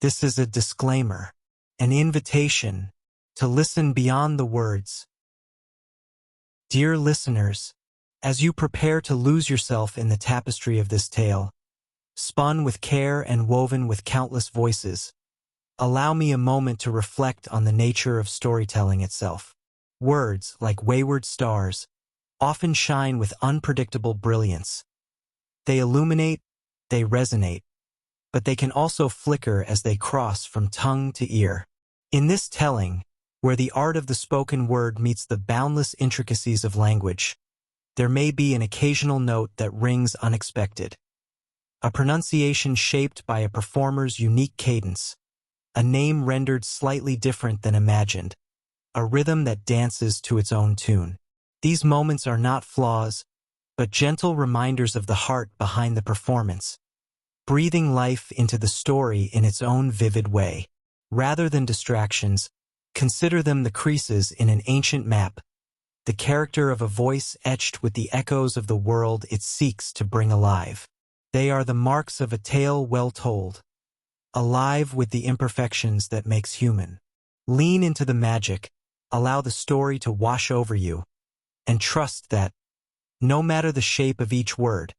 This is a disclaimer, an invitation to listen beyond the words. Dear listeners, as you prepare to lose yourself in the tapestry of this tale, spun with care and woven with countless voices, allow me a moment to reflect on the nature of storytelling itself. Words, like wayward stars, often shine with unpredictable brilliance. They illuminate, they resonate, but they can also flicker as they cross from tongue to ear. In this telling, where the art of the spoken word meets the boundless intricacies of language, there may be an occasional note that rings unexpected. A pronunciation shaped by a performer's unique cadence, a name rendered slightly different than imagined, a rhythm that dances to its own tune. These moments are not flaws, but gentle reminders of the heart behind the performance, breathing life into the story in its own vivid way. Rather than distractions, consider them the creases in an ancient map, the character of a voice etched with the echoes of the world it seeks to bring alive. They are the marks of a tale well told, alive with the imperfections that makes human. Lean into the magic, allow the story to wash over you, and trust that, no matter the shape of each word,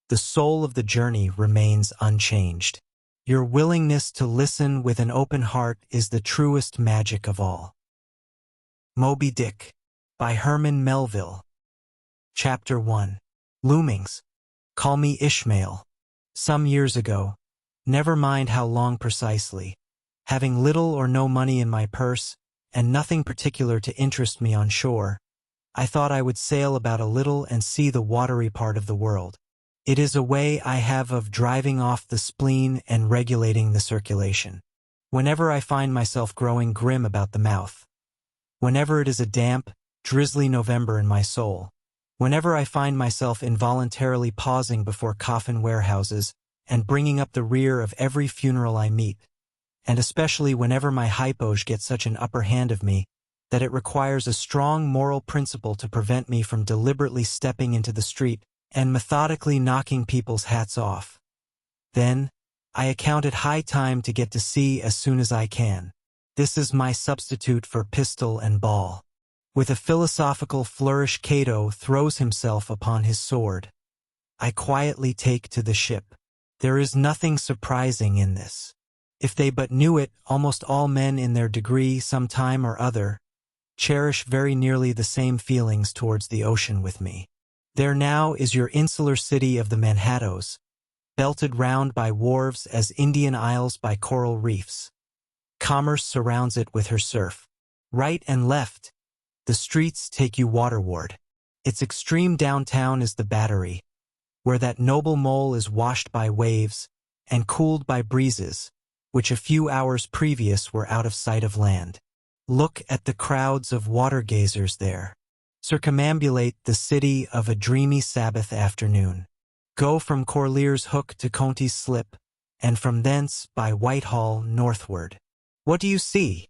the soul of the journey remains unchanged. Your willingness to listen with an open heart is the truest magic of all. Moby-Dick, by Herman Melville. Chapter 1. Loomings. Call me Ishmael. Some years ago, never mind how long precisely, having little or no money in my purse, and nothing particular to interest me on shore, I thought I would sail about a little and see the watery part of the world. It is a way I have of driving off the spleen and regulating the circulation. Whenever I find myself growing grim about the mouth, whenever it is a damp, drizzly November in my soul, whenever I find myself involuntarily pausing before coffin warehouses and bringing up the rear of every funeral I meet, and especially whenever my hypoge gets such an upper hand of me that it requires a strong moral principle to prevent me from deliberately stepping into the street and methodically knocking people's hats off. Then, I account it high time to get to sea as soon as I can. This is my substitute for pistol and ball. With a philosophical flourish, Cato throws himself upon his sword. I quietly take to the ship. There is nothing surprising in this. If they but knew it, almost all men in their degree, some time or other, cherish very nearly the same feelings towards the ocean with me. There now is your insular city of the Manhattoes, belted round by wharves as Indian Isles by coral reefs. Commerce surrounds it with her surf. Right and left, the streets take you waterward. Its extreme downtown is the Battery, where that noble mole is washed by waves and cooled by breezes, which a few hours previous were out of sight of land. Look at the crowds of water-gazers there. Circumambulate the city of a dreamy Sabbath afternoon. Go from Corlear's Hook to Coney's Slip, and from thence by Whitehall northward. What do you see?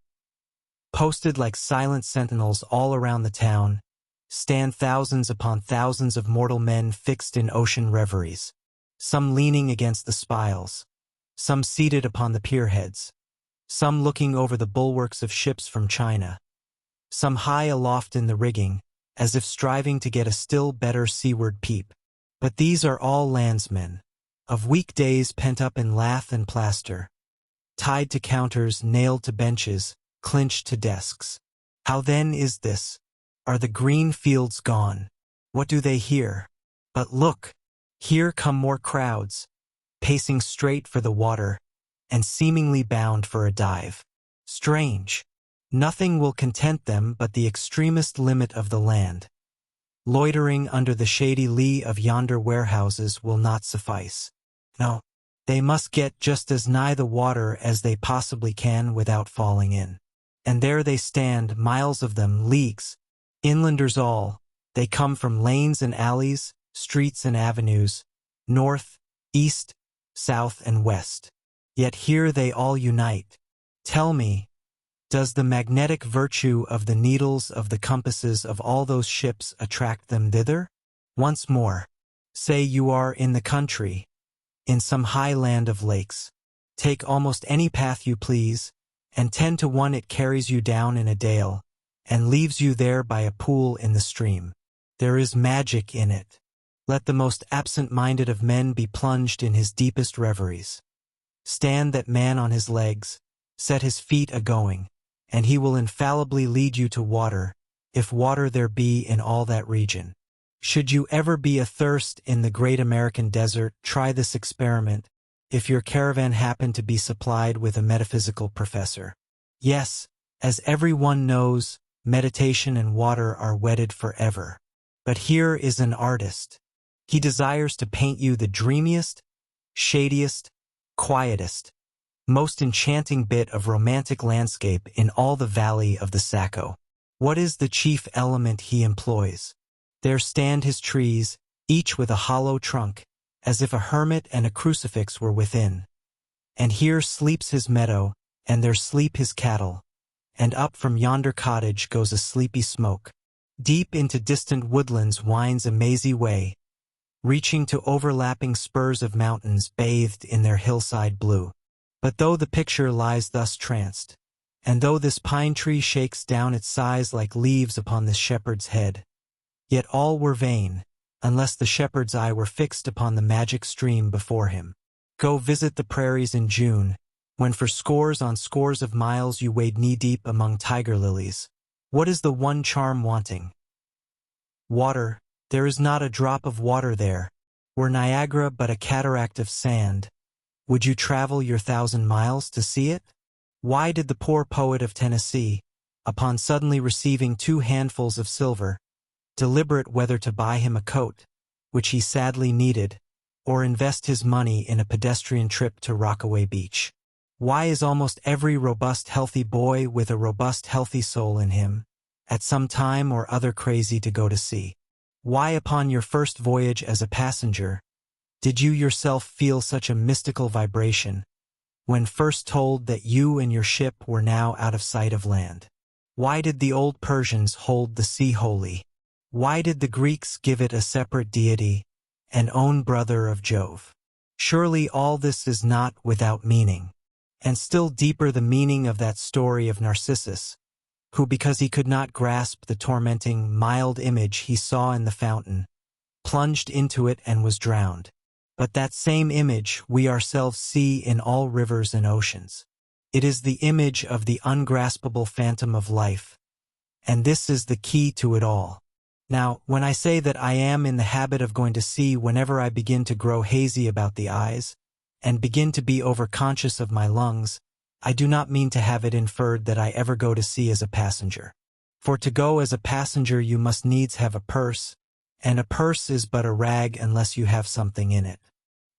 Posted like silent sentinels all around the town, stand thousands upon thousands of mortal men fixed in ocean reveries, some leaning against the spiles, some seated upon the pierheads, some looking over the bulwarks of ships from China, some high aloft in the rigging, as if striving to get a still better seaward peep. But these are all landsmen, of weekdays pent up in lath and plaster, tied to counters, nailed to benches, clinched to desks. How then is this? Are the green fields gone? What do they hear? But look, here come more crowds, pacing straight for the water, and seemingly bound for a dive. Strange. Nothing will content them but the extremest limit of the land. Loitering under the shady lee of yonder warehouses will not suffice. No, they must get just as nigh the water as they possibly can without falling in. And there they stand, miles of them, leagues. Inlanders all, they come from lanes and alleys, streets and avenues, north, east, south, and west. Yet here they all unite. Tell me, does the magnetic virtue of the needles of the compasses of all those ships attract them thither? Once more, say you are in the country, in some high land of lakes. Take almost any path you please, and 10 to 1 it carries you down in a dale, and leaves you there by a pool in the stream. There is magic in it. Let the most absent-minded of men be plunged in his deepest reveries. Stand that man on his legs, set his feet a-going, and he will infallibly lead you to water, if water there be in all that region. Should you ever be athirst in the great American desert, try this experiment, if your caravan happen to be supplied with a metaphysical professor. Yes, as everyone knows, meditation and water are wedded forever. But here is an artist. He desires to paint you the dreamiest, shadiest, quietest, most enchanting bit of romantic landscape in all the valley of the Saco. What is the chief element he employs? There stand his trees, each with a hollow trunk, as if a hermit and a crucifix were within. And here sleeps his meadow, and there sleep his cattle, and up from yonder cottage goes a sleepy smoke. Deep into distant woodlands winds a mazy way, reaching to overlapping spurs of mountains bathed in their hillside blue. But though the picture lies thus tranced, and though this pine tree shakes down its sighs like leaves upon this shepherd's head, yet all were vain, unless the shepherd's eye were fixed upon the magic stream before him. Go visit the prairies in June, when for scores on scores of miles you wade knee-deep among tiger lilies. What is the one charm wanting? Water. There is not a drop of water there. Were Niagara but a cataract of sand, would you travel your 1,000 miles to see it? Why did the poor poet of Tennessee, upon suddenly receiving 2 handfuls of silver, deliberate whether to buy him a coat, which he sadly needed, or invest his money in a pedestrian trip to Rockaway Beach? Why is almost every robust healthy boy with a robust healthy soul in him, at some time or other crazy to go to sea? Why upon your first voyage as a passenger, did you yourself feel such a mystical vibration, when first told that you and your ship were now out of sight of land? Why did the old Persians hold the sea holy? Why did the Greeks give it a separate deity, an own brother of Jove? Surely all this is not without meaning. And still deeper the meaning of that story of Narcissus, who, because he could not grasp the tormenting, mild image he saw in the fountain, plunged into it and was drowned. But that same image we ourselves see in all rivers and oceans. It is the image of the ungraspable phantom of life, and this is the key to it all. Now, when I say that I am in the habit of going to sea whenever I begin to grow hazy about the eyes, and begin to be overconscious of my lungs, I do not mean to have it inferred that I ever go to sea as a passenger. For to go as a passenger you must needs have a purse, and a purse is but a rag unless you have something in it.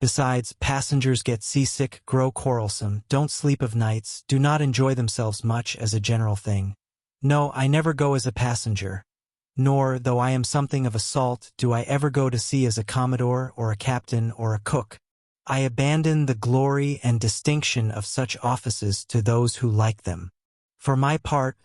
Besides, passengers get seasick, grow quarrelsome, don't sleep of nights, do not enjoy themselves much as a general thing. No, I never go as a passenger. Nor, though I am something of a salt, do I ever go to sea as a commodore or a captain or a cook. I abandon the glory and distinction of such offices to those who like them. For my part,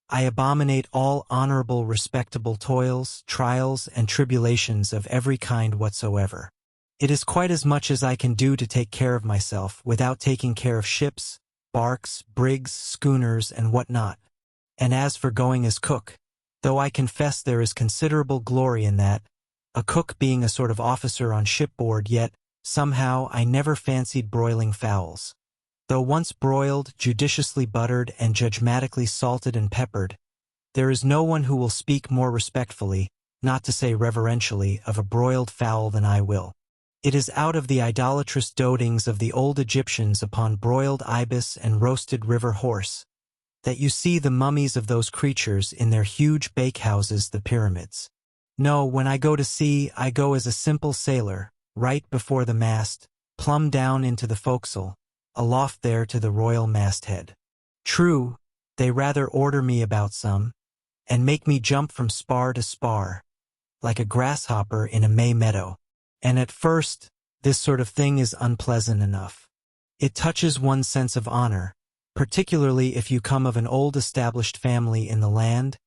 I abominate all honorable respectable toils, trials, and tribulations of every kind whatsoever. It is quite as much as I can do to take care of myself without taking care of ships, barks, brigs, schooners, and what not. And as for going as cook, though I confess there is considerable glory in that, a cook being a sort of officer on shipboard, yet, somehow, I never fancied broiling fowls. Though once broiled, judiciously buttered, and judgmatically salted and peppered, there is no one who will speak more respectfully, not to say reverentially, of a broiled fowl than I will. It is out of the idolatrous dotings of the old Egyptians upon broiled ibis and roasted river horse, that you see the mummies of those creatures in their huge bakehouses, the pyramids. No, when I go to sea, I go as a simple sailor, right before the mast, plumb down into the forecastle, aloft there to the royal masthead. True, they rather order me about some, and make me jump from spar to spar, like a grasshopper in a May meadow. And at first, this sort of thing is unpleasant enough. It touches one's sense of honor, particularly if you come of an old established family in the land,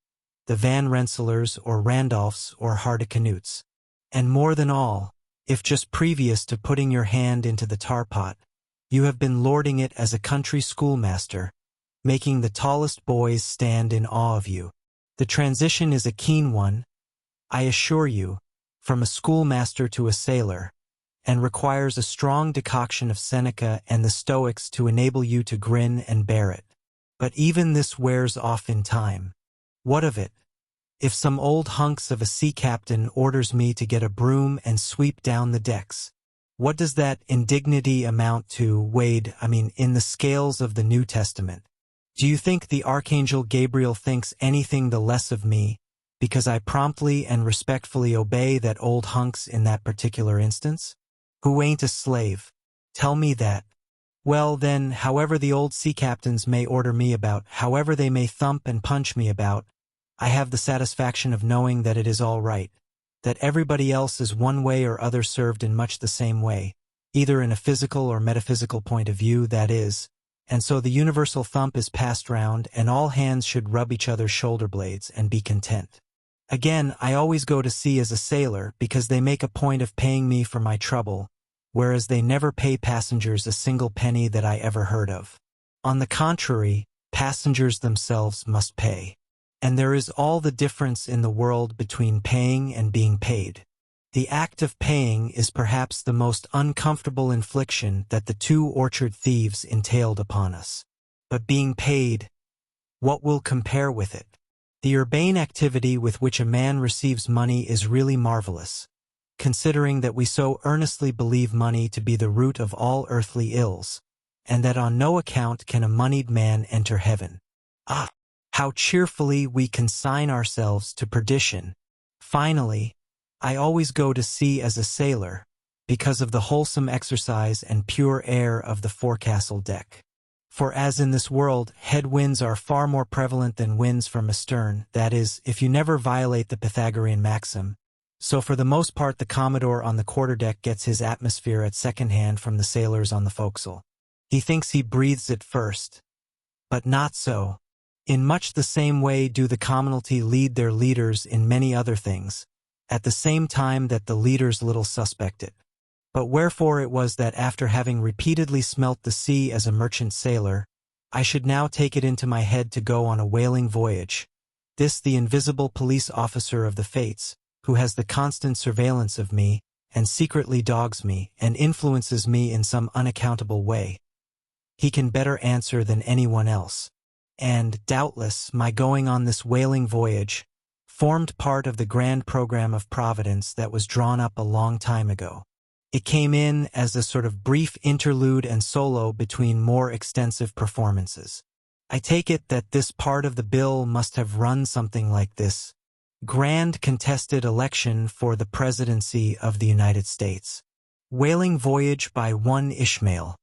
the Van Rensselaers or Randolphs or Hardicanutes. And more than all, if just previous to putting your hand into the tar pot, You have been lording it as a country schoolmaster, making the tallest boys stand in awe of you. The transition is a keen one, I assure you, from a schoolmaster to a sailor, and requires a strong decoction of Seneca and the Stoics to enable you to grin and bear it. But even this wears off in time. What of it? If some old hunks of a sea captain orders me to get a broom and sweep down the decks, what does that indignity amount to, Wade, in the scales of the New Testament? Do you think the Archangel Gabriel thinks anything the less of me because I promptly and respectfully obey that old hunks in that particular instance? Who ain't a slave? Tell me that. Well then, however the old sea captains may order me about, however they may thump and punch me about, I have the satisfaction of knowing that it is all right, that everybody else is one way or other served in much the same way, either in a physical or metaphysical point of view, that is, and so the universal thump is passed round and all hands should rub each other's shoulder blades and be content. Again, I always go to sea as a sailor because they make a point of paying me for my trouble, whereas they never pay passengers a single penny that I ever heard of. On the contrary, passengers themselves must pay. And there is all the difference in the world between paying and being paid. The act of paying is perhaps the most uncomfortable infliction that the two orchard thieves entailed upon us. But being paid, what will compare with it? The urbane activity with which a man receives money is really marvelous, considering that we so earnestly believe money to be the root of all earthly ills, and that on no account can a moneyed man enter heaven. Ah! How cheerfully we consign ourselves to perdition. Finally, I always go to sea as a sailor, because of the wholesome exercise and pure air of the forecastle deck. For as in this world, headwinds are far more prevalent than winds from astern, that is, if you never violate the Pythagorean maxim, so for the most part the Commodore on the quarterdeck gets his atmosphere at second hand from the sailors on the forecastle. He thinks he breathes it first. But not so. In much the same way do the commonalty lead their leaders in many other things, at the same time that the leaders little suspect it. But wherefore it was that after having repeatedly smelt the sea as a merchant sailor, I should now take it into my head to go on a whaling voyage, this the invisible police officer of the fates, who has the constant surveillance of me, and secretly dogs me, and influences me in some unaccountable way. He can better answer than anyone else. And, doubtless, my going on this whaling voyage formed part of the grand program of Providence that was drawn up a long time ago. It came in as a sort of brief interlude and solo between more extensive performances. I take it that this part of the bill must have run something like this: Grand contested election for the presidency of the United States. Whaling voyage by one Ishmael.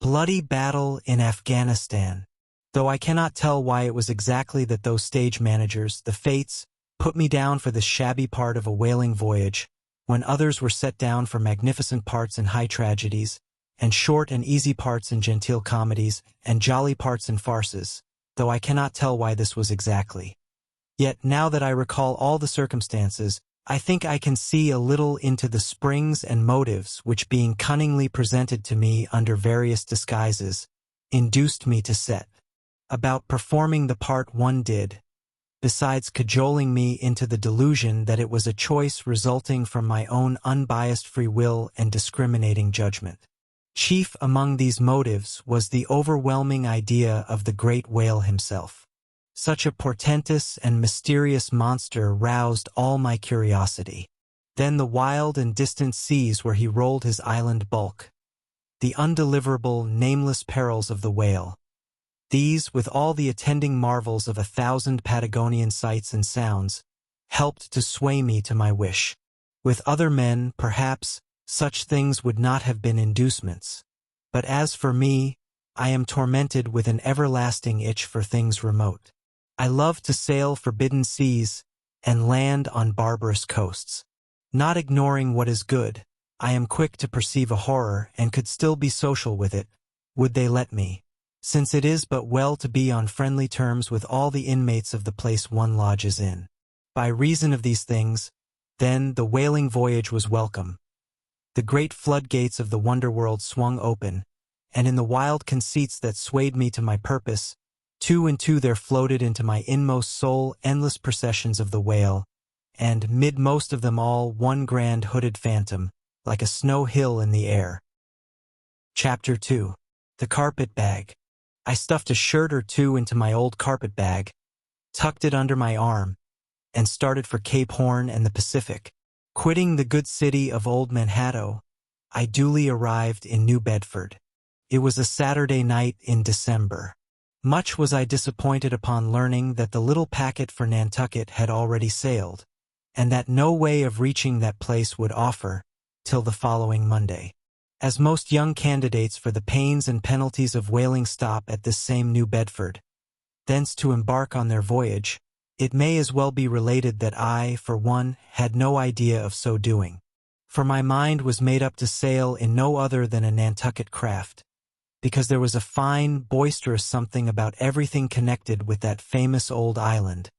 Bloody battle in Afghanistan. Though I cannot tell why it was exactly that those stage managers, the fates, put me down for this shabby part of a whaling voyage, when others were set down for magnificent parts in high tragedies, and short and easy parts in genteel comedies, and jolly parts in farces, though I cannot tell why this was exactly. Yet now that I recall all the circumstances, I think I can see a little into the springs and motives which, being cunningly presented to me under various disguises, induced me to set about performing the part one did, besides cajoling me into the delusion that it was a choice resulting from my own unbiased free will and discriminating judgment. Chief among these motives was the overwhelming idea of the great whale himself. Such a portentous and mysterious monster roused all my curiosity. Then the wild and distant seas where he rolled his island bulk. The undeliverable, nameless perils of the whale. These, with all the attending marvels of 1,000 Patagonian sights and sounds, helped to sway me to my wish. With other men, perhaps, such things would not have been inducements. But as for me, I am tormented with an everlasting itch for things remote. I love to sail forbidden seas and land on barbarous coasts. Not ignoring what is good, I am quick to perceive a horror and could still be social with it, would they let me, since it is but well to be on friendly terms with all the inmates of the place one lodges in. By reason of these things, then, the whaling voyage was welcome. The great floodgates of the wonder world swung open, and in the wild conceits that swayed me to my purpose, two and two there floated into my inmost soul endless processions of the whale, and, mid most of them all, one grand hooded phantom, like a snow hill in the air. Chapter 2. The Carpet Bag. I stuffed a shirt or two into my old carpet bag, tucked it under my arm, and started for Cape Horn and the Pacific. Quitting the good city of Old Manhattan, I duly arrived in New Bedford. It was a Saturday night in December. Much was I disappointed upon learning that the little packet for Nantucket had already sailed, and that no way of reaching that place would offer till the following Monday. As most young candidates for the pains and penalties of whaling stop at this same New Bedford, thence to embark on their voyage, it may as well be related that I, for one, had no idea of so doing. For my mind was made up to sail in no other than a Nantucket craft, because there was a fine, boisterous something about everything connected with that famous old island,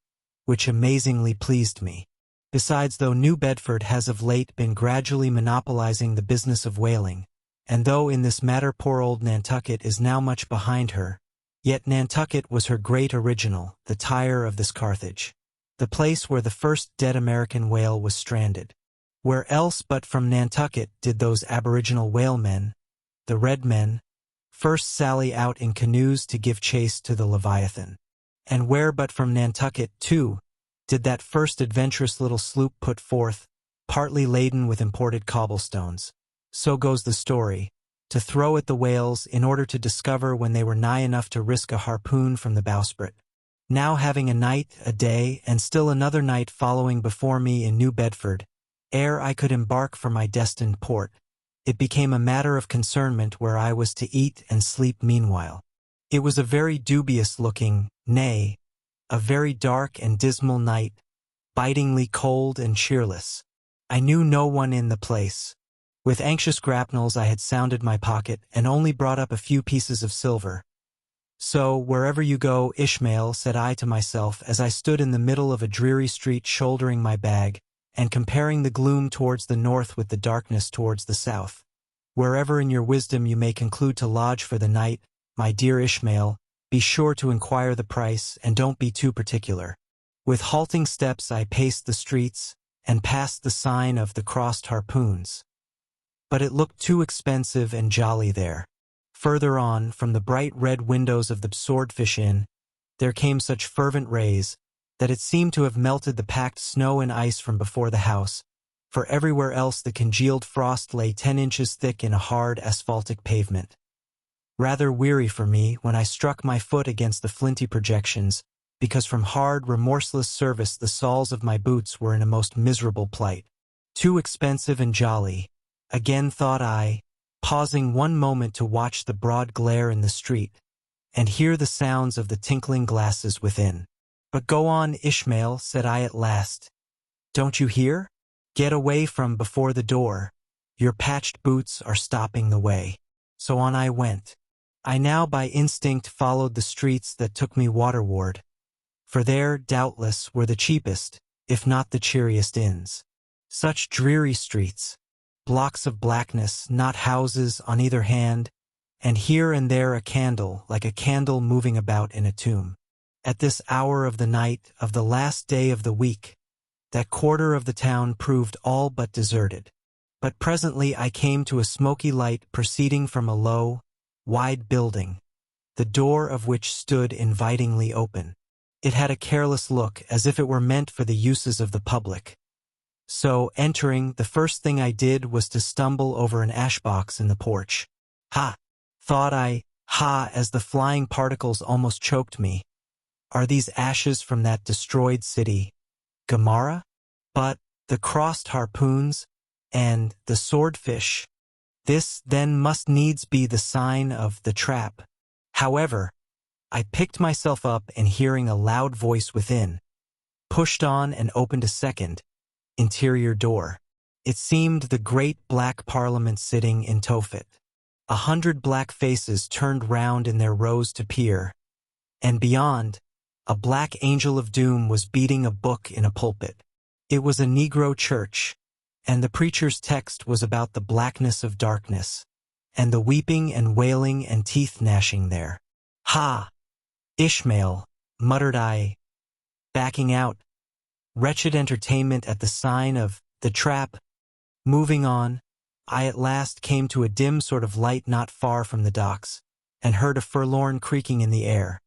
which amazingly pleased me. Besides, though New Bedford has of late been gradually monopolizing the business of whaling, and though in this matter poor old Nantucket is now much behind her, yet Nantucket was her great original, the Tyre of this Carthage, the place where the first dead American whale was stranded. Where else but from Nantucket did those aboriginal whalemen, the Red Men, first sally out in canoes to give chase to the Leviathan? And where but from Nantucket, too, did that first adventurous little sloop put forth, partly laden with imported cobblestones? So goes the story, to throw at the whales in order to discover when they were nigh enough to risk a harpoon from the bowsprit. Now having a night, a day, and still another night following before me in New Bedford, ere I could embark for my destined port, it became a matter of concernment where I was to eat and sleep meanwhile. It was a very dubious-looking, nay, a very dark and dismal night, bitingly cold and cheerless. I knew no one in the place. With anxious grapnels I had sounded my pocket and only brought up a few pieces of silver. So, wherever you go, Ishmael, said I to myself as I stood in the middle of a dreary street shouldering my bag, and comparing the gloom towards the north with the darkness towards the south. Wherever in your wisdom you may conclude to lodge for the night, my dear Ishmael, be sure to inquire the price, and don't be too particular. With halting steps I paced the streets, and passed the sign of the Crossed Harpoons. But it looked too expensive and jolly there. Further on, from the bright red windows of the Swordfish Inn, there came such fervent rays, that it seemed to have melted the packed snow and ice from before the house, for everywhere else the congealed frost lay 10 inches thick in a hard asphaltic pavement. Rather weary for me when I struck my foot against the flinty projections, because from hard, remorseless service the soles of my boots were in a most miserable plight. Too expensive and jolly, again thought I, pausing one moment to watch the broad glare in the street, and hear the sounds of the tinkling glasses within. But go on, Ishmael, said I at last. Don't you hear? Get away from before the door. Your patched boots are stopping the way. So on I went. I now by instinct followed the streets that took me waterward, for there, doubtless, were the cheapest, if not the cheeriest inns. Such dreary streets, blocks of blackness, not houses on either hand, and here and there a candle, like a candle moving about in a tomb. At this hour of the night, of the last day of the week, that quarter of the town proved all but deserted. But presently I came to a smoky light proceeding from a low, wide building, the door of which stood invitingly open. It had a careless look, as if it were meant for the uses of the public. So, entering, the first thing I did was to stumble over an ash-box in the porch. Ha! Thought I, ha, as the flying particles almost choked me. Are these ashes from that destroyed city, Gomorrah? But the Crossed Harpoons, and the Swordfish, this then must needs be the sign of the trap. However, I picked myself up and hearing a loud voice within, pushed on and opened a second, interior door. It seemed the great black Parliament sitting in Tophet. 100 black faces turned round in their rows to peer, and beyond, a black angel of doom was beating a book in a pulpit. It was a Negro church, and the preacher's text was about the blackness of darkness, and the weeping and wailing and teeth gnashing there. Ha! Ishmael, muttered I, backing out. Wretched entertainment at the sign of the trap. Moving on, I at last came to a dim sort of light not far from the docks, and heard a forlorn creaking in the air,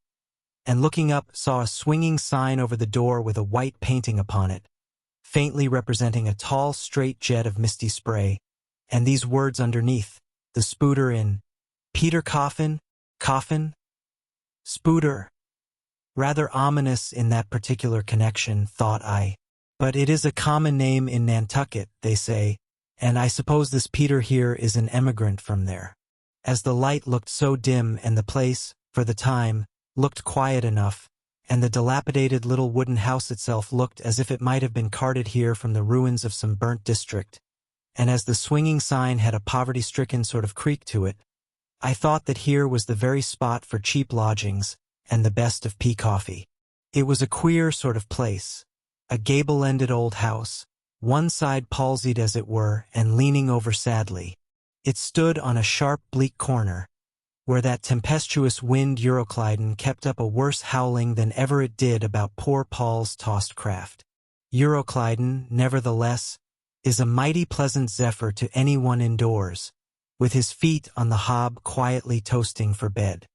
and looking up saw a swinging sign over the door with a white painting upon it, faintly representing a tall straight jet of misty spray, and these words underneath, the Spooder Inn. Peter Coffin? Spooder. Rather ominous in that particular connection, thought I. But it is a common name in Nantucket, they say, and I suppose this Peter here is an emigrant from there. As the light looked so dim and the place, for the time, looked quiet enough, and the dilapidated little wooden house itself looked as if it might have been carted here from the ruins of some burnt district, and as the swinging sign had a poverty-stricken sort of creak to it, I thought that here was the very spot for cheap lodgings and the best of pea coffee. It was a queer sort of place, a gable-ended old house, one side palsied as it were and leaning over sadly. It stood on a sharp bleak corner, where that tempestuous wind Euroclydon kept up a worse howling than ever it did about poor Paul's tossed craft. Euroclydon, nevertheless, is a mighty pleasant zephyr to anyone indoors, with his feet on the hob quietly toasting for bed.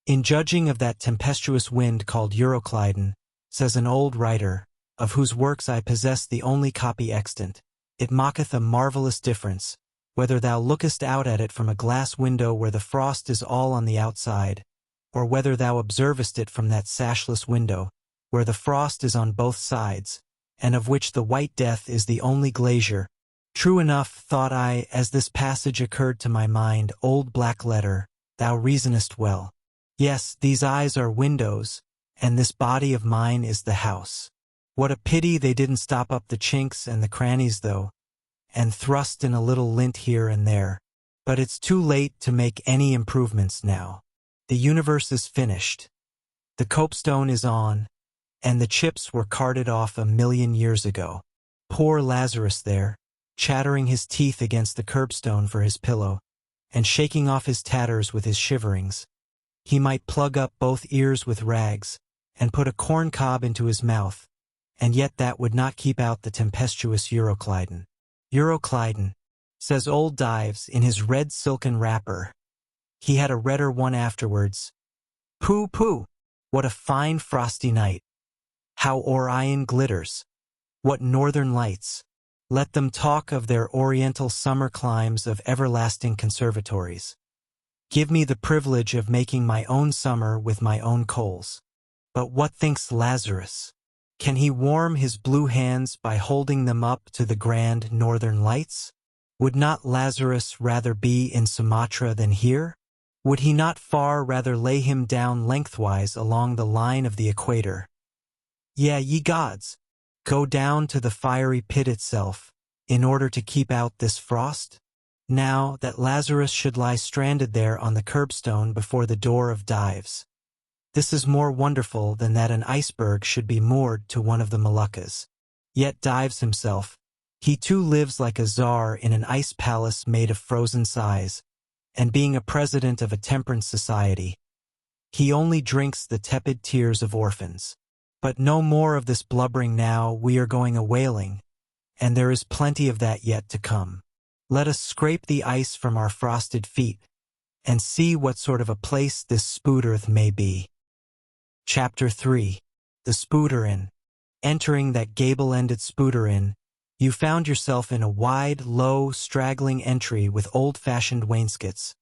In judging of that tempestuous wind called Euroclydon, says an old writer, of whose works I possess the only copy extant, it mocketh a marvelous difference, whether thou lookest out at it from a glass window where the frost is all on the outside, or whether thou observest it from that sashless window, where the frost is on both sides, and of which the white death is the only glazier. True enough, thought I, as this passage occurred to my mind, old black letter, thou reasonest well. Yes, these eyes are windows, and this body of mine is the house. What a pity they didn't stop up the chinks and the crannies, though, and thrust in a little lint here and there. But it's too late to make any improvements now. The universe is finished. The copestone is on, and the chips were carted off 1,000,000 years ago. Poor Lazarus there, chattering his teeth against the curbstone for his pillow, and shaking off his tatters with his shiverings. He might plug up both ears with rags, and put a corn cob into his mouth, and yet that would not keep out the tempestuous Euroclydon. Euroclydon, says old Dives in his red silken wrapper. He had a redder one afterwards. Pooh, pooh! What a fine frosty night! How Orion glitters! What northern lights! Let them talk of their oriental summer climes of everlasting conservatories. Give me the privilege of making my own summer with my own coals. But what thinks Lazarus? Can he warm his blue hands by holding them up to the grand northern lights? Would not Lazarus rather be in Sumatra than here? Would he not far rather lay him down lengthwise along the line of the equator? Yea, ye gods, go down to the fiery pit itself, in order to keep out this frost? Now that Lazarus should lie stranded there on the curbstone before the door of Dives. This is more wonderful than that an iceberg should be moored to one of the Moluccas. Yet Dives himself, he too lives like a czar in an ice palace made of frozen sighs, and being a president of a temperance society, he only drinks the tepid tears of orphans. But no more of this blubbering now, we are going a-whaling, and there is plenty of that yet to come. Let us scrape the ice from our frosted feet, and see what sort of a place this Spooderth may be. Chapter 3. The Spooder Inn. Entering that gable-ended Spooder Inn, you found yourself in a wide, low, straggling entry with old-fashioned wainscots,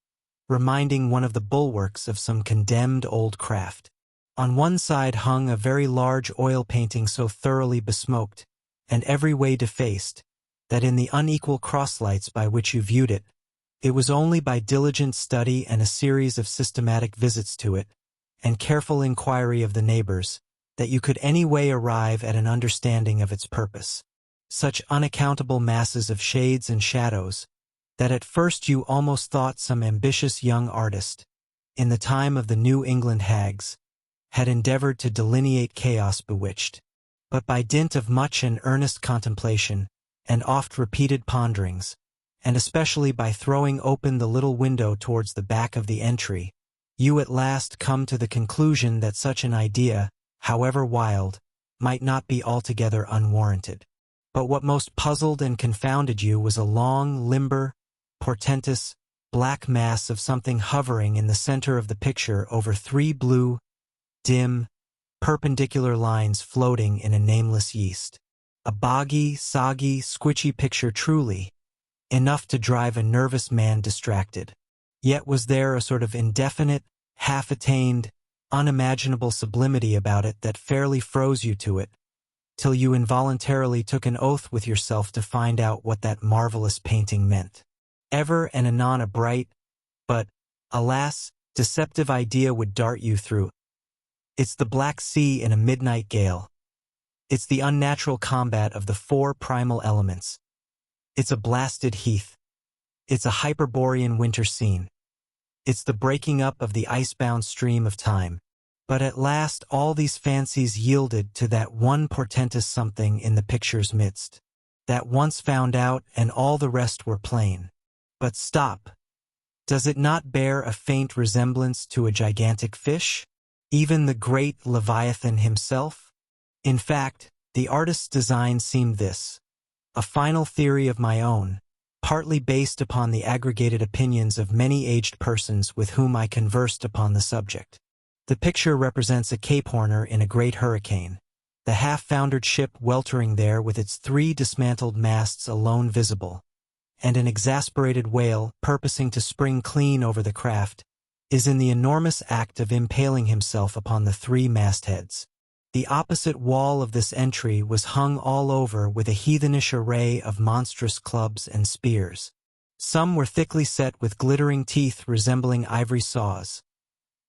reminding one of the bulwarks of some condemned old craft. On one side hung a very large oil painting so thoroughly besmoked, and every way defaced, that in the unequal crosslights by which you viewed it, it was only by diligent study and a series of systematic visits to it, and careful inquiry of the neighbors, that you could any way arrive at an understanding of its purpose. Such unaccountable masses of shades and shadows, that at first you almost thought some ambitious young artist, in the time of the New England hags, had endeavored to delineate chaos bewitched. But by dint of much and earnest contemplation, and oft-repeated ponderings, and especially by throwing open the little window towards the back of the entry, you at last come to the conclusion that such an idea, however wild, might not be altogether unwarranted. But what most puzzled and confounded you was a long, limber, portentous, black mass of something hovering in the center of the picture over three blue, dim, perpendicular lines floating in a nameless yeast. A boggy, soggy, squishy picture truly, enough to drive a nervous man distracted. Yet was there a sort of indefinite, half-attained, unimaginable sublimity about it that fairly froze you to it, till you involuntarily took an oath with yourself to find out what that marvelous painting meant. Ever and anon a bright, but, alas, deceptive idea would dart you through. It's the Black Sea in a midnight gale. It's the unnatural combat of the four primal elements. It's a blasted heath. It's a Hyperborean winter scene. It's the breaking up of the icebound stream of time. But at last all these fancies yielded to that one portentous something in the picture's midst. That once found out, and all the rest were plain. But stop! Does it not bear a faint resemblance to a gigantic fish? Even the great Leviathan himself? In fact, the artist's design seemed this, a final theory of my own, partly based upon the aggregated opinions of many aged persons with whom I conversed upon the subject. The picture represents a Cape Horner in a great hurricane, the half-foundered ship weltering there with its three dismantled masts alone visible, and an exasperated whale, purposing to spring clean over the craft, is in the enormous act of impaling himself upon the three mastheads. The opposite wall of this entry was hung all over with a heathenish array of monstrous clubs and spears. Some were thickly set with glittering teeth resembling ivory saws.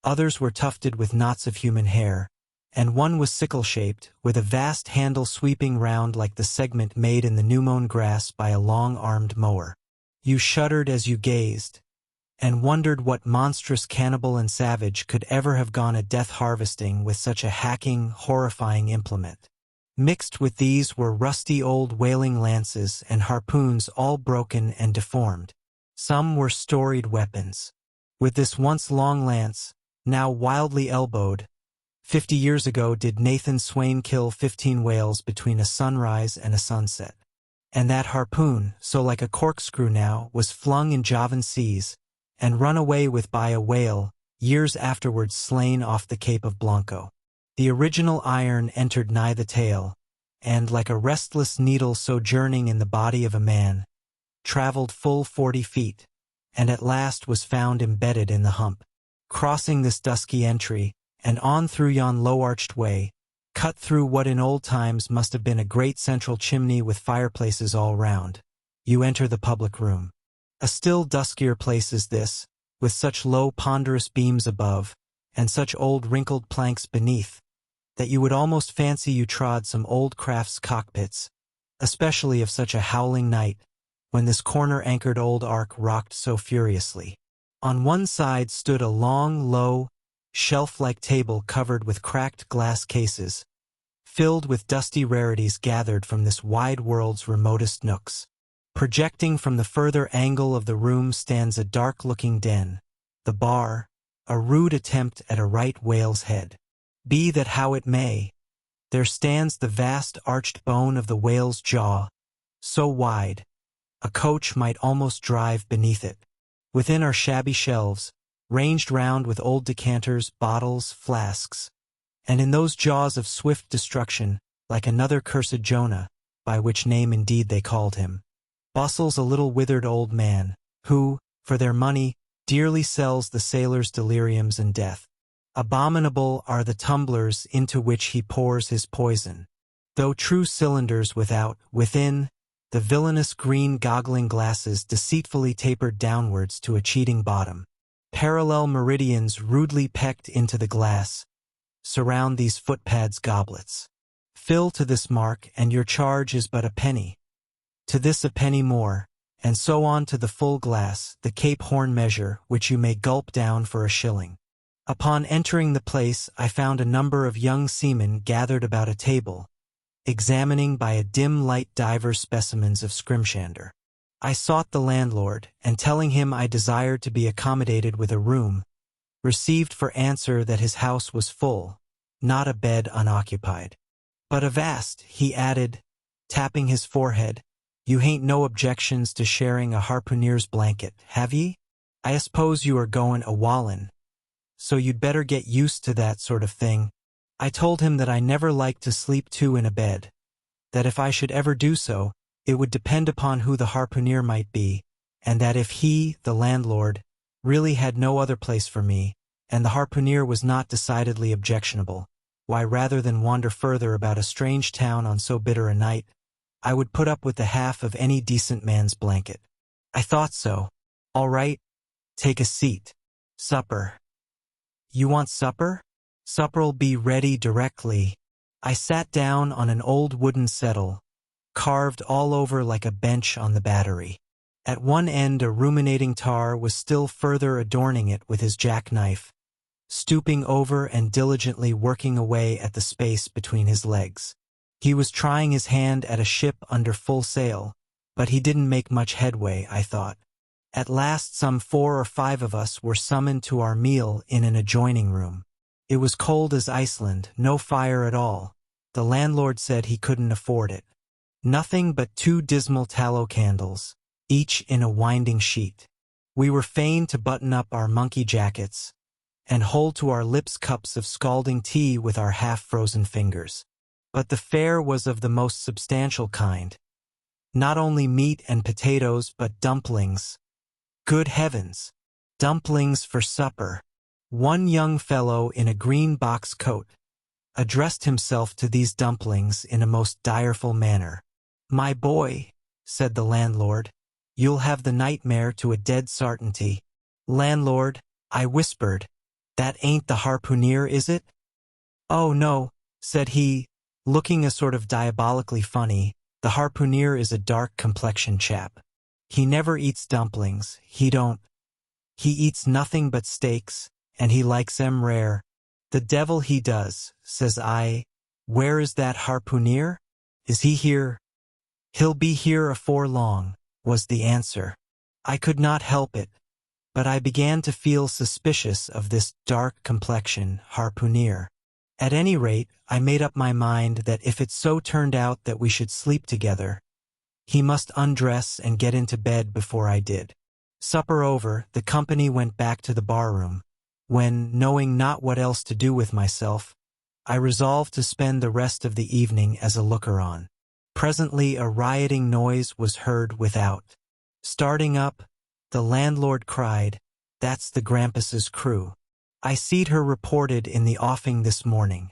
Others were tufted with knots of human hair, and one was sickle-shaped, with a vast handle sweeping round like the segment made in the new-mown grass by a long-armed mower. You shuddered as you gazed, and wondered what monstrous cannibal and savage could ever have gone a death-harvesting with such a hacking, horrifying implement. Mixed with these were rusty old whaling lances and harpoons all broken and deformed. Some were storied weapons. With this once long lance, now wildly elbowed, 50 years ago did Nathan Swain kill 15 whales between a sunrise and a sunset. And that harpoon, so like a corkscrew now, was flung in Javan seas, and run away with by a whale, years afterwards slain off the Cape of Blanco. The original iron entered nigh the tail, and, like a restless needle sojourning in the body of a man, traveled full 40 feet, and at last was found embedded in the hump. Crossing this dusky entry, and on through yon low-arched way, cut through what in old times must have been a great central chimney with fireplaces all round, you enter the public room. A still duskier place is this, with such low ponderous beams above, and such old wrinkled planks beneath, that you would almost fancy you trod some old craft's cockpits, especially of such a howling night, when this corner-anchored old ark rocked so furiously. On one side stood a long, low, shelf-like table covered with cracked glass cases, filled with dusty rarities gathered from this wide world's remotest nooks. Projecting from the further angle of the room stands a dark-looking den, the bar, a rude attempt at a right whale's head. Be that how it may, there stands the vast arched bone of the whale's jaw, so wide, a coach might almost drive beneath it. Within are shabby shelves, ranged round with old decanters, bottles, flasks, and in those jaws of swift destruction, like another cursed Jonah, by which name indeed they called him, bustles a little withered old man, who, for their money, dearly sells the sailors' deliriums and death. Abominable are the tumblers into which he pours his poison, though true cylinders within, the villainous green goggling glasses deceitfully tapered downwards to a cheating bottom. Parallel meridians rudely pecked into the glass surround these footpads goblets. Fill to this mark, and your charge is but a penny. To this a penny more, and so on to the full glass, the Cape Horn measure, which you may gulp down for a shilling. Upon entering the place, I found a number of young seamen gathered about a table, examining by a dim light divers specimens of scrimshander. I sought the landlord, and telling him I desired to be accommodated with a room, received for answer that his house was full, not a bed unoccupied. But avast, he added, tapping his forehead, you hain't no objections to sharing a harpooner's blanket, have ye? I suppose you are goin' a-wallin', so you'd better get used to that sort of thing. I told him that I never liked to sleep two in a bed, that if I should ever do so, it would depend upon who the harpooner might be, and that if he, the landlord, really had no other place for me, and the harpooner was not decidedly objectionable, why rather than wander further about a strange town on so bitter a night, I would put up with the half of any decent man's blanket. I thought so. All right, take a seat. Supper. You want supper? Supper'll be ready directly. I sat down on an old wooden settle, carved all over like a bench on the Battery. At one end a ruminating tar was still further adorning it with his jackknife, stooping over and diligently working away at the space between his legs. He was trying his hand at a ship under full sail, but he didn't make much headway, I thought. At last some 4 or 5 of us were summoned to our meal in an adjoining room. It was cold as Iceland, no fire at all. The landlord said he couldn't afford it. Nothing but 2 dismal tallow candles, each in a winding sheet. We were fain to button up our monkey jackets and hold to our lips cups of scalding tea with our half-frozen fingers. But the fare was of the most substantial kind. Not only meat and potatoes, but dumplings. Good heavens! Dumplings for supper. One young fellow in a green box coat addressed himself to these dumplings in a most direful manner. "My boy," said the landlord, "you'll have the nightmare to a dead sartainty." "Landlord," I whispered, "that ain't the harpooner, is it?" "Oh, no," said he, looking a sort of diabolically funny, "the harpooner is a dark-complexioned chap. He never eats dumplings, he don't. He eats nothing but steaks, and he likes 'em rare." "The devil he does," says I. "Where is that harpooner? Is he here?" "He'll be here afore long," was the answer. I could not help it, but I began to feel suspicious of this dark-complexioned harpooner. At any rate, I made up my mind that if it so turned out that we should sleep together, he must undress and get into bed before I did. Supper over, the company went back to the barroom, when, knowing not what else to do with myself, I resolved to spend the rest of the evening as a looker-on. Presently a rioting noise was heard without. Starting up, the landlord cried, "That's the Grampus's crew. I seed her reported in the offing this morning.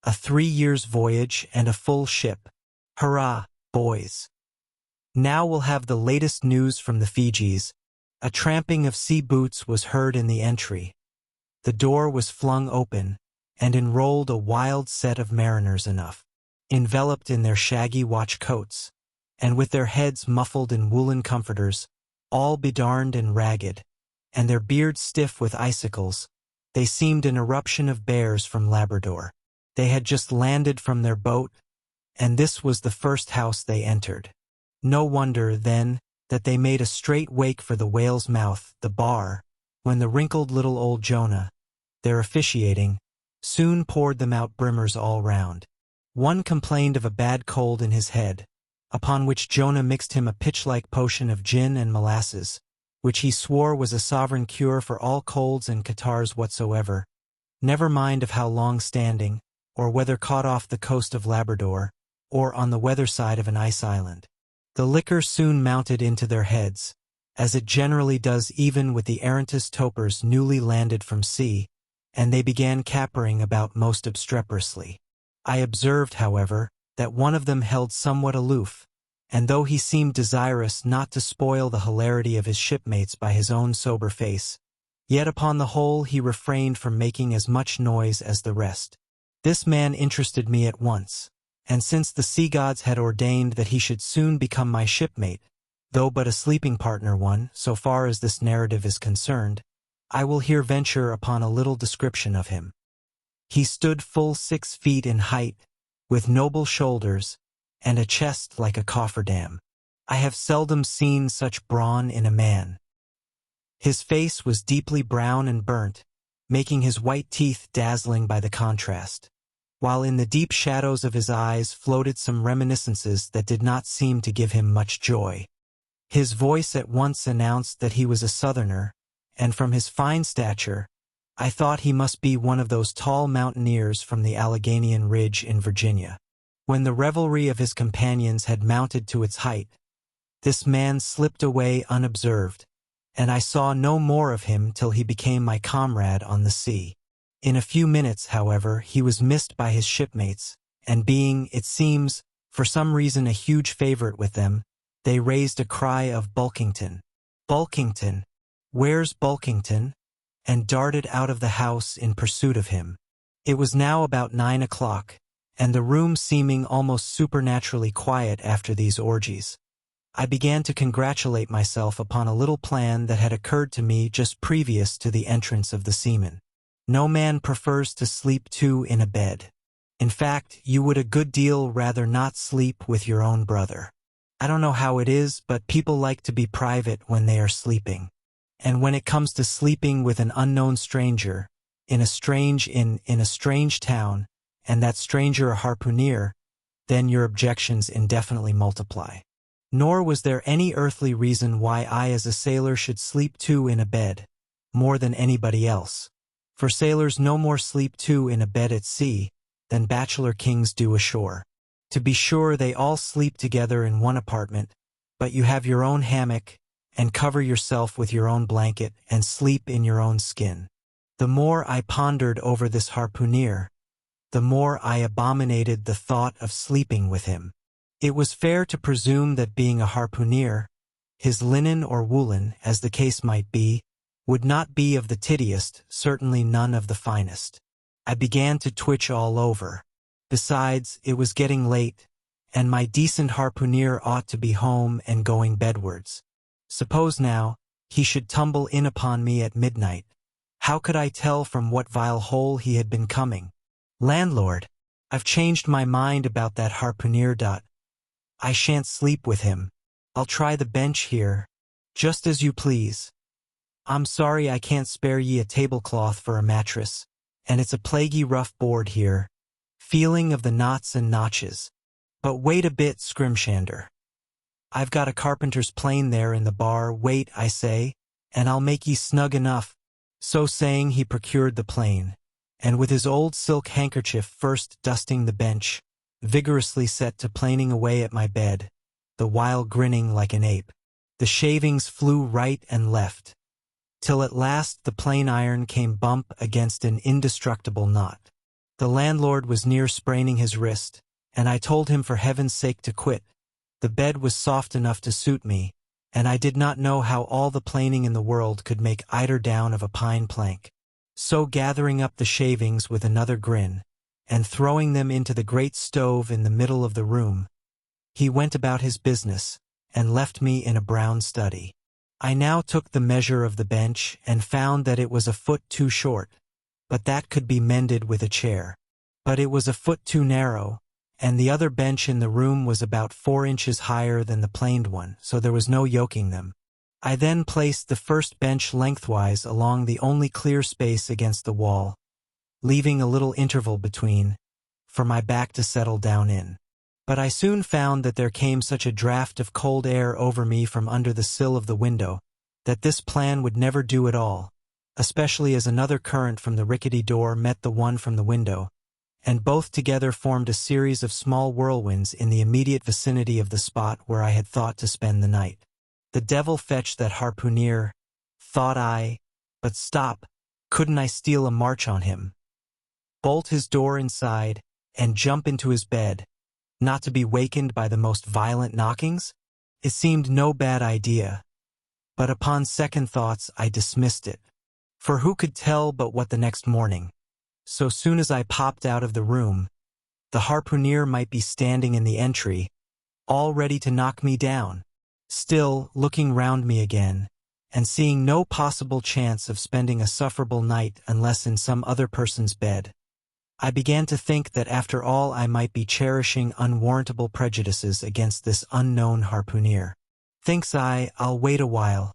A 3 years' voyage and a full ship. Hurrah, boys! Now we'll have the latest news from the Fijis." A tramping of sea boots was heard in the entry. The door was flung open, and enrolled a wild set of mariners enough, enveloped in their shaggy watch coats, and with their heads muffled in woolen comforters, all bedarned and ragged, and their beards stiff with icicles. They seemed an eruption of bears from Labrador. They had just landed from their boat, and this was the first house they entered. No wonder, then, that they made a straight wake for the Whale's Mouth, the bar, when the wrinkled little old Jonah, their officiating, soon poured them out brimmers all round. One complained of a bad cold in his head, upon which Jonah mixed him a pitch-like potion of gin and molasses, which he swore was a sovereign cure for all colds and catarrhs whatsoever, never mind of how long-standing, or whether caught off the coast of Labrador, or on the weather side of an ice island. The liquor soon mounted into their heads, as it generally does even with the errantest topers newly landed from sea, and they began capering about most obstreperously. I observed, however, that one of them held somewhat aloof, and though he seemed desirous not to spoil the hilarity of his shipmates by his own sober face, yet upon the whole he refrained from making as much noise as the rest. This man interested me at once, and since the sea gods had ordained that he should soon become my shipmate, though but a sleeping partner one, so far as this narrative is concerned, I will here venture upon a little description of him. He stood full 6 feet in height, with noble shoulders, and a chest like a cofferdam. I have seldom seen such brawn in a man. His face was deeply brown and burnt, making his white teeth dazzling by the contrast, while in the deep shadows of his eyes floated some reminiscences that did not seem to give him much joy. His voice at once announced that he was a Southerner, and from his fine stature, I thought he must be one of those tall mountaineers from the Alleghanian Ridge in Virginia. When the revelry of his companions had mounted to its height, this man slipped away unobserved, and I saw no more of him till he became my comrade on the sea. In a few minutes, however, he was missed by his shipmates, and being, it seems, for some reason a huge favorite with them, they raised a cry of Bulkington. Bulkington! Where's Bulkington? And darted out of the house in pursuit of him. It was now about 9 o'clock, and the room seeming almost supernaturally quiet after these orgies. I began to congratulate myself upon a little plan that had occurred to me just previous to the entrance of the seamen. No man prefers to sleep two in a bed. In fact, you would a good deal rather not sleep with your own brother. I don't know how it is, but people like to be private when they are sleeping. And when it comes to sleeping with an unknown stranger, in a strange town, and that stranger a harpooner, then your objections indefinitely multiply. Nor was there any earthly reason why I as a sailor should sleep two in a bed, more than anybody else. For sailors no more sleep two in a bed at sea than bachelor kings do ashore. To be sure, they all sleep together in one apartment, but you have your own hammock, and cover yourself with your own blanket, and sleep in your own skin. The more I pondered over this harpooner, the more I abominated the thought of sleeping with him. It was fair to presume that being a harpooner, his linen or woolen, as the case might be, would not be of the tittiest, certainly none of the finest. I began to twitch all over. Besides, it was getting late, and my decent harpooner ought to be home and going bedwards. Suppose now, he should tumble in upon me at midnight. How could I tell from what vile hole he had been coming? Landlord, I've changed my mind about that harpooner. I shan't sleep with him. I'll try the bench here, just as you please. I'm sorry I can't spare ye a tablecloth for a mattress, and it's a plaguey rough board here, feeling of the knots and notches. But wait a bit, Scrimshander. I've got a carpenter's plane there in the bar. Wait, I say, and I'll make ye snug enough. So saying, he procured the plane, and with his old silk handkerchief first dusting the bench, vigorously set to planing away at my bed, the while grinning like an ape. The shavings flew right and left, till at last the plane iron came bump against an indestructible knot. The landlord was near spraining his wrist, and I told him for heaven's sake to quit. The bed was soft enough to suit me, and I did not know how all the planing in the world could make eider down of a pine plank. So gathering up the shavings with another grin, and throwing them into the great stove in the middle of the room, he went about his business, and left me in a brown study. I now took the measure of the bench, and found that it was a foot too short, but that could be mended with a chair. But it was a foot too narrow, and the other bench in the room was about 4 inches higher than the planed one, so there was no yoking them. I then placed the first bench lengthwise along the only clear space against the wall, leaving a little interval between, for my back to settle down in. But I soon found that there came such a draught of cold air over me from under the sill of the window, that this plan would never do at all, especially as another current from the rickety door met the one from the window, and both together formed a series of small whirlwinds in the immediate vicinity of the spot where I had thought to spend the night. The devil fetch that harpooner, thought I, but stop, couldn't I steal a march on him, bolt his door inside, and jump into his bed, not to be wakened by the most violent knockings? It seemed no bad idea, but upon second thoughts I dismissed it, for who could tell but what the next morning, so soon as I popped out of the room, the harpooner might be standing in the entry, all ready to knock me down. Still, looking round me again, and seeing no possible chance of spending a sufferable night unless in some other person's bed, I began to think that after all I might be cherishing unwarrantable prejudices against this unknown harpooner. Thinks I'll wait a while.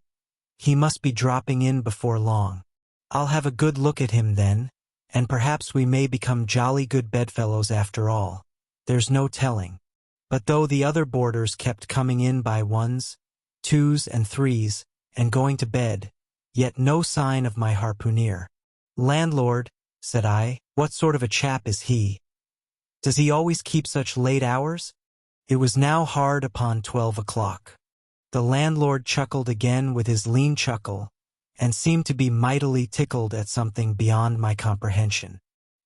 He must be dropping in before long. I'll have a good look at him then, and perhaps we may become jolly good bedfellows after all. There's no telling. But though the other boarders kept coming in by ones, twos, and threes, and going to bed, yet no sign of my harpooner. "Landlord," said I, "what sort of a chap is he? Does he always keep such late hours?" It was now hard upon 12 o'clock. The landlord chuckled again with his lean chuckle, and seemed to be mightily tickled at something beyond my comprehension.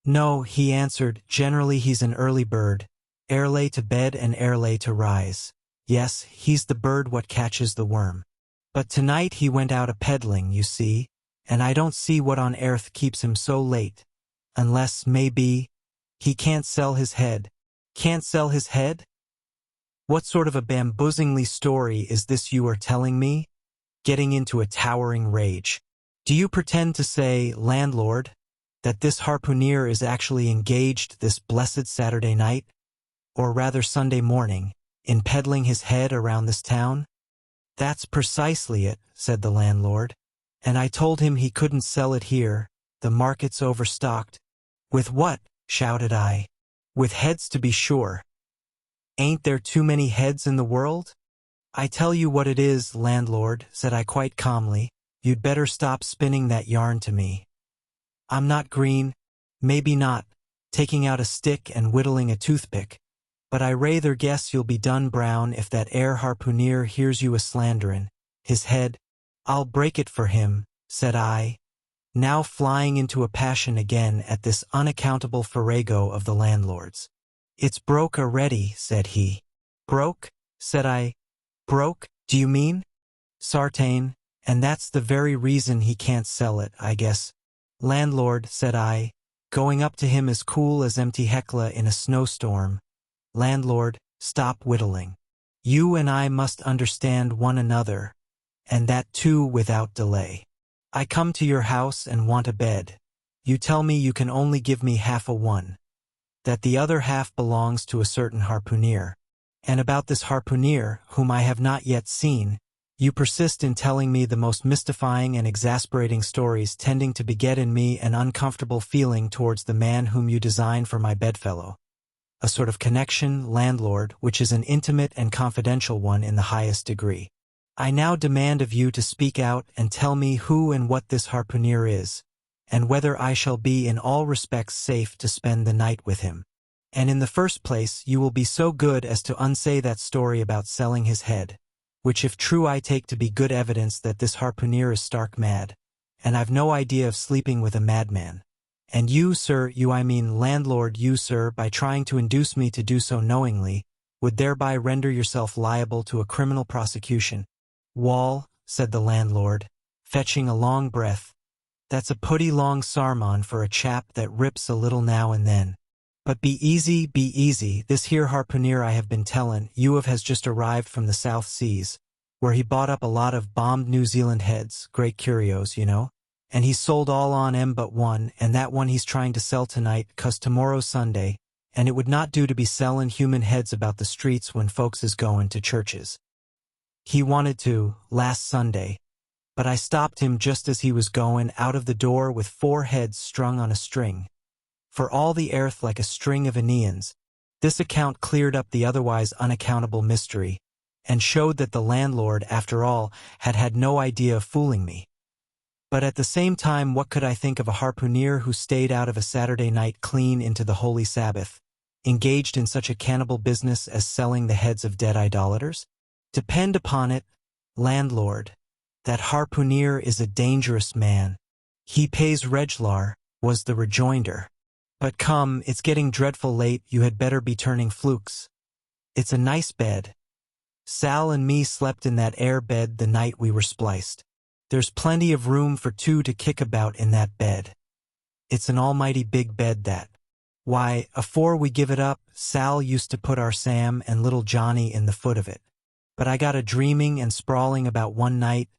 "No," he answered, "generally he's an early bird, early to bed and early to rise. Yes, he's the bird what catches the worm. But tonight he went out a-peddling, you see, and I don't see what on earth keeps him so late, unless, maybe, he can't sell his head." "Can't sell his head? What sort of a bamboozingly story is this you are telling me?" Getting into a towering rage. "Do you pretend to say, landlord, that this harpooner is actually engaged this blessed Saturday night, or rather Sunday morning, in peddling his head around this town?" "That's precisely it," said the landlord, "and I told him he couldn't sell it here, the market's overstocked." "With what?" shouted I. "With heads, to be sure. Ain't there too many heads in the world?" "I tell you what it is, landlord," said I quite calmly, "you'd better stop spinning that yarn to me. I'm not green, maybe not, taking out a stick and whittling a toothpick, but I rather guess you'll be done brown if that air harpooner hears you a-slanderin' his head." "I'll break it for him," said I, now flying into a passion again at this unaccountable farrago of the landlord's. "It's broke already," said he. "Broke?" said I. "Broke, do you mean?" "Sartain, and that's the very reason he can't sell it, I guess." "Landlord," said I, going up to him as cool as empty Hecla in a snowstorm, "landlord, stop whittling. You and I must understand one another, and that too without delay. I come to your house and want a bed. You tell me you can only give me half a one, that the other half belongs to a certain harpooner. And about this harpooner, whom I have not yet seen, you persist in telling me the most mystifying and exasperating stories, tending to beget in me an uncomfortable feeling towards the man whom you design for my bedfellow. A sort of connection, landlord, which is an intimate and confidential one in the highest degree. I now demand of you to speak out and tell me who and what this harpooner is, and whether I shall be in all respects safe to spend the night with him. And in the first place, you will be so good as to unsay that story about selling his head, which if true I take to be good evidence that this harpooner is stark mad, and I've no idea of sleeping with a madman. And you, sir, you I mean landlord, you, sir, by trying to induce me to do so knowingly, would thereby render yourself liable to a criminal prosecution." "Wall," said the landlord, fetching a long breath, "that's a putty long sarmon for a chap that rips a little now and then. But be easy, be easy. This here harpooner I have been tellin' you of has just arrived from the South Seas, where he bought up a lot of bombed New Zealand heads, great curios, you know, and he's sold all on 'em but one, and that one he's trying to sell tonight, 'cause tomorrow's Sunday, and it would not do to be sellin' human heads about the streets when folks is goin' to churches. He wanted to, last Sunday, but I stopped him just as he was goin' out of the door with 4 heads strung on a string, for all the earth like a string of Aeneans." This account cleared up the otherwise unaccountable mystery, and showed that the landlord, after all, had had no idea of fooling me. But at the same time, what could I think of a harpooner who stayed out of a Saturday night clean into the Holy Sabbath, engaged in such a cannibal business as selling the heads of dead idolaters? "Depend upon it, landlord, that harpooner is a dangerous man. He pays reglar," was the rejoinder. "But come, it's getting dreadful late, you had better be turning flukes. It's a nice bed. Sal and me slept in that air bed the night we were spliced. There's plenty of room for 2 to kick about in that bed. It's an almighty big bed that. Why, afore we give it up, Sal used to put our Sam and little Johnny in the foot of it. But I got a dreaming and sprawling about one night,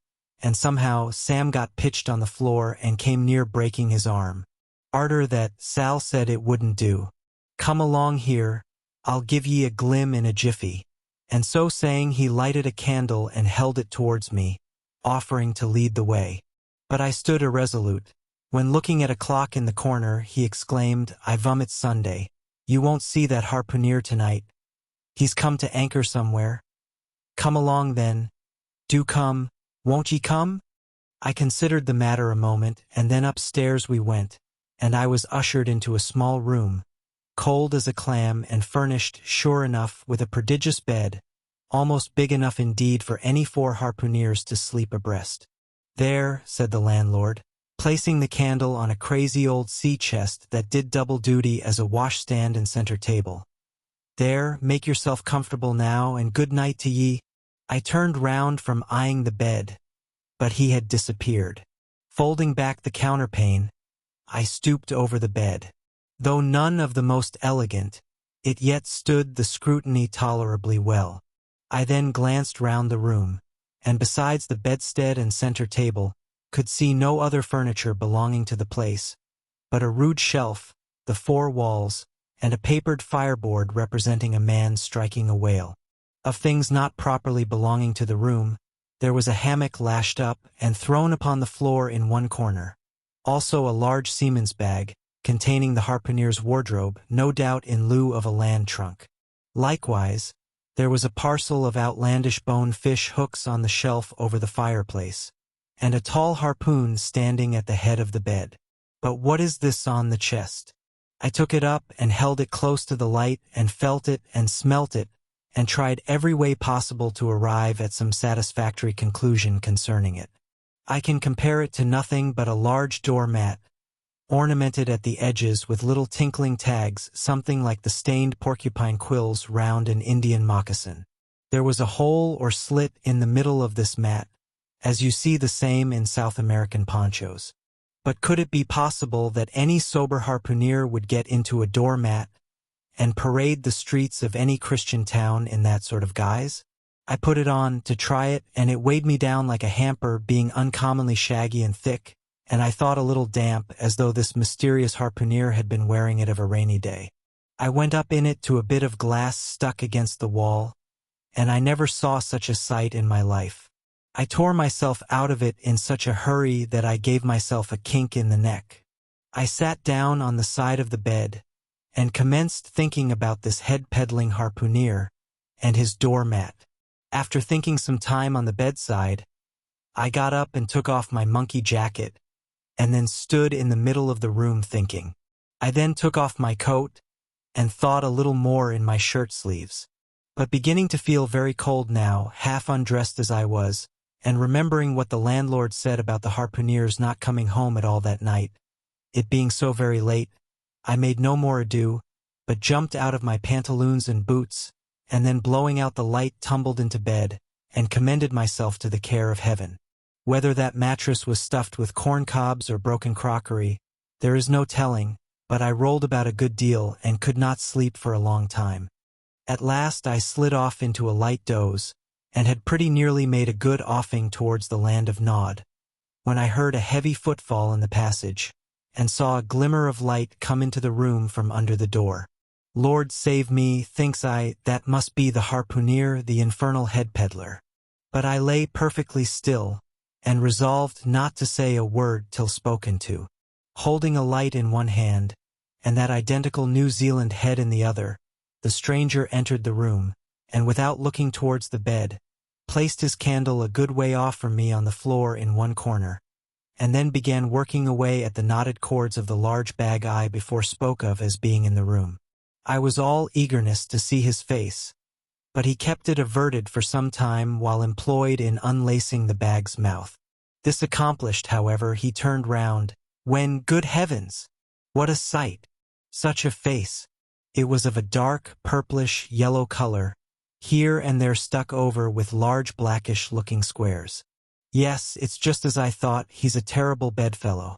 and somehow Sam got pitched on the floor and came near breaking his arm. Arter that, Sal said it wouldn't do. 'Come along here, I'll give ye a glim in a jiffy.' And so saying, he lighted a candle and held it towards me, offering to lead the way. But I stood irresolute. When looking at a clock in the corner, he exclaimed, "I vomit Sunday. You won't see that harpooner tonight. He's come to anchor somewhere. Come along then. Do come, won't ye come?" I considered the matter a moment, and then upstairs we went, and I was ushered into a small room, cold as a clam and furnished, sure enough, with a prodigious bed, almost big enough indeed for any 4 harpooneers to sleep abreast. "There," said the landlord, placing the candle on a crazy old sea chest that did double duty as a washstand and center table. "There, make yourself comfortable now, and good night to ye." I turned round from eyeing the bed, but he had disappeared. Folding back the counterpane, I stooped over the bed. Though none of the most elegant, it yet stood the scrutiny tolerably well. I then glanced round the room, and besides the bedstead and center table, could see no other furniture belonging to the place, but a rude shelf, the 4 walls, and a papered fireboard representing a man striking a whale. Of things not properly belonging to the room, there was a hammock lashed up and thrown upon the floor in one corner. Also a large seaman's bag, containing the harpooneer's wardrobe, no doubt in lieu of a land trunk. Likewise, there was a parcel of outlandish bone fish hooks on the shelf over the fireplace, and a tall harpoon standing at the head of the bed. But what is this on the chest? I took it up and held it close to the light and felt it and smelt it, and tried every way possible to arrive at some satisfactory conclusion concerning it. I can compare it to nothing but a large doormat, ornamented at the edges with little tinkling tags, something like the stained porcupine quills round an Indian moccasin. There was a hole or slit in the middle of this mat, as you see the same in South American ponchos. But could it be possible that any sober harpooneer would get into a doormat and parade the streets of any Christian town in that sort of guise? I put it on to try it, and it weighed me down like a hamper, being uncommonly shaggy and thick, and I thought a little damp, as though this mysterious harpooneer had been wearing it of a rainy day. I went up in it to a bit of glass stuck against the wall, and I never saw such a sight in my life. I tore myself out of it in such a hurry that I gave myself a kink in the neck. I sat down on the side of the bed, and commenced thinking about this head-peddling harpooneer and his doormat. After thinking some time on the bedside, I got up and took off my monkey jacket, and then stood in the middle of the room thinking. I then took off my coat, and thought a little more in my shirt sleeves. But beginning to feel very cold now, half undressed as I was, and remembering what the landlord said about the harpooneers not coming home at all that night, it being so very late, I made no more ado, but jumped out of my pantaloons and boots, and then blowing out the light tumbled into bed, and commended myself to the care of heaven. Whether that mattress was stuffed with corn cobs or broken crockery, there is no telling, but I rolled about a good deal and could not sleep for a long time. At last I slid off into a light doze, and had pretty nearly made a good offing towards the land of Nod, when I heard a heavy footfall in the passage, and saw a glimmer of light come into the room from under the door. Lord save me, thinks I, that must be the harpooneer, the infernal head peddler. But I lay perfectly still, and resolved not to say a word till spoken to. Holding a light in one hand, and that identical New Zealand head in the other, the stranger entered the room, and without looking towards the bed, placed his candle a good way off from me on the floor in one corner, and then began working away at the knotted cords of the large bag I before spoke of as being in the room. I was all eagerness to see his face, but he kept it averted for some time while employed in unlacing the bag's mouth. This accomplished, however, he turned round, when, good heavens! What a sight! Such a face! It was of a dark, purplish, yellow color, here and there stuck over with large blackish-looking squares. Yes, it's just as I thought, he's a terrible bedfellow.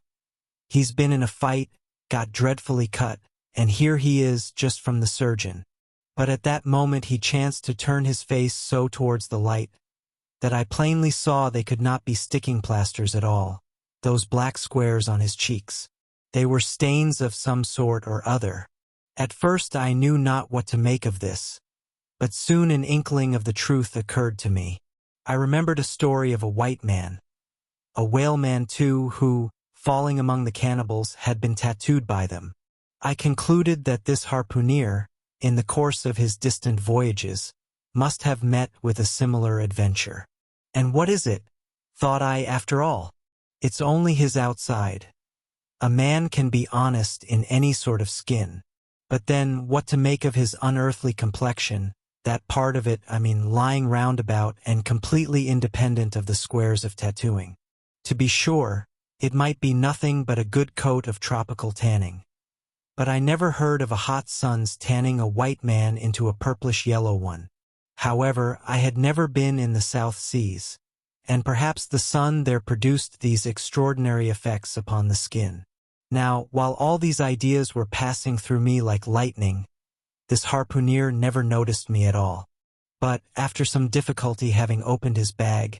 He's been in a fight, got dreadfully cut, and here he is just from the surgeon. But at that moment he chanced to turn his face so towards the light that I plainly saw they could not be sticking plasters at all, those black squares on his cheeks. They were stains of some sort or other. At first I knew not what to make of this, But soon an inkling of the truth occurred to me. I remembered a story of a white man, a whaleman too, who, falling among the cannibals, had been tattooed by them. I concluded that this harpooner, in the course of his distant voyages, must have met with a similar adventure. And what is it? Thought I, after all. It's only his outside. A man can be honest in any sort of skin. But then, what to make of his unearthly complexion, that part of it, lying roundabout and completely independent of the squares of tattooing? To be sure, it might be nothing but a good coat of tropical tanning. But I never heard of a hot sun's tanning a white man into a purplish-yellow one. However, I had never been in the South Seas, and perhaps the sun there produced these extraordinary effects upon the skin. Now, while all these ideas were passing through me like lightning, this harpooner never noticed me at all. But, after some difficulty having opened his bag,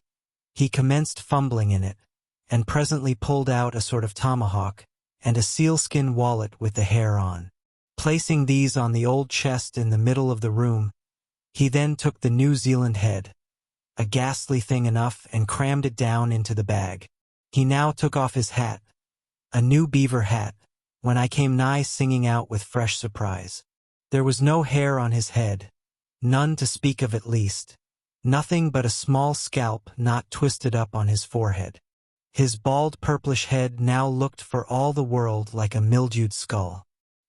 he commenced fumbling in it, and presently pulled out a sort of tomahawk and a sealskin wallet with the hair on. Placing these on the old chest in the middle of the room, he then took the New Zealand head, a ghastly thing enough, and crammed it down into the bag. He now took off his hat, a new beaver hat, when I came nigh singing out with fresh surprise. There was no hair on his head, none to speak of at least, nothing but a small scalp knot twisted up on his forehead. His bald purplish head now looked for all the world like a mildewed skull.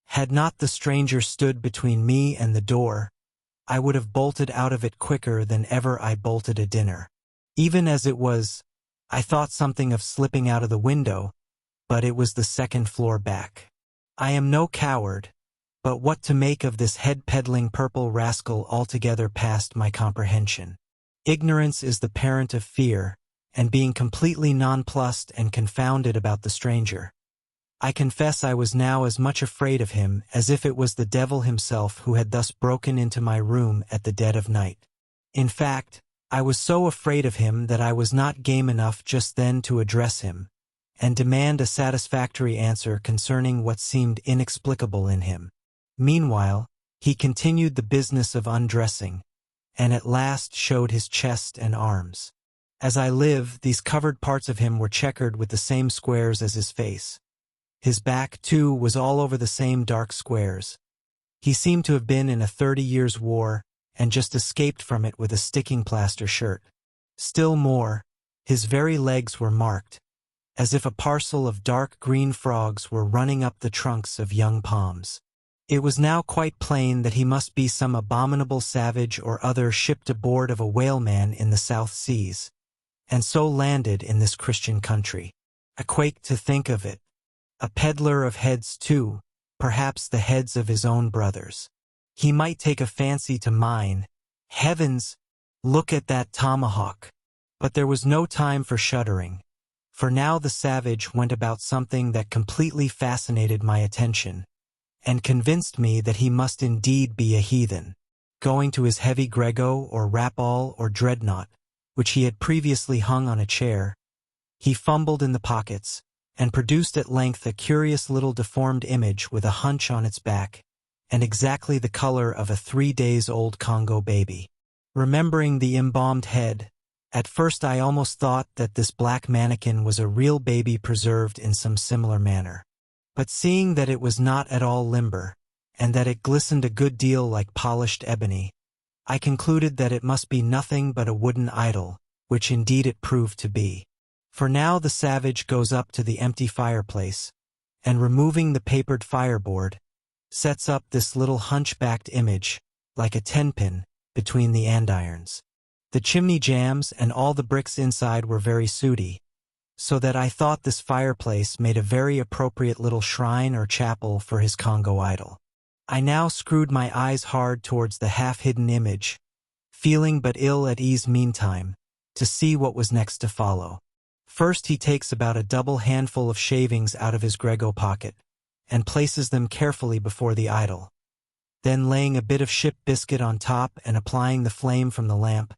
Had not the stranger stood between me and the door, I would have bolted out of it quicker than ever I bolted a dinner. Even as it was, I thought something of slipping out of the window, but it was the second floor back. I am no coward, but what to make of this head-peddling purple rascal altogether past my comprehension. Ignorance is the parent of fear, and being completely nonplussed and confounded about the stranger, I confess I was now as much afraid of him as if it was the devil himself who had thus broken into my room at the dead of night. In fact, I was so afraid of him that I was not game enough just then to address him, and demand a satisfactory answer concerning what seemed inexplicable in him. Meanwhile, he continued the business of undressing, and at last showed his chest and arms. As I live, these covered parts of him were checkered with the same squares as his face. His back, too, was all over the same dark squares. He seemed to have been in a 30 years' war, and just escaped from it with a sticking plaster shirt. Still more, his very legs were marked, as if a parcel of dark green frogs were running up the trunks of young palms. It was now quite plain that he must be some abominable savage or other shipped aboard of a whaleman in the South Seas, and so landed in this Christian country. I quaked to think of it. A peddler of heads too, perhaps the heads of his own brothers. He might take a fancy to mine. Heavens, look at that tomahawk! But there was no time for shuddering, for now the savage went about something that completely fascinated my attention, and convinced me that he must indeed be a heathen. Going to his heavy grego or rapall or dreadnought, which he had previously hung on a chair, he fumbled in the pockets, and produced at length a curious little deformed image with a hunch on its back, and exactly the color of a 3-days-old Congo baby. Remembering the embalmed head, at first I almost thought that this black mannequin was a real baby preserved in some similar manner. But seeing that it was not at all limber, and that it glistened a good deal like polished ebony, I concluded that it must be nothing but a wooden idol, which indeed it proved to be. For now the savage goes up to the empty fireplace, and removing the papered fireboard, sets up this little hunchbacked image, like a tenpin, between the andirons. The chimney jambs and all the bricks inside were very sooty, so that I thought this fireplace made a very appropriate little shrine or chapel for his Congo idol. I now screwed my eyes hard towards the half-hidden image, feeling but ill at ease meantime, to see what was next to follow. First he takes about a double handful of shavings out of his grego pocket, and places them carefully before the idol. Then laying a bit of ship biscuit on top and applying the flame from the lamp,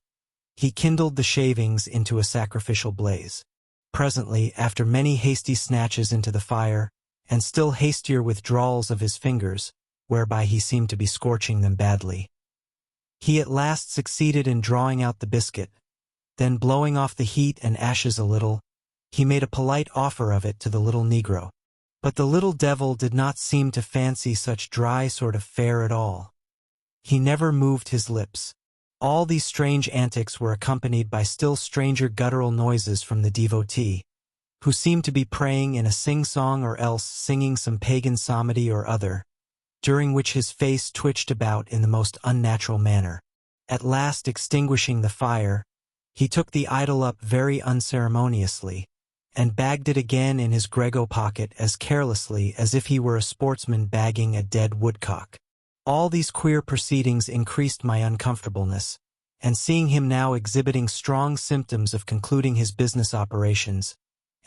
he kindled the shavings into a sacrificial blaze. Presently, after many hasty snatches into the fire, and still hastier withdrawals of his fingers, whereby he seemed to be scorching them badly, He at last succeeded in drawing out the biscuit. Then, blowing off the heat and ashes a little, he made a polite offer of it to the little Negro. But the little devil did not seem to fancy such dry sort of fare at all. He never moved his lips. All these strange antics were accompanied by still stranger guttural noises from the devotee, who seemed to be praying in a sing-song or else singing some pagan psalmody or other, during which his face twitched about in the most unnatural manner. At last, extinguishing the fire, he took the idol up very unceremoniously, and bagged it again in his grego pocket as carelessly as if he were a sportsman bagging a dead woodcock. All these queer proceedings increased my uncomfortableness, and seeing him now exhibiting strong symptoms of concluding his business operations,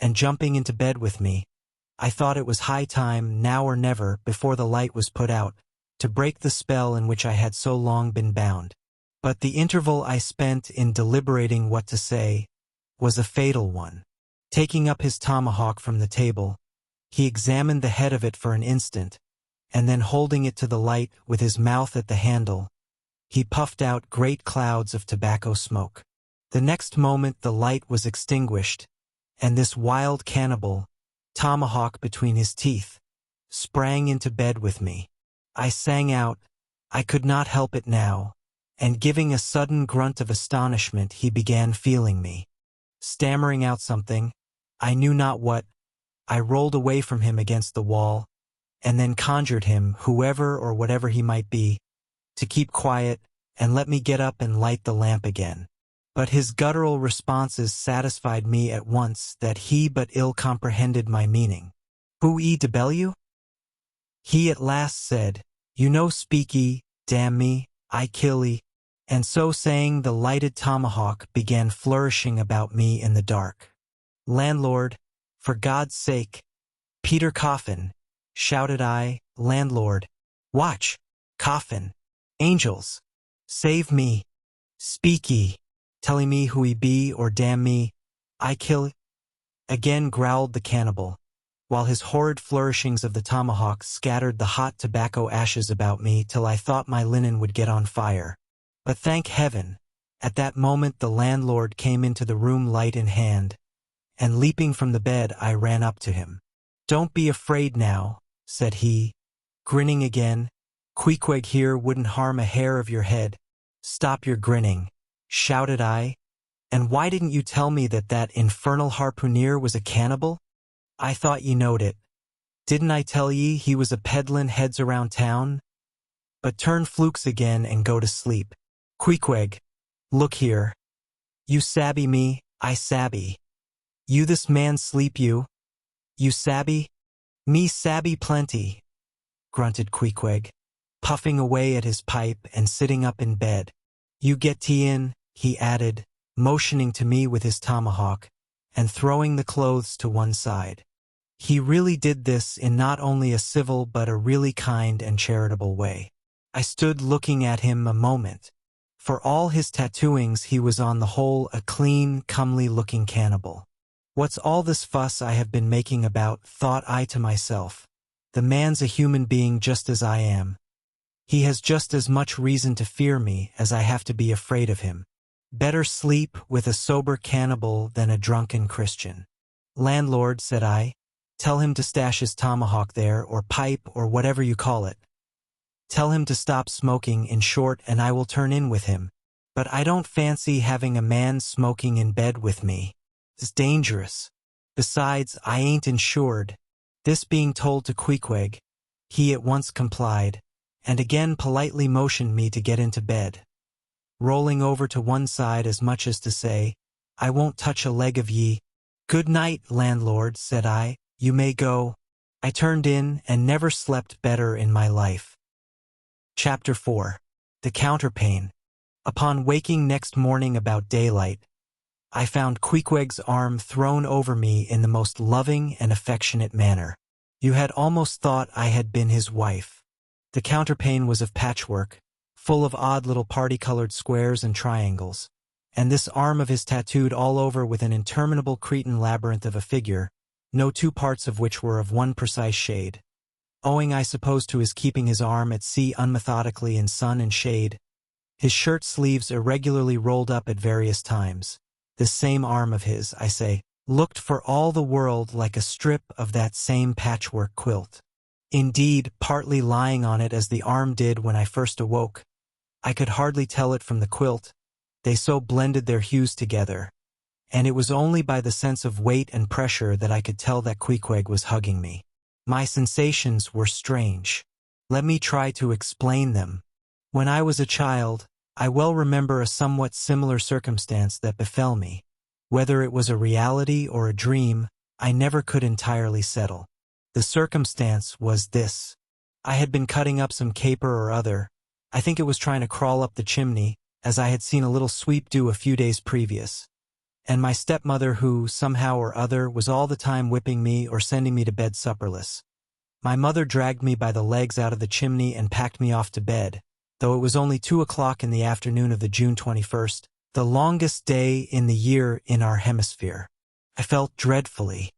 and jumping into bed with me, I thought it was high time, now or never, before the light was put out, to break the spell in which I had so long been bound. But the interval I spent in deliberating what to say was a fatal one. Taking up his tomahawk from the table, he examined the head of it for an instant, and then holding it to the light with his mouth at the handle, he puffed out great clouds of tobacco smoke. The next moment the light was extinguished, and this wild cannibal, tomahawk between his teeth, sprang into bed with me. I sang out, I could not help it now, and giving a sudden grunt of astonishment he began feeling me. Stammering out something, I knew not what, I rolled away from him against the wall, and then conjured him, whoever or whatever he might be, to keep quiet and let me get up and light the lamp again. But his guttural responses satisfied me at once that he but ill comprehended my meaning. Who e debellu? He at last said, You no speaky, damn me, I kill e. And so saying, the lighted tomahawk began flourishing about me in the dark. Landlord, for God's sake, Peter Coffin, shouted I, landlord, watch, coffin, angels, save me, speak ye, telling me who he be or damn me, I kill. Again growled the cannibal, while his horrid flourishings of the tomahawk scattered the hot tobacco ashes about me till I thought my linen would get on fire. But thank heaven, at that moment the landlord came into the room light in hand, and leaping from the bed I ran up to him. Don't be afraid now, said he, grinning again. Queequeg here wouldn't harm a hair of your head. Stop your grinning, shouted I. And why didn't you tell me that that infernal harpooneer was a cannibal? I thought ye knowed it. Didn't I tell ye he was a peddlin' heads around town? But turn flukes again and go to sleep. Queequeg, look here. You sabby me, I sabby. You this man sleep you? You sabby? Me sabby plenty, grunted Queequeg, puffing away at his pipe and sitting up in bed. You get tea in, he added, motioning to me with his tomahawk, and throwing the clothes to one side. He really did this in not only a civil but a really kind and charitable way. I stood looking at him a moment. For all his tattooings he was on the whole a clean, comely-looking cannibal. What's all this fuss I have been making about, thought I to myself. The man's a human being just as I am. He has just as much reason to fear me as I have to be afraid of him. Better sleep with a sober cannibal than a drunken Christian. Landlord, said I, tell him to stash his tomahawk there, or pipe, or whatever you call it. Tell him to stop smoking, in short, and I will turn in with him. But I don't fancy having a man smoking in bed with me. It's dangerous. Besides, I ain't insured. This being told to Queequeg, he at once complied, and again politely motioned me to get into bed, rolling over to one side as much as to say, I won't touch a leg of ye. Good night, landlord, said I, you may go. I turned in and never slept better in my life. Chapter 4. The Counterpane. Upon waking next morning about daylight, I found Queequeg's arm thrown over me in the most loving and affectionate manner. You had almost thought I had been his wife. The counterpane was of patchwork, full of odd little party-colored squares and triangles, and this arm of his tattooed all over with an interminable Cretan labyrinth of a figure, no two parts of which were of one precise shade. Owing, I suppose, to his keeping his arm at sea unmethodically in sun and shade, his shirt sleeves irregularly rolled up at various times. This same arm of his, I say, looked for all the world like a strip of that same patchwork quilt. Indeed, partly lying on it as the arm did when I first awoke, I could hardly tell it from the quilt, they so blended their hues together, and it was only by the sense of weight and pressure that I could tell that Queequeg was hugging me. My sensations were strange. Let me try to explain them. When I was a child, I well remember a somewhat similar circumstance that befell me. Whether it was a reality or a dream, I never could entirely settle. The circumstance was this. I had been cutting up some caper or other. I think it was trying to crawl up the chimney, as I had seen a little sweep do a few days previous. And my stepmother, who, somehow or other, was all the time whipping me or sending me to bed supperless. My mother dragged me by the legs out of the chimney and packed me off to bed, though it was only 2 o'clock in the afternoon of the June 21st, the longest day in the year in our hemisphere. I felt dreadfully,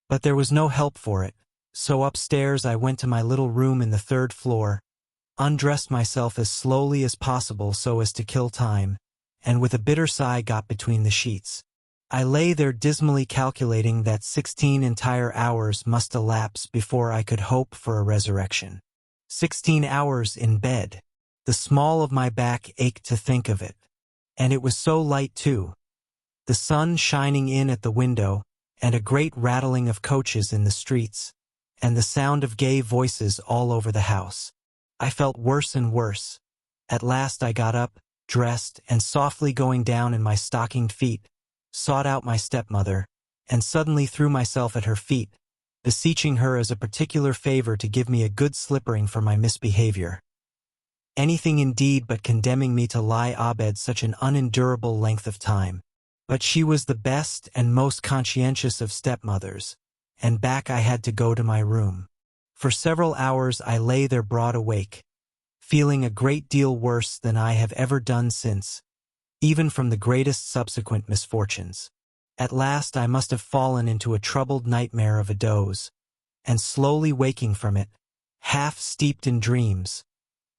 but there was no help for it, so upstairs I went to my little room in the 3rd floor, undressed myself as slowly as possible so as to kill time, and with a bitter sigh got between the sheets. I lay there dismally calculating that 16 entire hours must elapse before I could hope for a resurrection. 16 hours in bed. The small of my back ached to think of it. And it was so light too. The sun shining in at the window, and a great rattling of coaches in the streets, and the sound of gay voices all over the house. I felt worse and worse. At last I got up, dressed, and softly going down in my stockinged feet, sought out my stepmother, and suddenly threw myself at her feet, beseeching her as a particular favor to give me a good slippering for my misbehavior. Anything indeed but condemning me to lie abed such an unendurable length of time. But she was the best and most conscientious of stepmothers, and back I had to go to my room. For several hours I lay there broad awake, feeling a great deal worse than I have ever done since, even from the greatest subsequent misfortunes. At last I must have fallen into a troubled nightmare of a doze, and slowly waking from it, half steeped in dreams,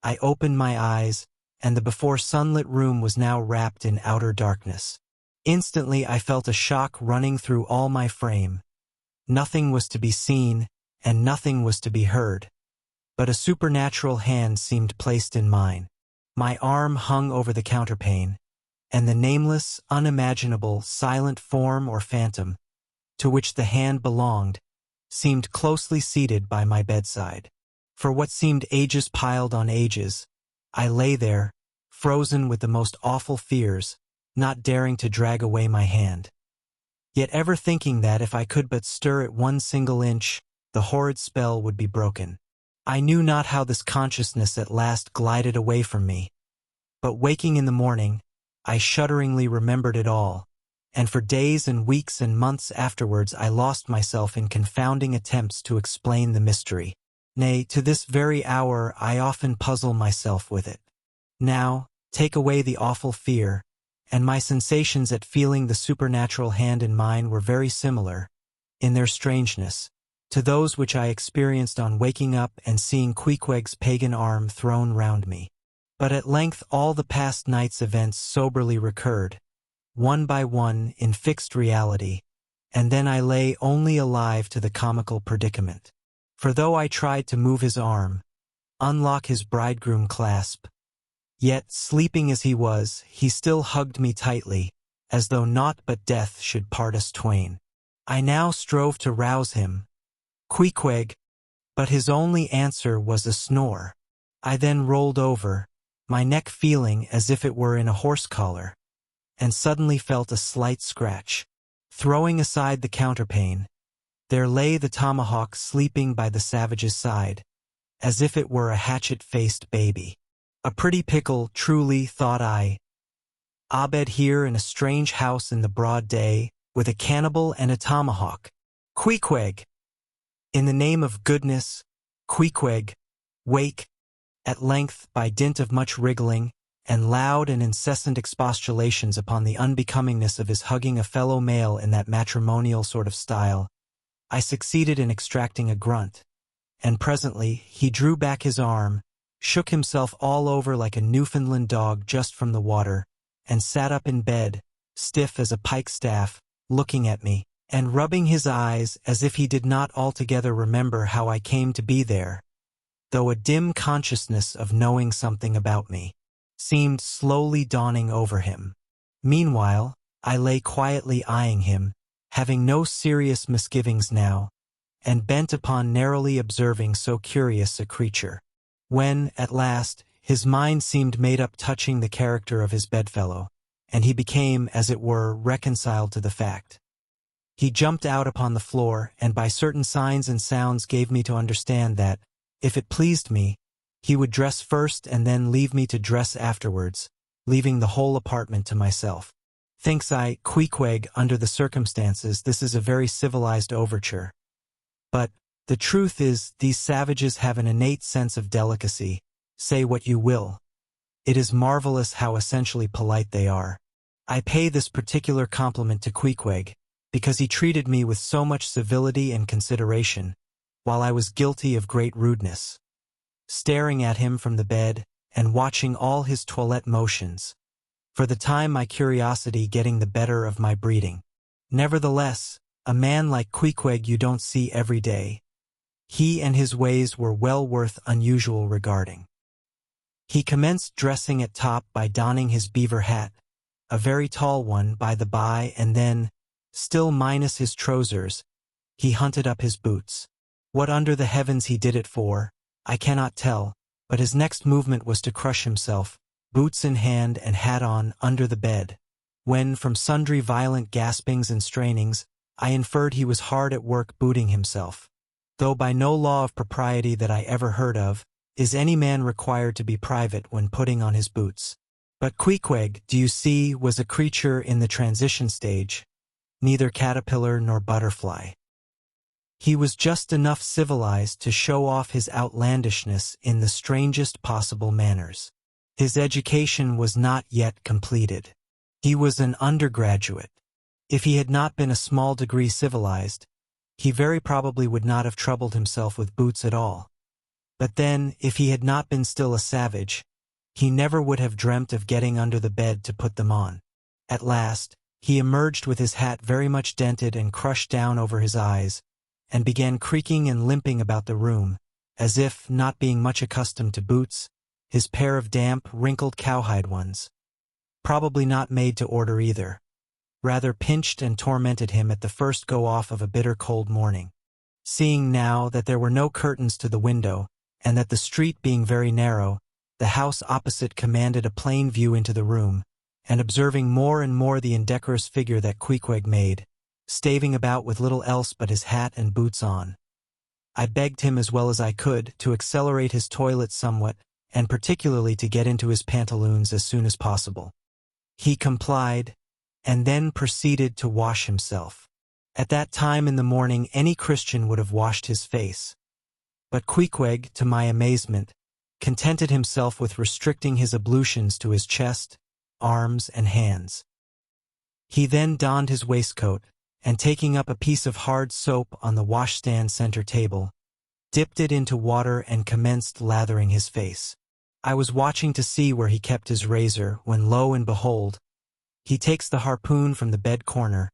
I opened my eyes, and the before sunlit room was now wrapped in outer darkness. Instantly I felt a shock running through all my frame. Nothing was to be seen, and nothing was to be heard, but a supernatural hand seemed placed in mine. My arm hung over the counterpane, and the nameless, unimaginable, silent form or phantom, to which the hand belonged, seemed closely seated by my bedside. For what seemed ages piled on ages, I lay there, frozen with the most awful fears, not daring to drag away my hand. Yet ever thinking that if I could but stir it 1 single inch, the horrid spell would be broken. I knew not how this consciousness at last glided away from me, but waking in the morning, I shudderingly remembered it all, and for days and weeks and months afterwards I lost myself in confounding attempts to explain the mystery. Nay, to this very hour I often puzzle myself with it. Now, take away the awful fear, and my sensations at feeling the supernatural hand in mine were very similar, in their strangeness, to those which I experienced on waking up and seeing Queequeg's pagan arm thrown round me. But at length all the past night's events soberly recurred, one by one in fixed reality, and then I lay only alive to the comical predicament. For though I tried to move his arm, unlock his bridegroom clasp, yet, sleeping as he was, he still hugged me tightly, as though naught but death should part us twain. I now strove to rouse him, Queequeg, but his only answer was a snore. I then rolled over, my neck feeling as if it were in a horse collar, and suddenly felt a slight scratch. Throwing aside the counterpane, there lay the tomahawk sleeping by the savage's side, as if it were a hatchet-faced baby. A pretty pickle, truly, thought I. Abed here in a strange house in the broad day, with a cannibal and a tomahawk. Queequeg! In the name of goodness, Queequeg, wake! At length, by dint of much wriggling, and loud and incessant expostulations upon the unbecomingness of his hugging a fellow male in that matrimonial sort of style, I succeeded in extracting a grunt, and presently he drew back his arm, shook himself all over like a Newfoundland dog just from the water, and sat up in bed, stiff as a pikestaff, looking at me, and rubbing his eyes as if he did not altogether remember how I came to be there, though a dim consciousness of knowing something about me seemed slowly dawning over him. Meanwhile, I lay quietly eyeing him, having no serious misgivings now, and bent upon narrowly observing so curious a creature. When, at last, his mind seemed made up touching the character of his bedfellow, and he became, as it were, reconciled to the fact, he jumped out upon the floor and by certain signs and sounds gave me to understand that, if it pleased me, he would dress first and then leave me to dress afterwards, leaving the whole apartment to myself. Thinks I, Queequeg, under the circumstances, this is a very civilized overture. But the truth is, these savages have an innate sense of delicacy, say what you will. It is marvelous how essentially polite they are. I pay this particular compliment to Queequeg, because he treated me with so much civility and consideration, while I was guilty of great rudeness. Staring at him from the bed, and watching all his toilette motions, for the time my curiosity getting the better of my breeding. Nevertheless, a man like Queequeg you don't see every day. He and his ways were well worth unusual regarding. He commenced dressing at top by donning his beaver hat, a very tall one by the by, and then, still minus his trousers, he hunted up his boots. What under the heavens he did it for, I cannot tell, but his next movement was to crush himself, boots in hand and hat on, under the bed, when, from sundry violent gaspings and strainings, I inferred he was hard at work booting himself. Though by no law of propriety that I ever heard of, is any man required to be private when putting on his boots. But Queequeg, do you see, was a creature in the transition stage, neither caterpillar nor butterfly. He was just enough civilized to show off his outlandishness in the strangest possible manners. His education was not yet completed. He was an undergraduate. If he had not been a small degree civilized, he very probably would not have troubled himself with boots at all. But then, if he had not been still a savage, he never would have dreamt of getting under the bed to put them on. At last, he emerged with his hat very much dented and crushed down over his eyes, and began creaking and limping about the room, as if, not being much accustomed to boots, his pair of damp, wrinkled cowhide ones, probably not made to order either, rather pinched and tormented him at the first go-off of a bitter cold morning. Seeing now that there were no curtains to the window, and that the street being very narrow, the house opposite commanded a plain view into the room, and observing more and more the indecorous figure that Queequeg made, staving about with little else but his hat and boots on, I begged him as well as I could to accelerate his toilet somewhat, and particularly to get into his pantaloons as soon as possible. He complied, and then proceeded to wash himself. At that time in the morning any Christian would have washed his face. But Queequeg, to my amazement, contented himself with restricting his ablutions to his chest, arms, and hands. He then donned his waistcoat, and taking up a piece of hard soap on the washstand center table, dipped it into water and commenced lathering his face. I was watching to see where he kept his razor, when lo and behold, he takes the harpoon from the bed corner,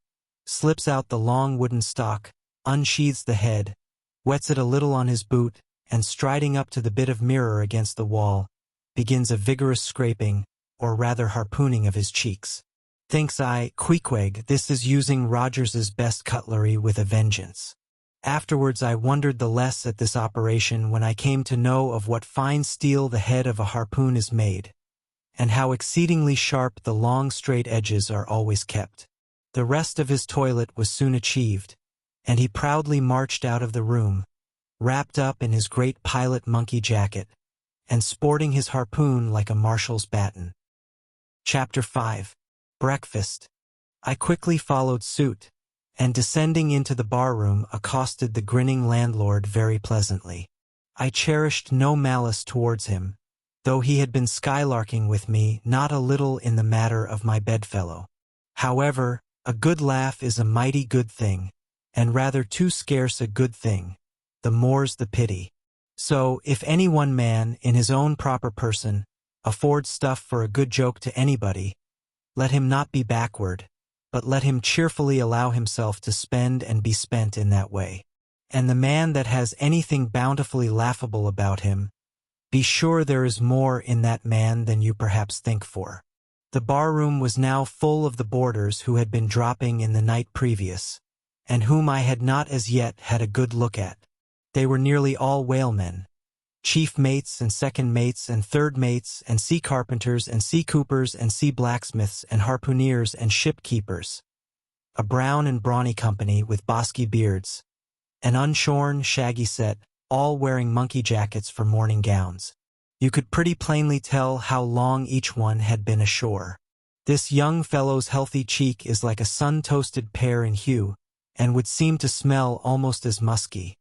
slips out the long wooden stock, unsheathes the head, wets it a little on his boot, and striding up to the bit of mirror against the wall, begins a vigorous scraping, or rather harpooning of his cheeks. Thinks I, Queequeg, this is using Rogers's best cutlery with a vengeance. Afterwards I wondered the less at this operation when I came to know of what fine steel the head of a harpoon is made, and how exceedingly sharp the long straight edges are always kept. The rest of his toilet was soon achieved, and he proudly marched out of the room, wrapped up in his great pilot monkey jacket, and sporting his harpoon like a marshal's baton. Chapter 5. Breakfast. I quickly followed suit, and descending into the bar-room accosted the grinning landlord very pleasantly. I cherished no malice towards him, though he had been skylarking with me not a little in the matter of my bedfellow. However, a good laugh is a mighty good thing, and rather too scarce a good thing, the more's the pity. So, if any one man, in his own proper person, affords stuff for a good joke to anybody, let him not be backward, but let him cheerfully allow himself to spend and be spent in that way. And the man that has anything bountifully laughable about him, be sure there is more in that man than you perhaps think for. The barroom was now full of the boarders who had been dropping in the night previous, and whom I had not as yet had a good look at. They were nearly all whalemen, chief mates and second mates and third mates and sea carpenters and sea coopers and sea blacksmiths and harpooneers and ship keepers. A brown and brawny company with bosky beards, an unshorn, shaggy set, all wearing monkey jackets for morning gowns. You could pretty plainly tell how long each one had been ashore. This young fellow's healthy cheek is like a sun-toasted pear in hue, and would seem to smell almost as musky.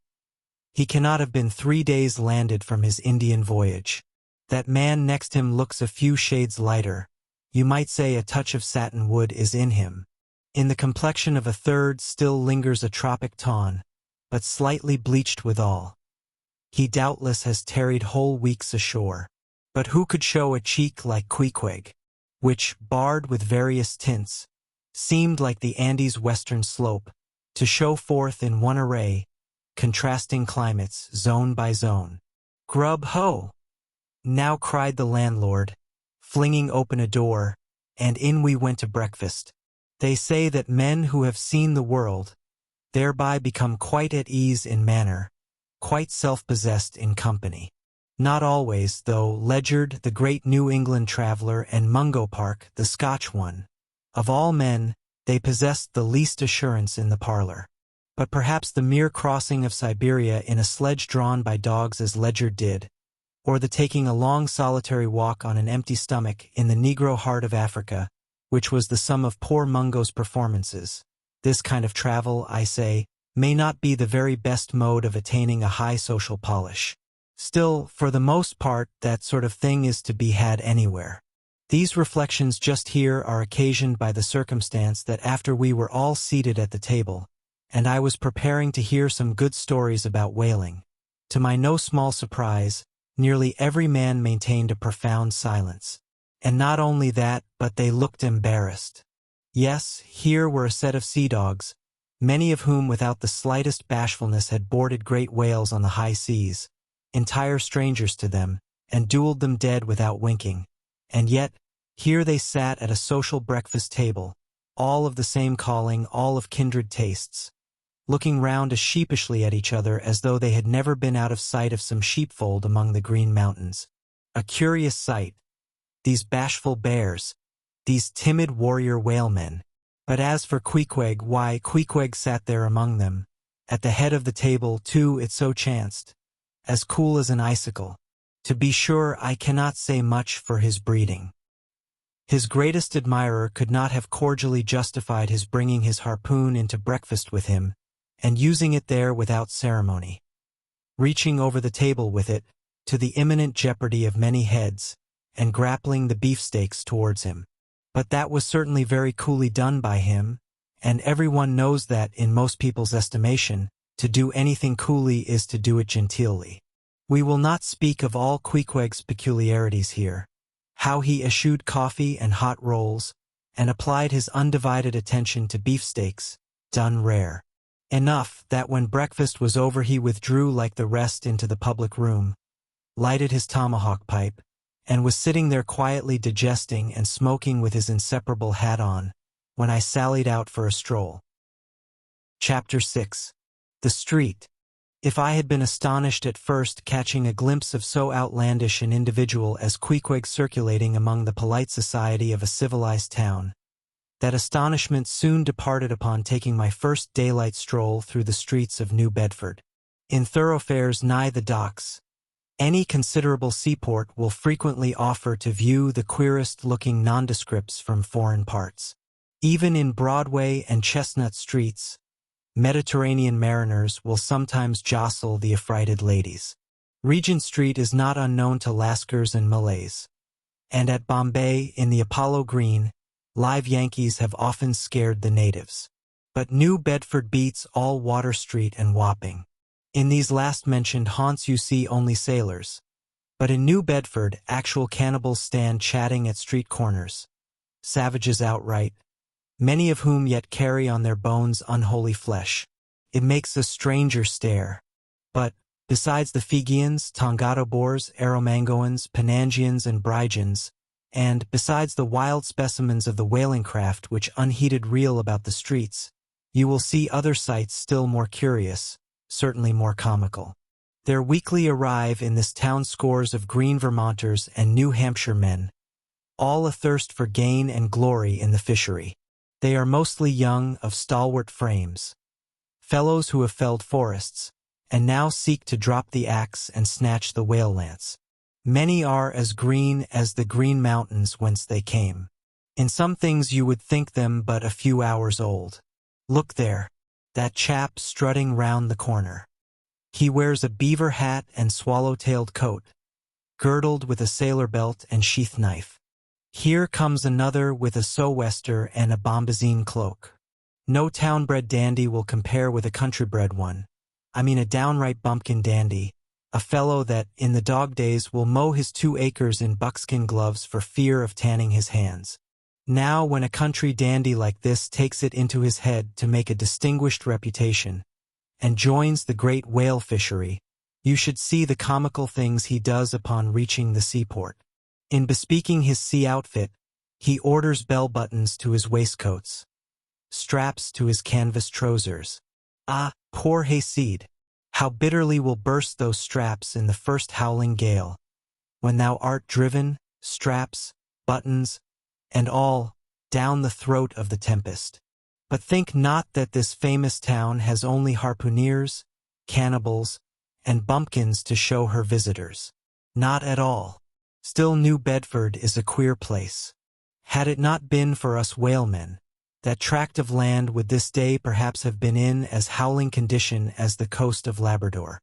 He cannot have been 3 days landed from his Indian voyage. That man next him looks a few shades lighter. You might say a touch of satin wood is in him. In the complexion of a third still lingers a tropic tawn, but slightly bleached withal. He doubtless has tarried whole weeks ashore. But who could show a cheek like Queequeg, which, barred with various tints, seemed like the Andes' western slope, to show forth in one array, contrasting climates, zone by zone. "Grub ho!" now cried the landlord, flinging open a door, and in we went to breakfast. They say that men who have seen the world thereby become quite at ease in manner, quite self-possessed in company. Not always, though. Ledyard, the great New England traveler, and Mungo Park, the Scotch one, of all men, they possessed the least assurance in the parlor. But perhaps the mere crossing of Siberia in a sledge drawn by dogs as Ledyard did, or the taking a long solitary walk on an empty stomach in the Negro heart of Africa, which was the sum of poor Mungo's performances. This kind of travel, I say, may not be the very best mode of attaining a high social polish. Still, for the most part, that sort of thing is to be had anywhere. These reflections just here are occasioned by the circumstance that after we were all seated at the table, and I was preparing to hear some good stories about whaling, to my no small surprise, nearly every man maintained a profound silence. And not only that, but they looked embarrassed. Yes, here were a set of sea dogs, many of whom without the slightest bashfulness had boarded great whales on the high seas, entire strangers to them, and dueled them dead without winking. And yet, here they sat at a social breakfast table, all of the same calling, all of kindred tastes, looking round as sheepishly at each other as though they had never been out of sight of some sheepfold among the Green Mountains. A curious sight, these bashful bears, these timid warrior whalemen. But as for Queequeg, why, Queequeg sat there among them, at the head of the table, too, it so chanced, as cool as an icicle. To be sure, I cannot say much for his breeding. His greatest admirer could not have cordially justified his bringing his harpoon into breakfast with him, and using it there without ceremony, reaching over the table with it, to the imminent jeopardy of many heads, and grappling the beefsteaks towards him. But that was certainly very coolly done by him, and everyone knows that, in most people's estimation, to do anything coolly is to do it genteelly. We will not speak of all Queequeg's peculiarities here, how he eschewed coffee and hot rolls, and applied his undivided attention to beefsteaks, done rare. Enough that when breakfast was over he withdrew like the rest into the public room, lighted his tomahawk pipe, and was sitting there quietly digesting and smoking with his inseparable hat on, when I sallied out for a stroll. Chapter 6. The Street. If I had been astonished at first catching a glimpse of so outlandish an individual as Queequeg circulating among the polite society of a civilized town, that astonishment soon departed upon taking my first daylight stroll through the streets of New Bedford. In thoroughfares nigh the docks, any considerable seaport will frequently offer to view the queerest-looking nondescripts from foreign parts. Even in Broadway and Chestnut streets, Mediterranean mariners will sometimes jostle the affrighted ladies. Regent Street is not unknown to Lascars and Malays, and at Bombay, in the Apollo Green, live Yankees have often scared the natives. But New Bedford beats all Water Street and Wapping. In these last-mentioned haunts you see only sailors. But in New Bedford, actual cannibals stand chatting at street corners. Savages outright, many of whom yet carry on their bones unholy flesh. It makes a stranger stare. But, besides the Fijians, Tongado Boers, Arromangoans, Penangians, and Brygians, and, besides the wild specimens of the whaling craft which unheeded reel about the streets, you will see other sights still more curious, certainly more comical. There weekly arrive in this town scores of green Vermonters and New Hampshire men, all athirst for gain and glory in the fishery. They are mostly young, of stalwart frames, fellows who have felled forests, and now seek to drop the axe and snatch the whale lance. Many are as green as the green mountains whence they came. In some things you would think them but a few hours old. Look there, that chap strutting round the corner. He wears a beaver hat and swallow-tailed coat, girdled with a sailor belt and sheath knife. Here comes another with a sou'wester and a bombazine cloak. No town-bred dandy will compare with a country-bred one. I mean a downright bumpkin dandy, a fellow that, in the dog days, will mow his 2 acres in buckskin gloves for fear of tanning his hands. Now, when a country dandy like this takes it into his head to make a distinguished reputation, and joins the great whale fishery, you should see the comical things he does upon reaching the seaport. In bespeaking his sea outfit, he orders bell-buttons to his waistcoats, straps to his canvas trousers. Ah, poor hayseed! How bitterly will burst those straps in the first howling gale, when thou art driven, straps, buttons, and all, down the throat of the tempest. But think not that this famous town has only harpooneers, cannibals, and bumpkins to show her visitors. Not at all. Still, New Bedford is a queer place. Had it not been for us whalemen, that tract of land would this day perhaps have been in as howling condition as the coast of Labrador.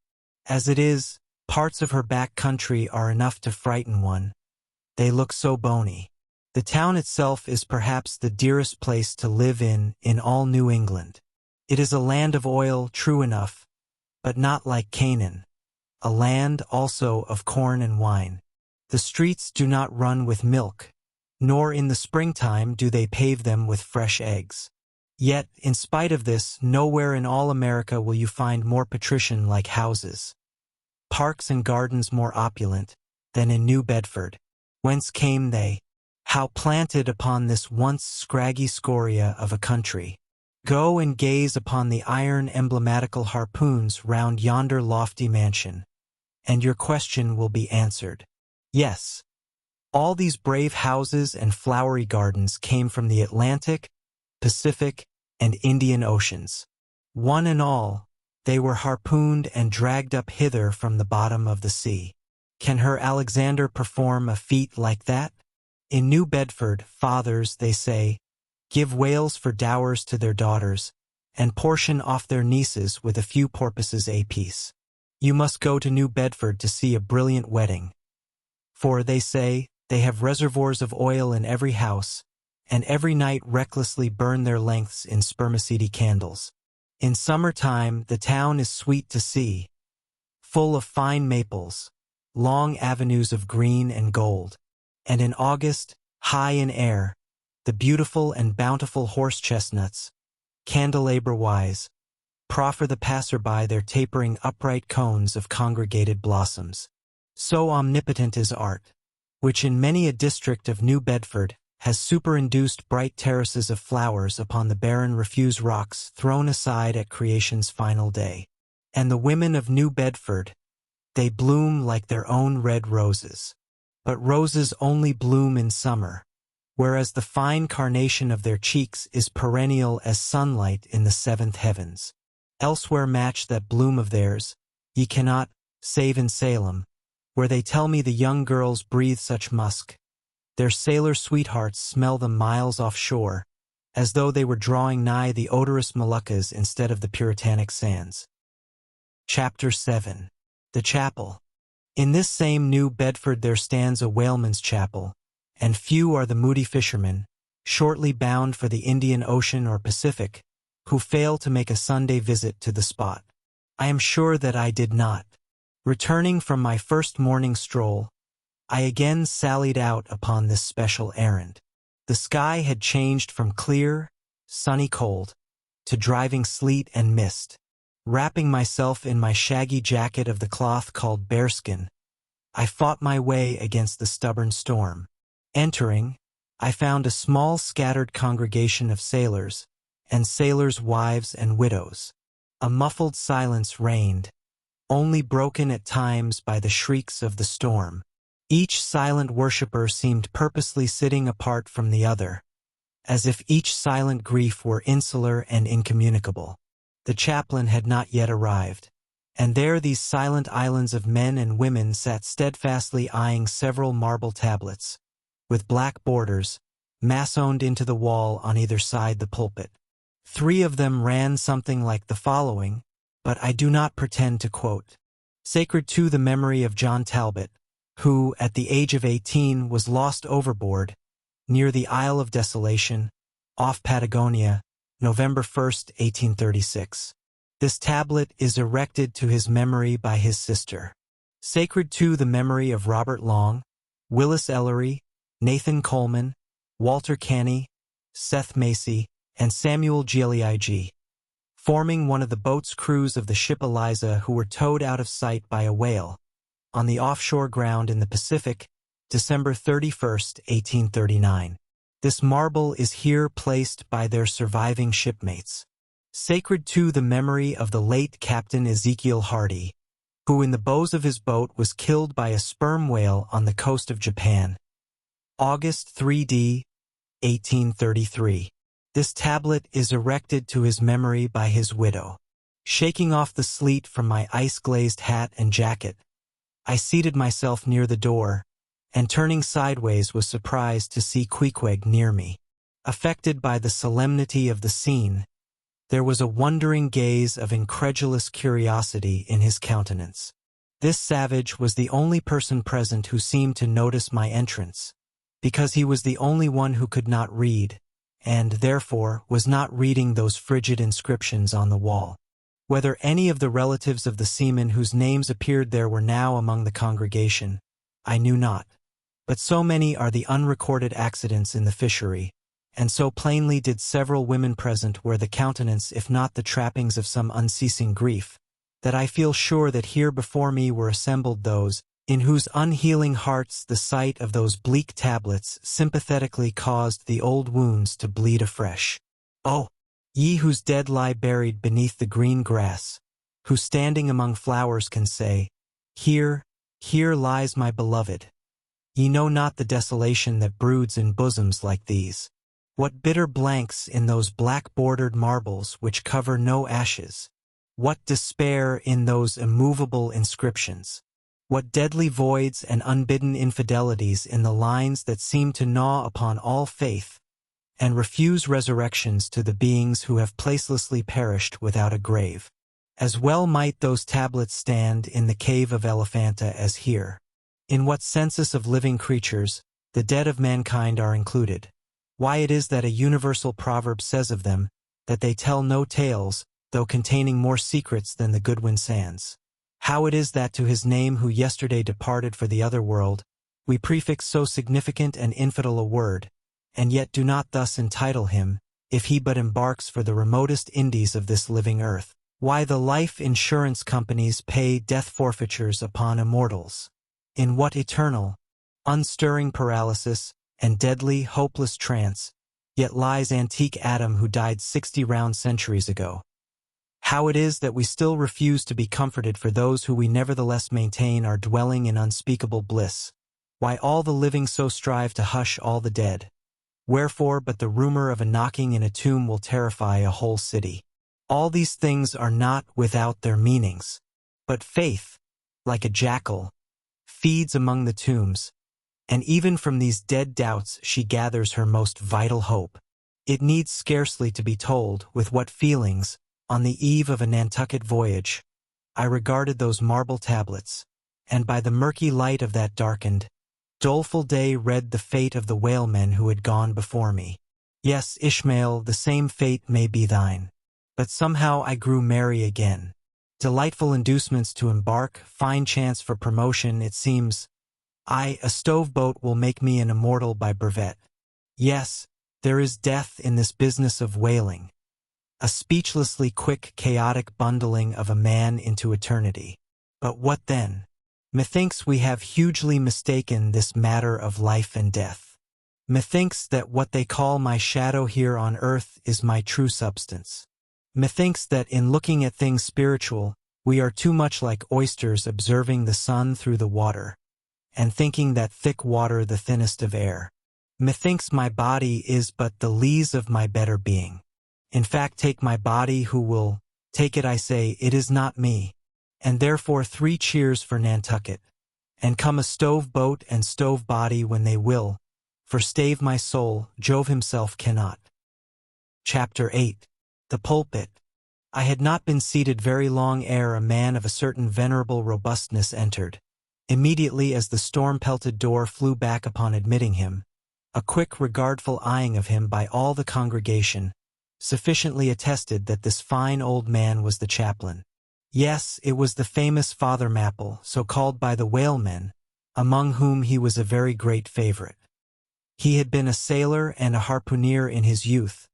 As it is, parts of her back country are enough to frighten one. They look so bony. The town itself is perhaps the dearest place to live in all New England. It is a land of oil, true enough, but not like Canaan, a land also of corn and wine. The streets do not run with milk, nor in the springtime do they pave them with fresh eggs. Yet, in spite of this, nowhere in all America will you find more patrician-like houses, parks and gardens more opulent, than in New Bedford. Whence came they? How planted upon this once scraggy scoria of a country. Go and gaze upon the iron emblematical harpoons round yonder lofty mansion, and your question will be answered. Yes, all these brave houses and flowery gardens came from the Atlantic, Pacific, and Indian Oceans. One and all, they were harpooned and dragged up hither from the bottom of the sea. Can her Alexander perform a feat like that? In New Bedford, fathers, they say, give whales for dowers to their daughters, and portion off their nieces with a few porpoises apiece. You must go to New Bedford to see a brilliant wedding. For, they say, they have reservoirs of oil in every house, and every night recklessly burn their lengths in spermaceti candles. In summer-time the town is sweet to see, full of fine maples, long avenues of green and gold. And in August, high in air, the beautiful and bountiful horse-chestnuts, candelabra-wise, proffer the passer-by their tapering upright cones of congregated blossoms. So omnipotent is art, which in many a district of New Bedford has superinduced bright terraces of flowers upon the barren refuse rocks thrown aside at creation's final day. And the women of New Bedford, they bloom like their own red roses. But roses only bloom in summer, whereas the fine carnation of their cheeks is perennial as sunlight in the seventh heavens. Elsewhere match that bloom of theirs, ye cannot, save in Salem, where they tell me the young girls breathe such musk. Their sailor sweethearts smell them miles offshore, as though they were drawing nigh the odorous Moluccas instead of the puritanic sands. Chapter 7. The Chapel. In this same New Bedford there stands a whaleman's chapel, and few are the moody fishermen, shortly bound for the Indian Ocean or Pacific, who fail to make a Sunday visit to the spot. I am sure that I did not. Returning from my first morning stroll, I again sallied out upon this special errand. The sky had changed from clear, sunny cold, to driving sleet and mist. Wrapping myself in my shaggy jacket of the cloth called bearskin, I fought my way against the stubborn storm. Entering, I found a small scattered congregation of sailors, and sailors' wives and widows. A muffled silence reigned, only broken at times by the shrieks of the storm. Each silent worshipper seemed purposely sitting apart from the other, as if each silent grief were insular and incommunicable. The chaplain had not yet arrived, and there these silent islands of men and women sat steadfastly eyeing several marble tablets, with black borders, massoned into the wall on either side the pulpit. 3 of them ran something like the following, but I do not pretend to quote. Sacred to the memory of John Talbot, who, at the age of 18, was lost overboard, near the Isle of Desolation, off Patagonia, November 1, 1836. This tablet is erected to his memory by his sister. Sacred to the memory of Robert Long, Willis Ellery, Nathan Coleman, Walter Canny, Seth Macy, and Samuel Gileig, forming one of the boat's crews of the ship Eliza who were towed out of sight by a whale, on the offshore ground in the Pacific, December 31, 1839. This marble is here placed by their surviving shipmates. Sacred to the memory of the late Captain Ezekiel Hardy, who in the bows of his boat was killed by a sperm whale on the coast of Japan. August 3d, 1833. This tablet is erected to his memory by his widow. Shaking off the sleet from my ice-glazed hat and jacket, I seated myself near the door, and turning sideways was surprised to see Queequeg near me. Affected by the solemnity of the scene, there was a wondering gaze of incredulous curiosity in his countenance. This savage was the only person present who seemed to notice my entrance, because he was the only one who could not read, and, therefore, was not reading those frigid inscriptions on the wall. Whether any of the relatives of the seamen whose names appeared there were now among the congregation, I knew not. But so many are the unrecorded accidents in the fishery, and so plainly did several women present wear the countenance if not the trappings of some unceasing grief, that I feel sure that here before me were assembled those, in whose unhealing hearts the sight of those bleak tablets sympathetically caused the old wounds to bleed afresh. Oh, ye whose dead lie buried beneath the green grass, who standing among flowers can say, Here, here lies my beloved. Ye know not the desolation that broods in bosoms like these. What bitter blanks in those black-bordered marbles which cover no ashes. What despair in those immovable inscriptions. What deadly voids and unbidden infidelities in the lines that seem to gnaw upon all faith, and refuse resurrections to the beings who have placelessly perished without a grave. As well might those tablets stand in the cave of Elephanta as here. In what census of living creatures, the dead of mankind are included. Why it is that a universal proverb says of them, that they tell no tales, though containing more secrets than the Goodwin sands. How it is that to his name who yesterday departed for the other world, we prefix so significant and infidel a word, and yet do not thus entitle him, if he but embarks for the remotest Indies of this living earth. Why the life insurance companies pay death forfeitures upon immortals. In what eternal, unstirring paralysis, and deadly, hopeless trance, yet lies antique Adam who died 60 round centuries ago. How it is that we still refuse to be comforted for those who we nevertheless maintain are dwelling in unspeakable bliss. Why all the living so strive to hush all the dead. Wherefore but the rumor of a knocking in a tomb will terrify a whole city. All these things are not without their meanings. But faith, like a jackal, feeds among the tombs, and even from these dead doubts she gathers her most vital hope. It needs scarcely to be told with what feelings, on the eve of a Nantucket voyage, I regarded those marble tablets, and by the murky light of that darkened, doleful day read the fate of the whalemen who had gone before me. Yes, Ishmael, the same fate may be thine. But somehow I grew merry again. delightful inducements to embark, fine chance for promotion, it seems. A stove-boat will make me an immortal by brevet. Yes, there is death in this business of whaling. A speechlessly quick, chaotic bundling of a man into eternity. But what then? Methinks we have hugely mistaken this matter of life and death. Methinks that what they call my shadow here on earth is my true substance. Methinks that in looking at things spiritual, we are too much like oysters observing the sun through the water, and thinking that thick water the thinnest of air. Methinks my body is but the lees of my better being. In fact, take my body who will, take it I say, it is not me. And therefore 3 cheers for Nantucket, and come a stove-boat and stove-body when they will, for stave my soul, Jove himself cannot. Chapter 8. The Pulpit. I had not been seated very long ere a man of a certain venerable robustness entered. Immediately as the storm-pelted door flew back upon admitting him, a quick regardful eyeing of him by all the congregation sufficiently attested that this fine old man was the chaplain. Yes, it was the famous Father Mapple, so called by the whalemen, among whom he was a very great favorite. He had been a sailor and a harpooner in his youth,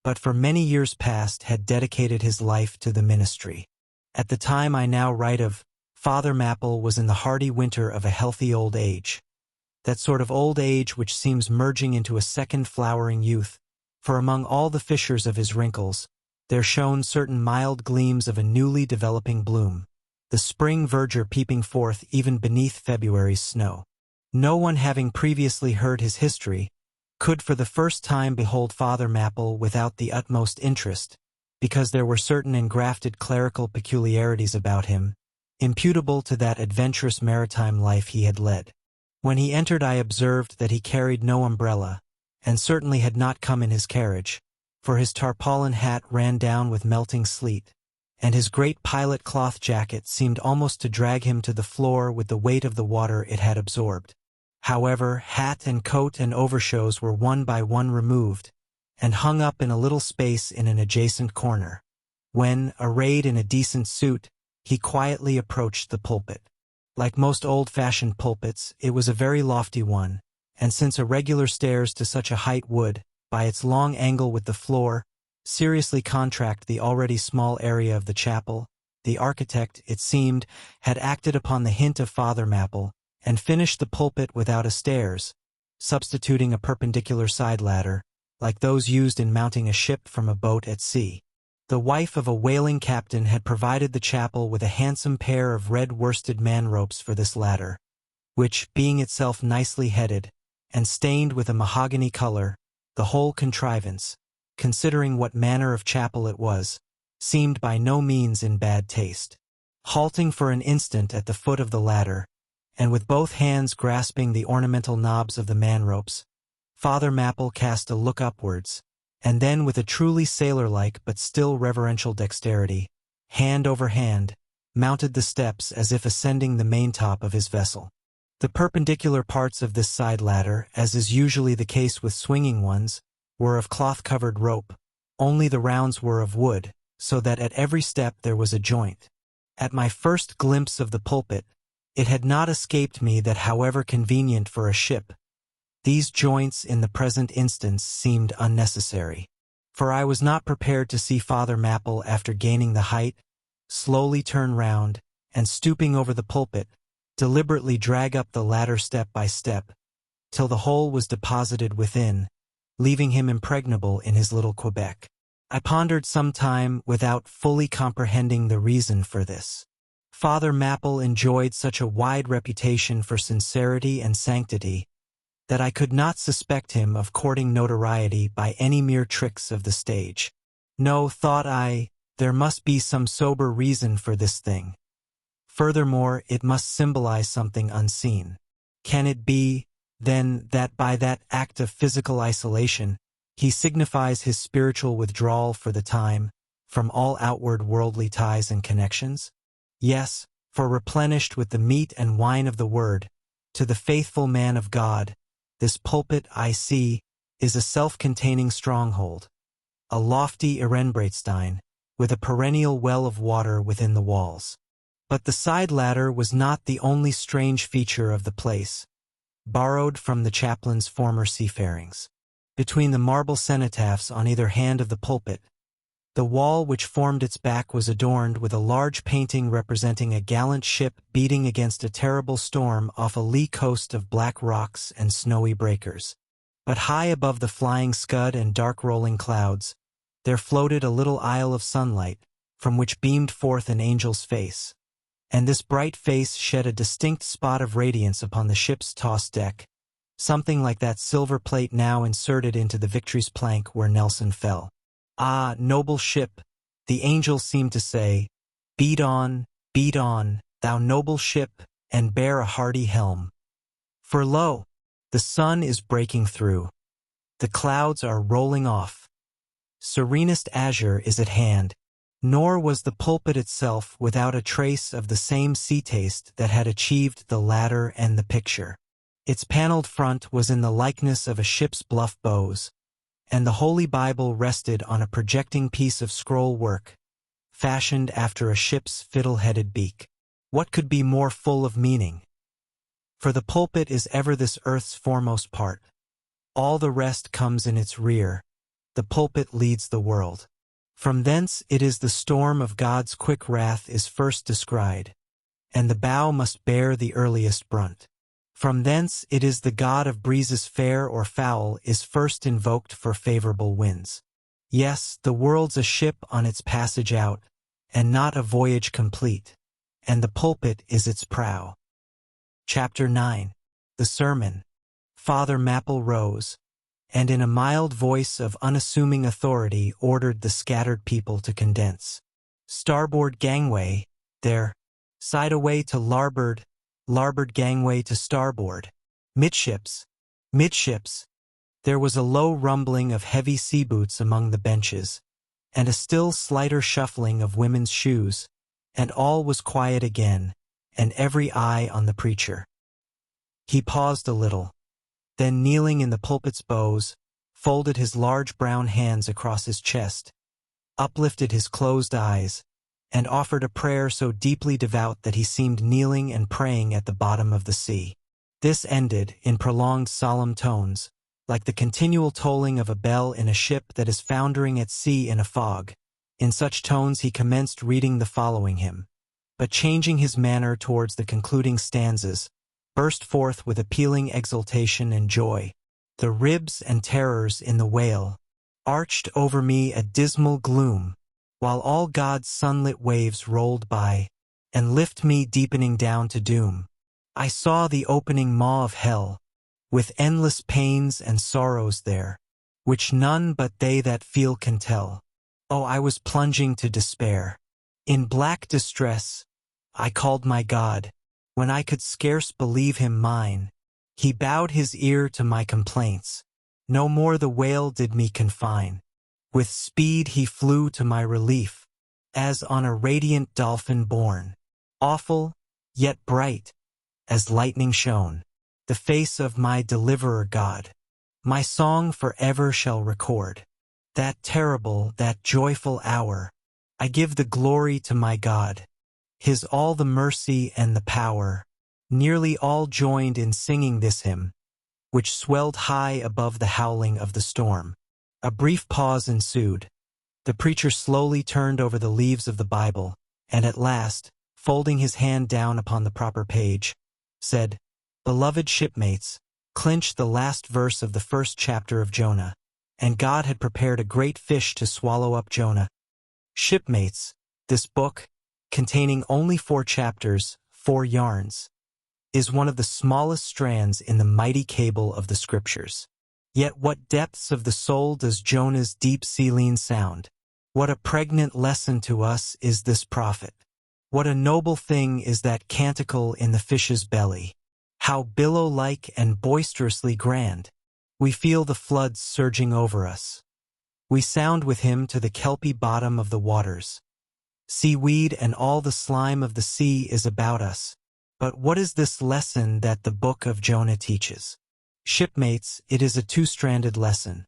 but for many years past had dedicated his life to the ministry. At the time I now write of, Father Mapple was in the hardy winter of a healthy old age, that sort of old age which seems merging into a second flowering youth, for among all the fissures of his wrinkles, there shone certain mild gleams of a newly developing bloom, the spring verdure peeping forth even beneath February's snow. No one having previously heard his history could for the first time behold Father Mapple without the utmost interest, because there were certain engrafted clerical peculiarities about him, imputable to that adventurous maritime life he had led. When he entered I observed that he carried no umbrella, and certainly had not come in his carriage, for his tarpaulin hat ran down with melting sleet, and his great pilot cloth jacket seemed almost to drag him to the floor with the weight of the water it had absorbed. However, hat and coat and overshoes were one by one removed, and hung up in a little space in an adjacent corner, when, arrayed in a decent suit, he quietly approached the pulpit. Like most old-fashioned pulpits, it was a very lofty one, and since irregular stairs to such a height would, by its long angle with the floor, seriously contract the already small area of the chapel, the architect, it seemed, had acted upon the hint of Father Mapple, and finished the pulpit without a stairs, substituting a perpendicular side ladder, like those used in mounting a ship from a boat at sea. The wife of a whaling captain had provided the chapel with a handsome pair of red worsted man-ropes for this ladder, which, being itself nicely headed, and stained with a mahogany color, the whole contrivance, considering what manner of chapel it was, seemed by no means in bad taste. Halting for an instant at the foot of the ladder, and with both hands grasping the ornamental knobs of the man-ropes, Father Mapple cast a look upwards, and then with a truly sailor-like but still reverential dexterity, hand over hand, mounted the steps as if ascending the maintop of his vessel. The perpendicular parts of this side ladder, as is usually the case with swinging ones, were of cloth-covered rope, only the rounds were of wood, so that at every step there was a joint. At my first glimpse of the pulpit, it had not escaped me that however convenient for a ship, these joints in the present instance seemed unnecessary, for I was not prepared to see Father Mapple after gaining the height, slowly turn round, and stooping over the pulpit, deliberately drag up the ladder step by step, till the whole was deposited within, leaving him impregnable in his little Quebec. I pondered some time without fully comprehending the reason for this. Father Mapple enjoyed such a wide reputation for sincerity and sanctity that I could not suspect him of courting notoriety by any mere tricks of the stage. No, thought I, there must be some sober reason for this thing. Furthermore, it must symbolize something unseen. Can it be, then, that by that act of physical isolation, he signifies his spiritual withdrawal for the time from all outward worldly ties and connections? Yes, for replenished with the meat and wine of the Word, to the faithful man of God, this pulpit, I see, is a self-containing stronghold, a lofty Ehrenbreitstein, with a perennial well of water within the walls. But the side ladder was not the only strange feature of the place, borrowed from the chaplain's former seafarings. Between the marble cenotaphs on either hand of the pulpit, the wall which formed its back was adorned with a large painting representing a gallant ship beating against a terrible storm off a lee coast of black rocks and snowy breakers. But high above the flying scud and dark rolling clouds, there floated a little isle of sunlight, from which beamed forth an angel's face. And this bright face shed a distinct spot of radiance upon the ship's tossed deck, something like that silver plate now inserted into the Victory's plank where Nelson fell. Ah, noble ship, the angel seemed to say, beat on, thou noble ship, and bear a hardy helm. For lo, the sun is breaking through. The clouds are rolling off. Serenest azure is at hand, nor was the pulpit itself without a trace of the same sea taste that had achieved the ladder and the picture. Its paneled front was in the likeness of a ship's bluff bows, and the Holy Bible rested on a projecting piece of scroll work, fashioned after a ship's fiddle-headed beak. What could be more full of meaning? For the pulpit is ever this earth's foremost part. All the rest comes in its rear. The pulpit leads the world. From thence it is the storm of God's quick wrath is first descried, and the bow must bear the earliest brunt. From thence it is the god of breezes fair or foul is first invoked for favorable winds. Yes, the world's a ship on its passage out, and not a voyage complete, and the pulpit is its prow. Chapter 9. The Sermon. Father Mapple rose, and in a mild voice of unassuming authority ordered the scattered people to condense. Starboard gangway, there. Side away to larboard, larboard gangway to starboard. Midships, midships. There was a low rumbling of heavy sea boots among the benches, and a still slighter shuffling of women's shoes, and all was quiet again, and every eye on the preacher. He paused a little, then kneeling in the pulpit's bows, folded his large brown hands across his chest, uplifted his closed eyes, and offered a prayer so deeply devout that he seemed kneeling and praying at the bottom of the sea. This ended in prolonged solemn tones, like the continual tolling of a bell in a ship that is foundering at sea in a fog. In such tones he commenced reading the following hymn, but changing his manner towards the concluding stanzas, burst forth with appealing exultation and joy. The ribs and terrors in the whale arched over me a dismal gloom, while all God's sunlit waves rolled by, and lift me deepening down to doom. I saw the opening maw of hell, with endless pains and sorrows there, which none but they that feel can tell. Oh, I was plunging to despair. In black distress, I called my God. When I could scarce believe him mine, he bowed his ear to my complaints. No more the whale did me confine. With speed he flew to my relief, as on a radiant dolphin borne. Awful, yet bright, as lightning shone, the face of my deliverer God. My song forever shall record that terrible, that joyful hour. I give the glory to my God. His all the mercy and the power. Nearly all joined in singing this hymn, which swelled high above the howling of the storm. A brief pause ensued. The preacher slowly turned over the leaves of the Bible, and at last, folding his hand down upon the proper page, said, "Beloved shipmates, clinch the last verse of the first chapter of Jonah, and God had prepared a great fish to swallow up Jonah." Shipmates, this book, containing only 4 chapters, 4 yarns, is one of the smallest strands in the mighty cable of the Scriptures. Yet what depths of the soul does Jonah's deep saline sound? What a pregnant lesson to us is this prophet. What a noble thing is that canticle in the fish's belly. How billow-like and boisterously grand. We feel the floods surging over us. We sound with him to the kelpy bottom of the waters. Seaweed and all the slime of the sea is about us. But what is this lesson that the book of Jonah teaches? Shipmates, it is a 2-stranded lesson.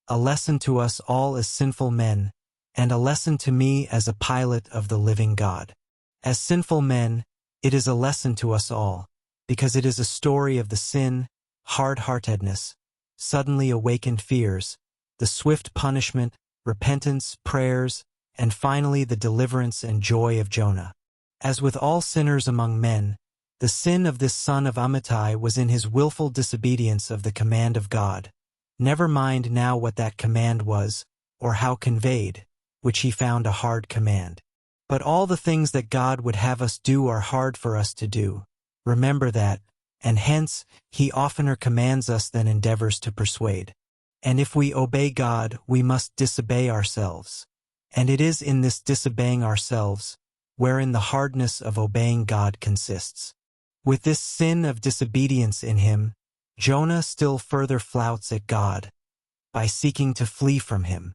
A lesson to us all as sinful men, and a lesson to me as a pilot of the living God. As sinful men, it is a lesson to us all, because it is a story of the sin, hard-heartedness, suddenly awakened fears, the swift punishment, repentance, prayers, and finally the deliverance and joy of Jonah. As with all sinners among men, the sin of this son of Amittai was in his willful disobedience of the command of God. Never mind now what that command was, or how conveyed, which he found a hard command. But all the things that God would have us do are hard for us to do. Remember that, and hence, he oftener commands us than endeavors to persuade. And if we obey God, we must disobey ourselves. And it is in this disobeying ourselves, wherein the hardness of obeying God consists. With this sin of disobedience in him, Jonah still further flouts at God, by seeking to flee from him.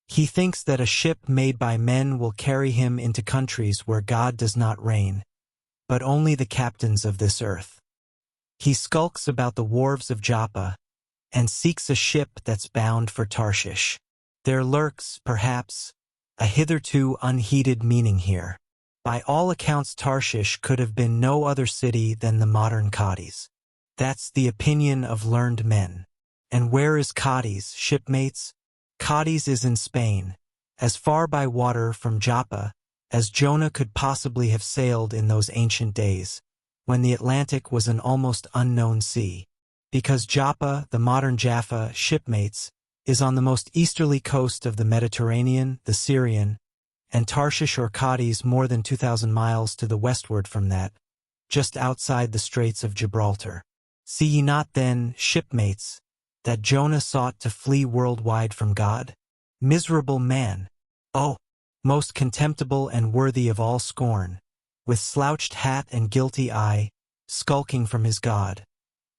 He thinks that a ship made by men will carry him into countries where God does not reign, but only the captains of this earth. He skulks about the wharves of Joppa, and seeks a ship that's bound for Tarshish. There lurks, perhaps, a hitherto unheeded meaning here. By all accounts, Tarshish could have been no other city than the modern Cadiz. That's the opinion of learned men. And where is Cadiz, shipmates? Cadiz is in Spain, as far by water from Joppa as Jonah could possibly have sailed in those ancient days, when the Atlantic was an almost unknown sea. Because Joppa, the modern Jaffa, shipmates, is on the most easterly coast of the Mediterranean, the Syrian, and Tarshish or Cadiz more than 2,000 miles to the westward from that, just outside the Straits of Gibraltar. See ye not then, shipmates, that Jonah sought to flee worldwide from God? Miserable man! Oh, most contemptible and worthy of all scorn, with slouched hat and guilty eye, skulking from his God,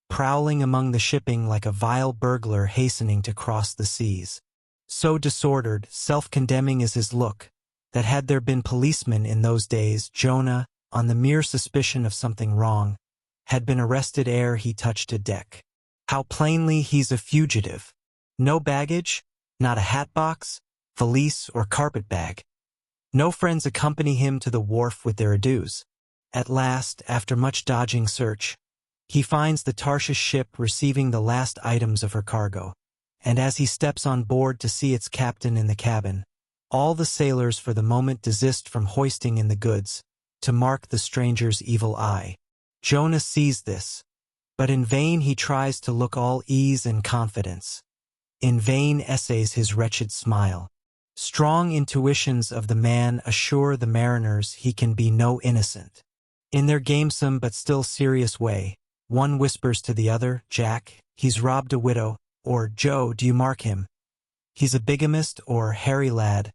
prowling among the shipping like a vile burglar hastening to cross the seas. So disordered, self-condemning is his look, that had there been policemen in those days, Jonah, on the mere suspicion of something wrong, had been arrested ere he touched a deck. How plainly he's a fugitive. No baggage, not a hatbox, valise, or carpet-bag. No friends accompany him to the wharf with their adieus. At last, after much dodging search, he finds the Tarshish ship receiving the last items of her cargo, and as he steps on board to see its captain in the cabin, all the sailors for the moment desist from hoisting in the goods, to mark the stranger's evil eye. Jonah sees this, but in vain he tries to look all ease and confidence. In vain essays his wretched smile. Strong intuitions of the man assure the mariners he can be no innocent. In their gamesome but still serious way, one whispers to the other, "Jack, he's robbed a widow," or "Joe, do you mark him? He's a bigamist," or "Harry lad,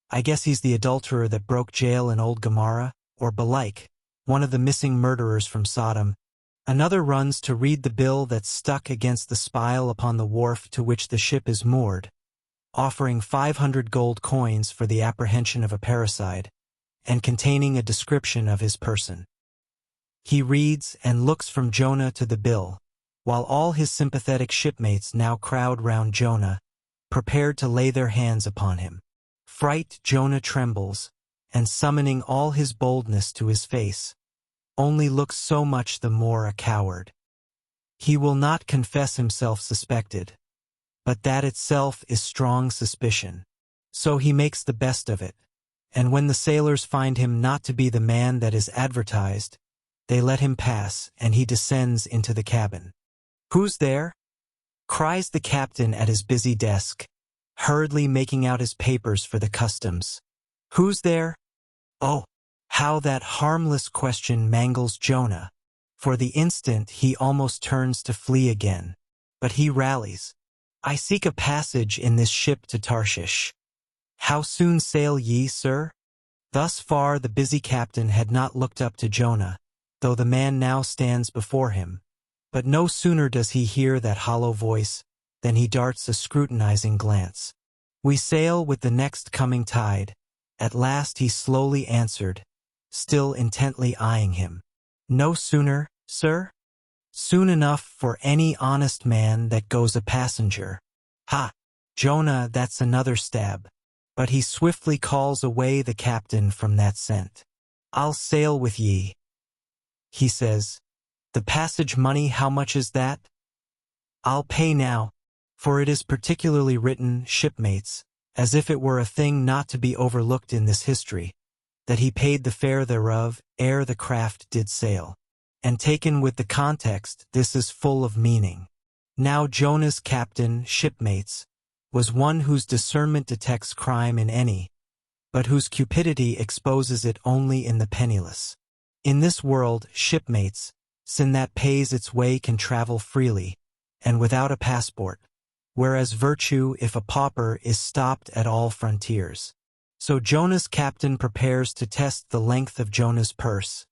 I guess he's the adulterer that broke jail in old Gomorrah," or belike, one of the missing murderers from Sodom. Another runs to read the bill that's stuck against the spile upon the wharf to which the ship is moored, offering 500 gold coins for the apprehension of a parricide, and containing a description of his person. He reads and looks from Jonah to the bill, while all his sympathetic shipmates now crowd round Jonah, prepared to lay their hands upon him. Fright, Jonah trembles, and summoning all his boldness to his face, only looks so much the more a coward. He will not confess himself suspected, but that itself is strong suspicion. So he makes the best of it, and when the sailors find him not to be the man that is advertised, they let him pass, and he descends into the cabin. "Who's there?" cries the captain at his busy desk, hurriedly making out his papers for the customs. "Who's there?" Oh, how that harmless question mangles Jonah. For the instant he almost turns to flee again, but he rallies. "I seek a passage in this ship to Tarshish." "How soon sail ye, sir?" Thus far the busy captain had not looked up to Jonah, though the man now stands before him. But no sooner does he hear that hollow voice than he darts a scrutinizing glance. "We sail with the next coming tide." At last he slowly answered, still intently eyeing him. "No sooner, sir?" "Soon enough for any honest man that goes a passenger." "Ha! Jonah, that's another stab. But he swiftly calls away the captain from that scent. "I'll sail with ye," he says. "The passage money, how much is that?" "I'll pay now," for it is particularly written, shipmates, as if it were a thing not to be overlooked in this history, that he paid the fare thereof, ere the craft did sail. And taken with the context, this is full of meaning. Now Jonah's captain, shipmates, was one whose discernment detects crime in any, but whose cupidity exposes it only in the penniless. In this world, shipmates, sin that pays its way can travel freely, and without a passport, whereas virtue, if a pauper, is stopped at all frontiers. So Jonah's captain prepares to test the length of Jonah's purse,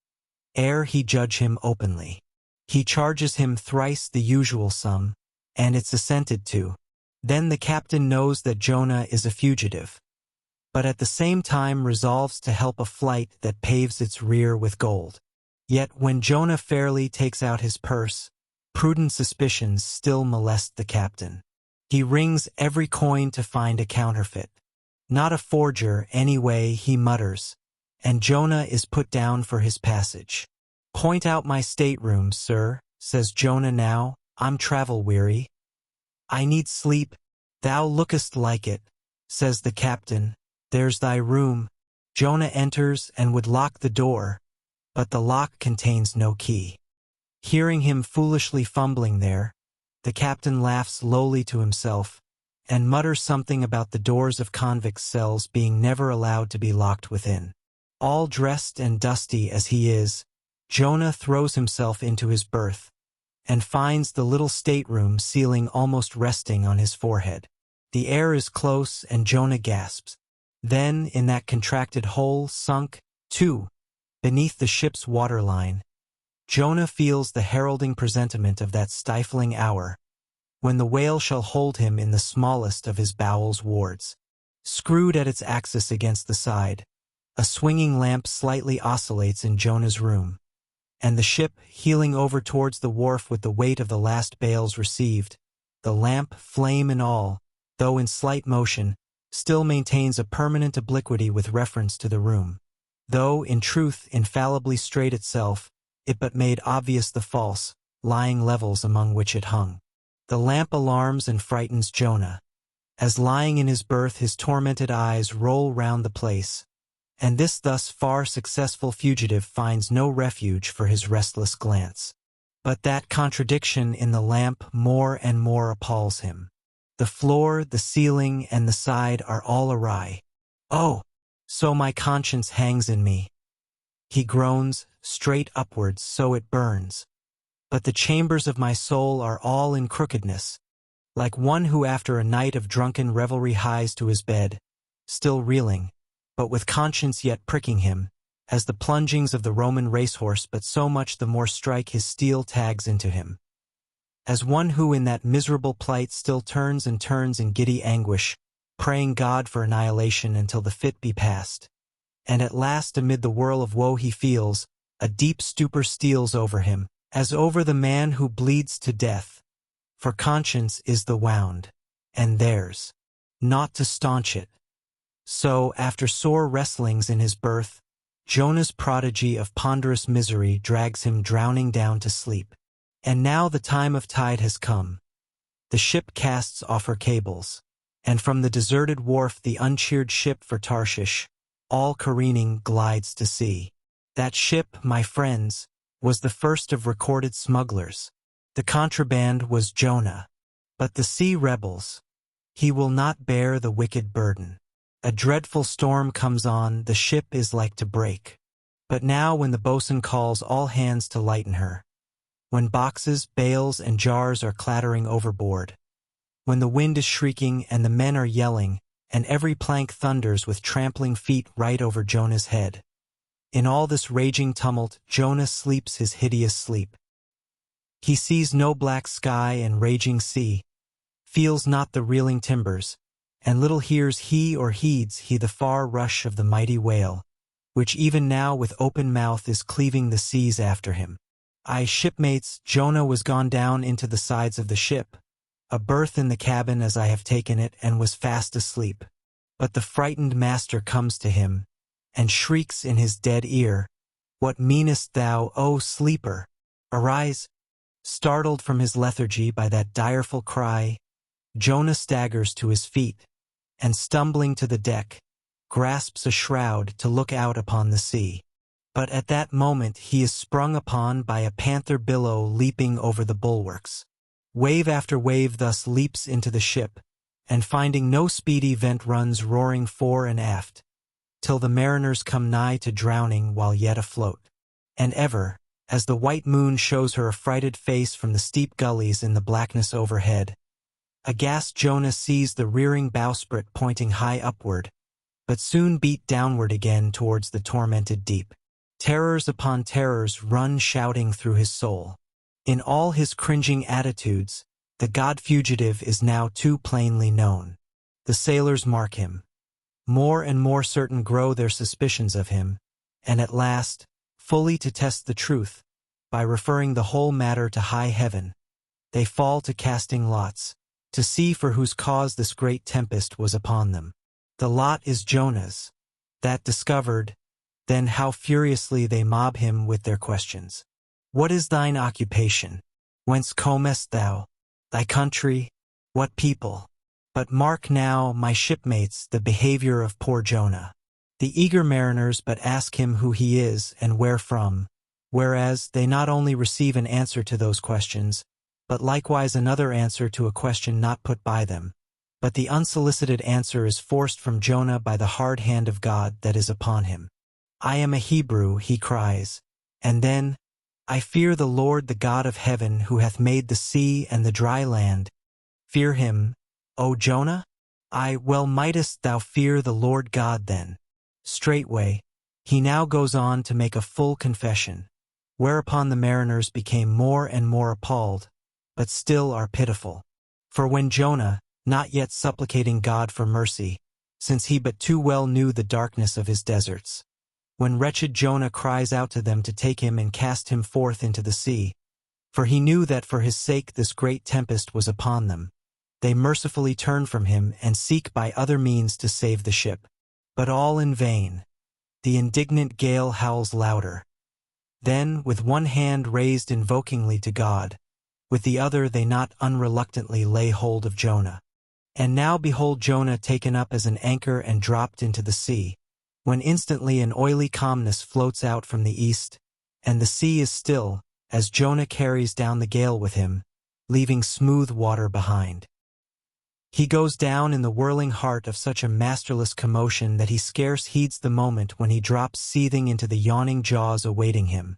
ere he judge him openly. He charges him thrice the usual sum, and it's assented to. Then the captain knows that Jonah is a fugitive, but at the same time resolves to help a flight that paves its rear with gold. Yet when Jonah fairly takes out his purse, prudent suspicions still molest the captain. He rings every coin to find a counterfeit. Not a forger, anyway, he mutters, and Jonah is put down for his passage. "Point out my stateroom, sir," says Jonah now. "I'm travel-weary. I need sleep." "Thou lookest like it," says the captain. "There's thy room." Jonah enters and would lock the door, but the lock contains no key. Hearing him foolishly fumbling there, the captain laughs lowly to himself, and mutters something about the doors of convicts' cells being never allowed to be locked within. All dressed and dusty as he is, Jonah throws himself into his berth, and finds the little stateroom ceiling almost resting on his forehead. The air is close, and Jonah gasps. Then, in that contracted hole, sunk, too, beneath the ship's waterline, Jonah feels the heralding presentiment of that stifling hour, when the whale shall hold him in the smallest of his bowels wards. Screwed at its axis against the side, a swinging lamp slightly oscillates in Jonah's room, and the ship, heeling over towards the wharf with the weight of the last bales received, the lamp, flame and all, though in slight motion, still maintains a permanent obliquity with reference to the room. Though, in truth, infallibly straight itself, it but made obvious the false, lying levels among which it hung. The lamp alarms and frightens Jonah, as lying in his berth his tormented eyes roll round the place, and this thus far successful fugitive finds no refuge for his restless glance. But that contradiction in the lamp more and more appalls him. The floor, the ceiling, and the side are all awry. "Oh, so my conscience hangs in me," he groans, "straight upwards, so it burns. But the chambers of my soul are all in crookedness, like one who after a night of drunken revelry hies to his bed, still reeling, but with conscience yet pricking him, as the plungings of the Roman racehorse but so much the more strike his steel tags into him. As one who in that miserable plight still turns and turns in giddy anguish, praying God for annihilation until the fit be past. And at last amid the whirl of woe he feels, a deep stupor steals over him, as over the man who bleeds to death. For conscience is the wound, and theirs, not to staunch it. So, after sore wrestlings in his berth, Jonah's prodigy of ponderous misery drags him drowning down to sleep. And now the time of tide has come. The ship casts off her cables, and from the deserted wharf the uncheered ship for Tarshish, all careening, glides to sea. That ship, my friends, was the first of recorded smugglers. The contraband was Jonah. But the sea rebels. He will not bear the wicked burden. A dreadful storm comes on, the ship is like to break. But now when the boatswain calls all hands to lighten her, when boxes, bales, and jars are clattering overboard, when the wind is shrieking and the men are yelling, and every plank thunders with trampling feet right over Jonah's head, in all this raging tumult, Jonah sleeps his hideous sleep. He sees no black sky and raging sea, feels not the reeling timbers, and little hears he or heeds he the far rush of the mighty whale, which even now with open mouth is cleaving the seas after him. Aye, shipmates, Jonah was gone down into the sides of the ship, a berth in the cabin as I have taken it, and was fast asleep. But the frightened master comes to him, and shrieks in his dead ear, "What meanest thou, O sleeper? Arise!" Startled from his lethargy by that direful cry, Jonah staggers to his feet, and stumbling to the deck, grasps a shroud to look out upon the sea. But at that moment he is sprung upon by a panther billow leaping over the bulwarks. Wave after wave thus leaps into the ship, and finding no speedy vent runs roaring fore and aft, till the mariners come nigh to drowning while yet afloat. And ever, as the white moon shows her affrighted face from the steep gullies in the blackness overhead, aghast Jonah sees the rearing bowsprit pointing high upward, but soon beat downward again towards the tormented deep. Terrors upon terrors run shouting through his soul. In all his cringing attitudes, the god-fugitive is now too plainly known. The sailors mark him. More and more certain grow their suspicions of him, and at last, fully to test the truth, by referring the whole matter to high heaven, they fall to casting lots, to see for whose cause this great tempest was upon them. The lot is Jonah's. That discovered, then how furiously they mob him with their questions. What is thine occupation? Whence comest thou? Thy country? What people? But mark now, my shipmates, the behavior of poor Jonah. The eager mariners but ask him who he is and where from, whereas they not only receive an answer to those questions, but likewise another answer to a question not put by them. But the unsolicited answer is forced from Jonah by the hard hand of God that is upon him. "I am a Hebrew," he cries, and then, "I fear the Lord the God of heaven who hath made the sea and the dry land." Fear him, O Jonah? Well mightest thou fear the Lord God then. Straightway, he now goes on to make a full confession, whereupon the mariners became more and more appalled, but still are pitiful. For when Jonah, not yet supplicating God for mercy, since he but too well knew the darkness of his deserts, when wretched Jonah cries out to them to take him and cast him forth into the sea, for he knew that for his sake this great tempest was upon them, they mercifully turn from him and seek by other means to save the ship. But all in vain. The indignant gale howls louder. Then, with one hand raised invokingly to God, with the other they not unreluctantly lay hold of Jonah. And now behold Jonah taken up as an anchor and dropped into the sea, when instantly an oily calmness floats out from the east, and the sea is still, as Jonah carries down the gale with him, leaving smooth water behind. He goes down in the whirling heart of such a masterless commotion that he scarce heeds the moment when he drops seething into the yawning jaws awaiting him,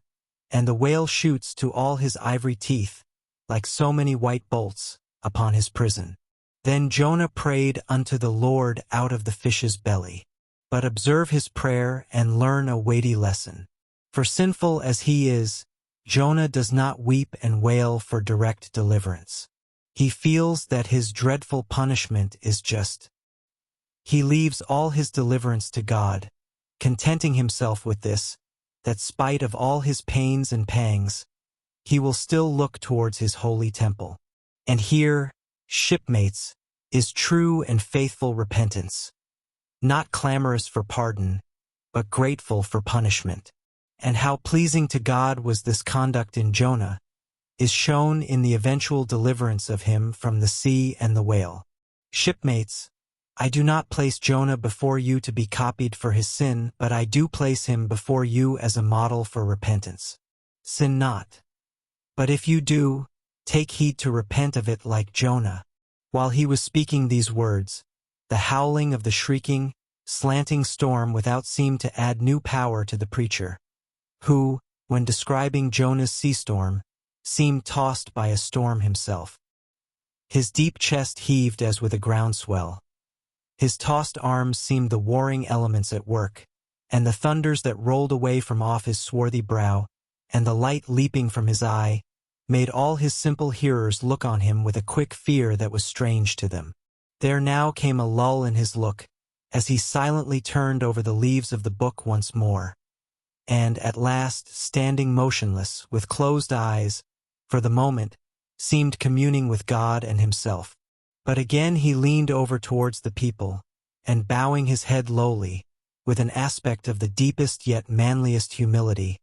and the whale shoots to all his ivory teeth, like so many white bolts, upon his prison. Then Jonah prayed unto the Lord out of the fish's belly. But observe his prayer and learn a weighty lesson. For sinful as he is, Jonah does not weep and wail for direct deliverance. He feels that his dreadful punishment is just. He leaves all his deliverance to God, contenting himself with this, that spite of all his pains and pangs, he will still look towards his holy temple. And here, shipmates, is true and faithful repentance. Not clamorous for pardon, but grateful for punishment. And how pleasing to God was this conduct in Jonah, is shown in the eventual deliverance of him from the sea and the whale. Shipmates, I do not place Jonah before you to be copied for his sin, but I do place him before you as a model for repentance. Sin not. But if you do, take heed to repent of it like Jonah. While he was speaking these words, the howling of the shrieking, slanting storm without seemed to add new power to the preacher, who, when describing Jonah's sea storm, seemed tossed by a storm himself. His deep chest heaved as with a groundswell. His tossed arms seemed the warring elements at work, and the thunders that rolled away from off his swarthy brow, and the light leaping from his eye, made all his simple hearers look on him with a quick fear that was strange to them. There now came a lull in his look, as he silently turned over the leaves of the book once more, and at last, standing motionless, with closed eyes, for the moment, seemed communing with God and himself. But again he leaned over towards the people, and bowing his head lowly, with an aspect of the deepest yet manliest humility,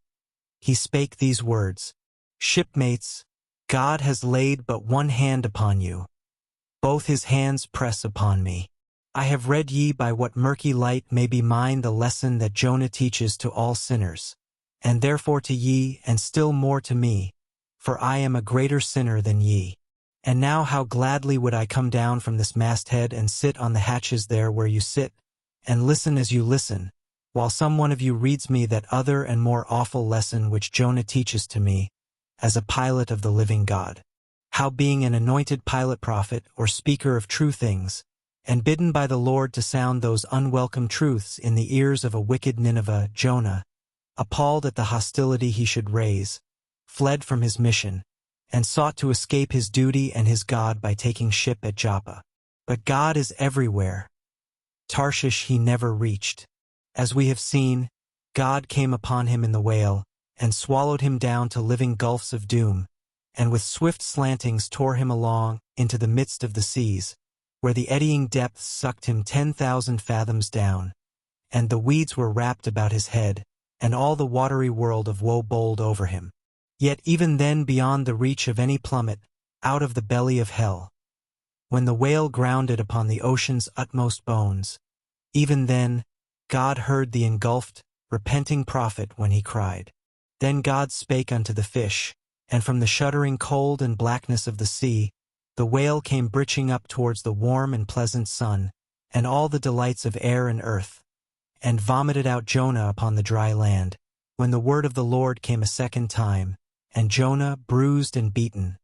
he spake these words, "Shipmates, God has laid but one hand upon you. Both his hands press upon me. I have read ye by what murky light may be mine the lesson that Jonah teaches to all sinners, and therefore to ye, and still more to me, for I am a greater sinner than ye. And now how gladly would I come down from this masthead and sit on the hatches there where you sit, and listen as you listen, while some one of you reads me that other and more awful lesson which Jonah teaches to me, as a pilot of the living God. How being an anointed pilot prophet or speaker of true things, and bidden by the Lord to sound those unwelcome truths in the ears of a wicked Nineveh, Jonah, appalled at the hostility he should raise, fled from his mission, and sought to escape his duty and his God by taking ship at Joppa. But God is everywhere. Tarshish he never reached. As we have seen, God came upon him in the whale, and swallowed him down to living gulfs of doom, and with swift slantings tore him along into the midst of the seas, where the eddying depths sucked him 10,000 fathoms down, and the weeds were wrapped about his head, and all the watery world of woe bowled over him. Yet even then beyond the reach of any plummet, out of the belly of hell, when the whale grounded upon the ocean's utmost bones, even then God heard the engulfed, repenting prophet when he cried. Then God spake unto the fish, and from the shuddering cold and blackness of the sea, the whale came britching up towards the warm and pleasant sun, and all the delights of air and earth, and vomited out Jonah upon the dry land, when the word of the Lord came a second time, and Jonah, bruised and beaten,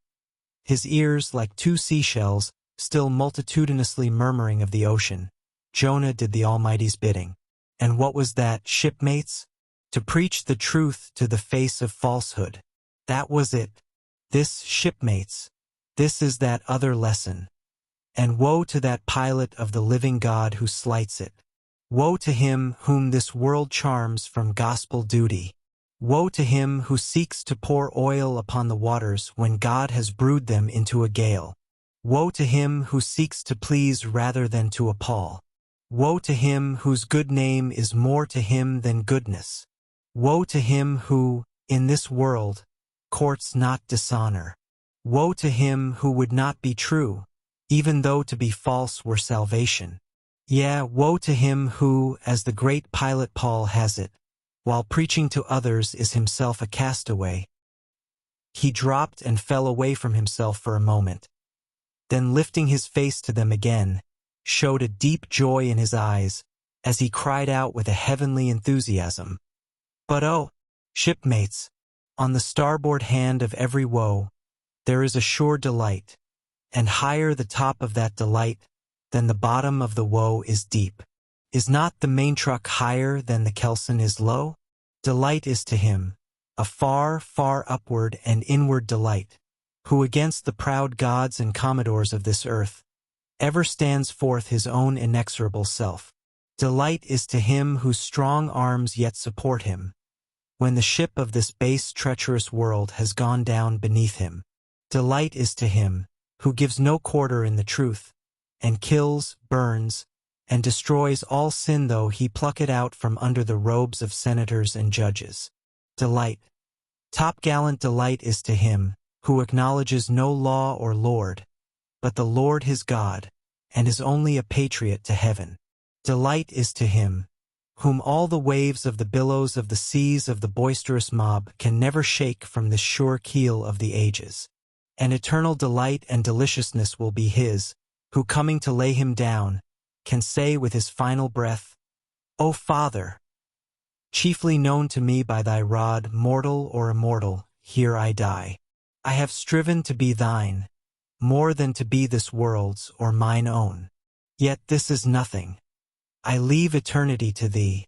his ears like two seashells, still multitudinously murmuring of the ocean, Jonah did the Almighty's bidding. And what was that, shipmates? To preach the truth to the face of falsehood. That was it. This, shipmates, this is that other lesson. And woe to that pilot of the living God who slights it. Woe to him whom this world charms from gospel duty. Woe to him who seeks to pour oil upon the waters when God has brewed them into a gale. Woe to him who seeks to please rather than to appall. Woe to him whose good name is more to him than goodness. Woe to him who, in this world, courts not dishonor. Woe to him who would not be true, even though to be false were salvation. Yea, woe to him who, as the great pilot Paul has it, while preaching to others is himself a castaway. He dropped and fell away from himself for a moment. Then lifting his face to them again, showed a deep joy in his eyes, as he cried out with a heavenly enthusiasm. But oh, shipmates, on the starboard hand of every woe, there is a sure delight, and higher the top of that delight than the bottom of the woe is deep. Is not the main truck higher than the kelson is low? Delight is to him, a far, far upward and inward delight, who against the proud gods and commodores of this earth, ever stands forth his own inexorable self. Delight is to him whose strong arms yet support him, when the ship of this base treacherous world has gone down beneath him. Delight is to him, who gives no quarter in the truth, and kills, burns, and destroys all sin though he pluck it out from under the robes of senators and judges. Delight, top-gallant delight is to him, who acknowledges no law or lord, but the Lord his God, and is only a patriot to heaven. Delight is to him, whom all the waves of the billows of the seas of the boisterous mob can never shake from this sure keel of the ages. And eternal delight and deliciousness will be his, who coming to lay him down, can say with his final breath, O Father, chiefly known to me by thy rod, mortal or immortal, here I die. I have striven to be thine, more than to be this world's or mine own. Yet this is nothing. I leave eternity to thee.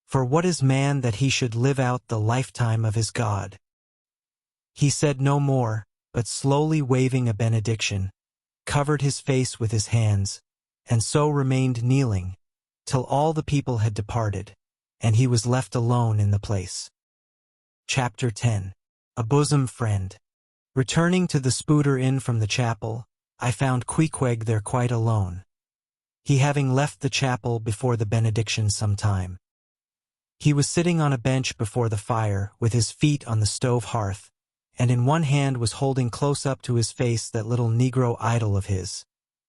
For what is man that he should live out the lifetime of his God? He said no more, but slowly waving a benediction, covered his face with his hands, and so remained kneeling, till all the people had departed, and he was left alone in the place. Chapter 10. A Bosom Friend. Returning to the Spooder Inn from the chapel, I found Queequeg there quite alone. he having left the chapel before the benediction some time. He was sitting on a bench before the fire, with his feet on the stove hearth, and in one hand was holding close up to his face that little Negro idol of his,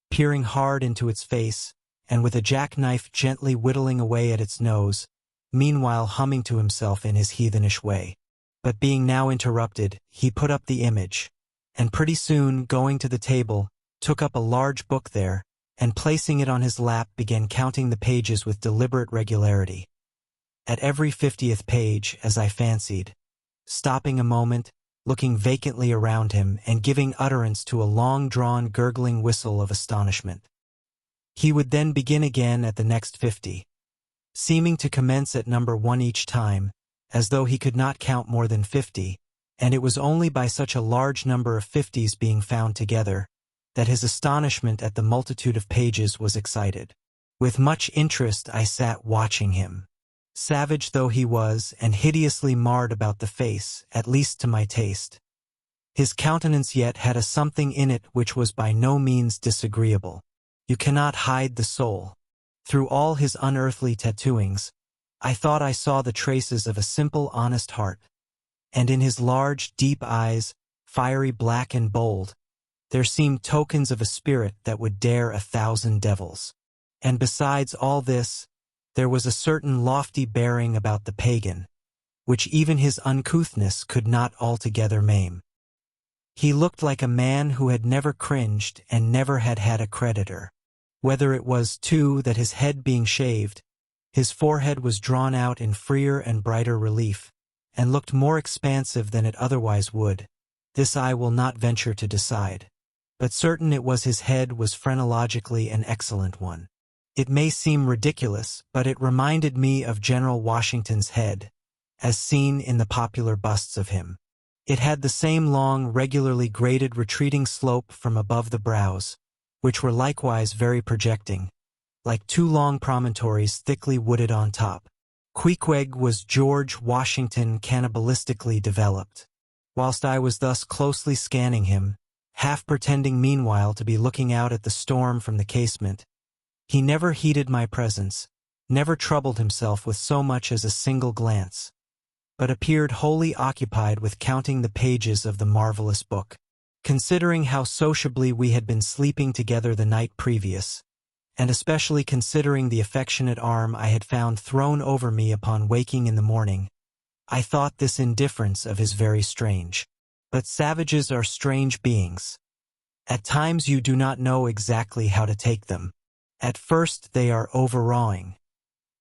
peering hard into its face, and with a jackknife gently whittling away at its nose, meanwhile humming to himself in his heathenish way. But being now interrupted, he put up the image, and pretty soon, going to the table, took up a large book there, and placing it on his lap began counting the pages with deliberate regularity. At every 50th page, as I fancied, stopping a moment, looking vacantly around him, and giving utterance to a long-drawn gurgling whistle of astonishment. He would then begin again at the next 50, seeming to commence at number 1 each time, as though he could not count more than 50, and it was only by such a large number of 50s being found together, that his astonishment at the multitude of pages was excited. With much interest I sat watching him. Savage though he was, and hideously marred about the face, at least to my taste, his countenance yet had a something in it which was by no means disagreeable. You cannot hide the soul. Through all his unearthly tattooings, I thought I saw the traces of a simple, honest heart, and in his large, deep eyes, fiery black and bold, there seemed tokens of a spirit that would dare 1,000 devils. And besides all this, there was a certain lofty bearing about the pagan, which even his uncouthness could not altogether maim. He looked like a man who had never cringed and never had had a creditor. Whether it was, too, that his head being shaved, his forehead was drawn out in freer and brighter relief, and looked more expansive than it otherwise would, this I will not venture to decide. But certain it was his head was phrenologically an excellent one. It may seem ridiculous, but it reminded me of General Washington's head, as seen in the popular busts of him. It had the same long, regularly graded retreating slope from above the brows, which were likewise very projecting, like two long promontories thickly wooded on top. Queequeg was George Washington cannibalistically developed. Whilst I was thus closely scanning him, half pretending meanwhile to be looking out at the storm from the casement, he never heeded my presence, never troubled himself with so much as a single glance, but appeared wholly occupied with counting the pages of the marvelous book. Considering how sociably we had been sleeping together the night previous, and especially considering the affectionate arm I had found thrown over me upon waking in the morning, I thought this indifference of his very strange. But savages are strange beings. At times you do not know exactly how to take them. At first they are overawing.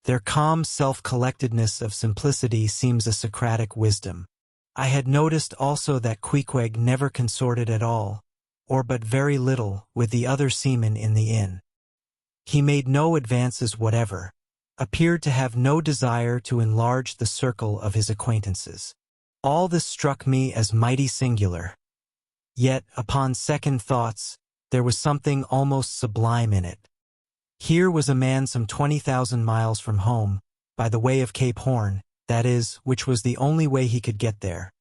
Their calm self-collectedness of simplicity seems a Socratic wisdom. I had noticed also that Queequeg never consorted at all, or but very little, with the other seamen in the inn. He made no advances whatever, appeared to have no desire to enlarge the circle of his acquaintances. All this struck me as mighty singular. Yet, upon second thoughts, there was something almost sublime in it. Here was a man some 20,000 miles from home, by the way of Cape Horn, that is, which was the only way he could get there,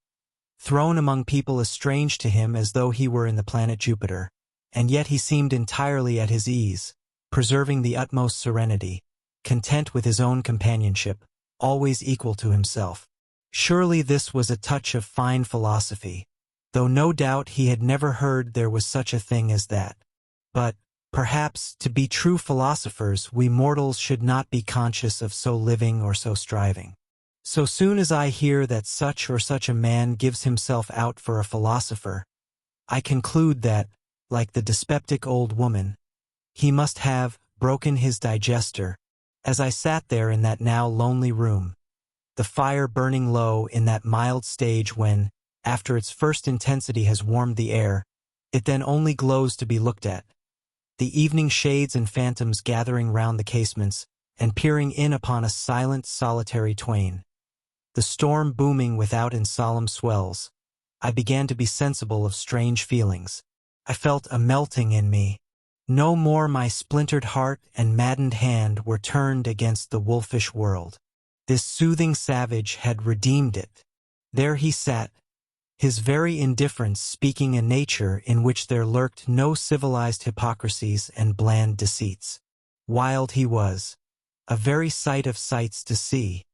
thrown among people as strange to him as though he were in the planet Jupiter, and yet he seemed entirely at his ease, preserving the utmost serenity, content with his own companionship, always equal to himself. Surely this was a touch of fine philosophy, though no doubt he had never heard there was such a thing as that. But, perhaps, to be true philosophers, we mortals should not be conscious of so living or so striving. So soon as I hear that such or such a man gives himself out for a philosopher, I conclude that, like the dyspeptic old woman, he must have broken his digester. As I sat there in that now lonely room, the fire burning low in that mild stage when, after its first intensity has warmed the air, it then only glows to be looked at, the evening shades and phantoms gathering round the casements and peering in upon us silent, solitary twain, the storm booming without in solemn swells, I began to be sensible of strange feelings. I felt a melting in me. No more my splintered heart and maddened hand were turned against the wolfish world. This soothing savage had redeemed it. There he sat, his very indifference speaking a nature in which there lurked no civilized hypocrisies and bland deceits. Wild he was, a very sight of sights to see.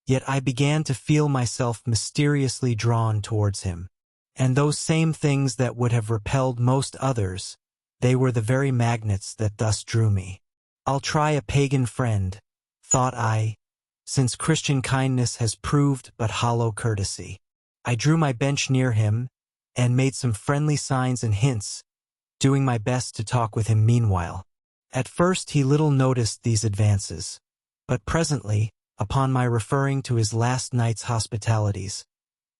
Yet I began to feel myself mysteriously drawn towards him. And those same things that would have repelled most others, they were the very magnets that thus drew me. I'll try a pagan friend, thought I, since Christian kindness has proved but hollow courtesy. I drew my bench near him, and made some friendly signs and hints, doing my best to talk with him meanwhile. At first he little noticed these advances, but presently, upon my referring to his last night's hospitalities,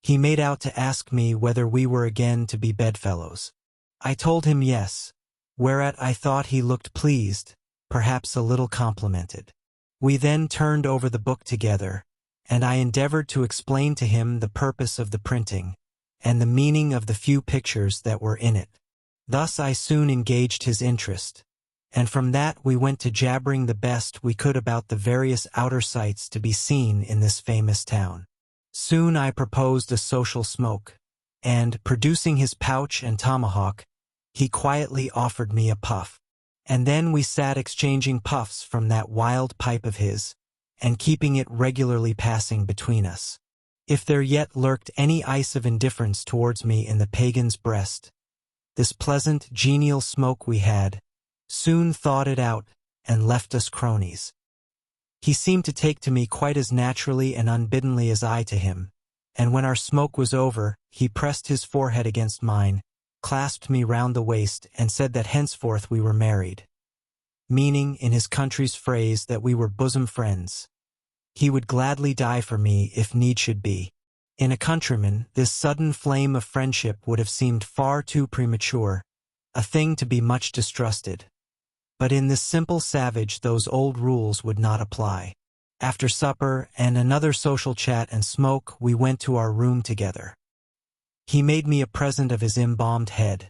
he made out to ask me whether we were again to be bedfellows. I told him yes, whereat I thought he looked pleased, perhaps a little complimented. We then turned over the book together, and I endeavored to explain to him the purpose of the printing, and the meaning of the few pictures that were in it. Thus I soon engaged his interest, and from that we went to jabbering the best we could about the various outer sights to be seen in this famous town. Soon I proposed a social smoke, and, producing his pouch and tomahawk, he quietly offered me a puff. And then we sat exchanging puffs from that wild pipe of his, and keeping it regularly passing between us. If there yet lurked any ice of indifference towards me in the pagan's breast, this pleasant, genial smoke we had soon thawed it out and left us cronies. He seemed to take to me quite as naturally and unbiddenly as I to him, and when our smoke was over, he pressed his forehead against mine, clasped me round the waist, and said that henceforth we were married, meaning, in his country's phrase, that we were bosom friends. He would gladly die for me if need should be. In a countryman, this sudden flame of friendship would have seemed far too premature, a thing to be much distrusted. But in this simple savage those old rules would not apply. After supper and another social chat and smoke, we went to our room together. He made me a present of his embalmed head,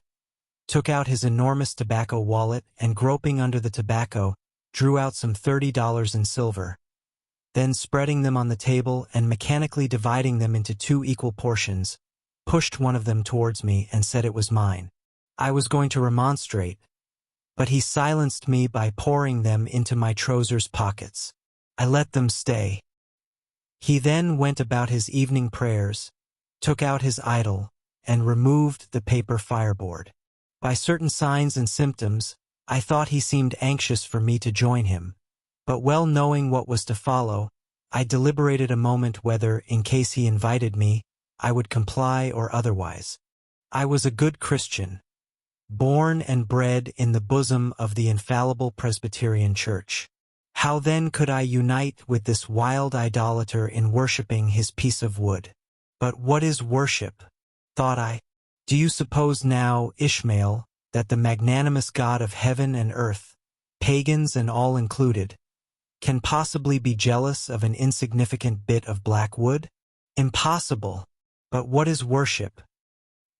took out his enormous tobacco wallet, and groping under the tobacco, drew out some $30 in silver. Then spreading them on the table and mechanically dividing them into 2 equal portions, pushed one of them towards me and said it was mine. I was going to remonstrate, but he silenced me by pouring them into my trousers pockets. I let them stay. He then went about his evening prayers, took out his idol, and removed the paper fireboard. By certain signs and symptoms, I thought he seemed anxious for me to join him, but well knowing what was to follow, I deliberated a moment whether, in case he invited me, I would comply or otherwise. I was a good Christian, born and bred in the bosom of the infallible Presbyterian Church. How then could I unite with this wild idolater in worshipping his piece of wood? But what is worship? Thought I. Do you suppose now, Ishmael, that the magnanimous God of heaven and earth, pagans and all included, can possibly be jealous of an insignificant bit of black wood? Impossible. But what is worship?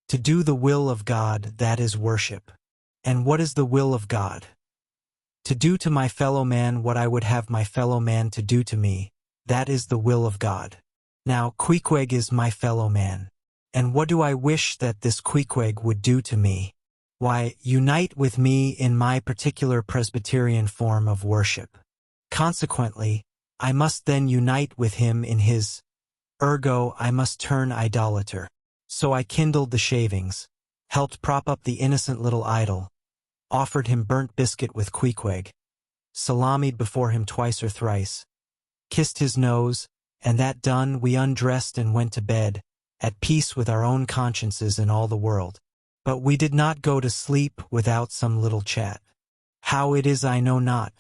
To do the will of God, that is worship. And what is the will of God? To do to my fellow man what I would have my fellow man to do to me, that is the will of God. Now, Queequeg is my fellow man. And what do I wish that this Queequeg would do to me? Why, unite with me in my particular Presbyterian form of worship. Consequently, I must then unite with him in his. Ergo, I must turn idolater. So I kindled the shavings, helped prop up the innocent little idol, offered him burnt biscuit with Queequeg, salamied before him twice or thrice, kissed his nose, and that done, we undressed and went to bed, at peace with our own consciences and all the world. But we did not go to sleep without some little chat. How it is I know not,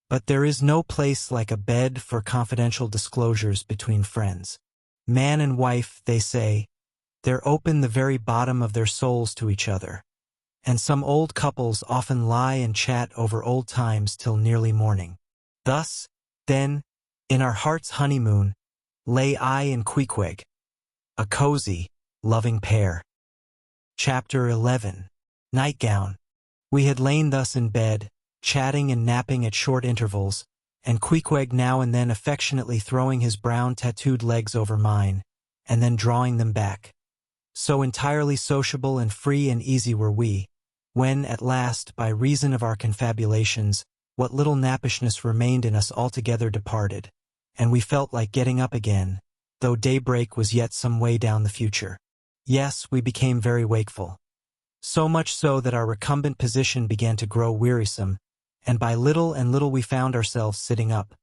but there is no place like a bed for confidential disclosures between friends. Man and wife, they say, they're open the very bottom of their souls to each other, and some old couples often lie and chat over old times till nearly morning. Thus, then, in our heart's honeymoon, lay I and Queequeg, a cozy, loving pair. Chapter 11. Nightgown. We had lain thus in bed, chatting and napping at short intervals, and Queequeg now and then affectionately throwing his brown tattooed legs over mine, and then drawing them back. So entirely sociable and free and easy were we, when, at last, by reason of our confabulations, what little nappishness remained in us altogether departed, and we felt like getting up again, though daybreak was yet some way down the future. Yes, we became very wakeful. So much so that our recumbent position began to grow wearisome, and by little and little we found ourselves sitting up,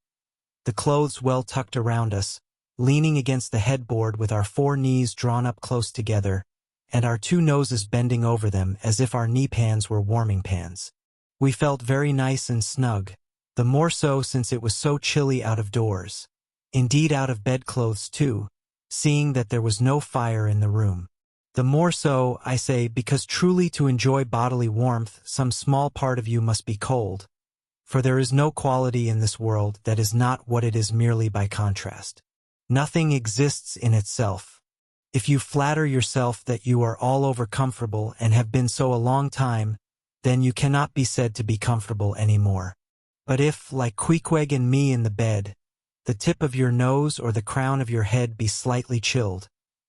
the clothes well tucked around us, leaning against the headboard with our 4 knees drawn up close together, and our 2 noses bending over them as if our knee-pans were warming pans. We felt very nice and snug, the more so since it was so chilly out of doors. Indeed out of bedclothes too, seeing that there was no fire in the room. The more so, I say, because truly to enjoy bodily warmth some small part of you must be cold, for there is no quality in this world that is not what it is merely by contrast. Nothing exists in itself. If you flatter yourself that you are all over comfortable and have been so a long time, then you cannot be said to be comfortable anymore. But if, like Queequeg and me in the bed, the tip of your nose or the crown of your head be slightly chilled,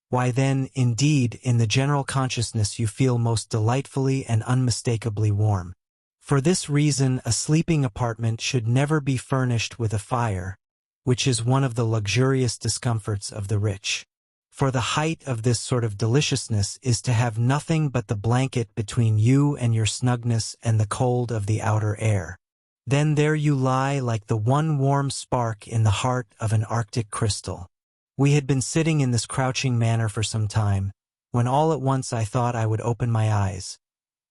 why then, indeed, in the general consciousness you feel most delightfully and unmistakably warm. For this reason, a sleeping apartment should never be furnished with a fire, which is one of the luxurious discomforts of the rich. For the height of this sort of deliciousness is to have nothing but the blanket between you and your snugness and the cold of the outer air. Then there you lie like the one warm spark in the heart of an Arctic crystal. We had been sitting in this crouching manner for some time, when all at once I thought I would open my eyes.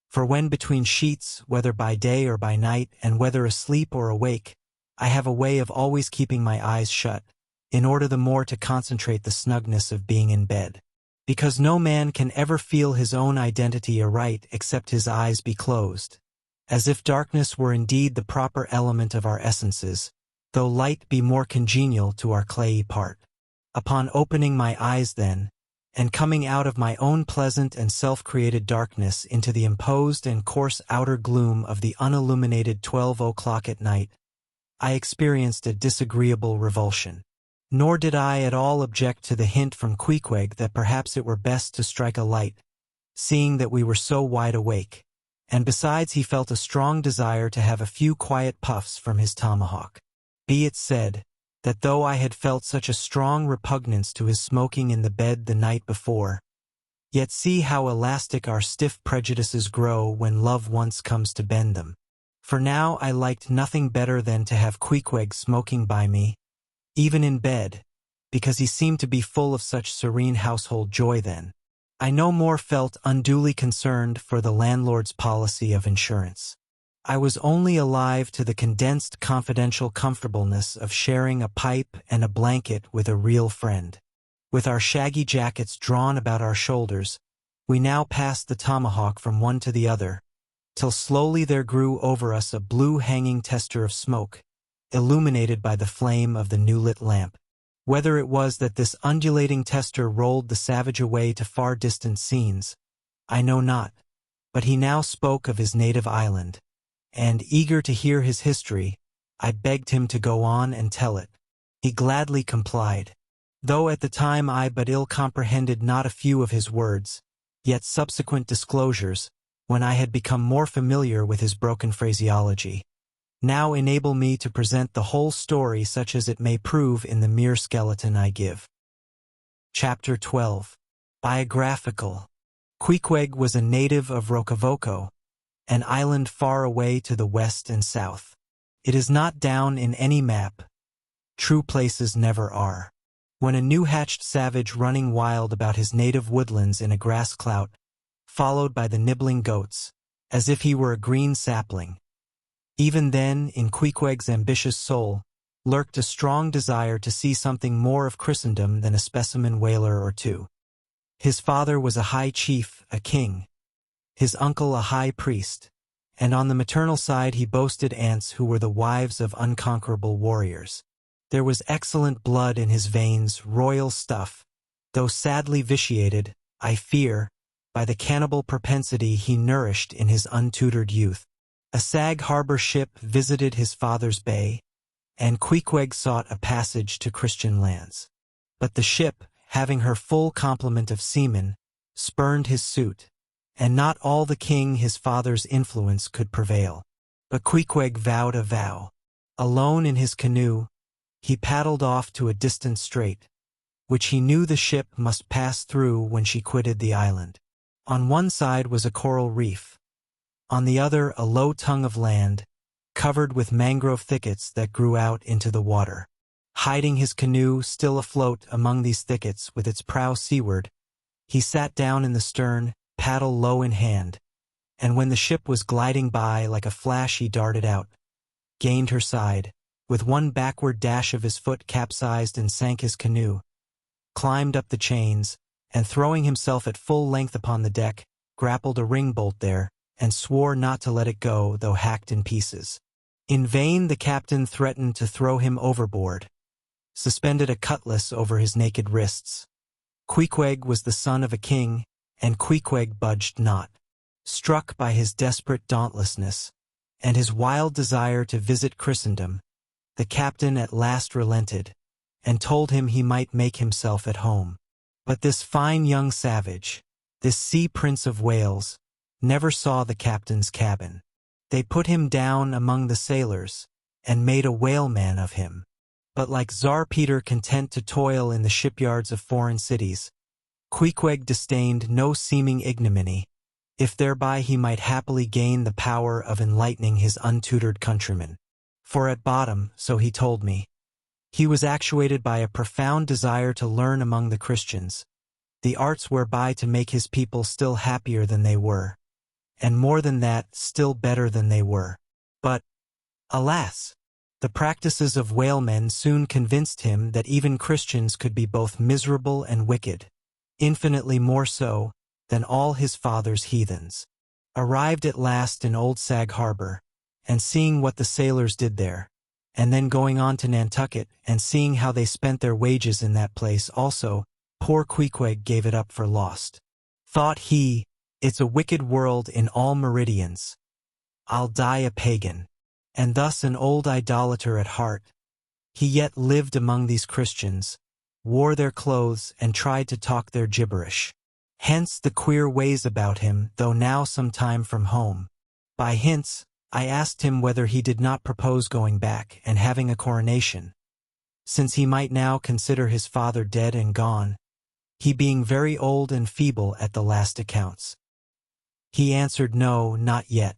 For when between sheets, whether by day or by night, and whether asleep or awake, I have a way of always keeping my eyes shut, in order the more to concentrate the snugness of being in bed. Because no man can ever feel his own identity aright except his eyes be closed. As if darkness were indeed the proper element of our essences, though light be more congenial to our clayey part. Upon opening my eyes then, and coming out of my own pleasant and self-created darkness into the imposed and coarse outer gloom of the unilluminated 12 o'clock at night, I experienced a disagreeable revulsion. Nor did I at all object to the hint from Queequeg that perhaps it were best to strike a light, seeing that we were so wide awake, and besides he felt a strong desire to have a few quiet puffs from his tomahawk. Be it said, that though I had felt such a strong repugnance to his smoking in the bed the night before, yet see how elastic our stiff prejudices grow when love once comes to bend them. For now I liked nothing better than to have Queequeg smoking by me, even in bed, because he seemed to be full of such serene household joy then. I no more felt unduly concerned for the landlord's policy of insurance. I was only alive to the condensed confidential comfortableness of sharing a pipe and a blanket with a real friend. With our shaggy jackets drawn about our shoulders, we now passed the tomahawk from one to the other, till slowly there grew over us a blue hanging tester of smoke, illuminated by the flame of the new-lit lamp. Whether it was that this undulating tester rolled the savage away to far distant scenes, I know not, but he now spoke of his native island, and, eager to hear his history, I begged him to go on and tell it. He gladly complied. Though at the time I but ill comprehended not a few of his words, yet subsequent disclosures, when I had become more familiar with his broken phraseology, now enable me to present the whole story such as it may prove in the mere skeleton I give. Chapter 12. Biographical. Queequeg was a native of Rokovoko, an island far away to the west and south. It is not down in any map. True places never are. When a new-hatched savage running wild about his native woodlands in a grass clout, followed by the nibbling goats, as if he were a green sapling. Even then, in Queequeg's ambitious soul, lurked a strong desire to see something more of Christendom than a specimen whaler or two. His father was a high chief, a king. His uncle a high priest, and on the maternal side he boasted aunts who were the wives of unconquerable warriors. There was excellent blood in his veins, royal stuff, though sadly vitiated, I fear, by the cannibal propensity he nourished in his untutored youth. A Sag Harbor ship visited his father's bay, and Queequeg sought a passage to Christian lands. But the ship, having her full complement of seamen, spurned his suit, and not all the king his father's influence could prevail. But Queequeg vowed a vow. Alone in his canoe, he paddled off to a distant strait, which he knew the ship must pass through when she quitted the island. On one side was a coral reef, on the other a low tongue of land, covered with mangrove thickets that grew out into the water. Hiding his canoe still afloat among these thickets with its prow seaward, he sat down in the stern, paddle low in hand, and when the ship was gliding by like a flash he darted out, gained her side, with one backward dash of his foot capsized and sank his canoe, climbed up the chains, and throwing himself at full length upon the deck, grappled a ring-bolt there, and swore not to let it go though hacked in pieces. In vain the captain threatened to throw him overboard, suspended a cutlass over his naked wrists. Queequeg was the son of a king, and Queequeg budged not. Struck by his desperate dauntlessness, and his wild desire to visit Christendom, the captain at last relented, and told him he might make himself at home. But this fine young savage, this sea prince of Wales, never saw the captain's cabin. They put him down among the sailors, and made a whaleman of him. But like Tsar Peter content to toil in the shipyards of foreign cities, Queequeg disdained no seeming ignominy, if thereby he might happily gain the power of enlightening his untutored countrymen. For at bottom, so he told me, he was actuated by a profound desire to learn among the Christians the arts whereby to make his people still happier than they were, and more than that, still better than they were. But, alas! The practices of whalemen soon convinced him that even Christians could be both miserable and wicked, infinitely more so than all his father's heathens. Arrived at last in Old Sag Harbor, and seeing what the sailors did there, and then going on to Nantucket and seeing how they spent their wages in that place also, poor Queequeg gave it up for lost. Thought he, it's a wicked world in all meridians. I'll die a pagan. And thus an old idolater at heart, he yet lived among these Christians, wore their clothes and tried to talk their gibberish. Hence the queer ways about him, though now some time from home. By hints, I asked him whether he did not propose going back and having a coronation, since he might now consider his father dead and gone, he being very old and feeble at the last accounts. He answered no, not yet,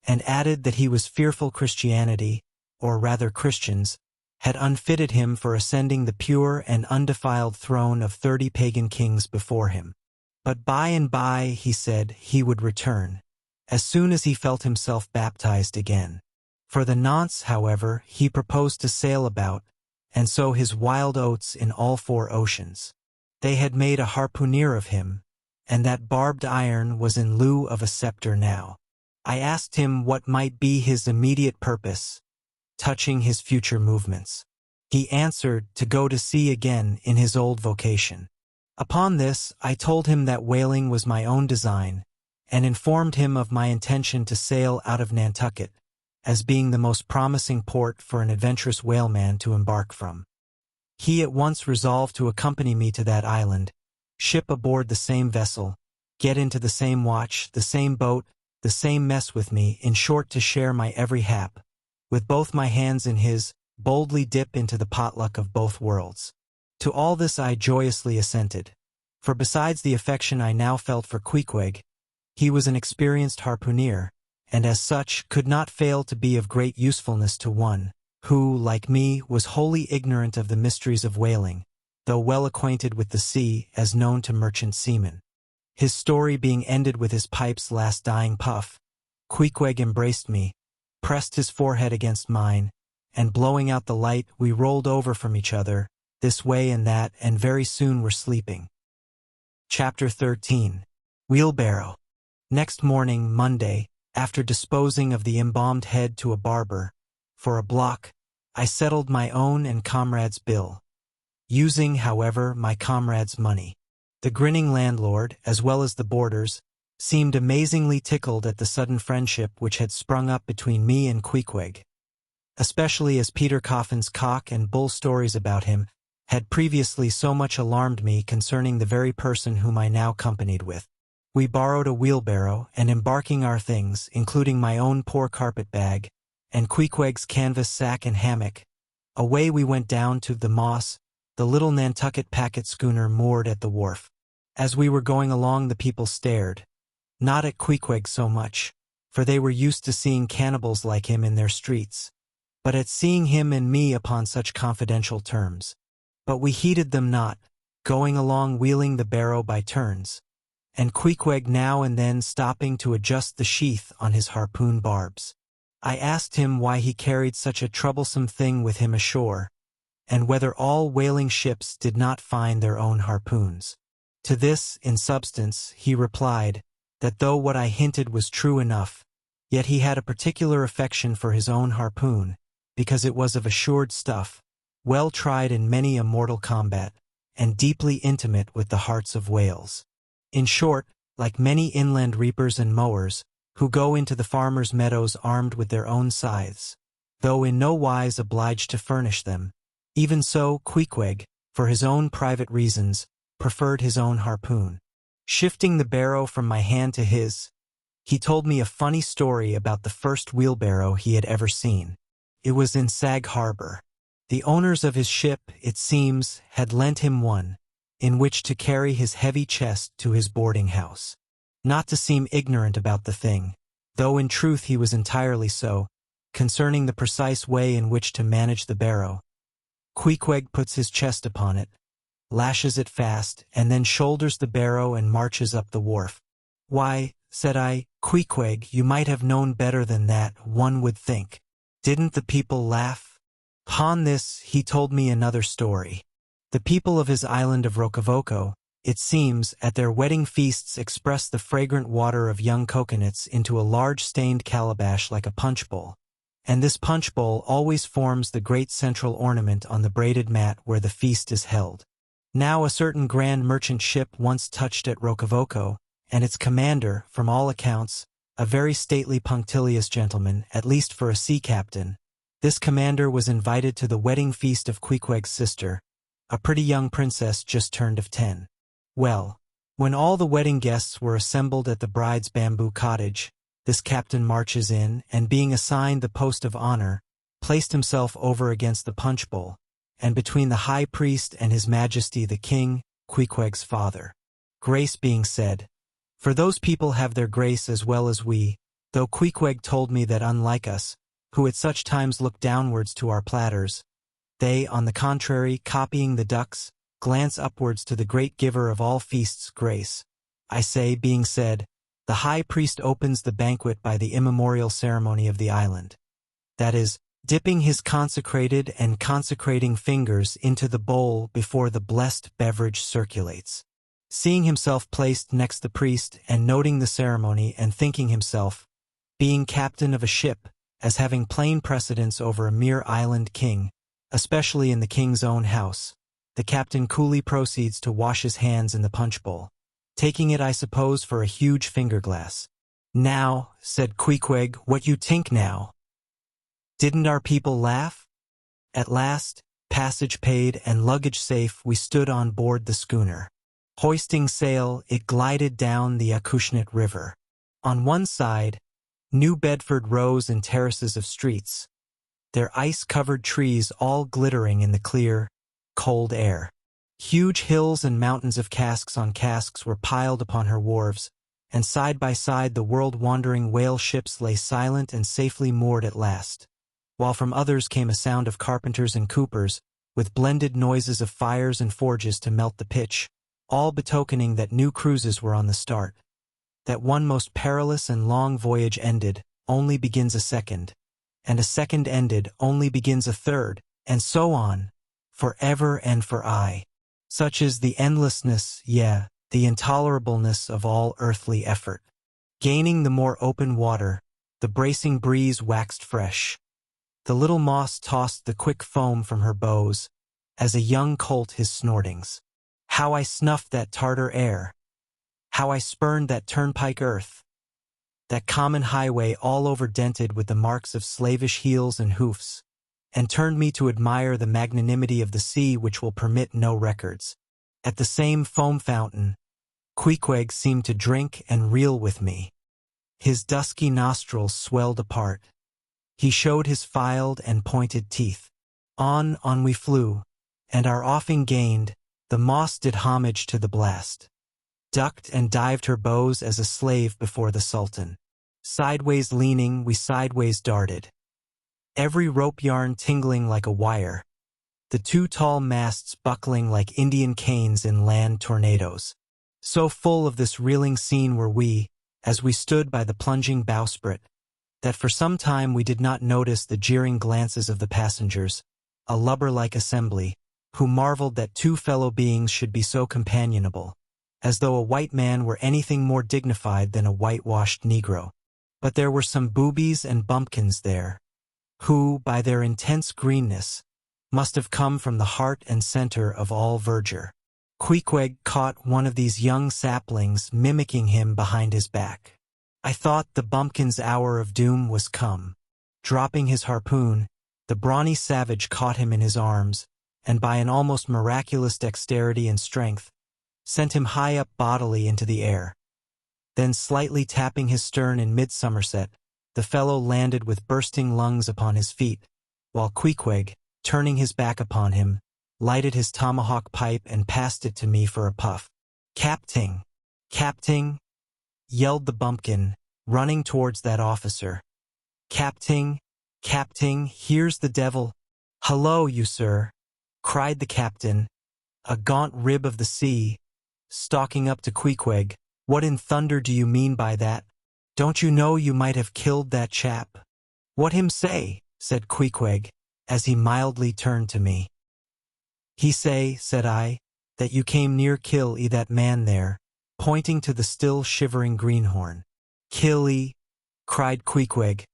and added that he was fearful Christianity, or rather Christians, had unfitted him for ascending the pure and undefiled throne of 30 pagan kings before him. But by and by, he said, he would return, as soon as he felt himself baptized again. For the nonce, however, he proposed to sail about, and sow his wild oats in all 4 oceans. They had made a harpooner of him, and that barbed iron was in lieu of a scepter now. I asked him what might be his immediate purpose, touching his future movements. He answered to go to sea again in his old vocation. Upon this, I told him that whaling was my own design, and informed him of my intention to sail out of Nantucket, as being the most promising port for an adventurous whaleman to embark from. He at once resolved to accompany me to that island, ship aboard the same vessel, get into the same watch, the same boat, the same mess with me, in short to share my every hap, with both my hands in his, boldly dip into the potluck of both worlds. To all this I joyously assented, for besides the affection I now felt for Queequeg, he was an experienced harpooner, and as such could not fail to be of great usefulness to one, who, like me, was wholly ignorant of the mysteries of whaling, though well acquainted with the sea as known to merchant seamen. His story being ended with his pipe's last dying puff, Queequeg embraced me, pressed his forehead against mine, and blowing out the light, we rolled over from each other, this way and that, and very soon were sleeping. Chapter 13. Wheelbarrow. Next morning, Monday, after disposing of the embalmed head to a barber, for a block, I settled my own and comrade's bill, using, however, my comrade's money. The grinning landlord, as well as the boarders, seemed amazingly tickled at the sudden friendship which had sprung up between me and Queequeg, especially as Peter Coffin's cock and bull stories about him had previously so much alarmed me concerning the very person whom I now companied with. We borrowed a wheelbarrow, and embarking our things, including my own poor carpet bag, and Queequeg's canvas sack and hammock, away we went down to the Moss, the little Nantucket packet schooner moored at the wharf. As we were going along, the people stared, not at Queequeg so much, for they were used to seeing cannibals like him in their streets, but at seeing him and me upon such confidential terms. But we heeded them not, going along wheeling the barrow by turns, and Queequeg now and then stopping to adjust the sheath on his harpoon barbs. I asked him why he carried such a troublesome thing with him ashore, and whether all whaling ships did not find their own harpoons. To this, in substance, he replied, that though what I hinted was true enough, yet he had a particular affection for his own harpoon, because it was of assured stuff, well tried in many a mortal combat, and deeply intimate with the hearts of whales. In short, like many inland reapers and mowers, who go into the farmers' meadows armed with their own scythes, though in no wise obliged to furnish them, even so Queequeg, for his own private reasons, preferred his own harpoon. Shifting the barrow from my hand to his, he told me a funny story about the first wheelbarrow he had ever seen. It was in Sag Harbor. The owners of his ship, it seems, had lent him one, in which to carry his heavy chest to his boarding house. Not to seem ignorant about the thing, though in truth he was entirely so, concerning the precise way in which to manage the barrow, Queequeg puts his chest upon it, lashes it fast, and then shoulders the barrow and marches up the wharf. "Why," said I, "Queequeg, you might have known better than that, one would think." Didn't the people laugh? Upon this, he told me another story. The people of his island of Rocafoco, it seems, at their wedding feasts express the fragrant water of young coconuts into a large stained calabash like a punch bowl, and this punch bowl always forms the great central ornament on the braided mat where the feast is held. Now a certain grand merchant ship once touched at Rocafoco, and its commander, from all accounts, a very stately punctilious gentleman, at least for a sea captain. This commander was invited to the wedding feast of Queequeg's sister, a pretty young princess just turned of 10. Well, when all the wedding guests were assembled at the bride's bamboo cottage, this captain marches in, and being assigned the post of honor, placed himself over against the punch bowl, and between the high priest and his majesty the king, Queequeg's father. Grace being said, for those people have their grace as well as we, though Queequeg told me that unlike us, who at such times look downwards to our platters, they, on the contrary, copying the ducks, glance upwards to the great giver of all feasts grace. I say, being said, the high priest opens the banquet by the immemorial ceremony of the island. That is, dipping his consecrated and consecrating fingers into the bowl before the blessed beverage circulates. Seeing himself placed next the priest and noting the ceremony and thinking himself, being captain of a ship, as having plain precedence over a mere island king, especially in the king's own house, the captain coolly proceeds to wash his hands in the punch bowl, taking it I suppose for a huge finger-glass. "Now," said Queequeg, "what you tink now?" Didn't our people laugh? At last, passage paid and luggage safe, we stood on board the schooner. Hoisting sail, it glided down the Acushnet River. On one side, New Bedford rose in terraces of streets, their ice-covered trees all glittering in the clear, cold air. Huge hills and mountains of casks on casks were piled upon her wharves, and side by side the world-wandering whale ships lay silent and safely moored at last, while from others came a sound of carpenters and coopers, with blended noises of fires and forges to melt the pitch, all betokening that new cruises were on the start. That one most perilous and long voyage ended, only begins a second, and a second ended, only begins a third, and so on, for ever and for aye. Such is the endlessness, yea, the intolerableness of all earthly effort. Gaining the more open water, the bracing breeze waxed fresh. The little moss tossed the quick foam from her bows, as a young colt his snortings. How I snuffed that Tartar air! How I spurned that turnpike earth! That common highway all over dented with the marks of slavish heels and hoofs, and turned me to admire the magnanimity of the sea which will permit no records. At the same foam fountain, Queequeg seemed to drink and reel with me. His dusky nostrils swelled apart. He showed his filed and pointed teeth. On we flew, and our offing gained, the moss did homage to the blast. Ducked and dived her bows as a slave before the Sultan. Sideways leaning, we sideways darted. Every rope yarn tingling like a wire. The two tall masts buckling like Indian canes in land tornadoes. So full of this reeling scene were we, as we stood by the plunging bowsprit, that for some time we did not notice the jeering glances of the passengers, a lubber-like assembly, who marveled that two fellow beings should be so companionable, as though a white man were anything more dignified than a whitewashed Negro. But there were some boobies and bumpkins there, who, by their intense greenness, must have come from the heart and center of all verdure. Queequeg caught one of these young saplings mimicking him behind his back. I thought the bumpkin's hour of doom was come. Dropping his harpoon, the brawny savage caught him in his arms, and by an almost miraculous dexterity and strength, sent him high up bodily into the air. Then slightly tapping his stern in mid-somerset, the fellow landed with bursting lungs upon his feet, while Queequeg, turning his back upon him, lighted his tomahawk pipe and passed it to me for a puff. "Capting! Capting!" yelled the bumpkin, running towards that officer. "Capting! Capting! Here's the devil!" "Hullo, you sir!" cried the captain, a gaunt rib of the sea, stalking up to Queequeg. "What in thunder do you mean by that? Don't you know you might have killed that chap?" "What him say?" said Queequeg, as he mildly turned to me. "He say," said I, "that you came near kill that man there," pointing to the still shivering greenhorn. "Kill cried Queequeg,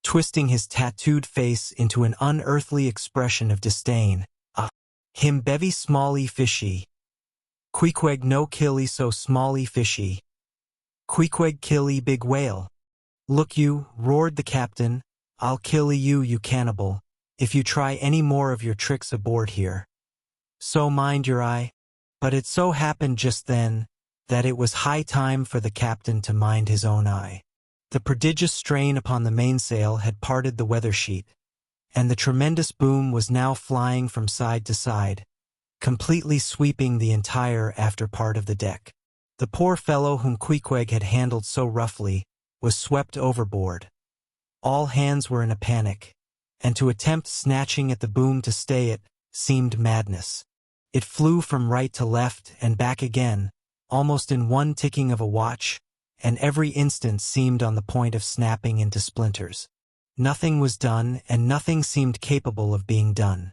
twisting his tattooed face into an unearthly expression of disdain. Him bevy smally fishy. Queequeg no killy so smally fishy. Queequeg killy big whale." "Look you," roared the captain, "I'll kill you, you cannibal, if you try any more of your tricks aboard here. So mind your eye." But it so happened just then that it was high time for the captain to mind his own eye. The prodigious strain upon the mainsail had parted the weather sheet, and the tremendous boom was now flying from side to side, completely sweeping the entire after part of the deck. The poor fellow whom Queequeg had handled so roughly was swept overboard. All hands were in a panic, and to attempt snatching at the boom to stay it seemed madness. It flew from right to left and back again, almost in one ticking of a watch, and every instant seemed on the point of snapping into splinters. Nothing was done, and nothing seemed capable of being done.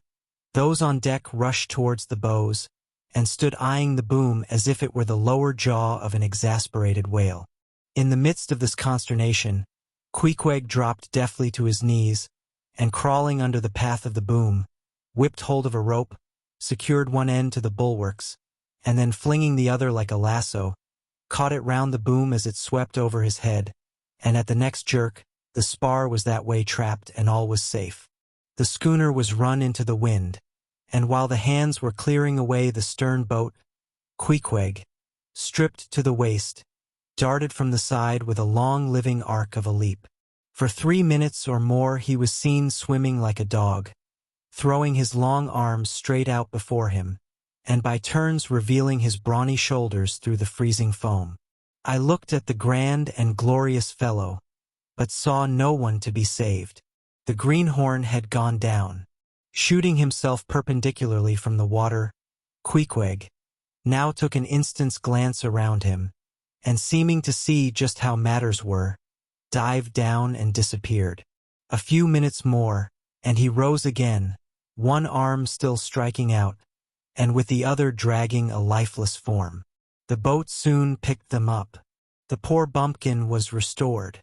Those on deck rushed towards the bows, and stood eyeing the boom as if it were the lower jaw of an exasperated whale. In the midst of this consternation, Queequeg dropped deftly to his knees, and crawling under the path of the boom, whipped hold of a rope, secured one end to the bulwarks, and then flinging the other like a lasso, caught it round the boom as it swept over his head, and at the next jerk, the spar was that way trapped and all was safe. The schooner was run into the wind, and while the hands were clearing away the stern boat, Queequeg, stripped to the waist, darted from the side with a long living arc of a leap. For 3 minutes or more he was seen swimming like a dog, throwing his long arms straight out before him, and by turns revealing his brawny shoulders through the freezing foam. I looked at the grand and glorious fellow, but saw no one to be saved. The greenhorn had gone down. Shooting himself perpendicularly from the water, Queequeg now took an instant's glance around him, and seeming to see just how matters were, dived down and disappeared. A few minutes more, and he rose again, one arm still striking out, and with the other dragging a lifeless form. The boat soon picked them up. The poor bumpkin was restored.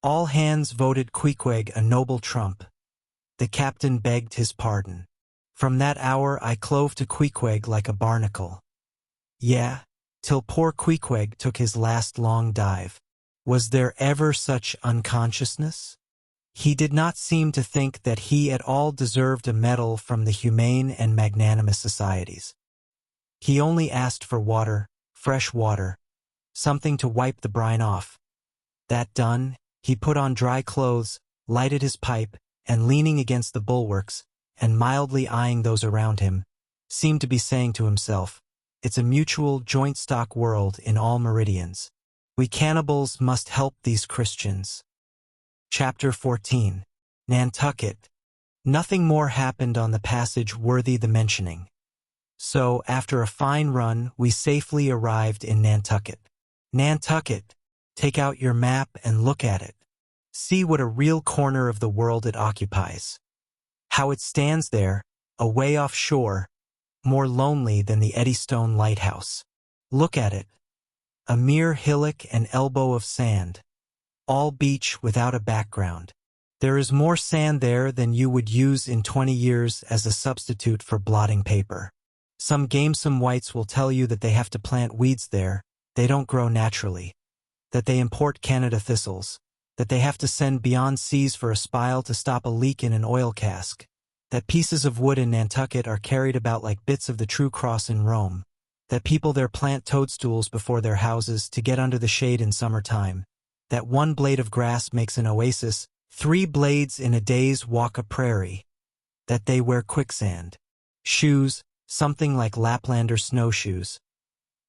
All hands voted Queequeg a noble trump. The captain begged his pardon. From that hour I clove to Queequeg like a barnacle. Yeah, till poor Queequeg took his last long dive. Was there ever such unconsciousness? He did not seem to think that he at all deserved a medal from the humane and magnanimous societies. He only asked for water, fresh water, something to wipe the brine off. That done, he put on dry clothes, lighted his pipe, and leaning against the bulwarks, and mildly eyeing those around him, seemed to be saying to himself, "It's a mutual, joint-stock world in all meridians. We cannibals must help these Christians." Chapter 14. Nantucket. Nothing more happened on the passage worthy the mentioning. So, after a fine run, we safely arrived in Nantucket. Nantucket! Take out your map and look at it. See what a real corner of the world it occupies. How it stands there, away offshore, more lonely than the Eddystone Lighthouse. Look at it. A mere hillock and elbow of sand. All beach without a background. There is more sand there than you would use in 20 years as a substitute for blotting paper. Some gamesome whites will tell you that they have to plant weeds there, they don't grow naturally. That they import Canada thistles. That they have to send beyond seas for a spile to stop a leak in an oil cask. That pieces of wood in Nantucket are carried about like bits of the True Cross in Rome. That people there plant toadstools before their houses to get under the shade in summertime. That one blade of grass makes an oasis, 3 blades in a day's walk a prairie. That they wear quicksand. Shoes, something like Laplander snowshoes.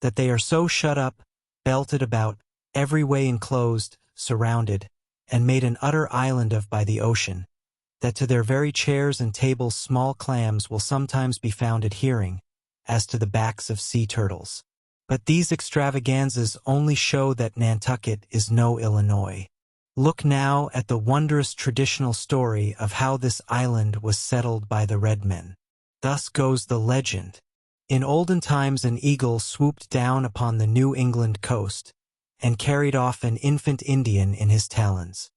That they are so shut up, belted about, every way enclosed, surrounded, and made an utter island of by the ocean, that to their very chairs and tables small clams will sometimes be found adhering, as to the backs of sea turtles. But these extravaganzas only show that Nantucket is no Illinois. Look now at the wondrous traditional story of how this island was settled by the red men. Thus goes the legend. In olden times an eagle swooped down upon the New England coast, and carried off an infant Indian in his talons.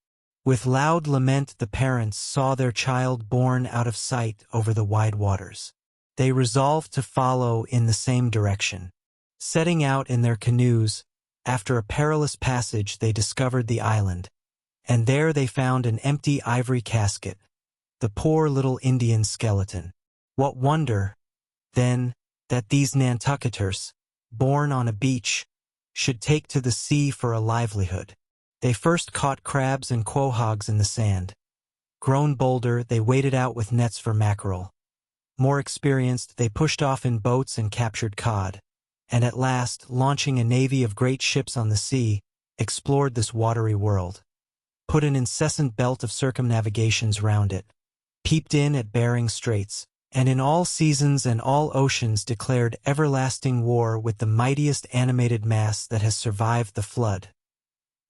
With loud lament the parents saw their child borne out of sight over the wide waters. They resolved to follow in the same direction. Setting out in their canoes, after a perilous passage they discovered the island, and there they found an empty ivory casket, the poor little Indian skeleton. What wonder, then, that these Nantucketers, born on a beach, should take to the sea for a livelihood. They first caught crabs and quahogs in the sand. Grown bolder, they waded out with nets for mackerel. More experienced, they pushed off in boats and captured cod, and at last, launching a navy of great ships on the sea, explored this watery world. Put an incessant belt of circumnavigations round it, peeped in at Bering Straits, and in all seasons and all oceans declared everlasting war with the mightiest animated mass that has survived the flood.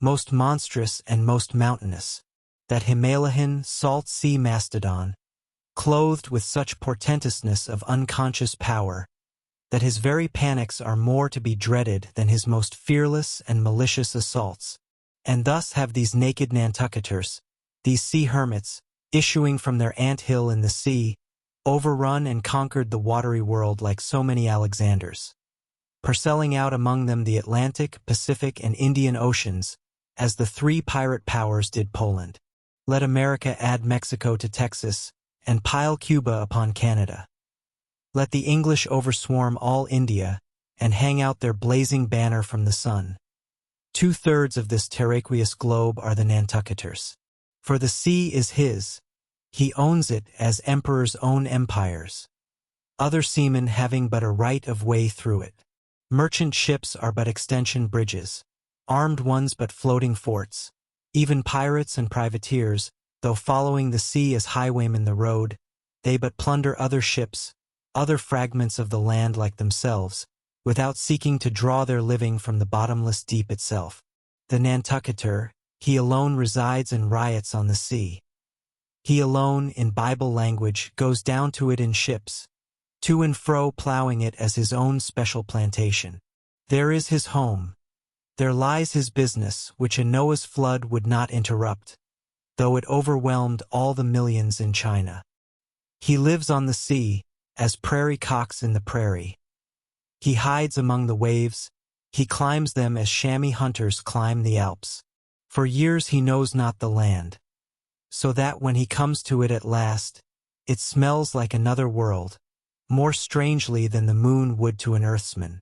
Most monstrous and most mountainous, that Himalayan salt sea mastodon, clothed with such portentousness of unconscious power, that his very panics are more to be dreaded than his most fearless and malicious assaults. And thus have these naked Nantucketers, these sea hermits, issuing from their ant-hill in the sea, overrun and conquered the watery world like so many Alexanders, parcelling out among them the Atlantic, Pacific, and Indian Oceans, as the 3 pirate powers did Poland. Let America add Mexico to Texas, and pile Cuba upon Canada. Let the English overswarm all India, and hang out their blazing banner from the sun. 2/3 of this terraqueous globe are the Nantucketers. For the sea is his. He owns it as emperors own empires, other seamen having but a right of way through it. Merchant ships are but extension bridges, armed ones but floating forts. Even pirates and privateers, though following the sea as highwaymen the road, they but plunder other ships, other fragments of the land like themselves, without seeking to draw their living from the bottomless deep itself. The Nantucketer, he alone resides and riots on the sea. He alone, in Bible language, goes down to it in ships, to and fro plowing it as his own special plantation. There is his home. There lies his business, which a Noah's flood would not interrupt, though it overwhelmed all the millions in China. He lives on the sea, as prairie cocks in the prairie. He hides among the waves, he climbs them as chamois hunters climb the Alps. For years he knows not the land, so that when he comes to it at last, it smells like another world, more strangely than the moon would to an earthsman.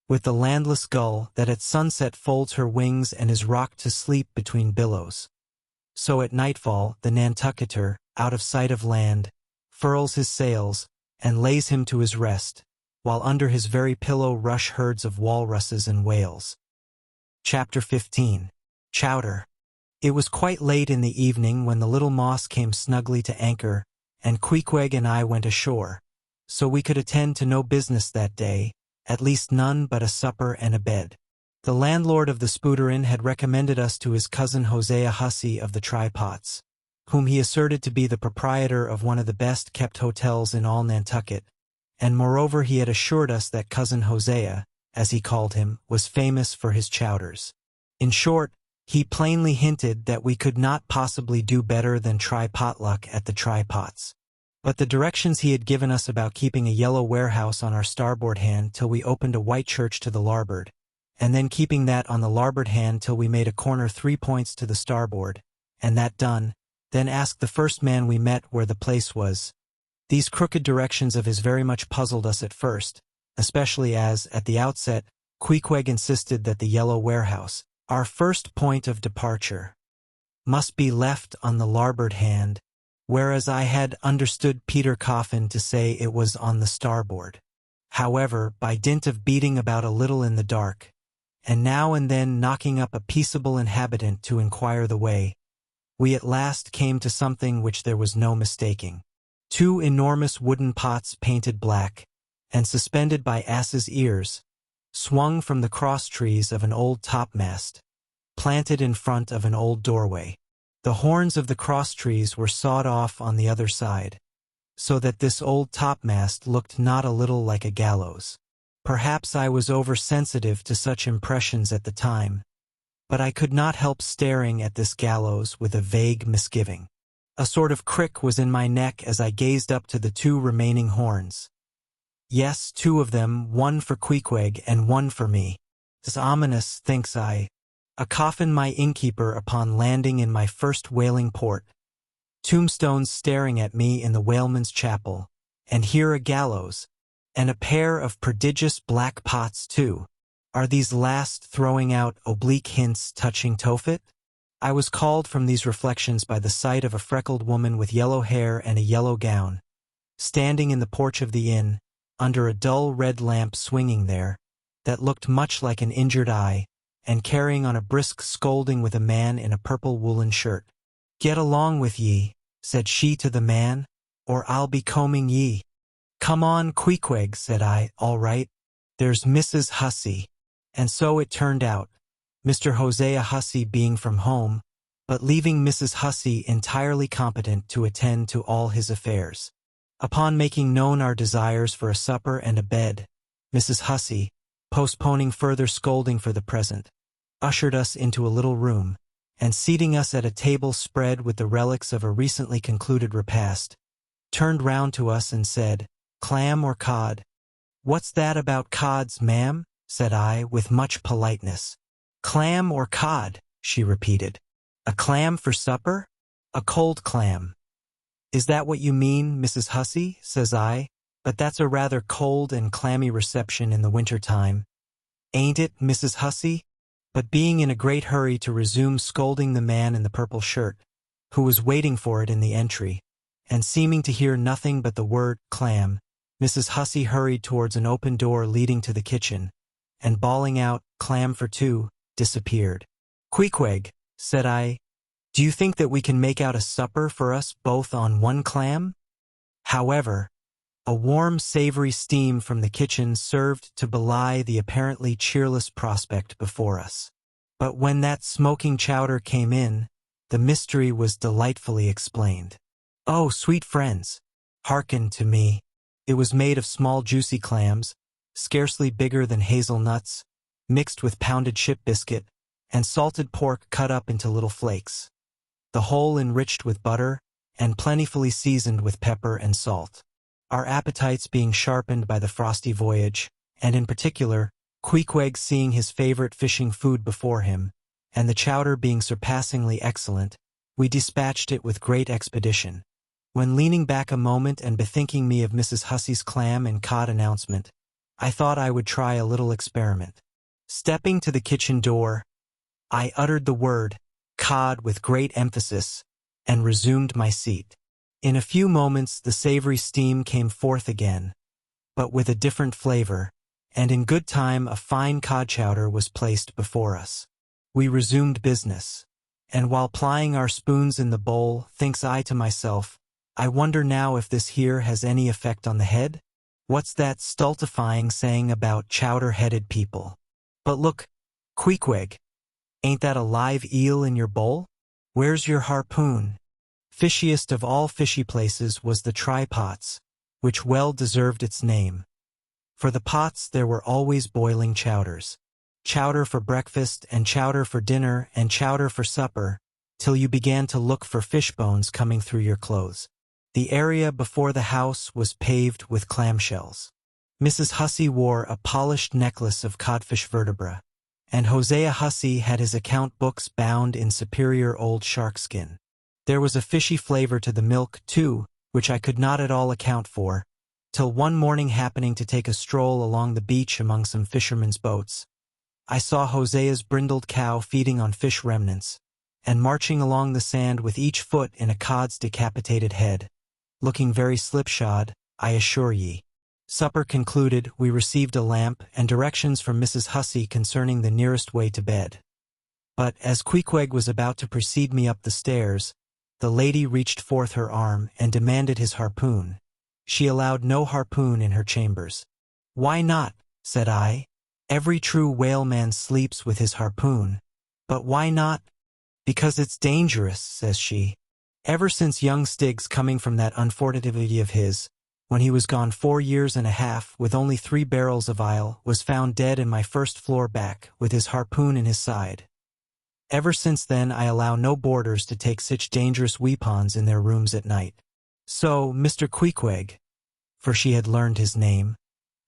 with the landless gull that at sunset folds her wings and is rocked to sleep between billows. So at nightfall the Nantucketer, out of sight of land, furls his sails, and lays him to his rest, while under his very pillow rush herds of walruses and whales. Chapter 15. Chowder. It was quite late in the evening when the little moss came snugly to anchor, and Queequeg and I went ashore, so we could attend to no business that day, at least none but a supper and a bed. The landlord of the Spooderinn had recommended us to his cousin Hosea Hussey of the Trypots, whom he asserted to be the proprietor of one of the best-kept hotels in all Nantucket, and moreover he had assured us that cousin Hosea, as he called him, was famous for his chowders. In short, he plainly hinted that we could not possibly do better than try potluck at the Trypots. But the directions he had given us about keeping a yellow warehouse on our starboard hand till we opened a white church to the larboard, and then keeping that on the larboard hand till we made a corner 3 points to the starboard, and that done, then asked the first man we met where the place was. These crooked directions of his very much puzzled us at first, especially as, at the outset, Queequeg insisted that the yellow warehouse, our first point of departure, must be left on the larboard hand, whereas I had understood Peter Coffin to say it was on the starboard. However, by dint of beating about a little in the dark, and now and then knocking up a peaceable inhabitant to inquire the way, we at last came to something which there was no mistaking. 2 enormous wooden pots painted black, and suspended by asses' ears, swung from the cross-trees of an old topmast, planted in front of an old doorway. The horns of the cross-trees were sawed off on the other side, so that this old topmast looked not a little like a gallows. Perhaps I was oversensitive to such impressions at the time, but I could not help staring at this gallows with a vague misgiving. A sort of crick was in my neck as I gazed up to the 2 remaining horns. Yes, 2 of them, one for Queequeg and one for me. 'Tis ominous, thinks I. A coffin my innkeeper upon landing in my first whaling port, tombstones staring at me in the whaleman's chapel, and here a gallows, and a pair of prodigious black pots too. Are these last throwing out oblique hints touching Tophet? I was called from these reflections by the sight of a freckled woman with yellow hair and a yellow gown, standing in the porch of the inn, under a dull red lamp swinging there, that looked much like an injured eye, and carrying on a brisk scolding with a man in a purple woolen shirt. "Get along with ye," said she to the man, "or I'll be combing ye." "Come on, Queequeg," said I, "all right. There's Mrs. Hussey." And so it turned out, Mr. Hosea Hussey being from home, but leaving Mrs. Hussey entirely competent to attend to all his affairs. Upon making known our desires for a supper and a bed, Mrs. Hussey, postponing further scolding for the present, ushered us into a little room, and seating us at a table spread with the relics of a recently concluded repast, turned round to us and said, "Clam or cod?" "What's that about cods, ma'am?" said I, with much politeness. "Clam or cod?" she repeated. "A clam for supper? A cold clam." "Is that what you mean, Mrs. Hussey?" says I, "but that's a rather cold and clammy reception in the winter time. Ain't it, Mrs. Hussey?" But being in a great hurry to resume scolding the man in the purple shirt, who was waiting for it in the entry, and seeming to hear nothing but the word clam, Mrs. Hussey hurried towards an open door leading to the kitchen, and bawling out, "Clam for 2, disappeared. "Queequeg," said I, "do you think that we can make out a supper for us both on 1 clam?" However, a warm savory steam from the kitchen served to belie the apparently cheerless prospect before us. But when that smoking chowder came in, the mystery was delightfully explained. Oh, sweet friends, hearken to me. It was made of small juicy clams, scarcely bigger than hazelnuts, mixed with pounded ship biscuit, and salted pork cut up into little flakes, the whole enriched with butter, and plentifully seasoned with pepper and salt. Our appetites being sharpened by the frosty voyage, and in particular, Queequeg seeing his favorite fishing food before him, and the chowder being surpassingly excellent, we dispatched it with great expedition. When leaning back a moment and bethinking me of Mrs. Hussey's clam and cod announcement, I thought I would try a little experiment. Stepping to the kitchen door, I uttered the word, cod, with great emphasis, and resumed my seat. In a few moments the savory steam came forth again, but with a different flavor, and in good time a fine cod chowder was placed before us. We resumed business, and while plying our spoons in the bowl, thinks I to myself, I wonder now if this here has any effect on the head? What's that stultifying saying about chowder-headed people? But look, Queequeg, ain't that a live eel in your bowl? Where's your harpoon? Fishiest of all fishy places was the try-pots, which well deserved its name. For the pots there were always boiling chowders. Chowder for breakfast, and chowder for dinner, and chowder for supper, till you began to look for fish bones coming through your clothes. The area before the house was paved with clamshells. Mrs. Hussey wore a polished necklace of codfish vertebra, and Hosea Hussey had his account books bound in superior old sharkskin. There was a fishy flavor to the milk, too, which I could not at all account for, till one morning, happening to take a stroll along the beach among some fishermen's boats, I saw Hosea's brindled cow feeding on fish remnants, and marching along the sand with each foot in a cod's decapitated head, looking very slipshod, I assure ye. Supper concluded, we received a lamp and directions from Mrs. Hussey concerning the nearest way to bed. But as Queequeg was about to precede me up the stairs, the lady reached forth her arm and demanded his harpoon. She allowed no harpoon in her chambers. Why not? Said I. Every true whaleman sleeps with his harpoon. But why not? Because it's dangerous, says she. Ever since young Stiggs, coming from that unfortunately of his, when he was gone 4 years and a half with only 3 barrels of ile, was found dead in my first floor back, with his harpoon in his side. Ever since then I allow no boarders to take such dangerous weapons in their rooms at night. So, Mr. Queequeg, for she had learned his name,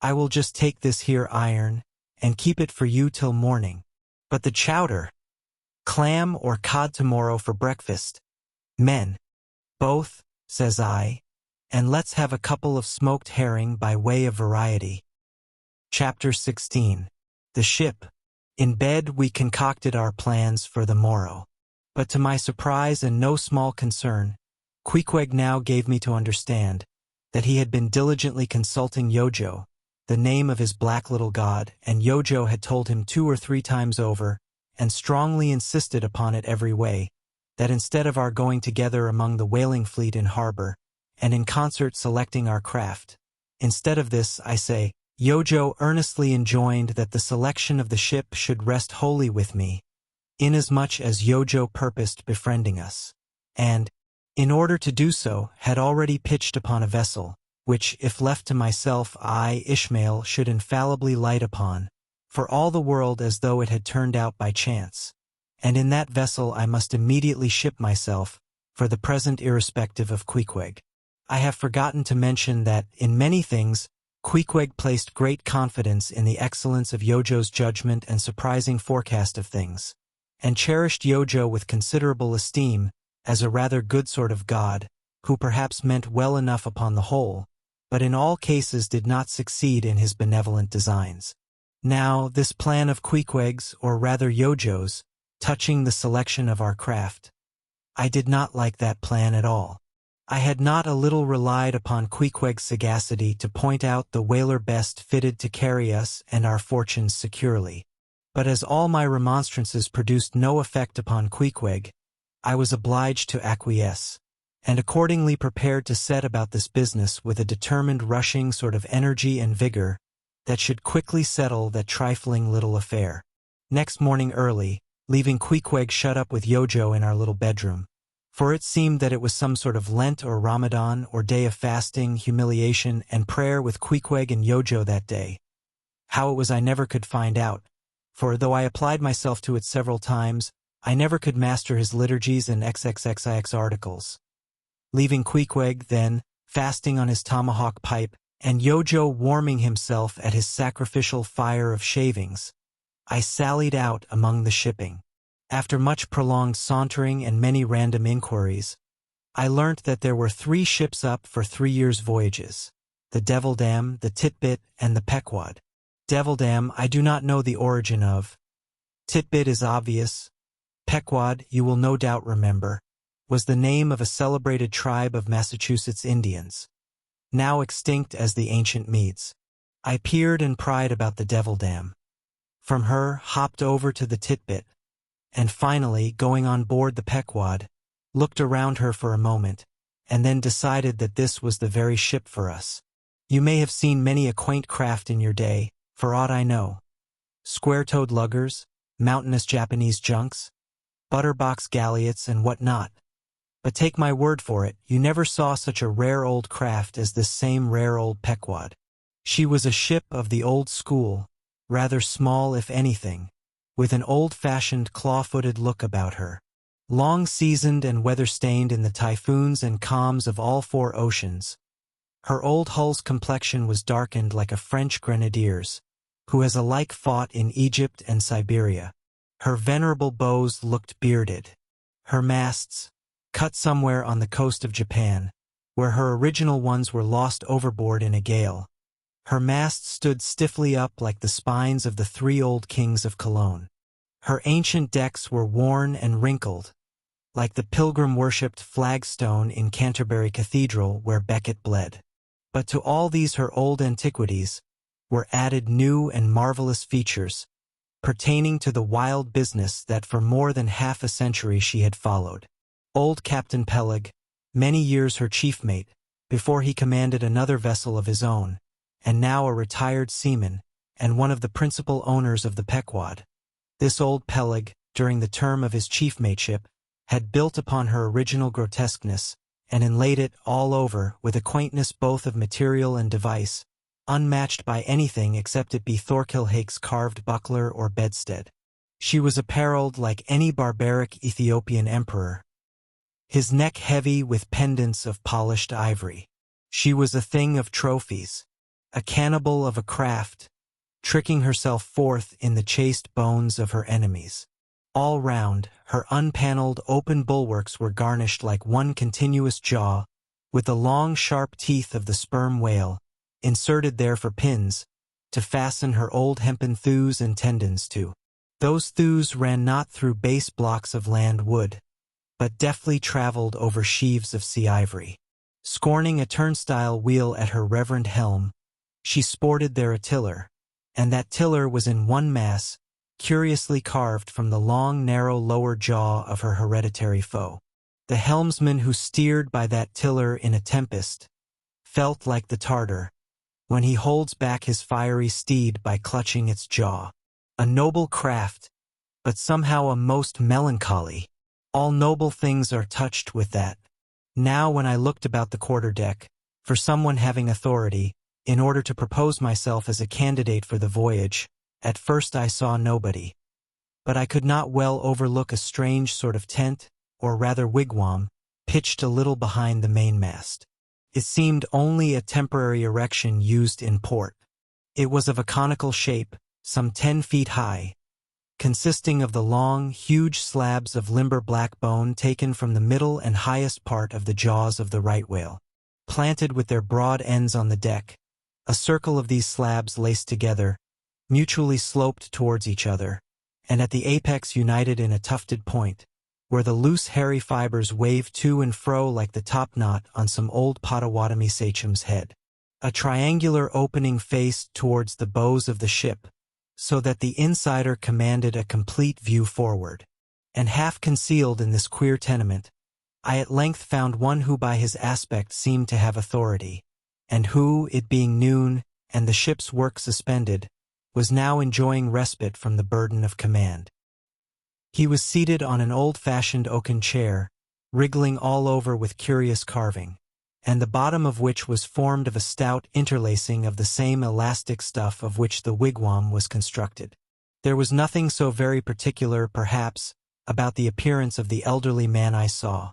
I will just take this here iron, and keep it for you till morning. But the chowder, clam or cod tomorrow for breakfast. Men, both, says I, and let's have a couple of smoked herring by way of variety. Chapter 16. The Ship. In bed we concocted our plans for the morrow. But to my surprise and no small concern, Queequeg now gave me to understand that he had been diligently consulting Yojo, the name of his black little god, and Yojo had told him 2 or 3 times over, and strongly insisted upon it every way, that instead of our going together among the whaling fleet in harbor, and in concert selecting our craft, instead of this, I say, Yojo earnestly enjoined that the selection of the ship should rest wholly with me, inasmuch as Yojo purposed befriending us, and, in order to do so, had already pitched upon a vessel, which, if left to myself, I, Ishmael, should infallibly light upon, for all the world as though it had turned out by chance, and in that vessel I must immediately ship myself, for the present irrespective of Queequeg. I have forgotten to mention that, in many things, Queequeg placed great confidence in the excellence of Yojo's judgment and surprising forecast of things, and cherished Yojo with considerable esteem, as a rather good sort of god, who perhaps meant well enough upon the whole, but in all cases did not succeed in his benevolent designs. Now, this plan of Queequeg's, or rather Yojo's, touching the selection of our craft, I did not like that plan at all. I had not a little relied upon Queequeg's sagacity to point out the whaler best fitted to carry us and our fortunes securely. But as all my remonstrances produced no effect upon Queequeg, I was obliged to acquiesce, and accordingly prepared to set about this business with a determined rushing sort of energy and vigor that should quickly settle that trifling little affair. Next morning early, leaving Queequeg shut up with Yojo in our little bedroom, for it seemed that it was some sort of Lent or Ramadan or day of fasting, humiliation, and prayer with Queequeg and Yojo that day. How it was I never could find out, for though I applied myself to it several times, I never could master his liturgies and XXXIX articles. Leaving Queequeg, then, fasting on his tomahawk pipe, and Yojo warming himself at his sacrificial fire of shavings, I sallied out among the shipping. After much prolonged sauntering and many random inquiries, I learnt that there were 3 ships up for 3 years' voyages, the Devil Dam, the Titbit, and the Pequod. Devil Dam I do not know the origin of. Titbit is obvious. Pequod, you will no doubt remember, was the name of a celebrated tribe of Massachusetts Indians, now extinct as the ancient Medes. I peered and pried about the Devil Dam. From her, hopped over to the Titbit, and finally, going on board the Pequod, looked around her for a moment, and then decided that this was the very ship for us. You may have seen many a quaint craft in your day, for aught I know. Square-toed luggers, mountainous Japanese junks, butterbox galliots, and what not. But take my word for it, you never saw such a rare old craft as this same rare old Pequod. She was a ship of the old school, rather small if anything, with an old-fashioned claw-footed look about her. Long-seasoned and weather-stained in the typhoons and calms of all four oceans, her old hull's complexion was darkened like a French grenadier's, who has alike fought in Egypt and Siberia. Her venerable bows looked bearded. Her masts, cut somewhere on the coast of Japan, where her original ones were lost overboard in a gale. Her masts stood stiffly up like the spines of the three old kings of Cologne. Her ancient decks were worn and wrinkled, like the pilgrim-worshipped flagstone in Canterbury Cathedral where Becket bled. But to all these her old antiquities were added new and marvelous features, pertaining to the wild business that for more than half a century she had followed. Old Captain Peleg, many years her chief mate, before he commanded another vessel of his own, and now a retired seaman, and one of the principal owners of the Pequod. This old Peleg, during the term of his chief mateship, had built upon her original grotesqueness, and inlaid it all over with a quaintness both of material and device, unmatched by anything except it be Thorkill Hake's carved buckler or bedstead. She was apparelled like any barbaric Ethiopian emperor, his neck heavy with pendants of polished ivory. She was a thing of trophies, a cannibal of a craft, tricking herself forth in the chaste bones of her enemies. All round, her unpaneled open bulwarks were garnished like one continuous jaw, with the long sharp teeth of the sperm whale, inserted there for pins, to fasten her old hempen thews and tendons to. Those thews ran not through base blocks of land wood, but deftly traveled over sheaves of sea ivory. Scorning a turnstile wheel at her reverend helm, she sported there a tiller, and that tiller was in one mass, curiously carved from the long, narrow lower jaw of her hereditary foe. The helmsman who steered by that tiller in a tempest felt like the Tartar when he holds back his fiery steed by clutching its jaw. A noble craft, but somehow a most melancholy. All noble things are touched with that. Now when I looked about the quarterdeck, for someone having authority, in order to propose myself as a candidate for the voyage, at first I saw nobody. But I could not well overlook a strange sort of tent, or rather wigwam, pitched a little behind the mainmast. It seemed only a temporary erection used in port. It was of a conical shape, some 10 feet high, consisting of the long, huge slabs of limber black bone taken from the middle and highest part of the jaws of the right whale. Planted with their broad ends on the deck, a circle of these slabs laced together, mutually sloped towards each other, and at the apex united in a tufted point, where the loose hairy fibers waved to and fro like the top knot on some old Potawatomi sachem's head. A triangular opening faced towards the bows of the ship, so that the insider commanded a complete view forward. And half concealed in this queer tenement, I at length found one who by his aspect seemed to have authority, and who, it being noon, and the ship's work suspended, was now enjoying respite from the burden of command. He was seated on an old-fashioned oaken chair, wriggling all over with curious carving, and the bottom of which was formed of a stout interlacing of the same elastic stuff of which the wigwam was constructed. There was nothing so very particular, perhaps, about the appearance of the elderly man I saw.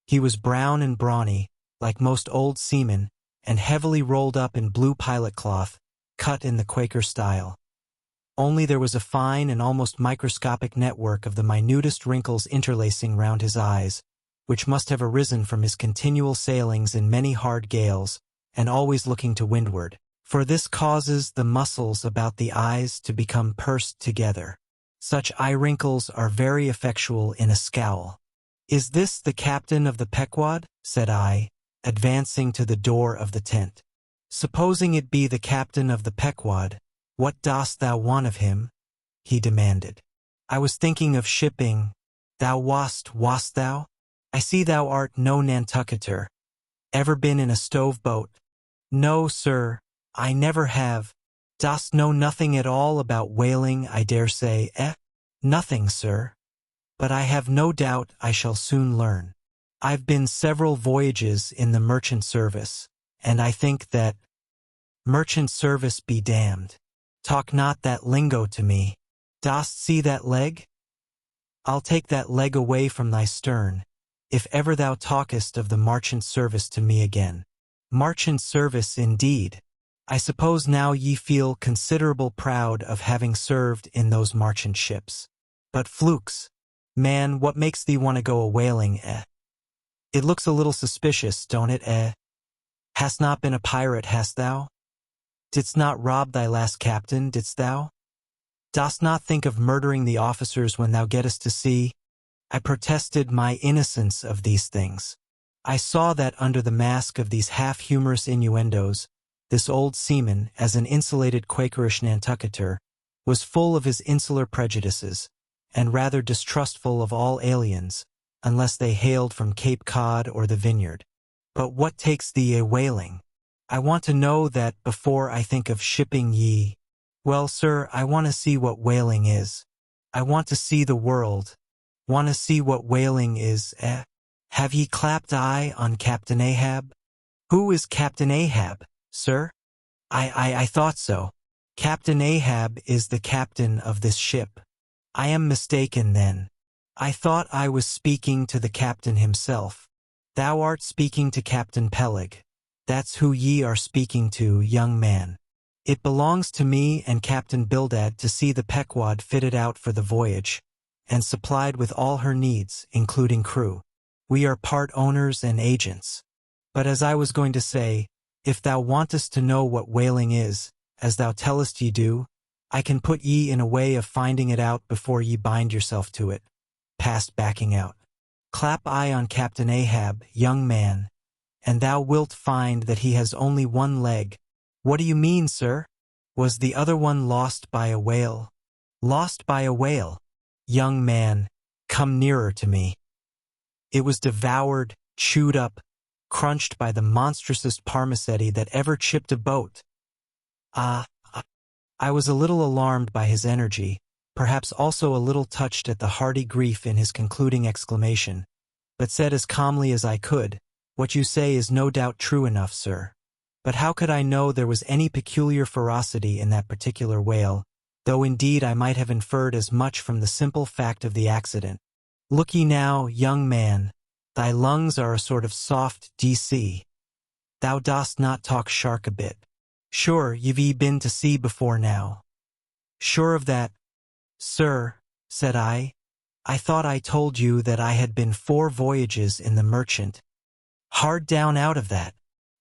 He was brown and brawny, like most old seamen, and heavily rolled up in blue pilot cloth, cut in the Quaker style. Only there was a fine and almost microscopic network of the minutest wrinkles interlacing round his eyes, which must have arisen from his continual sailings in many hard gales, and always looking to windward, for this causes the muscles about the eyes to become pursed together. Such eye wrinkles are very effectual in a scowl. "Is this the captain of the Pequod?" said I, advancing to the door of the tent. "Supposing it be the captain of the Pequod, what dost thou want of him?" he demanded. "I was thinking of shipping. Thou wast thou? I see thou art no Nantucketer. Ever been in a stove boat?" "No, sir, I never have." "Dost know nothing at all about whaling, I dare say, eh?" "Nothing, sir. But I have no doubt I shall soon learn. I've been several voyages in the merchant service, and I think that—" "Merchant service be damned. Talk not that lingo to me. Dost see that leg? I'll take that leg away from thy stern, if ever thou talkest of the merchant service to me again." "Merchant service indeed. I suppose now ye feel considerable proud of having served in those merchant ships. But flukes, man, what makes thee want to go a-whaling, eh? It looks a little suspicious, don't it, eh? Hast not been a pirate, hast thou? Didst not rob thy last captain, didst thou? Dost not think of murdering the officers when thou gettest to sea?" I protested my innocence of these things. I saw that under the mask of these half-humorous innuendos, this old seaman, as an insulated Quakerish Nantucketer, was full of his insular prejudices, and rather distrustful of all aliens, unless they hailed from Cape Cod or the Vineyard. "But what takes thee a-whaling? I want to know that before I think of shipping ye." "Well, sir, I want to see what whaling is. I want to see the world. Want to see what whaling is, eh? Have ye clapped eye on Captain Ahab?" "Who is Captain Ahab, sir?" I thought so. Captain Ahab is the captain of this ship." "I am mistaken, then. I thought I was speaking to the captain himself." "Thou art speaking to Captain Peleg. That's who ye are speaking to, young man. It belongs to me and Captain Bildad to see the Pequod fitted out for the voyage, and supplied with all her needs, including crew. We are part owners and agents. But as I was going to say, if thou wantest to know what whaling is, as thou tellest ye do, I can put ye in a way of finding it out before ye bind yourself to it." Past backing out. "Clap eye on Captain Ahab, young man, and thou wilt find that he has only one leg." "What do you mean, sir? Was the other one lost by a whale?" "Lost by a whale? Young man, come nearer to me. It was devoured, chewed up, crunched by the monstrousest parmacetti that ever chipped a boat." I was a little alarmed by his energy, perhaps also a little touched at the hearty grief in his concluding exclamation, but said as calmly as I could, "What you say is no doubt true enough, sir. But how could I know there was any peculiar ferocity in that particular whale, though indeed I might have inferred as much from the simple fact of the accident. Look ye now, young man, thy lungs are a sort of soft DC. Thou dost not talk shark a bit. Sure, you've been to sea before now?" "Sure of that, sir," said I. "I thought I told you that I had been 4 voyages in the merchant." "Hard down out of that.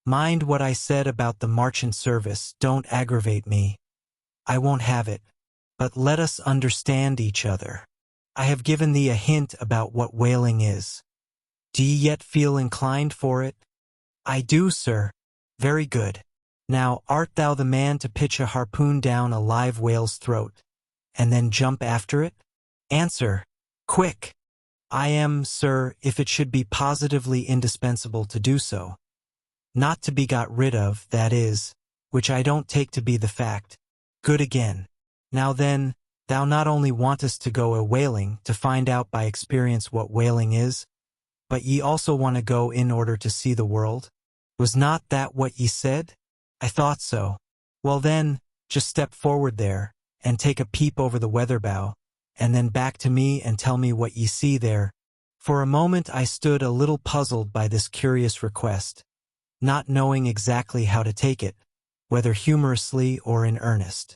Mind what I said about the merchant service, don't aggravate me. I won't have it. But let us understand each other. I have given thee a hint about what whaling is. Do ye yet feel inclined for it?" "I do, sir." "Very good. Now, art thou the man to pitch a harpoon down a live whale's throat, and then jump after it? Answer, quick." "I am, sir, if it should be positively indispensable to do so. Not to be got rid of, that is, which I don't take to be the fact." "Good again. Now then, thou not only wantest to go a-whaling to find out by experience what whaling is, but ye also want to go in order to see the world? Was not that what ye said?" "I thought so." "Well then, just step forward there, and take a peep over the weather bow, and then back to me and tell me what ye see there." For a moment I stood a little puzzled by this curious request, not knowing exactly how to take it, whether humorously or in earnest.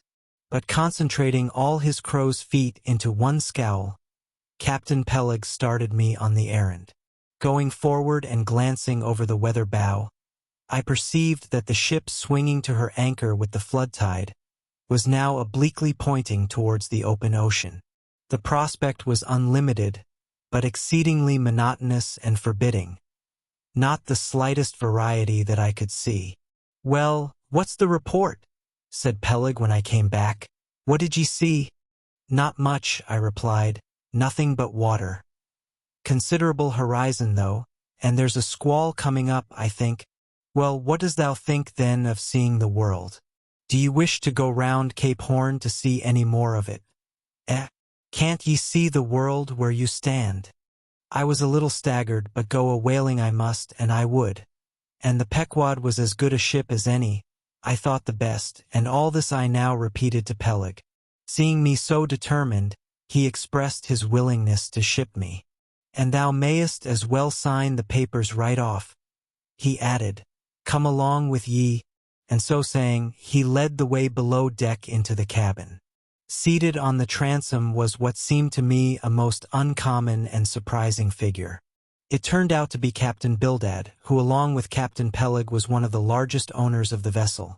But concentrating all his crow's feet into one scowl, Captain Peleg started me on the errand. Going forward and glancing over the weather bow, I perceived that the ship swinging to her anchor with the flood tide was now obliquely pointing towards the open ocean. The prospect was unlimited, but exceedingly monotonous and forbidding. Not the slightest variety that I could see. "Well, what's the report?" said Peleg when I came back. "What did ye see?" "Not much," I replied. "Nothing but water. Considerable horizon, though, and there's a squall coming up, I think." "Well, what dost thou think, then, of seeing the world? Do ye wish to go round Cape Horn to see any more of it?" Can't ye see the world where you stand?" I was a little staggered, but go a-whaling I must, and I would. And the Pequod was as good a ship as any, I thought the best, and all this I now repeated to Peleg. Seeing me so determined, he expressed his willingness to ship me. "And thou mayest as well sign the papers right off," he added. "Come along with ye," and so saying, he led the way below deck into the cabin. Seated on the transom was what seemed to me a most uncommon and surprising figure. It turned out to be Captain Bildad, who along with Captain Peleg was one of the largest owners of the vessel.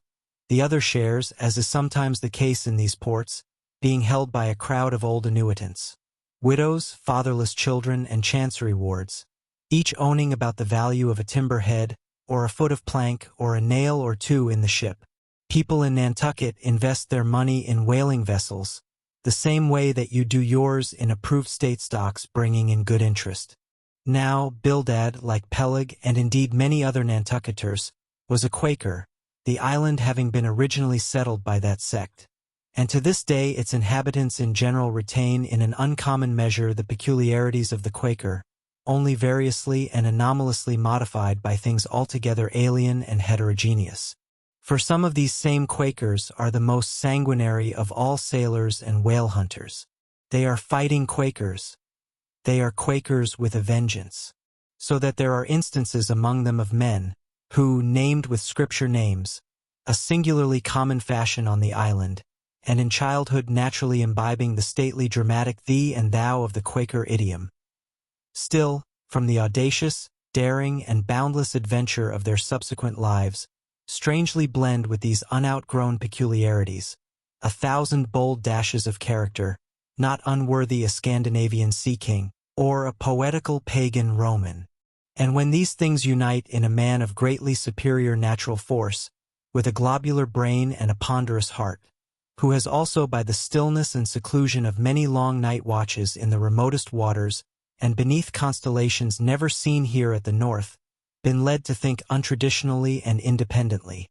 The other shares, as is sometimes the case in these ports, being held by a crowd of old annuitants. Widows, fatherless children, and chancery wards, each owning about the value of a timber head, or a foot of plank, or a nail or two in the ship. People in Nantucket invest their money in whaling vessels, the same way that you do yours in approved state stocks bringing in good interest. Now, Bildad, like Peleg and indeed many other Nantucketers, was a Quaker, the island having been originally settled by that sect. And to this day its inhabitants in general retain in an uncommon measure the peculiarities of the Quaker, only variously and anomalously modified by things altogether alien and heterogeneous. For some of these same Quakers are the most sanguinary of all sailors and whale hunters. They are fighting Quakers. They are Quakers with a vengeance. So that there are instances among them of men, who, named with scripture names, a singularly common fashion on the island, and in childhood naturally imbibing the stately dramatic thee and thou of the Quaker idiom. Still, from the audacious, daring, and boundless adventure of their subsequent lives, strangely blend with these unoutgrown peculiarities, 1,000 bold dashes of character, not unworthy a Scandinavian sea king, or a poetical pagan Roman. And when these things unite in a man of greatly superior natural force, with a globular brain and a ponderous heart, who has also by the stillness and seclusion of many long night watches in the remotest waters, and beneath constellations never seen here at the north, been led to think untraditionally and independently,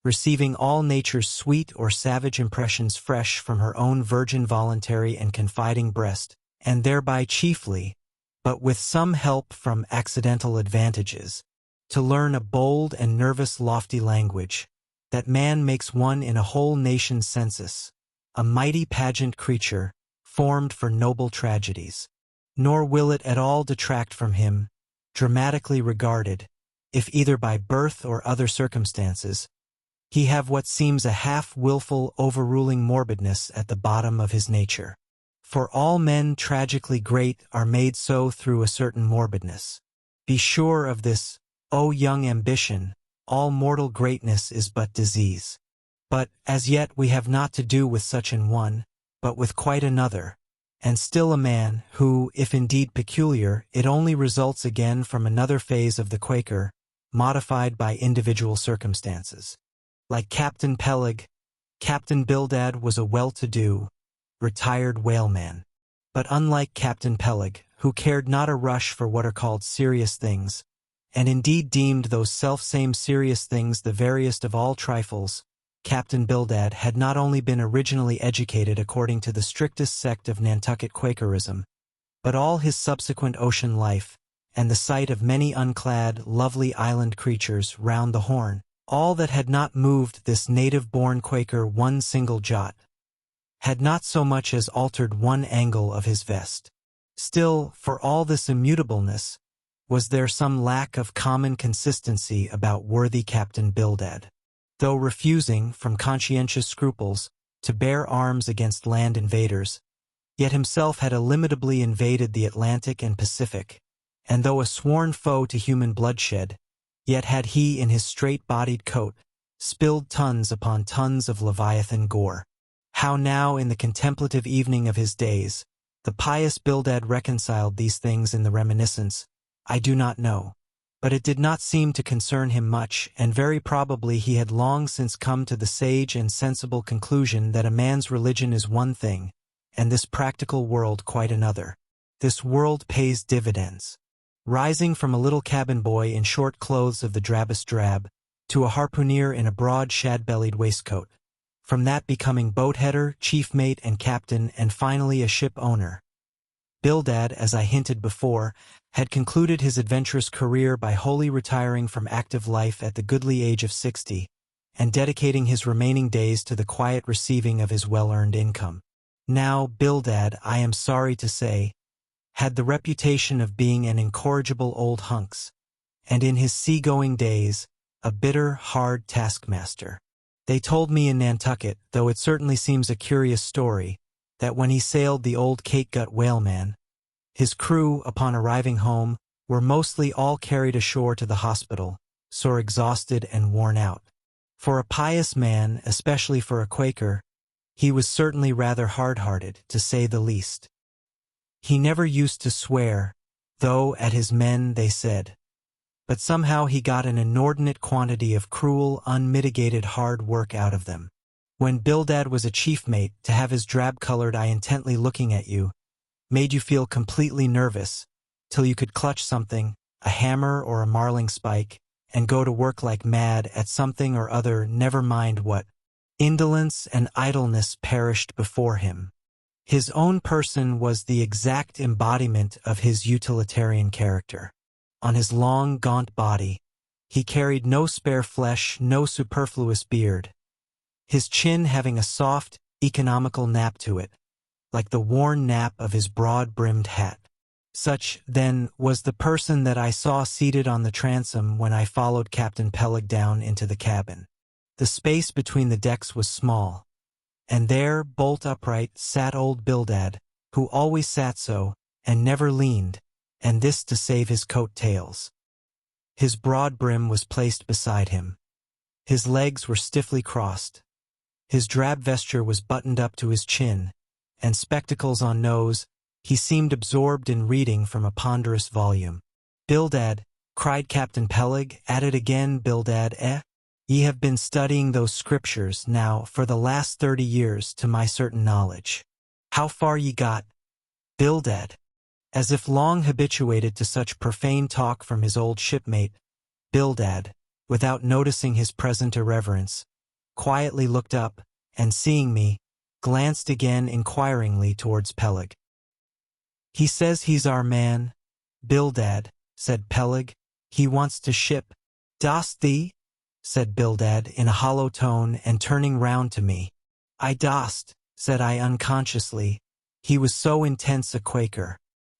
receiving all nature's sweet or savage impressions fresh from her own virgin voluntary and confiding breast, and thereby chiefly, but with some help from accidental advantages, to learn a bold and nervous lofty language, that man makes one in a whole nation's census, a mighty pageant creature, formed for noble tragedies. Nor will it at all detract from him, dramatically regarded, if either by birth or other circumstances, he have what seems a half-willful overruling morbidness at the bottom of his nature. For all men tragically great are made so through a certain morbidness. Be sure of this, O young ambition, all mortal greatness is but disease. But, as yet we have not to do with such an one, but with quite another, and still a man, who, if indeed peculiar, it only results again from another phase of the Quaker, modified by individual circumstances. Like Captain Peleg, Captain Bildad was a well-to-do, retired whaleman. But unlike Captain Peleg, who cared not a rush for what are called serious things, and indeed deemed those self-same serious things the veriest of all trifles, Captain Bildad had not only been originally educated according to the strictest sect of Nantucket Quakerism, but all his subsequent ocean life, and the sight of many unclad, lovely island creatures round the Horn, all that had not moved this native-born Quaker one single jot, had not so much as altered one angle of his vest. Still, for all this immutableness, was there some lack of common consistency about worthy Captain Bildad. Though refusing, from conscientious scruples, to bear arms against land invaders, yet himself had illimitably invaded the Atlantic and Pacific, and though a sworn foe to human bloodshed, Yet had he, in his straight-bodied coat, spilled tons upon tons of Leviathan gore. How now, in the contemplative evening of his days, the pious Bildad reconciled these things in the reminiscence, I do not know. But it did not seem to concern him much, and very probably he had long since come to the sage and sensible conclusion that a man's religion is one thing, and this practical world quite another. This world pays dividends. Rising from a little cabin boy in short clothes of the drabbest drab, to a harpooner in a broad shad-bellied waistcoat, from that becoming boatheader, chief mate and captain, and finally a ship owner. Bildad, as I hinted before, had concluded his adventurous career by wholly retiring from active life at the goodly age of 60, and dedicating his remaining days to the quiet receiving of his well-earned income. Now, Bildad, I am sorry to say, had the reputation of being an incorrigible old hunks, and in his sea-going days, a bitter, hard taskmaster. They told me in Nantucket, though it certainly seems a curious story, that when he sailed the old Categut whaleman, his crew, upon arriving home, were mostly all carried ashore to the hospital, sore exhausted and worn out. For a pious man, especially for a Quaker, he was certainly rather hard-hearted, to say the least. He never used to swear, though at his men they said. But somehow he got an inordinate quantity of cruel, unmitigated hard work out of them. When Bildad was a chief mate, to have his drab-colored eye intently looking at you made you feel completely nervous, till you could clutch something, a hammer or a marling spike, and go to work like mad at something or other, never mind what. Indolence and idleness perished before him. His own person was the exact embodiment of his utilitarian character. On his long, gaunt body, he carried no spare flesh, no superfluous beard, his chin having a soft, economical nap to it, like the worn nap of his broad-brimmed hat. Such, then, was the person that I saw seated on the transom when I followed Captain Peleg down into the cabin. The space between the decks was small, and there, bolt upright, sat old Bildad, who always sat so, and never leaned, and this to save his coat tails. His broad brim was placed beside him. His legs were stiffly crossed. His drab vesture was buttoned up to his chin, and spectacles on nose, he seemed absorbed in reading from a ponderous volume. Bildad, cried Captain Peleg, at it again, Bildad, ye have been studying those scriptures, now, for the last 30 years, to my certain knowledge. How far ye got? Bildad, as if long habituated to such profane talk from his old shipmate, Bildad, without noticing his present irreverence, quietly looked up, and seeing me, glanced again inquiringly towards Peleg. He says he's our man, Bildad, said Peleg. He wants to ship. Dost thee? Said Bildad in a hollow tone, and turning round to me. I dost, said I unconsciously. He was so intense a Quaker.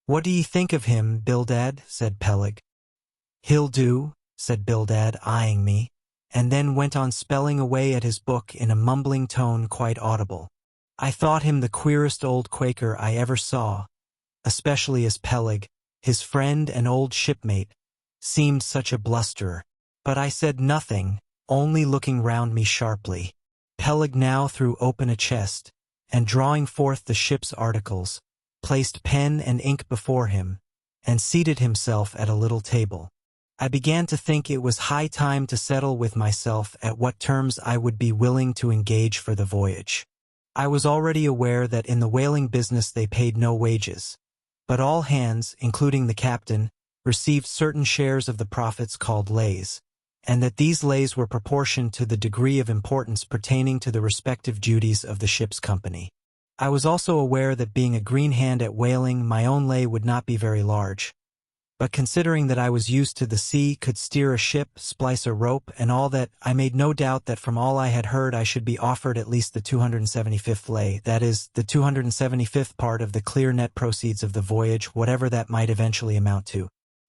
What do ye think of him, Bildad? Said Peleg. He'll do, said Bildad, eyeing me, and then went on spelling away at his book in a mumbling tone quite audible. I thought him the queerest old Quaker I ever saw, especially as Peleg, his friend and old shipmate, seemed such a blusterer. But I said nothing, only looking round me sharply. Peleg now threw open a chest, and drawing forth the ship's articles, placed pen and ink before him, and seated himself at a little table. I began to think it was high time to settle with myself at what terms I would be willing to engage for the voyage. I was already aware that in the whaling business they paid no wages, but all hands, including the captain, received certain shares of the profits called lays, and that these lays were proportioned to the degree of importance pertaining to the respective duties of the ship's company. I was also aware that being a green hand at whaling, my own lay would not be very large, but considering that I was used to the sea, could steer a ship, splice a rope, and all that, I made no doubt that from all I had heard I should be offered at least the 275th lay, that is, the 275th part of the clear net proceeds of the voyage, whatever that might eventually amount to.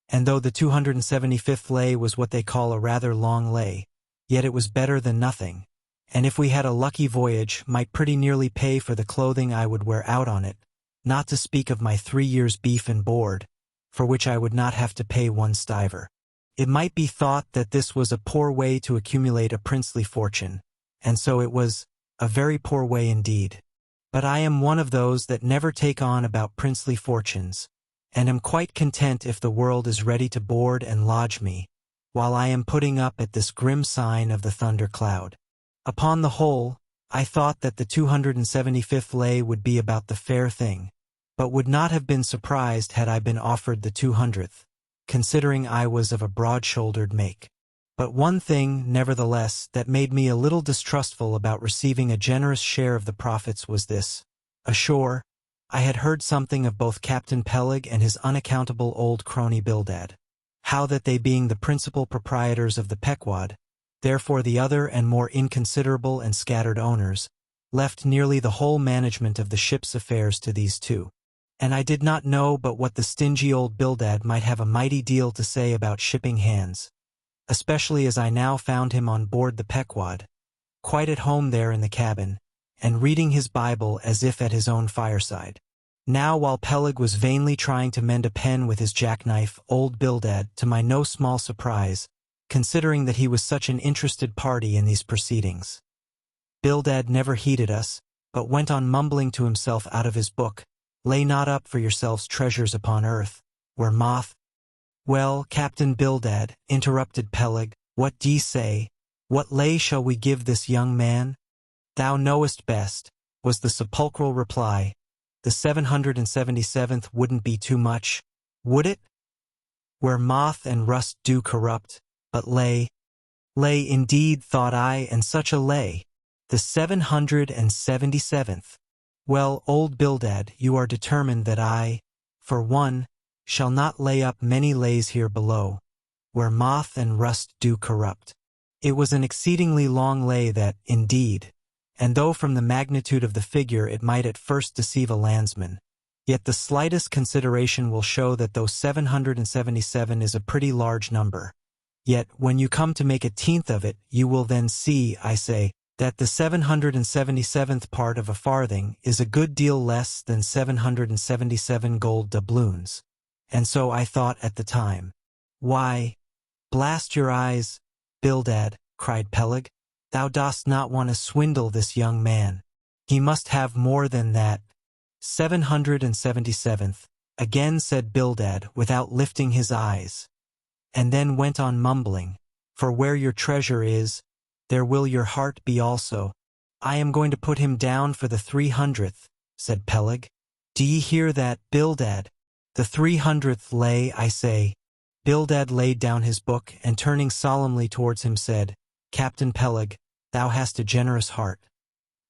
And though the 275th lay was what they call a rather long lay, yet it was better than nothing, and if we had a lucky voyage, might pretty nearly pay for the clothing I would wear out on it, not to speak of my 3 years' beef and board, for which I would not have to pay one stiver. It might be thought that this was a poor way to accumulate a princely fortune, and so it was a very poor way indeed. But I am one of those that never take on about princely fortunes, and am quite content if the world is ready to board and lodge me, while I am putting up at this grim sign of the thunder cloud. Upon the whole, I thought that the 275th lay would be about the fair thing, but would not have been surprised had I been offered the 200th, considering I was of a broad-shouldered make. But one thing, nevertheless, that made me a little distrustful about receiving a generous share of the profits was this. Ashore, I had heard something of both Captain Peleg and his unaccountable old crony Bildad. How that they being the principal proprietors of the Pequod, therefore the other and more inconsiderable and scattered owners, left nearly the whole management of the ship's affairs to these two. And I did not know but what the stingy old Bildad might have a mighty deal to say about shipping hands, especially as I now found him on board the Pequod, quite at home there in the cabin, and reading his Bible as if at his own fireside. Now while Peleg was vainly trying to mend a pen with his jackknife, old Bildad, to my no small surprise, considering that he was such an interested party in these proceedings. Bildad never heeded us, but went on mumbling to himself out of his book, "Lay not up for yourselves treasures upon earth, where moth—" "Well, Captain Bildad," interrupted Peleg, "what d'ye say? What lay shall we give this young man?" "Thou knowest best," was the sepulchral reply. "The 777th wouldn't be too much, would it? Where moth and rust do corrupt, but lay indeed, thought I, and such a lay. The 777th. Well, old Bildad, you are determined that I, for one, shall not lay up many lays here below, where moth and rust do corrupt." It was an exceedingly long lay that, indeed, and though from the magnitude of the figure it might at first deceive a landsman, yet the slightest consideration will show that though 777 is a pretty large number, yet when you come to make a tenth of it, you will then see, I say, that the 777th part of a farthing is a good deal less than 777 gold doubloons. And so I thought at the time. "Why, blast your eyes, Bildad," cried Peleg, "thou dost not want to swindle this young man. He must have more than that." 777th, again said Bildad without lifting his eyes, and then went on mumbling, "For where your treasure is, there will your heart be also." "I am going to put him down for the 300th, said Peleg. "D'ye hear that, Bildad? The 300th lay, I say." Bildad laid down his book and turning solemnly towards him said, "Captain Peleg, thou hast a generous heart.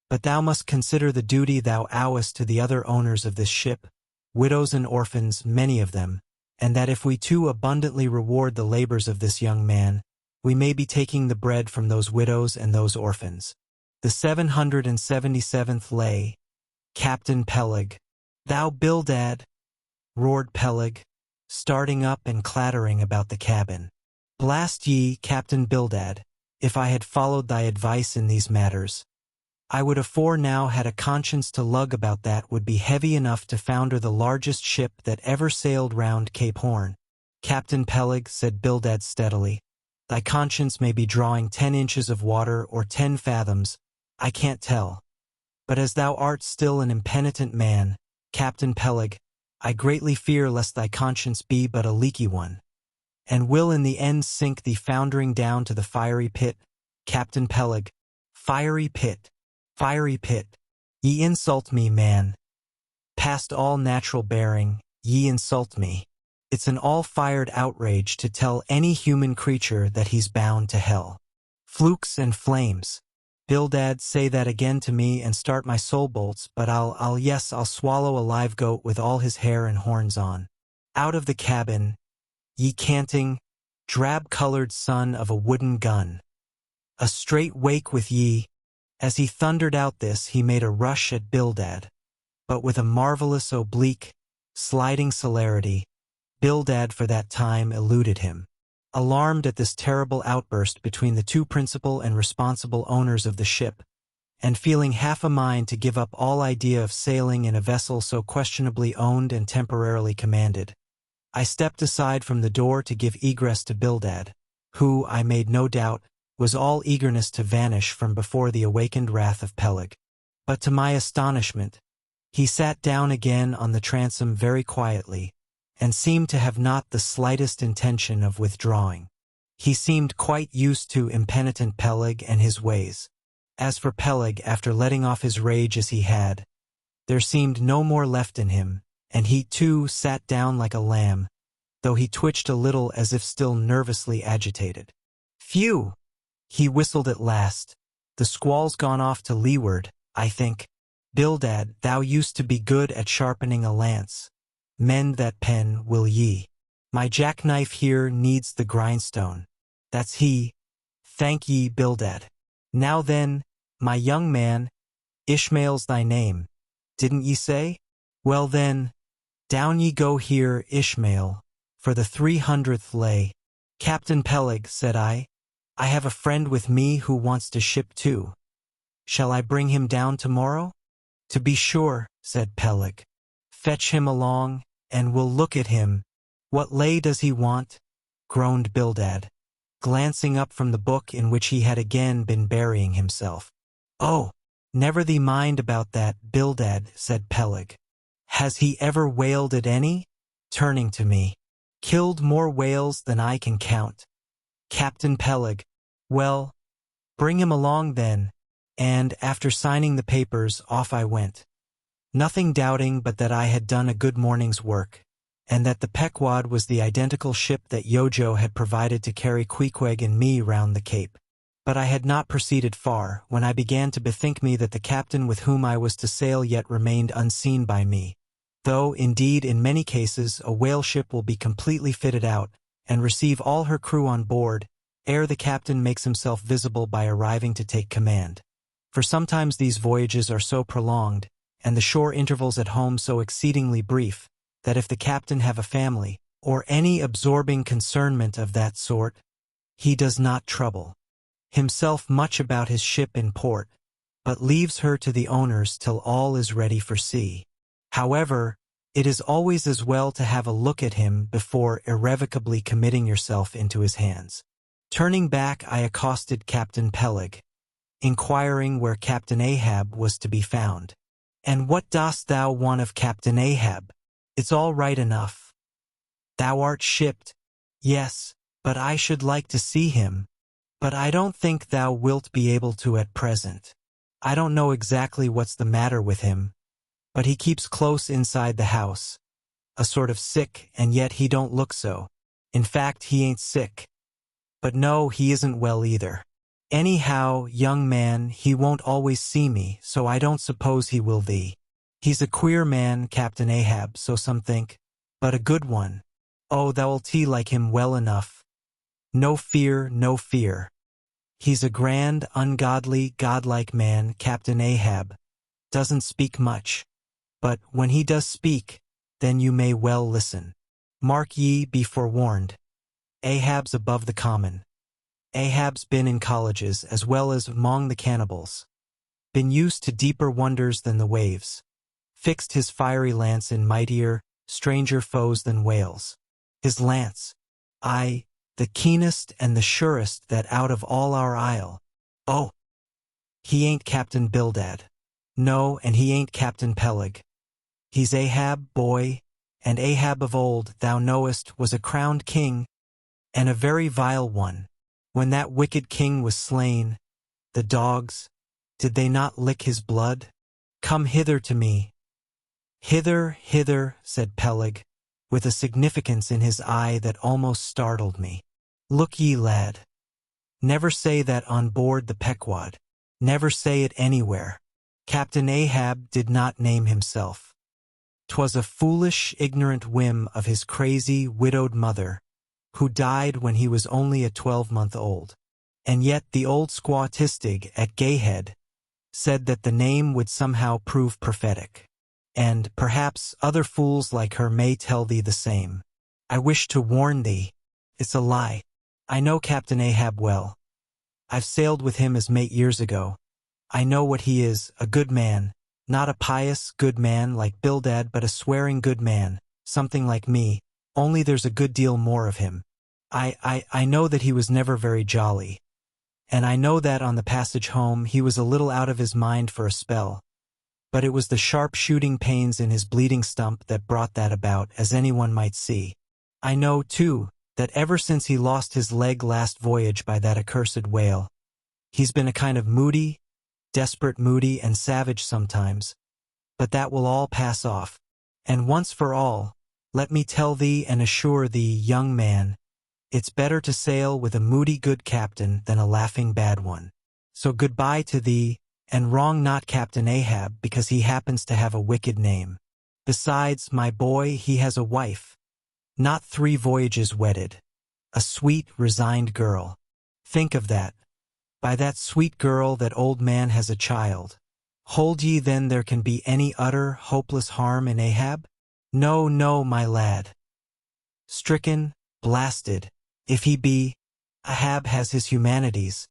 But thou must consider the duty thou owest to the other owners of this ship, widows and orphans, many of them, and that if we too abundantly reward the labors of this young man, we may be taking the bread from those widows and those orphans." The 777th lay, Captain Peleg. "Thou Bildad!" roared Peleg, starting up and clattering about the cabin. "Blast ye, Captain Bildad, if I had followed thy advice in these matters. I would afore now had a conscience to lug about that would be heavy enough to founder the largest ship that ever sailed round Cape Horn." "Captain Peleg," said Bildad steadily, "thy conscience may be drawing 10 inches of water or 10 fathoms, I can't tell. But as thou art still an impenitent man, Captain Peleg, I greatly fear lest thy conscience be but a leaky one, and will in the end sink thee foundering down to the fiery pit. Captain Peleg, fiery pit, fiery pit. Ye insult me, man. Past all natural bearing, ye insult me. It's an all-fired outrage to tell any human creature that he's bound to hell. Flukes and flames. Bildad, say that again to me and start my soul bolts, but I'll swallow a live goat with all his hair and horns on. Out of the cabin, ye canting, drab-colored son of a wooden gun. A straight wake with ye." As he thundered out this, he made a rush at Bildad, but with a marvelous oblique, sliding celerity, Bildad for that time eluded him. Alarmed at this terrible outburst between the two principal and responsible owners of the ship, and feeling half a mind to give up all idea of sailing in a vessel so questionably owned and temporarily commanded, I stepped aside from the door to give egress to Bildad, who, I made no doubt, was all eagerness to vanish from before the awakened wrath of Peleg. But to my astonishment, he sat down again on the transom very quietly, and seemed to have not the slightest intention of withdrawing. He seemed quite used to impenitent Peleg and his ways. As for Peleg, after letting off his rage as he had, there seemed no more left in him, and he too sat down like a lamb, though he twitched a little as if still nervously agitated. "Phew!" he whistled at last. "The squall's gone off to leeward, I think. Bildad, thou used to be good at sharpening a lance. Mend that pen, will ye? My jackknife here needs the grindstone. That's he. Thank ye, Bildad. Now then, my young man, Ishmael's thy name, didn't ye say? Well then, down ye go here, Ishmael, for the 300th lay." "Captain Peleg," said I have a friend with me who wants to ship too. Shall I bring him down tomorrow?" "To be sure," said Peleg. "Fetch him along, and we'll look at him." "What lay does he want?" groaned Bildad, glancing up from the book in which he had again been burying himself. "Oh, never thee mind about that, Bildad," said Peleg. "Has he ever whaled at any?" turning to me. "Killed more whales than I can count." "Captain Peleg. Well, bring him along then," and after signing the papers, off I went, nothing doubting but that I had done a good morning's work, and that the Pequod was the identical ship that Yojo had provided to carry Queequeg and me round the Cape. But I had not proceeded far, when I began to bethink me that the captain with whom I was to sail yet remained unseen by me, though, indeed, in many cases a whale ship will be completely fitted out, and receive all her crew on board, ere the captain makes himself visible by arriving to take command. For sometimes these voyages are so prolonged, and the shore intervals at home so exceedingly brief, that if the captain have a family, or any absorbing concernment of that sort, he does not trouble himself much about his ship in port, but leaves her to the owners till all is ready for sea. However, it is always as well to have a look at him before irrevocably committing yourself into his hands. Turning back, I accosted Captain Peleg, inquiring where Captain Ahab was to be found. "And what dost thou want of Captain Ahab? It's all right enough. Thou art shipped." "Yes, but I should like to see him." "But I don't think thou wilt be able to at present. I don't know exactly what's the matter with him, but he keeps close inside the house, a sort of sick, and yet he don't look so. In fact, he ain't sick. But no, he isn't well either. Anyhow, young man, he won't always see me, so I don't suppose he will thee. He's a queer man, Captain Ahab, so some think, but a good one. Oh, thou'lt like him well enough. No fear, no fear. He's a grand, ungodly, godlike man, Captain Ahab. Doesn't speak much. But when he does speak, then you may well listen. Mark ye, be forewarned. Ahab's above the common. Ahab's been in colleges as well as among the cannibals. Been used to deeper wonders than the waves. Fixed his fiery lance in mightier, stranger foes than whales. His lance, aye, the keenest and the surest that out of all our isle. Oh, he ain't Captain Bildad. No, and he ain't Captain Peleg. He's Ahab, boy, and Ahab of old, thou knowest, was a crowned king, and a very vile one. When that wicked king was slain, the dogs, did they not lick his blood? Come hither to me. Hither, hither, said Peleg, with a significance in his eye that almost startled me. Look ye, lad. Never say that on board the Pequod. Never say it anywhere. Captain Ahab did not name himself. 'Twas a foolish, ignorant whim of his crazy, widowed mother, who died when he was only a 12-month old. And yet the old squaw Tistig at Gayhead said that the name would somehow prove prophetic. And, perhaps, other fools like her may tell thee the same. I wish to warn thee. It's a lie. I know Captain Ahab well. I've sailed with him as mate years ago. I know what he is, a good man. Not a pious, good man like Bildad, but a swearing good man, something like me, only there's a good deal more of him. I know that he was never very jolly. And I know that on the passage home he was a little out of his mind for a spell. But it was the sharp shooting pains in his bleeding stump that brought that about, as anyone might see. I know, too, that ever since he lost his leg last voyage by that accursed whale, he's been a kind of moody, desperate moody and savage sometimes. But that will all pass off. And once for all, let me tell thee and assure thee, young man, it's better to sail with a moody good captain than a laughing bad one. So goodbye to thee, and wrong not Captain Ahab because he happens to have a wicked name. Besides, my boy, he has a wife. Not 3 voyages wedded. A sweet, resigned girl. Think of that. By that sweet girl that old man has a child. Hold ye then there can be any utter, hopeless harm in Ahab? No, no, my lad. Stricken, blasted, if he be, Ahab has his humanities.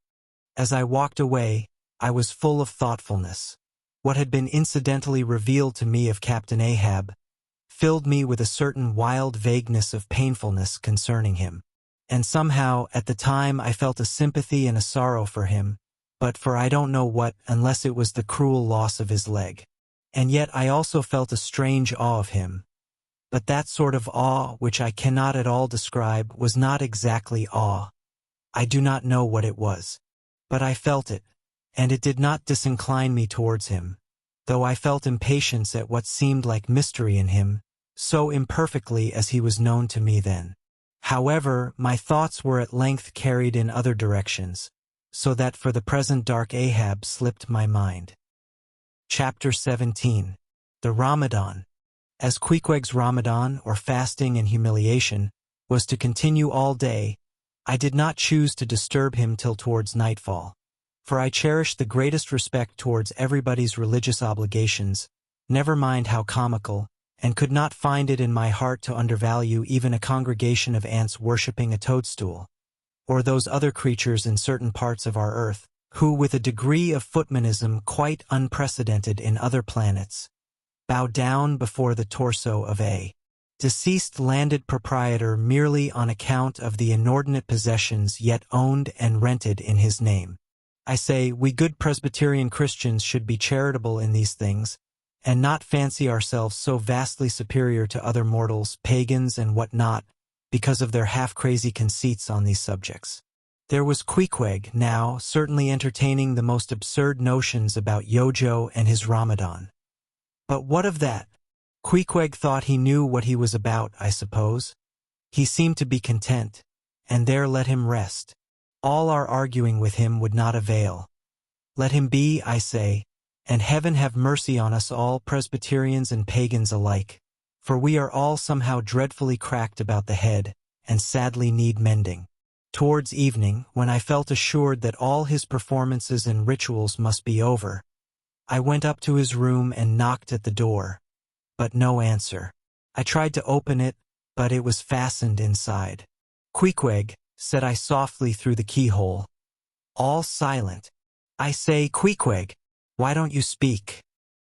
As I walked away, I was full of thoughtfulness. What had been incidentally revealed to me of Captain Ahab filled me with a certain wild vagueness of painfulness concerning him. And somehow, at the time, I felt a sympathy and a sorrow for him, but for I don't know what, unless it was the cruel loss of his leg. And yet I also felt a strange awe of him. But that sort of awe, which I cannot at all describe, was not exactly awe. I do not know what it was. But I felt it, and it did not disincline me towards him, though I felt impatience at what seemed like mystery in him, so imperfectly as he was known to me then. However, my thoughts were at length carried in other directions, so that for the present dark Ahab slipped my mind. Chapter 17. The Ramadan. As Queequeg's Ramadan, or fasting and humiliation, was to continue all day, I did not choose to disturb him till towards nightfall, for I cherished the greatest respect towards everybody's religious obligations, never mind how comical, and could not find it in my heart to undervalue even a congregation of ants worshipping a toadstool, or those other creatures in certain parts of our earth, who, with a degree of footmanism quite unprecedented in other planets, bow down before the torso of a deceased landed proprietor merely on account of the inordinate possessions yet owned and rented in his name. I say, we good Presbyterian Christians should be charitable in these things, and not fancy ourselves so vastly superior to other mortals, pagans and what not, because of their half-crazy conceits on these subjects. There was Queequeg, now, certainly entertaining the most absurd notions about Yojo and his Ramadan. But what of that? Queequeg thought he knew what he was about, I suppose. He seemed to be content, and there let him rest. All our arguing with him would not avail. Let him be, I say, and heaven have mercy on us all, Presbyterians and pagans alike, for we are all somehow dreadfully cracked about the head, and sadly need mending. Towards evening, when I felt assured that all his performances and rituals must be over, I went up to his room and knocked at the door, but no answer. I tried to open it, but it was fastened inside. Queequeg, said I softly through the keyhole. All silent. I say, Queequeg, why don't you speak?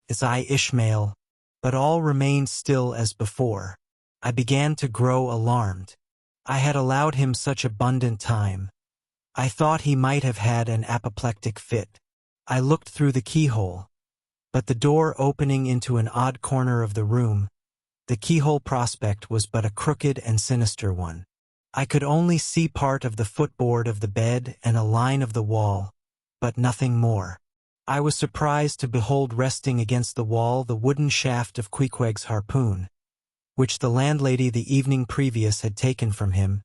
It's I, Ishmael. But all remained still as before. I began to grow alarmed. I had allowed him such abundant time. I thought he might have had an apoplectic fit. I looked through the keyhole, but the door opening into an odd corner of the room, the keyhole prospect was but a crooked and sinister one. I could only see part of the footboard of the bed and a line of the wall, but nothing more. I was surprised to behold resting against the wall the wooden shaft of Queequeg's harpoon, which the landlady the evening previous had taken from him,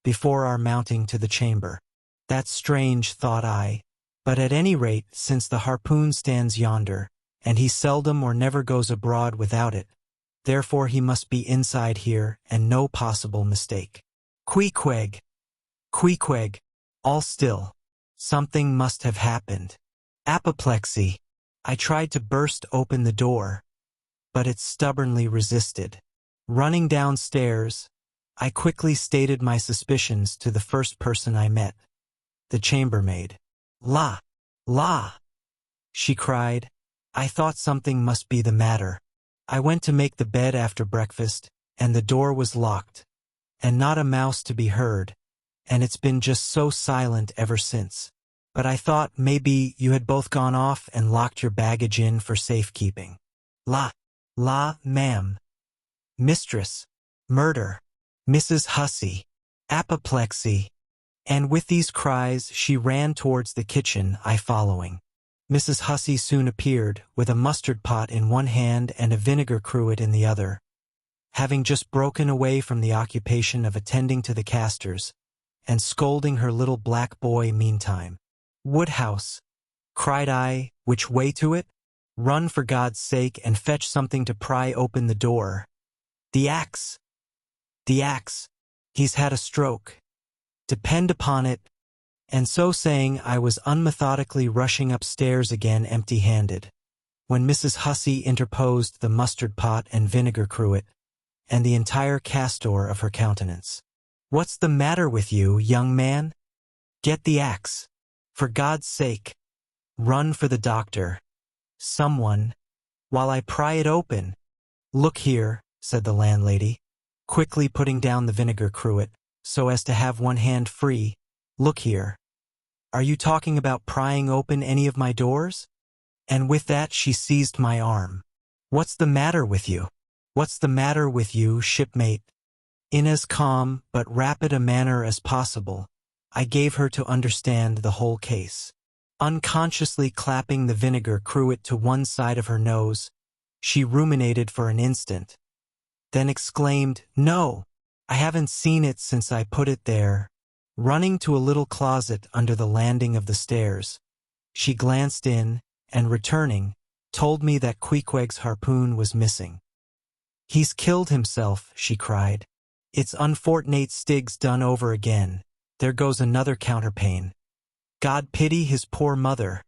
before our mounting to the chamber. That's strange, thought I, but at any rate, since the harpoon stands yonder, and he seldom or never goes abroad without it, therefore he must be inside here, and no possible mistake. Queequeg! Queequeg! All still. Something must have happened. Apoplexy! I tried to burst open the door, but it stubbornly resisted. Running downstairs, I quickly stated my suspicions to the first person I met, the chambermaid. La! La! She cried. I thought something must be the matter. I went to make the bed after breakfast, and the door was locked, and not a mouse to be heard, and it's been just so silent ever since. But I thought maybe you had both gone off and locked your baggage in for safekeeping. La, ma'am. Mistress. Murder. Mrs. Hussey. Apoplexy. And with these cries she ran towards the kitchen, I following. Mrs. Hussey soon appeared, with a mustard pot in one hand and a vinegar cruet in the other, having just broken away from the occupation of attending to the castors, and scolding her little black boy meantime. "Woodhouse," cried I, "which way to it? Run for God's sake and fetch something to pry open the door. The axe! The axe! He's had a stroke. Depend upon it." And so saying, I was unmethodically rushing upstairs again empty-handed, when Mrs. Hussey interposed the mustard pot and vinegar cruet, and the entire castor of her countenance. "What's the matter with you, young man? Get the axe. For God's sake. Run for the doctor. Someone, while I pry it open." "Look here," said the landlady, quickly putting down the vinegar cruet, so as to have one hand free. "Look here. Are you talking about prying open any of my doors?" And with that she seized my arm. "What's the matter with you? What's the matter with you, shipmate?" In as calm but rapid a manner as possible, I gave her to understand the whole case. Unconsciously clapping the vinegar cruet to one side of her nose, she ruminated for an instant, then exclaimed, "No, I haven't seen it since I put it there." Running to a little closet under the landing of the stairs, she glanced in, and returning, told me that Queequeg's harpoon was missing. "He's killed himself," she cried. "It's unfortunate Stig's done over again. There goes another counterpane. God pity his poor mother.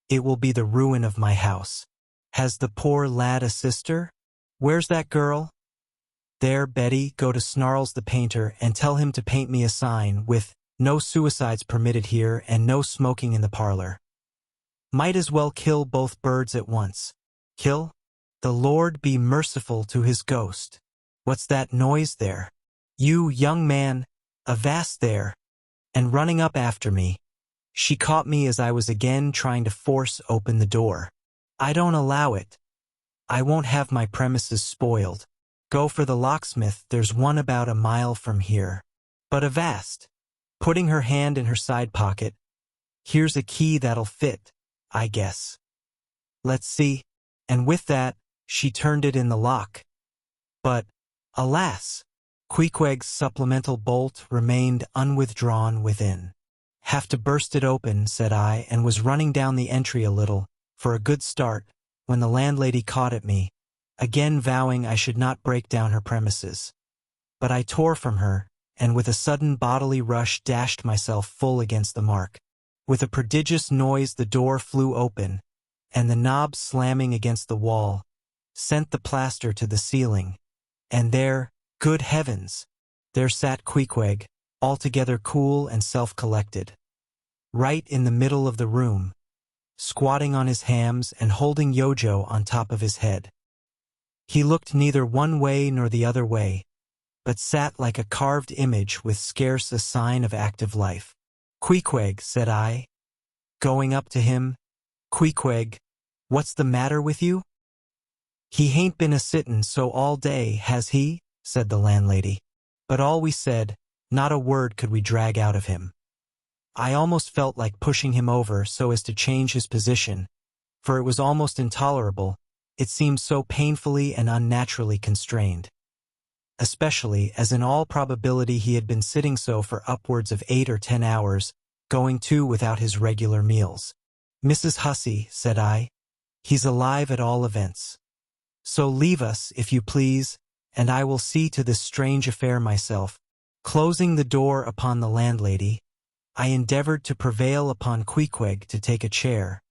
It will be the ruin of my house. Has the poor lad a sister? Where's that girl? There, Betty, go to Snarls the painter and tell him to paint me a sign with 'No suicides permitted here' and 'No smoking in the parlor.' Might as well kill both birds at once. Kill? The Lord be merciful to his ghost. What's that noise there? You, young man, avast there!" And running up after me, she caught me as I was again trying to force open the door. "I don't allow it. I won't have my premises spoiled. Go for the locksmith, there's one about a mile from here. But avast!" Putting her hand in her side pocket, "Here's a key that'll fit, I guess. Let's see." And with that, she turned it in the lock. But, alas! Queequeg's supplemental bolt remained unwithdrawn within. "Have to burst it open," said I, and was running down the entry a little, for a good start, when the landlady caught at me, again vowing I should not break down her premises. But I tore from her, and with a sudden bodily rush dashed myself full against the mark. With a prodigious noise the door flew open, and the knob slamming against the wall sent the plaster to the ceiling, and there, good heavens, there sat Queequeg, altogether cool and self-collected, right in the middle of the room, squatting on his hams and holding Yojo on top of his head. He looked neither one way nor the other way, but sat like a carved image with scarce a sign of active life. "Queequeg," said I, going up to him, "Queequeg, what's the matter with you?" "He hain't been a-sittin' so all day, has he?" said the landlady. But all we said, not a word could we drag out of him. I almost felt like pushing him over so as to change his position, for it was almost intolerable. It seemed so painfully and unnaturally constrained, especially as in all probability he had been sitting so for upwards of 8 or 10 hours, going too without his regular meals. "Mrs. Hussey," said I, "he's alive at all events. So leave us, if you please, and I will see to this strange affair myself." Closing the door upon the landlady, I endeavored to prevail upon Queequeg to take a chair,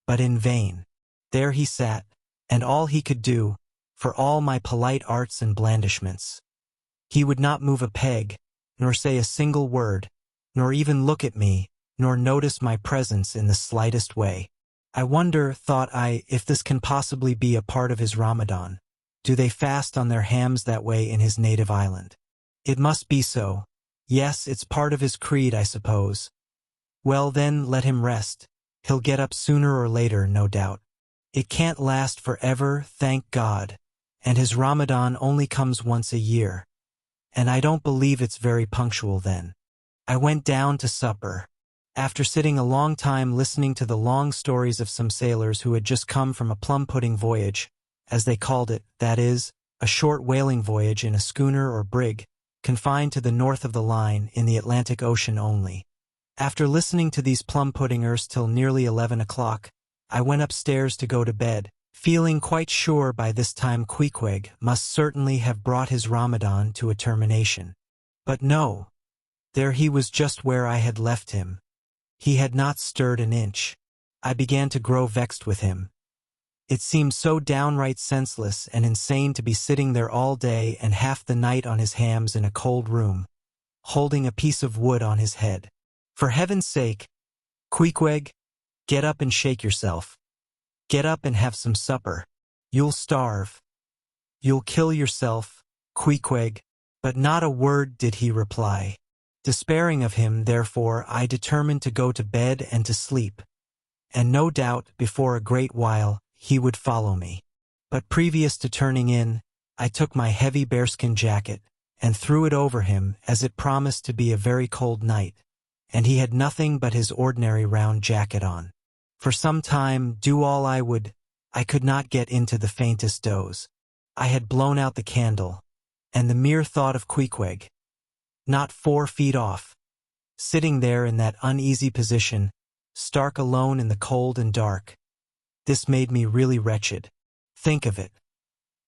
but in vain. There he sat, and all he could do, for all my polite arts and blandishments, he would not move a peg, nor say a single word, nor even look at me, nor notice my presence in the slightest way. I wonder, thought I, if this can possibly be a part of his Ramadan. Do they fast on their hams that way in his native island? It must be so. Yes, it's part of his creed, I suppose. Well then, let him rest. He'll get up sooner or later, no doubt. It can't last forever, thank God. And his Ramadan only comes once a year. And I don't believe it's very punctual then. I went down to supper. After sitting a long time listening to the long stories of some sailors who had just come from a plum-pudding voyage, as they called it, that is, a short whaling voyage in a schooner or brig, confined to the north of the line in the Atlantic Ocean only. After listening to these plum-puddingers till nearly 11 o'clock, I went upstairs to go to bed, feeling quite sure by this time Queequeg must certainly have brought his Ramadan to a termination. But no. There he was just where I had left him. He had not stirred an inch. I began to grow vexed with him. It seemed so downright senseless and insane to be sitting there all day and half the night on his hams in a cold room, holding a piece of wood on his head. For heaven's sake, Queequeg, get up and shake yourself. Get up and have some supper. You'll starve. You'll kill yourself, Queequeg. But not a word did he reply. Despairing of him, therefore, I determined to go to bed and to sleep. And no doubt, before a great while, he would follow me. But previous to turning in, I took my heavy bearskin jacket and threw it over him, as it promised to be a very cold night, and he had nothing but his ordinary round jacket on. For some time, do all I would, I could not get into the faintest doze. I had blown out the candle, and the mere thought of Queequeg, not 4 feet off, sitting there in that uneasy position, stark alone in the cold and dark, this made me really wretched. Think of it.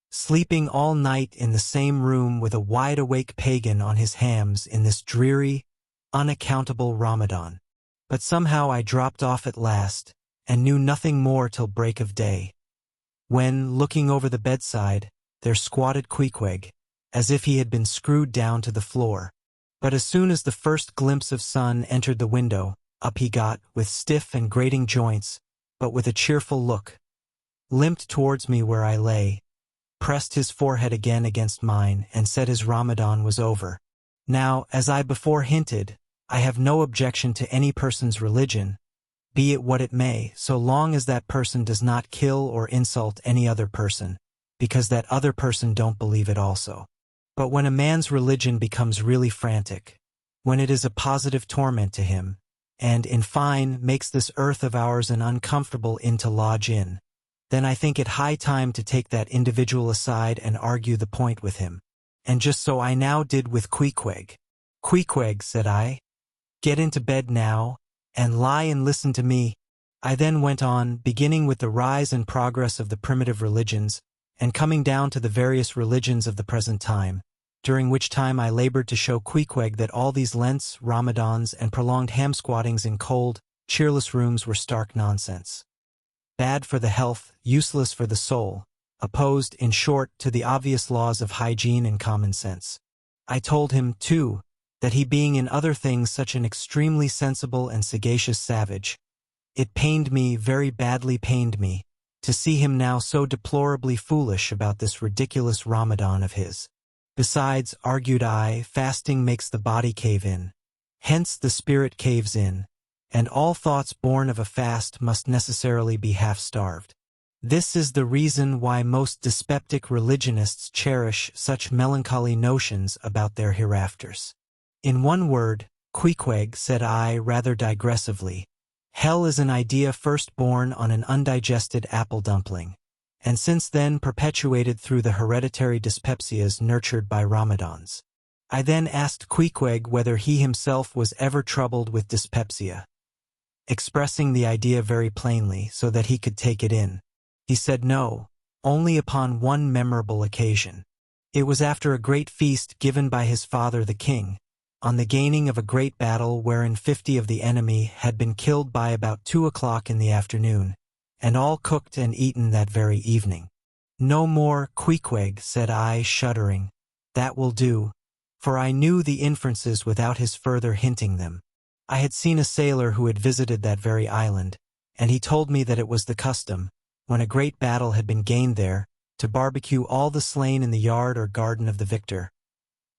Sleeping all night in the same room with a wide-awake pagan on his hams in this dreary, unaccountable Ramadan. But somehow I dropped off at last, and knew nothing more till break of day, when, looking over the bedside, there squatted Queequeg, as if he had been screwed down to the floor. But as soon as the first glimpse of sun entered the window, up he got, with stiff and grating joints, but with a cheerful look, limped towards me where I lay, pressed his forehead again against mine, and said his Ramadan was over. Now, as I before hinted, I have no objection to any person's religion, be it what it may, so long as that person does not kill or insult any other person, because that other person don't believe it also. But when a man's religion becomes really frantic, when it is a positive torment to him, and, in fine, makes this earth of ours an uncomfortable inn to lodge in, then I think it high time to take that individual aside and argue the point with him. And just so I now did with Queequeg. Queequeg, said I, get into bed now, and lie and listen to me. I then went on, beginning with the rise and progress of the primitive religions, and coming down to the various religions of the present time, during which time I labored to show Queequeg that all these Lents, Ramadans, and prolonged ham-squattings in cold, cheerless rooms were stark nonsense. Bad for the health, useless for the soul, opposed, in short, to the obvious laws of hygiene and common sense. I told him, too, that he being in other things such an extremely sensible and sagacious savage, it pained me, very badly pained me, to see him now so deplorably foolish about this ridiculous Ramadan of his. Besides, argued I, fasting makes the body cave in. Hence the spirit caves in, and all thoughts born of a fast must necessarily be half-starved. This is the reason why most dyspeptic religionists cherish such melancholy notions about their hereafters. In one word, Queequeg, said I rather digressively, hell is an idea first born on an undigested apple dumpling, and since then perpetuated through the hereditary dyspepsias nurtured by Ramadans. I then asked Queequeg whether he himself was ever troubled with dyspepsia, expressing the idea very plainly so that he could take it in. He said no, only upon one memorable occasion. It was after a great feast given by his father the king, on the gaining of a great battle wherein 50 of the enemy had been killed by about 2 o'clock in the afternoon, and all cooked and eaten that very evening. No more, Queequeg, said I, shuddering. That will do, for I knew the inferences without his further hinting them. I had seen a sailor who had visited that very island, and he told me that it was the custom, when a great battle had been gained there, to barbecue all the slain in the yard or garden of the victor,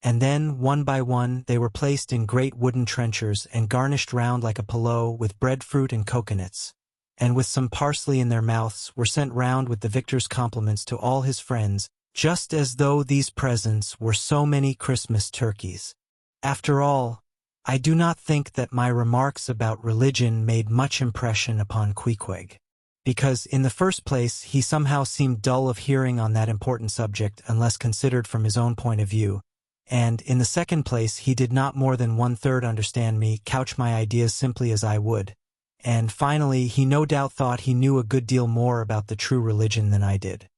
and then, one by one, they were placed in great wooden trenchers and garnished round like a pillow with breadfruit and coconuts, and with some parsley in their mouths were sent round with the victor's compliments to all his friends, just as though these presents were so many Christmas turkeys. After all, I do not think that my remarks about religion made much impression upon Queequeg, because, in the first place, he somehow seemed dull of hearing on that important subject unless considered from his own point of view, and, in the second place, he did not more than one-third understand me, couch my ideas simply as I would, and, finally, he no doubt thought he knew a good deal more about the true religion than I did.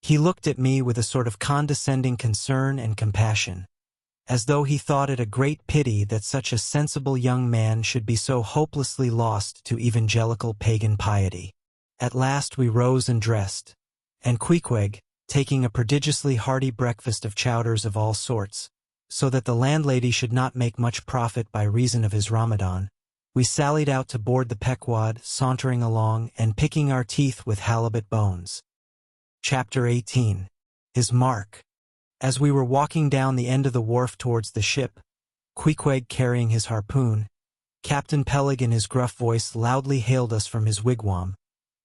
He looked at me with a sort of condescending concern and compassion, as though he thought it a great pity that such a sensible young man should be so hopelessly lost to evangelical pagan piety. At last we rose and dressed, and Queequeg, taking a prodigiously hearty breakfast of chowders of all sorts, so that the landlady should not make much profit by reason of his Ramadan, we sallied out to board the Pequod, sauntering along and picking our teeth with halibut bones. Chapter 18. His Mark. As we were walking down the end of the wharf towards the ship, Queequeg carrying his harpoon, Captain Peleg in his gruff voice loudly hailed us from his wigwam,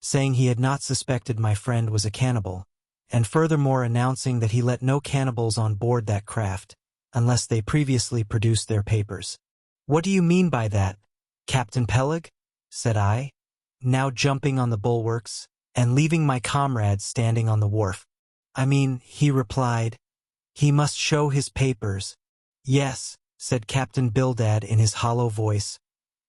saying he had not suspected my friend was a cannibal, and furthermore announcing that he let no cannibals on board that craft, unless they previously produced their papers. "What do you mean by that, Captain Peleg?" said I, now jumping on the bulwarks, and leaving my comrades standing on the wharf. "I mean," he replied, "he must show his papers." "Yes," said Captain Bildad in his hollow voice,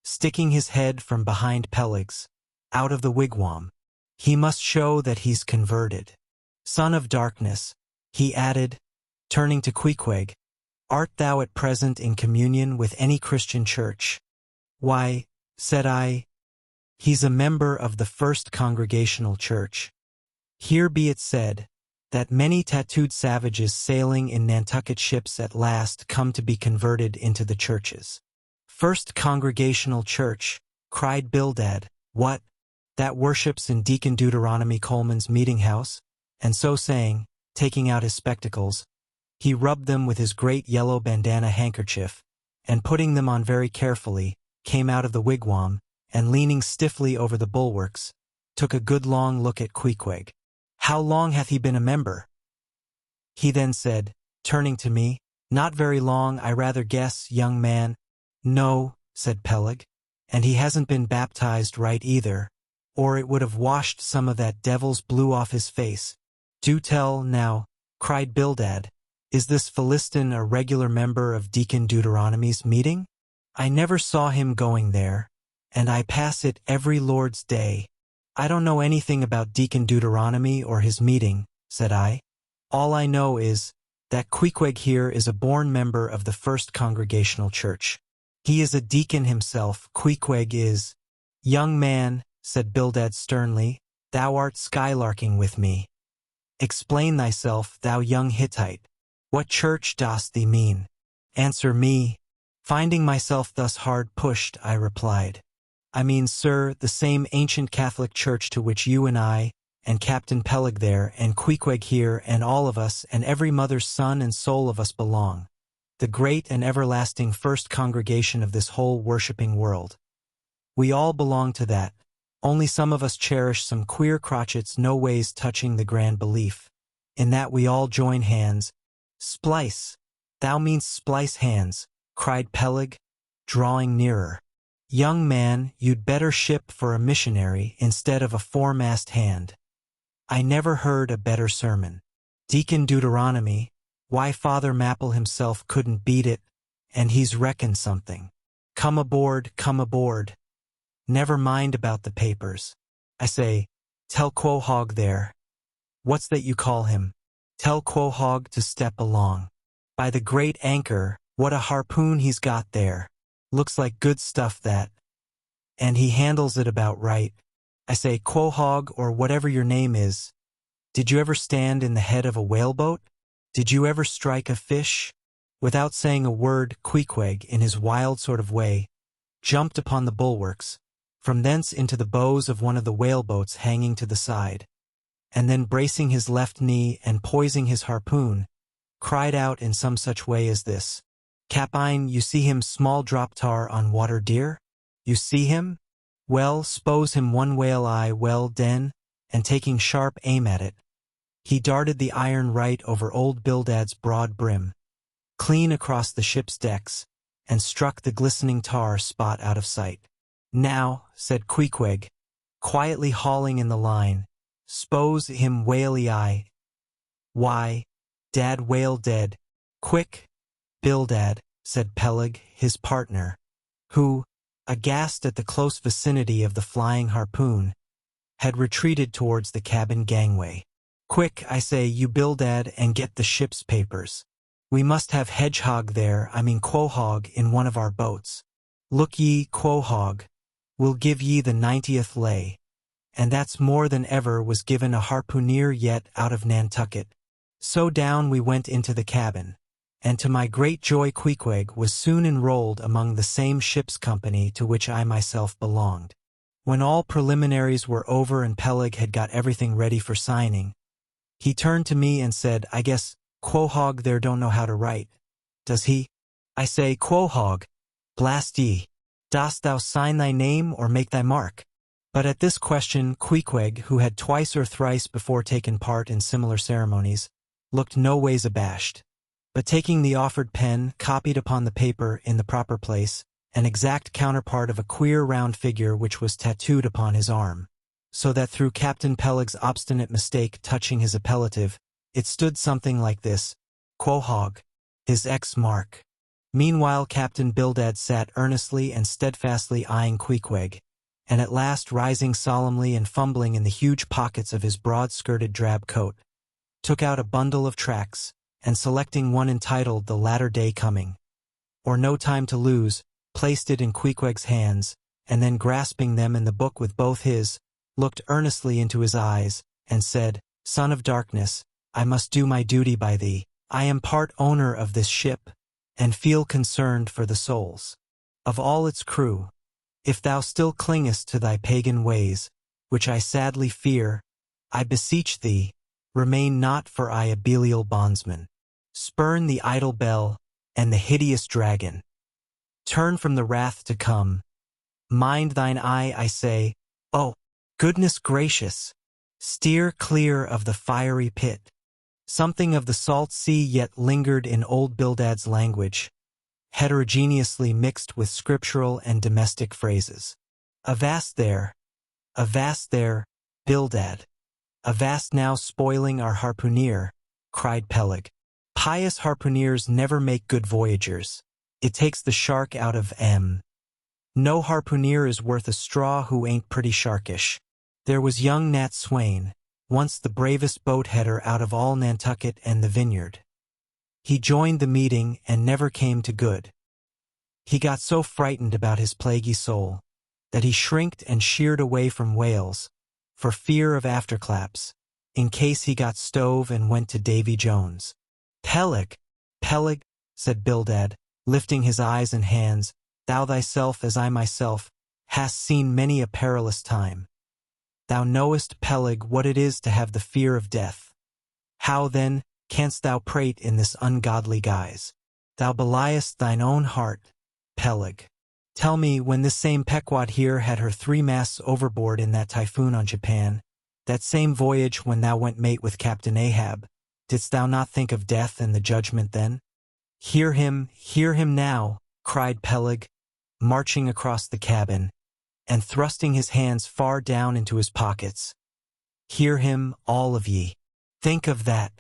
sticking his head from behind Peleg's, out of the wigwam. "He must show that he's converted. Son of darkness," he added, turning to Queequeg, "art thou at present in communion with any Christian church?" "Why," said I, "he's a member of the First Congregational Church. Here be it said, that many tattooed savages sailing in Nantucket ships at last come to be converted into the churches." "First Congregational Church," cried Bildad. "What? That worships in Deacon Deuteronomy Coleman's meeting house?" And so saying, taking out his spectacles, he rubbed them with his great yellow bandana handkerchief, and putting them on very carefully, came out of the wigwam, and leaning stiffly over the bulwarks, took a good long look at Queequeg. "How long hath he been a member?" He then said, turning to me, "Not very long, I rather guess, young man." "No," said Peleg, "and he hasn't been baptized right either, or it would have washed some of that devil's blue off his face." "Do tell, now," cried Bildad, "is this Philistin a regular member of Deacon Deuteronomy's meeting? I never saw him going there, and I pass it every Lord's Day." "I don't know anything about Deacon Deuteronomy or his meeting," said I. "All I know is that Queequeg here is a born member of the First Congregational Church. He is a deacon himself, Queequeg is." "Young man," said Bildad sternly, "thou art skylarking with me. Explain thyself, thou young Hittite. What church dost thee mean? Answer me." Finding myself thus hard pushed, I replied, "I mean, sir, the same ancient Catholic church to which you and I, and Captain Peleg there, and Queequeg here, and all of us, and every mother's son and soul of us belong, the great and everlasting first congregation of this whole worshipping world. We all belong to that, only some of us cherish some queer crotchets no ways touching the grand belief, in that we all join hands." "Splice! Thou meanst splice hands," cried Peleg, drawing nearer. "Young man, you'd better ship for a missionary instead of a foremast hand. I never heard a better sermon. Deacon Deuteronomy, why Father Mapple himself couldn't beat it, and he's reckoned something. Come aboard, come aboard. Never mind about the papers. I say, tell Quahog there. What's that you call him? Tell Quahog to step along. By the great anchor, what a harpoon he's got there. Looks like good stuff that. And he handles it about right. I say, Quahog, or whatever your name is, did you ever stand in the head of a whaleboat? Did you ever strike a fish?" Without saying a word, Queequeg, in his wild sort of way, jumped upon the bulwarks, from thence into the bows of one of the whaleboats hanging to the side, and then bracing his left knee and poising his harpoon, cried out in some such way as this. Capine, you see him small drop tar on water deer? You see him? Well, s'pose him one whale eye well den, and taking sharp aim at it, he darted the iron right over old Bildad's broad brim, clean across the ship's decks, and struck the glistening tar spot out of sight. Now, said Queequeg, quietly hauling in the line, s'pose him whaley eye. Why, dad whale dead. Quick, Bildad, said Peleg, his partner, who, aghast at the close vicinity of the flying harpoon, had retreated towards the cabin gangway. Quick, I say, you Bildad, and get the ship's papers. We must have Quohog in one of our boats. Look ye, Quohog, we'll give ye the 90th lay, and that's more than ever was given a harpooneer yet out of Nantucket. So down we went into the cabin, and to my great joy Queequeg was soon enrolled among the same ship's company to which I myself belonged. When all preliminaries were over and Peleg had got everything ready for signing, he turned to me and said, I guess Quohog there don't know how to write, does he? I say, Quohog, blast ye, dost thou sign thy name or make thy mark? But at this question Queequeg, who had twice or thrice before taken part in similar ceremonies, looked no ways abashed, but taking the offered pen, copied upon the paper in the proper place, an exact counterpart of a queer round figure which was tattooed upon his arm, so that through Captain Peleg's obstinate mistake touching his appellative, it stood something like this, Quohog, his X mark. Meanwhile Captain Bildad sat earnestly and steadfastly eyeing Queequeg, and at last rising solemnly and fumbling in the huge pockets of his broad-skirted drab coat, took out a bundle of tracts, and selecting one entitled The Latter Day Coming, or No Time to Lose, placed it in Queequeg's hands, and then grasping them in the book with both his, looked earnestly into his eyes, and said, Son of darkness, I must do my duty by thee. I am part owner of this ship, and feel concerned for the souls of all its crew. If thou still clingest to thy pagan ways, which I sadly fear, I beseech thee, remain not for I a Belial bondsman. Spurn the idle bell, and the hideous dragon. Turn from the wrath to come. Mind thine eye, I say, oh, goodness gracious! Steer clear of the fiery pit. Something of the salt sea yet lingered in old Bildad's language, heterogeneously mixed with scriptural and domestic phrases. Avast there, Bildad. Avast now spoiling our harpooneer, cried Peleg. Pious harpooneers never make good voyagers. It takes the shark out of em. No harpooneer is worth a straw who ain't pretty sharkish. There was young Nat Swain, once the bravest boat-header out of all Nantucket and the Vineyard. He joined the meeting and never came to good. He got so frightened about his plaguey soul that he shrinked and sheered away from whales for fear of afterclaps, in case he got stove and went to Davy Jones. Peleg, said Bildad, lifting his eyes and hands, thou thyself as I myself, hast seen many a perilous time. Thou knowest, Peleg, what it is to have the fear of death. How, then, canst thou prate in this ungodly guise? Thou beliest thine own heart, Peleg. Tell me, when this same Pequod here had her 3 masts overboard in that typhoon on Japan, that same voyage when thou went mate with Captain Ahab, didst thou not think of death and the judgment then? Hear him now, cried Peleg, marching across the cabin, and thrusting his hands far down into his pockets. Hear him, all of ye. Think of that,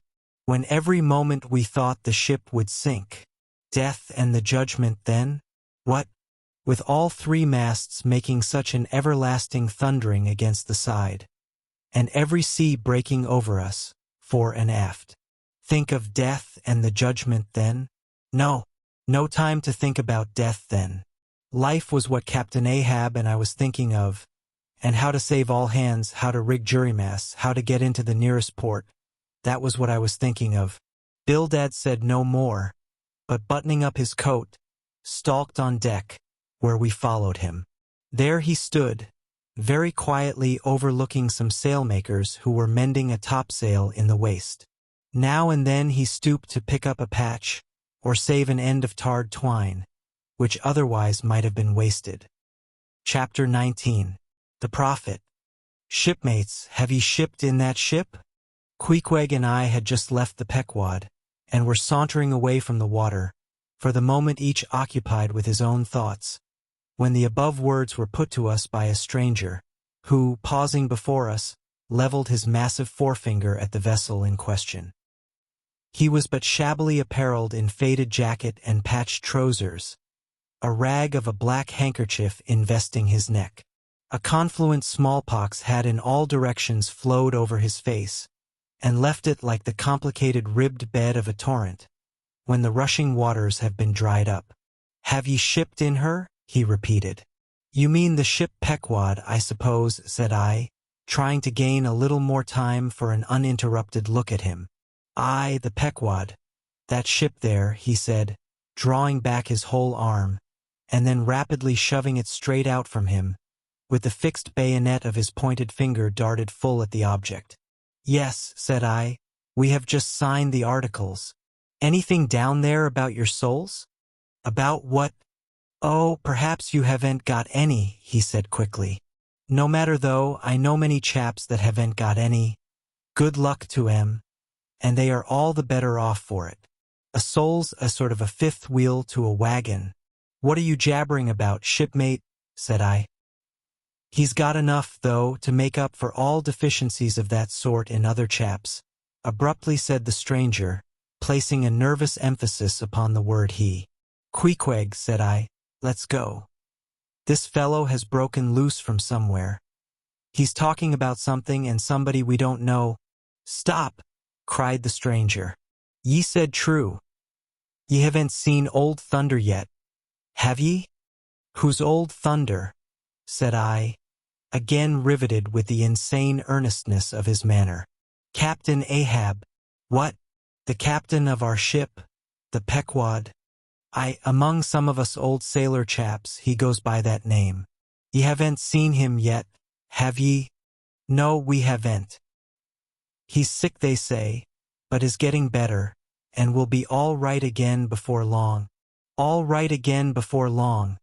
when every moment we thought the ship would sink. Death and the judgment then? What? With all 3 masts making such an everlasting thundering against the side, and every sea breaking over us, fore and aft. Think of death and the judgment then? No time to think about death then. Life was what Captain Ahab and I was thinking of, and how to save all hands, how to rig jurymasts, how to get into the nearest port. That was what I was thinking of. Bildad said no more, but buttoning up his coat, stalked on deck, where we followed him. There he stood, very quietly overlooking some sailmakers who were mending a topsail in the waist. Now and then he stooped to pick up a patch, or save an end of tarred twine, which otherwise might have been wasted. Chapter 19. The Prophet. Shipmates, have ye shipped in that ship? Queequeg and I had just left the Pequod, and were sauntering away from the water, for the moment each occupied with his own thoughts, when the above words were put to us by a stranger, who, pausing before us, leveled his massive forefinger at the vessel in question. He was but shabbily apparelled in faded jacket and patched trousers, a rag of a black handkerchief investing his neck. A confluent smallpox had in all directions flowed over his face, and left it like the complicated ribbed bed of a torrent, when the rushing waters have been dried up. "Have ye shipped in her?" he repeated. "You mean the ship Pequod, I suppose," said I, trying to gain a little more time for an uninterrupted look at him. "Aye, the Pequod. That ship there," he said, drawing back his whole arm, and then rapidly shoving it straight out from him, with the fixed bayonet of his pointed finger darted full at the object. "Yes," said I, "we have just signed the articles. Anything down there about your souls?" "About what? Oh, perhaps you haven't got any," he said quickly. "No matter though, I know many chaps that haven't got any. Good luck to 'em, and they are all the better off for it. A soul's a sort of a fifth wheel to a wagon." "What are you jabbering about, shipmate?" said I. "He's got enough, though, to make up for all deficiencies of that sort in other chaps," abruptly said the stranger, placing a nervous emphasis upon the word he. "Queequeg," said I, "let's go. This fellow has broken loose from somewhere. He's talking about something and somebody we don't know." "Stop!" cried the stranger. "Ye said true. Ye haven't seen Old Thunder yet, have ye?" "Who's Old Thunder?" said I, again riveted with the insane earnestness of his manner. "Captain Ahab." "What? The captain of our ship, the Pequod? Among some of us old sailor chaps, he goes by that name. Ye haven't seen him yet, have ye?" "No, we haven't. He's sick, they say, but is getting better, and will be all right again before long." "All right again before long,"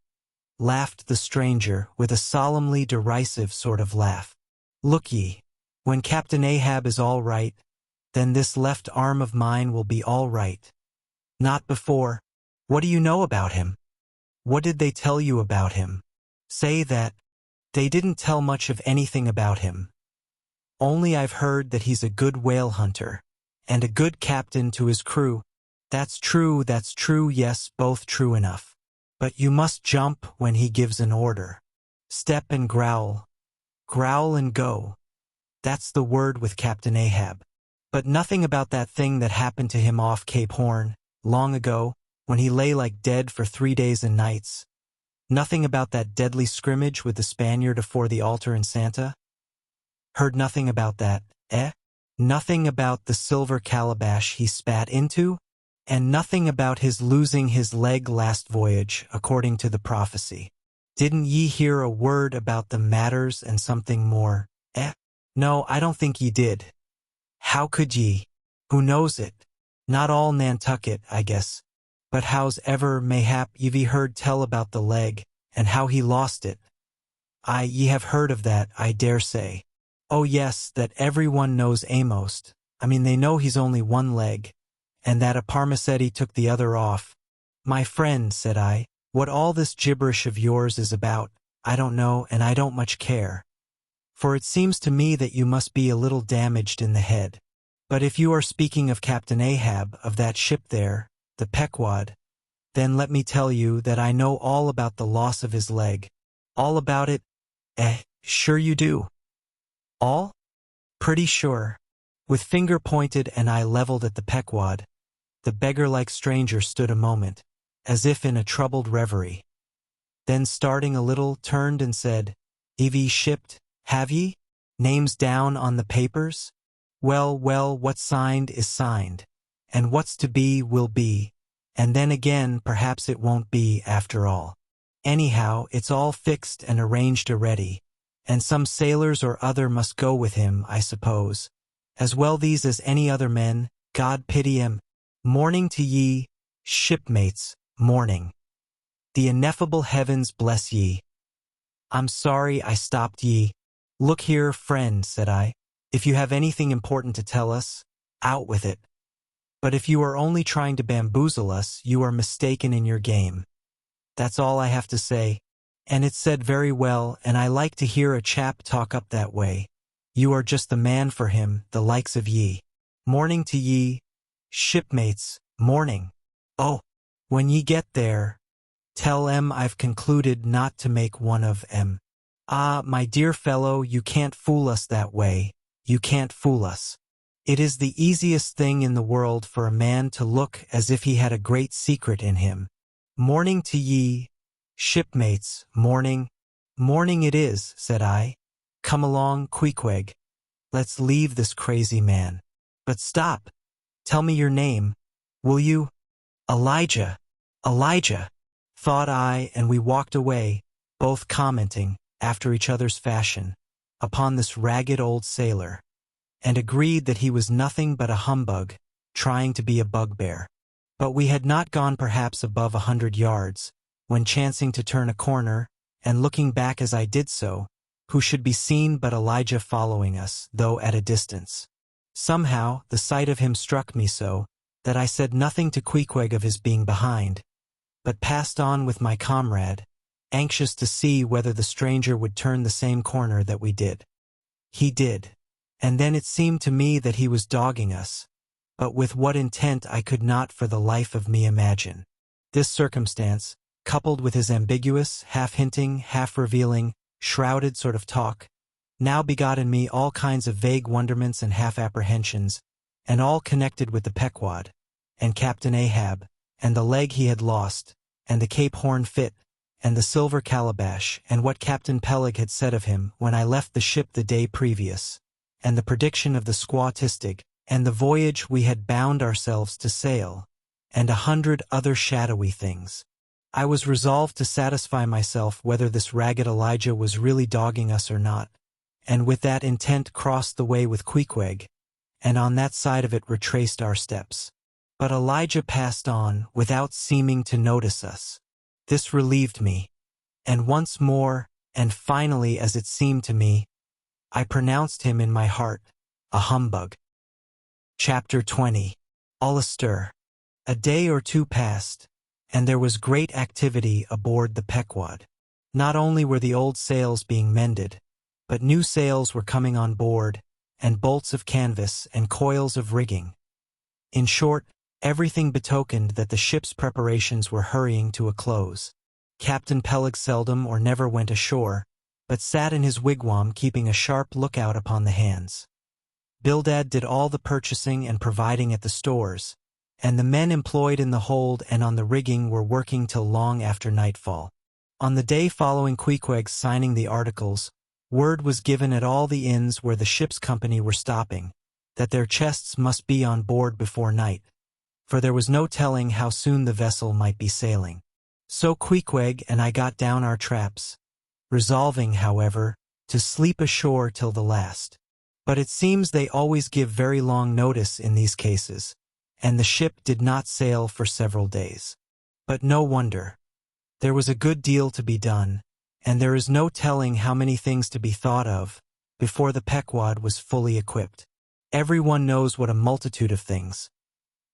laughed the stranger with a solemnly derisive sort of laugh. "Look ye, when Captain Ahab is all right, then this left arm of mine will be all right. Not before. What do you know about him? What did they tell you about him?" "Say that. They didn't tell much of anything about him. Only I've heard that he's a good whale hunter, and a good captain to his crew." That's true, yes, both true enough. But you must jump when he gives an order. Step and growl. Growl and go. That's the word with Captain Ahab. But nothing about that thing that happened to him off Cape Horn, long ago, when he lay like dead for 3 days and nights. Nothing about that deadly scrimmage with the Spaniard afore the altar in Santa? Heard nothing about that, eh? Nothing about the silver calabash he spat into? And nothing about his losing his leg last voyage, according to the prophecy. Didn't ye hear a word about the matters and something more, eh? No, I don't think ye did. How could ye? Who knows it? Not all Nantucket, I guess. But how's ever, mayhap ye've heard tell about the leg, and how he lost it? Ye have heard of that, I dare say. Oh yes, that everyone knows a'most. They know he's only one leg, and that a Parmacetti took the other off. My friend, said I, what all this gibberish of yours is about, I don't know, and I don't much care. For it seems to me that you must be a little damaged in the head. But if you are speaking of Captain Ahab, of that ship there, the Pequod, then let me tell you that I know all about the loss of his leg. All about it? Sure you do. All? Pretty sure. With finger pointed and eye leveled at the Pequod, the beggar-like stranger stood a moment, as if in a troubled reverie. Then starting a little, turned and said, "Have ye shipped, have ye? Names down on the papers? Well, what's signed is signed, and what's to be will be, and then again perhaps it won't be after all. Anyhow, it's all fixed and arranged already, and some sailors or other must go with him, I suppose. As well these as any other men, God pity him. Morning to ye, shipmates, morning. The ineffable heavens bless ye. I'm sorry I stopped ye. Look here, friend, said I. If you have anything important to tell us, out with it. But if you are only trying to bamboozle us, you are mistaken in your game. That's all I have to say. And it's said very well, and I like to hear a chap talk up that way. You are just the man for him, the likes of ye. Morning to ye, shipmates, morning. Oh, when ye get there, tell 'em I've concluded not to make one of 'em. Ah, my dear fellow, you can't fool us that way. You can't fool us. It is the easiest thing in the world for a man to look as if he had a great secret in him. Morning to ye, shipmates, morning. Morning it is, said I. Come along, Queequeg. Let's leave this crazy man. But stop. Tell me your name, will you? Elijah. Elijah, thought I, and we walked away, both commenting, after each other's fashion, upon this ragged old sailor, and agreed that he was nothing but a humbug, trying to be a bugbear. But we had not gone perhaps above 100 yards, when chancing to turn a corner, and looking back as I did so, who should be seen but Elijah following us, though at a distance. Somehow, the sight of him struck me so, that I said nothing to Queequeg of his being behind, but passed on with my comrade, anxious to see whether the stranger would turn the same corner that we did. He did, and then it seemed to me that he was dogging us, but with what intent I could not for the life of me imagine. This circumstance, coupled with his ambiguous, half-hinting, half-revealing, shrouded sort of talk, now begot in me all kinds of vague wonderments and half-apprehensions, and all connected with the Pequod, and Captain Ahab, and the leg he had lost, and the Cape Horn fit, and the silver calabash, and what Captain Peleg had said of him when I left the ship the day previous, and the prediction of the squaw Tistig, and the voyage we had bound ourselves to sail, and 100 other shadowy things. I was resolved to satisfy myself whether this ragged Elijah was really dogging us or not, and with that intent crossed the way with Queequeg, and on that side of it retraced our steps. But Elijah passed on without seeming to notice us. This relieved me, and once more, and finally as it seemed to me, I pronounced him in my heart a humbug. Chapter 20. All astir. A day or two passed, and there was great activity aboard the Pequod. Not only were the old sails being mended, but new sails were coming on board, and bolts of canvas and coils of rigging. In short, everything betokened that the ship's preparations were hurrying to a close. Captain Peleg seldom or never went ashore, but sat in his wigwam keeping a sharp lookout upon the hands. Bildad did all the purchasing and providing at the stores, and the men employed in the hold and on the rigging were working till long after nightfall. On the day following Queequeg's signing the articles, word was given at all the inns where the ship's company were stopping, that their chests must be on board before night, for there was no telling how soon the vessel might be sailing. So Queequeg and I got down our traps, resolving, however, to sleep ashore till the last. But it seems they always give very long notice in these cases, and the ship did not sail for several days. But no wonder. There was a good deal to be done, and there is no telling how many things to be thought of before the Pequod was fully equipped. Everyone knows what a multitude of things.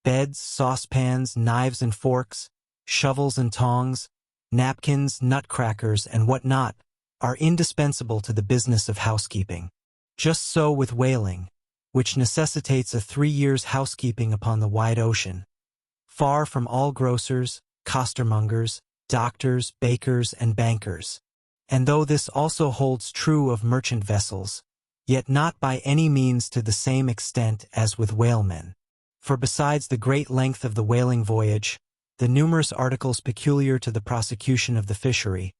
Beds, saucepans, knives and forks, shovels and tongs, napkins, nutcrackers, and what not, are indispensable to the business of housekeeping. Just so with whaling, which necessitates a 3 years' housekeeping upon the wide ocean. Far from all grocers, costermongers, doctors, bakers, and bankers. And though this also holds true of merchant vessels, yet not by any means to the same extent as with whalemen. For besides the great length of the whaling voyage, the numerous articles peculiar to the prosecution of the fishery,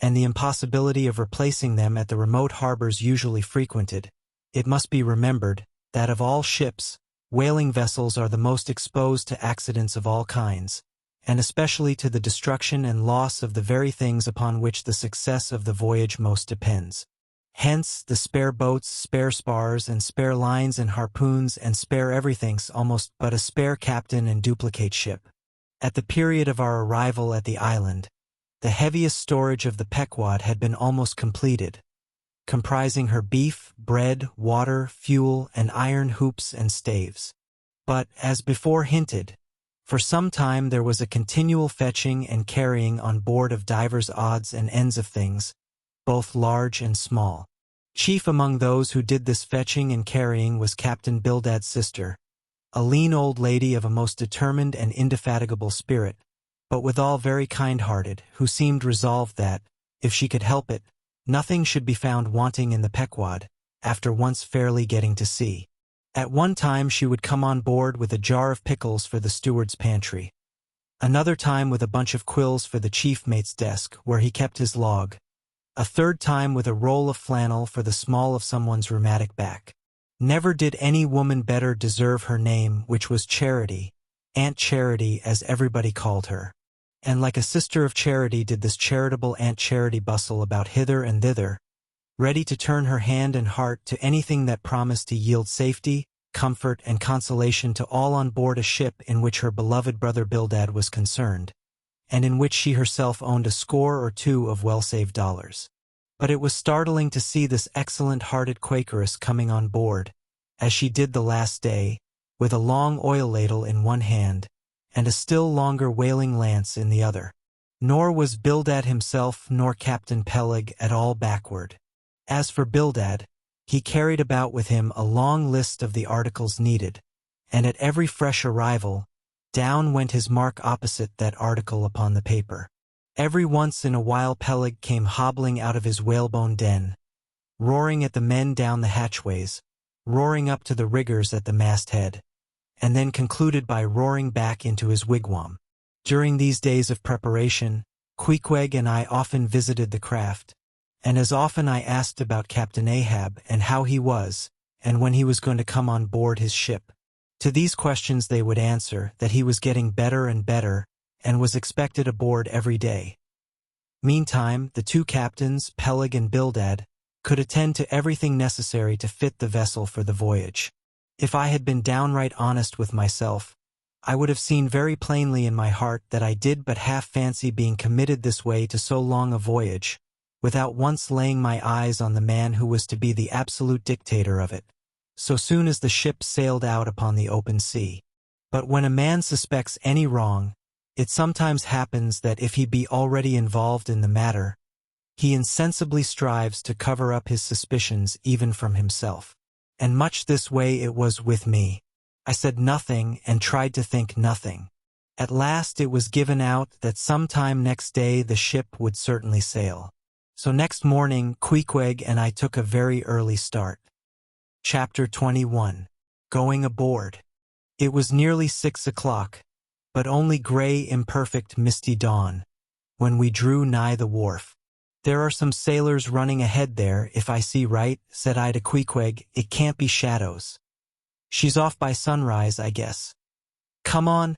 and the impossibility of replacing them at the remote harbors usually frequented, it must be remembered that of all ships, whaling vessels are the most exposed to accidents of all kinds, and especially to the destruction and loss of the very things upon which the success of the voyage most depends. Hence, the spare boats, spare spars, and spare lines and harpoons and spare everything's almost but a spare captain and duplicate ship. At the period of our arrival at the island, the heaviest storage of the Pequod had been almost completed, comprising her beef, bread, water, fuel, and iron hoops and staves. But, as before hinted, for some time there was a continual fetching and carrying on board of divers odds and ends of things, both large and small. Chief among those who did this fetching and carrying was Captain Bildad's sister, a lean old lady of a most determined and indefatigable spirit, but withal very kind-hearted, who seemed resolved that, if she could help it, nothing should be found wanting in the Pequod, after once fairly getting to sea. At one time she would come on board with a jar of pickles for the steward's pantry, another time with a bunch of quills for the chief mate's desk, where he kept his log, a third time with a roll of flannel for the small of someone's rheumatic back. Never did any woman better deserve her name, which was Charity, Aunt Charity as everybody called her. And like a sister of charity did this charitable Aunt Charity bustle about hither and thither, ready to turn her hand and heart to anything that promised to yield safety, comfort, and consolation to all on board a ship in which her beloved brother Bildad was concerned, and in which she herself owned a score or two of well-saved dollars. But it was startling to see this excellent-hearted Quakeress coming on board, as she did the last day, with a long oil ladle in one hand, and a still longer whaling lance in the other. Nor was Bildad himself nor Captain Peleg at all backward. As for Bildad, he carried about with him a long list of the articles needed, and at every fresh arrival, down went his mark opposite that article upon the paper. Every once in a while Peleg came hobbling out of his whalebone den, roaring at the men down the hatchways, roaring up to the riggers at the masthead, and then concluded by roaring back into his wigwam. During these days of preparation, Queequeg and I often visited the craft, and as often I asked about Captain Ahab and how he was, and when he was going to come on board his ship. To these questions they would answer that he was getting better and better, and was expected aboard every day. Meantime, the two captains, Peleg and Bildad, could attend to everything necessary to fit the vessel for the voyage. If I had been downright honest with myself, I would have seen very plainly in my heart that I did but half fancy being committed this way to so long a voyage, without once laying my eyes on the man who was to be the absolute dictator of it, so soon as the ship sailed out upon the open sea. But when a man suspects any wrong, it sometimes happens that if he be already involved in the matter, he insensibly strives to cover up his suspicions even from himself. And much this way it was with me. I said nothing and tried to think nothing. At last it was given out that sometime next day the ship would certainly sail. So next morning Queequeg and I took a very early start. Chapter 21. Going aboard. It was nearly 6 o'clock, but only gray, imperfect, misty dawn, when we drew nigh the wharf. "There are some sailors running ahead there, if I see right," said I to Queequeg. "It can't be shadows. She's off by sunrise, I guess." "Come on."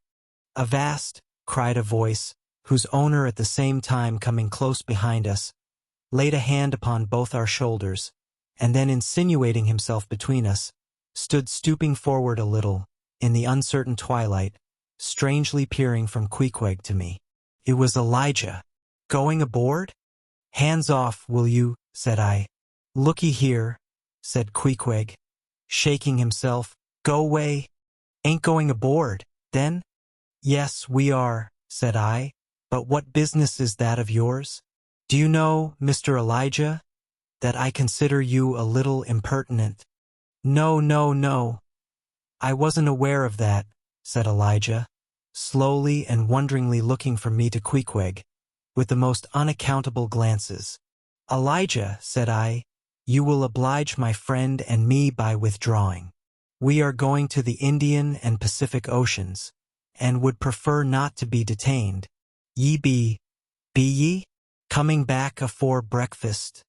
"Avast," cried a voice, whose owner at the same time coming close behind us, laid a hand upon both our shoulders, and then insinuating himself between us, stood stooping forward a little, in the uncertain twilight, strangely peering from Queequeg to me. It was Elijah. "Going aboard?" "Hands off, will you?" said I. "Looky here," said Queequeg, shaking himself. "Go away." "Ain't going aboard, then?" "Yes, we are," said I. "But what business is that of yours? Do you know, Mr. Elijah, that I consider you a little impertinent?" "No, no, no. I wasn't aware of that," said Elijah, slowly and wonderingly looking from me to Queequeg, with the most unaccountable glances. "Elijah," said I, "you will oblige my friend and me by withdrawing. We are going to the Indian and Pacific Oceans, and would prefer not to be detained. Ye be ye? Coming back afore breakfast?"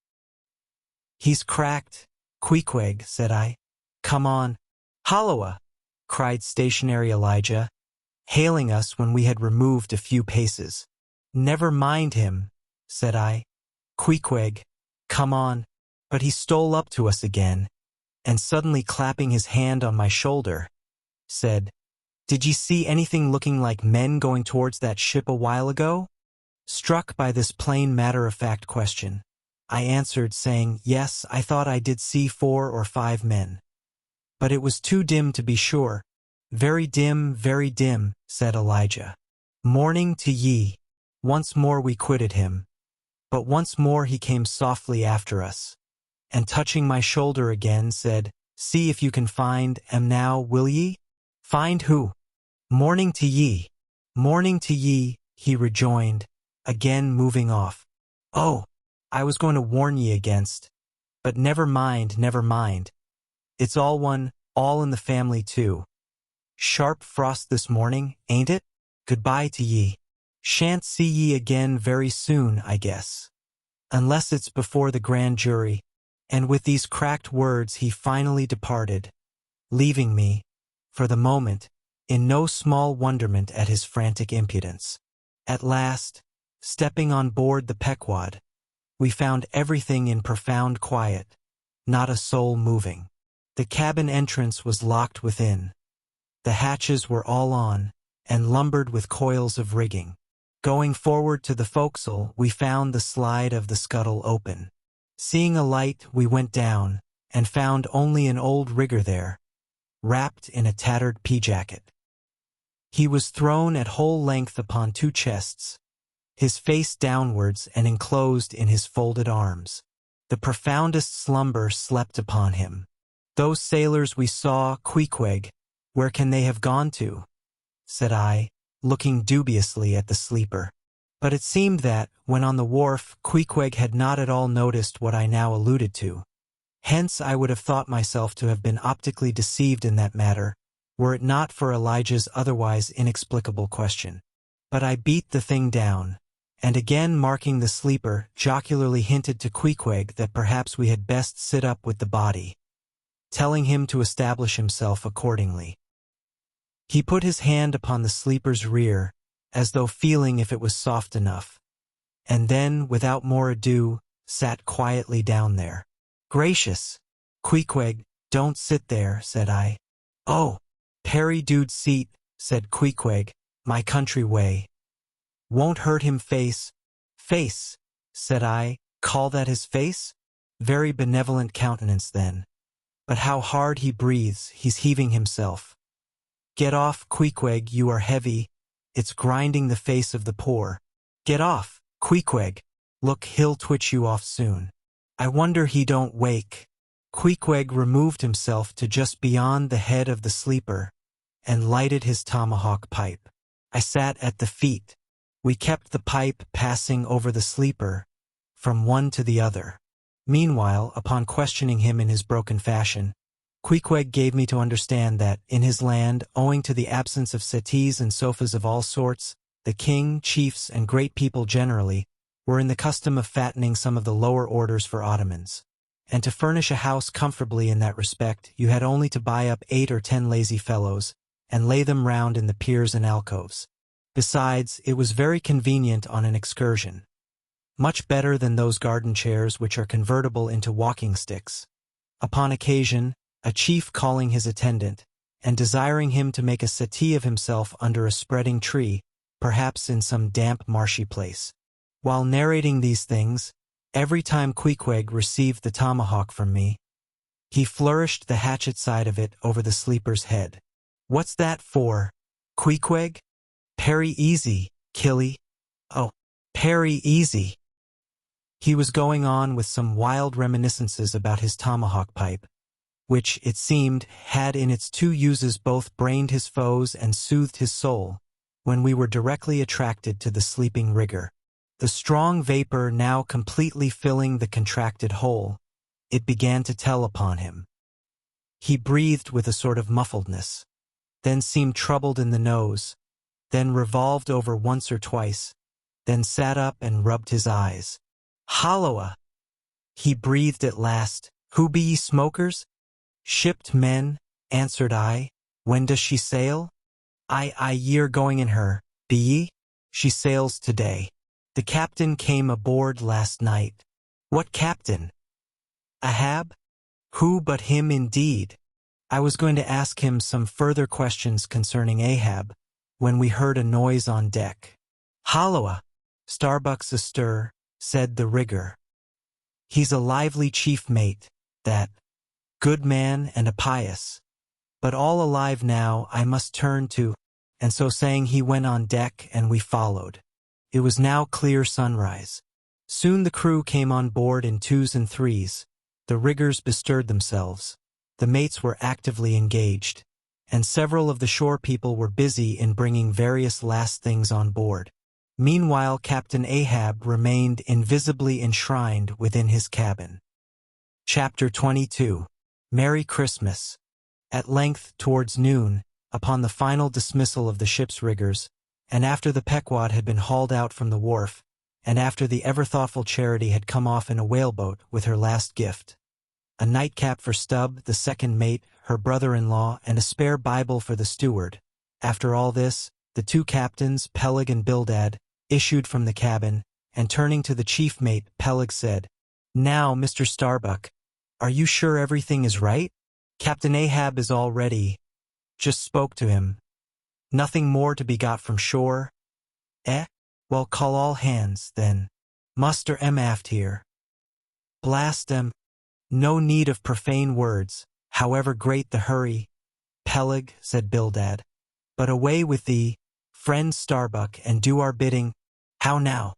"He's cracked, Queequeg," said I. "Come on." "Holloa!" cried stationary Elijah, hailing us when we had removed a few paces. "Never mind him," said I. "Queequeg, come on." But he stole up to us again, and suddenly clapping his hand on my shoulder, said, "Did ye see anything looking like men going towards that ship a while ago?" Struck by this plain matter-of-fact question, I answered, saying, "Yes, I thought I did see 4 or 5 men. But it was too dim to be sure." Very dim, said Elijah. "Morning to ye." Once more we quitted him, but once more he came softly after us, and touching my shoulder again, said, "See if you can find 'em now, will ye?" "Find who?" "Morning to ye." "Morning to ye," he rejoined, again moving off. "Oh, I was going to warn ye against, but never mind. It's all one, all in the family too. Sharp frost this morning, ain't it? Goodbye to ye. Shan't see ye again very soon, I guess. Unless it's before the grand jury." And with these cracked words he finally departed, leaving me, for the moment, in no small wonderment at his frantic impudence. At last, stepping on board the Pequod, we found everything in profound quiet, not a soul moving. The cabin entrance was locked within. The hatches were all on, and lumbered with coils of rigging. Going forward to the forecastle, we found the slide of the scuttle open. Seeing a light, we went down, and found only an old rigger there, wrapped in a tattered pea-jacket. He was thrown at whole length upon 2 chests, his face downwards and enclosed in his folded arms. The profoundest slumber slept upon him. "Those sailors we saw, Queequeg, where can they have gone to?" said I, looking dubiously at the sleeper. But it seemed that, when on the wharf, Queequeg had not at all noticed what I now alluded to. Hence I would have thought myself to have been optically deceived in that matter, were it not for Elijah's otherwise inexplicable question. But I beat the thing down, and again marking the sleeper, jocularly hinted to Queequeg that perhaps we had best sit up with the body, telling him to establish himself accordingly. He put his hand upon the sleeper's rear, as though feeling if it was soft enough, and then, without more ado, sat quietly down there. "Gracious! Queequeg, don't sit there," said I. "Oh, Perry dude seat," said Queequeg, "my country way. Won't hurt him face." "Face," said I, "call that his face? Very benevolent countenance then. But how hard he breathes, he's heaving himself. Get off, Queequeg, you are heavy. It's grinding the face of the poor. Get off, Queequeg. Look, he'll twitch you off soon. I wonder he don't wake." Queequeg removed himself to just beyond the head of the sleeper, and lighted his tomahawk pipe. I sat at the feet. We kept the pipe passing over the sleeper, from one to the other. Meanwhile, upon questioning him in his broken fashion, Queequeg gave me to understand that, in his land, owing to the absence of settees and sofas of all sorts, the king, chiefs, and great people generally were in the custom of fattening some of the lower orders for ottomans. And to furnish a house comfortably in that respect, you had only to buy up 8 or 10 lazy fellows, and lay them round in the piers and alcoves. Besides, it was very convenient on an excursion. Much better than those garden chairs which are convertible into walking sticks. Upon occasion, a chief calling his attendant, and desiring him to make a settee of himself under a spreading tree, perhaps in some damp marshy place. While narrating these things, every time Queequeg received the tomahawk from me, he flourished the hatchet side of it over the sleeper's head. "What's that for, Queequeg?" "Parry easy, Killy." "Oh, parry easy." He was going on with some wild reminiscences about his tomahawk pipe, which, it seemed, had in its 2 uses both brained his foes and soothed his soul, when we were directly attracted to the sleeping rigger. The strong vapor now completely filling the contracted hole, it began to tell upon him. He breathed with a sort of muffledness, then seemed troubled in the nose, then revolved over once or twice, then sat up and rubbed his eyes. "Holloa!" he breathed at last. "Who be ye smokers?" "Shipped men," answered I. "When does she sail?" Ye're going in her, be ye?" "She sails today. The captain came aboard last night." "What captain?" Ahab? Who but him indeed? I was going to ask him some further questions concerning Ahab, when we heard a noise on deck. Halloa! Starbuck's astir, said the rigger. He's a lively chief mate, that good man and a pious. But all alive now I must turn to, and so saying he went on deck and we followed. It was now clear sunrise. Soon the crew came on board in twos and threes. The riggers bestirred themselves. The mates were actively engaged, and several of the shore people were busy in bringing various last things on board. Meanwhile, Captain Ahab remained invisibly enshrined within his cabin. Chapter 22. Merry Christmas. At length, towards noon, upon the final dismissal of the ship's riggers, and after the Pequod had been hauled out from the wharf, and after the ever-thoughtful Charity had come off in a whaleboat with her last gift, a nightcap for Stubb, the second mate, her brother-in-law, and a spare Bible for the steward. After all this, the two captains, Peleg and Bildad, issued from the cabin, and turning to the chief mate, Peleg said, "Now, Mr. Starbuck, are you sure everything is right? Captain Ahab is all ready. Just spoke to him. Nothing more to be got from shore? Well, call all hands, then. Muster 'em aft here. Blast 'em. No need of profane words, however great the hurry." "Peleg," said Bildad, "but away with thee, friend Starbuck, and do our bidding. How now?"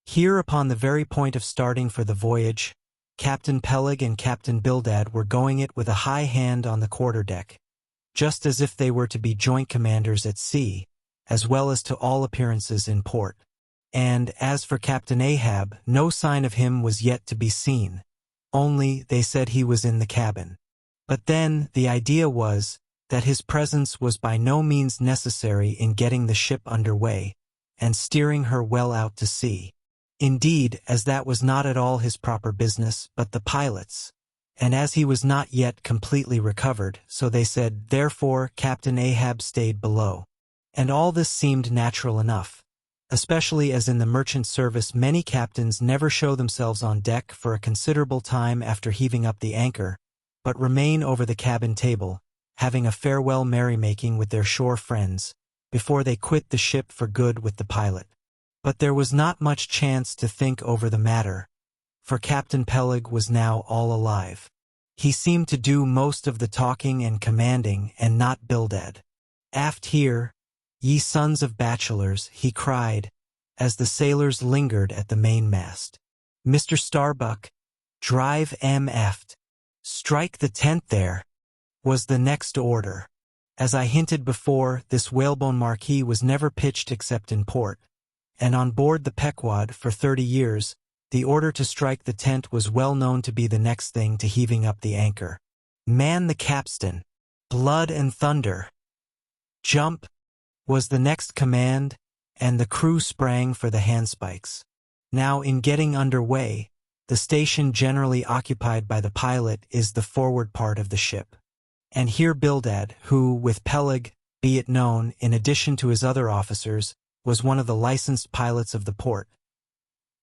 Here, upon the very point of starting for the voyage, Captain Peleg and Captain Bildad were going it with a high hand on the quarterdeck, just as if they were to be joint commanders at sea, as well as to all appearances in port. And as for Captain Ahab, no sign of him was yet to be seen. Only, they said he was in the cabin. But then, the idea was that his presence was by no means necessary in getting the ship under way, and steering her well out to sea. Indeed, as that was not at all his proper business, but the pilot's. And as he was not yet completely recovered, so they said, therefore Captain Ahab stayed below. And all this seemed natural enough, especially as in the merchant service many captains never show themselves on deck for a considerable time after heaving up the anchor, but remain over the cabin table, having a farewell merrymaking with their shore friends, before they quit the ship for good with the pilot. But there was not much chance to think over the matter, for Captain Peleg was now all alive. He seemed to do most of the talking and commanding, and not Bildad. "Aft here, ye sons of bachelors," he cried, as the sailors lingered at the mainmast. "Mr. Starbuck, drive 'em aft. Strike the tent there," was the next order. As I hinted before, this whalebone marquee was never pitched except in port, and on board the Pequod for 30 years, the order to strike the tent was well known to be the next thing to heaving up the anchor. "Man the capstan! Blood and thunder! Jump!" was the next command, and the crew sprang for the handspikes. Now, in getting under way, the station generally occupied by the pilot is the forward part of the ship. And here Bildad, who, with Peleg, be it known, in addition to his other officers, was one of the licensed pilots of the port,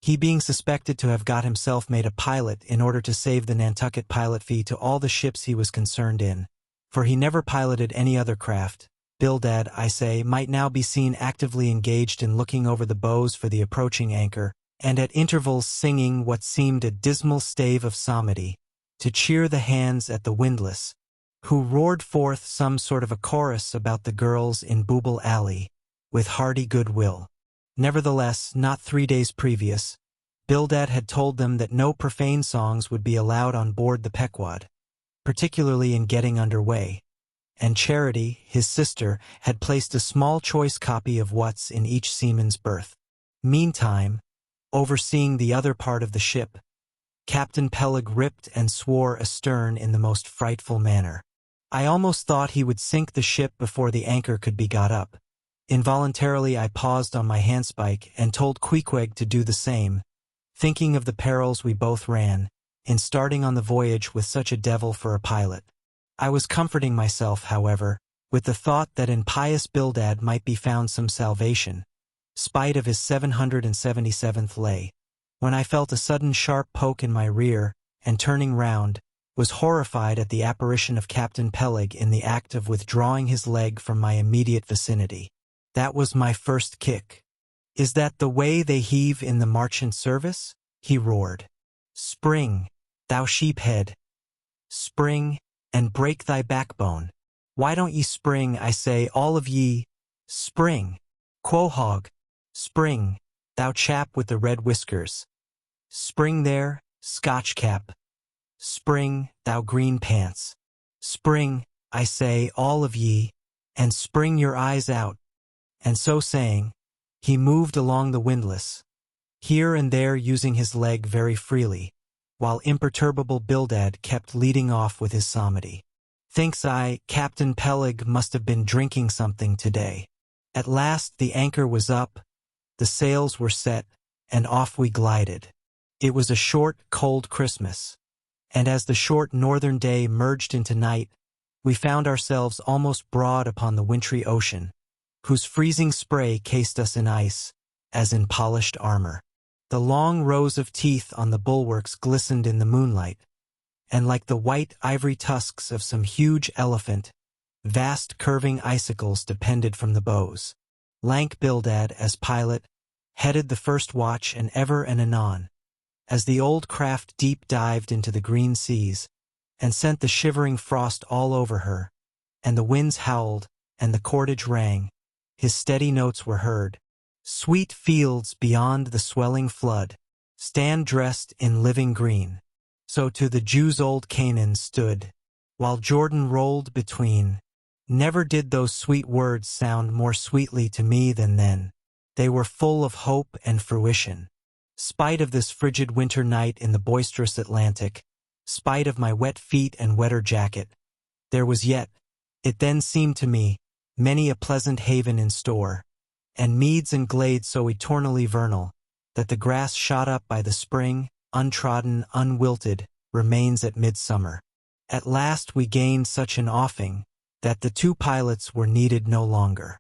he being suspected to have got himself made a pilot in order to save the Nantucket pilot fee to all the ships he was concerned in, for he never piloted any other craft. Bildad, I say, might now be seen actively engaged in looking over the bows for the approaching anchor, and at intervals singing what seemed a dismal stave of psalmody, to cheer the hands at the windlass, who roared forth some sort of a chorus about the girls in Booble Alley, with hearty goodwill. Nevertheless, not 3 days previous, Bildad had told them that no profane songs would be allowed on board the Pequod, particularly in getting under way, and Charity, his sister, had placed a small choice copy of what's in each seaman's berth. Meantime, overseeing the other part of the ship, Captain Peleg ripped and swore astern in the most frightful manner. I almost thought he would sink the ship before the anchor could be got up. Involuntarily I paused on my handspike and told Queequeg to do the same, thinking of the perils we both ran, in starting on the voyage with such a devil for a pilot. I was comforting myself, however, with the thought that in pious Bildad might be found some salvation, spite of his 777th lay, when I felt a sudden sharp poke in my rear, and turning round, was horrified at the apparition of Captain Peleg in the act of withdrawing his leg from my immediate vicinity. That was my first kick. "Is that the way they heave in the marchant service?" he roared. "Spring, thou sheephead! Spring, and break thy backbone! Why don't ye spring, I say, all of ye? Spring, quahog! Spring, thou chap with the red whiskers! Spring there, Scotch cap! Spring, thou green pants! Spring, I say, all of ye, and spring your eyes out!" And so saying, he moved along the windlass, here and there using his leg very freely, while imperturbable Bildad kept leading off with his psalmody. Thinks I, Captain Peleg must have been drinking something today. At last the anchor was up, the sails were set, and off we glided. It was a short, cold Christmas, and as the short northern day merged into night, we found ourselves almost broad upon the wintry ocean, whose freezing spray cased us in ice, as in polished armor. The long rows of teeth on the bulwarks glistened in the moonlight, and like the white ivory tusks of some huge elephant, vast curving icicles depended from the bows. Lank Bildad, as pilot, headed the first watch, and ever and anon, as the old craft deep dived into the green seas, and sent the shivering frost all over her, and the winds howled, and the cordage rang, his steady notes were heard. "Sweet fields beyond the swelling flood stand dressed in living green. So to the Jews old Canaan stood, while Jordan rolled between." Never did those sweet words sound more sweetly to me than then. They were full of hope and fruition. Spite of this frigid winter night in the boisterous Atlantic, spite of my wet feet and wetter jacket, there was yet, it then seemed to me, many a pleasant haven in store, and meads and glades so eternally vernal, that the grass shot up by the spring, untrodden, unwilted, remains at midsummer. At last we gained such an offing, that the two pilots were needed no longer.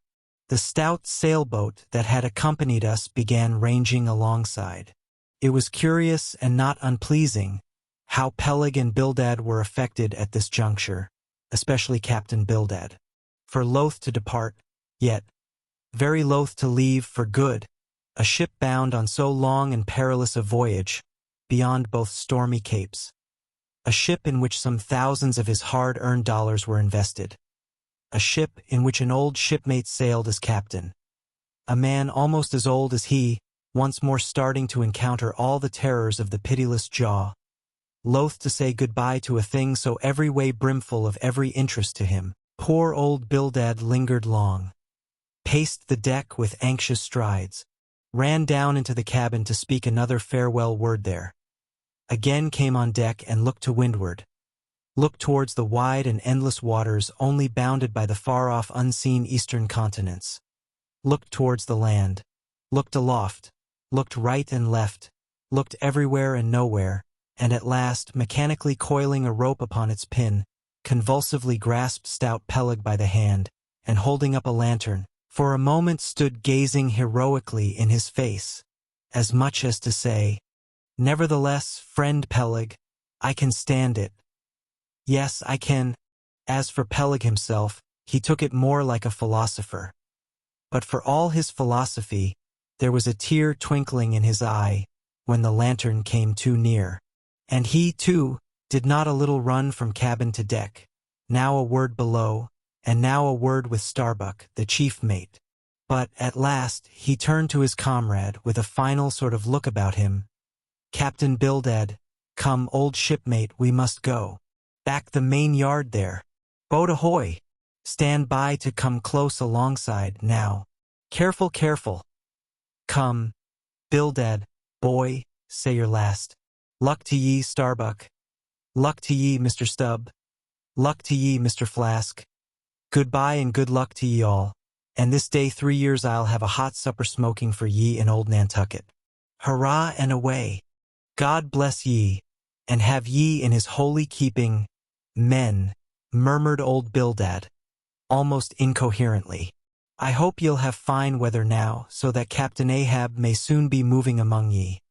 The stout sailboat that had accompanied us began ranging alongside. It was curious and not unpleasing how Peleg and Bildad were affected at this juncture, especially Captain Bildad. For loath to depart, yet very loath to leave for good, a ship bound on so long and perilous a voyage, beyond both stormy capes. A ship in which some thousands of his hard-earned dollars were invested. A ship in which an old shipmate sailed as captain. A man almost as old as he, once more starting to encounter all the terrors of the pitiless jaw. Loath to say goodbye to a thing so every way brimful of every interest to him. Poor old Bildad lingered long, paced the deck with anxious strides, ran down into the cabin to speak another farewell word there, again came on deck and looked to windward, looked towards the wide and endless waters only bounded by the far-off unseen eastern continents, looked towards the land, looked aloft, looked right and left, looked everywhere and nowhere, and at last, mechanically coiling a rope upon its pin, convulsively grasped stout Peleg by the hand, and holding up a lantern, for a moment stood gazing heroically in his face, as much as to say, "Nevertheless, friend Peleg, I can stand it. Yes, I can." As for Peleg himself, he took it more like a philosopher. But for all his philosophy, there was a tear twinkling in his eye when the lantern came too near. And he, too, did not a little run from cabin to deck, now a word below, and now a word with Starbuck, the chief mate. But, at last, he turned to his comrade with a final sort of look about him. "Captain Bildad, come, old shipmate, we must go. Back the main yard there. Boat ahoy! Stand by to come close alongside, now. Careful, careful. Come, Bildad, boy, say your last. Luck to ye, Starbuck. Luck to ye, Mr. Stubb. Luck to ye, Mr. Flask. Goodbye and good luck to ye all. And this day 3 years I'll have a hot supper smoking for ye in old Nantucket. Hurrah and away! God bless ye, and have ye in his holy keeping, men," murmured old Bildad, almost incoherently. "I hope ye'll have fine weather now, so that Captain Ahab may soon be moving among ye.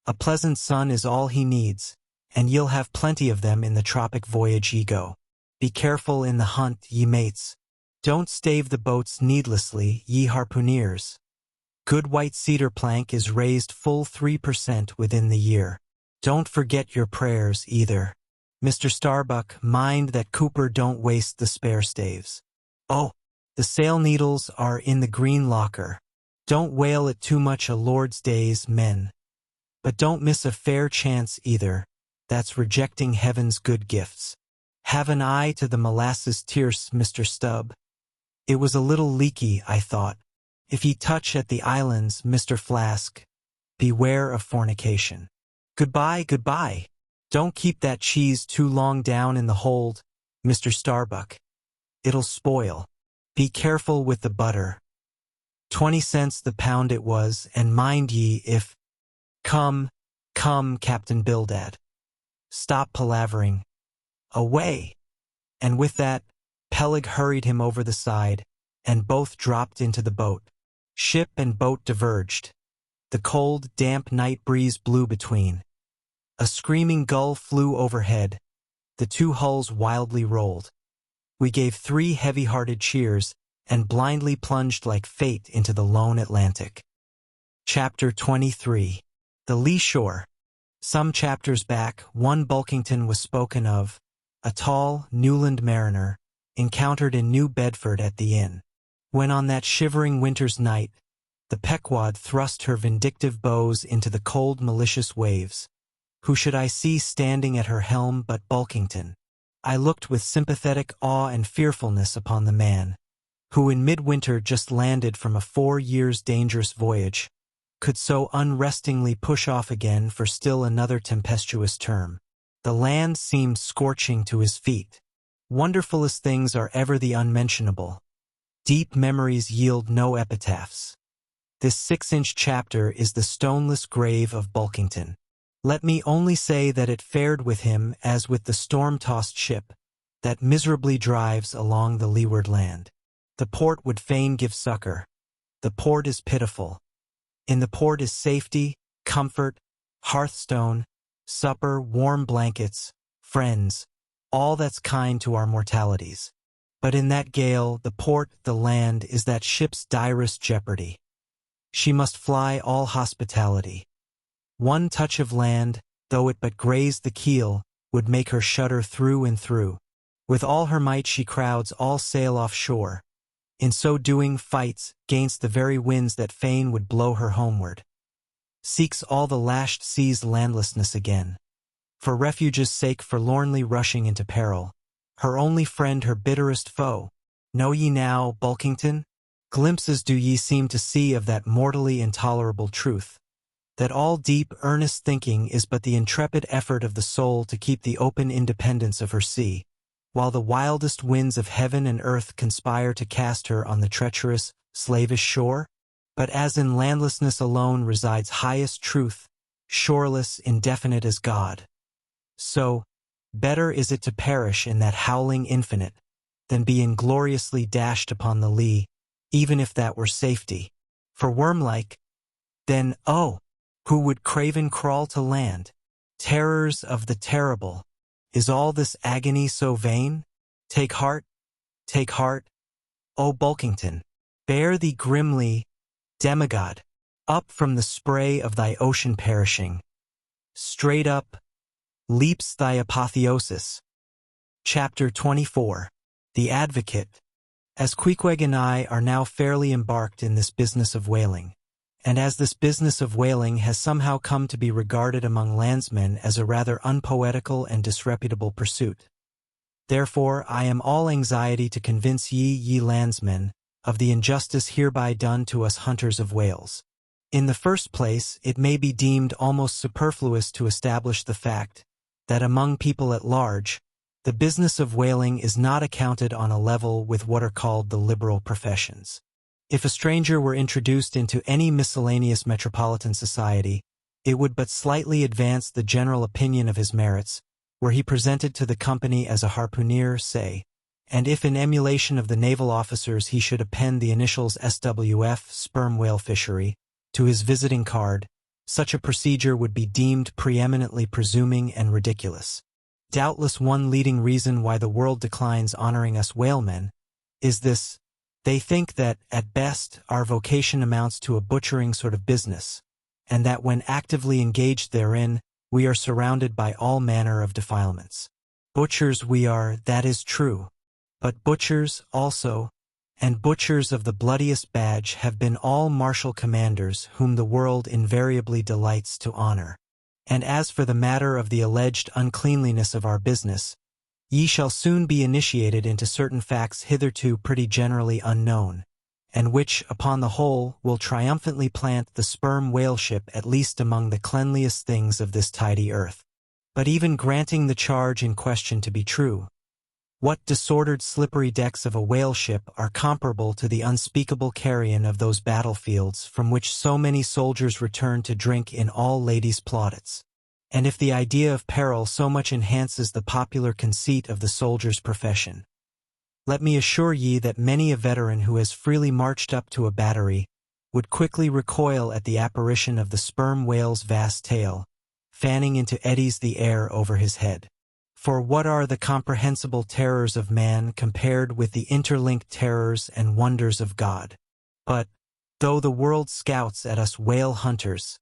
A pleasant sun is all he needs, and ye'll have plenty of them in the tropic voyage ye go. Be careful in the hunt, ye mates. Don't stave the boats needlessly, ye harpooneers. Good white cedar plank is raised full 3% within the year. Don't forget your prayers, either. Mr. Starbuck, mind that Cooper don't waste the spare staves. Oh, the sail needles are in the green locker. Don't whale it too much a Lord's days, men. But don't miss a fair chance either. That's rejecting heaven's good gifts. Have an eye to the molasses tierce, Mr. Stubb. It was a little leaky, I thought. If ye touch at the islands, Mr. Flask, beware of fornication. Goodbye, goodbye. Don't keep that cheese too long down in the hold, Mr. Starbuck. It'll spoil. Be careful with the butter. 20 cents the pound it was, and mind ye if— Come, come, Captain Bildad. Stop palavering. Away! And with that, Peleg hurried him over the side, and both dropped into the boat. Ship and boat diverged. The cold, damp night breeze blew between. A screaming gull flew overhead. The two hulls wildly rolled. We gave 3 heavy-hearted cheers and blindly plunged like fate into the lone Atlantic. Chapter 23. The Lee Shore. Some chapters back, one Bulkington was spoken of, a tall, Newland mariner, encountered in New Bedford at the inn. When on that shivering winter's night, the Pequod thrust her vindictive bows into the cold, malicious waves. Who should I see standing at her helm but Bulkington? I looked with sympathetic awe and fearfulness upon the man, who in midwinter just landed from a 4 years' dangerous voyage, could so unrestingly push off again for still another tempestuous term. The land seemed scorching to his feet. Wonderfulest things are ever the unmentionable. Deep memories yield no epitaphs. This 6-inch chapter is the stoneless grave of Bulkington. Let me only say that it fared with him as with the storm-tossed ship that miserably drives along the leeward land. The port would fain give succor. The port is pitiful. In the port is safety, comfort, hearthstone, supper, warm blankets, friends, all that's kind to our mortalities. But in that gale, the port, the land, is that ship's direst jeopardy. She must fly all hospitality. One touch of land, though it but grazed the keel, would make her shudder through and through. With all her might she crowds all sail offshore. In so doing fights, gainst the very winds that fain would blow her homeward. Seeks all the lashed sea's landlessness again. For refuge's sake forlornly rushing into peril. Her only friend her bitterest foe. Know ye now, Bulkington? Glimpses do ye seem to see of that mortally intolerable truth. That all deep, earnest thinking is but the intrepid effort of the soul to keep the open independence of her sea, while the wildest winds of heaven and earth conspire to cast her on the treacherous, slavish shore? But as in landlessness alone resides highest truth, shoreless, indefinite as God, so, better is it to perish in that howling infinite, than be ingloriously dashed upon the lee, even if that were safety. For worm-like, then, oh! Who would craven crawl to land? Terrors of the terrible. Is all this agony so vain? Take heart, O Bulkington. Bear thee grimly, demigod, up from the spray of thy ocean perishing. Straight up leaps thy apotheosis. Chapter 24. The Advocate. As Queequeg and I are now fairly embarked in this business of whaling, and as this business of whaling has somehow come to be regarded among landsmen as a rather unpoetical and disreputable pursuit. Therefore, I am all anxiety to convince ye landsmen, of the injustice hereby done to us hunters of whales. In the first place, it may be deemed almost superfluous to establish the fact that among people at large, the business of whaling is not accounted on a level with what are called the liberal professions. If a stranger were introduced into any miscellaneous metropolitan society, it would but slightly advance the general opinion of his merits, were he presented to the company as a harpooneer, say, and if in emulation of the naval officers he should append the initials SWF, sperm whale fishery, to his visiting card, Such a procedure would be deemed preeminently presuming and ridiculous. Doubtless one leading reason why the world declines honoring us whalemen is this: they think that, at best, our vocation amounts to a butchering sort of business, and that when actively engaged therein, we are surrounded by all manner of defilements. Butchers we are, that is true. But butchers, also, and butchers of the bloodiest badge, have been all martial commanders whom the world invariably delights to honor. And as for the matter of the alleged uncleanliness of our business, ye shall soon be initiated into certain facts hitherto pretty generally unknown, and which, upon the whole, will triumphantly plant the sperm whale ship at least among the cleanliest things of this tidy earth. But even granting the charge in question to be true, what disordered slippery decks of a whale ship are comparable to the unspeakable carrion of those battlefields from which so many soldiers return to drink in all ladies' plaudits? And if the idea of peril so much enhances the popular conceit of the soldier's profession, let me assure ye that many a veteran who has freely marched up to a battery would quickly recoil at the apparition of the sperm whale's vast tail, fanning into eddies the air over his head. For what are the comprehensible terrors of man compared with the interlinked terrors and wonders of God? But, though the world scouts at us whale hunters,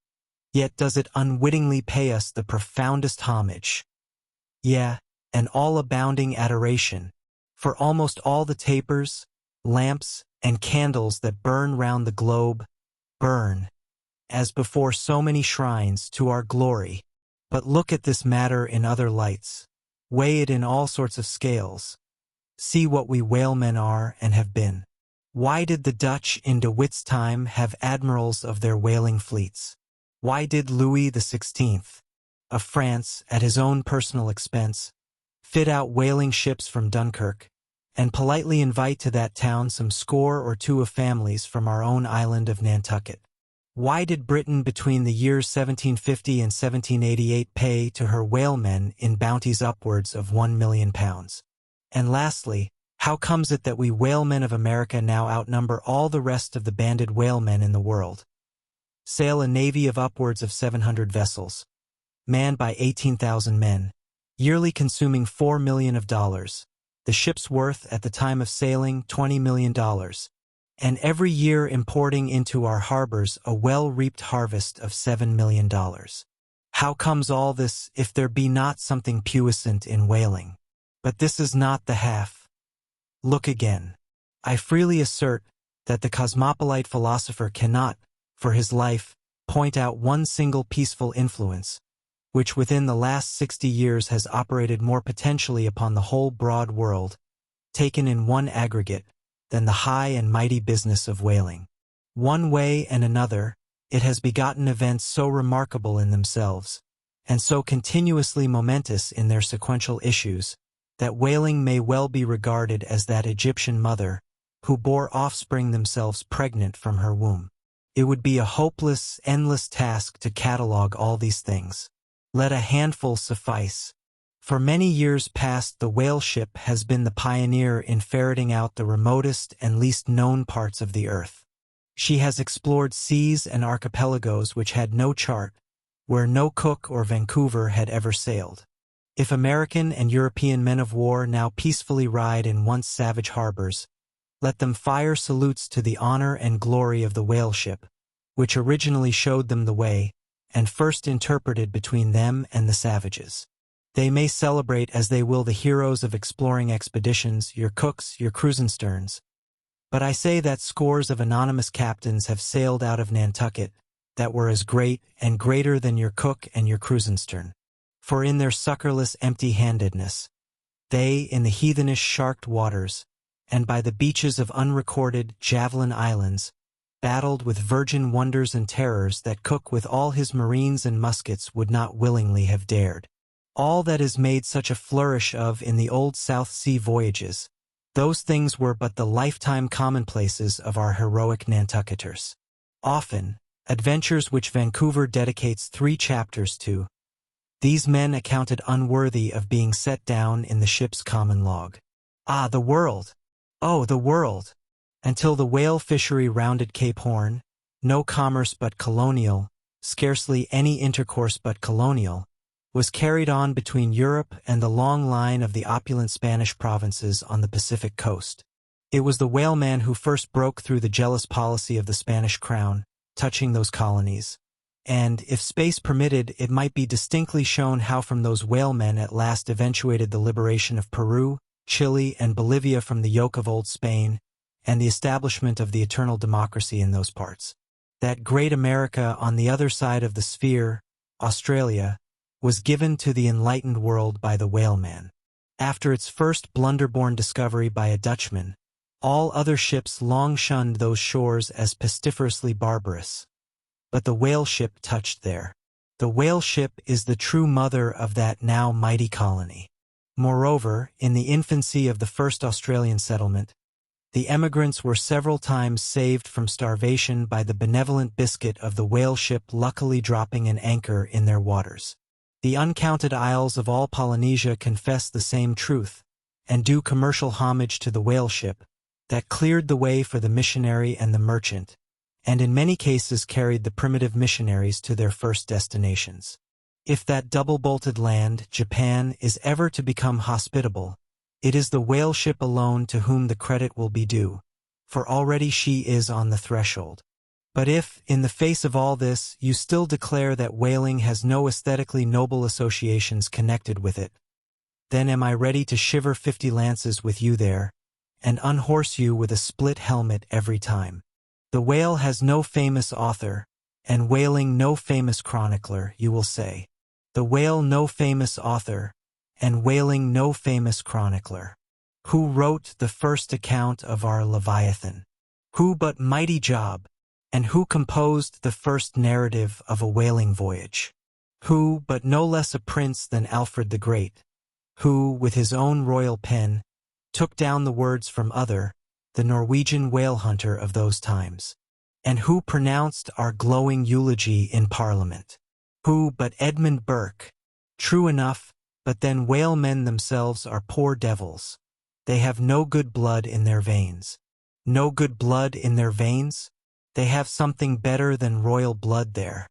yet does it unwittingly pay us the profoundest homage, yea, an all-abounding adoration, for almost all the tapers, lamps, and candles that burn round the globe burn, as before so many shrines, to our glory. But look at this matter in other lights. Weigh it in all sorts of scales. See what we whalemen are and have been. Why did the Dutch in De Witt's time have admirals of their whaling fleets? Why did Louis XVI of France, at his own personal expense, fit out whaling ships from Dunkirk, and politely invite to that town some score or two of families from our own island of Nantucket? Why did Britain between the years 1750 and 1788 pay to her whalemen in bounties upwards of £1,000,000? And lastly, how comes it that we whalemen of America now outnumber all the rest of the banded whalemen in the world, sail a navy of upwards of 700 vessels, manned by 18,000 men, yearly consuming $4 million, the ship's worth at the time of sailing $20 million, and every year importing into our harbors a well-reaped harvest of $7 million? How comes all this, if there be not something puissant in whaling? But this is not the half. Look again. I freely assert that the cosmopolite philosopher cannot, for his life, point out one single peaceful influence, which within the last 60 years has operated more potentially upon the whole broad world, taken in one aggregate, than the high and mighty business of whaling. One way and another, it has begotten events so remarkable in themselves, and so continuously momentous in their sequential issues, that whaling may well be regarded as that Egyptian mother, who bore offspring themselves pregnant from her womb. It would be a hopeless, endless task to catalogue all these things. Let a handful suffice. For many years past the whale ship has been the pioneer in ferreting out the remotest and least known parts of the earth. She has explored seas and archipelagos which had no chart, where no Cook or Vancouver had ever sailed. If American and European men of war now peacefully ride in once savage harbors, let them fire salutes to the honor and glory of the whale ship, which originally showed them the way, and first interpreted between them and the savages. They may celebrate as they will the heroes of exploring expeditions, your Cooks, your Krusensterns. But I say that scores of anonymous captains have sailed out of Nantucket that were as great and greater than your Cook and your Krusenstern. For in their succorless empty-handedness, they, in the heathenish sharked waters, and by the beaches of unrecorded Javelin Islands, battled with virgin wonders and terrors that Cook with all his marines and muskets would not willingly have dared. All that is made such a flourish of in the old South Sea voyages, those things were but the lifetime commonplaces of our heroic Nantucketers. Often, adventures which Vancouver dedicates 3 chapters to, these men accounted unworthy of being set down in the ship's common log. Ah, the world! Oh, the world! Until the whale fishery rounded Cape Horn, no commerce but colonial, scarcely any intercourse but colonial, was carried on between Europe and the long line of the opulent Spanish provinces on the Pacific coast. It was the whaleman who first broke through the jealous policy of the Spanish crown, touching those colonies. And, if space permitted, it might be distinctly shown how from those whalemen at last eventuated the liberation of Peru, Chile, and Bolivia from the yoke of old Spain, and the establishment of the eternal democracy in those parts. That great America on the other side of the sphere, Australia, was given to the enlightened world by the whaleman. After its first blunder-born discovery by a Dutchman, all other ships long shunned those shores as pestiferously barbarous. But the whale ship touched there. The whale ship is the true mother of that now mighty colony. Moreover, in the infancy of the first Australian settlement, the emigrants were several times saved from starvation by the benevolent biscuit of the whale ship luckily dropping an anchor in their waters. The uncounted isles of all Polynesia confess the same truth, and do commercial homage to the whale ship, that cleared the way for the missionary and the merchant, and in many cases carried the primitive missionaries to their first destinations. If that double-bolted land, Japan, is ever to become hospitable, it is the whale ship alone to whom the credit will be due, for already she is on the threshold. But if, in the face of all this, you still declare that whaling has no aesthetically noble associations connected with it, then am I ready to shiver 50 lances with you there, and unhorse you with a split helmet every time. The whale has no famous author, and whaling no famous chronicler, you will say. The whale no famous author, and whaling no famous chronicler. Who wrote the first account of our Leviathan? Who but mighty Job? And who composed the first narrative of a whaling voyage? Who but no less a prince than Alfred the Great? Who, with his own royal pen, took down the words from other, the Norwegian whale hunter of those times? And who pronounced our glowing eulogy in Parliament? Who but Edmund Burke? True enough, but then whalemen themselves are poor devils. They have no good blood in their veins. No good blood in their veins? They have something better than royal blood there.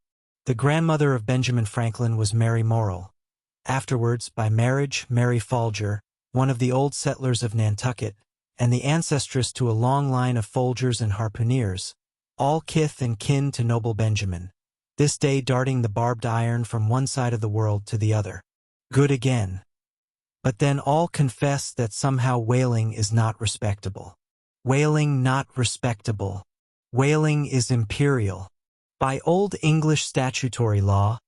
The grandmother of Benjamin Franklin was Mary Morrill. Afterwards, by marriage, Mary Folger, one of the old settlers of Nantucket, and the ancestress to a long line of Folgers and harpooneers, all kith and kin to noble Benjamin, this day darting the barbed iron from one side of the world to the other. Good again. But then all confess that somehow whaling is not respectable. Whaling not respectable. Whaling is imperial. By Old English statutory law,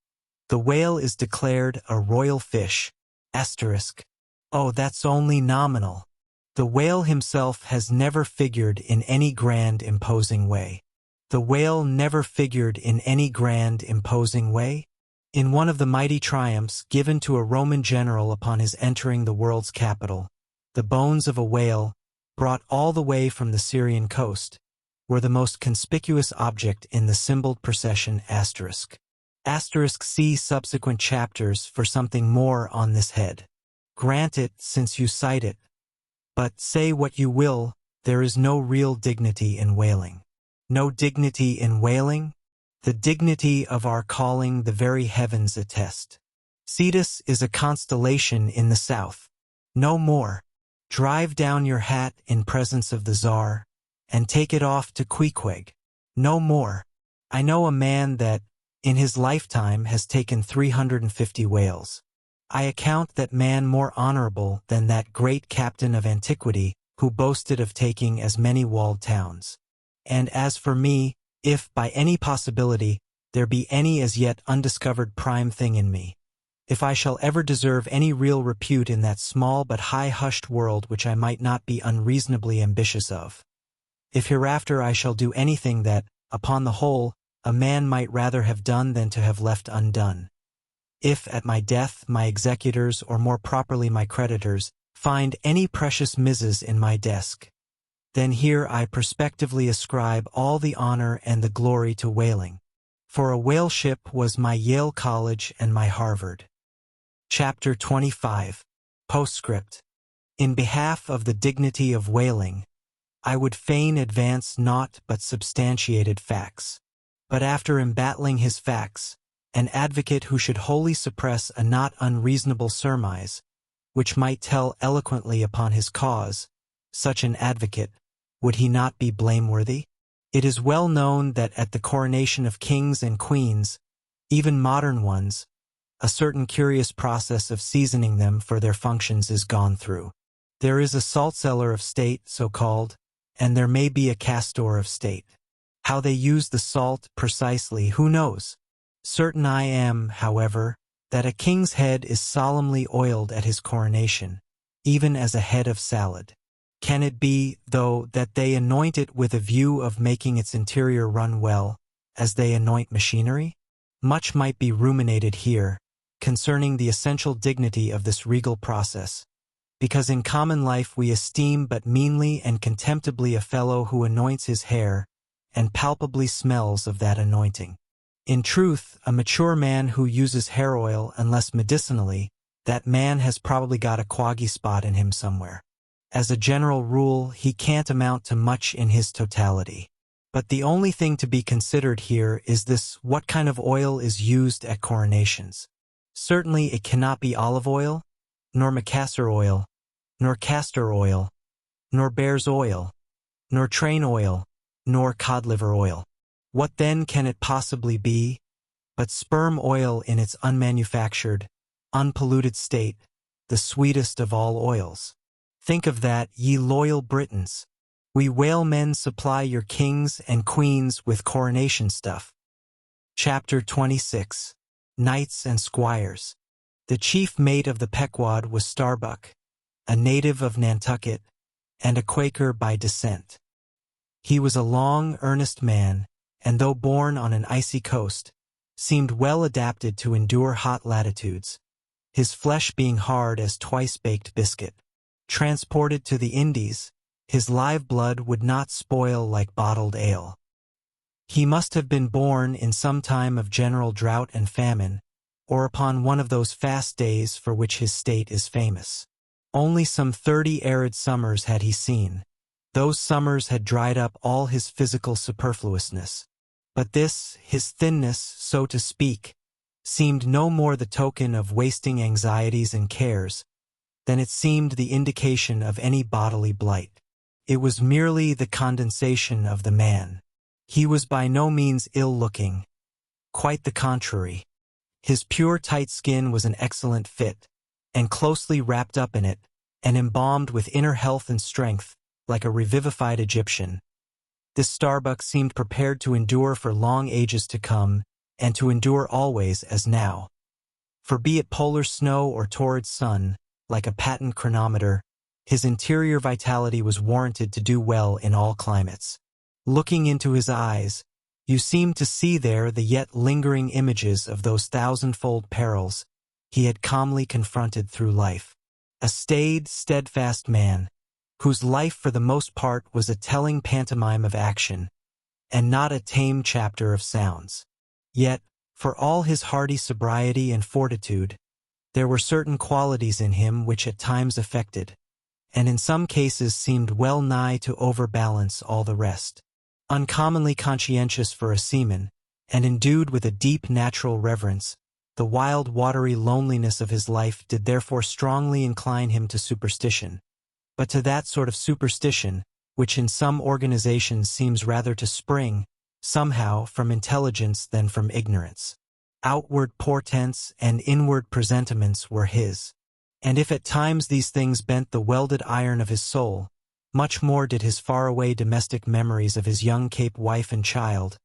the whale is declared a royal fish. Asterisk. Oh, that's only nominal. The whale himself has never figured in any grand imposing way. The whale never figured in any grand imposing way? In one of the mighty triumphs given to a Roman general upon his entering the world's capital, the bones of a whale, brought all the way from the Syrian coast, were the most conspicuous object in the symboled procession. Asterisk. Asterisk. See subsequent chapters for something more on this head. Grant it since you cite it. But say what you will, there is no real dignity in whaling. No dignity in whaling? The dignity of our calling the very heavens attest. Cetus is a constellation in the south. No more. Drive down your hat in presence of the Tsar, and take it off to Queequeg. No more. I know a man that, in his lifetime, has taken 350 whales. I account that man more honorable than that great captain of antiquity who boasted of taking as many walled towns. And as for me, if by any possibility there be any as yet undiscovered prime thing in me, if I shall ever deserve any real repute in that small but high-hushed world which I might not be unreasonably ambitious of, if hereafter I shall do anything that, upon the whole, a man might rather have done than to have left undone, if at my death my executors, or more properly my creditors, find any precious misses in my desk, then here I prospectively ascribe all the honor and the glory to whaling, for a whale ship was my Yale College and my Harvard. Chapter 25. Postscript. In behalf of the dignity of whaling, I would fain advance naught but substantiated facts. But after embattling his facts, an advocate who should wholly suppress a not unreasonable surmise, which might tell eloquently upon his cause, such an advocate, would he not be blameworthy? It is well known that at the coronation of kings and queens, even modern ones, a certain curious process of seasoning them for their functions is gone through. There is a salt-cellar of state, so-called, and there may be a castor of state. How they use the salt precisely, who knows? Certain I am, however, that a king's head is solemnly oiled at his coronation, even as a head of salad. Can it be, though, that they anoint it with a view of making its interior run well, as they anoint machinery? Much might be ruminated here, concerning the essential dignity of this regal process, because in common life we esteem but meanly and contemptibly a fellow who anoints his hair, and palpably smells of that anointing. In truth, a mature man who uses hair oil unless medicinally, that man has probably got a quaggy spot in him somewhere. As a general rule, he can't amount to much in his totality. But the only thing to be considered here is this: what kind of oil is used at coronations? Certainly it cannot be olive oil, nor macassar oil, nor castor oil, nor bear's oil, nor train oil, nor cod liver oil. What then can it possibly be but sperm oil in its unmanufactured, unpolluted state, the sweetest of all oils? Think of that, ye loyal Britons. We whalemen supply your kings and queens with coronation stuff. Chapter 26. Knights and Squires. The chief mate of the Pequod was Starbuck, a native of Nantucket, and a Quaker by descent. He was a long, earnest man, and though born on an icy coast, seemed well adapted to endure hot latitudes, his flesh being hard as twice-baked biscuit. Transported to the Indies, his live blood would not spoil like bottled ale. He must have been born in some time of general drought and famine, or upon one of those fast days for which his state is famous. Only some 30 arid summers had he seen. Those summers had dried up all his physical superfluousness. But this, his thinness, so to speak, seemed no more the token of wasting anxieties and cares than it seemed the indication of any bodily blight. It was merely the condensation of the man. He was by no means ill-looking. Quite the contrary. His pure tight skin was an excellent fit, and closely wrapped up in it, and embalmed with inner health and strength, like a revivified Egyptian. This Starbuck seemed prepared to endure for long ages to come, and to endure always as now. For be it polar snow or torrid sun, like a patent chronometer, his interior vitality was warranted to do well in all climates. Looking into his eyes, you seemed to see there the yet lingering images of those thousandfold perils he had calmly confronted through life. A staid, steadfast man, whose life for the most part was a telling pantomime of action, and not a tame chapter of sounds. Yet, for all his hardy sobriety and fortitude, there were certain qualities in him which at times affected, and in some cases seemed well nigh to overbalance all the rest. Uncommonly conscientious for a seaman, and endued with a deep natural reverence, the wild watery loneliness of his life did therefore strongly incline him to superstition, but to that sort of superstition which in some organizations seems rather to spring, somehow, from intelligence than from ignorance. Outward portents and inward presentiments were his, and if at times these things bent the welded iron of his soul, much more did his faraway domestic memories of his young Cape wife and child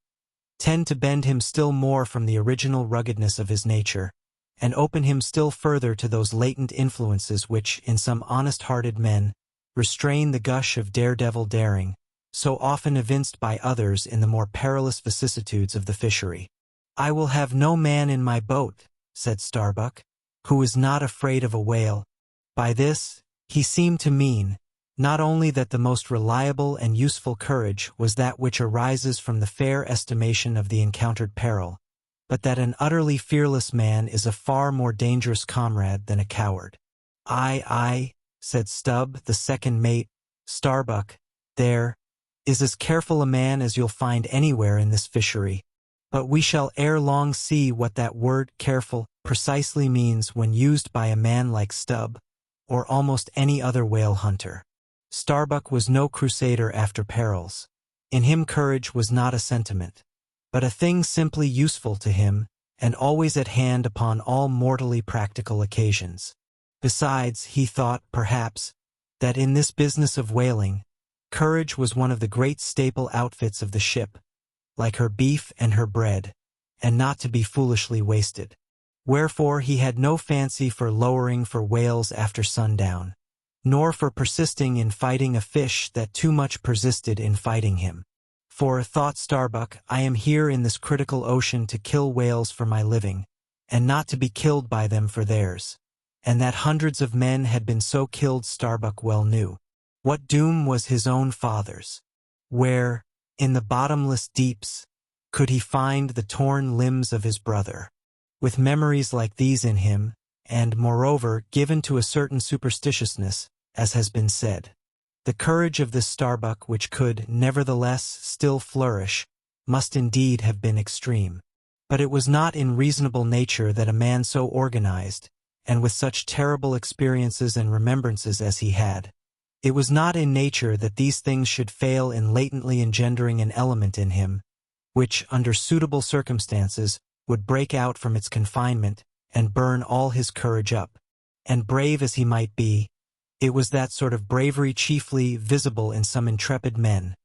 tend to bend him still more from the original ruggedness of his nature, and open him still further to those latent influences which, in some honest-hearted men, restrain the gush of daredevil daring, so often evinced by others in the more perilous vicissitudes of the fishery. "I will have no man in my boat," said Starbuck, "who is not afraid of a whale." By this, he seemed to mean, not only that the most reliable and useful courage was that which arises from the fair estimation of the encountered peril, but that an utterly fearless man is a far more dangerous comrade than a coward. "Aye," said Stubb, the second mate. "Starbuck, there, is as careful a man as you'll find anywhere in this fishery. But we shall ere long see what that word careful precisely means when used by a man like Stubb, or almost any other whale hunter. Starbuck was no crusader after perils. In him courage was not a sentiment, but a thing simply useful to him, and always at hand upon all mortally practical occasions. Besides, he thought, perhaps, that in this business of whaling, courage was one of the great staple outfits of the ship, like her beef and her bread, and not to be foolishly wasted. Wherefore he had no fancy for lowering for whales after sundown, nor for persisting in fighting a fish that too much persisted in fighting him. For, thought Starbuck, I am here in this critical ocean to kill whales for my living, and not to be killed by them for theirs. And that hundreds of men had been so killed Starbuck well knew. What doom was his own father's? Where, in the bottomless deeps, could he find the torn limbs of his brother? With memories like these in him, and, moreover, given to a certain superstitiousness, as has been said, the courage of this Starbuck, which could, nevertheless, still flourish, must indeed have been extreme. But it was not in reasonable nature that a man so organized, and with such terrible experiences and remembrances as he had, it was not in nature that these things should fail in latently engendering an element in him, which, under suitable circumstances, would break out from its confinement, and burn all his courage up. And brave as he might be, it was that sort of bravery chiefly visible in some intrepid men,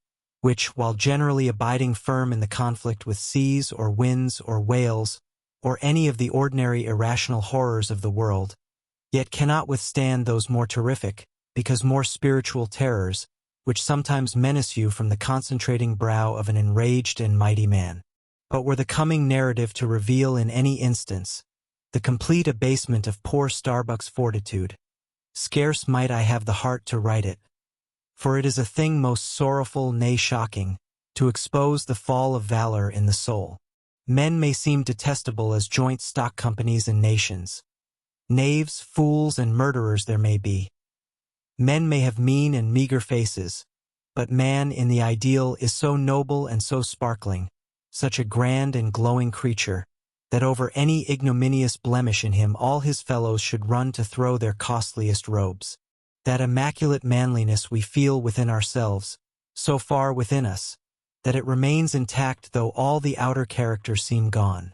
which, while generally abiding firm in the conflict with seas or winds or whales, or any of the ordinary irrational horrors of the world, yet cannot withstand those more terrific, because more spiritual terrors, which sometimes menace you from the concentrating brow of an enraged and mighty man. But were the coming narrative to reveal in any instance the complete abasement of poor Starbuck's fortitude, scarce might I have the heart to write it, for it is a thing most sorrowful, nay shocking, to expose the fall of valor in the soul. Men may seem detestable as joint stock companies and nations. Knaves, fools, and murderers there may be. Men may have mean and meager faces, but man in the ideal is so noble and so sparkling, such a grand and glowing creature, that over any ignominious blemish in him all his fellows should run to throw their costliest robes. That immaculate manliness we feel within ourselves, so far within us, that it remains intact though all the outer character seem gone,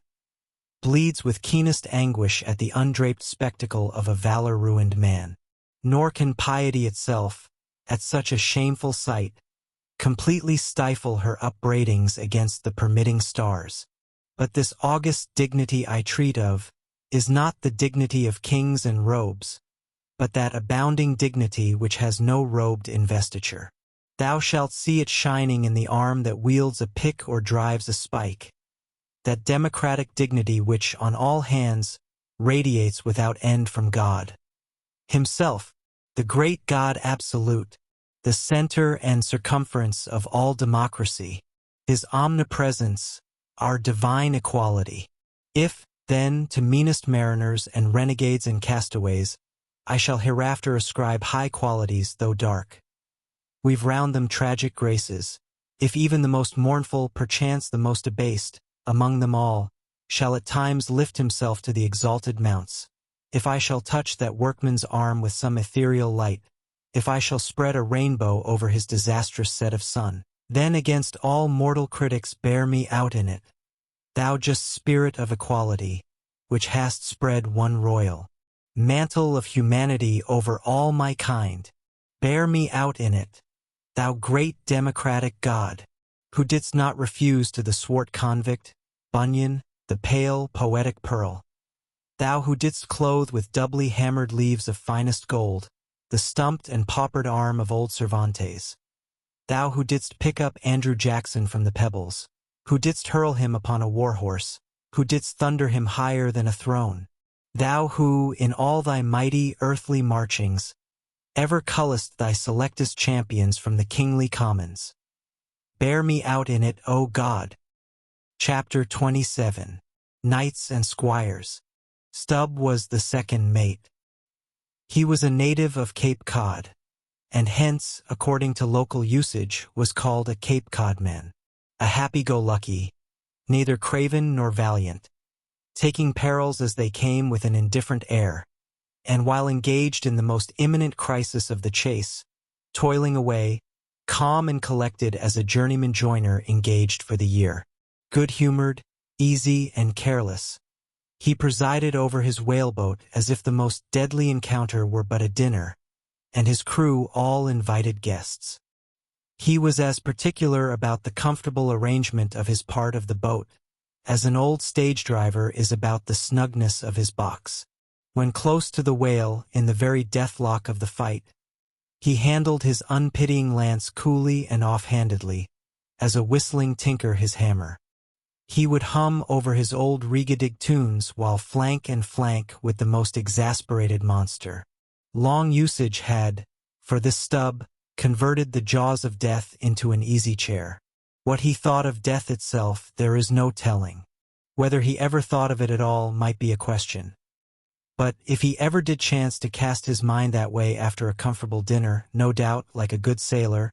bleeds with keenest anguish at the undraped spectacle of a valor-ruined man. Nor can piety itself, at such a shameful sight, completely stifle her upbraidings against the permitting stars. But this august dignity I treat of is not the dignity of kings and robes, but that abounding dignity which has no robed investiture. Thou shalt see it shining in the arm that wields a pick or drives a spike, that democratic dignity which, on all hands, radiates without end from God Himself, the great God absolute, the center and circumference of all democracy, His omnipresence, our divine equality. If, then, to meanest mariners and renegades and castaways, I shall hereafter ascribe high qualities, though dark, weave round them tragic graces, if even the most mournful, perchance the most abased, among them all, shall at times lift himself to the exalted mounts, if I shall touch that workman's arm with some ethereal light, if I shall spread a rainbow over his disastrous set of sun, then against all mortal critics bear me out in it, thou just spirit of equality, which hast spread one royal mantle of humanity over all my kind, bear me out in it, thou great democratic God, who didst not refuse to the swart convict, Bunyan, the pale, poetic pearl. Thou who didst clothe with doubly hammered leaves of finest gold the stumped and paupered arm of old Cervantes. Thou who didst pick up Andrew Jackson from the pebbles, who didst hurl him upon a war-horse, who didst thunder him higher than a throne. Thou who, in all thy mighty earthly marchings, ever cullest thy selectest champions from the kingly commons. Bear me out in it, O God. Chapter 27. Knights and Squires. Stubb was the second mate. He was a native of Cape Cod, and hence, according to local usage, was called a Cape Cod man, a happy-go-lucky, neither craven nor valiant, taking perils as they came with an indifferent air, and while engaged in the most imminent crisis of the chase, toiling away, calm and collected as a journeyman joiner engaged for the year. Good-humored, easy, and careless, he presided over his whaleboat as if the most deadly encounter were but a dinner, and his crew all invited guests. He was as particular about the comfortable arrangement of his part of the boat as an old stage driver is about the snugness of his box. When close to the whale, in the very deathlock of the fight, he handled his unpitying lance coolly and offhandedly, as a whistling tinker his hammer. He would hum over his old reggadig tunes while flank and flank with the most exasperated monster. Long usage had, for this stub, converted the jaws of death into an easy chair. What he thought of death itself there is no telling. Whether he ever thought of it at all might be a question. But if he ever did chance to cast his mind that way after a comfortable dinner, no doubt, like a good sailor,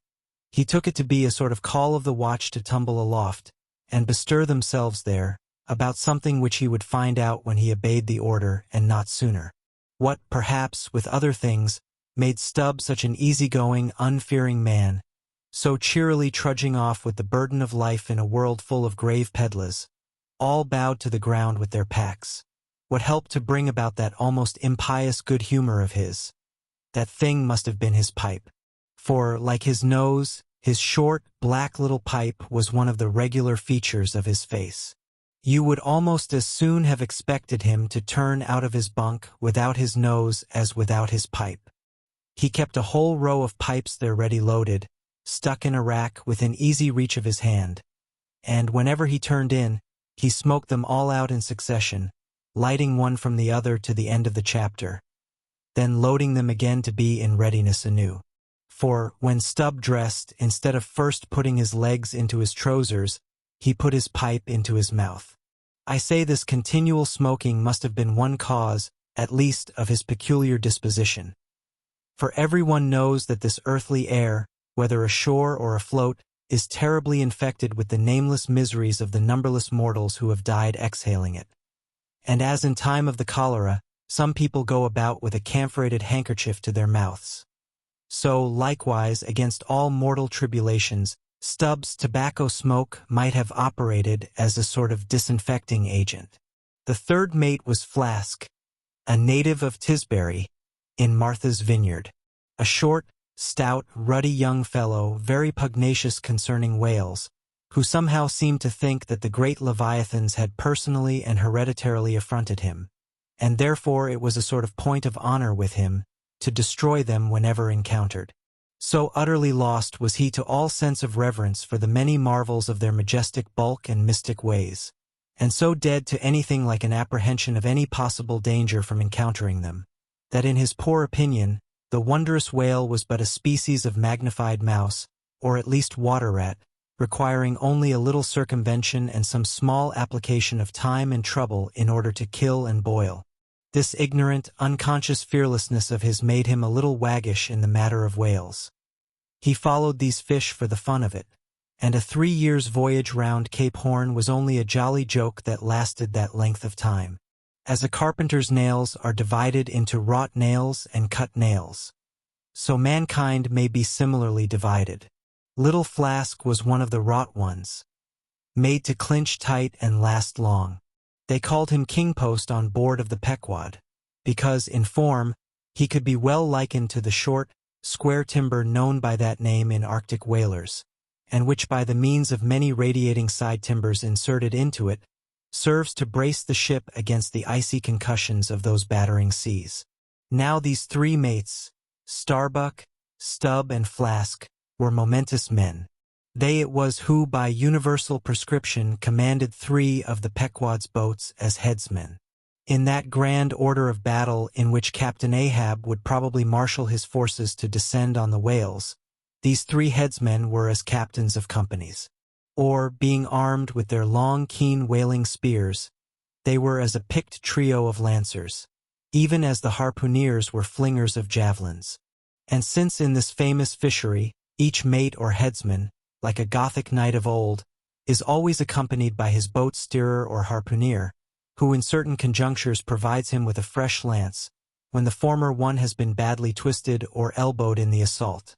he took it to be a sort of call of the watch to tumble aloft, and bestir themselves there, about something which he would find out when he obeyed the order and not sooner. What, perhaps, with other things, made Stubb such an easygoing, unfearing man, so cheerily trudging off with the burden of life in a world full of grave peddlers, all bowed to the ground with their packs. What helped to bring about that almost impious good humor of his? That thing must have been his pipe. For, like his nose, his short, black little pipe was one of the regular features of his face. You would almost as soon have expected him to turn out of his bunk without his nose as without his pipe. He kept a whole row of pipes there ready loaded, stuck in a rack within easy reach of his hand, and whenever he turned in, he smoked them all out in succession, lighting one from the other to the end of the chapter, then loading them again to be in readiness anew. For, when Stubb dressed, instead of first putting his legs into his trousers, he put his pipe into his mouth. I say this continual smoking must have been one cause, at least, of his peculiar disposition. For everyone knows that this earthly air, whether ashore or afloat, is terribly infected with the nameless miseries of the numberless mortals who have died exhaling it. And as in time of the cholera, some people go about with a camphorated handkerchief to their mouths. So, likewise, against all mortal tribulations, Stubb's tobacco smoke might have operated as a sort of disinfecting agent. The third mate was Flask, a native of Tisbury, in Martha's Vineyard, a short, stout, ruddy young fellow, very pugnacious concerning whales, who somehow seemed to think that the great leviathans had personally and hereditarily affronted him, and therefore it was a sort of point of honor with him to destroy them whenever encountered. So utterly lost was he to all sense of reverence for the many marvels of their majestic bulk and mystic ways, and so dead to anything like an apprehension of any possible danger from encountering them, that in his poor opinion, the wondrous whale was but a species of magnified mouse, or at least water rat, requiring only a little circumvention and some small application of time and trouble in order to kill and boil. This ignorant, unconscious fearlessness of his made him a little waggish in the matter of whales. He followed these fish for the fun of it, and a 3 years' voyage round Cape Horn was only a jolly joke that lasted that length of time. As a carpenter's nails are divided into wrought nails and cut nails, so mankind may be similarly divided. Little Flask was one of the wrought ones, made to clinch tight and last long. They called him King Post on board of the Pequod, because, in form, he could be well likened to the short, square timber known by that name in Arctic whalers, and which by the means of many radiating side timbers inserted into it, serves to brace the ship against the icy concussions of those battering seas. Now these three mates, Starbuck, Stubb, and Flask, were momentous men. They it was who by universal prescription commanded 3 of the Pequod's boats as headsmen. In that grand order of battle in which Captain Ahab would probably marshal his forces to descend on the whales, these 3 headsmen were as captains of companies. Or, being armed with their long, keen whaling spears, they were as a picked trio of lancers, even as the harpooneers were flingers of javelins. And since in this famous fishery, each mate or headsman, like a Gothic knight of old, is always accompanied by his boat steerer or harpooner, who in certain conjunctures provides him with a fresh lance, when the former one has been badly twisted or elbowed in the assault.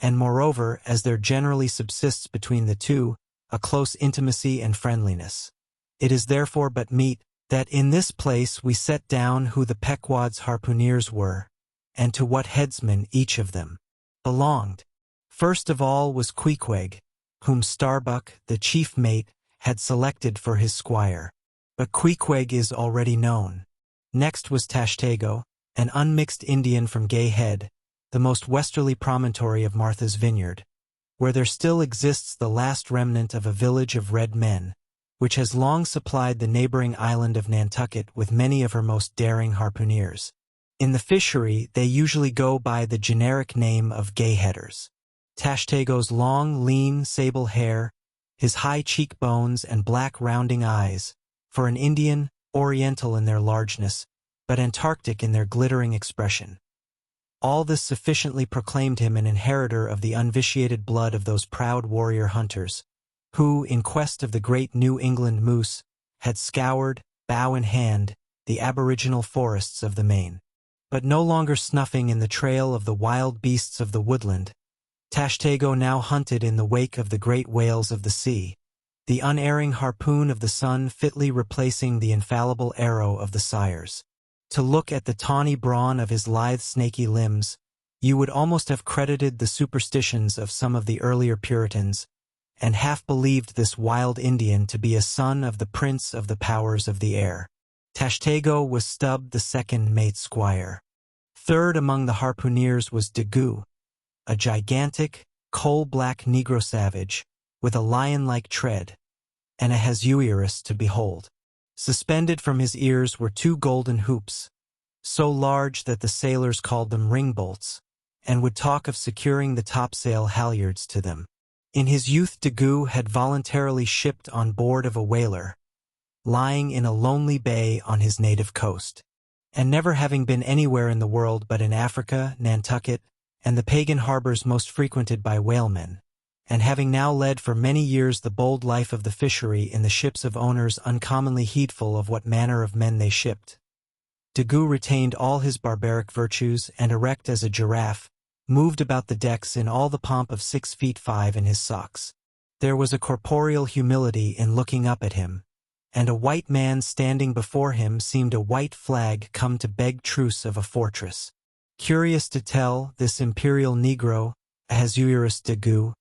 And moreover, as there generally subsists between the two, a close intimacy and friendliness. It is therefore but meet, that in this place we set down who the Pequod's harpooneers were, and to what headsman each of them belonged. First of all was Queequeg, whom Starbuck, the chief mate, had selected for his squire. But Queequeg is already known. Next was Tashtego, an unmixed Indian from Gay Head, the most westerly promontory of Martha's Vineyard, where there still exists the last remnant of a village of red men, which has long supplied the neighboring island of Nantucket with many of her most daring harpooneers. In the fishery, they usually go by the generic name of Gayheaders. Tashtego's long, lean, sable hair, his high cheekbones and black rounding eyes, for an Indian, oriental in their largeness, but Antarctic in their glittering expression. All this sufficiently proclaimed him an inheritor of the unvitiated blood of those proud warrior hunters, who, in quest of the great New England moose, had scoured, bow in hand, the aboriginal forests of the Maine. But no longer snuffing in the trail of the wild beasts of the woodland, Tashtego now hunted in the wake of the great whales of the sea, the unerring harpoon of the sun fitly replacing the infallible arrow of the sires. To look at the tawny brawn of his lithe snaky limbs, you would almost have credited the superstitions of some of the earlier Puritans, and half believed this wild Indian to be a son of the prince of the powers of the air. Tashtego was Stubb the second mate's squire. Third among the harpooneers was Daggoo, a gigantic, coal-black Negro savage, with a lion-like tread, and a Ahasuerus to behold. Suspended from his ears were two golden hoops, so large that the sailors called them ring-bolts, and would talk of securing the topsail halyards to them. In his youth Daggoo had voluntarily shipped on board of a whaler, lying in a lonely bay on his native coast, and never having been anywhere in the world but in Africa, Nantucket, and the pagan harbors most frequented by whalemen, and having now led for many years the bold life of the fishery in the ships of owners uncommonly heedful of what manner of men they shipped, Daggoo retained all his barbaric virtues, and erect as a giraffe, moved about the decks in all the pomp of 6'5" in his socks. There was a corporeal humility in looking up at him, and a white man standing before him seemed a white flag come to beg truce of a fortress. Curious to tell, this imperial Negro, Ahasuerus Daggoo,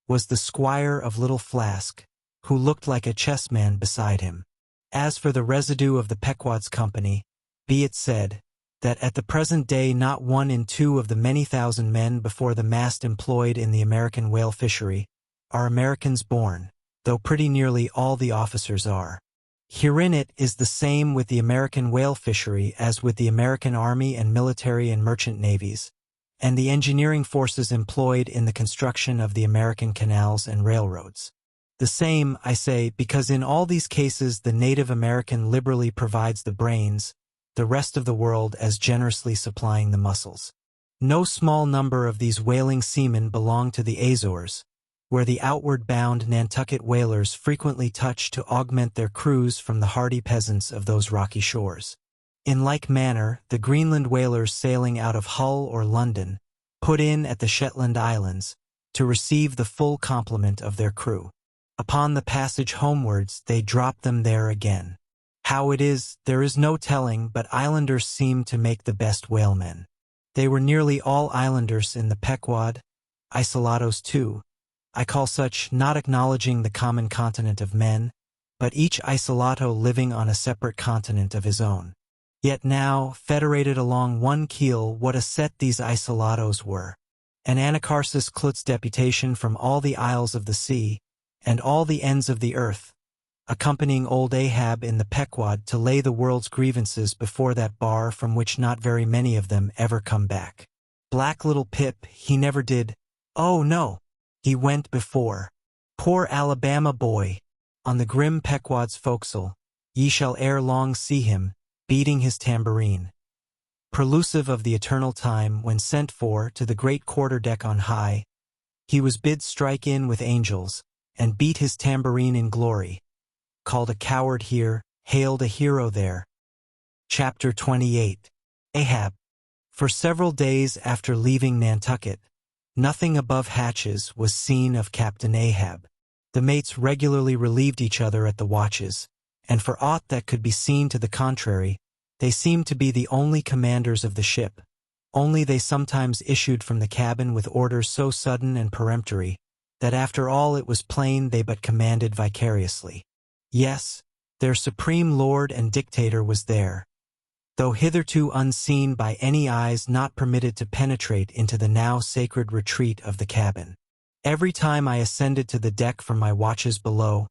was the squire of Little Flask, who looked like a chessman beside him. As for the residue of the Pequod's company, be it said, that at the present day not 1 in 2 of the many thousand men before the mast employed in the American whale fishery are Americans born, though pretty nearly all the officers are. Herein it is the same with the American whale fishery as with the American Army and military and merchant navies, and the engineering forces employed in the construction of the American canals and railroads. The same, I say, because in all these cases the native American liberally provides the brains, the rest of the world as generously supplying the muscles. No small number of these whaling seamen belong to the Azores, where the outward-bound Nantucket whalers frequently touch to augment their crews from the hardy peasants of those rocky shores. In like manner, the Greenland whalers sailing out of Hull or London put in at the Shetland Islands to receive the full complement of their crew. Upon the passage homewards, they drop them there again. How it is, there is no telling, but islanders seem to make the best whalemen. They were nearly all islanders in the Pequod, isolados too. I call such, not acknowledging the common continent of men, but each isolato living on a separate continent of his own. Yet now, federated along one keel, what a set these isolatos were. An Anacharsis Klutz deputation from all the isles of the sea, and all the ends of the earth, accompanying old Ahab in the Pequod to lay the world's grievances before that bar from which not very many of them ever come back. Black little Pip, he never did. Oh no, he went before. Poor Alabama boy, on the grim Pequod's forecastle, ye shall ere long see him, beating his tambourine. Prelusive of the eternal time, when sent for to the great quarter-deck on high, he was bid strike in with angels, and beat his tambourine in glory. Called a coward here, hailed a hero there. Chapter 28. Ahab. For several days after leaving Nantucket, nothing above hatches was seen of Captain Ahab. The mates regularly relieved each other at the watches, and for aught that could be seen to the contrary, they seemed to be the only commanders of the ship. Only they sometimes issued from the cabin with orders so sudden and peremptory, that after all it was plain they but commanded vicariously. Yes, their supreme lord and dictator was there, though hitherto unseen by any eyes not permitted to penetrate into the now sacred retreat of the cabin. Every time I ascended to the deck from my watches below,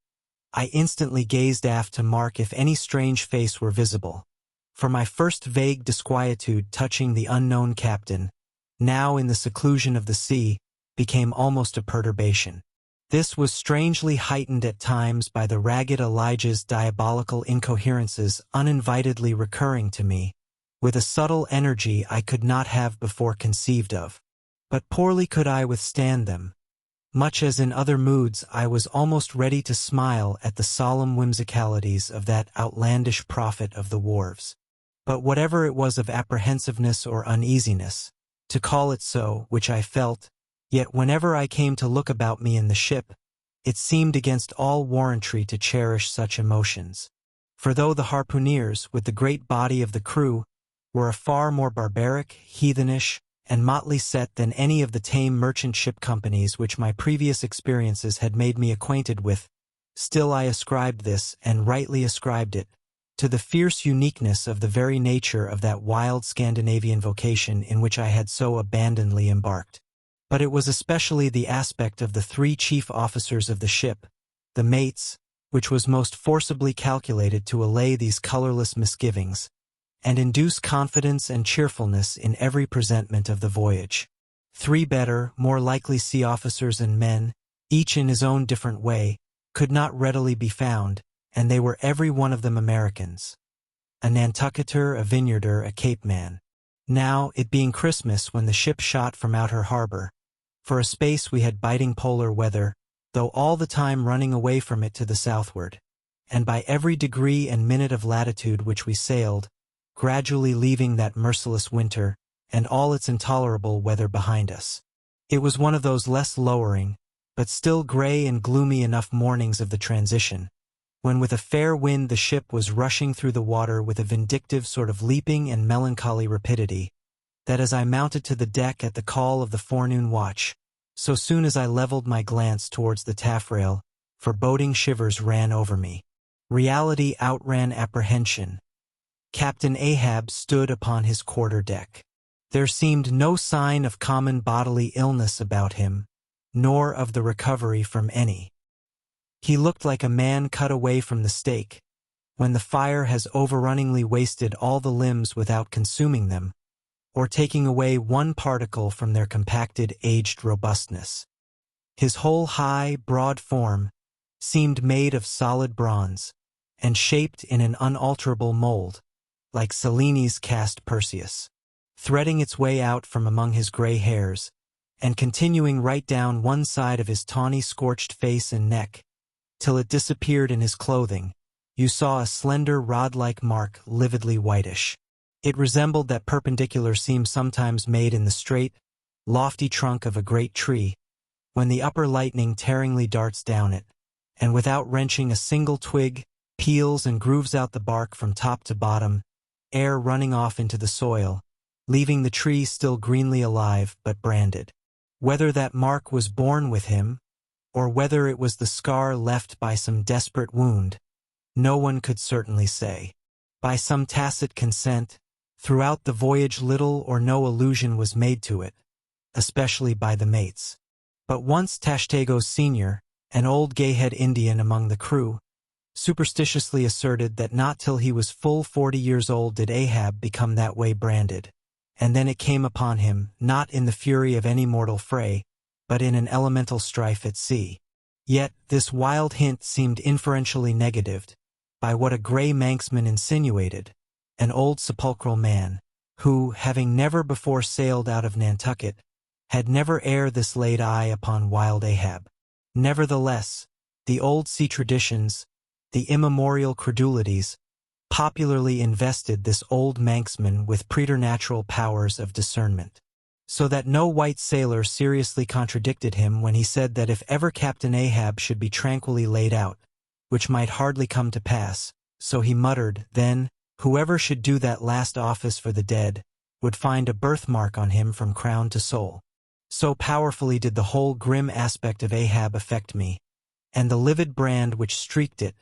I instantly gazed aft to mark if any strange face were visible. For my first vague disquietude touching the unknown captain, now in the seclusion of the sea, became almost a perturbation. This was strangely heightened at times by the ragged Elijah's diabolical incoherences uninvitedly recurring to me, with a subtle energy I could not have before conceived of. But poorly could I withstand them. Much as in other moods I was almost ready to smile at the solemn whimsicalities of that outlandish prophet of the wharves. But whatever it was of apprehensiveness or uneasiness, to call it so, which I felt, yet whenever I came to look about me in the ship, it seemed against all warrantry to cherish such emotions. For though the harpooneers, with the great body of the crew, were a far more barbaric, heathenish, and motley set than any of the tame merchant ship companies which my previous experiences had made me acquainted with, still I ascribed this, and rightly ascribed it, to the fierce uniqueness of the very nature of that wild Scandinavian vocation in which I had so abandonedly embarked. But it was especially the aspect of the three chief officers of the ship, the mates, which was most forcibly calculated to allay these colorless misgivings, and induce confidence and cheerfulness in every presentment of the voyage. Three better, more likely sea officers and men, each in his own different way, could not readily be found, and they were every one of them Americans. A Nantucketer, a Vineyarder, a Cape man. Now, it being Christmas when the ship shot from out her harbor, for a space we had biting polar weather, though all the time running away from it to the southward, and by every degree and minute of latitude which we sailed, gradually leaving that merciless winter and all its intolerable weather behind us. It was one of those less lowering, but still gray and gloomy enough mornings of the transition, when with a fair wind the ship was rushing through the water with a vindictive sort of leaping and melancholy rapidity, that as I mounted to the deck at the call of the forenoon watch, so soon as I leveled my glance towards the taffrail, foreboding shivers ran over me. Reality outran apprehension. Captain Ahab stood upon his quarter-deck. There seemed no sign of common bodily illness about him, nor of the recovery from any. He looked like a man cut away from the stake, when the fire has overrunningly wasted all the limbs without consuming them, or taking away one particle from their compacted, aged robustness. His whole high, broad form seemed made of solid bronze, and shaped in an unalterable mold, like Cellini's cast Perseus, threading its way out from among his gray hairs, and continuing right down one side of his tawny scorched face and neck, till it disappeared in his clothing. You saw a slender rod-like mark lividly whitish. It resembled that perpendicular seam sometimes made in the straight, lofty trunk of a great tree, when the upper lightning tearingly darts down it, and without wrenching a single twig, peels and grooves out the bark from top to bottom, ere running off into the soil, leaving the tree still greenly alive but branded. Whether that mark was born with him, or whether it was the scar left by some desperate wound, no one could certainly say. By some tacit consent, throughout the voyage little or no allusion was made to it, especially by the mates. But once Tashtego Sr., an old gay-head Indian among the crew, superstitiously asserted that not till he was full 40 years old did Ahab become that way branded, and then it came upon him, not in the fury of any mortal fray, but in an elemental strife at sea. Yet this wild hint seemed inferentially negatived by what a gray Manxman insinuated, an old sepulchral man, who, having never before sailed out of Nantucket, had never ere this laid eye upon wild Ahab. Nevertheless, The old sea traditions, the immemorial credulities, popularly invested this old Manxman with preternatural powers of discernment, so that no white sailor seriously contradicted him when he said that if ever Captain Ahab should be tranquilly laid out, which might hardly come to pass, so he muttered, then, whoever should do that last office for the dead, would find a birthmark on him from crown to sole. So powerfully did the whole grim aspect of Ahab affect me, and the livid brand which streaked it,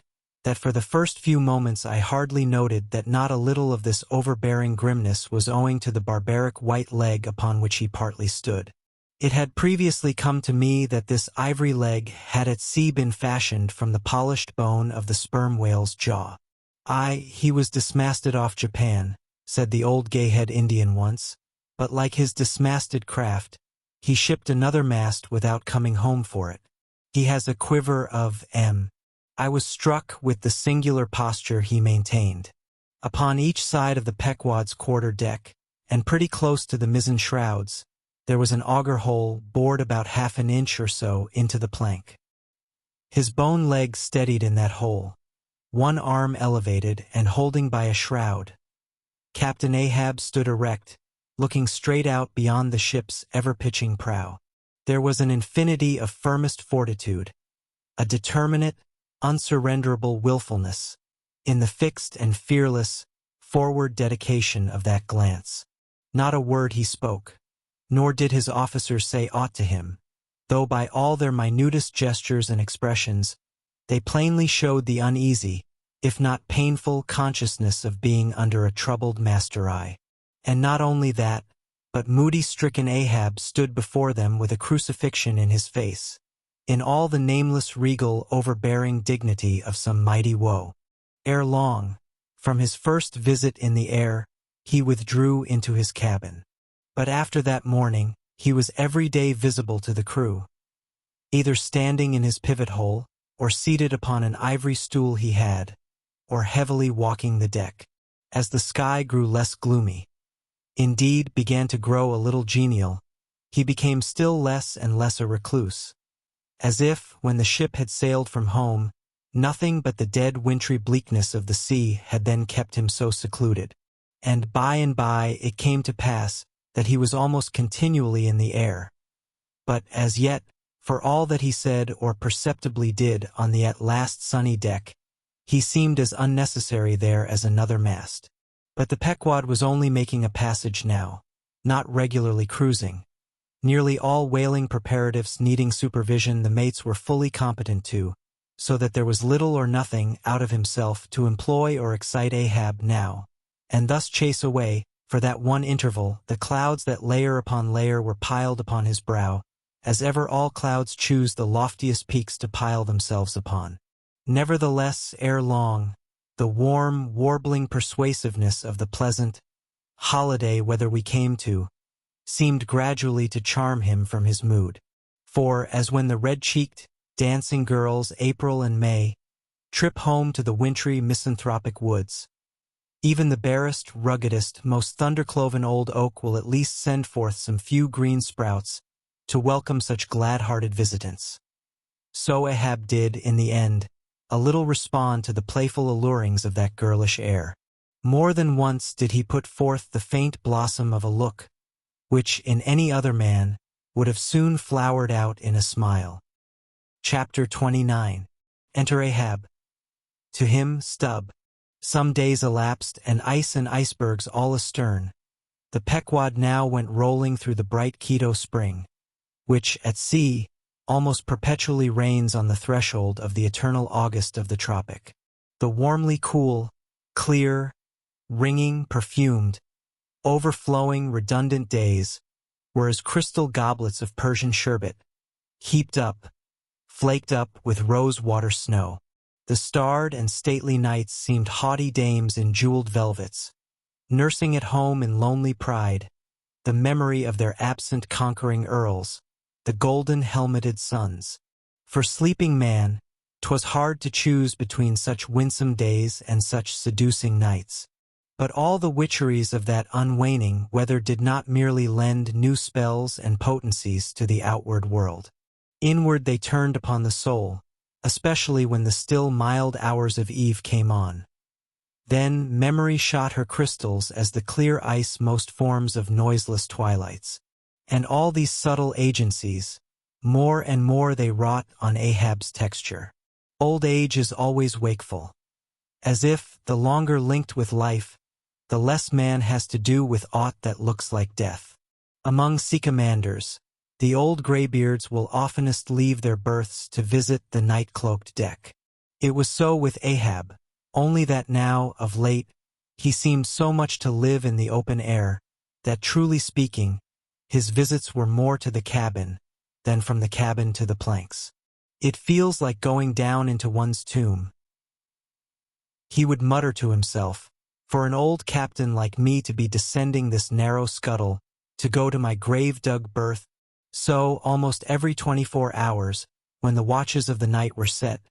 that for the first few moments I hardly noted that not a little of this overbearing grimness was owing to the barbaric white leg upon which he partly stood. It had previously come to me that this ivory leg had at sea been fashioned from the polished bone of the sperm whale's jaw. He was dismasted off Japan, said the old gay-head Indian once, but like his dismasted craft, he shipped another mast without coming home for it. He has a quiver of I was struck with the singular posture he maintained. Upon each side of the Pequod's quarter deck, and pretty close to the mizzen shrouds, there was an auger hole bored about half an inch or so into the plank. His bone leg steadied in that hole, one arm elevated and holding by a shroud. Captain Ahab stood erect, looking straight out beyond the ship's ever-pitching prow. There was an infinity of firmest fortitude, a determinate, unsurrenderable willfulness, in the fixed and fearless, forward dedication of that glance. Not a word he spoke, nor did his officers say aught to him, though by all their minutest gestures and expressions, they plainly showed the uneasy, if not painful, consciousness of being under a troubled master eye. And not only that, but moody stricken Ahab stood before them with a crucifixion in his face, in all the nameless regal overbearing dignity of some mighty woe. Ere long, from his first visit in the air, he withdrew into his cabin. But after that morning, he was every day visible to the crew, either standing in his pivot hole, or seated upon an ivory stool he had, or heavily walking the deck. As the sky grew less gloomy, indeed began to grow a little genial, he became still less and less a recluse, as if, when the ship had sailed from home, nothing but the dead wintry bleakness of the sea had then kept him so secluded. And by it came to pass that he was almost continually in the air. But as yet, for all that he said or perceptibly did on the at last sunny deck, he seemed as unnecessary there as another mast. But the Pequod was only making a passage now, not regularly cruising. Nearly all whaling preparatives needing supervision the mates were fully competent to, so that there was little or nothing out of himself to employ or excite Ahab now, and thus chase away, for that one interval, the clouds that layer upon layer were piled upon his brow, as ever all clouds choose the loftiest peaks to pile themselves upon. Nevertheless, ere long, the warm, warbling persuasiveness of the pleasant holiday weather we came to seemed gradually to charm him from his mood. For, as when the red-cheeked, dancing girls April and May trip home to the wintry misanthropic woods, even the barest, ruggedest, most thunder-cloven old oak will at least send forth some few green sprouts to welcome such glad-hearted visitants. So Ahab did, in the end, a little respond to the playful allurings of that girlish air. More than once did he put forth the faint blossom of a look, which, in any other man, would have soon flowered out in a smile. Chapter 29. Enter Ahab. To him, Stubb. Some days elapsed, and ice and icebergs all astern. The Pequod now went rolling through the bright Quito spring, which, at sea, almost perpetually reigns on the threshold of the eternal August of the tropic. The warmly cool, clear, ringing, perfumed, overflowing, redundant days were as crystal goblets of Persian sherbet, heaped up, flaked up with rose-water snow. The starred and stately nights seemed haughty dames in jeweled velvets, nursing at home in lonely pride the memory of their absent conquering earls, the golden-helmeted suns. For sleeping man, 'twas hard to choose between such winsome days and such seducing nights. But all the witcheries of that unwaning weather did not merely lend new spells and potencies to the outward world. Inward they turned upon the soul, especially when the still mild hours of eve came on. Then memory shot her crystals as the clear ice most forms of noiseless twilights. And all these subtle agencies, more and more they wrought on Ahab's texture. Old age is always wakeful. As if, the longer linked with life, the less man has to do with aught that looks like death. Among sea commanders, the old graybeards will oftenest leave their berths to visit the night-cloaked deck. It was so with Ahab, only that now, of late, he seemed so much to live in the open air, that truly speaking, his visits were more to the cabin than from the cabin to the planks. It feels like going down into one's tomb, he would mutter to himself, for an old captain like me to be descending this narrow scuttle, to go to my grave-dug berth, so almost every 24 hours, when the watches of the night were set,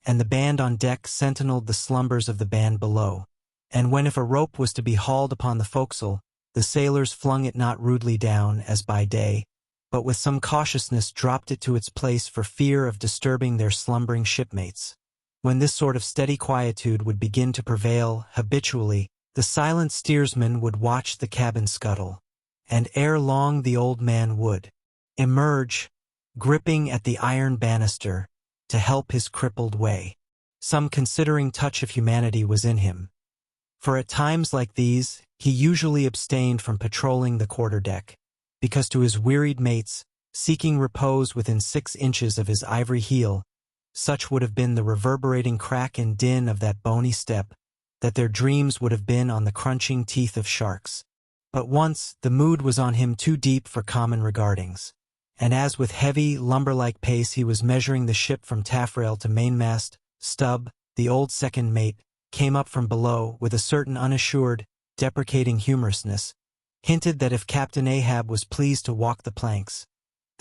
and the band on deck sentineled the slumbers of the band below, and when if a rope was to be hauled upon the forecastle, the sailors flung it not rudely down, as by day, but with some cautiousness dropped it to its place for fear of disturbing their slumbering shipmates. When this sort of steady quietude would begin to prevail habitually, the silent steersman would watch the cabin scuttle, and ere long the old man would emerge, gripping at the iron banister, to help his crippled way. Some considering touch of humanity was in him, for at times like these he usually abstained from patrolling the quarterdeck, because to his wearied mates, seeking repose within 6 inches of his ivory heel, such would have been the reverberating crack and din of that bony step, that their dreams would have been on the crunching teeth of sharks. But once the mood was on him too deep for common regardings, and as with heavy, lumber-like pace he was measuring the ship from taffrail to mainmast, Stubb, the old second mate, came up from below with a certain unassured, deprecating humorousness, hinted that if Captain Ahab was pleased to walk the planks,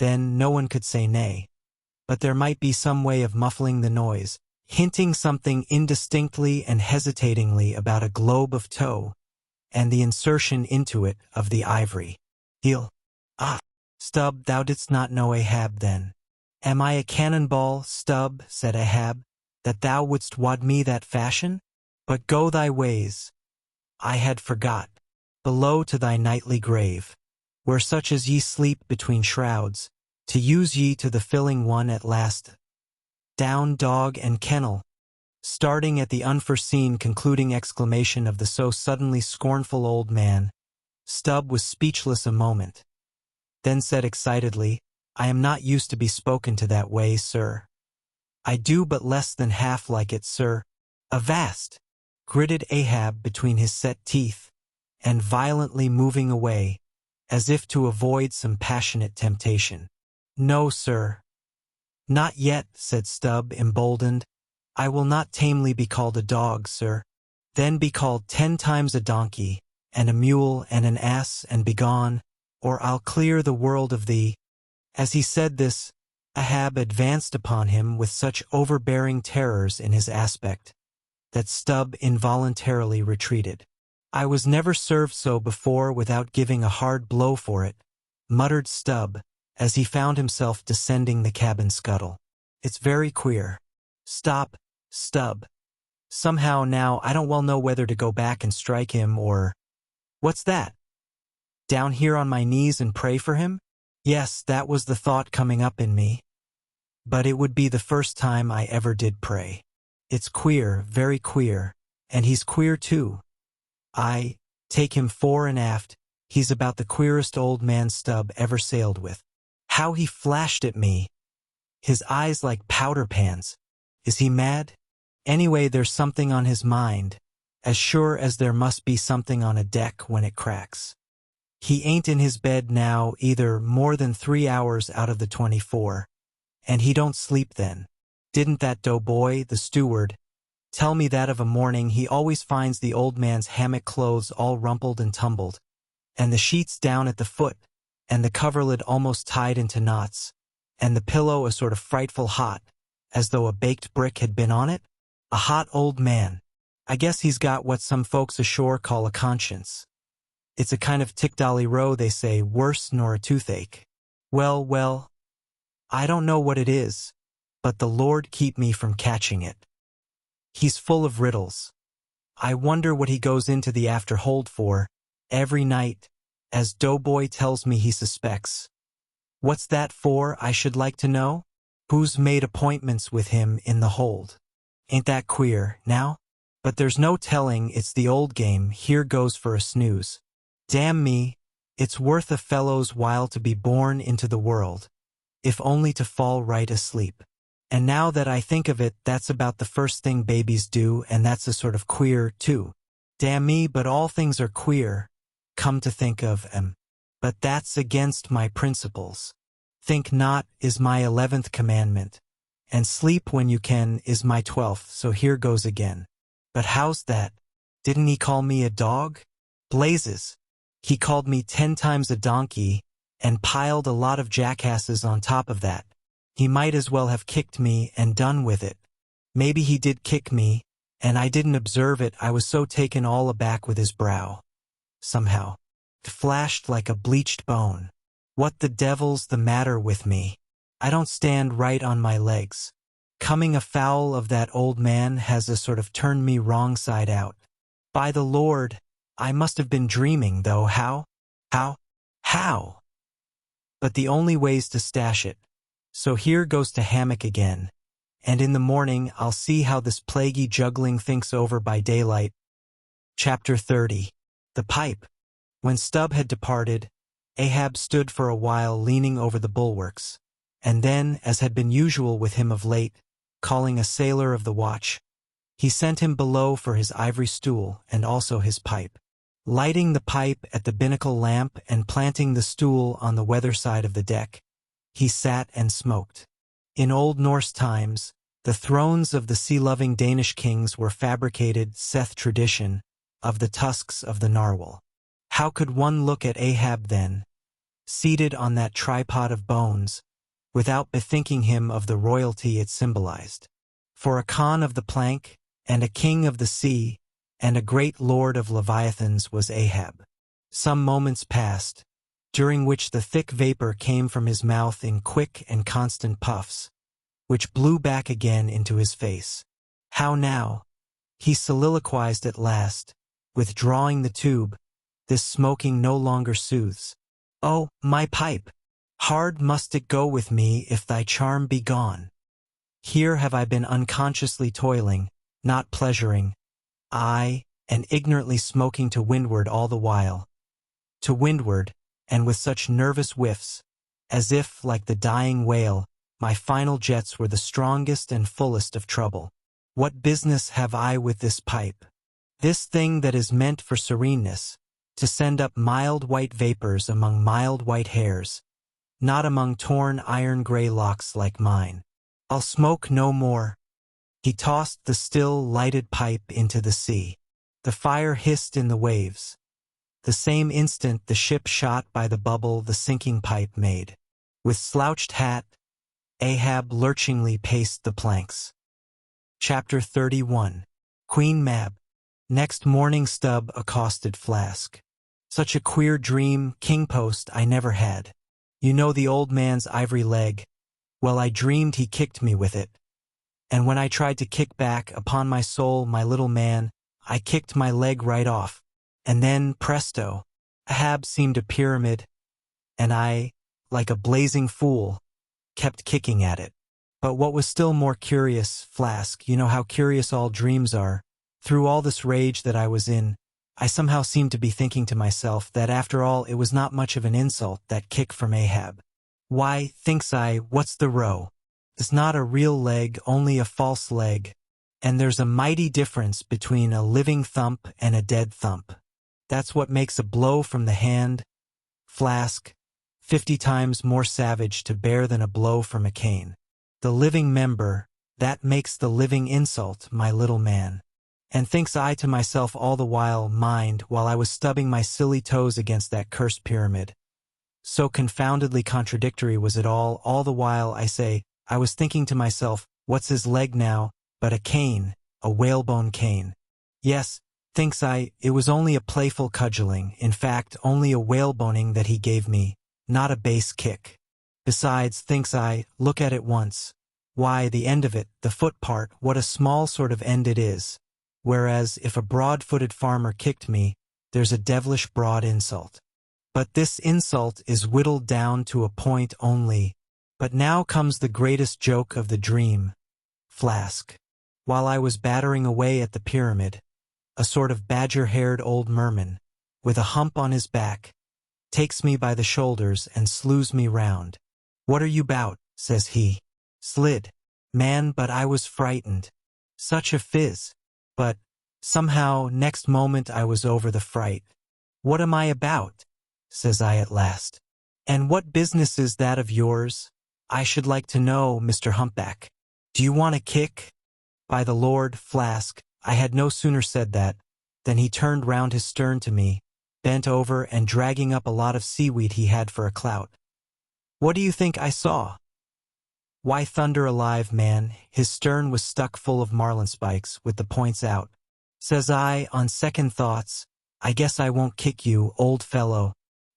then no one could say nay. But there might be some way of muffling the noise, hinting something indistinctly and hesitatingly about a globe of tow, and the insertion into it of the ivory heel. Ah, Stubb, thou didst not know Ahab then. Am I a cannonball, Stubb, said Ahab, that thou wouldst wad me that fashion? But go thy ways. I had forgot. Below to thy nightly grave, where such as ye sleep between shrouds, to use ye to the filling one at last. Down dog and kennel. Starting at the unforeseen concluding exclamation of the so suddenly scornful old man, Stubb was speechless a moment, then said excitedly, I am not used to be spoken to that way, sir. I do but less than half like it, sir. Avast! Gritted Ahab between his set teeth, and violently moving away, as if to avoid some passionate temptation. No, sir. Not yet, said Stubb, emboldened. I will not tamely be called a dog, sir. Then be called 10 times a donkey, and a mule, and an ass, and begone, or I'll clear the world of thee. As he said this, Ahab advanced upon him with such overbearing terrors in his aspect, that Stubb involuntarily retreated. I was never served so before without giving a hard blow for it, muttered Stubb, as he found himself descending the cabin scuttle. It's very queer. Stop, Stubb. Somehow now I don't well know whether to go back and strike him or… What's that? Down here on my knees and pray for him? Yes, that was the thought coming up in me. But it would be the first time I ever did pray. It's queer, very queer, and he's queer too. I take him fore and aft, he's about the queerest old man Stubb ever sailed with. How he flashed at me! His eyes like powder pans. Is he mad? Anyway, there's something on his mind, as sure as there must be something on a deck when it cracks. He ain't in his bed now either more than 3 hours out of the 24, and he don't sleep then. Didn't that doughboy, the steward, tell me that of a morning he always finds the old man's hammock clothes all rumpled and tumbled, and the sheets down at the foot, and the coverlid almost tied into knots, and the pillow a sort of frightful hot, as though a baked brick had been on it? A hot old man. I guess he's got what some folks ashore call a conscience. It's a kind of tick-dolly-row, they say, worse nor a toothache. Well, I don't know what it is, but the Lord keep me from catching it. He's full of riddles. I wonder what he goes into the after-hold for, every night, as Doughboy tells me he suspects. What's that for, I should like to know? Who's made appointments with him in the hold? Ain't that queer, now? But there's no telling, it's the old game, here goes for a snooze. Damn me, it's worth a fellow's while to be born into the world, if only to fall right asleep. And now that I think of it, that's about the first thing babies do, and that's a sort of queer, too. Damn me, but all things are queer, come to think of 'em. But that's against my principles. Think not is my 11th commandment, and sleep when you can is my 12th, so here goes again. But how's that? Didn't he call me a dog? Blazes! He called me 10 times a donkey, and piled a lot of jackasses on top of that. He might as well have kicked me and done with it. Maybe he did kick me, and I didn't observe it, I was so taken all aback with his brow. Somehow, it flashed like a bleached bone. What the devil's the matter with me? I don't stand right on my legs. Coming afoul of that old man has a sort of turned me wrong side out. By the Lord, I must have been dreaming, though. How? But the only way's to stash it. So here goes to hammock again. And in the morning I'll see how this plaguey juggling thinks over by daylight. Chapter 30. The Pipe. When Stubb had departed, Ahab stood for a while leaning over the bulwarks, and then, as had been usual with him of late, calling a sailor of the watch, he sent him below for his ivory stool and also his pipe. Lighting the pipe at the binnacle lamp and planting the stool on the weather side of the deck, he sat and smoked. In Old Norse times, the thrones of the sea-loving Danish kings were fabricated, saith tradition, of the tusks of the narwhal. How could one look at Ahab then, seated on that tripod of bones, without bethinking him of the royalty it symbolized? For a Khan of the plank, and a king of the sea, and a great lord of leviathans was Ahab. Some moments passed, during which the thick vapor came from his mouth in quick and constant puffs, which blew back again into his face. How now? He soliloquized at last, withdrawing the tube. This smoking no longer soothes. Oh, my pipe! Hard must it go with me if thy charm be gone. Here have I been unconsciously toiling, not pleasuring, aye, and ignorantly smoking to windward all the while. To windward, and with such nervous whiffs, as if, like the dying whale, my final jets were the strongest and fullest of trouble. What business have I with this pipe? This thing that is meant for sereneness, to send up mild white vapors among mild white hairs, not among torn iron-gray locks like mine. I'll smoke no more. He tossed the still, lighted pipe into the sea. The fire hissed in the waves. The same instant the ship shot by the bubble the sinking pipe made. With slouched hat, Ahab lurchingly paced the planks. Chapter 31. Queen Mab. Next morning Stubb accosted Flask. Such a queer dream, King Post, I never had. You know the old man's ivory leg? Well, I dreamed he kicked me with it. And when I tried to kick back, upon my soul, my little man, I kicked my leg right off. And then, presto, Ahab seemed a pyramid, and I, like a blazing fool, kept kicking at it. But what was still more curious, Flask, you know how curious all dreams are, through all this rage that I was in, I somehow seemed to be thinking to myself that after all it was not much of an insult, that kick from Ahab. Why, thinks I, what's the row? It's not a real leg, only a false leg, and there's a mighty difference between a living thump and a dead thump. That's what makes a blow from the hand, Flask, 50 times more savage to bear than a blow from a cane. The living member, that makes the living insult, my little man. And thinks I to myself all the while, mind, while I was stubbing my silly toes against that cursed pyramid. So confoundedly contradictory was it all the while, I say, I was thinking to myself, what's his leg now, but a cane, a whalebone cane. Yes, thinks I, it was only a playful cudgeling, in fact, only a whaleboning that he gave me, not a base kick. Besides, thinks I, look at it once. Why, the end of it, the foot part, what a small sort of end it is. Whereas, if a broad-footed farmer kicked me, there's a devilish broad insult. But this insult is whittled down to a point only. But now comes the greatest joke of the dream. Flask. While I was battering away at the pyramid, a sort of badger-haired old merman, with a hump on his back, takes me by the shoulders and slews me round. "What are you 'bout?" says he. "Slid. Man, but I was frightened. Such a fizz. But, somehow, next moment I was over the fright. "What am I about?" says I at last. "And what business is that of yours? I should like to know, Mr. Humpback. Do you want a kick?" By the Lord, Flask, I had no sooner said that, than he turned round his stern to me, bent over and dragging up a lot of seaweed he had for a clout. What do you think I saw? Why, thunder alive, man, his stern was stuck full of marlinspikes with the points out. Says I, on second thoughts, "I guess I won't kick you, old fellow."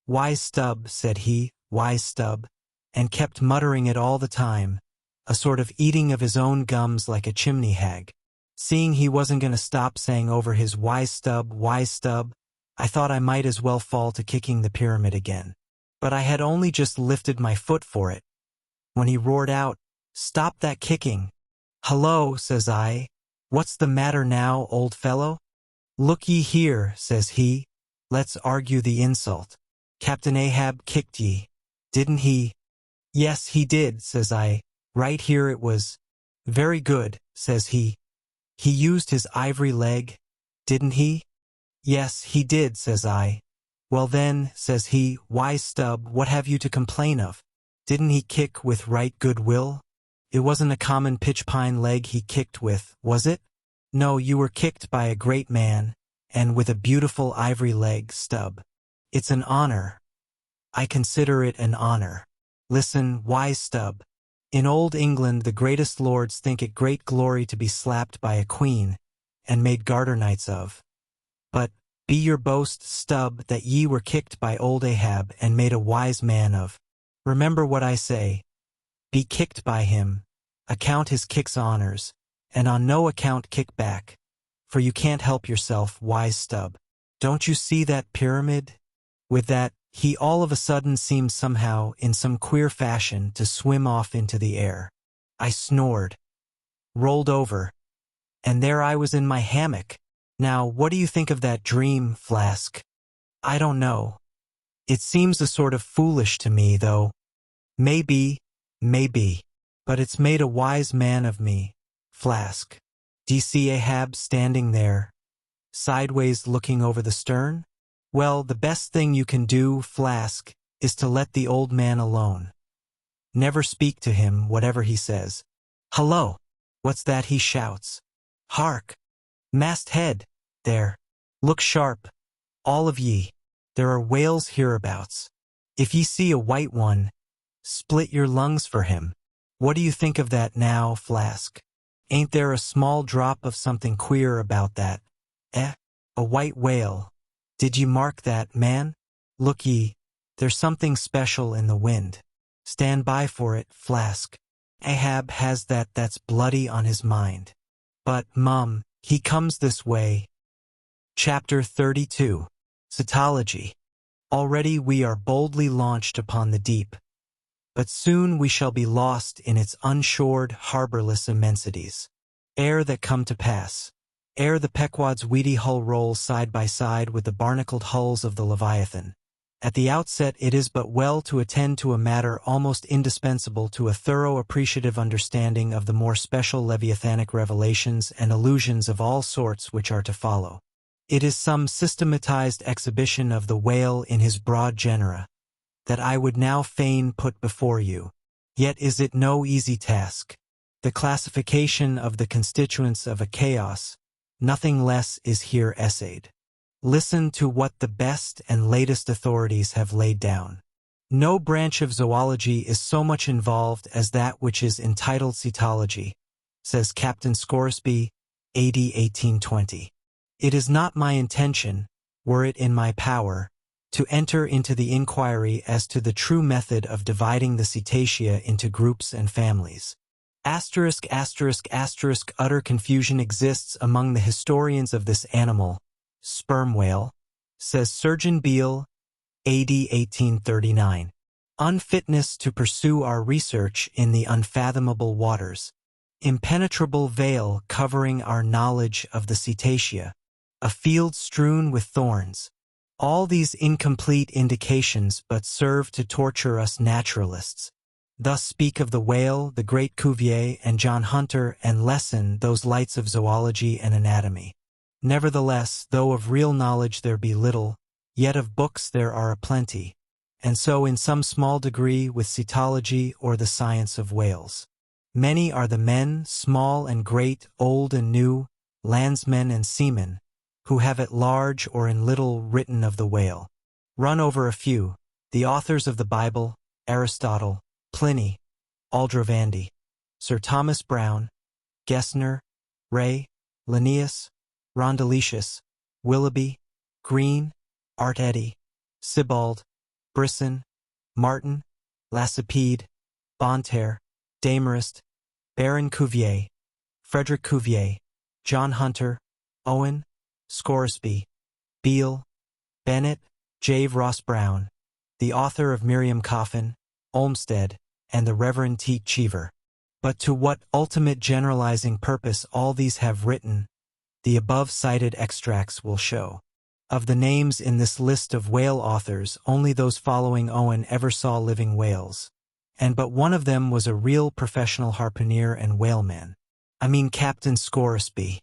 "Wise Stub," said he, "wise Stub," and kept muttering it all the time, a sort of eating of his own gums like a chimney hag. Seeing he wasn't going to stop saying over his wise Stub, I thought I might as well fall to kicking the pyramid again. But I had only just lifted my foot for it, when he roared out, "Stop that kicking." "Hullo," says I, "what's the matter now, old fellow?" "Look ye here," says he, "let's argue the insult. Captain Ahab kicked ye, didn't he?" "Yes, he did," says I, "right here it was." "Very good," says he. "He used his ivory leg, didn't he?" "Yes, he did," says I. "Well then," says he, "wise Stub, what have you to complain of? Didn't he kick with right good will? It wasn't a common pitch-pine leg he kicked with, was it? No, you were kicked by a great man, and with a beautiful ivory leg, Stub. It's an honor. I consider it an honor. Listen, wise Stub. In old England the greatest lords think it great glory to be slapped by a queen, and made garter knights of. But, be your boast, Stub, that ye were kicked by old Ahab and made a wise man of. Remember what I say. Be kicked by him, account his kicks honors, and on no account kick back, for you can't help yourself, wise Stub. Don't you see that pyramid?" With that, he all of a sudden seemed somehow, in some queer fashion, to swim off into the air. I snored, rolled over, and there I was in my hammock. Now, what do you think of that dream, Flask? I don't know. It seems a sort of foolish to me, though. Maybe, but it's made a wise man of me, Flask. D'ye see Ahab standing there, sideways looking over the stern? Well, the best thing you can do, Flask, is to let the old man alone. Never speak to him, whatever he says. Hullo! What's that he shouts? Hark! Masthead! There! Look sharp, all of ye. There are whales hereabouts. If ye see a white one, split your lungs for him. What do you think of that now, Flask? Ain't there a small drop of something queer about that? Eh? A white whale. Did ye mark that, man? Look ye, there's something special in the wind. Stand by for it, Flask. Ahab has that's bloody on his mind. But, Mum, he comes this way. Chapter 32. Cetology. Already we are boldly launched upon the deep, but soon we shall be lost in its unshored, harborless immensities. Ere that come to pass, ere the Pequod's weedy hull rolls side by side with the barnacled hulls of the Leviathan, at the outset it is but well to attend to a matter almost indispensable to a thorough appreciative understanding of the more special Leviathanic revelations and allusions of all sorts which are to follow. It is some systematized exhibition of the whale in his broad genera that I would now fain put before you. Yet is it no easy task. The classification of the constituents of a chaos, nothing less, is here essayed. Listen to what the best and latest authorities have laid down. No branch of zoology is so much involved as that which is entitled cetology, says Captain Scoresby, AD 1820. It is not my intention, were it in my power, to enter into the inquiry as to the true method of dividing the cetacea into groups and families. Utter confusion exists among the historians of this animal, sperm whale, says Surgeon Beale, AD 1839. Unfitness to pursue our research in the unfathomable waters. Impenetrable veil covering our knowledge of the cetacea. A field strewn with thorns. All these incomplete indications but serve to torture us naturalists. Thus speak of the whale, the great Cuvier and John Hunter, and lessen those lights of zoology and anatomy. Nevertheless, though of real knowledge there be little, yet of books there are aplenty, and so in some small degree with cetology or the science of whales. Many are the men, small and great, old and new, landsmen and seamen, who have at large or in little written of the whale. Run over a few: the authors of the Bible, Aristotle, Pliny, Aldrovandi, Sir Thomas Browne, Gesner, Ray, Linnaeus, Rondeletius, Willoughby, Green, Art Eddy, Sibbald, Brisson, Martin, Lacépède, Bonterre, Desmarest, Baron Cuvier, Frederick Cuvier, John Hunter, Owen, Scoresby, Beale, Bennett, Jave Ross Brown, the author of Miriam Coffin, Olmsted, and the Reverend T. Cheever. But to what ultimate generalizing purpose all these have written, the above-cited extracts will show. Of the names in this list of whale authors, only those following Owen ever saw living whales, and but one of them was a real professional harpooner and whaleman. I mean Captain Scoresby.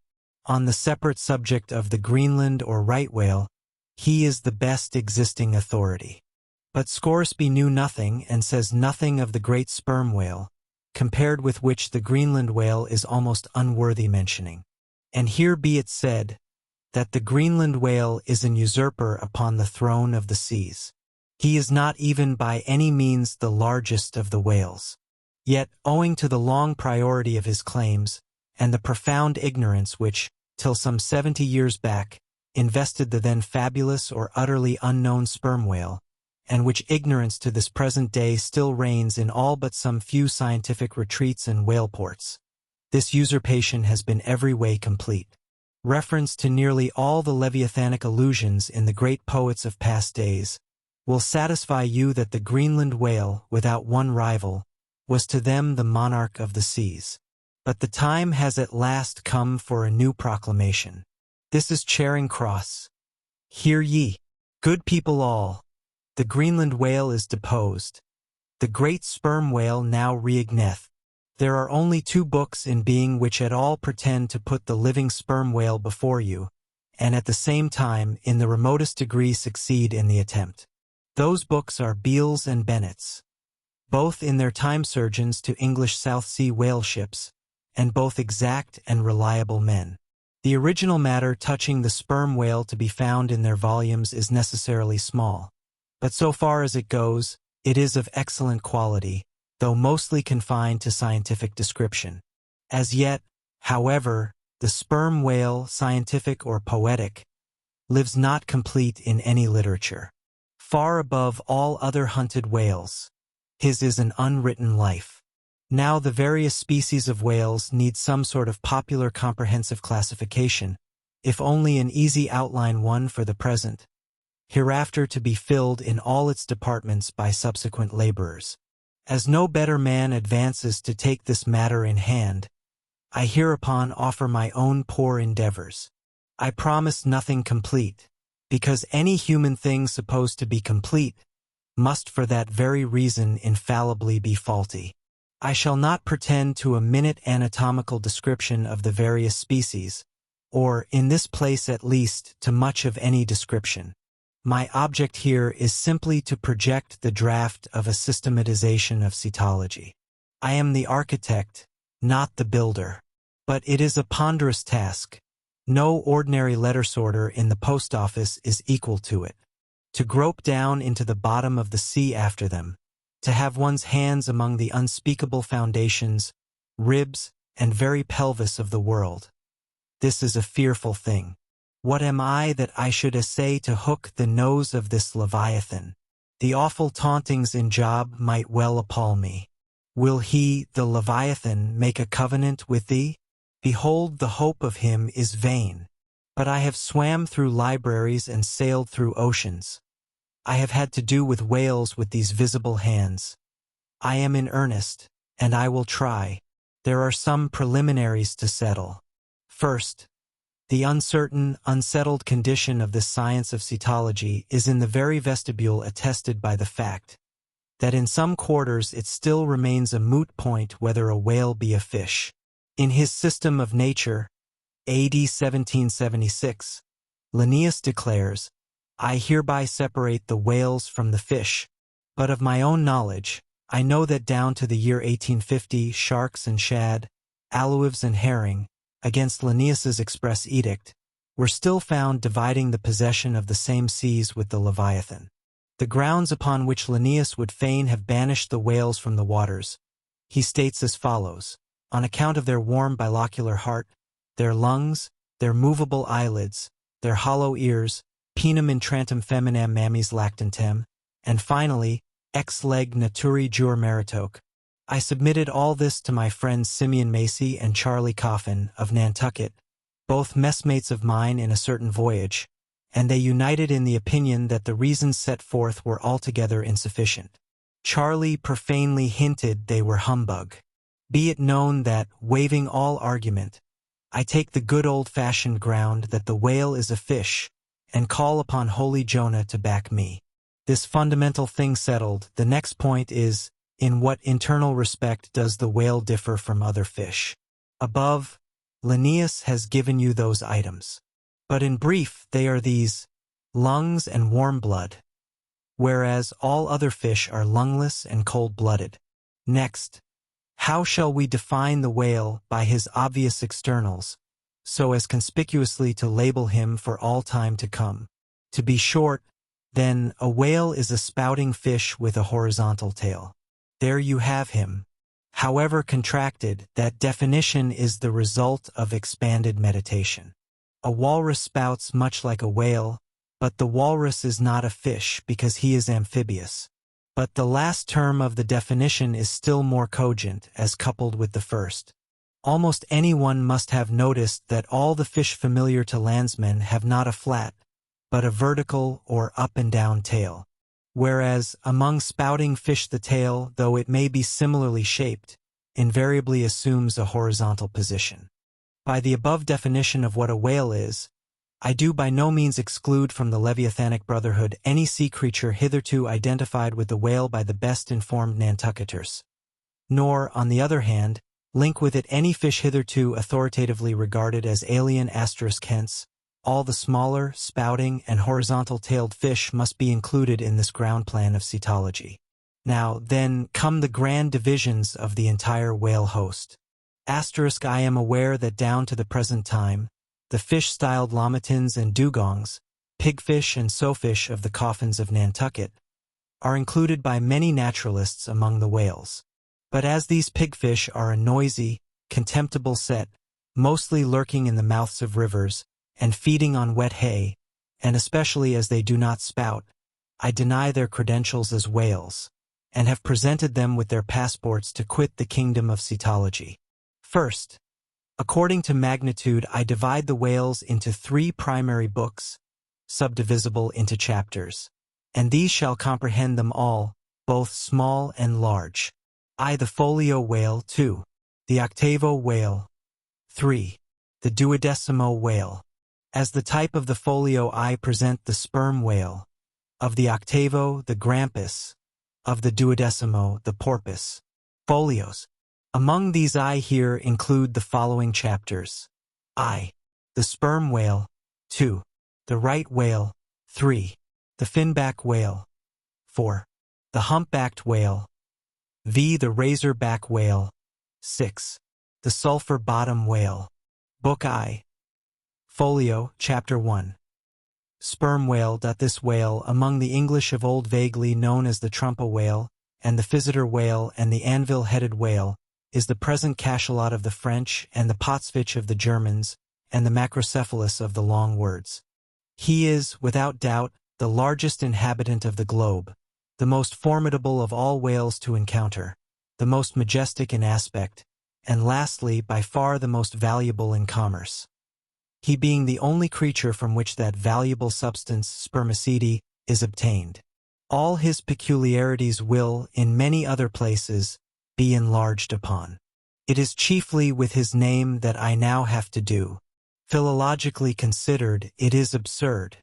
On the separate subject of the Greenland or right whale, he is the best existing authority. But Scoresby knew nothing and says nothing of the great sperm whale, compared with which the Greenland whale is almost unworthy mentioning. And here be it said, that the Greenland whale is an usurper upon the throne of the seas. He is not even by any means the largest of the whales. Yet, owing to the long priority of his claims, and the profound ignorance which, till some 70 years back, invested the then fabulous or utterly unknown sperm whale, and which ignorance to this present day still reigns in all but some few scientific retreats and whale ports, this usurpation has been every way complete. Reference to nearly all the Leviathanic allusions in the great poets of past days will satisfy you that the Greenland whale, without one rival, was to them the monarch of the seas. But the time has at last come for a new proclamation. This is Charing Cross. Hear ye, good people all. The Greenland whale is deposed. The great sperm whale now reigneth. There are only 2 books in being which at all pretend to put the living sperm whale before you, and at the same time in the remotest degree succeed in the attempt. Those books are Beale's and Bennett's, both in their time surgeons to English South Sea whale ships, and both exact and reliable men. The original matter touching the sperm whale to be found in their volumes is necessarily small, but so far as it goes, it is of excellent quality, though mostly confined to scientific description. As yet, however, the sperm whale, scientific or poetic, lives not complete in any literature. Far above all other hunted whales, his is an unwritten life. Now the various species of whales need some sort of popular comprehensive classification, if only an easy outline one for the present, hereafter to be filled in all its departments by subsequent laborers. As no better man advances to take this matter in hand, I hereupon offer my own poor endeavors. I promise nothing complete, because any human thing supposed to be complete must for that very reason infallibly be faulty. I shall not pretend to a minute anatomical description of the various species, or, in this place at least, to much of any description. My object here is simply to project the draft of a systematization of cetology. I am the architect, not the builder. But it is a ponderous task. No ordinary letter sorter in the post office is equal to it. To grope down into the bottom of the sea after them, to have one's hands among the unspeakable foundations, ribs, and very pelvis of the world. This is a fearful thing. What am I that I should essay to hook the nose of this Leviathan? The awful tauntings in Job might well appall me. Will he, the Leviathan, make a covenant with thee? Behold, the hope of him is vain. But I have swam through libraries and sailed through oceans. I have had to do with whales with these visible hands. I am in earnest, and I will try. There are some preliminaries to settle. First, the uncertain, unsettled condition of this science of cetology is in the very vestibule attested by the fact that in some quarters it still remains a moot point whether a whale be a fish. In his System of Nature, A.D. 1776, Linnaeus declares, I hereby separate the whales from the fish, but of my own knowledge, I know that down to the year 1850 sharks and shad, alewives and herring, against Linnaeus's express edict, were still found dividing the possession of the same seas with the Leviathan. The grounds upon which Linnaeus would fain have banished the whales from the waters, he states as follows, on account of their warm bilocular heart, their lungs, their movable eyelids, their hollow ears, penum intrantum feminam mammis lactantem, and finally, ex leg naturi jure meritoque. I submitted all this to my friends Simeon Macy and Charlie Coffin of Nantucket, both messmates of mine in a certain voyage, and they united in the opinion that the reasons set forth were altogether insufficient. Charlie profanely hinted they were humbug. Be it known that, waiving all argument, I take the good old-fashioned ground that the whale is a fish, and call upon holy Jonah to back me. This fundamental thing settled, the next point is, in what internal respect does the whale differ from other fish? Above, Linnaeus has given you those items. But in brief, they are these: lungs and warm blood, whereas all other fish are lungless and cold-blooded. Next, how shall we define the whale by his obvious externals, so as conspicuously to label him for all time to come? To be short, then, a whale is a spouting fish with a horizontal tail. There you have him. However contracted, that definition is the result of expanded meditation. A walrus spouts much like a whale, but the walrus is not a fish because he is amphibious. But the last term of the definition is still more cogent as coupled with the first. Almost anyone must have noticed that all the fish familiar to landsmen have not a flat, but a vertical or up and down tail. Whereas, among spouting fish the tail, though it may be similarly shaped, invariably assumes a horizontal position. By the above definition of what a whale is, I do by no means exclude from the Leviathanic Brotherhood any sea creature hitherto identified with the whale by the best informed Nantucketers, nor, on the other hand, link with it any fish hitherto authoritatively regarded as alien hence. All the smaller, spouting, and horizontal-tailed fish must be included in this ground plan of cetology. Now, then, come the grand divisions of the entire whale host. I am aware that down to the present time, the fish-styled lamatins and dugongs, pigfish and sowfish of the coffins of Nantucket, are included by many naturalists among the whales. But as these pigfish are a noisy, contemptible set, mostly lurking in the mouths of rivers, and feeding on wet hay, and especially as they do not spout, I deny their credentials as whales, and have presented them with their passports to quit the kingdom of cetology. First, according to magnitude, I divide the whales into 3 primary books, subdivisible into chapters, and these shall comprehend them all, both small and large. I, the folio whale; 2, the octavo whale; 3, the duodecimo whale. As the type of the folio I present the sperm whale, of the octavo the grampus, of the duodecimo the porpoise. Folios. Among these I here include the following chapters: I, the sperm whale; 2, the right whale; 3, the finback whale; 4, the humpbacked whale; V, the razorback whale; 6, the sulphur bottom whale. Book I. Folio, Chapter 1. Sperm whale. This whale, among the English of old vaguely known as the trumpa whale, and the physeter whale and the anvil-headed whale, is the present cachalot of the French and the potsfich of the Germans and the macrocephalus of the long words. He is, without doubt, the largest inhabitant of the globe, the most formidable of all whales to encounter, the most majestic in aspect, and lastly, by far the most valuable in commerce. He being the only creature from which that valuable substance, spermaceti, is obtained. All his peculiarities will, in many other places, be enlarged upon. It is chiefly with his name that I now have to do. Philologically considered, it is absurd.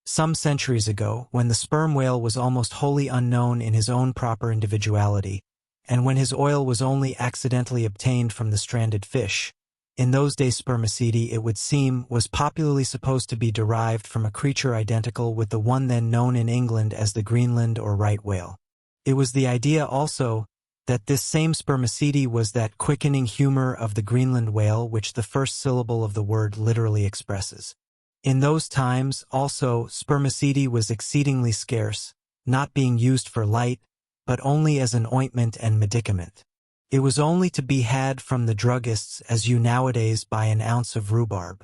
Some centuries ago, when the sperm whale was almost wholly unknown in his own proper individuality, and when his oil was only accidentally obtained from the stranded fish, in those days spermaceti, it would seem, was popularly supposed to be derived from a creature identical with the one then known in England as the Greenland or right whale. It was the idea also that this same spermaceti was that quickening humor of the Greenland whale which the first syllable of the word literally expresses. In those times, also, spermaceti was exceedingly scarce, not being used for light, but only as an ointment and medicament. It was only to be had from the druggists as you nowadays buy an ounce of rhubarb.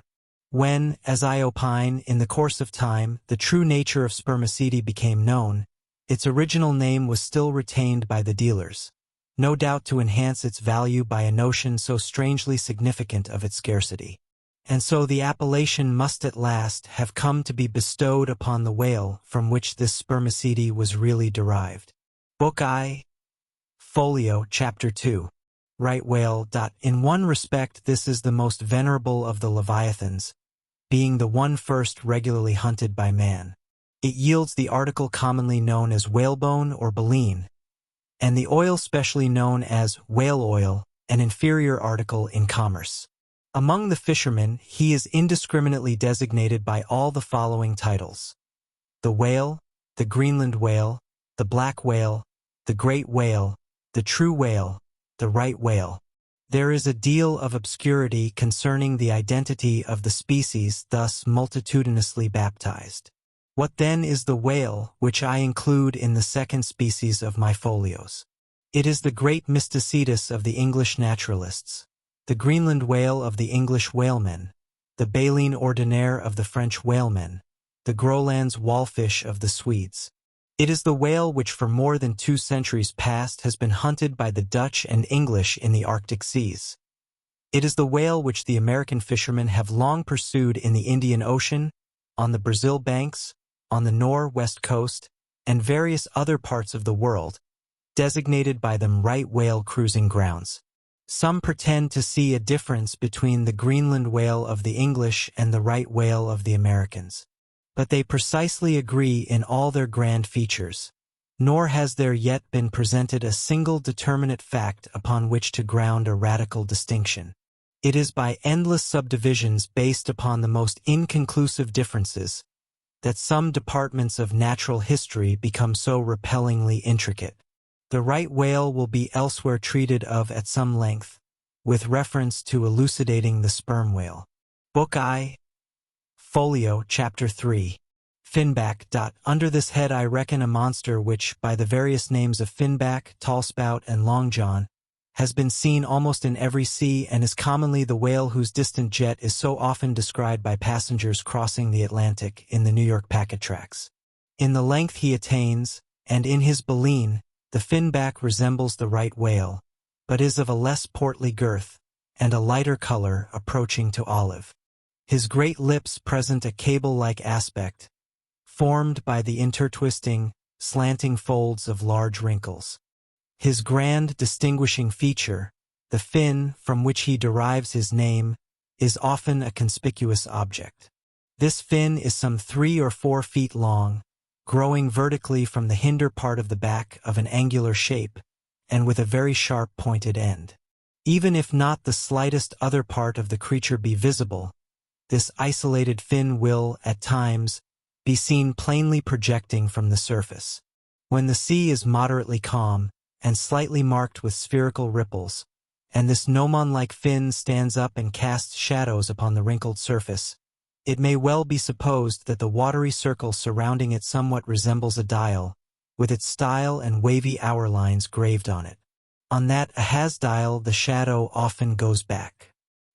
When, as I opine, in the course of time, the true nature of spermaceti became known, its original name was still retained by the dealers, no doubt to enhance its value by a notion so strangely significant of its scarcity. And so the appellation must at last have come to be bestowed upon the whale from which this spermaceti was really derived. Book I, Folio, Chapter 2. Right whale. In one respect this is the most venerable of the leviathans, being the one first regularly hunted by man. It yields the article commonly known as whalebone or baleen, and the oil specially known as whale oil, an inferior article in commerce. Among the fishermen he is indiscriminately designated by all the following titles: the whale, the Greenland whale, the black whale, the great whale, the true whale, the right whale. There is a deal of obscurity concerning the identity of the species thus multitudinously baptized. What then is the whale, which I include in the second species of my folios? It is the great mysticetus of the English naturalists, the Greenland whale of the English whalemen, the baleen ordinaire of the French whalemen, the Groenland's wallfish of the Swedes. It is the whale which for more than 2 centuries past has been hunted by the Dutch and English in the Arctic seas. It is the whale which the American fishermen have long pursued in the Indian Ocean, on the Brazil banks, on the Nor-West coast, and various other parts of the world, designated by them right whale cruising grounds. Some pretend to see a difference between the Greenland whale of the English and the right whale of the Americans, but they precisely agree in all their grand features, nor has there yet been presented a single determinate fact upon which to ground a radical distinction. It is by endless subdivisions based upon the most inconclusive differences that some departments of natural history become so repellingly intricate. The right whale will be elsewhere treated of at some length, with reference to elucidating the sperm whale. Book I, Folio, Chapter 3. Finback. Under this head I reckon a monster which, by the various names of finback, tallspout, and longjohn, has been seen almost in every sea and is commonly the whale whose distant jet is so often descried by passengers crossing the Atlantic in the New York packet tracks. In the length he attains, and in his baleen, the finback resembles the right whale, but is of a less portly girth, and a lighter color approaching to olive. His great lips present a cable-like aspect, formed by the intertwisting, slanting folds of large wrinkles. His grand distinguishing feature, the fin from which he derives his name, is often a conspicuous object. This fin is some 3 or 4 feet long, growing vertically from the hinder part of the back of an angular shape, and with a very sharp pointed end. Even if not the slightest other part of the creature be visible, this isolated fin will, at times, be seen plainly projecting from the surface. When the sea is moderately calm, and slightly marked with spherical ripples, and this gnomon-like fin stands up and casts shadows upon the wrinkled surface, it may well be supposed that the watery circle surrounding it somewhat resembles a dial, with its style and wavy hour lines graved on it. On that Ahaz dial the shadow often goes back.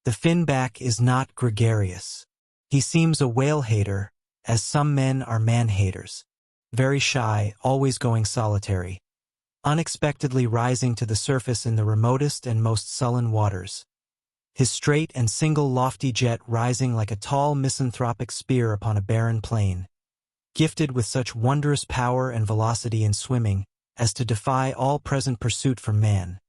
The finback is not gregarious. He seems a whale-hater, as some men are man-haters, very shy, always going solitary, unexpectedly rising to the surface in the remotest and most sullen waters. His straight and single lofty jet rising like a tall misanthropic spear upon a barren plain, gifted with such wondrous power and velocity in swimming as to defy all present pursuit from man.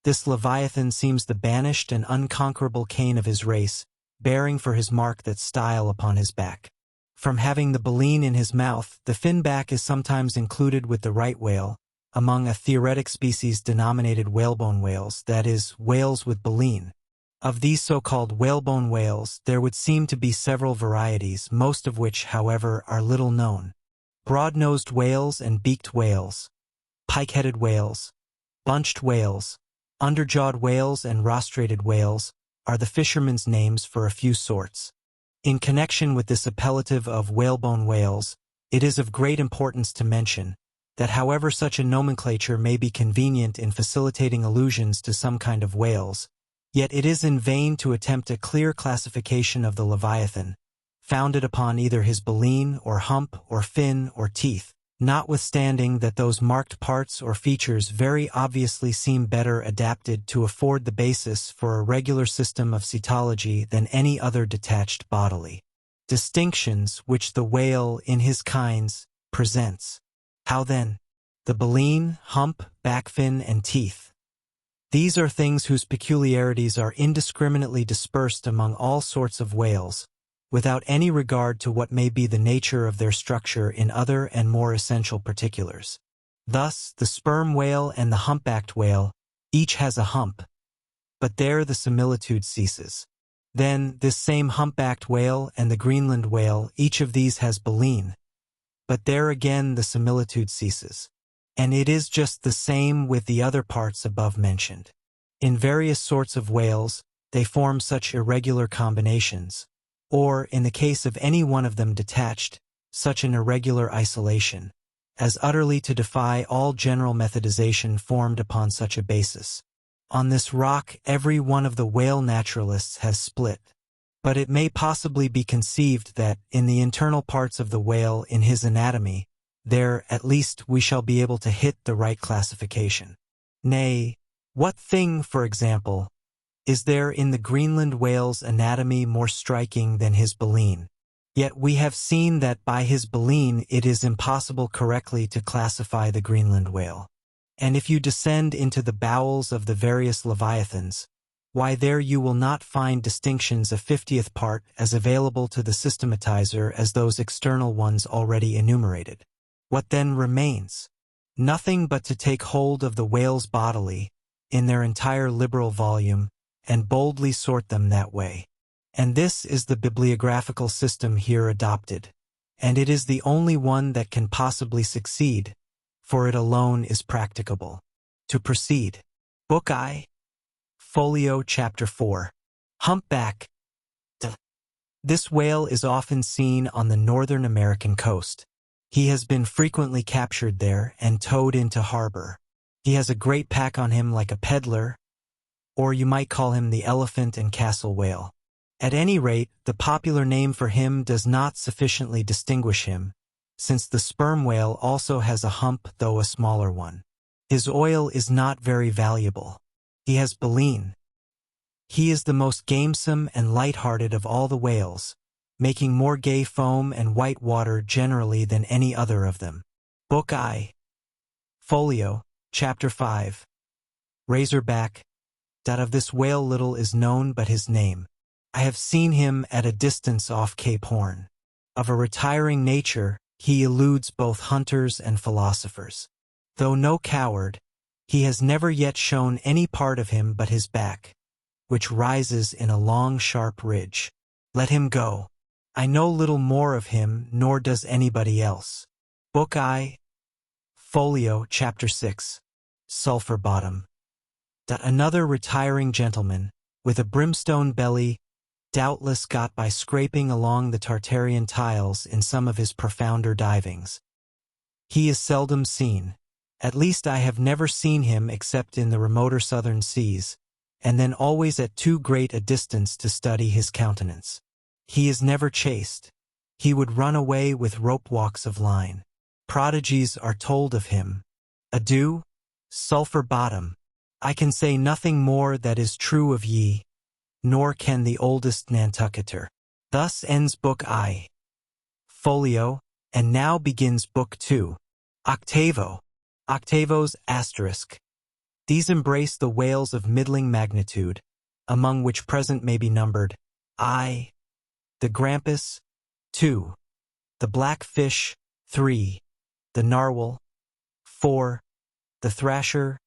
This Leviathan seems the banished and unconquerable Cain of his race, bearing for his mark that style upon his back. From having the baleen in his mouth, the finback is sometimes included with the right whale, among a theoretic species denominated whalebone whales, that is, whales with baleen. Of these so-called whalebone whales, there would seem to be several varieties, most of which, however, are little known. Broad-nosed whales and beaked whales, pike-headed whales, bunched whales, underjawed whales and rostrated whales are the fishermen's names for a few sorts. In connection with this appellative of whalebone whales, it is of great importance to mention that however such a nomenclature may be convenient in facilitating allusions to some kind of whales, yet it is in vain to attempt a clear classification of the Leviathan, founded upon either his baleen or hump or fin or teeth, notwithstanding that those marked parts or features very obviously seem better adapted to afford the basis for a regular system of cetology than any other detached bodily distinctions which the whale in his kinds presents. How then? The baleen, hump, backfin, and teeth. These are things whose peculiarities are indiscriminately dispersed among all sorts of whales, without any regard to what may be the nature of their structure in other and more essential particulars. Thus, the sperm whale and the humpbacked whale each has a hump, but there the similitude ceases. Then, this same humpbacked whale and the Greenland whale, each of these has baleen, but there again the similitude ceases. And it is just the same with the other parts above mentioned. In various sorts of whales, they form such irregular combinations, or, in the case of any one of them detached, such an irregular isolation, as utterly to defy all general methodization formed upon such a basis. On this rock every one of the whale naturalists has split. But it may possibly be conceived that, in the internal parts of the whale in his anatomy, there, at least, we shall be able to hit the right classification. Nay, what thing, for example, is there in the Greenland whale's anatomy more striking than his baleen? Yet we have seen that by his baleen it is impossible correctly to classify the Greenland whale. And if you descend into the bowels of the various leviathans, why there you will not find distinctions a 50th part as available to the systematizer as those external ones already enumerated. What then remains? Nothing but to take hold of the whales bodily, in their entire liberal volume, and boldly sort them that way. And this is the bibliographical system here adopted, and it is the only one that can possibly succeed, for it alone is practicable. To proceed. Book I. Folio Chapter 4. Humpback. This whale is often seen on the northern American coast. He has been frequently captured there and towed into harbor. He has a great pack on him like a peddler, or you might call him the elephant and castle whale. At any rate, the popular name for him does not sufficiently distinguish him, since the sperm whale also has a hump, though a smaller one. His oil is not very valuable. He has baleen. He is the most gamesome and light-hearted of all the whales, making more gay foam and white water generally than any other of them. Book I. Folio, Chapter 5. Razorback. Of this whale little is known but his name. I have seen him at a distance off Cape Horn. Of a retiring nature, he eludes both hunters and philosophers. Though no coward, he has never yet shown any part of him but his back, which rises in a long sharp ridge. Let him go. I know little more of him, nor does anybody else. Book I. Folio, Chapter 6. Sulphur Bottom. Another retiring gentleman, with a brimstone belly, doubtless got by scraping along the Tartarian tiles in some of his profounder divings. He is seldom seen. At least I have never seen him except in the remoter southern seas, and then always at too great a distance to study his countenance. He is never chased. He would run away with rope walks of line. Prodigies are told of him. Adieu, sulphur bottom. I can say nothing more that is true of ye, nor can the oldest Nantucketer. Thus ends Book I. Folio, and now begins Book II. Octavo. Octavos asterisk. These embrace the whales of middling magnitude, among which present may be numbered I, the grampus, 2, the blackfish, 3, the narwhal, 4, the thrasher,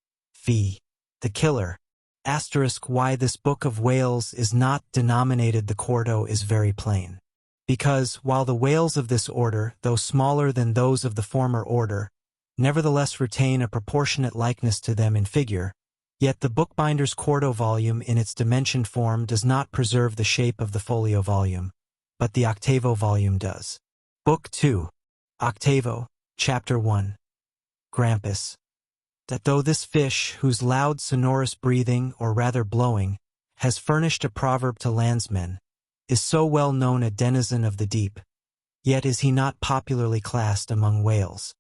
v, the killer. Asterisk why this book of whales is not denominated the quarto is very plain. Because, while the whales of this order, though smaller than those of the former order, nevertheless retain a proportionate likeness to them in figure, yet the bookbinder's quarto volume in its dimensioned form does not preserve the shape of the folio volume, but the octavo volume does. Book II. Octavo, Chapter 1. Grampus. That though this fish, whose loud sonorous breathing, or rather blowing, has furnished a proverb to landsmen, is so well known a denizen of the deep, yet is he not popularly classed among whales.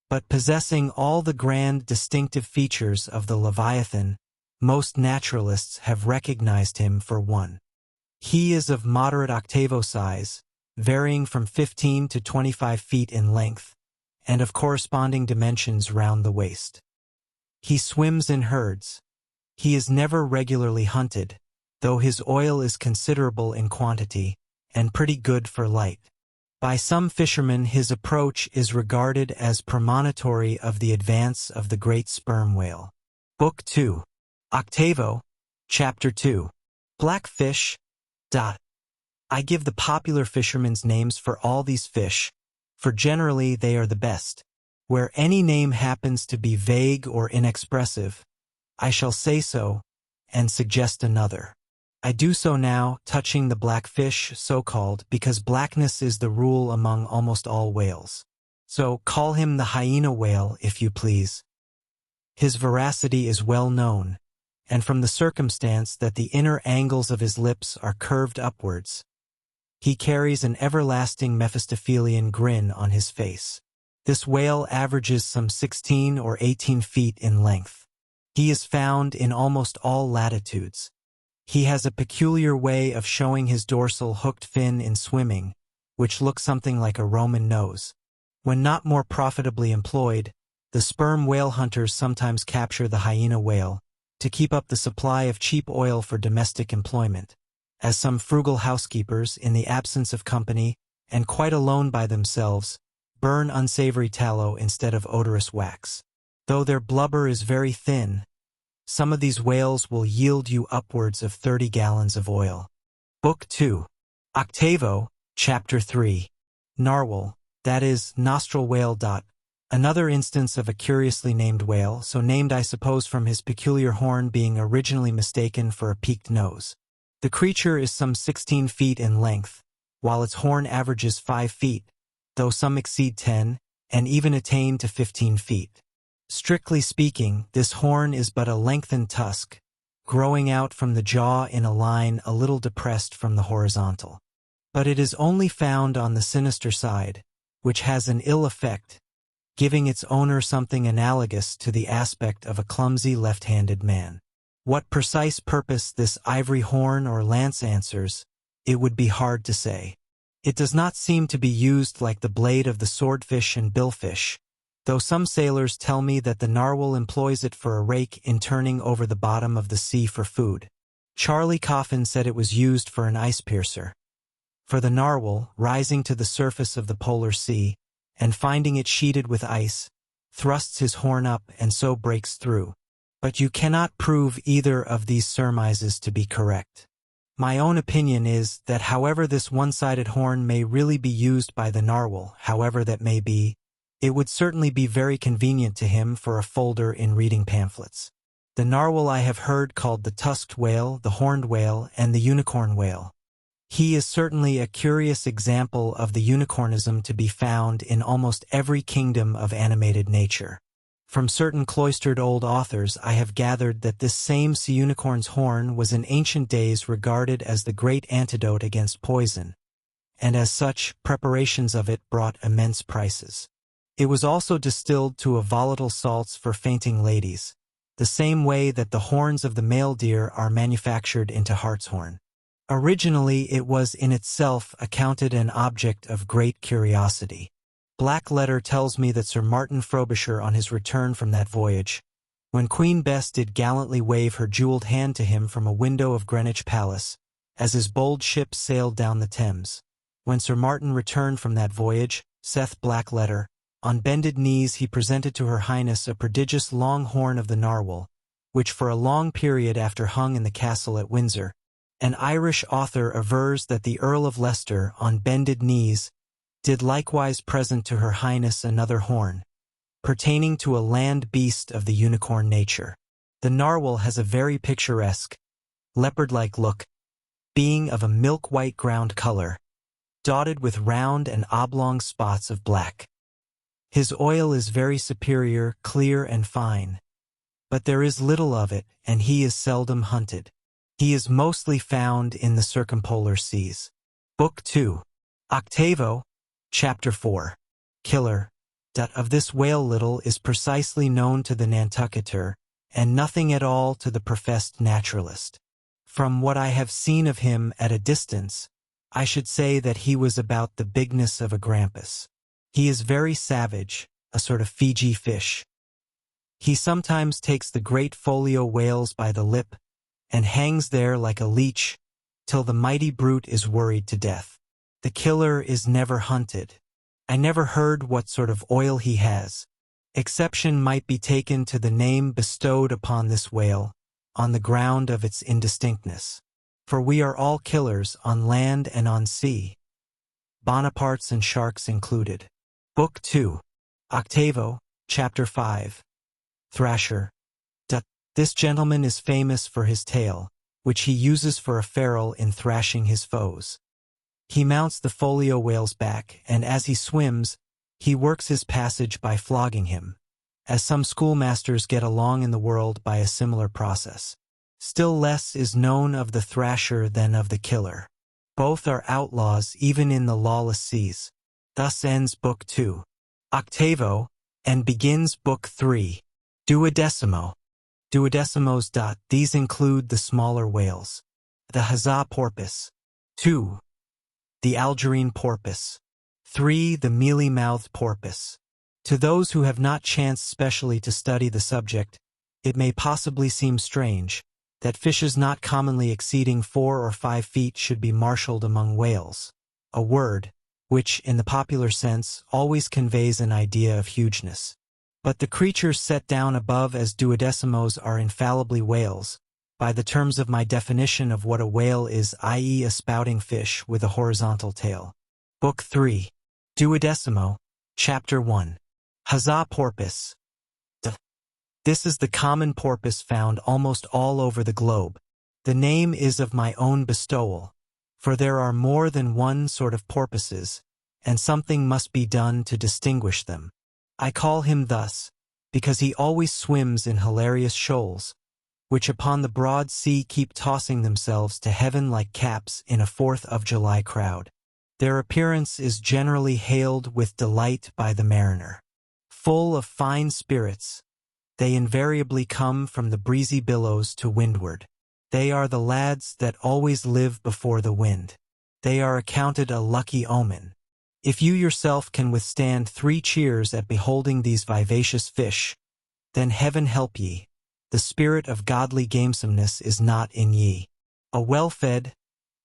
But possessing all the grand distinctive features of the Leviathan, most naturalists have recognized him for one. He is of moderate octavo size, varying from 15 to 25 feet in length, and of corresponding dimensions round the waist. He swims in herds. He is never regularly hunted, though his oil is considerable in quantity, and pretty good for light. By some fishermen his approach is regarded as premonitory of the advance of the great sperm whale. Book II. Octavo, Chapter 2. Blackfish. I give the popular fishermen's names for all these fish, for generally they are the best. Where any name happens to be vague or inexpressive, I shall say so, and suggest another. I do so now, touching the blackfish, so-called, because blackness is the rule among almost all whales. So call him the hyena whale, if you please. His veracity is well known, and from the circumstance that the inner angles of his lips are curved upwards, he carries an everlasting Mephistophelian grin on his face. This whale averages some 16 or 18 feet in length. He is found in almost all latitudes. He has a peculiar way of showing his dorsal hooked fin in swimming, which looks something like a Roman nose. When not more profitably employed, the sperm whale hunters sometimes capture the hyena whale to keep up the supply of cheap oil for domestic employment, as some frugal housekeepers, in the absence of company, and quite alone by themselves, burn unsavory tallow instead of odorous wax. Though their blubber is very thin, some of these whales will yield you upwards of 30 gallons of oil. Book II. Octavo, Chapter 3. Narwhal, that is, nostril whale. Another instance of a curiously named whale, so named I suppose from his peculiar horn being originally mistaken for a peaked nose. The creature is some 16 feet in length, while its horn averages 5 feet, though some exceed 10, and even attain to 15 feet. Strictly speaking, this horn is but a lengthened tusk, growing out from the jaw in a line a little depressed from the horizontal. But it is only found on the sinister side, which has an ill effect, giving its owner something analogous to the aspect of a clumsy left-handed man. What precise purpose this ivory horn or lance answers, it would be hard to say. It does not seem to be used like the blade of the swordfish and billfish, though some sailors tell me that the narwhal employs it for a rake in turning over the bottom of the sea for food. Charlie Coffin said it was used for an ice piercer. For the narwhal, rising to the surface of the polar sea, and finding it sheeted with ice, thrusts his horn up and so breaks through. But you cannot prove either of these surmises to be correct. My own opinion is that however this one-sided horn may really be used by the narwhal, however that may be, it would certainly be very convenient to him for a folder in reading pamphlets. The narwhal I have heard called the tusked whale, the horned whale, and the unicorn whale. He is certainly a curious example of the unicornism to be found in almost every kingdom of animated nature. From certain cloistered old authors I have gathered that this same sea unicorn's horn was in ancient days regarded as the great antidote against poison, and as such, preparations of it brought immense prices. It was also distilled to a volatile salts for fainting ladies, the same way that the horns of the male deer are manufactured into hartshorn. Originally, it was in itself accounted an object of great curiosity. Black letter tells me that Sir Martin Frobisher, on his return from that voyage, when Queen Bess did gallantly wave her jeweled hand to him from a window of Greenwich Palace, as his bold ship sailed down the Thames. When Sir Martin returned from that voyage, saith Black letter, on bended knees he presented to her Highness a prodigious long horn of the narwhal, which for a long period after hung in the castle at Windsor. An Irish author avers that the Earl of Leicester, on bended knees, did likewise present to her Highness another horn, pertaining to a land beast of the unicorn nature. The narwhal has a very picturesque, leopard-like look, being of a milk-white ground color, dotted with round and oblong spots of black. His oil is very superior, clear and fine, but there is little of it, and he is seldom hunted. He is mostly found in the circumpolar seas. Book 2. Octavo, Chapter 4. Killer. Of this whale little is precisely known to the Nantucketer, and nothing at all to the professed naturalist. From what I have seen of him at a distance, I should say that he was about the bigness of a grampus. He is very savage, a sort of Fiji fish. He sometimes takes the great folio whales by the lip, and hangs there like a leech, till the mighty brute is worried to death. The killer is never hunted. I never heard what sort of oil he has. Exception might be taken to the name bestowed upon this whale, on the ground of its indistinctness. For we are all killers on land and on sea, Bonapartes and sharks included. Book 2. Octavo, Chapter 5. Thrasher. This gentleman is famous for his tail, which he uses for a ferule in thrashing his foes. He mounts the folio whale's back, and as he swims, he works his passage by flogging him, as some schoolmasters get along in the world by a similar process. Still less is known of the thrasher than of the killer. Both are outlaws even in the lawless seas. Thus ends Book 2. Octavo, and begins Book 3. Duodecimo. Duodecimos. These include the smaller whales. The Huzzah porpoise. 2. The Algerine porpoise. 3. The mealy-mouthed porpoise. To those who have not chanced specially to study the subject, it may possibly seem strange that fishes not commonly exceeding 4 or 5 feet should be marshaled among whales, a word which, in the popular sense, always conveys an idea of hugeness. But the creatures set down above as duodecimos are infallibly whales, by the terms of my definition of what a whale is, i.e. a spouting fish with a horizontal tail. Book 3. Duodecimo, Chapter 1. Huzzah porpoise. This is the common porpoise found almost all over the globe. The name is of my own bestowal, for there are more than one sort of porpoises, and something must be done to distinguish them. I call him thus, because he always swims in hilarious shoals, which upon the broad sea keep tossing themselves to heaven like caps in a 4th of July crowd. Their appearance is generally hailed with delight by the mariner. Full of fine spirits, they invariably come from the breezy billows to windward. They are the lads that always live before the wind. They are accounted a lucky omen. If you yourself can withstand 3 cheers at beholding these vivacious fish, then heaven help ye, the spirit of godly gamesomeness is not in ye. A well-fed,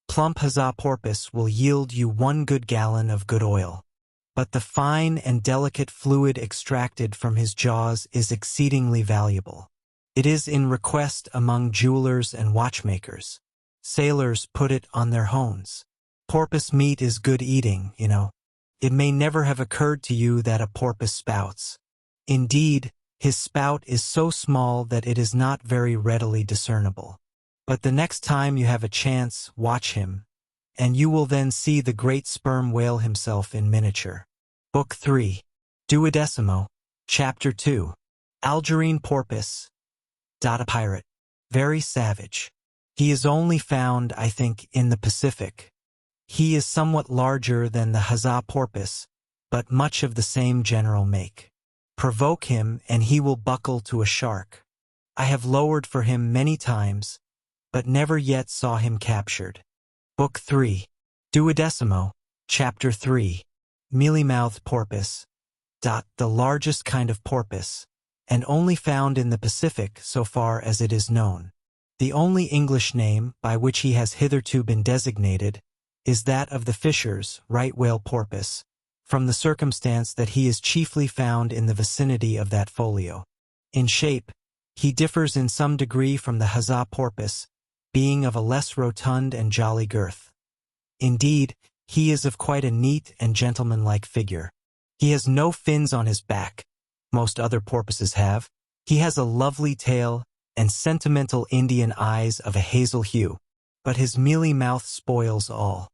plump huzzah porpoise will yield you 1 good gallon of good oil. But the fine and delicate fluid extracted from his jaws is exceedingly valuable. It is in request among jewelers and watchmakers. Sailors put it on their hones. Porpoise meat is good eating, you know. It may never have occurred to you that a porpoise spouts. Indeed, his spout is so small that it is not very readily discernible. But the next time you have a chance, watch him, and you will then see the great sperm whale himself in miniature. Book 3. Duodecimo, Chapter 2. Algerine porpoise. A pirate. Very savage. He is only found, I think, in the Pacific. He is somewhat larger than the huzzah porpoise, but much of the same general make. Provoke him, and he will buckle to a shark. I have lowered for him many times, but never yet saw him captured. Book 3. Duodecimo, Chapter 3. Mealy-mouthed porpoise. The largest kind of porpoise, and only found in the Pacific so far as it is known. The only English name by which he has hitherto been designated is that of the Fisher's right whale porpoise, from the circumstance that he is chiefly found in the vicinity of that folio. In shape, he differs in some degree from the Huzzah porpoise, being of a less rotund and jolly girth. Indeed, he is of quite a neat and gentlemanlike figure. He has no fins on his back. Most other porpoises have. He has a lovely tail and sentimental Indian eyes of a hazel hue, but his mealy mouth spoils all.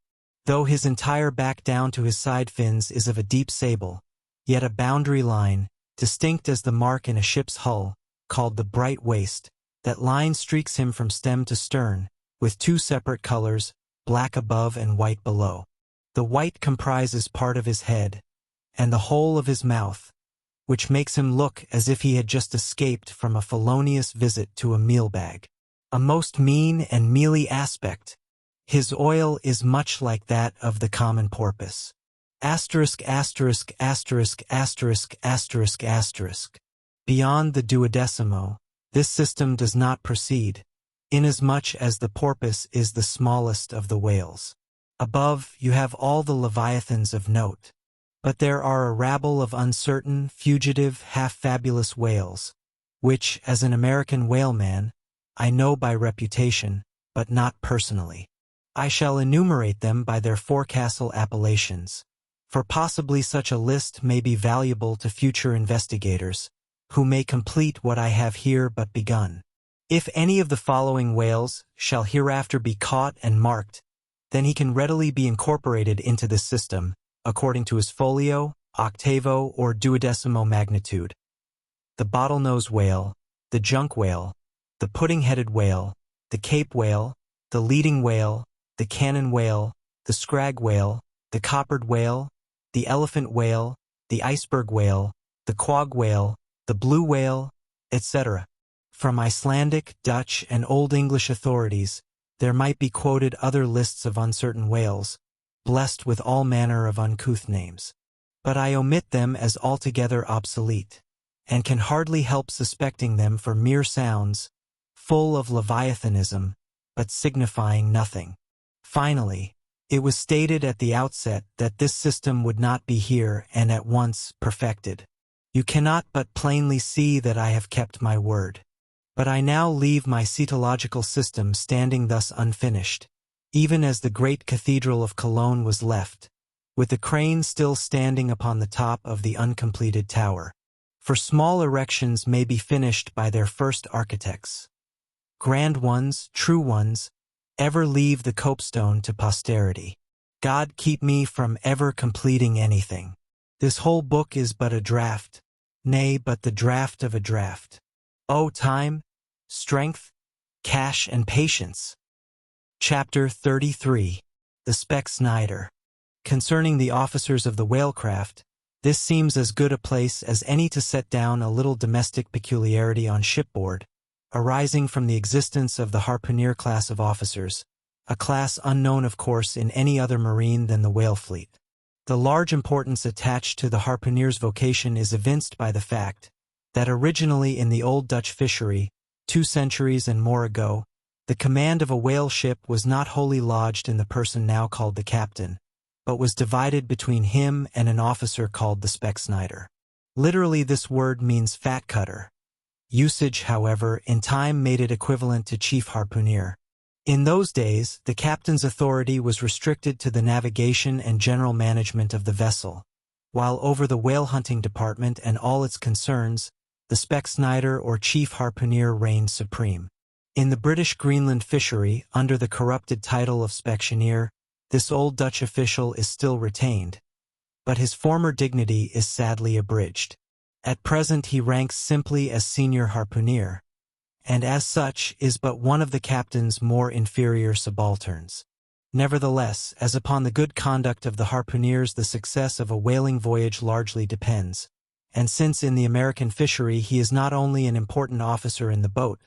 Though his entire back down to his side fins is of a deep sable, yet a boundary line, distinct as the mark in a ship's hull, called the bright waist, that line streaks him from stem to stern, with two separate colors, black above and white below. The white comprises part of his head, and the whole of his mouth, which makes him look as if he had just escaped from a felonious visit to a meal-bag. A most mean and mealy aspect. His oil is much like that of the common porpoise. Asterisk, asterisk, asterisk, asterisk, asterisk, asterisk. Beyond the duodecimo, this system does not proceed, inasmuch as the porpoise is the smallest of the whales. Above, you have all the leviathans of note. But there are a rabble of uncertain, fugitive, half-fabulous whales, which, as an American whaleman, I know by reputation, but not personally. I shall enumerate them by their forecastle appellations, for possibly such a list may be valuable to future investigators, who may complete what I have here but begun. If any of the following whales shall hereafter be caught and marked, then he can readily be incorporated into this system, according to his folio, octavo, or duodecimo magnitude. The bottlenose whale, the junk whale, the pudding-headed whale, the cape whale, the leading whale, the cannon whale, the scrag whale, the coppered whale, the elephant whale, the iceberg whale, the quag whale, the blue whale, etc. From Icelandic, Dutch, and Old English authorities, there might be quoted other lists of uncertain whales, blessed with all manner of uncouth names. But I omit them as altogether obsolete, and can hardly help suspecting them for mere sounds, full of leviathanism, but signifying nothing. Finally, it was stated at the outset that this system would not be here and at once perfected. You cannot but plainly see that I have kept my word. But I now leave my cetological system standing thus unfinished, even as the great cathedral of Cologne was left, with the crane still standing upon the top of the uncompleted tower. For small erections may be finished by their first architects. Grand ones, true ones, ever leave the copestone to posterity. God keep me from ever completing anything. This whole book is but a draft, nay, but the draft of a draft. O time, strength, cash, and patience. Chapter 33. The Speck-Snyder. Concerning the officers of the whalecraft, this seems as good a place as any to set down a little domestic peculiarity on shipboard, arising from the existence of the harpooner class of officers, a class unknown of course in any other marine than the whale fleet. The large importance attached to the harpooner's vocation is evinced by the fact that originally in the old Dutch fishery, 2 centuries and more ago, the command of a whale ship was not wholly lodged in the person now called the captain, but was divided between him and an officer called the Speck-Snyder. Literally this word means fat cutter. Usage, however, in time made it equivalent to chief harpooner. In those days, the captain's authority was restricted to the navigation and general management of the vessel, while over the whale hunting department and all its concerns, the Speck-Snyder or chief harpooner reigned supreme. In the British Greenland fishery, under the corrupted title of Specksioneer, this old Dutch official is still retained, but his former dignity is sadly abridged. At present he ranks simply as senior harpooner, and as such is but one of the captain's more inferior subalterns. Nevertheless, as upon the good conduct of the harpooneers the success of a whaling voyage largely depends, And since in the American fishery he is not only an important officer in the boat,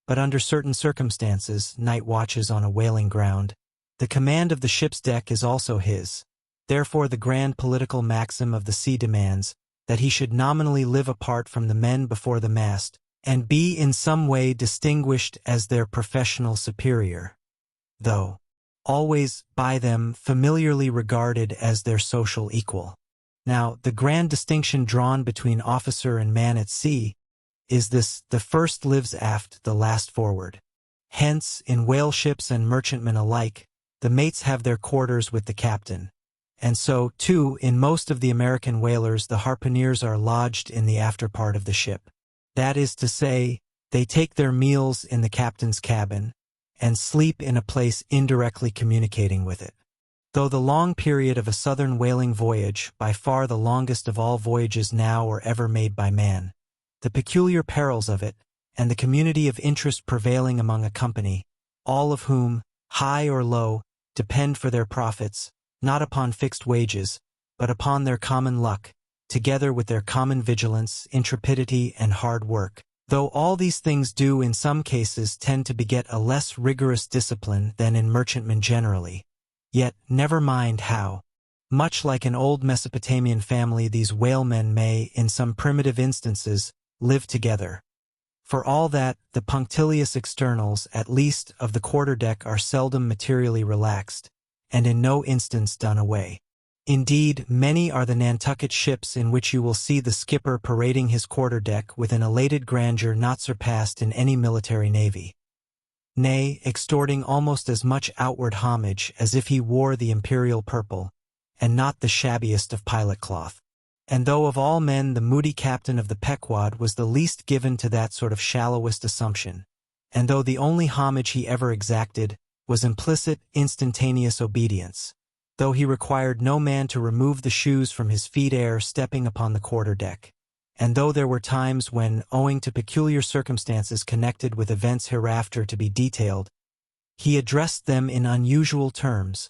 but under certain circumstances, night watches on a whaling ground, the command of the ship's deck is also his. Therefore the grand political maxim of the sea demands that he should nominally live apart from the men before the mast, and be in some way distinguished as their professional superior, though always by them familiarly regarded as their social equal. Now, the grand distinction drawn between officer and man at sea is this: the first lives aft, the last forward. Hence, in whale ships and merchantmen alike, the mates have their quarters with the captain. And so, too, in most of the American whalers the harpooneers are lodged in the after part of the ship. That is to say, they take their meals in the captain's cabin, and sleep in a place indirectly communicating with it. Though the long period of a southern whaling voyage, by far the longest of all voyages now or ever made by man, the peculiar perils of it, and the community of interest prevailing among a company, all of whom, high or low, depend for their profits, not upon fixed wages, but upon their common luck, together with their common vigilance, intrepidity, and hard work. Though all these things do in some cases tend to beget a less rigorous discipline than in merchantmen generally, yet never mind how. Much like an old Mesopotamian family, these whalemen may, in some primitive instances, live together. For all that, the punctilious externals, at least, of the quarterdeck are seldom materially relaxed, and in no instance done away. Indeed, many are the Nantucket ships in which you will see the skipper parading his quarterdeck with an elated grandeur not surpassed in any military navy, nay, extorting almost as much outward homage as if he wore the imperial purple, and not the shabbiest of pilot cloth. And though of all men the moody captain of the Pequod was the least given to that sort of shallowest assumption, and though the only homage he ever exacted was implicit, instantaneous obedience, though he required no man to remove the shoes from his feet ere stepping upon the quarterdeck, and though there were times when, owing to peculiar circumstances connected with events hereafter to be detailed, he addressed them in unusual terms,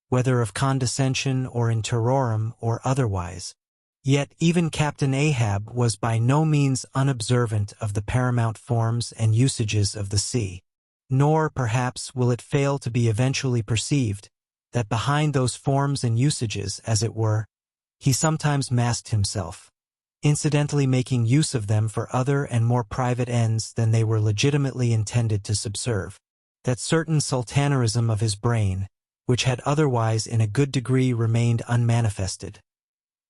whether of condescension or in terrorem or otherwise, yet even Captain Ahab was by no means unobservant of the paramount forms and usages of the sea. Nor, perhaps, will it fail to be eventually perceived that behind those forms and usages, as it were, he sometimes masked himself, incidentally making use of them for other and more private ends than they were legitimately intended to subserve. That certain sultanerism of his brain, which had otherwise in a good degree remained unmanifested,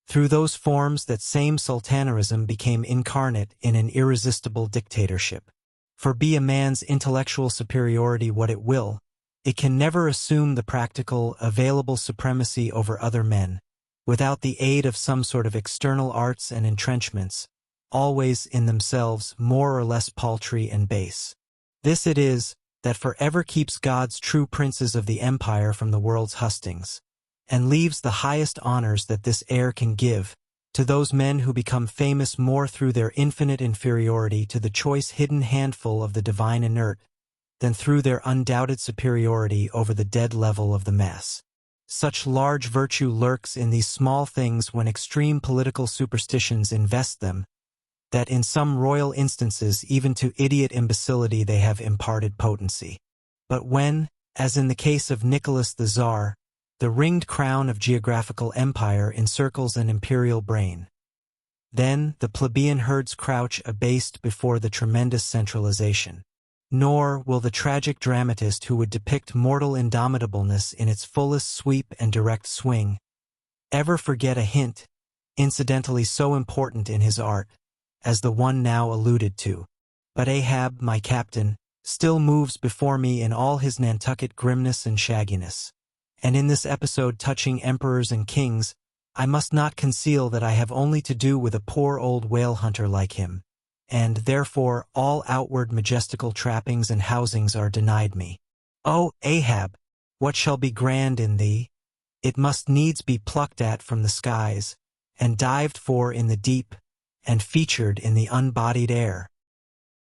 through those forms that same sultanerism became incarnate in an irresistible dictatorship. For be a man's intellectual superiority what it will, it can never assume the practical, available supremacy over other men, without the aid of some sort of external arts and entrenchments, always in themselves more or less paltry and base. This it is that forever keeps God's true princes of the empire from the world's hustings, and leaves the highest honors that this air can give to those men who become famous more through their infinite inferiority to the choice hidden handful of the divine inert than through their undoubted superiority over the dead level of the mass. Such large virtue lurks in these small things when extreme political superstitions invest them, that in some royal instances even to idiot imbecility they have imparted potency. But when, as in the case of Nicholas the Tsar, the ringed crown of geographical empire encircles an imperial brain, then the plebeian herds crouch abased before the tremendous centralization. Nor will the tragic dramatist who would depict mortal indomitableness in its fullest sweep and direct swing ever forget a hint, incidentally so important in his art, as the one now alluded to. But Ahab, my captain, still moves before me in all his Nantucket grimness and shagginess. And in this episode touching emperors and kings, I must not conceal that I have only to do with a poor old whale hunter like him, and therefore all outward majestical trappings and housings are denied me. O Ahab, what shall be grand in thee? It must needs be plucked at from the skies, and dived for in the deep, and featured in the unbodied air.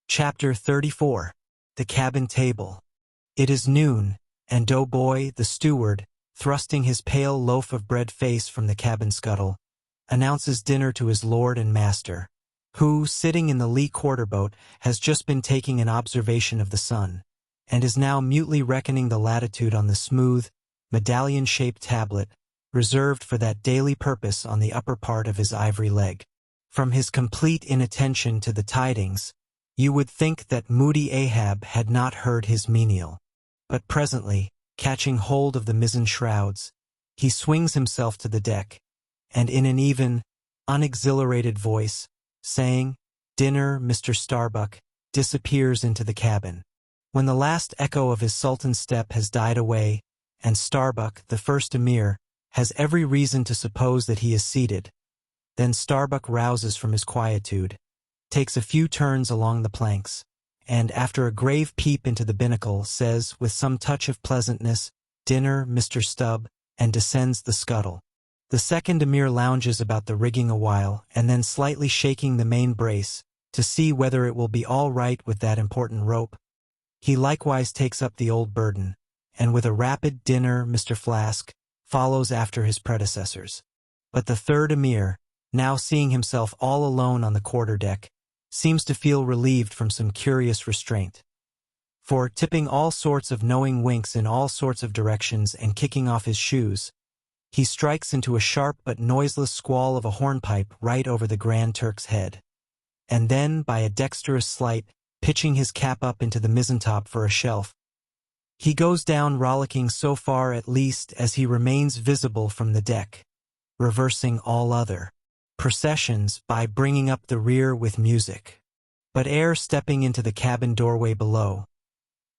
Chapter 34. The Cabin Table. It is noon, and Doughboy, the steward, thrusting his pale loaf of bread face from the cabin scuttle, announces dinner to his lord and master, who, sitting in the lee quarterboat, has just been taking an observation of the sun, and is now mutely reckoning the latitude on the smooth, medallion-shaped tablet reserved for that daily purpose on the upper part of his ivory leg. From his complete inattention to the tidings, you would think that moody Ahab had not heard his menial. But presently, catching hold of the mizzen shrouds, he swings himself to the deck, and in an even, unexhilarated voice, saying, "Dinner, Mr. Starbuck," disappears into the cabin. When the last echo of his sultan's step has died away, and Starbuck, the first emir, has every reason to suppose that he is seated, then Starbuck rouses from his quietude, takes a few turns along the planks, and after a grave peep into the binnacle, says with some touch of pleasantness, "Dinner, Mr. Stubb," and descends the scuttle. The second emir lounges about the rigging a while, and then slightly shaking the main brace, to see whether it will be all right with that important rope, he likewise takes up the old burden, and with a rapid "Dinner, Mr. Flask," follows after his predecessors. But the third emir, now seeing himself all alone on the quarter-deck, seems to feel relieved from some curious restraint. For, tipping all sorts of knowing winks in all sorts of directions and kicking off his shoes, he strikes into a sharp but noiseless squall of a hornpipe right over the Grand Turk's head. And then, by a dexterous sleight, pitching his cap up into the mizzentop for a shelf, he goes down rollicking so far at least as he remains visible from the deck, reversing all other processions by bringing up the rear with music. But ere stepping into the cabin doorway below,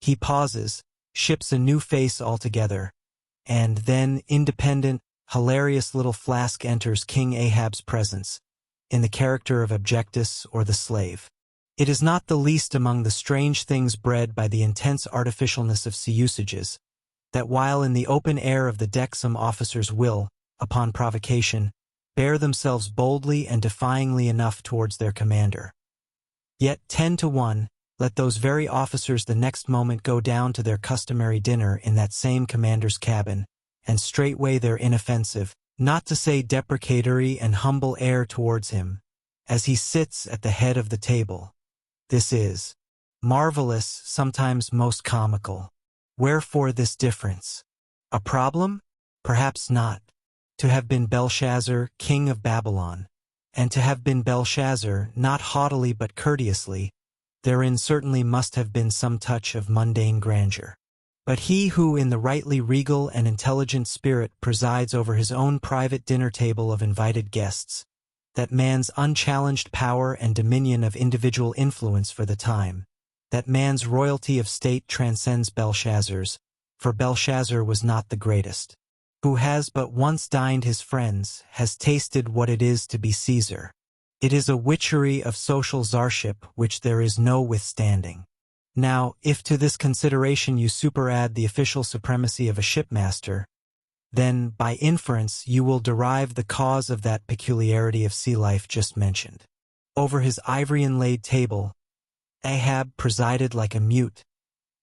he pauses, ships a new face altogether, and then independent, hilarious little Flask enters King Ahab's presence, in the character of Abjectus or the slave. It is not the least among the strange things bred by the intense artificialness of sea usages, that while in the open air of the deck some officers will, upon provocation, bear themselves boldly and defyingly enough towards their commander, yet 10 to 1, let those very officers the next moment go down to their customary dinner in that same commander's cabin, and straightway their inoffensive, not to say deprecatory and humble air towards him, as he sits at the head of the table. This is marvelous, sometimes most comical. Wherefore this difference? A problem? Perhaps not. To have been Belshazzar, king of Babylon, and to have been Belshazzar, not haughtily but courteously, therein certainly must have been some touch of mundane grandeur. But he who in the rightly regal and intelligent spirit presides over his own private dinner table of invited guests, that man's unchallenged power and dominion of individual influence for the time, that man's royalty of state transcends Belshazzar's, for Belshazzar was not the greatest, who has but once dined his friends, has tasted what it is to be Caesar. It is a witchery of social czarship which there is no withstanding. Now, if to this consideration you superadd the official supremacy of a shipmaster, then, by inference, you will derive the cause of that peculiarity of sea life just mentioned. Over his ivory-inlaid table, Ahab presided like a mute,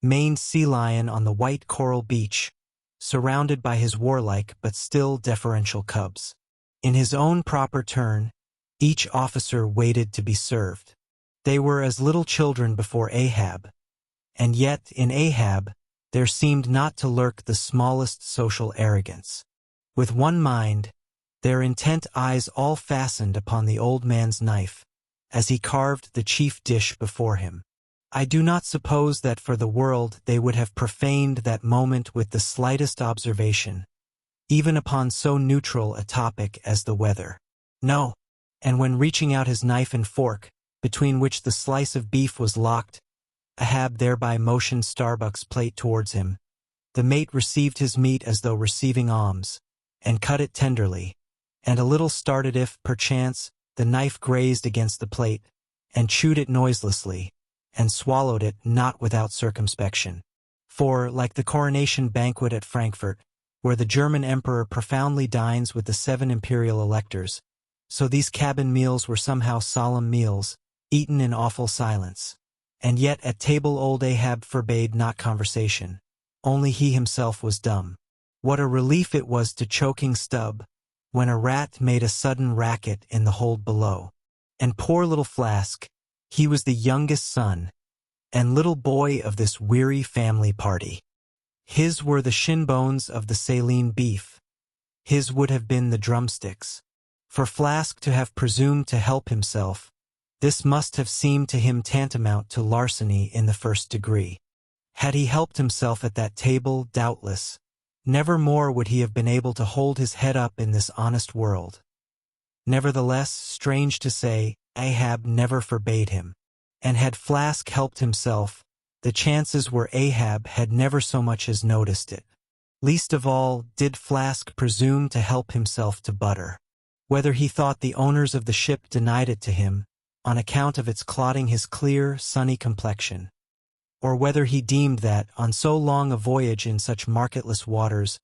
maned sea lion on the white coral beach, surrounded by his warlike but still deferential cubs. In his own proper turn, each officer waited to be served. They were as little children before Ahab, and yet in Ahab there seemed not to lurk the smallest social arrogance. With one mind, their intent eyes all fastened upon the old man's knife, as he carved the chief dish before him. I do not suppose that for the world they would have profaned that moment with the slightest observation, even upon so neutral a topic as the weather. No, and when reaching out his knife and fork, between which the slice of beef was locked, Ahab thereby motioned Starbuck's plate towards him. The mate received his meat as though receiving alms, and cut it tenderly, and a little started if, perchance, the knife grazed against the plate, and chewed it noiselessly, and swallowed it not without circumspection. For, like the coronation banquet at Frankfurt, where the German emperor profoundly dines with the 7 imperial electors, so these cabin meals were somehow solemn meals, eaten in awful silence. And yet at table old Ahab forbade not conversation. Only he himself was dumb. What a relief it was to choking Stubb, when a rat made a sudden racket in the hold below. And poor little Flask, he was the youngest son and little boy of this weary family party. His were the shin bones of the saline beef. His would have been the drumsticks. For Flask to have presumed to help himself, this must have seemed to him tantamount to larceny in the first degree. Had he helped himself at that table, doubtless, never more would he have been able to hold his head up in this honest world. Nevertheless, strange to say, Ahab never forbade him. And had Flask helped himself, the chances were Ahab had never so much as noticed it. Least of all did Flask presume to help himself to butter. Whether he thought the owners of the ship denied it to him, on account of its clotting his clear, sunny complexion, or whether he deemed that, on so long a voyage in such marketless waters,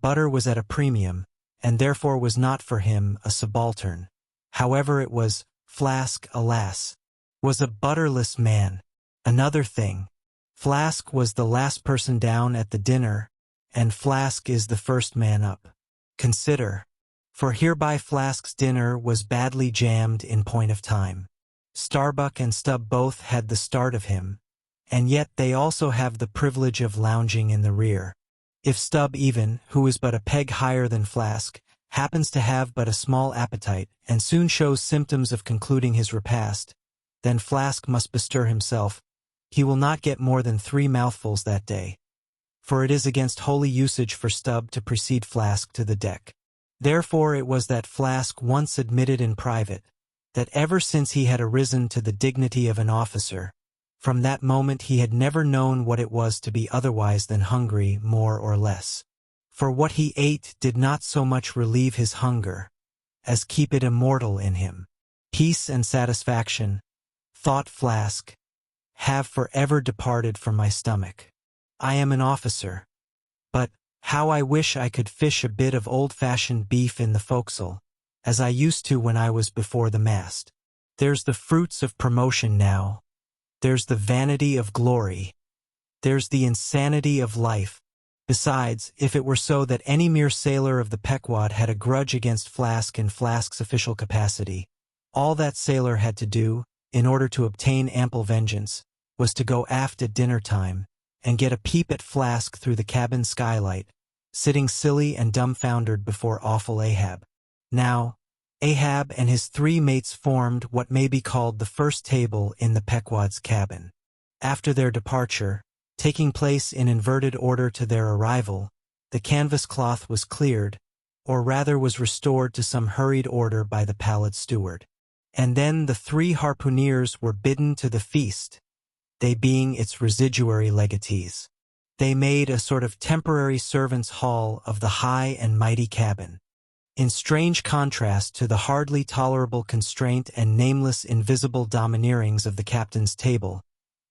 butter was at a premium, and therefore was not for him a subaltern. However it was, Flask, alas, was a butterless man. Another thing, Flask was the last person down at the dinner, and Flask is the first man up. Consider, for hereby Flask's dinner was badly jammed in point of time. Starbuck and Stubb both had the start of him, and yet they also have the privilege of lounging in the rear. If Stubb even, who is but a peg higher than Flask, happens to have but a small appetite, and soon shows symptoms of concluding his repast, then Flask must bestir himself. He will not get more than 3 mouthfuls that day, for it is against holy usage for Stubb to precede Flask to the deck. Therefore it was that Flask once admitted in private, that ever since he had arisen to the dignity of an officer, from that moment he had never known what it was to be otherwise than hungry more or less. For what he ate did not so much relieve his hunger, as keep it immortal in him. Peace and satisfaction, thought Flask, have forever departed from my stomach. I am an officer, but how I wish I could fish a bit of old-fashioned beef in the forecastle, as I used to when I was before the mast. There's the fruits of promotion now. There's the vanity of glory. There's the insanity of life. Besides, if it were so that any mere sailor of the Pequod had a grudge against Flask in Flask's official capacity, all that sailor had to do, in order to obtain ample vengeance, was to go aft at dinner time, and get a peep at Flask through the cabin skylight, sitting silly and dumbfoundered before awful Ahab. Now, Ahab and his 3 mates formed what may be called the first table in the Pequod's cabin. After their departure, taking place in inverted order to their arrival, the canvas cloth was cleared, or rather was restored to some hurried order by the pallid steward. And then the 3 harpooneers were bidden to the feast, they being its residuary legatees. They made a sort of temporary servants' hall of the high and mighty cabin. In strange contrast to the hardly tolerable constraint and nameless invisible domineerings of the captain's table,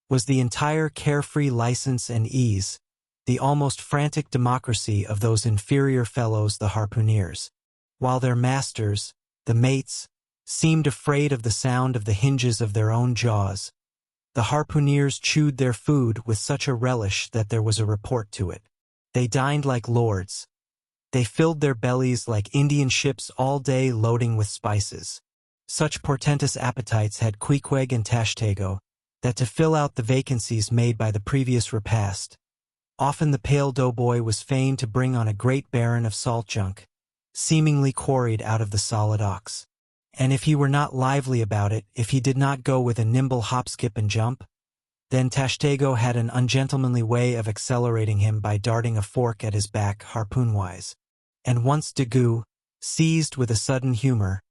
was the entire carefree license and ease, the almost frantic democracy of those inferior fellows the harpooneers, while their masters, the mates, seemed afraid of the sound of the hinges of their own jaws. The harpooneers chewed their food with such a relish that there was a report to it. They dined like lords. They filled their bellies like Indian ships all day loading with spices. Such portentous appetites had Queequeg and Tashtego, that to fill out the vacancies made by the previous repast, often the pale doughboy was fain to bring on a great baron of salt junk, seemingly quarried out of the solid ox. And if he were not lively about it, if he did not go with a nimble hop, skip, and jump, then Tashtego had an ungentlemanly way of accelerating him by darting a fork at his back harpoon-wise. And once Daggoo, seized with a sudden humor,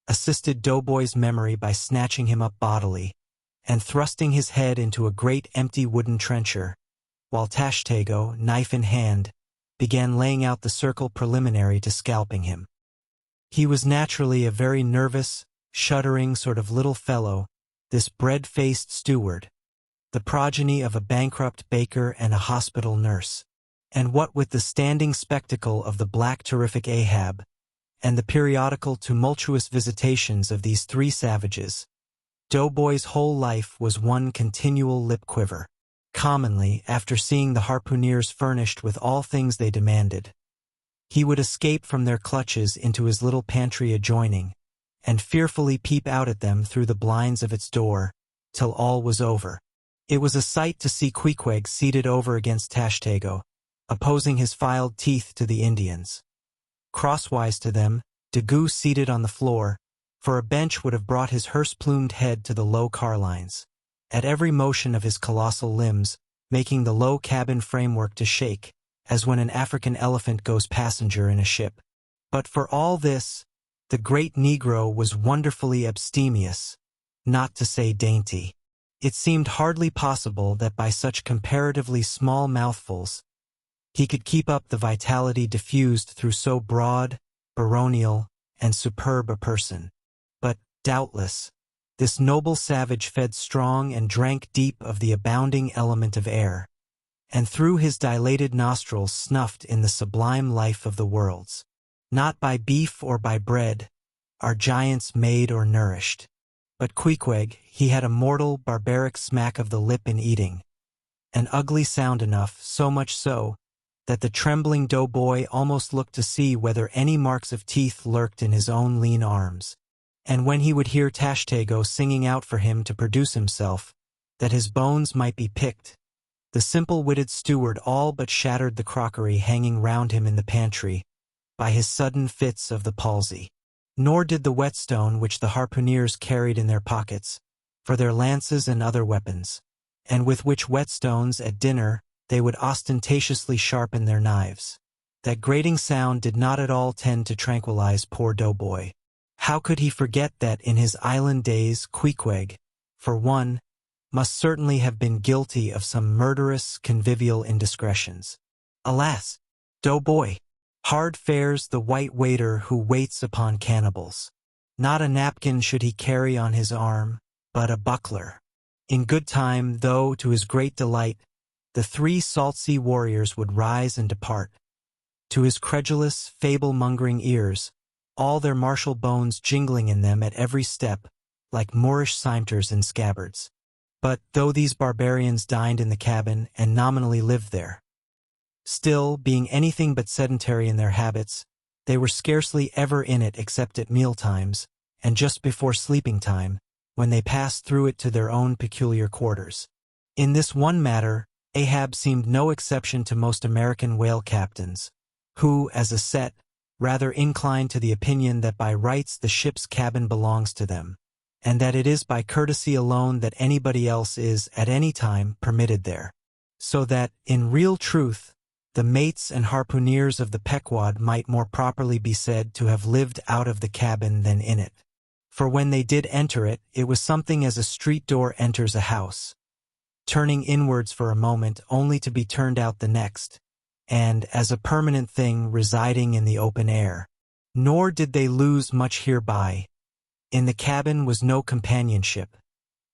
assisted Doughboy's memory by snatching him up bodily, and thrusting his head into a great empty wooden trencher, while Tashtego, knife in hand, began laying out the circle preliminary to scalping him. He was naturally a very nervous, shuddering sort of little fellow, this bread-faced steward, the progeny of a bankrupt baker and a hospital nurse. And what with the standing spectacle of the black terrific Ahab, and the periodical tumultuous visitations of these 3 savages, Doughboy's whole life was one continual lip quiver. Commonly, after seeing the harpooneers furnished with all things they demanded, He would escape from their clutches into his little pantry adjoining, and fearfully peep out at them through the blinds of its door, till all was over. It was a sight to see Queequeg seated over against Tashtego, opposing his filed teeth to the Indians. Crosswise to them, Daggoo seated on the floor, for a bench would have brought his hearse-plumed head to the low carlines, at every motion of his colossal limbs, making the low cabin framework to shake, as when an African elephant goes passenger in a ship. But for all this, the great Negro was wonderfully abstemious, not to say dainty. It seemed hardly possible that by such comparatively small mouthfuls, he could keep up the vitality diffused through so broad, baronial, and superb a person. But, doubtless, this noble savage fed strong and drank deep of the abounding element of air, and through his dilated nostrils snuffed in the sublime life of the worlds. Not by beef or by bread are giants made or nourished. But Queequeg, he had a mortal, barbaric smack of the lip in eating, an ugly sound enough, so much so, that the trembling doughboy almost looked to see whether any marks of teeth lurked in his own lean arms. And when he would hear Tashtego singing out for him to produce himself, that his bones might be picked, the simple-witted steward all but shattered the crockery hanging round him in the pantry, by his sudden fits of the palsy. Nor did the whetstone which the harpooneers carried in their pockets, for their lances and other weapons, and with which whetstones at dinner they would ostentatiously sharpen their knives. That grating sound did not at all tend to tranquilize poor doughboy. How could he forget that in his island days Queequeg, for one, must certainly have been guilty of some murderous convivial indiscretions? Alas, doughboy! Hard fares the white waiter who waits upon cannibals. Not a napkin should he carry on his arm, but a buckler. In good time, though, to his great delight, the 3 salt-sea warriors would rise and depart. To his credulous, fable-mongering ears, all their martial bones jingling in them at every step, like Moorish cimeters in scabbards. But, though these barbarians dined in the cabin and nominally lived there, still, being anything but sedentary in their habits, they were scarcely ever in it except at mealtimes, and just before sleeping time, when they passed through it to their own peculiar quarters. In this one matter, Ahab seemed no exception to most American whale captains, who, as a set, rather incline to the opinion that by rights the ship's cabin belongs to them, and that it is by courtesy alone that anybody else is, at any time, permitted there. So that, in real truth, the mates and harpooneers of the Pequod might more properly be said to have lived out of the cabin than in it. For when they did enter it, it was something as a street door enters a house, turning inwards for a moment only to be turned out the next, and as a permanent thing residing in the open air. Nor did they lose much hereby. In the cabin was no companionship.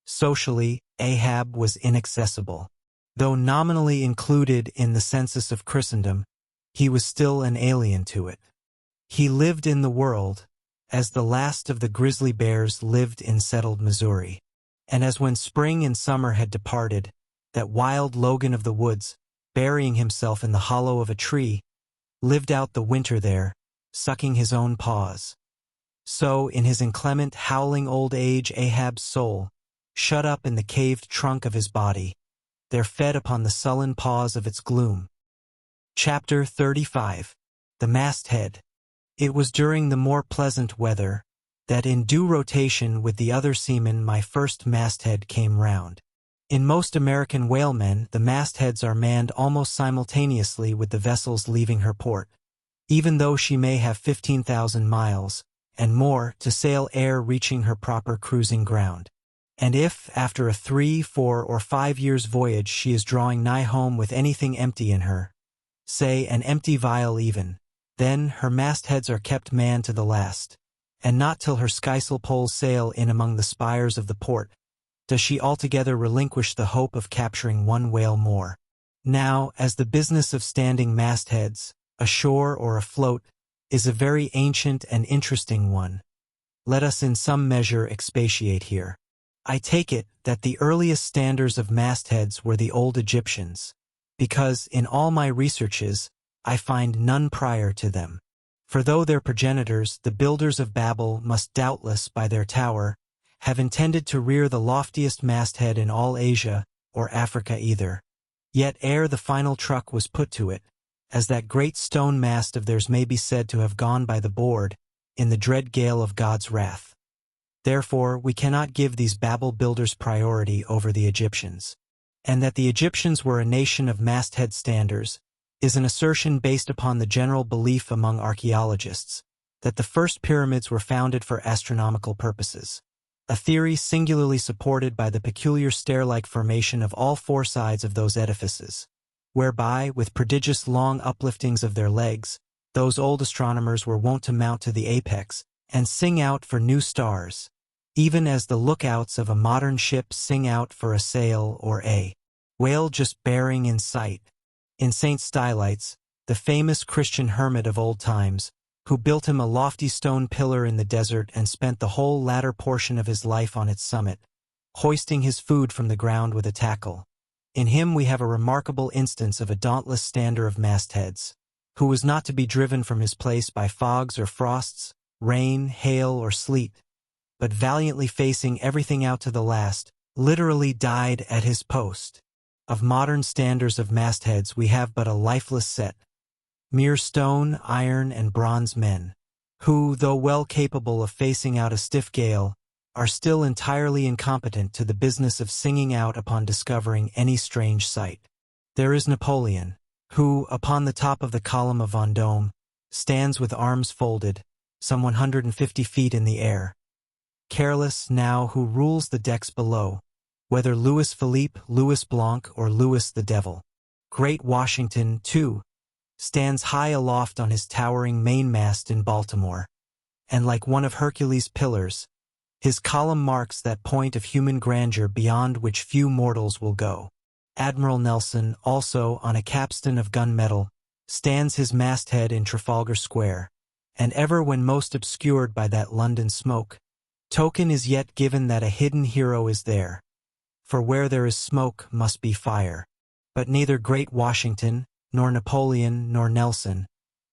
Socially, Ahab was inaccessible. Though nominally included in the census of Christendom, he was still an alien to it. He lived in the world, as the last of the grizzly bears lived in settled Missouri, and as when spring and summer had departed, that wild Logan of the woods, burying himself in the hollow of a tree, lived out the winter there, sucking his own paws. So, in his inclement, howling old age, Ahab's soul, shut up in the caved trunk of his body, there fed upon the sullen pause of its gloom. Chapter 35. The Masthead. It was during the more pleasant weather that in due rotation with the other seamen my first masthead came round. In most American whalemen the mastheads are manned almost simultaneously with the vessel's leaving her port, even though she may have 15,000 miles, and more, to sail ere reaching her proper cruising ground. And if, after a 3, 4, or 5 years' voyage she is drawing nigh home with anything empty in her, say an empty vial even, then her mastheads are kept manned to the last, and not till her skysail poles sail in among the spires of the port does she altogether relinquish the hope of capturing one whale more. Now, as the business of standing mastheads, ashore or afloat, is a very ancient and interesting one, let us in some measure expatiate here. I take it that the earliest standers of mastheads were the old Egyptians, because, in all my researches, I find none prior to them. For though their progenitors, the builders of Babel, must doubtless, by their tower, have intended to rear the loftiest masthead in all Asia, or Africa either, yet ere the final truck was put to it, as that great stone mast of theirs may be said to have gone by the board, in the dread gale of God's wrath. Therefore we cannot give these Babel builders priority over the Egyptians. And that the Egyptians were a nation of masthead standers is an assertion based upon the general belief among archaeologists that the first pyramids were founded for astronomical purposes, a theory singularly supported by the peculiar stair-like formation of all four sides of those edifices, whereby, with prodigious long upliftings of their legs, those old astronomers were wont to mount to the apex and sing out for new stars, even as the lookouts of a modern ship sing out for a sail or a whale just bearing in sight. In St. Stylites, the famous Christian hermit of old times, who built him a lofty stone pillar in the desert and spent the whole latter portion of his life on its summit, hoisting his food from the ground with a tackle. In him we have a remarkable instance of a dauntless stander of mastheads, who was not to be driven from his place by fogs or frosts, rain, hail, or sleet, but valiantly facing everything out to the last, literally died at his post. Of modern standers of mastheads we have but a lifeless set, mere stone, iron, and bronze men, who, though well capable of facing out a stiff gale, are still entirely incompetent to the business of singing out upon discovering any strange sight. There is Napoleon, who, upon the top of the column of Vendôme, stands with arms folded, some 150 feet in the air, careless now who rules the decks below, whether Louis Philippe, Louis Blanc, or Louis the Devil. Great Washington, too, stands high aloft on his towering mainmast in Baltimore, and like one of Hercules' pillars, his column marks that point of human grandeur beyond which few mortals will go. Admiral Nelson, also on a capstan of gunmetal, stands his masthead in Trafalgar Square, and ever when most obscured by that London smoke, token is yet given that a hidden hero is there. For where there is smoke must be fire. But neither great Washington, nor Napoleon, nor Nelson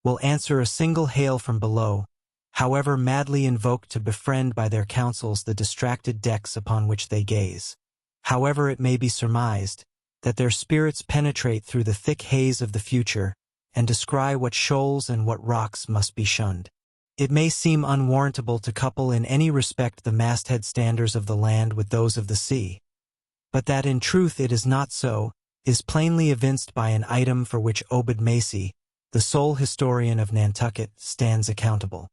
will answer a single hail from below, however madly invoked to befriend by their counsels the distracted decks upon which they gaze. However it may be surmised that their spirits penetrate through the thick haze of the future and descry what shoals and what rocks must be shunned. It may seem unwarrantable to couple in any respect the masthead standers of the land with those of the sea, but that in truth it is not so is plainly evinced by an item for which Obed Macy, the sole historian of Nantucket, stands accountable.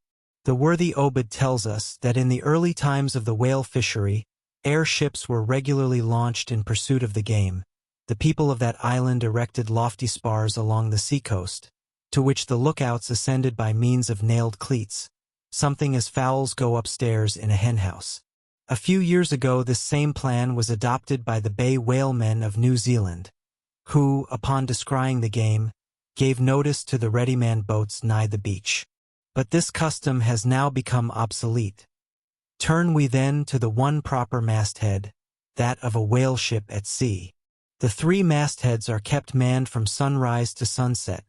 The worthy Obed tells us that in the early times of the whale fishery, airships were regularly launched in pursuit of the game. The people of that island erected lofty spars along the seacoast, to which the lookouts ascended by means of nailed cleats, something as fowls go upstairs in a henhouse. A few years ago this same plan was adopted by the bay whalemen of New Zealand, who, upon descrying the game, gave notice to the ready-man boats nigh the beach. But this custom has now become obsolete. Turn we then to the one proper masthead, that of a whale ship at sea. The three mastheads are kept manned from sunrise to sunset,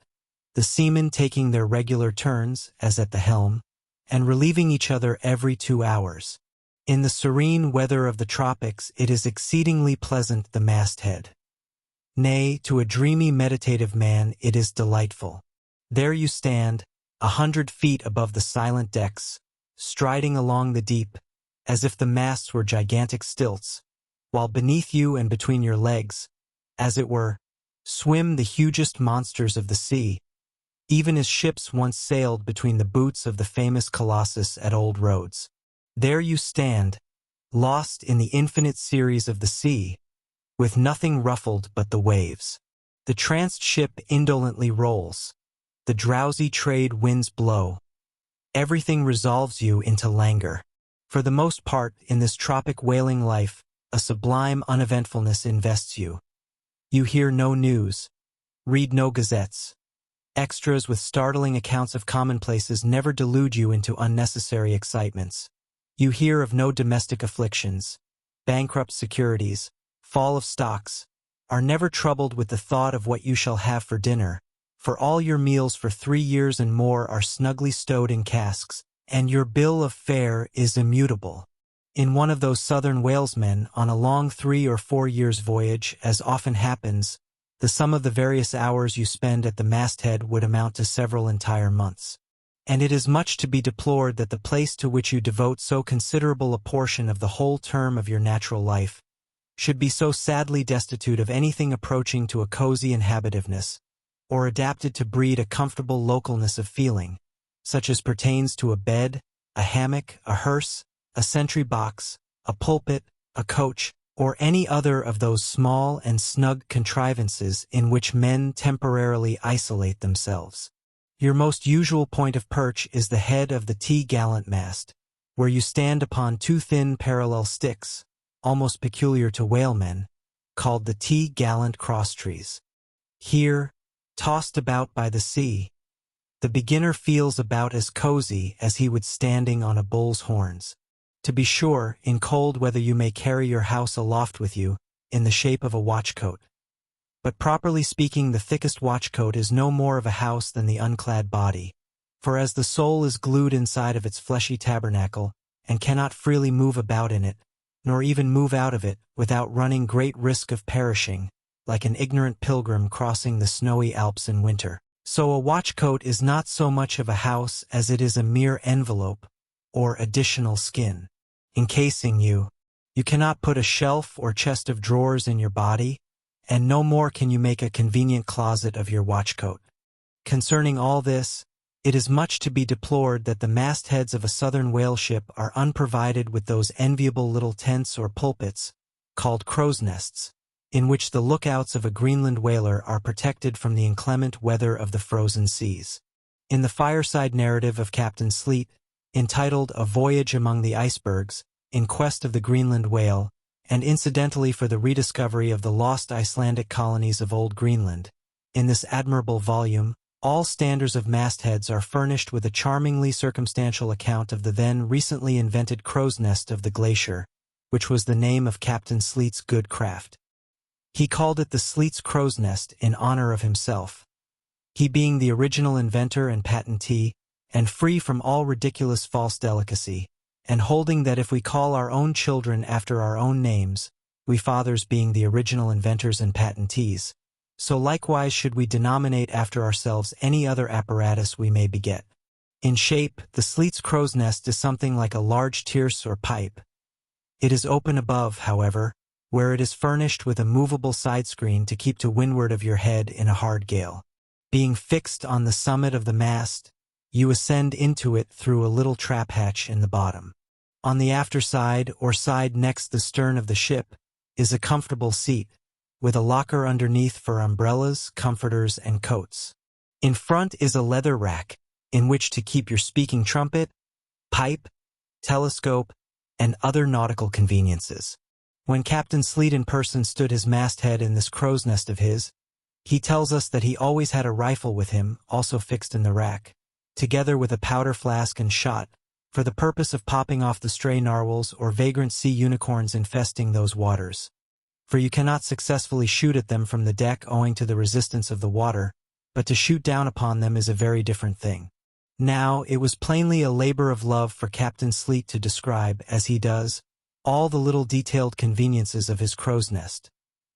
the seamen taking their regular turns, as at the helm, and relieving each other every 2 hours. In the serene weather of the tropics it is exceedingly pleasant, the masthead. Nay, to a dreamy meditative man it is delightful. There you stand, 100 feet above the silent decks, striding along the deep, as if the masts were gigantic stilts, while beneath you and between your legs, as it were, swim the hugest monsters of the sea, even as ships once sailed between the boots of the famous Colossus at Old Rhodes. There you stand, lost in the infinite series of the sea, with nothing ruffled but the waves. The tranced ship indolently rolls. The drowsy trade winds blow. Everything resolves you into languor. For the most part, in this tropic whaling life, a sublime uneventfulness invests you. You hear no news, read no gazettes. Extras with startling accounts of commonplaces never delude you into unnecessary excitements. You hear of no domestic afflictions, bankrupt securities, fall of stocks, are never troubled with the thought of what you shall have for dinner, for all your meals for 3 years and more are snugly stowed in casks, and your bill of fare is immutable. In one of those southern whalesmen, on a long 3 or 4 years voyage, as often happens, the sum of the various hours you spend at the masthead would amount to several entire months. And it is much to be deplored that the place to which you devote so considerable a portion of the whole term of your natural life should be so sadly destitute of anything approaching to a cozy inhabitiveness, or adapted to breed a comfortable localness of feeling, such as pertains to a bed, a hammock, a hearse, a sentry box, a pulpit, a coach, or any other of those small and snug contrivances in which men temporarily isolate themselves. Your most usual point of perch is the head of the T-gallant mast, where you stand upon 2 thin parallel sticks, almost peculiar to whalemen, called the T-gallant crosstrees. Here, tossed about by the sea, the beginner feels about as cozy as he would standing on a bull's horns. To be sure, in cold weather you may carry your house aloft with you, in the shape of a watchcoat. But properly speaking, the thickest watchcoat is no more of a house than the unclad body, for as the soul is glued inside of its fleshy tabernacle, and cannot freely move about in it, nor even move out of it, without running great risk of perishing, like an ignorant pilgrim crossing the snowy Alps in winter, so a watchcoat is not so much of a house as it is a mere envelope, or additional skin, encasing you. You cannot put a shelf or chest of drawers in your body, and no more can you make a convenient closet of your watchcoat. Concerning all this, it is much to be deplored that the mastheads of a southern whale ship are unprovided with those enviable little tents or pulpits, called crow's nests, in which the lookouts of a Greenland whaler are protected from the inclement weather of the frozen seas. In the fireside narrative of Captain Sleet, entitled A Voyage Among the Icebergs, in quest of the Greenland whale, and incidentally for the rediscovery of the lost Icelandic colonies of Old Greenland, in this admirable volume, all standers of mastheads are furnished with a charmingly circumstantial account of the then recently invented crow's nest of the glacier, which was the name of Captain Sleet's good craft. He called it the Sleet's crow's nest in honor of himself, he being the original inventor and patentee, and free from all ridiculous false delicacy, and holding that if we call our own children after our own names, we fathers being the original inventors and patentees, so likewise should we denominate after ourselves any other apparatus we may beget. In shape, the Sleet's crow's nest is something like a large tierce or pipe. It is open above, however, where it is furnished with a movable side screen to keep to windward of your head in a hard gale. Being fixed on the summit of the mast, you ascend into it through a little trap hatch in the bottom. On the after side, or side next the stern of the ship, is a comfortable seat, with a locker underneath for umbrellas, comforters, and coats. In front is a leather rack, in which to keep your speaking trumpet, pipe, telescope, and other nautical conveniences. When Captain Sleet in person stood his masthead in this crow's nest of his, he tells us that he always had a rifle with him, also fixed in the rack, together with a powder flask and shot, for the purpose of popping off the stray narwhals or vagrant sea unicorns infesting those waters. For you cannot successfully shoot at them from the deck owing to the resistance of the water, but to shoot down upon them is a very different thing. Now, it was plainly a labor of love for Captain Sleet to describe, as he does, all the little detailed conveniences of his crow's nest.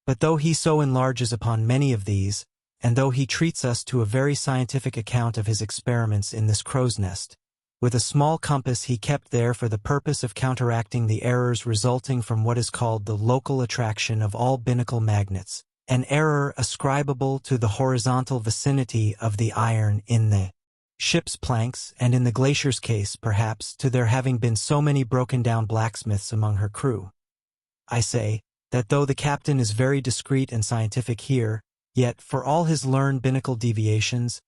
But though he so enlarges upon many of these, and though he treats us to a very scientific account of his experiments in this crow's nest, with a small compass he kept there for the purpose of counteracting the errors resulting from what is called the local attraction of all binnacle magnets, an error ascribable to the horizontal vicinity of the iron in the ship's planks, and in the glacier's case, perhaps, to there having been so many broken-down blacksmiths among her crew. I say, that though the captain is very discreet and scientific here, yet, for all his learned binnacle deviations,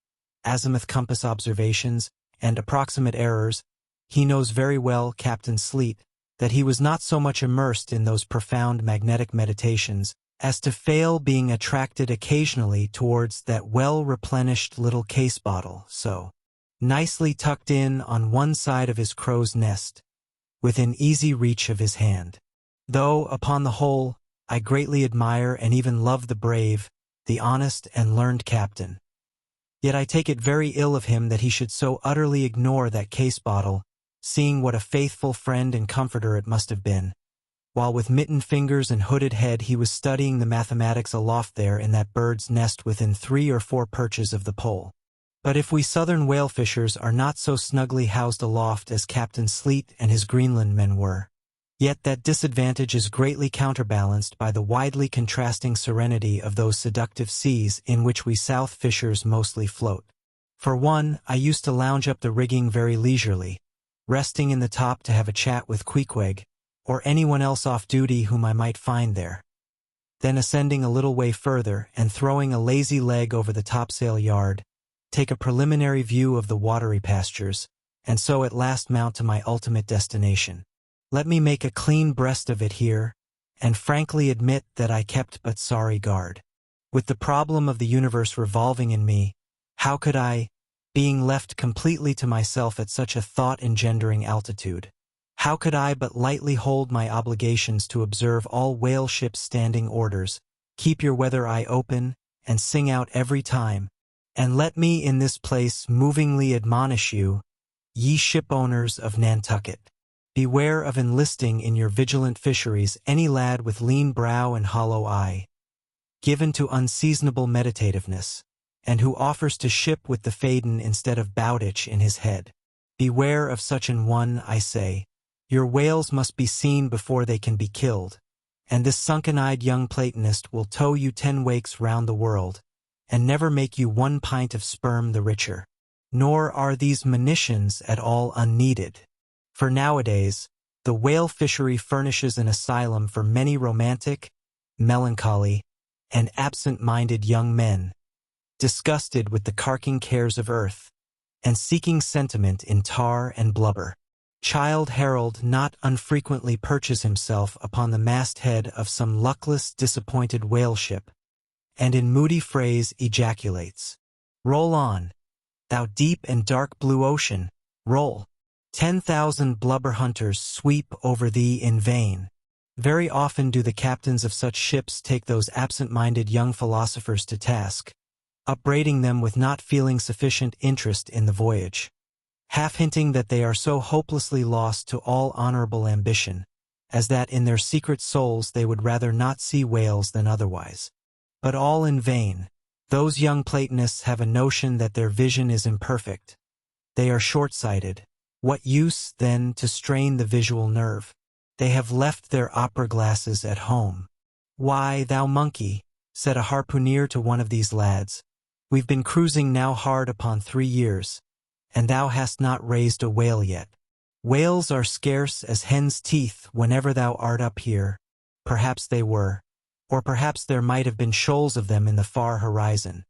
azimuth compass observations, and approximate errors, he knows very well, Captain Sleet, that he was not so much immersed in those profound magnetic meditations as to fail being attracted occasionally towards that well-replenished little case bottle, so nicely tucked in on one side of his crow's nest, within easy reach of his hand. Though, upon the whole, I greatly admire and even love the brave, the honest and learned captain, Yet I take it very ill of him that he should so utterly ignore that case bottle, seeing what a faithful friend and comforter it must have been, while with mittened fingers and hooded head he was studying the mathematics aloft there in that bird's nest within 3 or 4 perches of the pole. But if we southern whale fishers are not so snugly housed aloft as Captain Sleet and his Greenland men were, yet that disadvantage is greatly counterbalanced by the widely contrasting serenity of those seductive seas in which we south fishers mostly float. For one, I used to lounge up the rigging very leisurely, resting in the top to have a chat with Queequeg, or anyone else off duty whom I might find there. Then ascending a little way further and throwing a lazy leg over the topsail yard, take a preliminary view of the watery pastures, and so at last mount to my ultimate destination. Let me make a clean breast of it here, and frankly admit that I kept but sorry guard. With the problem of the universe revolving in me, how could I, being left completely to myself at such a thought-engendering altitude, how could I but lightly hold my obligations to observe all whale ships' standing orders, keep your weather eye open, and sing out every time, and let me in this place movingly admonish you, ye shipowners of Nantucket. Beware of enlisting in your vigilant fisheries any lad with lean brow and hollow eye, given to unseasonable meditativeness, and who offers to ship with the Faden instead of Bowditch in his head. Beware of such an one, I say. Your whales must be seen before they can be killed, and this sunken-eyed young Platonist will tow you 10 wakes round the world, and never make you 1 pint of sperm the richer. Nor are these monitions at all unneeded. For nowadays, the whale fishery furnishes an asylum for many romantic, melancholy, and absent-minded young men, disgusted with the carking cares of earth, and seeking sentiment in tar and blubber. Childe Harold not unfrequently perches himself upon the masthead of some luckless, disappointed whale ship, and in moody phrase ejaculates, "Roll on, thou deep and dark blue ocean, roll. 10,000 blubber hunters sweep over thee in vain." Very often do the captains of such ships take those absent-minded young philosophers to task, upbraiding them with not feeling sufficient interest in the voyage, half hinting that they are so hopelessly lost to all honorable ambition, as that in their secret souls they would rather not see whales than otherwise. But all in vain. Those young Platonists have a notion that their vision is imperfect. They are short-sighted. What use, then, to strain the visual nerve? They have left their opera glasses at home. "Why, thou monkey," said a harpooner to one of these lads, "we've been cruising now hard upon 3 years, and thou hast not raised a whale yet. Whales are scarce as hen's teeth whenever thou art up here." Perhaps they were, or perhaps there might have been shoals of them in the far horizon.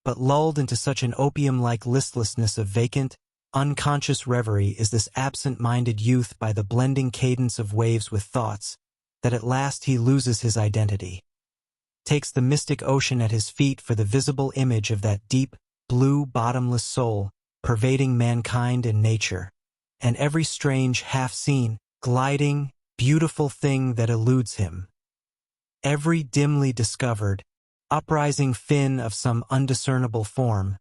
But lulled into such an opium-like listlessness of vacant, unconscious reverie is this absent-minded youth by the blending cadence of waves with thoughts, that at last he loses his identity, takes the mystic ocean at his feet for the visible image of that deep, blue, bottomless soul, pervading mankind and nature, and every strange, half-seen, gliding, beautiful thing that eludes him. Every dimly discovered, uprising fin of some undiscernible form,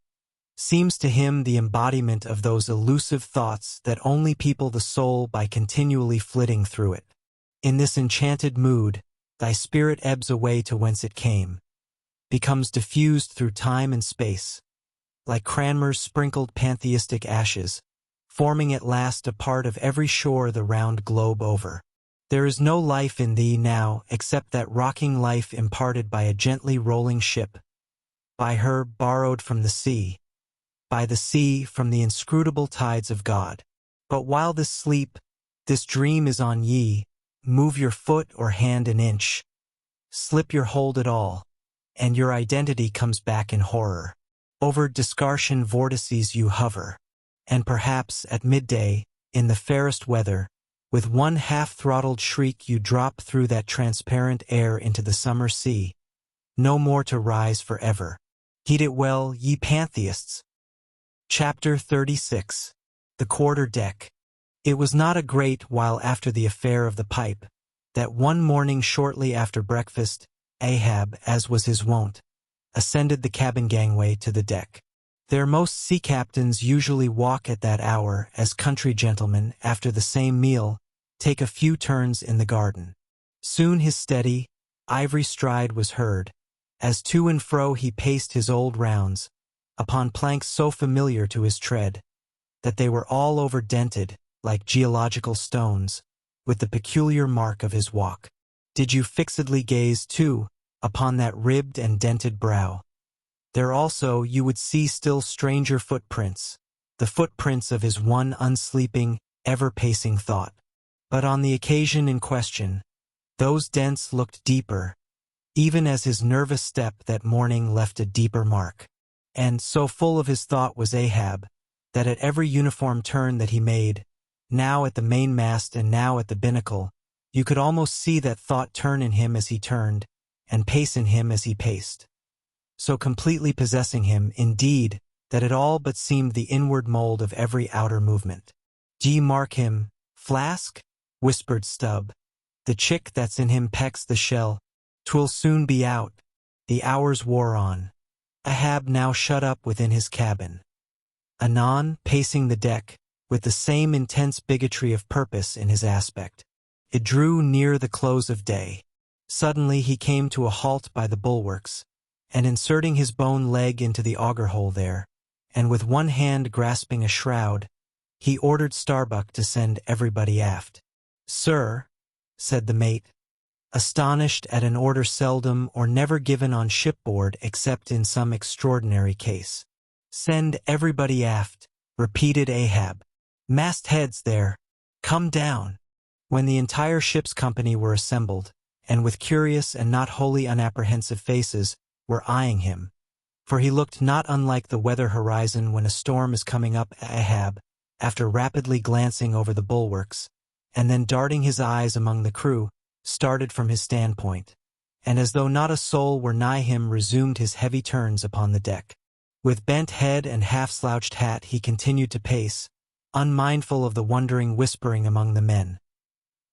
seems to him the embodiment of those elusive thoughts that only people the soul by continually flitting through it. In this enchanted mood, thy spirit ebbs away to whence it came, becomes diffused through time and space, like Cranmer's sprinkled pantheistic ashes, forming at last a part of every shore the round globe over. There is no life in thee now except that rocking life imparted by a gently rolling ship, by her borrowed from the sea, by the sea from the inscrutable tides of God. But while this sleep, this dream is on ye, move your foot or hand an inch, slip your hold at all, and your identity comes back in horror. Over Discartian vortices you hover, and perhaps at midday, in the fairest weather, with one half-throttled shriek you drop through that transparent air into the summer sea, no more to rise forever. Heed it well, ye pantheists. Chapter 36. The Quarter Deck. It was not a great while after the affair of the pipe, that one morning shortly after breakfast, Ahab, as was his wont, ascended the cabin gangway to the deck. There most sea captains usually walk at that hour as country gentlemen, after the same meal, take a few turns in the garden. Soon his steady, ivory stride was heard, as to and fro he paced his old rounds, upon planks so familiar to his tread, that they were all over dented, like geological stones, with the peculiar mark of his walk. Did you fixedly gaze, too, upon that ribbed and dented brow? There also you would see still stranger footprints, the footprints of his one unsleeping, ever-pacing thought. But on the occasion in question, those dents looked deeper, even as his nervous step that morning left a deeper mark. And so full of his thought was Ahab, that at every uniform turn that he made, now at the mainmast and now at the binnacle, you could almost see that thought turn in him as he turned, and pace in him as he paced. So completely possessing him, indeed, that it all but seemed the inward mold of every outer movement. "D'ye mark him, Flask?" whispered Stubb. "The chick that's in him pecks the shell. 'Twill soon be out." The hours wore on. Ahab now shut up within his cabin. Anon, pacing the deck, with the same intense bigotry of purpose in his aspect. It drew near the close of day. Suddenly he came to a halt by the bulwarks, and inserting his bone leg into the auger hole there, and with one hand grasping a shroud, he ordered Starbuck to send everybody aft. "Sir," said the mate, astonished at an order seldom or never given on shipboard except in some extraordinary case. "Send everybody aft," repeated Ahab. "Mastheads there, come down." When the entire ship's company were assembled, and with curious and not wholly unapprehensive faces, were eyeing him, for he looked not unlike the weather horizon when a storm is coming up, Ahab, after rapidly glancing over the bulwarks, and then darting his eyes among the crew, started from his standpoint, and as though not a soul were nigh him resumed his heavy turns upon the deck. With bent head and half-slouched hat he continued to pace, unmindful of the wondering whispering among the men,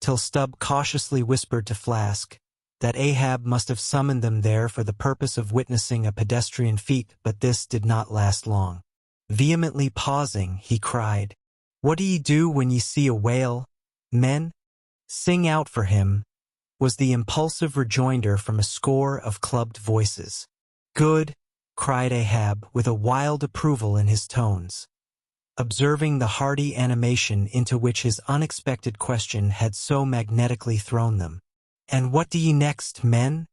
till Stubb cautiously whispered to Flask that Ahab must have summoned them there for the purpose of witnessing a pedestrian feat, but this did not last long. Vehemently pausing, he cried, "What do ye do when ye see a whale, men? Sing out for him," was the impulsive rejoinder from a score of clubbed voices. "Good," cried Ahab, with a wild approval in his tones, observing the hearty animation into which his unexpected question had so magnetically thrown them. "And what do ye next, men?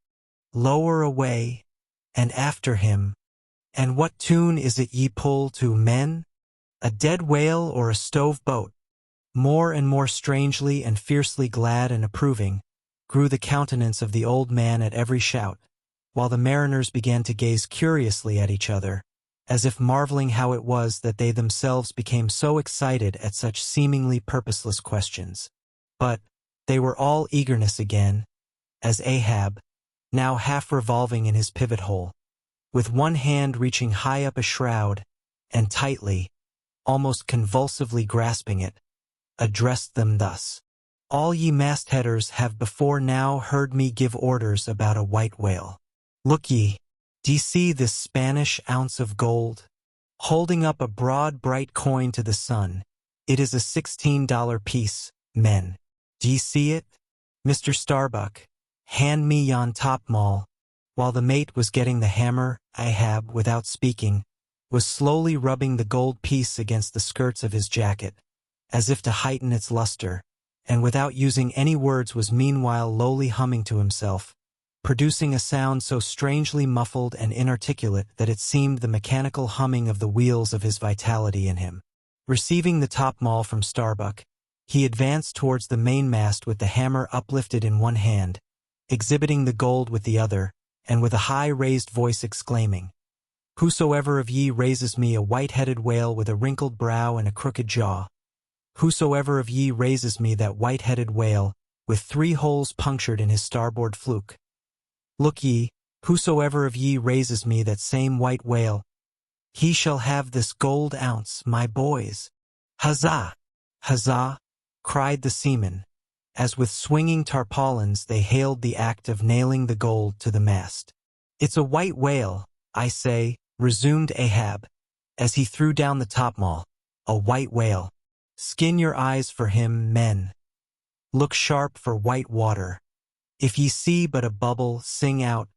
Lower away, and after him. And what tune is it ye pull to, men? A dead whale or a stove boat?" More and more strangely and fiercely glad and approving grew the countenance of the old man at every shout, while the mariners began to gaze curiously at each other, as if marveling how it was that they themselves became so excited at such seemingly purposeless questions. But they were all eagerness again, as Ahab, now half revolving in his pivot hole, with one hand reaching high up a shroud, and tightly, almost convulsively grasping it, addressed them thus: "All ye mastheaders have before now heard me give orders about a white whale. Look ye, d'ye see this Spanish ounce of gold? Holding up a broad bright coin to the sun, it is a $16 piece, men. D'ye see it? Mr. Starbuck, hand me yon topmaul." While the mate was getting the hammer, Ahab, without speaking, was slowly rubbing the gold piece against the skirts of his jacket, as if to heighten its luster, and without using any words was meanwhile lowly humming to himself, producing a sound so strangely muffled and inarticulate that it seemed the mechanical humming of the wheels of his vitality in him. Receiving the topmaul from Starbuck, he advanced towards the mainmast with the hammer uplifted in one hand, exhibiting the gold with the other, and with a high raised voice exclaiming, "Whosoever of ye raises me a white-headed whale with a wrinkled brow and a crooked jaw, whosoever of ye raises me that white-headed whale with 3 holes punctured in his starboard fluke, look ye, whosoever of ye raises me that same white whale, he shall have this gold ounce, my boys." "Huzzah! Huzzah!" cried the seamen, as with swinging tarpaulins they hailed the act of nailing the gold to the mast. "It's a white whale, I say," resumed Ahab, as he threw down the topmaul. A white whale. Skin your eyes for him, men. Look sharp for white water. If ye see but a bubble, sing out.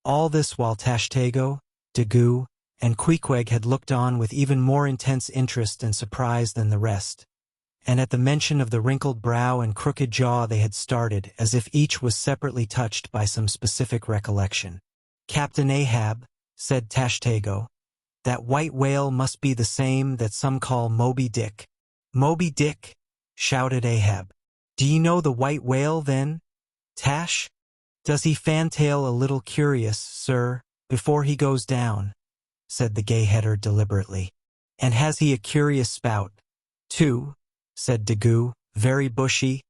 All this while Tashtego, Daggoo, and Queequeg had looked on with even more intense interest and surprise than the rest. And at the mention of the wrinkled brow and crooked jaw they had started, as if each was separately touched by some specific recollection. Captain Ahab, said Tashtego, that white whale must be the same that some call Moby-Dick. Moby-Dick, shouted Ahab. Do ye know the white whale, then, Tash? Does he fantail a little curious, sir, before he goes down? Said the gay-header deliberately. And has he a curious spout, too? Said Daggoo, very bushy,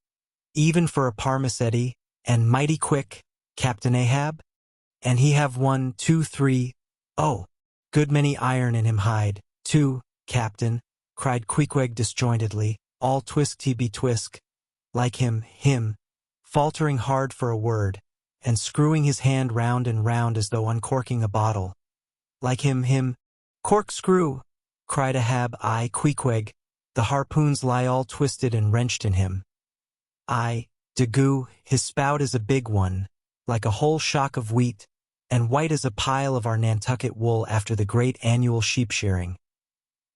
even for a parmacetty, and mighty quick, Captain Ahab? And he have 1, 2, 3, oh, good many iron in him hide, too, Captain, cried Queequeg disjointedly, all twisk-te-be-twisk, like him, faltering hard for a word, and screwing his hand round and round as though uncorking a bottle. Like him, corkscrew, cried Ahab, aye, Queequeg, the harpoons lie all twisted and wrenched in him. Aye, Daggoo, his spout is a big one, like a whole shock of wheat, and white as a pile of our Nantucket wool after the great annual sheep-shearing.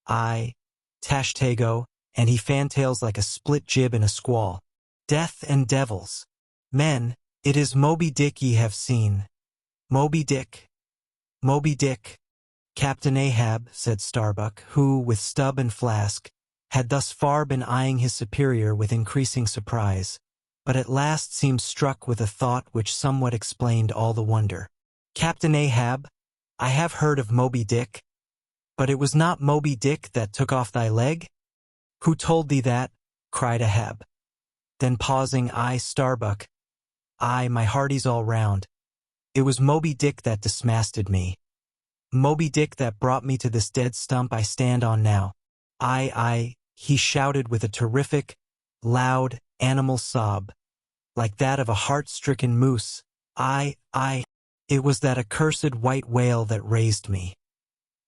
Aye, Tashtego, and he fantails like a split jib in a squall. Death and devils! Men, it is Moby-Dick ye have seen. Moby-Dick. Moby-Dick. Captain Ahab, said Starbuck, who, with stub and flask, had thus far been eyeing his superior with increasing surprise, but at last seemed struck with a thought which somewhat explained all the wonder. Captain Ahab, I have heard of Moby-Dick, but it was not Moby-Dick that took off thy leg? Who told thee that? Cried Ahab. Then pausing, I, Starbuck, I, my hearties all round. It was Moby-Dick that dismasted me. Moby-Dick that brought me to this dead stump I stand on now. I, he shouted with a terrific, loud, animal sob, like that of a heart-stricken moose. I, it was that accursed white whale that raised me.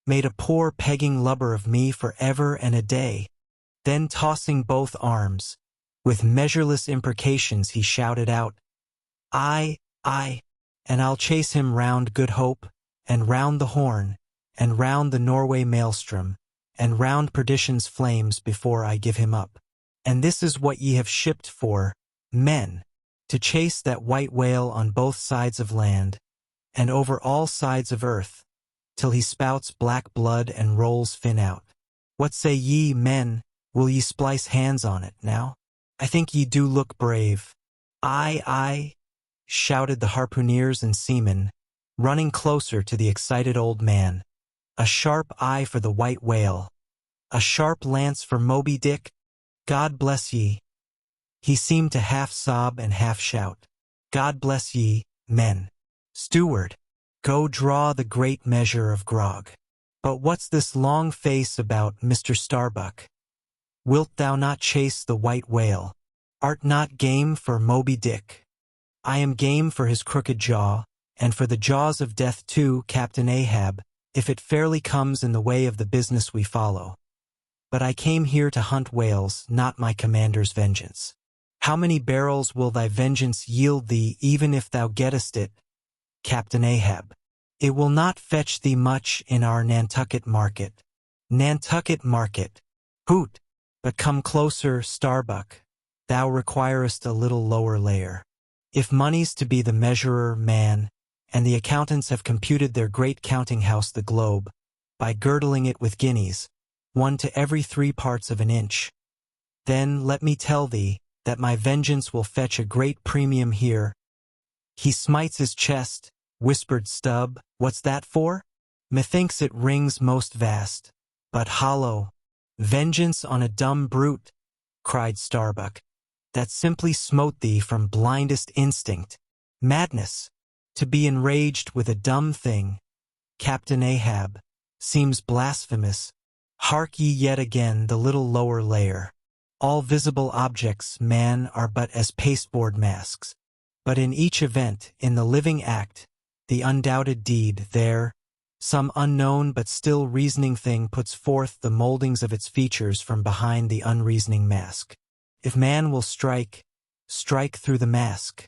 Made a poor pegging lubber of me for ever and a day. Then tossing both arms, with measureless imprecations he shouted out, I, and I'll chase him round Good Hope, and round the Horn, and round the Norway maelstrom, and round perdition's flames before I give him up. And this is what ye have shipped for, men, to chase that white whale on both sides of land, and over all sides of earth, till he spouts black blood and rolls fin out. What say ye, men, will ye splice hands on it, now? I think ye do look brave. Aye, shouted the harpooneers and seamen, running closer to the excited old man. A sharp eye for the white whale. A sharp lance for Moby-Dick. God bless ye. He seemed to half sob and half shout. God bless ye, men. Steward, go draw the great measure of grog. But what's this long face about, Mr. Starbuck? Wilt thou not chase the white whale? Art not game for Moby-Dick? I am game for his crooked jaw, and for the jaws of death too, Captain Ahab, if it fairly comes in the way of the business we follow. But I came here to hunt whales, not my commander's vengeance. How many barrels will thy vengeance yield thee, even if thou gettest it, Captain Ahab? It will not fetch thee much in our Nantucket market. Nantucket market. Hoot! But come closer, Starbuck. Thou requirest a little lower layer. If money's to be the measurer, man, and the accountants have computed their great counting house the globe, by girdling it with guineas, 1 to every 3 parts of an inch, then let me tell thee that my vengeance will fetch a great premium here. He smites his chest, whispered Stubb, what's that for? Methinks it rings most vast, but hollow. Vengeance on a dumb brute, cried Starbuck, that simply smote thee from blindest instinct. Madness, to be enraged with a dumb thing, Captain Ahab, seems blasphemous. Hark ye yet again the little lower layer. All visible objects, man, are but as pasteboard masks. But in each event, in the living act, the undoubted deed, there, Some unknown but still reasoning thing puts forth the moldings of its features from behind the unreasoning mask. If man will strike, strike through the mask.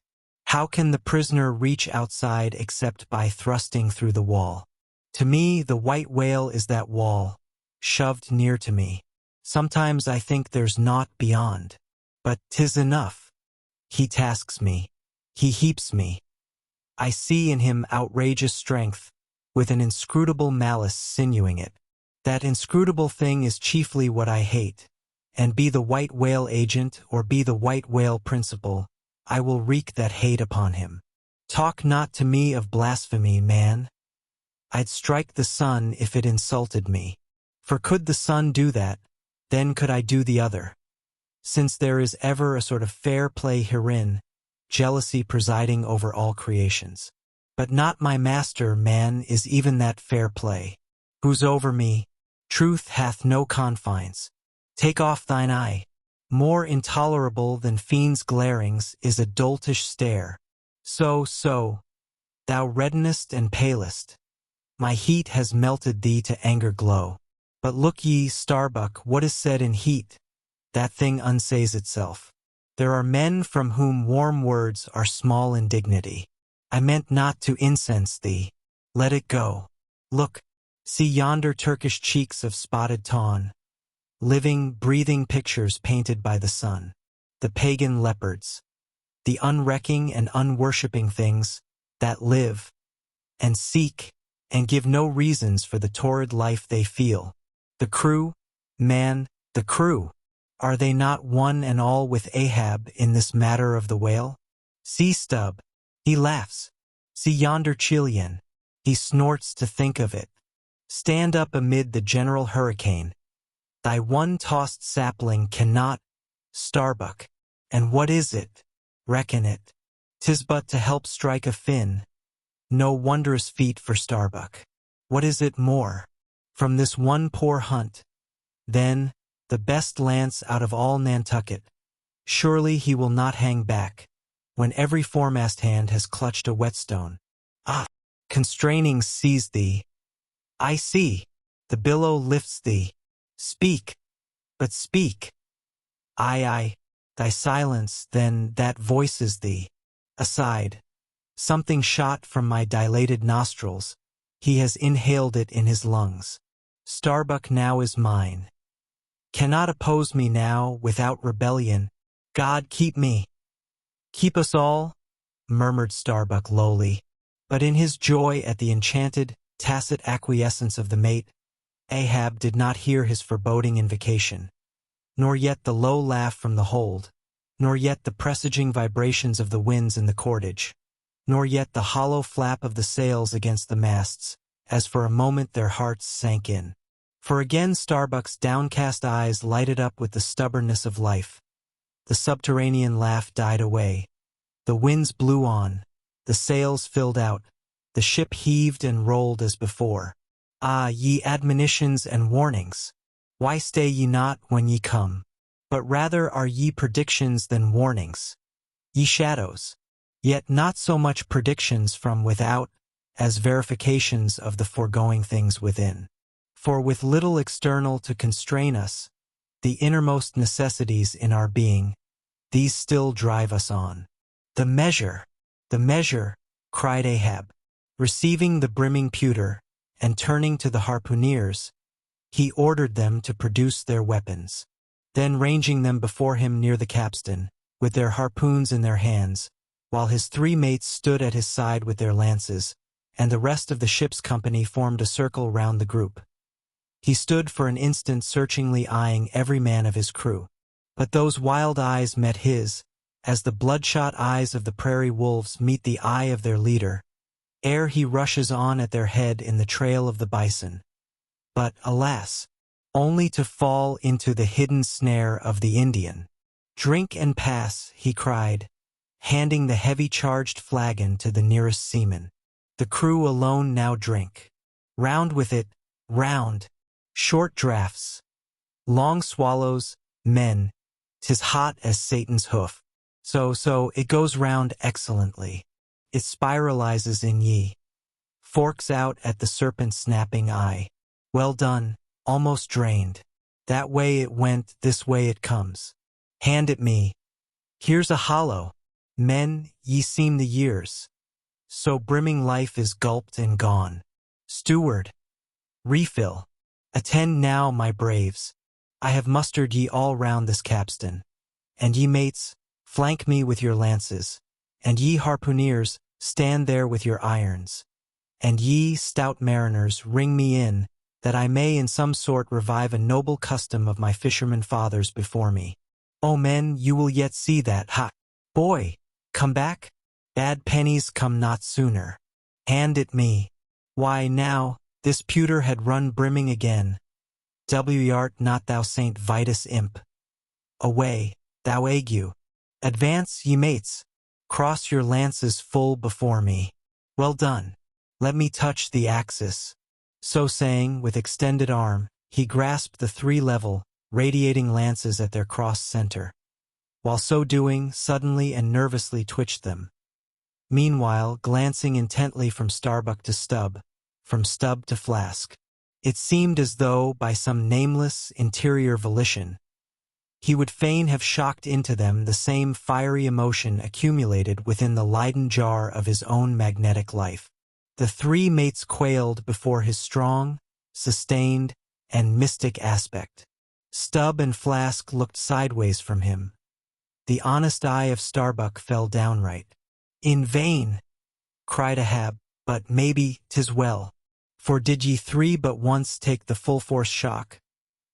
How can the prisoner reach outside except by thrusting through the wall? To me, the white whale is that wall, shoved near to me. Sometimes I think there's naught beyond. But 'tis enough. He tasks me. He heaps me. I see in him outrageous strength, with an inscrutable malice sinewing it. That inscrutable thing is chiefly what I hate, and be the white whale agent or be the white whale principal, I will wreak that hate upon him. Talk not to me of blasphemy, man. I'd strike the sun if it insulted me. For could the sun do that, then could I do the other. Since there is ever a sort of fair play herein, jealousy presiding over all creations. But not my master, man, is even that fair play. Who's over me? Truth hath no confines. Take off thine eye. More intolerable than fiends' glarings is a doltish stare. So, thou reddenest and palest. My heat has melted thee to anger glow. But look ye, Starbuck, what is said in heat? That thing unsays itself. There are men from whom warm words are small indignity. I meant not to incense thee. Let it go. Look, see yonder Turkish cheeks of spotted tawn. Living, breathing pictures painted by the sun. The pagan leopards. The unrecking and unworshipping things that live and seek and give no reasons for the torrid life they feel. The crew, man, the crew. Are they not one and all with Ahab in this matter of the whale? See Stubb. He laughs. See yonder Chilean. He snorts to think of it. Stand up amid the general hurricane. Thy one-tossed sapling cannot, Starbuck. And what is it? Reckon it. 'Tis but to help strike a fin. No wondrous feat for Starbuck. What is it more? From this one poor hunt. Then, the best lance out of all Nantucket. Surely he will not hang back, when every foremast hand has clutched a whetstone. Ah! Constrainings seize thee. I see. The billow lifts thee. Speak. But speak. Aye. Thy silence, then, that voices thee. Aside. Something shot from my dilated nostrils. He has inhaled it in his lungs. Starbuck now is mine. Cannot oppose me now without rebellion. God keep me. Keep us all, murmured Starbuck lowly. But in his joy at the enchanted, tacit acquiescence of the mate, Ahab did not hear his foreboding invocation, nor yet the low laugh from the hold, nor yet the presaging vibrations of the winds in the cordage, nor yet the hollow flap of the sails against the masts, as for a moment their hearts sank in. For again Starbuck's downcast eyes lighted up with the stubbornness of life. The subterranean laugh died away. The winds blew on. The sails filled out. The ship heaved and rolled as before. Ah, ye admonitions and warnings! Why stay ye not when ye come? But rather are ye predictions than warnings. Ye shadows, yet not so much predictions from without, as verifications of the foregoing things within. For with little external to constrain us, the innermost necessities in our being, these still drive us on. The measure, cried Ahab, receiving the brimming pewter, and turning to the harpooneers, he ordered them to produce their weapons. Then ranging them before him near the capstan, with their harpoons in their hands, while his 3 mates stood at his side with their lances, and the rest of the ship's company formed a circle round the group. He stood for an instant searchingly eyeing every man of his crew. But those wild eyes met his, as the bloodshot eyes of the prairie wolves meet the eye of their leader, ere he rushes on at their head in the trail of the bison. But, alas, only to fall into the hidden snare of the Indian. Drink and pass, he cried, handing the heavy charged flagon to the nearest seaman. The crew alone now drink. Round with it, round. Short draughts. Long swallows, men. 'Tis hot as Satan's hoof. So, it goes round excellently. It spiralizes in ye. forks out at the serpent's snapping eye. Well done, almost drained. That way it went, this way it comes. Hand it me. Here's a hollow. Men, ye seem the years. So brimming life is gulped and gone. Steward. Refill. Attend now, my braves. I have mustered ye all round this capstan. And ye mates, flank me with your lances. And ye harpooneers, stand there with your irons. And ye, stout mariners, ring me in, that I may in some sort revive a noble custom of my fisherman fathers before me. O men, you will yet see that, ha! Boy, come back? Bad pennies come not sooner. Hand it me. Why now, this pewter had run brimming again. Art not thou Saint Vitus imp. Away, thou ague. Advance, ye mates. Cross your lances full before me. Well done. Let me touch the axis. So saying, with extended arm, he grasped the 3 level, radiating lances at their cross center. While so doing, suddenly and nervously twitched them. Meanwhile, glancing intently from Starbuck to Stubb, from Stubb to Flask, it seemed as though, by some nameless, interior volition, he would fain have shocked into them the same fiery emotion accumulated within the Leyden jar of his own magnetic life. The 3 mates quailed before his strong, sustained, and mystic aspect. Stubb and Flask looked sideways from him. The honest eye of Starbuck fell downright. In vain, cried Ahab, but maybe 'tis well. For did ye 3 but once take the full force shock,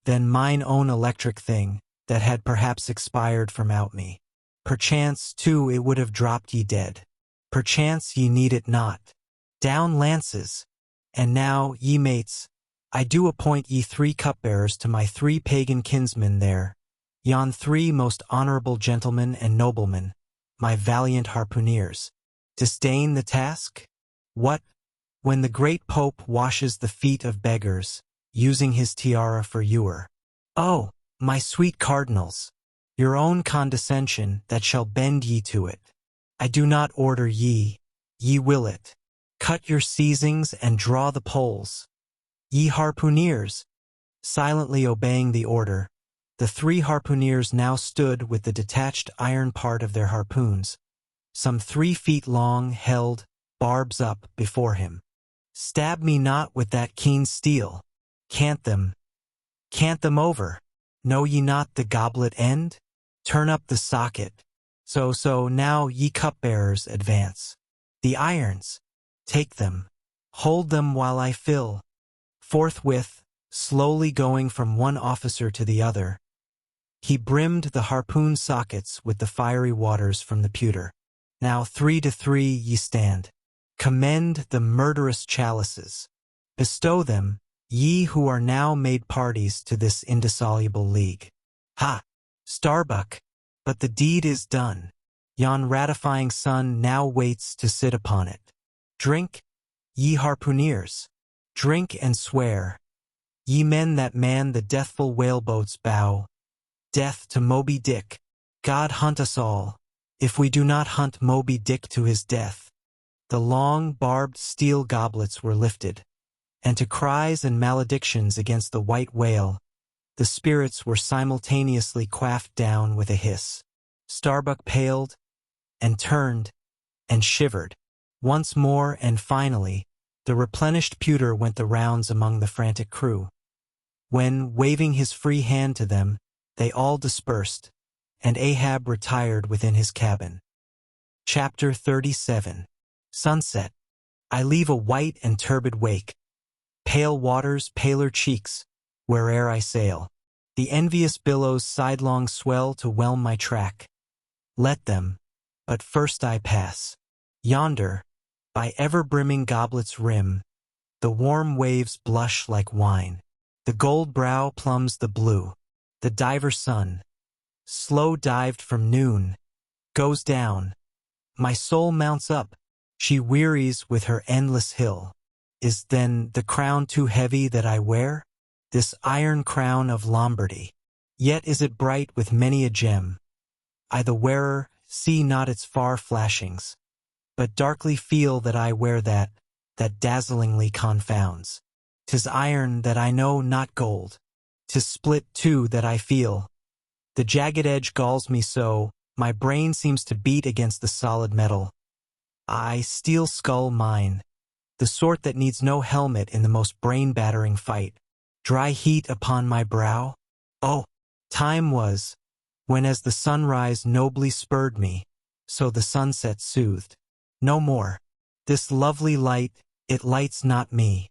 then mine own electric thing, that had perhaps expired from out me. Perchance, too, it would have dropped ye dead. Perchance ye need it not. Down lances! And now, ye mates, I do appoint ye 3 cupbearers to my 3 pagan kinsmen there, yon 3 most honorable gentlemen and noblemen, my valiant harpooneers. Disdain the task? What, when the great Pope washes the feet of beggars, using his tiara for ewer? Oh, my sweet cardinals, your own condescension that shall bend ye to it. I do not order ye, ye will it. Cut your seizings and draw the poles. Ye harpooneers, silently obeying the order, the 3 harpooneers now stood with the detached iron part of their harpoons, some 3 feet long, held, barbs up, before him. Stab me not with that keen steel. Cant them over. Know ye not the goblet end? Turn up the socket. So, now, ye cupbearers, advance. The irons, take them. Hold them while I fill. Forthwith, slowly going from one officer to the other, he brimmed the harpoon sockets with the fiery waters from the pewter. Now 3 to 3 ye stand. Commend the murderous chalices. Bestow them, ye who are now made parties to this indissoluble league. Ha! Starbuck! But the deed is done. Yon ratifying sun now waits to sit upon it. Drink, ye harpooneers. Drink and swear. Ye men that man the deathful whaleboat's bow. Death to Moby-Dick. God hunt us all, if we do not hunt Moby-Dick to his death. The long, barbed steel goblets were lifted, and to cries and maledictions against the white whale, the spirits were simultaneously quaffed down with a hiss. Starbuck paled, and turned, and shivered. Once more, and finally, the replenished pewter went the rounds among the frantic crew. When, waving his free hand to them, they all dispersed, and Ahab retired within his cabin. Chapter 37. Sunset. I leave a white and turbid wake. Pale waters, paler cheeks, where'er I sail. The envious billows sidelong swell to whelm my track. Let them, but first I pass. Yonder, by ever-brimming goblet's rim, the warm waves blush like wine. The gold brow plumbs the blue. The diver sun, slow dived from noon, goes down. My soul mounts up. She wearies with her endless hill. Is then the crown too heavy that I wear? This iron crown of Lombardy. Yet is it bright with many a gem. I the wearer see not its far flashings, but darkly feel that I wear that, that dazzlingly confounds. 'Tis iron that I know, not gold. 'Tis split, too, that I feel. The jagged edge galls me so, my brain seems to beat against the solid metal. I steel skull mine, the sort that needs no helmet in the most brain-battering fight. Dry heat upon my brow? Oh, time was, when as the sunrise nobly spurred me, so the sunset soothed. No more. This lovely light, it lights not me.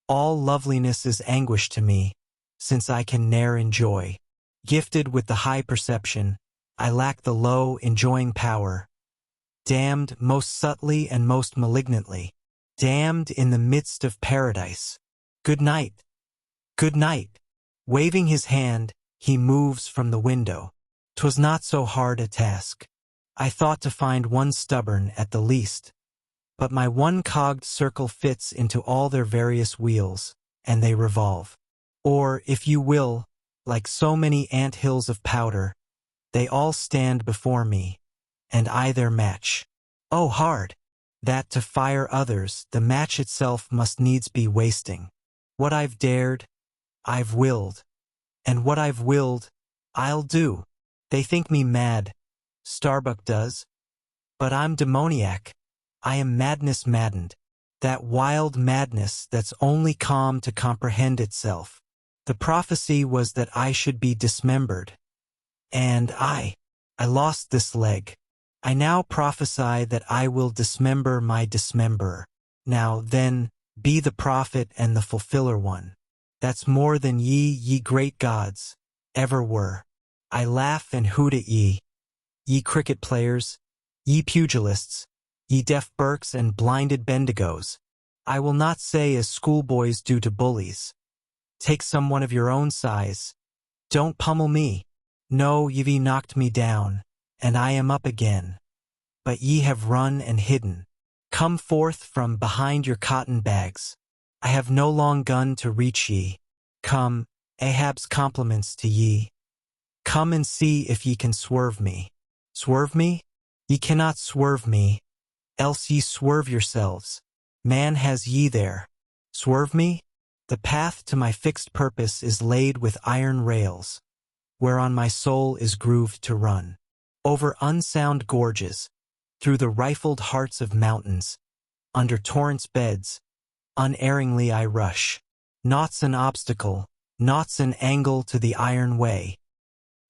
All loveliness is anguish to me, since I can ne'er enjoy. Gifted with the high perception, I lack the low, enjoying power. Damned most subtly and most malignantly, damned in the midst of paradise. Good night. Good night. Waving his hand, he moves from the window. 'Twas not so hard a task. I thought to find one stubborn at the least. But my one-cogged circle fits into all their various wheels, and they revolve. Or, if you will, like so many ant-hills of powder, they all stand before me, and I their match. Oh, hard! That to fire others, the match itself must needs be wasting. What I've dared, I've willed. And what I've willed, I'll do. They think me mad. Starbuck does. But I'm demoniac. I am madness maddened. That wild madness that's only calm to comprehend itself. The prophecy was that I should be dismembered. And I lost this leg. I now prophesy that I will dismember my dismemberer. Now then, be the prophet and the fulfiller one. That's more than ye great gods, ever were. I laugh and hoot at ye cricket players, ye pugilists, ye deaf Burkes and blinded Bendigos. I will not say as schoolboys do to bullies. Take someone of your own size. Don't pummel me. No, ye've knocked me down, and I am up again. But ye have run and hidden. Come forth from behind your cotton bags. I have no long gun to reach ye. Come, Ahab's compliments to ye. Come and see if ye can swerve me. Swerve me? Ye cannot swerve me, else ye swerve yourselves. Man has ye there. Swerve me? The path to my fixed purpose is laid with iron rails, whereon my soul is grooved to run. Over unsound gorges, through the rifled hearts of mountains, under torrents' beds, unerringly I rush. Naught's an obstacle, naught's an angle to the iron way.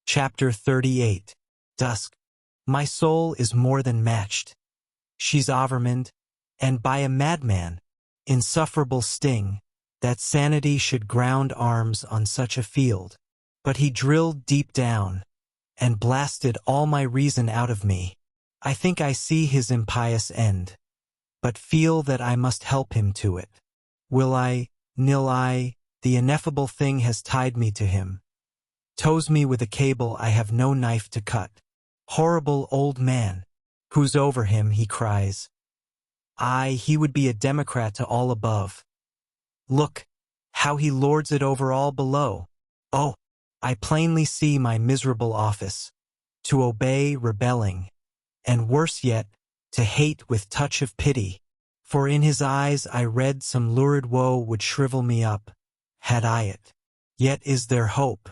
Chapter 38. Dusk. My soul is more than matched. She's overmanned, and by a madman, insufferable sting, that sanity should ground arms on such a field. But he drilled deep down, and blasted all my reason out of me. I think I see his impious end, but feel that I must help him to it. Will I, nil I, the ineffable thing has tied me to him. Tows me with a cable I have no knife to cut. Horrible old man, who's over him, he cries. Aye, he would be a Democrat to all above. Look, how he lords it over all below. Oh, I plainly see my miserable office. To obey, rebelling, and worse yet, to hate with touch of pity. For in his eyes I read some lurid woe would shrivel me up, had I it. Yet is there hope.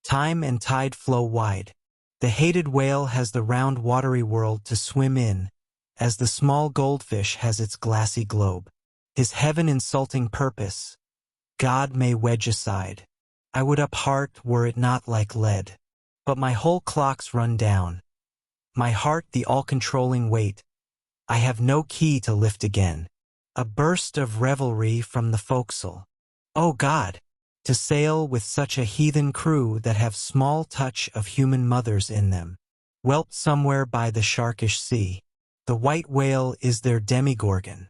Time and tide flow wide. The hated whale has the round watery world to swim in, as the small goldfish has its glassy globe. His heaven-insulting purpose, God may wedge aside. I would up heart were it not like lead. But my whole clock's run down. My heart the all-controlling weight. I have no key to lift again. A burst of revelry from the forecastle. Oh God! To sail with such a heathen crew that have small touch of human mothers in them. Whelped somewhere by the sharkish sea. The white whale is their demigorgon.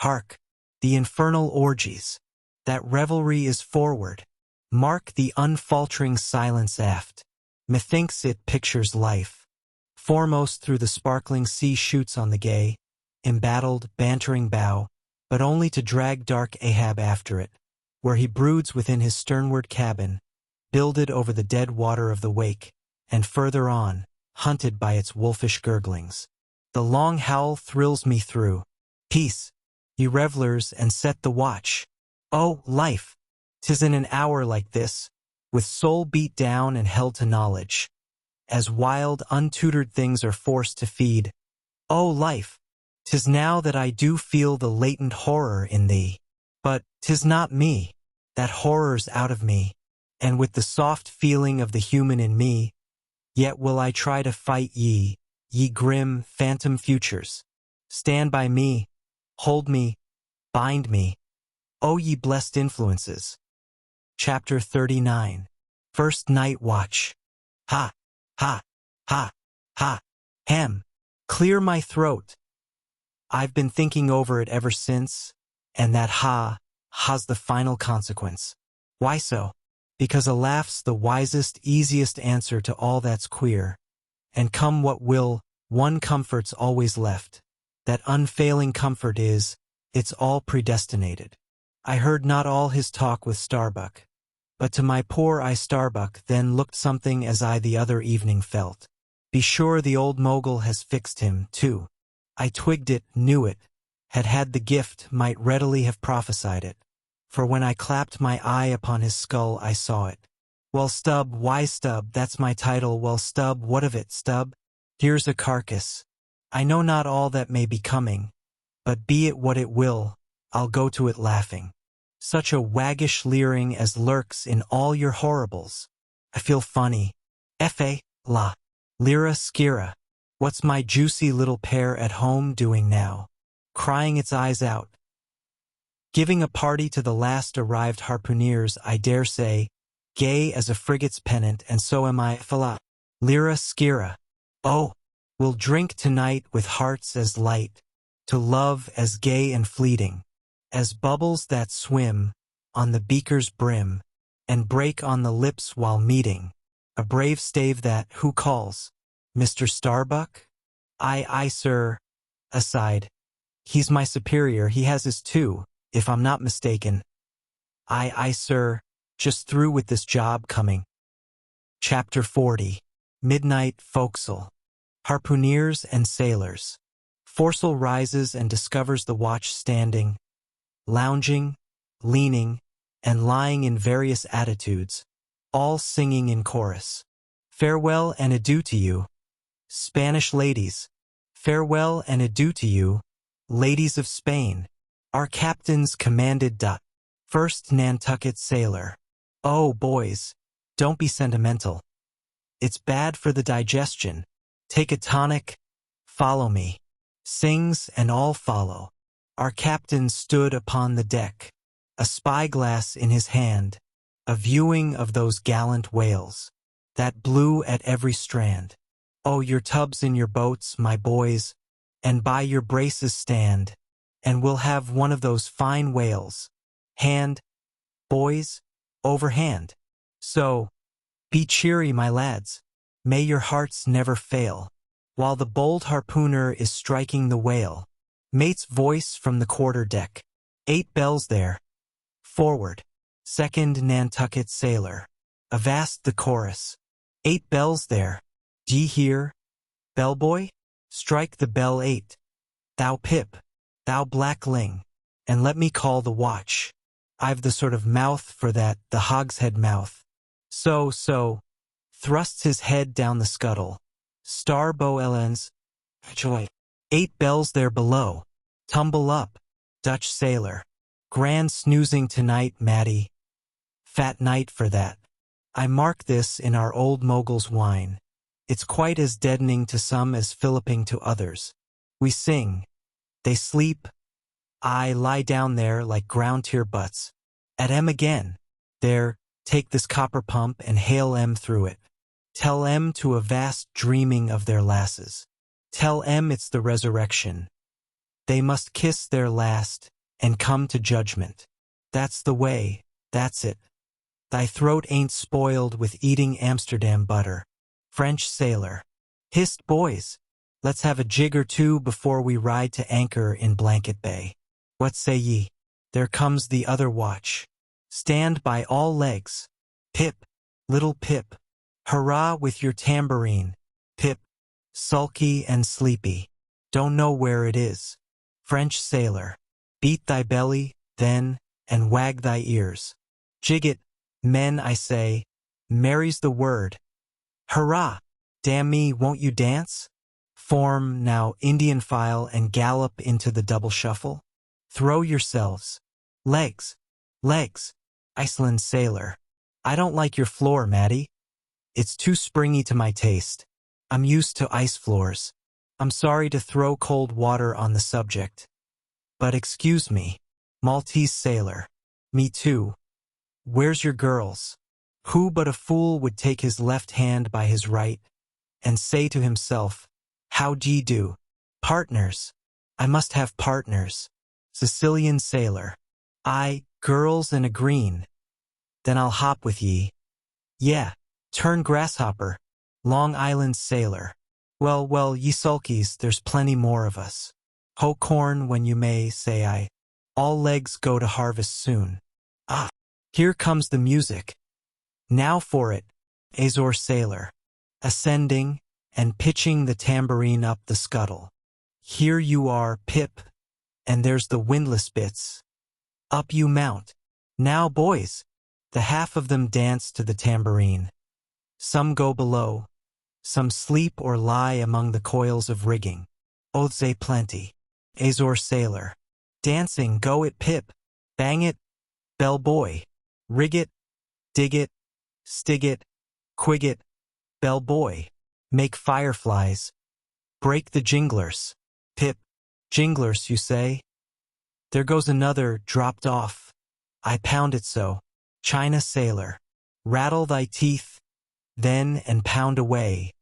Hark! The infernal orgies. That revelry is forward. Mark the unfaltering silence aft. Methinks it pictures life. Foremost through the sparkling sea shoots on the gay, embattled, bantering bow, but only to drag dark Ahab after it, where he broods within his sternward cabin, builded over the dead water of the wake, and further on, hunted by its wolfish gurglings. The long howl thrills me through. Peace! ye revelers, and set the watch. O life! 'Tis in an hour like this, with soul beat down and held to knowledge, as wild, untutored things are forced to feed. O life! 'Tis now that I do feel the latent horror in thee. But 'tis not me, that horror's out of me, and with the soft feeling of the human in me, yet will I try to fight ye grim, phantom futures. Stand by me, hold me, bind me, O ye blessed influences. Chapter 39. First Night Watch. Ha! Ha! Ha! Ha! Hem! Clear my throat. I've been thinking over it ever since, and that ha's the final consequence. Why so? Because a laugh's the wisest, easiest answer to all that's queer. And come what will, one comfort's always left. That unfailing comfort is, it's all predestinated. I heard not all his talk with Starbuck, but to my poor eye Starbuck then looked something as I the other evening felt. Be sure the old mogul has fixed him, too. I twigged it, knew it, had the gift, might readily have prophesied it. For when I clapped my eye upon his skull I saw it. Well, Stubb, why Stubb, that's my title. Well, Stubb, what of it, Stubb? Here's a carcass. I know not all that may be coming, but be it what it will, I'll go to it laughing. Such a waggish leering as lurks in all your horribles. I feel funny. F.A. la. Lyra skira. What's my juicy little pair at home doing now? Crying its eyes out. Giving a party to the last arrived harpooneers, I dare say, gay as a frigate's pennant, and so am I. Fala. Lyra skira. Oh, we'll drink tonight with hearts as light, to love as gay and fleeting, as bubbles that swim on the beaker's brim, and break on the lips while meeting. A brave stave that, who calls? Mr. Starbuck? Aye, sir. Aside. He's my superior, he has his too, if I'm not mistaken. Aye, sir. Just through with this job coming. Chapter 40. Midnight Forecastle. Harpooneers and sailors. Foresail rises and discovers the watch standing, lounging, leaning, and lying in various attitudes, all singing in chorus. Farewell and adieu to you, Spanish ladies. Farewell and adieu to you, ladies of Spain. Our captain's commanded. First Nantucket sailor. Oh, boys, don't be sentimental. It's bad for the digestion. Take a tonic, follow me. Sings and all follow. Our captain stood upon the deck, a spyglass in his hand, a viewing of those gallant whales, that blew at every strand. Oh, your tubs in your boats, my boys, and by your braces stand, and we'll have one of those fine whales. Hand, boys, overhand. So, be cheery, my lads. May your hearts never fail. While the bold harpooner is striking the whale. Mate's voice from the quarter deck. 8 bells there. Forward. Second Nantucket sailor. Avast the chorus. 8 bells there. D'ye hear? Bellboy? Strike the bell 8. Thou Pip, thou blackling, and let me call the watch. I've the sort of mouth for that, the hogshead mouth. So. Thrusts his head down the scuttle. Starbow Ellens. Joy. 8 bells there below. Tumble up, Dutch sailor. Grand snoozing tonight, Matty. Fat night for that. I mark this in our old mogul's wine. It's quite as deadening to some as filliping to others. We sing. They sleep. I lie down there like ground-tier butts. At 'em again. There, take this copper pump and hail 'em through it. Tell 'em to a vast dreaming of their lasses. Tell 'em it's the resurrection. They must kiss their last and come to judgment. That's the way, that's it. Thy throat ain't spoiled with eating Amsterdam butter. French sailor. Hist, boys. Let's have a jig or two before we ride to anchor in Blanket Bay. What say ye? There comes the other watch. Stand by all legs. Pip, little Pip. Hurrah with your tambourine. Pip, sulky and sleepy. Don't know where it is. French sailor. Beat thy belly, then, and wag thy ears. Jig it, men, I say, merry's the word. Hurrah! Damn me, won't you dance? Form now Indian file and gallop into the double shuffle. Throw yourselves. Legs. Legs. Iceland sailor. I don't like your floor, Maddie. It's too springy to my taste. I'm used to ice floors. I'm sorry to throw cold water on the subject. But excuse me. Maltese sailor. Me too. Where's your girls? Who but a fool would take his left hand by his right and say to himself, how d'ye do? Partners. I must have partners. Sicilian sailor. I, girls and a green. Then I'll hop with ye. Yeah, turn grasshopper. Long Island sailor. Well, well, ye sulkies, there's plenty more of us. Hoe corn when you may, say I. All legs go to harvest soon. Ah, here comes the music. Now for it, Azore sailor. Ascending and pitching the tambourine up the scuttle. Here you are, Pip, and there's the windlass bits. Up you mount. Now, boys. The half of them dance to the tambourine. Some go below. Some sleep or lie among the coils of rigging. Oaths a plenty. Azore sailor. Dancing, go it, Pip. Bang it, bell boy. Rig it, dig it, stig it, quig it, bell boy. Make fireflies. Break the jinglers. Pip. Jinglers, you say? There goes another, dropped off. I pound it so. China sailor. Rattle thy teeth, then, and pound away.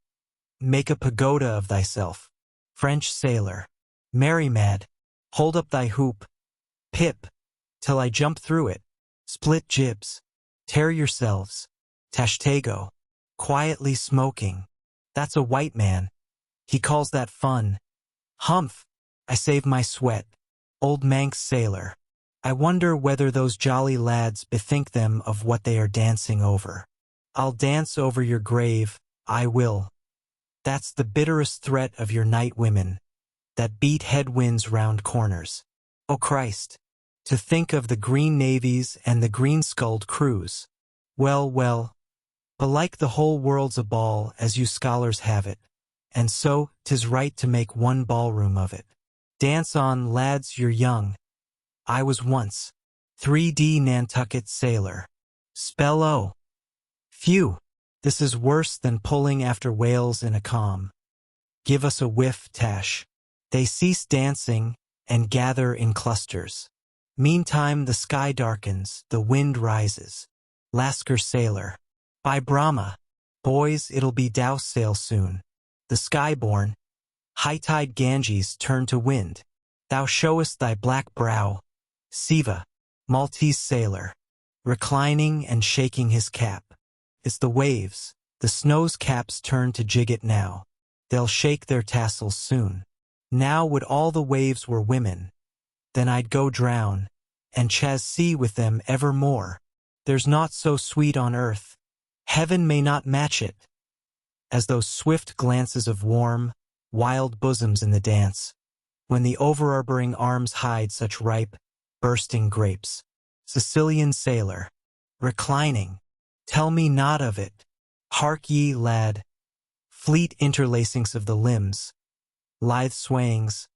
Make a pagoda of thyself. French sailor. Merry mad. Hold up thy hoop. Pip. Till I jump through it. Split jibs. Tear yourselves. Tashtego. Quietly smoking. That's a white man. He calls that fun. Humph. I save my sweat. Old Manx sailor. I wonder whether those jolly lads bethink them of what they are dancing over. I'll dance over your grave, I will. That's the bitterest threat of your night women, that beat headwinds round corners. Oh Christ, to think of the green navies and the green-skulled crews. Well, well, belike the whole world's a ball, as you scholars have it, and so 'tis right to make one ballroom of it. Dance on, lads, you're young. I was once 3D Nantucket sailor. Spell O. Phew, this is worse than pulling after whales in a calm. Give us a whiff, Tash. They cease dancing and gather in clusters. Meantime the sky darkens, the wind rises. Lascar sailor. By Brahma, boys, it'll be douse sail soon. The sky-born, high-tide Ganges turn to wind. Thou showest thy black brow. Siva, Maltese sailor, reclining and shaking his cap. It's the waves, the snow's caps turn to jig it now. They'll shake their tassels soon. Now would all the waves were women. Then I'd go drown, and chas sea with them evermore. There's naught so sweet on earth. Heaven may not match it. As those swift glances of warm, wild bosoms in the dance, when the overarboring arms hide such ripe, bursting grapes. Sicilian sailor. Reclining. Tell me not of it. Hark ye, lad. Fleet interlacings of the limbs. Lithe swayings.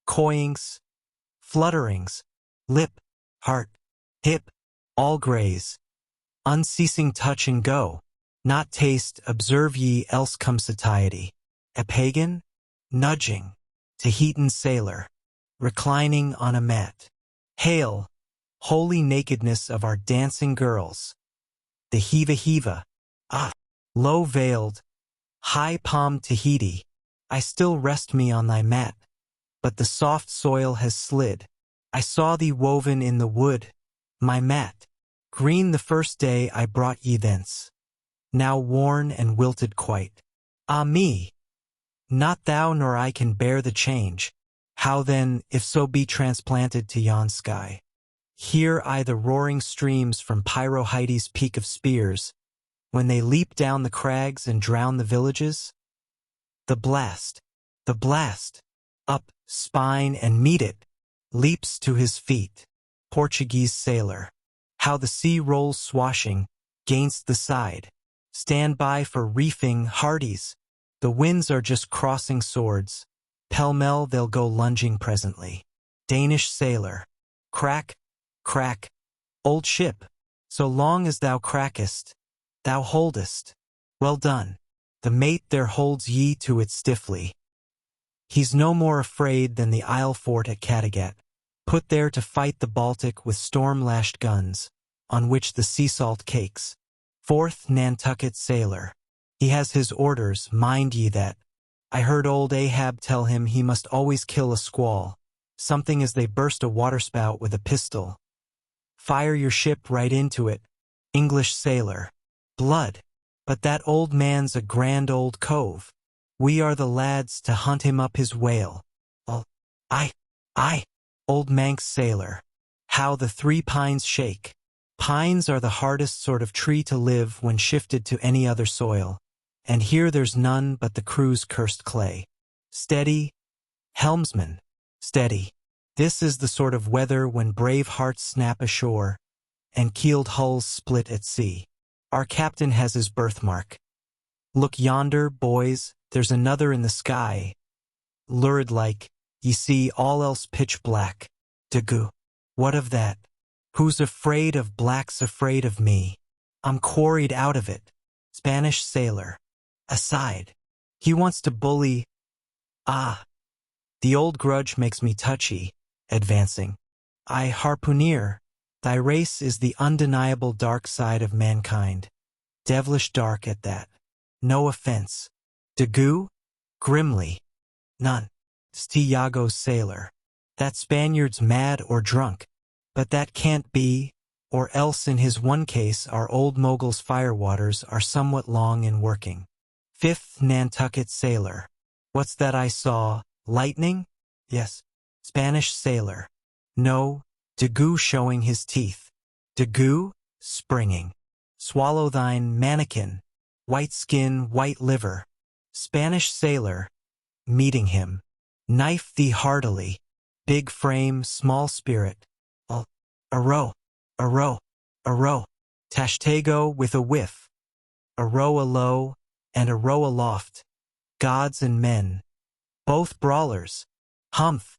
Coyings. Flutterings. Lip. Heart. Hip. All graze. Unceasing touch and go. Not taste, observe ye, else come satiety. A pagan? Nudging. Tahitian sailor. Reclining on a mat. Hail, holy nakedness of our dancing girls. The heava-heava. Ah, low-veiled, high-palmed Tahiti. I still rest me on thy mat, but the soft soil has slid. I saw thee woven in the wood, my mat. Green the first day I brought ye thence. Now worn and wilted quite. Ah me! Not thou nor I can bear the change. How then, if so be transplanted to yon sky? Hear I the roaring streams from Pyrohites' peak of spears, when they leap down the crags and drown the villages? The blast, up, spine and meet it, leaps to his feet. Portuguese sailor. How the sea rolls swashing gainst the side. Stand by for reefing hearties. The winds are just crossing swords. Pell-mell they'll go lunging presently. Danish sailor. Crack, crack. Old ship, so long as thou crackest, thou holdest. Well done. The mate there holds ye to it stiffly. He's no more afraid than the Isle fort at Kattegat, put there to fight the Baltic with storm-lashed guns, on which the sea salt cakes. Fourth Nantucket sailor. He has his orders, mind ye that. I heard old Ahab tell him he must always kill a squall, something as they burst a waterspout with a pistol. Fire your ship right into it. English sailor. Blood. But that old man's a grand old cove. We are the lads to hunt him up his whale. Oh, aye. Old Manx sailor. How the three pines shake. Pines are the hardest sort of tree to live when shifted to any other soil, and here there's none but the crew's cursed clay. Steady, helmsman. Steady. This is the sort of weather when brave hearts snap ashore, and keeled hulls split at sea. Our captain has his birthmark. Look yonder, boys, there's another in the sky. Lurid like, ye see all else pitch black. Degoo. What of that? Who's afraid of black's afraid of me. I'm quarried out of it. Spanish sailor. Aside. He wants to bully. Ah. The old grudge makes me touchy. Advancing. I harpooneer. Thy race is the undeniable dark side of mankind. Devilish dark at that. No offense. Degoo? Grimly. None. Stiago sailor. That Spaniard's mad or drunk. But that can't be, or else in his one case our old mogul's firewaters are somewhat long in working. Fifth Nantucket sailor. What's that I saw? Lightning? Yes. Spanish sailor. No. Degoo showing his teeth. Degoo? Springing. Swallow thine mannequin. White skin, white liver. Spanish sailor. Meeting him. Knife thee heartily. Big frame, small spirit. A row. Tashtego with a whiff. A row alow, and a row aloft. Gods and men. Both brawlers. Humph.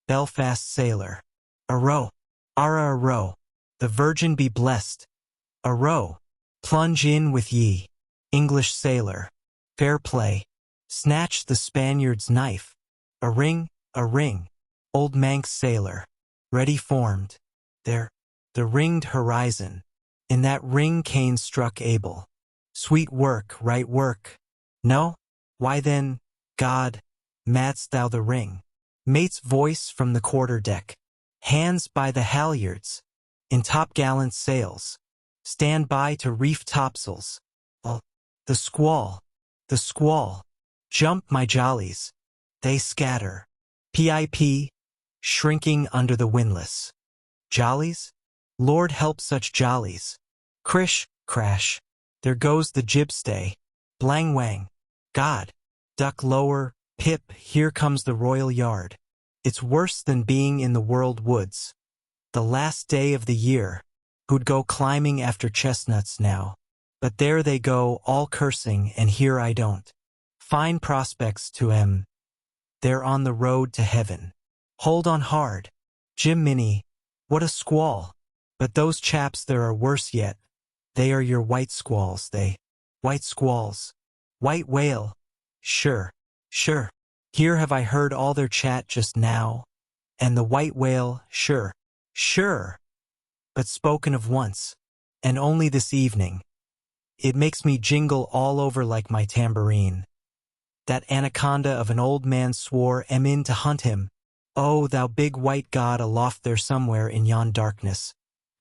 Belfast sailor. A row. Ara a row. The Virgin be blessed. A row. Plunge in with ye. English sailor. Fair play. Snatch the Spaniard's knife. A ring. Old Manx sailor. Ready formed. There. The ringed horizon. In that ring Cain struck Abel. Sweet work, right work. No? Why then, God, madst thou the ring? Mate's voice from the quarter deck. Hands by the halyards. In topgallant sails. Stand by to reef topsails. The squall. Jump, my jollies. They scatter. Pip. Shrinking under the windlass. Jollies? Lord help such jollies. Crish, crash. There goes the jibstay. Blang wang. God. Duck lower. Pip, here comes the royal yard. It's worse than being in the world woods. The last day of the year. Who'd go climbing after chestnuts now? But there they go, all cursing, and here I don't. Fine prospects to em. They're on the road to heaven. Hold on hard. Jim Minnie, what a squall. But those chaps there are worse yet. They are your white squalls, they. White squalls. White whale. Sure. Here have I heard all their chat just now. And the white whale, sure. But spoken of once. And only this evening. It makes me jingle all over like my tambourine. That anaconda of an old man swore em in to hunt him. Oh, thou big white god aloft there somewhere in yon darkness.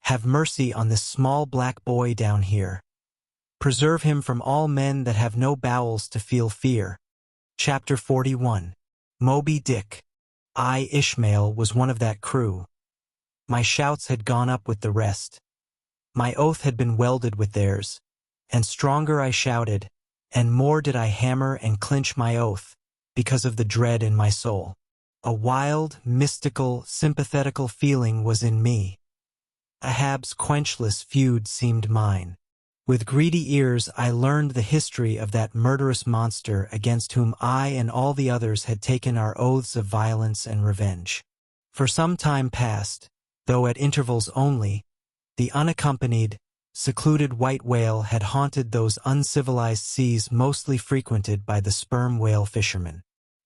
Have mercy on this small black boy down here. Preserve him from all men that have no bowels to feel fear. Chapter 41. Moby-Dick. I, Ishmael, was one of that crew. My shouts had gone up with the rest. My oath had been welded with theirs, and stronger I shouted, and more did I hammer and clinch my oath, because of the dread in my soul. A wild, mystical, sympathetical feeling was in me. Ahab's quenchless feud seemed mine. With greedy ears I learned the history of that murderous monster against whom I and all the others had taken our oaths of violence and revenge. For some time past, though at intervals only, the unaccompanied, secluded white whale had haunted those uncivilized seas mostly frequented by the sperm whale fishermen.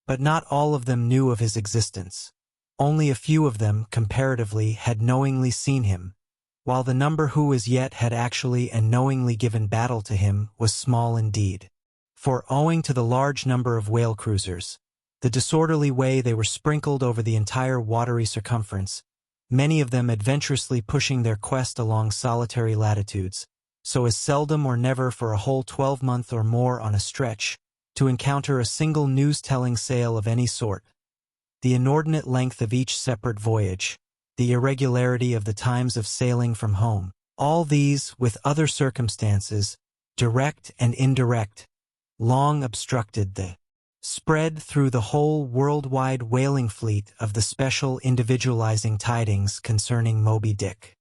But not all of them knew of his existence. Only a few of them, comparatively, had knowingly seen him, while the number who as yet had actually and knowingly given battle to him was small indeed. For owing to the large number of whale cruisers, the disorderly way they were sprinkled over the entire watery circumference, many of them adventurously pushing their quest along solitary latitudes, so as seldom or never for a whole 12-month or more on a stretch, to encounter a single news-telling sail of any sort. The inordinate length of each separate voyage, the irregularity of the times of sailing from home, all these, with other circumstances, direct and indirect, long obstructed the spread through the whole worldwide whaling fleet of the special individualizing tidings concerning Moby-Dick.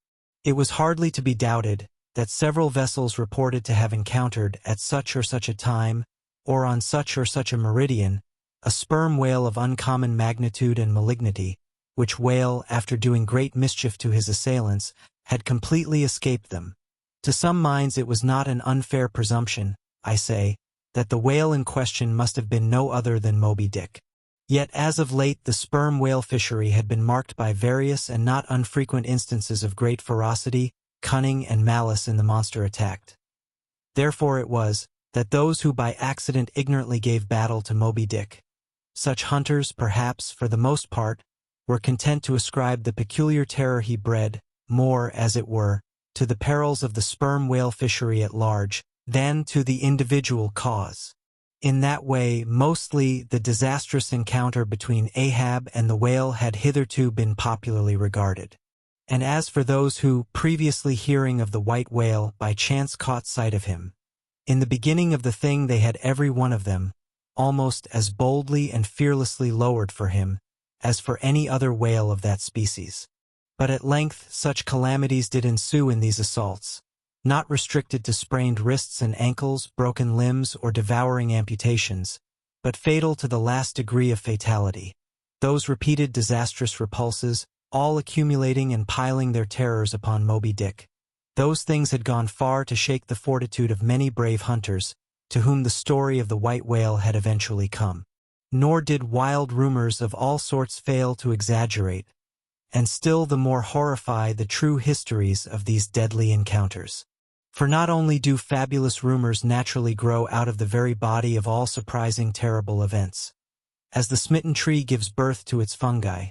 It was hardly to be doubted that several vessels reported to have encountered at such or such a time, or on such or such a meridian, a sperm whale of uncommon magnitude and malignity, which whale, after doing great mischief to his assailants, had completely escaped them. To some minds it was not an unfair presumption, I say, that the whale in question must have been no other than Moby-Dick. Yet as of late the sperm whale fishery had been marked by various and not unfrequent instances of great ferocity, cunning, and malice in the monster attacked. Therefore it was that those who by accident ignorantly gave battle to Moby-Dick, such hunters, perhaps, for the most part, were content to ascribe the peculiar terror he bred, more, as it were, to the perils of the sperm whale fishery at large, than to the individual cause. In that way, mostly, the disastrous encounter between Ahab and the whale had hitherto been popularly regarded. And as for those who, previously hearing of the white whale, by chance caught sight of him, in the beginning of the thing they had every one of them, almost as boldly and fearlessly lowered for him, as for any other whale of that species. But at length such calamities did ensue in these assaults, not restricted to sprained wrists and ankles, broken limbs, or devouring amputations, but fatal to the last degree of fatality. Those repeated disastrous repulses, all accumulating and piling their terrors upon Moby-Dick. Those things had gone far to shake the fortitude of many brave hunters, to whom the story of the white whale had eventually come. Nor did wild rumors of all sorts fail to exaggerate, and still the more horrify the true histories of these deadly encounters. For not only do fabulous rumors naturally grow out of the very body of all surprising terrible events, as the smitten tree gives birth to its fungi,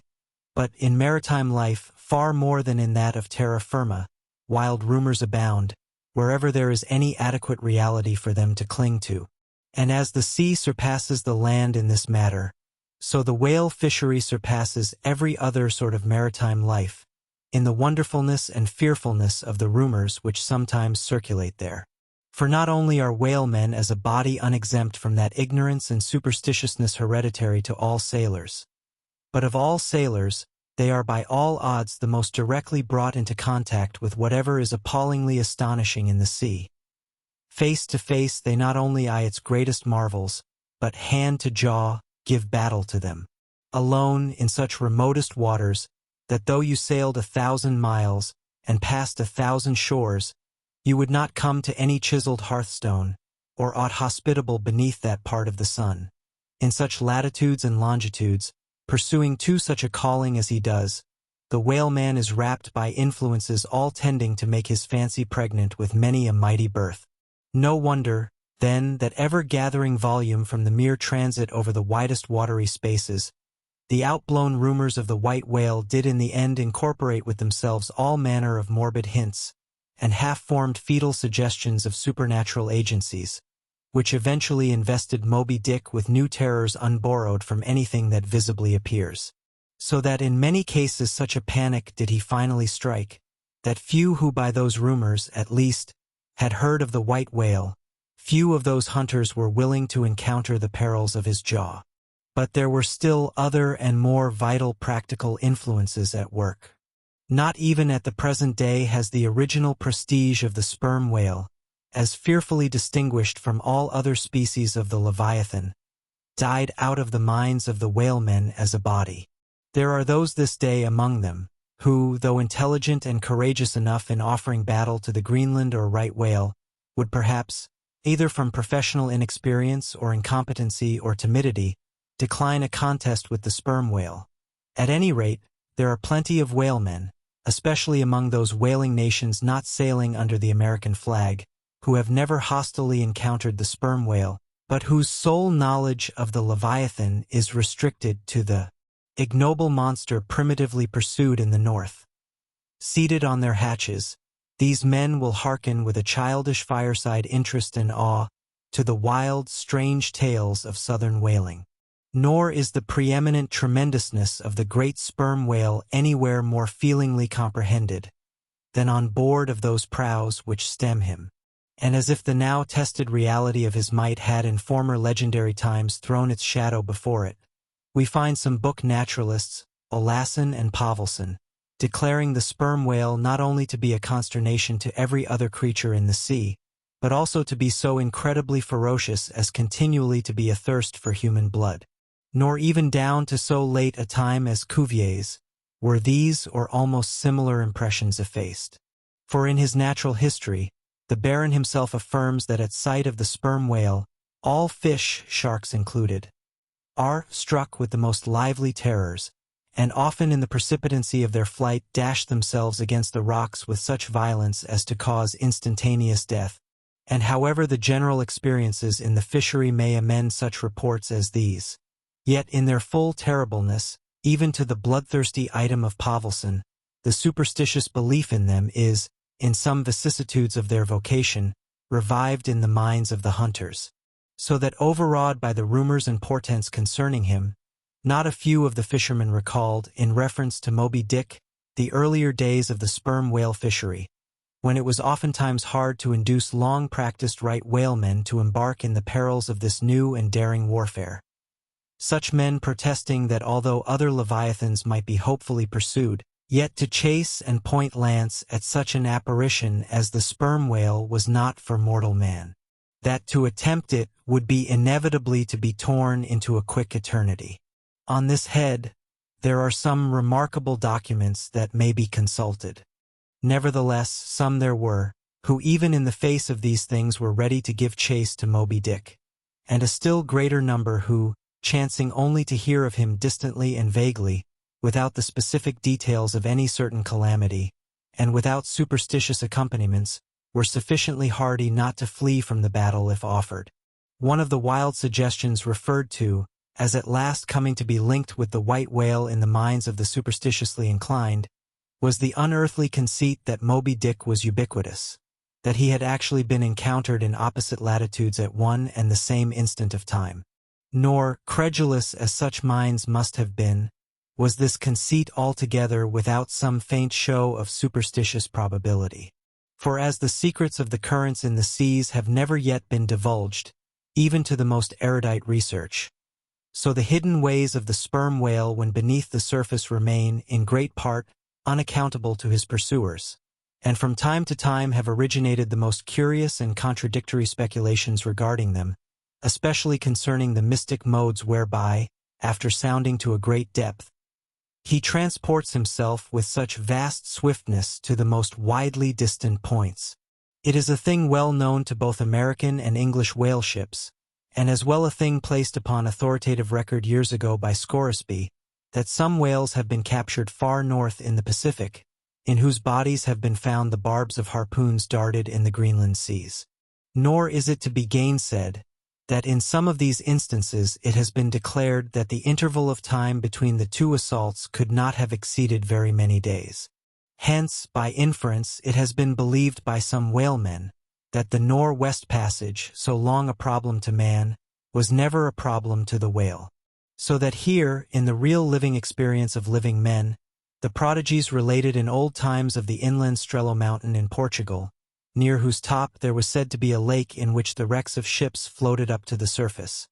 but in maritime life, far more than in that of terra firma, wild rumors abound, wherever there is any adequate reality for them to cling to. And as the sea surpasses the land in this matter, so the whale fishery surpasses every other sort of maritime life, in the wonderfulness and fearfulness of the rumors which sometimes circulate there. For not only are whalemen as a body unexempt from that ignorance and superstitiousness hereditary to all sailors, but of all sailors, they are by all odds the most directly brought into contact with whatever is appallingly astonishing in the sea. Face to face they not only eye its greatest marvels, but hand to jaw give battle to them. Alone, in such remotest waters, that though you sailed 1,000 miles and passed 1,000 shores, you would not come to any chiseled hearthstone, or aught hospitable beneath that part of the sun. In such latitudes and longitudes, pursuing to such a calling as he does, the whaleman is wrapped by influences all tending to make his fancy pregnant with many a mighty birth. No wonder, then, that ever-gathering volume from the mere transit over the widest watery spaces, the outblown rumors of the white whale did in the end incorporate with themselves all manner of morbid hints, and half-formed fetal suggestions of supernatural agencies, which eventually invested Moby-Dick with new terrors unborrowed from anything that visibly appears. So that in many cases such a panic did he finally strike, that few who by those rumors, at least, had heard of the white whale, few of those hunters were willing to encounter the perils of his jaw. But there were still other and more vital practical influences at work. Not even at the present day has the original prestige of the sperm whale, as fearfully distinguished from all other species of the Leviathan, died out of the minds of the whalemen as a body. There are those this day among them, who, though intelligent and courageous enough in offering battle to the Greenland or right whale, would perhaps, either from professional inexperience or incompetency or timidity, decline a contest with the sperm whale. At any rate, there are plenty of whalemen, especially among those whaling nations not sailing under the American flag, who have never hostilely encountered the sperm whale, but whose sole knowledge of the Leviathan is restricted to the ignoble monster primitively pursued in the north. Seated on their hatches, these men will hearken with a childish fireside interest and awe to the wild, strange tales of southern whaling. Nor is the preeminent tremendousness of the great sperm whale anywhere more feelingly comprehended than on board of those prows which stem him. And as if the now tested reality of his might had in former legendary times thrown its shadow before it, we find some book naturalists, Olassen and Pavelson, declaring the sperm whale not only to be a consternation to every other creature in the sea, but also to be so incredibly ferocious as continually to be athirst for human blood. Nor even down to so late a time as Cuvier's were these or almost similar impressions effaced. For in his natural history, the Baron himself affirms that at sight of the sperm whale, all fish, sharks included, are struck with the most lively terrors, and often in the precipitancy of their flight dash themselves against the rocks with such violence as to cause instantaneous death. And however the general experiences in the fishery may amend such reports as these, yet in their full terribleness, even to the bloodthirsty item of Pavelson, the superstitious belief in them is, in some vicissitudes of their vocation, revived in the minds of the hunters, so that overawed by the rumors and portents concerning him, not a few of the fishermen recalled, in reference to Moby-Dick, the earlier days of the sperm whale fishery, when it was oftentimes hard to induce long-practiced right whalemen to embark in the perils of this new and daring warfare. Such men protesting that although other leviathans might be hopefully pursued, yet to chase and point lance at such an apparition as the sperm whale was not for mortal man, that to attempt it would be inevitably to be torn into a quick eternity. On this head, there are some remarkable documents that may be consulted. Nevertheless, some there were, who even in the face of these things were ready to give chase to Moby-Dick, and a still greater number who, chancing only to hear of him distantly and vaguely, without the specific details of any certain calamity, and without superstitious accompaniments, were sufficiently hardy not to flee from the battle if offered. One of the wild suggestions referred to, as at last coming to be linked with the white whale in the minds of the superstitiously inclined, was the unearthly conceit that Moby-Dick was ubiquitous, that he had actually been encountered in opposite latitudes at one and the same instant of time. Nor, credulous as such minds must have been, was this conceit altogether without some faint show of superstitious probability. For as the secrets of the currents in the seas have never yet been divulged, even to the most erudite research, so the hidden ways of the sperm whale when beneath the surface remain, in great part, unaccountable to his pursuers, and from time to time have originated the most curious and contradictory speculations regarding them, especially concerning the mystic modes whereby, after sounding to a great depth, he transports himself with such vast swiftness to the most widely distant points. It is a thing well known to both American and English whale ships, and as well a thing placed upon authoritative record years ago by Scoresby, that some whales have been captured far north in the Pacific, in whose bodies have been found the barbs of harpoons darted in the Greenland seas. Nor is it to be gainsaid that in some of these instances it has been declared that the interval of time between the two assaults could not have exceeded very many days. Hence, by inference, it has been believed by some whalemen that the Nor-West Passage, so long a problem to man, was never a problem to the whale. So that here, in the real living experience of living men, the prodigies related in old times of the inland Strelo Mountain in Portugal, near whose top there was said to be a lake in which the wrecks of ships floated up to the surface,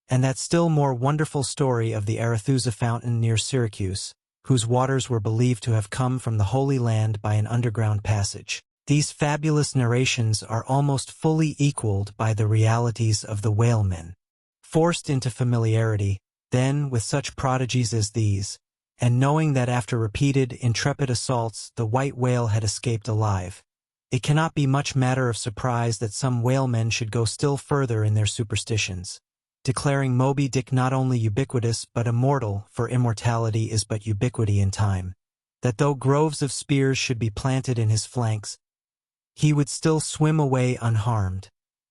and that still more wonderful story of the Arethusa fountain near Syracuse, whose waters were believed to have come from the Holy Land by an underground passage. These fabulous narrations are almost fully equaled by the realities of the whalemen. Forced into familiarity, then, with such prodigies as these, and knowing that after repeated, intrepid assaults the white whale had escaped alive, it cannot be much matter of surprise that some whalemen should go still further in their superstitions, declaring Moby-Dick not only ubiquitous but immortal, for immortality is but ubiquity in time, that though groves of spears should be planted in his flanks, he would still swim away unharmed,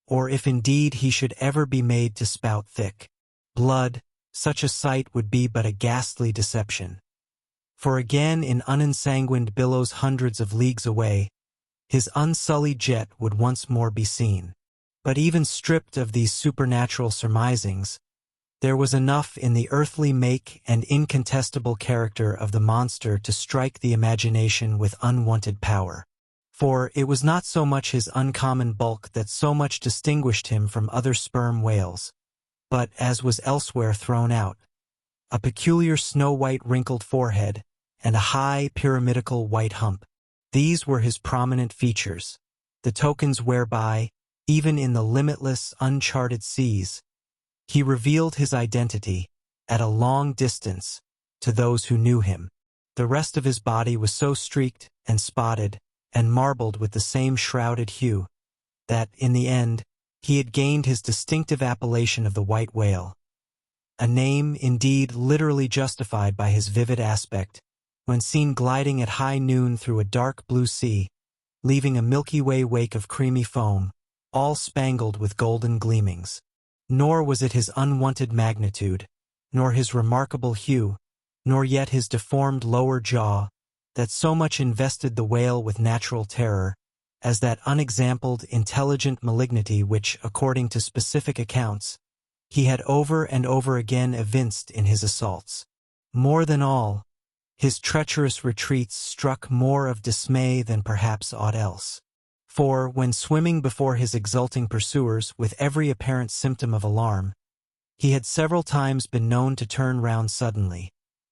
or if indeed he should ever be made to spout thick blood, such a sight would be but a ghastly deception. For again in unensanguined billows hundreds of leagues away, his unsullied jet would once more be seen. But even stripped of these supernatural surmisings, there was enough in the earthly make and incontestable character of the monster to strike the imagination with unwonted power. For it was not so much his uncommon bulk that so much distinguished him from other sperm whales, but, as was elsewhere thrown out, a peculiar snow-white wrinkled forehead and a high pyramidical white hump. These were his prominent features, the tokens whereby, even in the limitless, uncharted seas, he revealed his identity, at a long distance, to those who knew him. The rest of his body was so streaked and spotted and marbled with the same shrouded hue, that, in the end, he had gained his distinctive appellation of the white whale, a name, indeed, literally justified by his vivid aspect, when seen gliding at high noon through a dark blue sea, leaving a Milky Way wake of creamy foam, all spangled with golden gleamings. Nor was it his unwonted magnitude, nor his remarkable hue, nor yet his deformed lower jaw, that so much invested the whale with natural terror, as that unexampled, intelligent malignity which, according to specific accounts, he had over and over again evinced in his assaults. More than all, his treacherous retreats struck more of dismay than perhaps aught else. For, when swimming before his exulting pursuers with every apparent symptom of alarm, he had several times been known to turn round suddenly,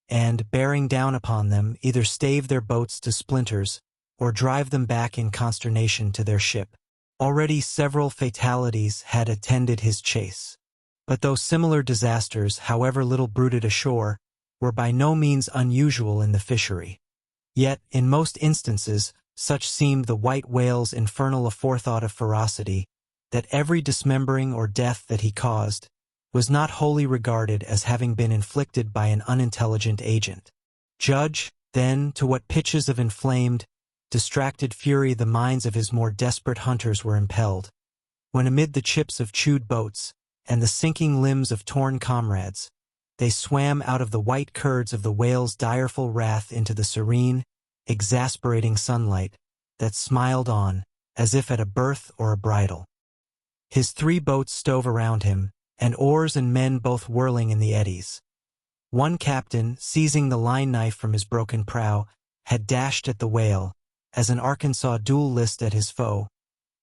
and, bearing down upon them, either stave their boats to splinters, or drive them back in consternation to their ship. Already several fatalities had attended his chase. But though similar disasters, however little bruited ashore, were by no means unusual in the fishery, yet, in most instances, such seemed the white whale's infernal aforethought of ferocity, that every dismembering or death that he caused was not wholly regarded as having been inflicted by an unintelligent agent. Judge, then, to what pitches of inflamed, distracted fury the minds of his more desperate hunters were impelled, when amid the chips of chewed boats and the sinking limbs of torn comrades, they swam out of the white curds of the whale's direful wrath into the serene, exasperating sunlight that smiled on, as if at a birth or a bridal. His 3 boats stove around him, and oars and men both whirling in the eddies. One captain, seizing the line-knife from his broken prow, had dashed at the whale, as an Arkansas duelist at his foe,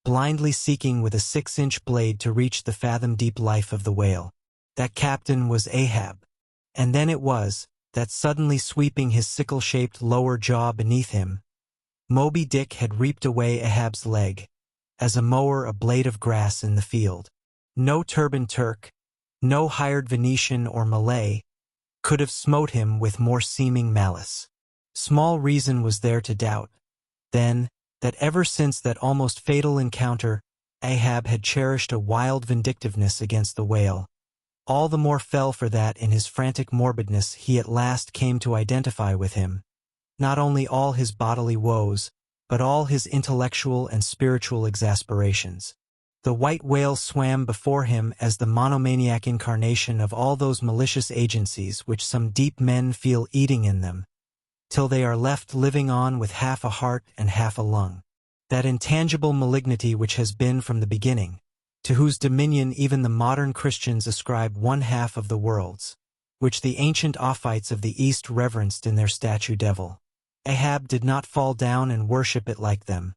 blindly seeking with a 6-inch blade to reach the fathom-deep life of the whale. That captain was Ahab, and then it was that, suddenly sweeping his sickle-shaped lower jaw beneath him, Moby-Dick had reaped away Ahab's leg, as a mower a blade of grass in the field. No turbaned Turk, no hired Venetian or Malay, could have smote him with more seeming malice. Small reason was there to doubt, then, that ever since that almost fatal encounter, Ahab had cherished a wild vindictiveness against the whale. All the more fell for that in his frantic morbidness he at last came to identify with him, not only all his bodily woes, but all his intellectual and spiritual exasperations. The white whale swam before him as the monomaniac incarnation of all those malicious agencies which some deep men feel eating in them, till they are left living on with half a heart and half a lung. That intangible malignity which has been from the beginning, to whose dominion even the modern Christians ascribe 1/2 of the worlds, which the ancient Ophites of the East reverenced in their statue devil. Ahab did not fall down and worship it like them,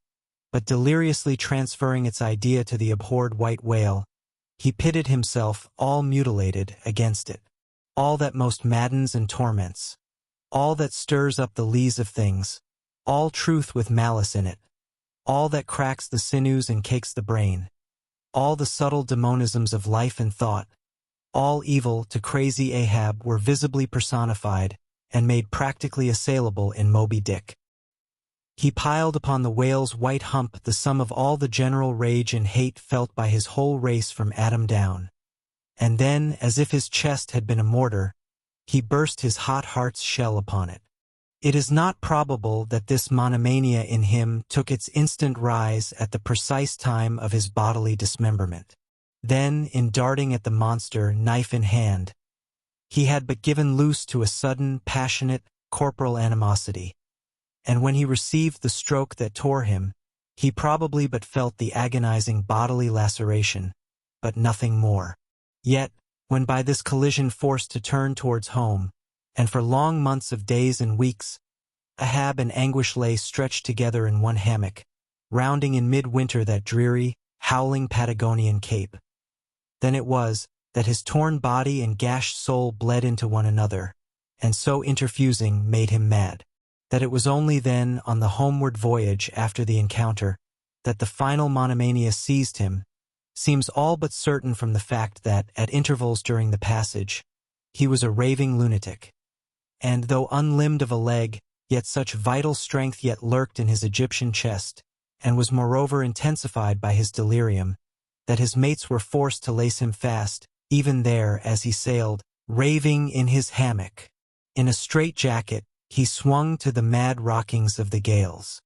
but deliriously transferring its idea to the abhorred white whale, he pitted himself, all mutilated, against it. All that most maddens and torments. All that stirs up the lees of things. All truth with malice in it. All that cracks the sinews and cakes the brain. All the subtle demonisms of life and thought. All evil to crazy Ahab were visibly personified and made practically assailable in Moby-Dick. He piled upon the whale's white hump the sum of all the general rage and hate felt by his whole race from Adam down. And then, as if his chest had been a mortar, he burst his hot heart's shell upon it. It is not probable that this monomania in him took its instant rise at the precise time of his bodily dismemberment. Then, in darting at the monster, knife in hand, he had but given loose to a sudden, passionate, corporal animosity. And when he received the stroke that tore him, he probably but felt the agonizing bodily laceration, but nothing more. Yet, when by this collision forced to turn towards home, and for long months of days and weeks, Ahab and anguish lay stretched together in one hammock, rounding in midwinter that dreary, howling Patagonian cape, then it was that his torn body and gashed soul bled into one another, and so interfusing made him mad. That it was only then, on the homeward voyage after the encounter, that the final monomania seized him, seems all but certain from the fact that, at intervals during the passage, he was a raving lunatic. And though unlimbed of a leg, yet such vital strength yet lurked in his Egyptian chest, and was moreover intensified by his delirium, that his mates were forced to lace him fast, even there as he sailed, raving in his hammock. In a straitjacket, he swung to the mad rockings of the gales.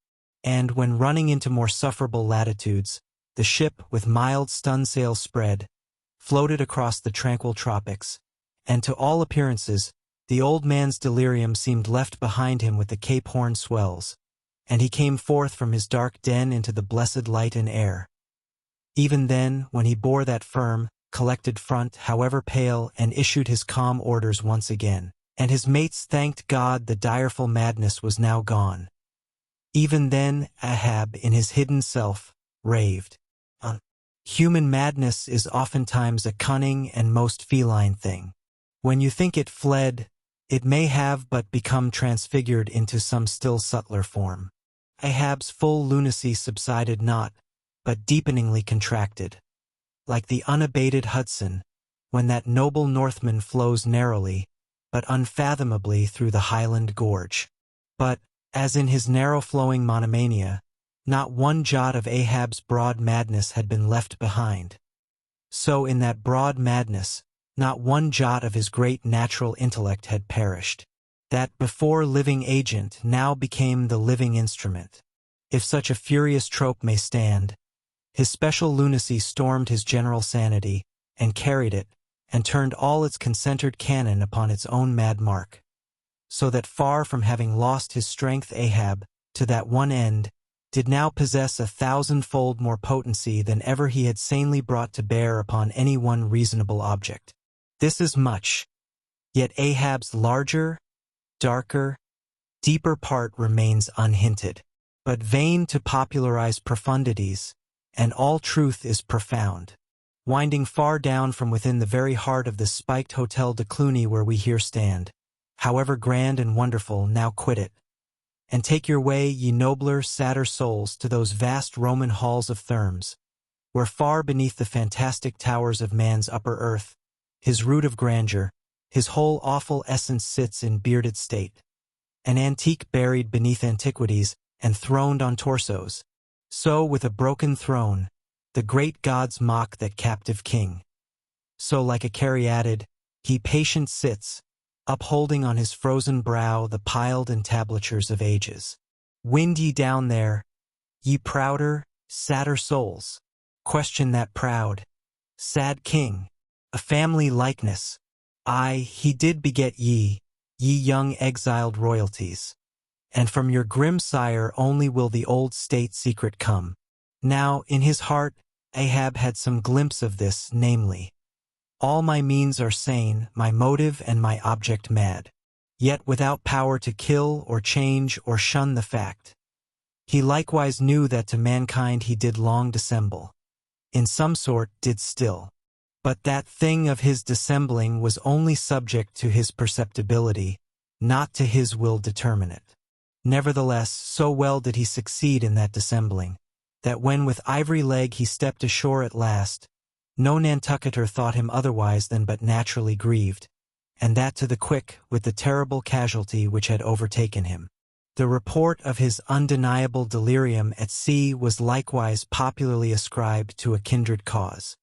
And when running into more sufferable latitudes, the ship, with mild stunsail spread, floated across the tranquil tropics, and to all appearances, the old man's delirium seemed left behind him with the Cape Horn swells, and he came forth from his dark den into the blessed light and air. Even then, when he bore that firm, collected front, however pale, and issued his calm orders once again, and his mates thanked God the direful madness was now gone. Even then, Ahab, in his hidden self, raved. Human madness is oftentimes a cunning and most feline thing. When you think it fled, it may have but become transfigured into some still subtler form. Ahab's full lunacy subsided not, but deepeningly contracted. Like the unabated Hudson, when that noble Northman flows narrowly, but unfathomably through the Highland Gorge. But, as in his narrow-flowing monomania, not one jot of Ahab's broad madness had been left behind. So in that broad madness, not one jot of his great natural intellect had perished. That before living agent now became the living instrument, if such a furious trope may stand. His special lunacy stormed his general sanity, and carried it, and turned all its concentred cannon upon its own mad mark. So that far from having lost his strength, Ahab, to that one end, did now possess 1,000-fold more potency than ever he had sanely brought to bear upon any one reasonable object. This is much. Yet Ahab's larger, darker, deeper part remains unhinted. But vain to popularize profundities, and all truth is profound. Winding far down from within the very heart of this spiked Hotel de Cluny where we here stand, however grand and wonderful, now quit it. And take your way, ye nobler, sadder souls, to those vast Roman halls of Thermes, where far beneath the fantastic towers of man's upper earth, his root of grandeur, his whole awful essence sits in bearded state. An antique buried beneath antiquities, and throned on torsos. So, with a broken throne, the great gods mock that captive king. So, like a caryatid, he patient sits, upholding on his frozen brow the piled entablatures of ages. Wind ye down there, ye prouder, sadder souls. Question that proud, sad king, a family likeness. Aye, he did beget ye, ye young exiled royalties. And from your grim sire only will the old state secret come. Now, in his heart, Ahab had some glimpse of this, namely, all my means are sane, my motive and my object mad, yet without power to kill or change or shun the fact. He likewise knew that to mankind he did long dissemble, in some sort did still. But that thing of his dissembling was only subject to his perceptibility, not to his will determine it. Nevertheless, so well did he succeed in that dissembling, that when with ivory leg he stepped ashore at last, no Nantucketer thought him otherwise than but naturally grieved, and that to the quick with the terrible casualty which had overtaken him. The report of his undeniable delirium at sea was likewise popularly ascribed to a kindred cause.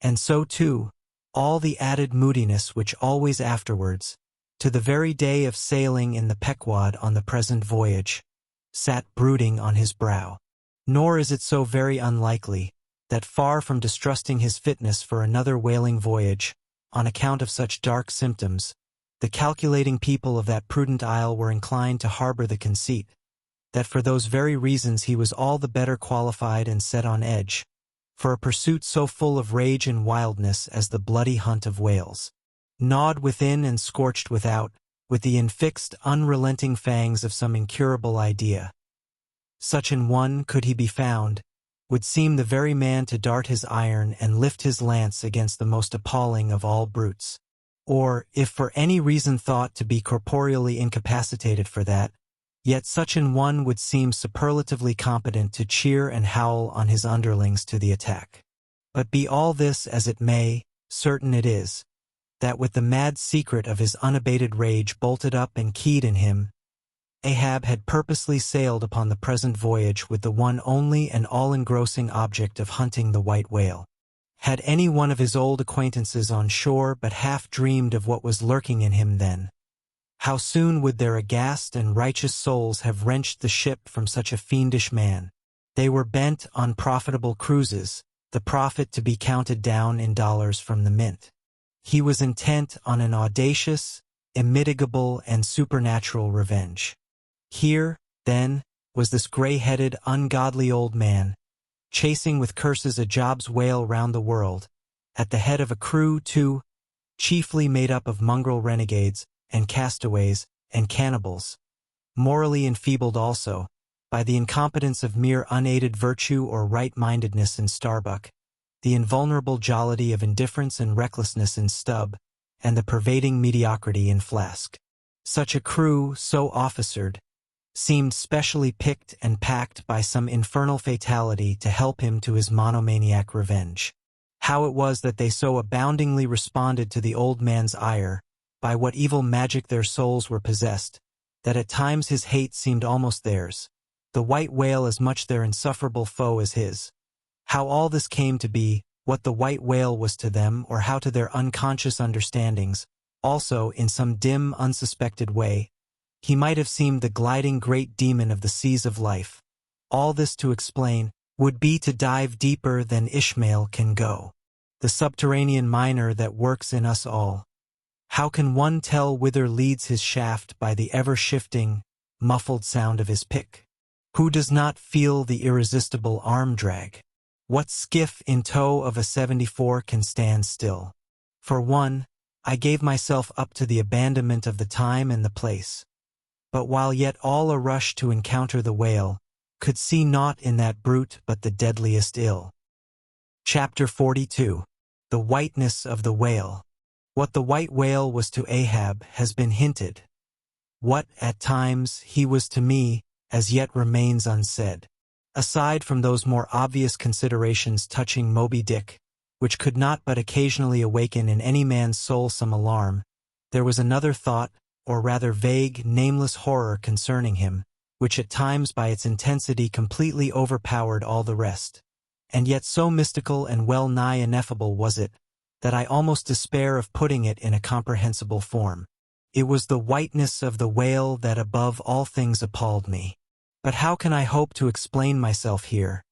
And so, too, all the added moodiness which always afterwards, to the very day of sailing in the Pequod on the present voyage, sat brooding on his brow. Nor is it so very unlikely, that far from distrusting his fitness for another whaling voyage, on account of such dark symptoms, the calculating people of that prudent isle were inclined to harbor the conceit, that for those very reasons he was all the better qualified and set on edge, for a pursuit so full of rage and wildness as the bloody hunt of whales. Gnawed within and scorched without, with the infixed, unrelenting fangs of some incurable idea. Such an one, could he be found, would seem the very man to dart his iron and lift his lance against the most appalling of all brutes. Or, if for any reason thought to be corporeally incapacitated for that, yet such an one would seem superlatively competent to cheer and howl on his underlings to the attack. But be all this as it may, certain it is, that with the mad secret of his unabated rage bolted up and keyed in him, Ahab had purposely sailed upon the present voyage with the one only and all-engrossing object of hunting the white whale. Had any one of his old acquaintances on shore but half dreamed of what was lurking in him then, how soon would their aghast and righteous souls have wrenched the ship from such a fiendish man. They were bent on profitable cruises, the profit to be counted down in dollars from the mint. He was intent on an audacious, immitigable, and supernatural revenge. Here, then, was this gray-headed, ungodly old man, chasing with curses a Job's whale round the world, at the head of a crew, too, chiefly made up of mongrel renegades, and castaways, and cannibals, morally enfeebled also, by the incompetence of mere unaided virtue or right-mindedness in Starbuck, the invulnerable jollity of indifference and recklessness in Stubb, and the pervading mediocrity in Flask. Such a crew, so officered, seemed specially picked and packed by some infernal fatality to help him to his monomaniac revenge. How it was that they so aboundingly responded to the old man's ire, by what evil magic their souls were possessed, that at times his hate seemed almost theirs, the white whale as much their insufferable foe as his. How all this came to be, what the white whale was to them, or how to their unconscious understandings, also in some dim, unsuspected way, he might have seemed the gliding great demon of the seas of life. All this to explain would be to dive deeper than Ishmael can go, the subterranean miner that works in us all. How can one tell whither leads his shaft by the ever-shifting, muffled sound of his pick? Who does not feel the irresistible arm drag? What skiff in tow of a 74 can stand still? For one, I gave myself up to the abandonment of the time and the place. But while yet all a rush to encounter the whale, could see naught in that brute but the deadliest ill. Chapter 42. The Whiteness of the Whale. What the white whale was to Ahab has been hinted. What, at times, he was to me, as yet remains unsaid. Aside from those more obvious considerations touching Moby-Dick, which could not but occasionally awaken in any man's soul some alarm, there was another thought, or rather vague, nameless horror concerning him, which at times by its intensity completely overpowered all the rest. And yet so mystical and well-nigh ineffable was it, that I almost despair of putting it in a comprehensible form. It was the whiteness of the whale that above all things appalled me. But how can I hope to explain myself here?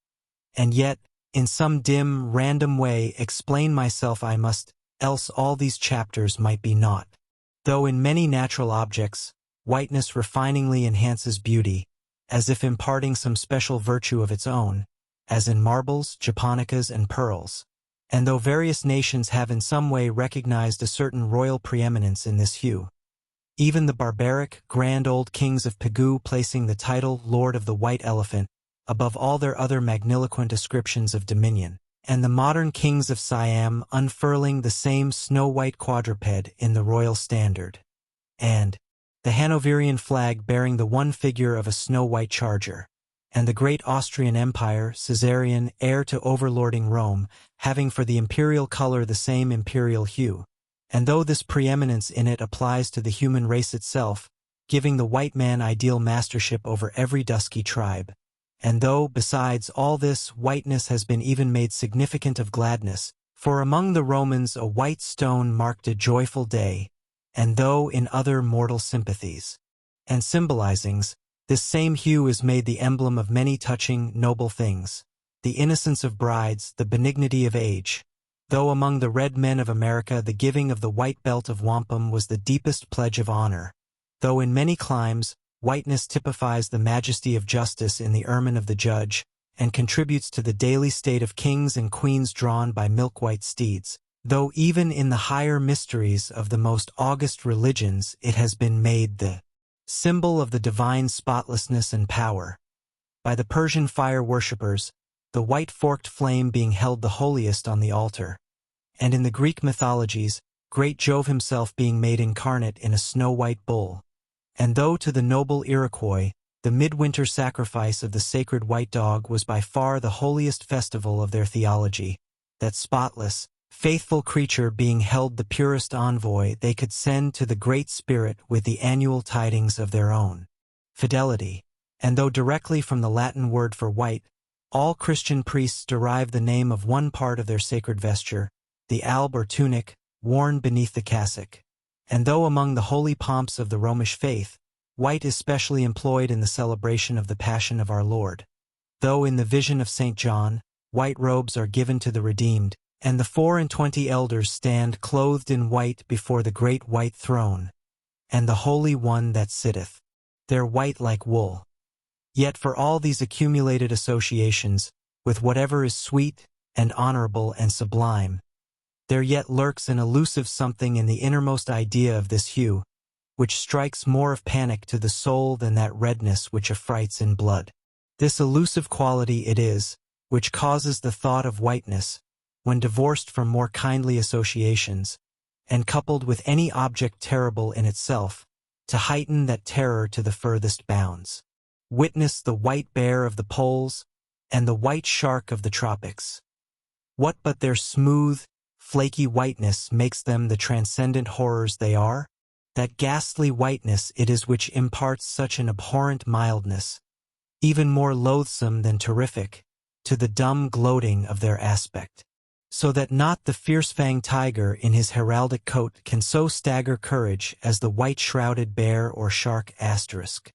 And yet, in some dim, random way, explain myself I must, else all these chapters might be naught. Though in many natural objects, whiteness refiningly enhances beauty, as if imparting some special virtue of its own, as in marbles, japonicas, and pearls. And though various nations have in some way recognized a certain royal preeminence in this hue, even the barbaric, grand old kings of Pequod placing the title Lord of the White Elephant above all their other magniloquent ascriptions of dominion, and the modern kings of Siam unfurling the same snow-white quadruped in the royal standard, and the Hanoverian flag bearing the one figure of a snow-white charger, and the great Austrian Empire, Caesarian, heir to overlording Rome, having for the imperial color the same imperial hue, and though this preeminence in it applies to the human race itself, giving the white man ideal mastership over every dusky tribe, and though, besides all this, whiteness has been even made significant of gladness, for among the Romans a white stone marked a joyful day, and though in other mortal sympathies and symbolizings, this same hue is made the emblem of many touching, noble things, the innocence of brides, the benignity of age, though among the red men of America the giving of the white belt of wampum was the deepest pledge of honor, though in many climes, whiteness typifies the majesty of justice in the ermine of the judge, and contributes to the daily state of kings and queens drawn by milk-white steeds, though even in the higher mysteries of the most august religions it has been made the symbol of the divine spotlessness and power. By the Persian fire worshippers, the white forked flame being held the holiest on the altar, and in the Greek mythologies, great Jove himself being made incarnate in a snow-white bull. And though to the noble Iroquois, the midwinter sacrifice of the sacred white dog was by far the holiest festival of their theology, that spotless, faithful creature being held the purest envoy they could send to the Great Spirit with the annual tidings of their own fidelity, and though directly from the Latin word for white, all Christian priests derive the name of one part of their sacred vesture, the alb or tunic, worn beneath the cassock, and though among the holy pomps of the Romish faith, white is specially employed in the celebration of the Passion of our Lord, though in the vision of St. John, white robes are given to the redeemed, and the 24 elders stand clothed in white before the great white throne, and the Holy One that sitteth, they're white like wool. Yet for all these accumulated associations, with whatever is sweet and honorable and sublime, there yet lurks an elusive something in the innermost idea of this hue, which strikes more of panic to the soul than that redness which affrights in blood. This elusive quality it is, which causes the thought of whiteness, when divorced from more kindly associations, and coupled with any object terrible in itself, to heighten that terror to the furthest bounds. Witness the white bear of the poles, and the white shark of the tropics. What but their smooth, flaky whiteness makes them the transcendent horrors they are? That ghastly whiteness it is which imparts such an abhorrent mildness, even more loathsome than terrific, to the dumb gloating of their aspect, so that not the fierce-fanged tiger in his heraldic coat can so stagger courage as the white-shrouded bear or shark asterisk.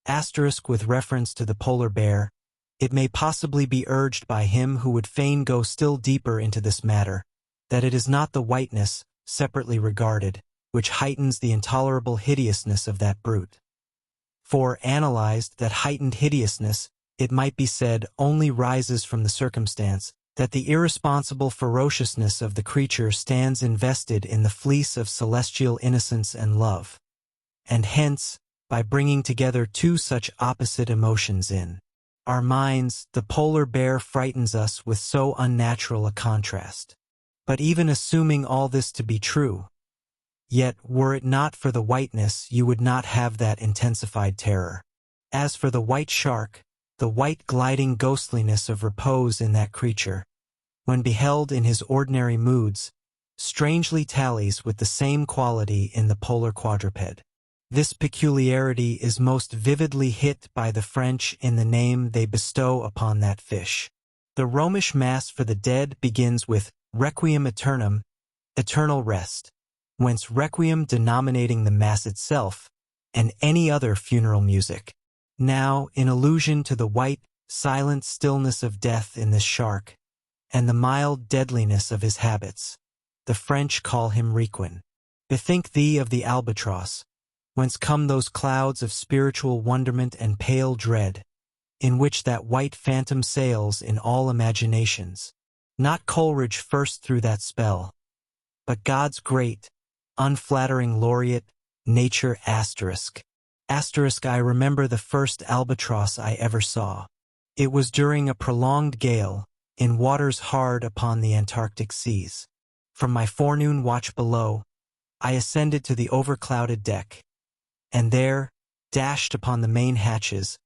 Asterisk with reference to the polar bear, it may possibly be urged by him who would fain go still deeper into this matter, that it is not the whiteness, separately regarded, which heightens the intolerable hideousness of that brute. For, analyzed, that heightened hideousness, it might be said, only rises from the circumstance that the irresponsible ferociousness of the creature stands invested in the fleece of celestial innocence and love, and hence, by bringing together two such opposite emotions in our minds, the polar bear frightens us with so unnatural a contrast. But even assuming all this to be true, yet were it not for the whiteness you would not have that intensified terror. As for the white shark, the white gliding ghostliness of repose in that creature, when beheld in his ordinary moods, strangely tallies with the same quality in the polar quadruped. This peculiarity is most vividly hit by the French in the name they bestow upon that fish. The Romish Mass for the dead begins with Requiem Aeternam, eternal rest, whence requiem denominating the Mass itself, and any other funeral music. Now, in allusion to the white, silent stillness of death in this shark, and the mild deadliness of his habits, the French call him Requiem. Bethink thee of the albatross, whence come those clouds of spiritual wonderment and pale dread, in which that white phantom sails in all imaginations. Not Coleridge first threw that spell, but God's great, unflattering laureate, nature asterisk. Asterisk I remember the first albatross I ever saw. It was during a prolonged gale, in waters hard upon the Antarctic seas. From my forenoon watch below, I ascended to the overclouded deck, and there, dashed upon the main hatches,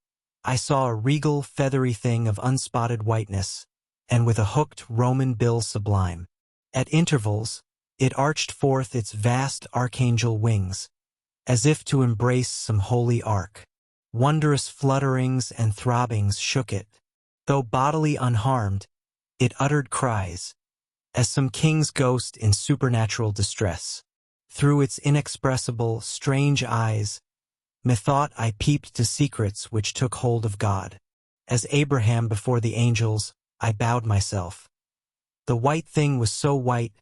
I saw a regal, feathery thing of unspotted whiteness, and with a hooked Roman bill sublime. At intervals, it arched forth its vast archangel wings, as if to embrace some holy ark. Wondrous flutterings and throbbings shook it. Though bodily unharmed, it uttered cries, as some king's ghost in supernatural distress. Through its inexpressible, strange eyes, methought I peeped to secrets which took hold of God. As Abraham before the angels, I bowed myself. The white thing was so white,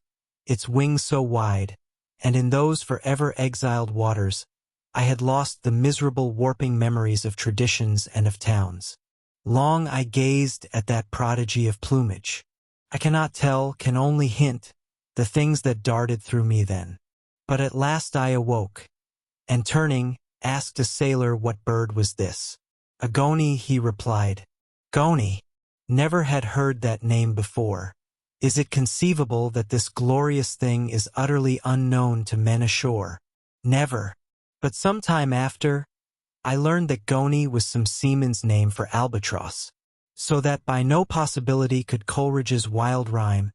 its wings so wide, and in those forever exiled waters, I had lost the miserable warping memories of traditions and of towns. Long I gazed at that prodigy of plumage. I cannot tell, can only hint, the things that darted through me then. But at last I awoke, and turning, asked a sailor what bird was this. A goney, he replied. Goney! Never had heard that name before. Is it conceivable that this glorious thing is utterly unknown to men ashore? Never. But some time after, I learned that goney was some seaman's name for albatross, so that by no possibility could Coleridge's wild rhyme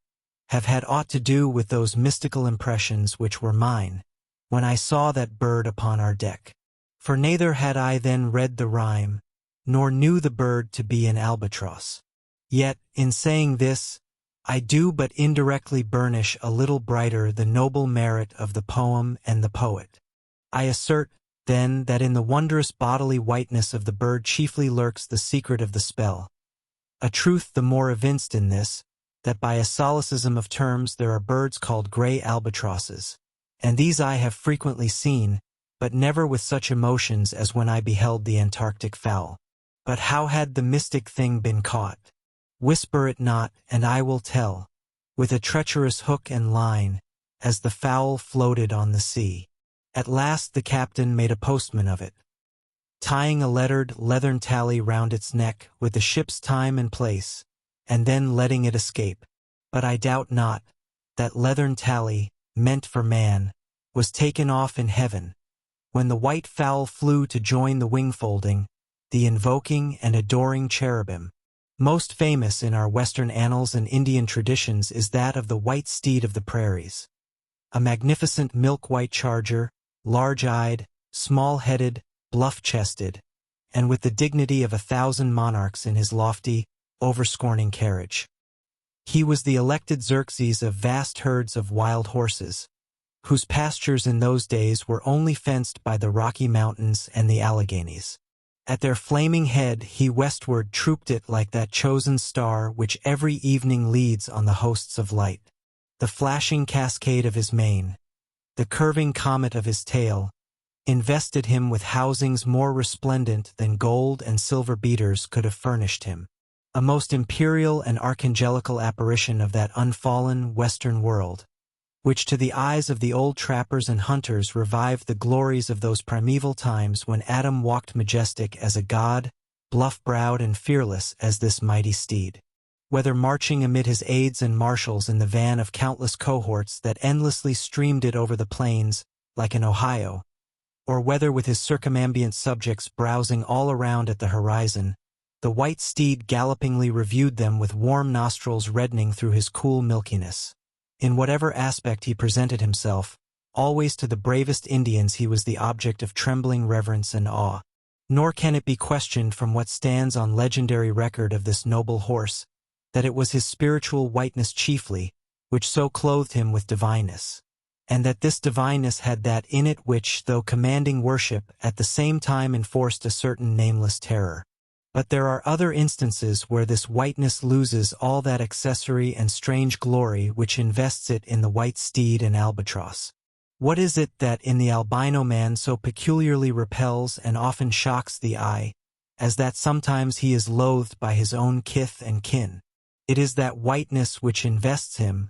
have had aught to do with those mystical impressions which were mine, when I saw that bird upon our deck. For neither had I then read the rhyme, nor knew the bird to be an albatross. Yet, in saying this, I do but indirectly burnish a little brighter the noble merit of the poem and the poet. I assert, then, that in the wondrous bodily whiteness of the bird chiefly lurks the secret of the spell. A truth the more evinced in this, that by a solecism of terms there are birds called gray albatrosses, and these I have frequently seen, but never with such emotions as when I beheld the Antarctic fowl. But how had the mystic thing been caught? Whisper it not, and I will tell, with a treacherous hook and line, as the fowl floated on the sea. At last the captain made a postman of it, tying a lettered leathern tally round its neck with the ship's time and place, and then letting it escape. But I doubt not, that leathern tally, meant for man, was taken off in heaven, when the white fowl flew to join the wing-folding, the invoking and adoring cherubim. Most famous in our Western annals and Indian traditions is that of the white steed of the prairies. A magnificent milk-white charger, large-eyed, small-headed, bluff-chested, and with the dignity of 1,000 monarchs in his lofty, overscorning carriage. He was the elected Xerxes of vast herds of wild horses, whose pastures in those days were only fenced by the Rocky Mountains and the Alleghanies. At their flaming head he westward trooped it like that chosen star which every evening leads on the hosts of light. The flashing cascade of his mane, the curving comet of his tail, invested him with housings more resplendent than gold and silver beaters could have furnished him. A most imperial and archangelical apparition of that unfallen western world, which to the eyes of the old trappers and hunters revived the glories of those primeval times when Adam walked majestic as a god, bluff-browed and fearless as this mighty steed. Whether marching amid his aides and marshals in the van of countless cohorts that endlessly streamed it over the plains like an Ohio, or whether with his circumambient subjects browsing all around at the horizon, the white steed gallopingly reviewed them with warm nostrils reddening through his cool milkiness. In whatever aspect he presented himself, always to the bravest Indians he was the object of trembling reverence and awe. Nor can it be questioned from what stands on legendary record of this noble horse, that it was his spiritual whiteness chiefly, which so clothed him with divineness, and that this divineness had that in it which, though commanding worship, at the same time enforced a certain nameless terror. But there are other instances where this whiteness loses all that accessory and strange glory which invests it in the white steed and albatross. What is it that in the albino man so peculiarly repels and often shocks the eye, as that sometimes he is loathed by his own kith and kin? It is that whiteness which invests him,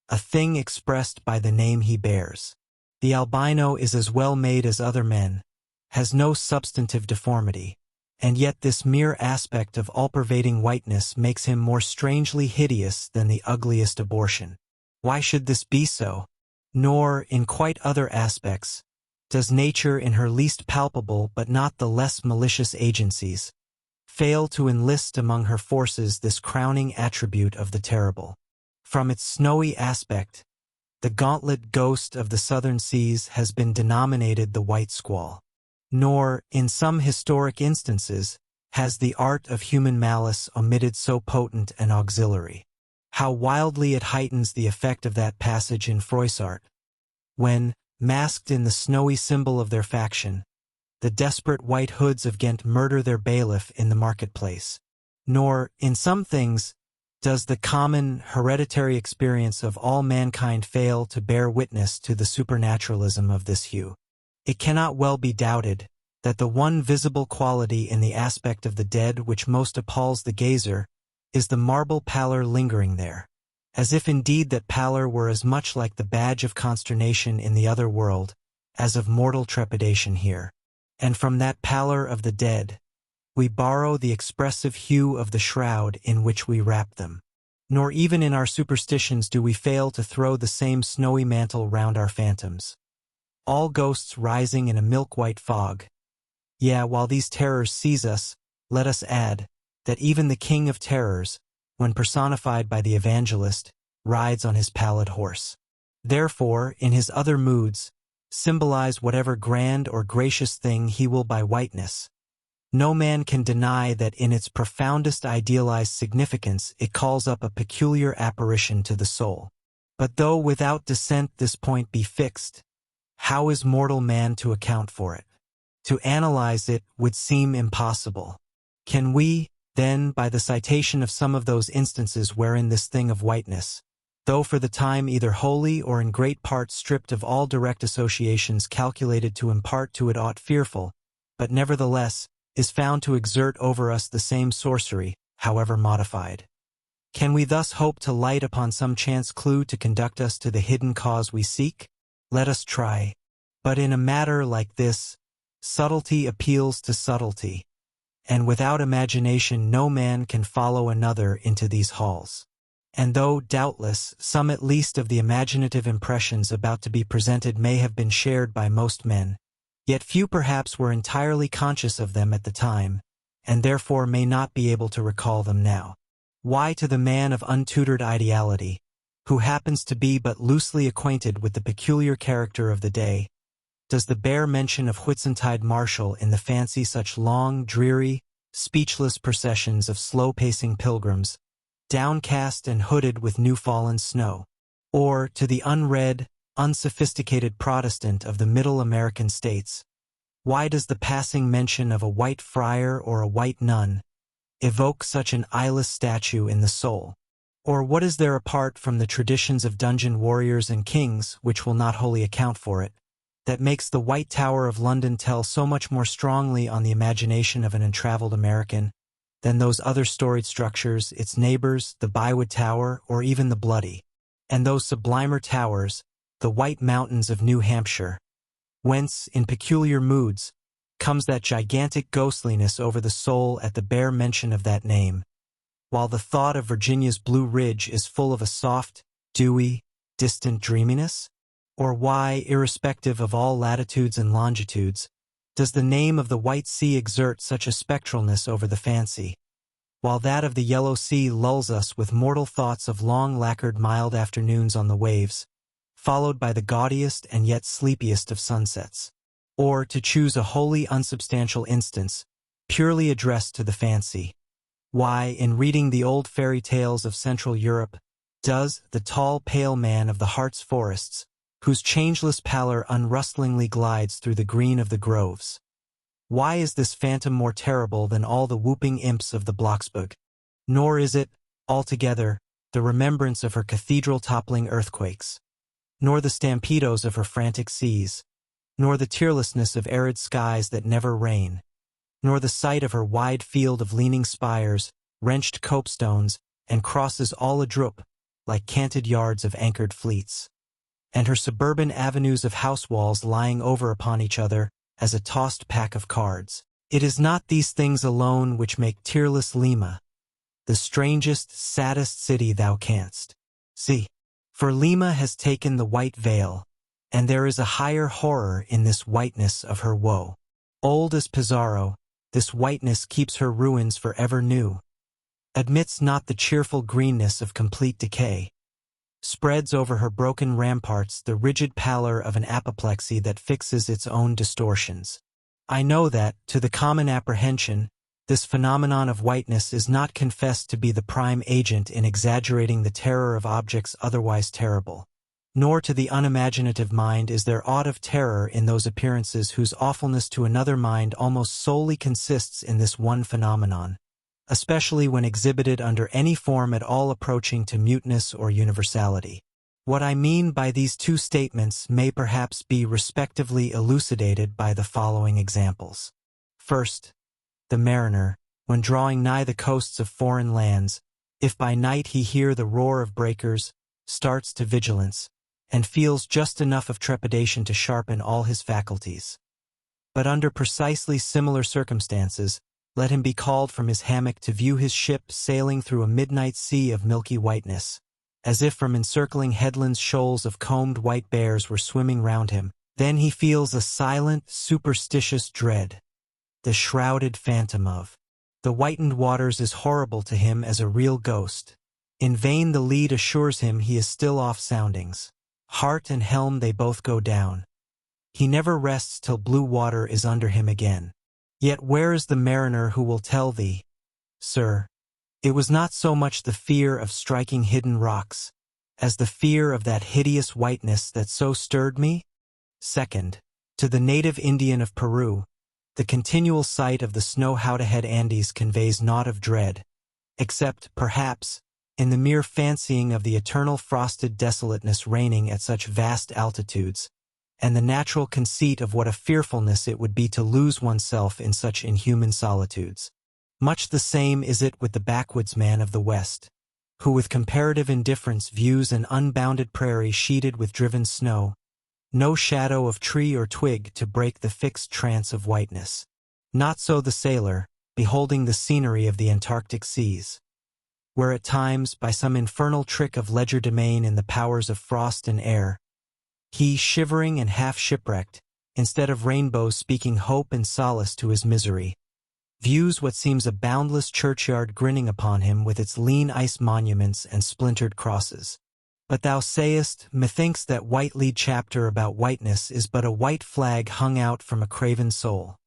a thing expressed by the name he bears. The albino is as well made as other men, has no substantive deformity, and yet this mere aspect of all-pervading whiteness makes him more strangely hideous than the ugliest abortion. Why should this be so? Nor, in quite other aspects, does nature in her least palpable but not the less malicious agencies fail to enlist among her forces this crowning attribute of the terrible. From its snowy aspect, the gauntlet ghost of the southern seas has been denominated the white squall. Nor, in some historic instances, has the art of human malice omitted so potent an auxiliary. How wildly it heightens the effect of that passage in Froissart, when, masked in the snowy symbol of their faction, the desperate white hoods of Ghent murder their bailiff in the marketplace. Nor, in some things, does the common, hereditary experience of all mankind fail to bear witness to the supernaturalism of this hue. It cannot well be doubted that the one visible quality in the aspect of the dead which most appalls the gazer is the marble pallor lingering there, as if indeed that pallor were as much like the badge of consternation in the other world as of mortal trepidation here. And from that pallor of the dead, we borrow the expressive hue of the shroud in which we wrap them. Nor even in our superstitions do we fail to throw the same snowy mantle round our phantoms. All ghosts rising in a milk-white fog. Yea, while these terrors seize us, let us add that even the King of Terrors, when personified by the evangelist, rides on his pallid horse. Therefore, in his other moods, symbolize whatever grand or gracious thing he will by whiteness. No man can deny that in its profoundest idealized significance it calls up a peculiar apparition to the soul. But though without dissent this point be fixed, how is mortal man to account for it? To analyze it would seem impossible. Can we, then, by the citation of some of those instances wherein this thing of whiteness, though for the time either wholly or in great part stripped of all direct associations calculated to impart to it aught fearful, but nevertheless is found to exert over us the same sorcery, however modified. Can we thus hope to light upon some chance clue to conduct us to the hidden cause we seek? Let us try. But in a matter like this, subtlety appeals to subtlety, and without imagination no man can follow another into these halls. And though, doubtless, some at least of the imaginative impressions about to be presented may have been shared by most men, yet few perhaps were entirely conscious of them at the time, and therefore may not be able to recall them now. Why to the man of untutored ideality, who happens to be but loosely acquainted with the peculiar character of the day, does the bare mention of Whitsuntide marshal in the fancy such long, dreary, speechless processions of slow-pacing pilgrims, downcast and hooded with new-fallen snow? Or, to the unread, unsophisticated Protestant of the middle American states, why does the passing mention of a white friar or a white nun evoke such an eyeless statue in the soul? Or what is there apart from the traditions of dungeon warriors and kings, which will not wholly account for it, that makes the White Tower of London tell so much more strongly on the imagination of an untraveled American than those other storied structures, its neighbors, the Bywood Tower, or even the Bloody, and those sublimer towers, the White Mountains of New Hampshire, whence, in peculiar moods, comes that gigantic ghostliness over the soul at the bare mention of that name, while the thought of Virginia's Blue Ridge is full of a soft, dewy, distant dreaminess? Or why, irrespective of all latitudes and longitudes, does the name of the White Sea exert such a spectralness over the fancy, while that of the Yellow Sea lulls us with mortal thoughts of long lacquered mild afternoons on the waves, followed by the gaudiest and yet sleepiest of sunsets? Or, to choose a wholly unsubstantial instance, purely addressed to the fancy, why, in reading the old fairy tales of Central Europe, does the tall, pale man of the Hartz forests, whose changeless pallor unrustlingly glides through the green of the groves, why is this phantom more terrible than all the whooping imps of the Blocksberg? Nor is it, altogether, the remembrance of her cathedral-toppling earthquakes, nor the stampedos of her frantic seas, nor the tearlessness of arid skies that never rain, nor the sight of her wide field of leaning spires, wrenched copestones, and crosses all adroop, like canted yards of anchored fleets, and her suburban avenues of house walls lying over upon each other as a tossed pack of cards, It is not these things alone which make tearless Lima the strangest, saddest city thou canst see. For Lima has taken the white veil, and there is a higher horror in this whiteness of her woe. Old as Pizarro, this whiteness keeps her ruins forever new, admits not the cheerful greenness of complete decay, spreads over her broken ramparts the rigid pallor of an apoplexy that fixes its own distortions. I know that, to the common apprehension, this phenomenon of whiteness is not confessed to be the prime agent in exaggerating the terror of objects otherwise terrible. Nor to the unimaginative mind is there aught of terror in those appearances whose awfulness to another mind almost solely consists in this one phenomenon, especially when exhibited under any form at all approaching to muteness or universality. What I mean by these two statements may perhaps be respectively elucidated by the following examples. First, the mariner, when drawing nigh the coasts of foreign lands, if by night he hear the roar of breakers, starts to vigilance, and feels just enough of trepidation to sharpen all his faculties. But under precisely similar circumstances, let him be called from his hammock to view his ship sailing through a midnight sea of milky whiteness, as if from encircling headlands shoals of combed white bears were swimming round him. Then he feels a silent, superstitious dread. The shrouded phantom of the whitened waters is horrible to him as a real ghost. In vain the lead assures him he is still off soundings. Heart and helm they both go down. He never rests till blue water is under him again. Yet where is the mariner who will tell thee, Sir, it was not so much the fear of striking hidden rocks, as the fear of that hideous whiteness that so stirred me? Second, to the native Indian of Peru, the continual sight of the snow-howdahed Andes conveys naught of dread, except, perhaps, in the mere fancying of the eternal frosted desolateness reigning at such vast altitudes, and the natural conceit of what a fearfulness it would be to lose oneself in such inhuman solitudes. Much the same is it with the backwoodsman of the West, who with comparative indifference views an unbounded prairie sheeted with driven snow, no shadow of tree or twig to break the fixed trance of whiteness. Not so the sailor, beholding the scenery of the Antarctic seas, where at times, by some infernal trick of legerdemain in the powers of frost and air, he, shivering and half shipwrecked, instead of rainbows speaking hope and solace to his misery, views what seems a boundless churchyard grinning upon him with its lean ice monuments and splintered crosses. But thou sayest, methinks that white-lead chapter about whiteness is but a white flag hung out from a craven soul.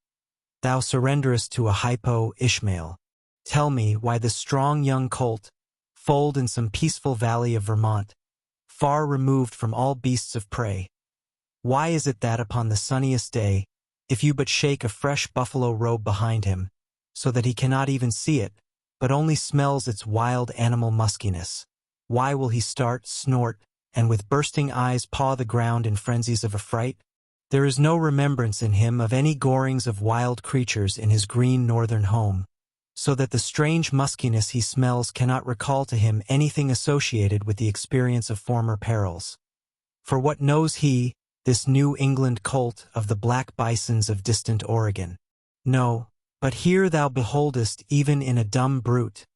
Thou surrenderest to a hypo Ishmael. Tell me why this strong young colt, foaled in some peaceful valley of Vermont, far removed from all beasts of prey, why is it that upon the sunniest day, if you but shake a fresh buffalo robe behind him, so that he cannot even see it, but only smells its wild animal muskiness, why will he start, snort, and with bursting eyes paw the ground in frenzies of affright? There is no remembrance in him of any gorings of wild creatures in his green northern home, so that the strange muskiness he smells cannot recall to him anything associated with the experience of former perils. For what knows he, this New England colt, of the black bisons of distant Oregon? No, but here thou beholdest even in a dumb brute,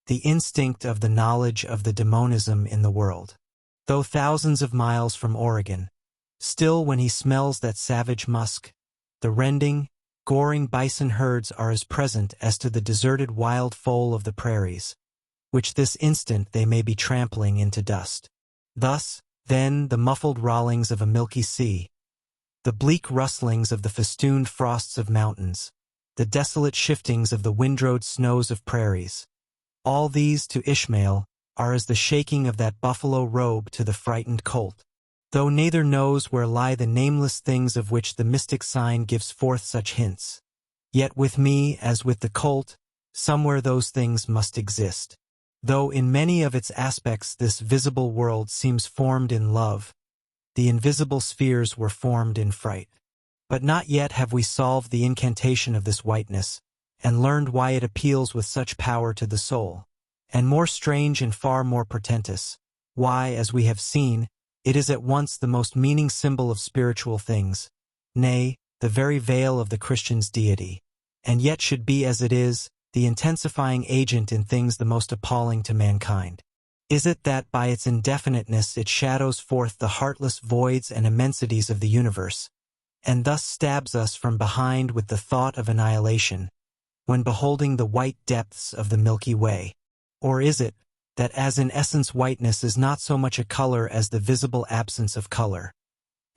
the instinct of the knowledge of the demonism in the world. Though thousands of miles from Oregon, still when he smells that savage musk, the rending, goring bison herds are as present as to the deserted wild foal of the prairies, which this instant they may be trampling into dust. Thus, then, the muffled rollings of a milky sea, the bleak rustlings of the festooned frosts of mountains, the desolate shiftings of the windrowed snows of prairies, all these to Ishmael are as the shaking of that buffalo robe to the frightened colt, though neither knows where lie the nameless things of which the mystic sign gives forth such hints. Yet with me, as with the colt, somewhere those things must exist. Though in many of its aspects this visible world seems formed in love, the invisible spheres were formed in fright. But not yet have we solved the incantation of this whiteness, and learned why it appeals with such power to the soul, and more strange and far more portentous, why, as we have seen, it is at once the most meaning symbol of spiritual things, nay, the very veil of the Christian's deity. and yet should be as it is, the intensifying agent in things the most appalling to mankind? Is it that by its indefiniteness it shadows forth the heartless voids and immensities of the universe, and thus stabs us from behind with the thought of annihilation, when beholding the white depths of the Milky Way? Or is it that as in essence whiteness is not so much a color as the visible absence of color,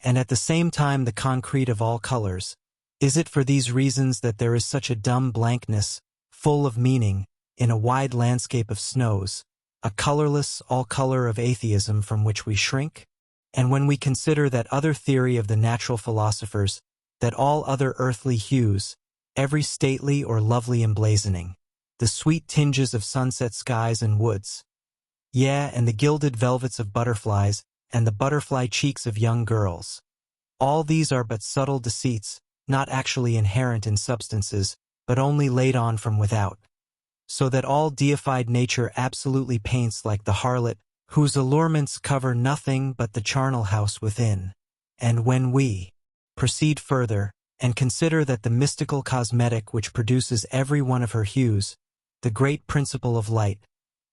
and at the same time the concrete of all colors? Is it for these reasons that there is such a dumb blankness, full of meaning, in a wide landscape of snows, a colorless all-color of atheism from which we shrink? And when we consider that other theory of the natural philosophers, that all other earthly hues, every stately or lovely emblazoning, the sweet tinges of sunset skies and woods, yea, and the gilded velvets of butterflies, and the butterfly cheeks of young girls, all these are but subtle deceits, not actually inherent in substances, but only laid on from without, so that all deified nature absolutely paints like the harlot, whose allurements cover nothing but the charnel house within. And when we proceed further, and consider that the mystical cosmetic which produces every one of her hues, the great principle of light,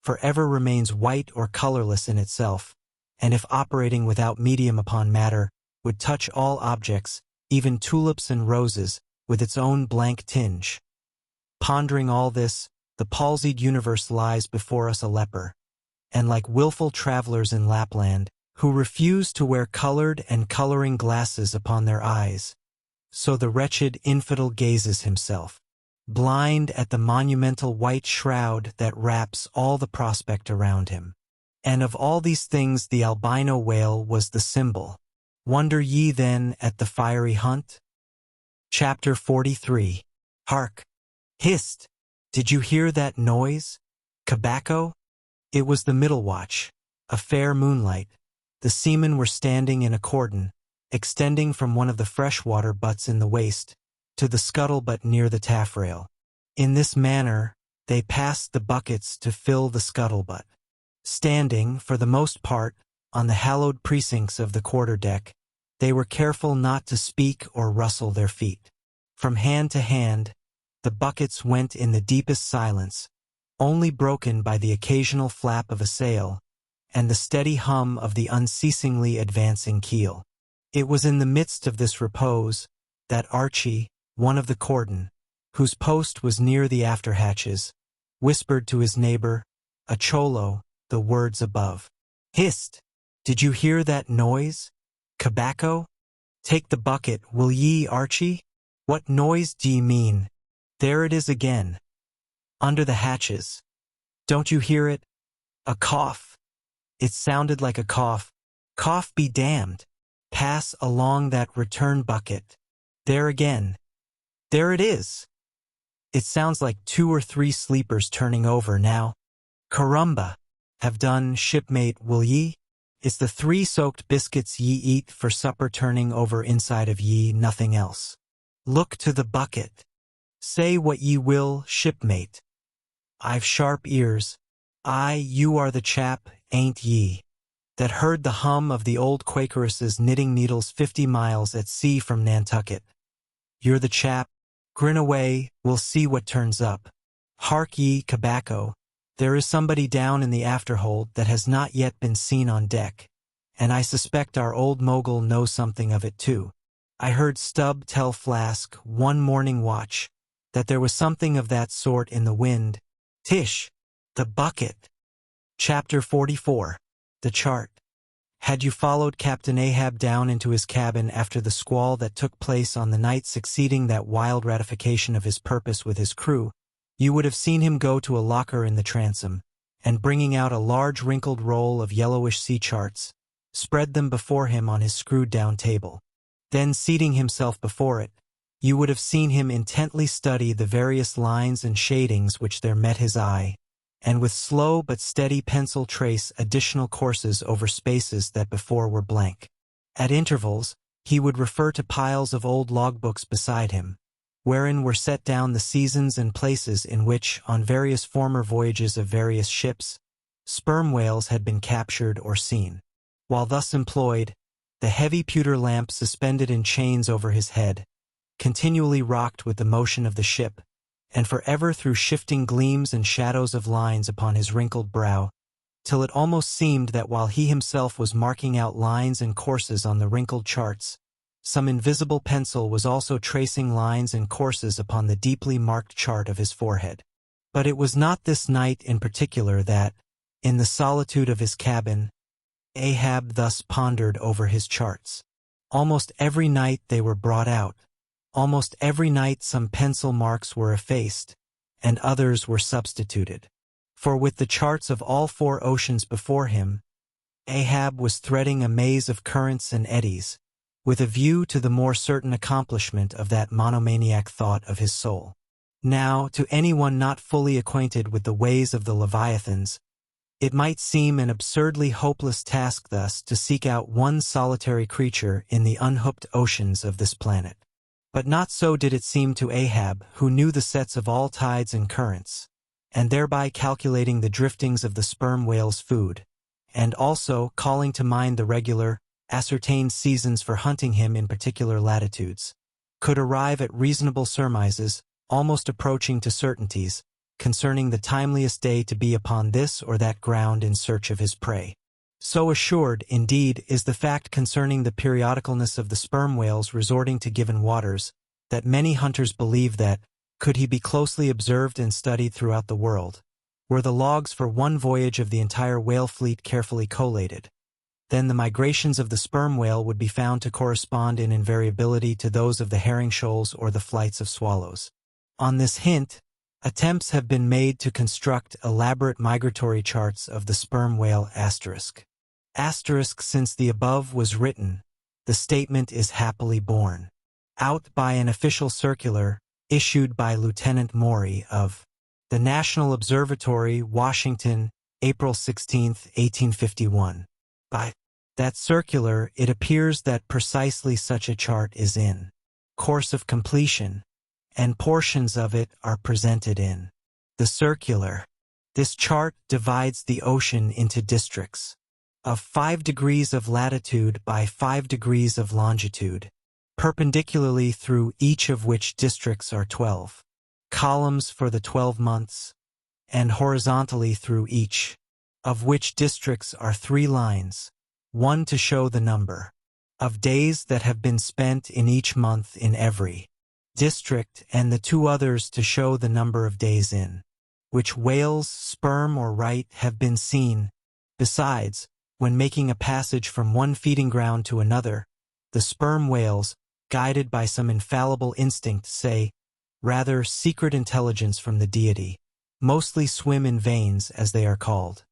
forever remains white or colorless in itself, and if operating without medium upon matter, would touch all objects, even tulips and roses, with its own blank tinge. Pondering all this, the palsied universe lies before us a leper, and like willful travelers in Lapland, who refuse to wear colored and coloring glasses upon their eyes, so the wretched infidel gazes himself, blind at the monumental white shroud that wraps all the prospect around him. And of all these things the albino whale was the symbol. Wonder ye then at the fiery hunt? Chapter 43. Hark! Hist! Did you hear that noise? Tobacco? It was the middle watch, a fair moonlight. The seamen were standing in a cordon, extending from one of the freshwater butts in the waist to the scuttle-butt near the taffrail. In this manner they passed the buckets to fill the scuttle-butt. Standing, for the most part, on the hallowed precincts of the quarter-deck, they were careful not to speak or rustle their feet. From hand to hand, the buckets went in the deepest silence, only broken by the occasional flap of a sail and the steady hum of the unceasingly advancing keel. It was in the midst of this repose that Archie, one of the cordon, whose post was near the after-hatches, whispered to his neighbor, a cholo, the words above. Hist! Did you hear that noise? Tobacco? Take the bucket, will ye, Archie? What noise d'ye mean? There it is again. Under the hatches. Don't you hear it? A cough. It sounded like a cough. Cough be damned. Pass along that return bucket. There again. There it is. It sounds like 2 or 3 sleepers turning over now. Carumba. Have done, shipmate, will ye? It's the 3 soaked biscuits ye eat for supper turning over inside of ye, nothing else. Look to the bucket. Say what ye will, shipmate. I've sharp ears. Aye, you are the chap, ain't ye, that heard the hum of the old Quakeress's knitting needles 50 miles at sea from Nantucket. You're the chap. Grin away, we'll see what turns up. Hark ye, Tobacco. There is somebody down in the afterhold that has not yet been seen on deck, and I suspect our old mogul knows something of it too. I heard Stubb tell Flask, one morning watch, that there was something of that sort in the wind. Tish! The bucket! Chapter 44. The chart. Had you followed Captain Ahab down into his cabin after the squall that took place on the night succeeding that wild ratification of his purpose with his crew, you would have seen him go to a locker in the transom, and bringing out a large wrinkled roll of yellowish sea charts, spread them before him on his screwed-down table. Then, seating himself before it, you would have seen him intently study the various lines and shadings which there met his eye, and with slow but steady pencil trace additional courses over spaces that before were blank. At intervals, he would refer to piles of old logbooks beside him, wherein were set down the seasons and places in which, on various former voyages of various ships, sperm whales had been captured or seen. While thus employed, the heavy pewter lamp suspended in chains over his head, continually rocked with the motion of the ship, and forever through shifting gleams and shadows of lines upon his wrinkled brow, till it almost seemed that while he himself was marking out lines and courses on the wrinkled charts, some invisible pencil was also tracing lines and courses upon the deeply marked chart of his forehead. But it was not this night in particular that, in the solitude of his cabin, Ahab thus pondered over his charts. Almost every night they were brought out. Almost every night some pencil marks were effaced, and others were substituted. For with the charts of all 4 oceans before him, Ahab was threading a maze of currents and eddies, with a view to the more certain accomplishment of that monomaniac thought of his soul. Now, to anyone not fully acquainted with the ways of the Leviathans, it might seem an absurdly hopeless task thus to seek out one solitary creature in the unhooked oceans of this planet. But not so did it seem to Ahab, who knew the sets of all tides and currents, and thereby calculating the driftings of the sperm whale's food, and also calling to mind the regular, ascertained seasons for hunting him in particular latitudes, could arrive at reasonable surmises, almost approaching to certainties, concerning the timeliest day to be upon this or that ground in search of his prey. So assured, indeed, is the fact concerning the periodicalness of the sperm whales resorting to given waters, that many hunters believe that, could he be closely observed and studied throughout the world, were the logs for one voyage of the entire whale fleet carefully collated, then the migrations of the sperm whale would be found to correspond in invariability to those of the herring shoals or the flights of swallows. On this hint, attempts have been made to construct elaborate migratory charts of the sperm whale asterisk. Since the above was written, the statement is happily borne out by an official circular issued by Lieutenant Maury of the National Observatory, Washington, April 16, 1851. By that circular, it appears that precisely such a chart is in course of completion, and portions of it are presented in the circular. This chart divides the ocean into districts of 5 degrees of latitude by 5 degrees of longitude, perpendicularly through each of which districts are 12 columns for the 12 months, and horizontally through each of which districts are 3 lines, one to show the number of days that have been spent in each month in every district, and the 2 others to show the number of days in which whales, sperm or right, have been seen. Besides, when making a passage from one feeding ground to another, the sperm whales, guided by some infallible instinct, say, rather secret intelligence from the deity, mostly swim in veins, as they are called,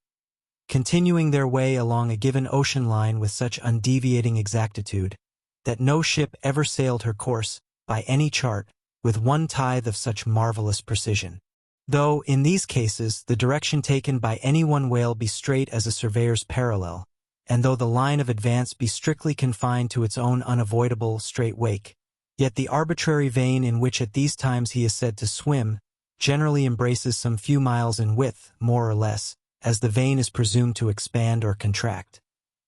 continuing their way along a given ocean line with such undeviating exactitude that no ship ever sailed her course, by any chart, with 1/10 of such marvelous precision. Though, in these cases, the direction taken by any one whale be straight as a surveyor's parallel, and though the line of advance be strictly confined to its own unavoidable straight wake, yet the arbitrary vein in which at these times he is said to swim generally embraces some few miles in width, more or less, as the vein is presumed to expand or contract,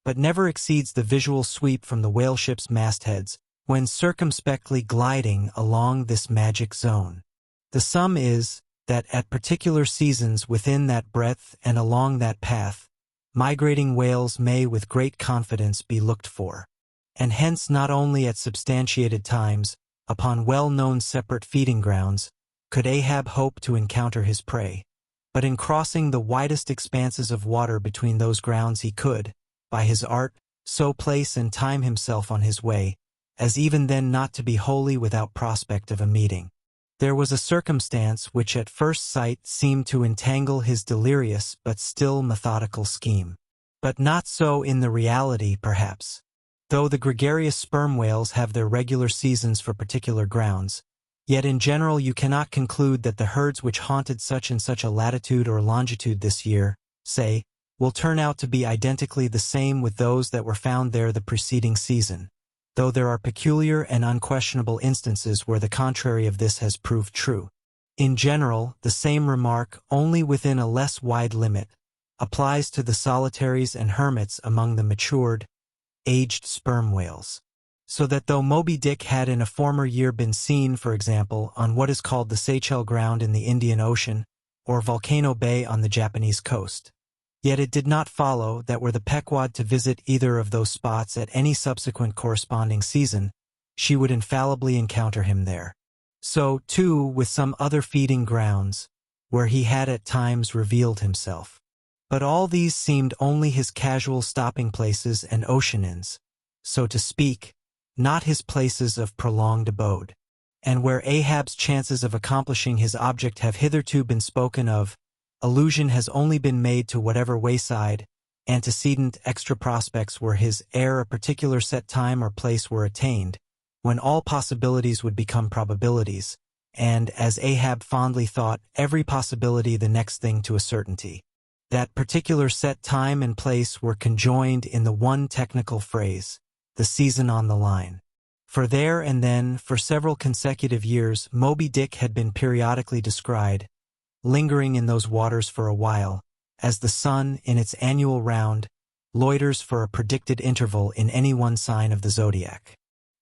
but never exceeds the visual sweep from the whale ship's mastheads when circumspectly gliding along this magic zone. The sum is that at particular seasons within that breadth and along that path, migrating whales may with great confidence be looked for, and hence not only at substantiated times, upon well-known separate feeding grounds, could Ahab hope to encounter his prey, but in crossing the widest expanses of water between those grounds he could, by his art, so place and time himself on his way, as even then not to be wholly without prospect of a meeting. There was a circumstance which at first sight seemed to entangle his delirious but still methodical scheme. But not so in the reality, perhaps. Though the gregarious sperm whales have their regular seasons for particular grounds, yet in general you cannot conclude that the herds which haunted such and such a latitude or longitude this year, say, will turn out to be identically the same with those that were found there the preceding season, though there are peculiar and unquestionable instances where the contrary of this has proved true. In general, the same remark, only within a less wide limit, applies to the solitaries and hermits among the matured, aged sperm whales. So that though Moby-Dick had in a former year been seen, for example, on what is called the Seychelles Ground in the Indian Ocean, or Volcano Bay on the Japanese coast, yet it did not follow that were the Pequod to visit either of those spots at any subsequent corresponding season, she would infallibly encounter him there. So, too, with some other feeding grounds, where he had at times revealed himself. But all these seemed only his casual stopping places and ocean inns, so to speak, not his places of prolonged abode. And where Ahab's chances of accomplishing his object have hitherto been spoken of, allusion has only been made to whatever wayside, antecedent extra prospects were his ere a particular set time or place were attained, when all possibilities would become probabilities, and, as Ahab fondly thought, every possibility the next thing to a certainty. That particular set time and place were conjoined in the one technical phrase, the season on the line. For there and then, for several consecutive years, Moby-Dick had been periodically descried, lingering in those waters for a while, as the sun, in its annual round, loiters for a predicted interval in any one sign of the zodiac.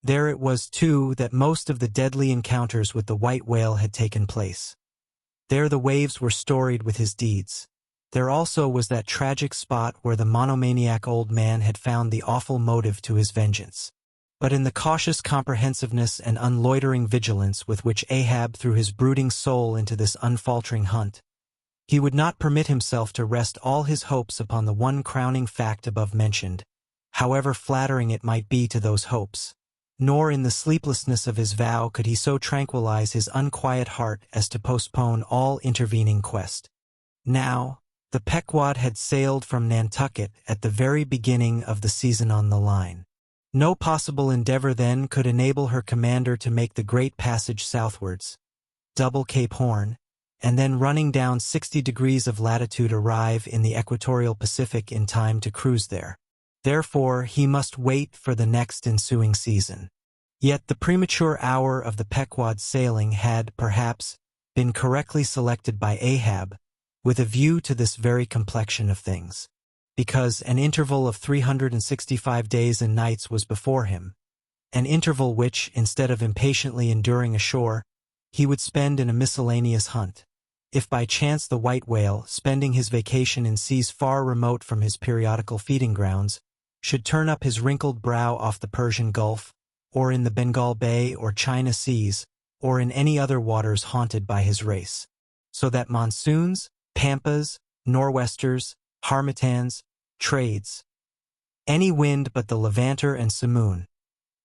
There it was, too, that most of the deadly encounters with the white whale had taken place. There the waves were storied with his deeds. There also was that tragic spot where the monomaniac old man had found the awful motive to his vengeance. But in the cautious comprehensiveness and unloitering vigilance with which Ahab threw his brooding soul into this unfaltering hunt, he would not permit himself to rest all his hopes upon the one crowning fact above mentioned, however flattering it might be to those hopes. Nor in the sleeplessness of his vow could he so tranquilize his unquiet heart as to postpone all intervening quest. Now, the Pequod had sailed from Nantucket at the very beginning of the season on the line. No possible endeavor then could enable her commander to make the great passage southwards, double Cape Horn, and then running down 60 degrees of latitude arrive in the equatorial Pacific in time to cruise there. Therefore, he must wait for the next ensuing season. Yet the premature hour of the Pequod's sailing had, perhaps, been correctly selected by Ahab, with a view to this very complexion of things, because an interval of 365 days and nights was before him, an interval which, instead of impatiently enduring ashore, he would spend in a miscellaneous hunt. If by chance the white whale, spending his vacation in seas far remote from his periodical feeding grounds, should turn up his wrinkled brow off the Persian Gulf, or in the Bengal Bay or China Seas, or in any other waters haunted by his race, so that monsoons, pampas, nor'westers, harmattans, trades, any wind but the Levanter and Simoon,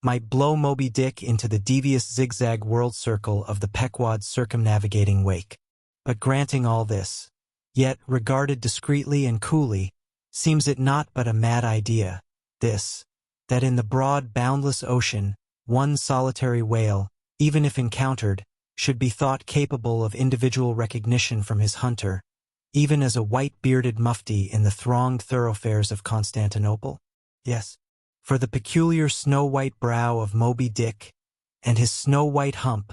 might blow Moby-Dick into the devious zigzag world circle of the Pequod's circumnavigating wake. But granting all this, yet, regarded discreetly and coolly, seems it not but a mad idea, this, that in the broad, boundless ocean, one solitary whale, even if encountered, should be thought capable of individual recognition from his hunter, even as a white-bearded mufti in the thronged thoroughfares of Constantinople? Yes, for the peculiar snow-white brow of Moby-Dick, and his snow-white hump,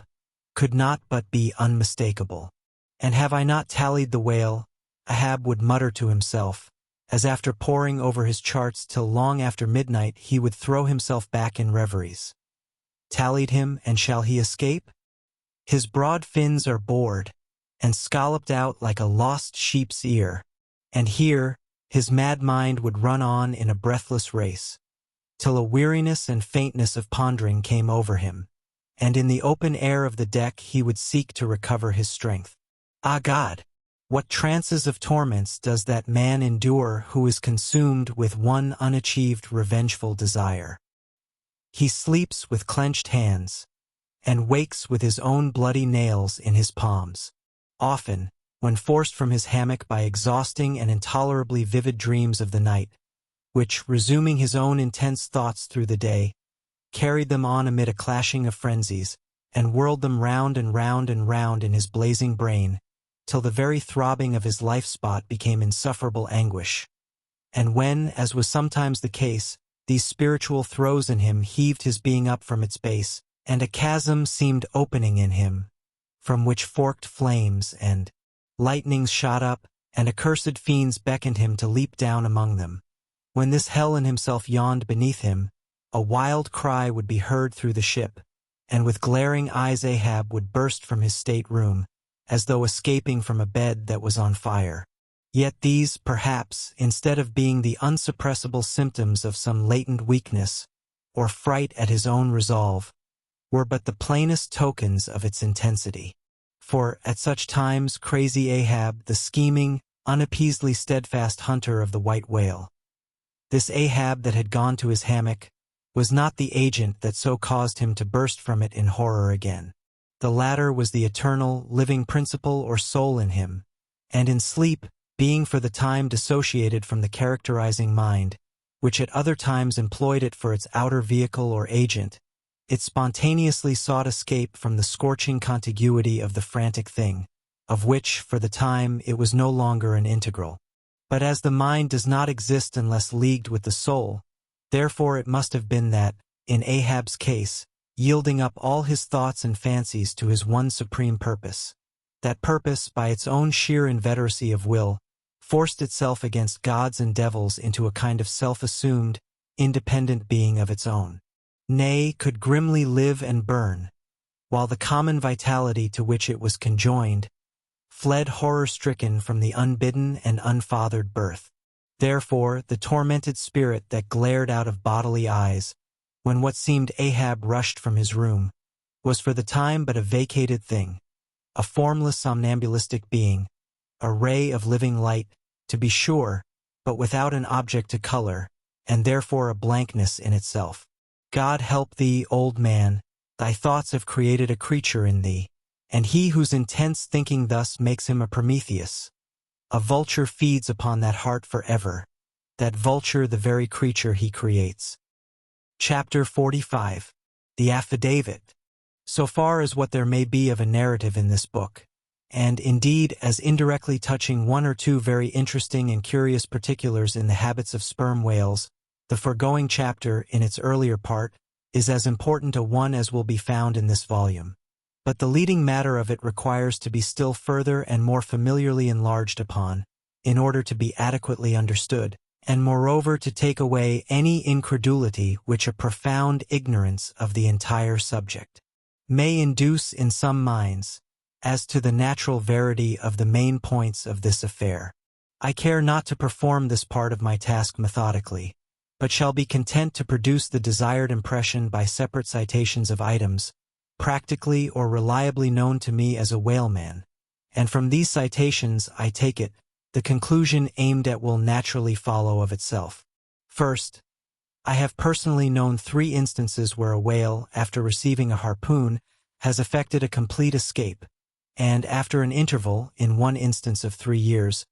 could not but be unmistakable. And have I not tallied the whale, Ahab would mutter to himself, as after poring over his charts till long after midnight he would throw himself back in reveries. Tallied him, and shall he escape? His broad fins are bored, and scalloped out like a lost sheep's ear, and here his mad mind would run on in a breathless race, till a weariness and faintness of pondering came over him, and in the open air of the deck he would seek to recover his strength. Ah God! What trances of torments does that man endure who is consumed with one unachieved revengeful desire? He sleeps with clenched hands, and wakes with his own bloody nails in his palms. Often, when forced from his hammock by exhausting and intolerably vivid dreams of the night, which, resuming his own intense thoughts through the day, carried them on amid a clashing of frenzies, and whirled them round and round and round in his blazing brain, till the very throbbing of his life-spot became insufferable anguish. And when, as was sometimes the case, these spiritual throes in him heaved his being up from its base, and a chasm seemed opening in him, from which forked flames and lightnings shot up, and accursed fiends beckoned him to leap down among them. When this hell in himself yawned beneath him, a wild cry would be heard through the ship, and with glaring eyes Ahab would burst from his stateroom, as though escaping from a bed that was on fire. Yet these, perhaps, instead of being the unsuppressible symptoms of some latent weakness, or fright at his own resolve, were but the plainest tokens of its intensity. For, at such times, crazy Ahab, the scheming, unappeasedly steadfast hunter of the white whale, this Ahab that had gone to his hammock, was not the agent that so caused him to burst from it in horror again. The latter was the eternal, living principle or soul in him, and in sleep, being for the time dissociated from the characterizing mind, which at other times employed it for its outer vehicle or agent, it spontaneously sought escape from the scorching contiguity of the frantic thing, of which, for the time, it was no longer an integral. But as the mind does not exist unless leagued with the soul, therefore it must have been that, in Ahab's case, yielding up all his thoughts and fancies to his one supreme purpose, that purpose, by its own sheer inveteracy of will, forced itself against gods and devils into a kind of self-assumed, independent being of its own. Nay, could grimly live and burn, while the common vitality to which it was conjoined fled horror-stricken from the unbidden and unfathered birth. Therefore, the tormented spirit that glared out of bodily eyes, when what seemed Ahab rushed from his room, was for the time but a vacated thing, a formless somnambulistic being, a ray of living light, to be sure, but without an object to color, and therefore a blankness in itself. God help thee, old man, thy thoughts have created a creature in thee, and he whose intense thinking thus makes him a Prometheus. A vulture feeds upon that heart forever, that vulture the very creature he creates. Chapter 45. The Affidavit. So far as what there may be of a narrative in this book, and indeed as indirectly touching one or two very interesting and curious particulars in the habits of sperm whales, the foregoing chapter, in its earlier part, is as important a one as will be found in this volume. But the leading matter of it requires to be still further and more familiarly enlarged upon, in order to be adequately understood, and moreover to take away any incredulity which a profound ignorance of the entire subject may induce in some minds, as to the natural verity of the main points of this affair. I care not to perform this part of my task methodically, but shall be content to produce the desired impression by separate citations of items, practically or reliably known to me as a whaleman, and from these citations, I take it, the conclusion aimed at will naturally follow of itself. First, I have personally known 3 instances where a whale, after receiving a harpoon, has effected a complete escape, and after an interval, in one instance of 3 years,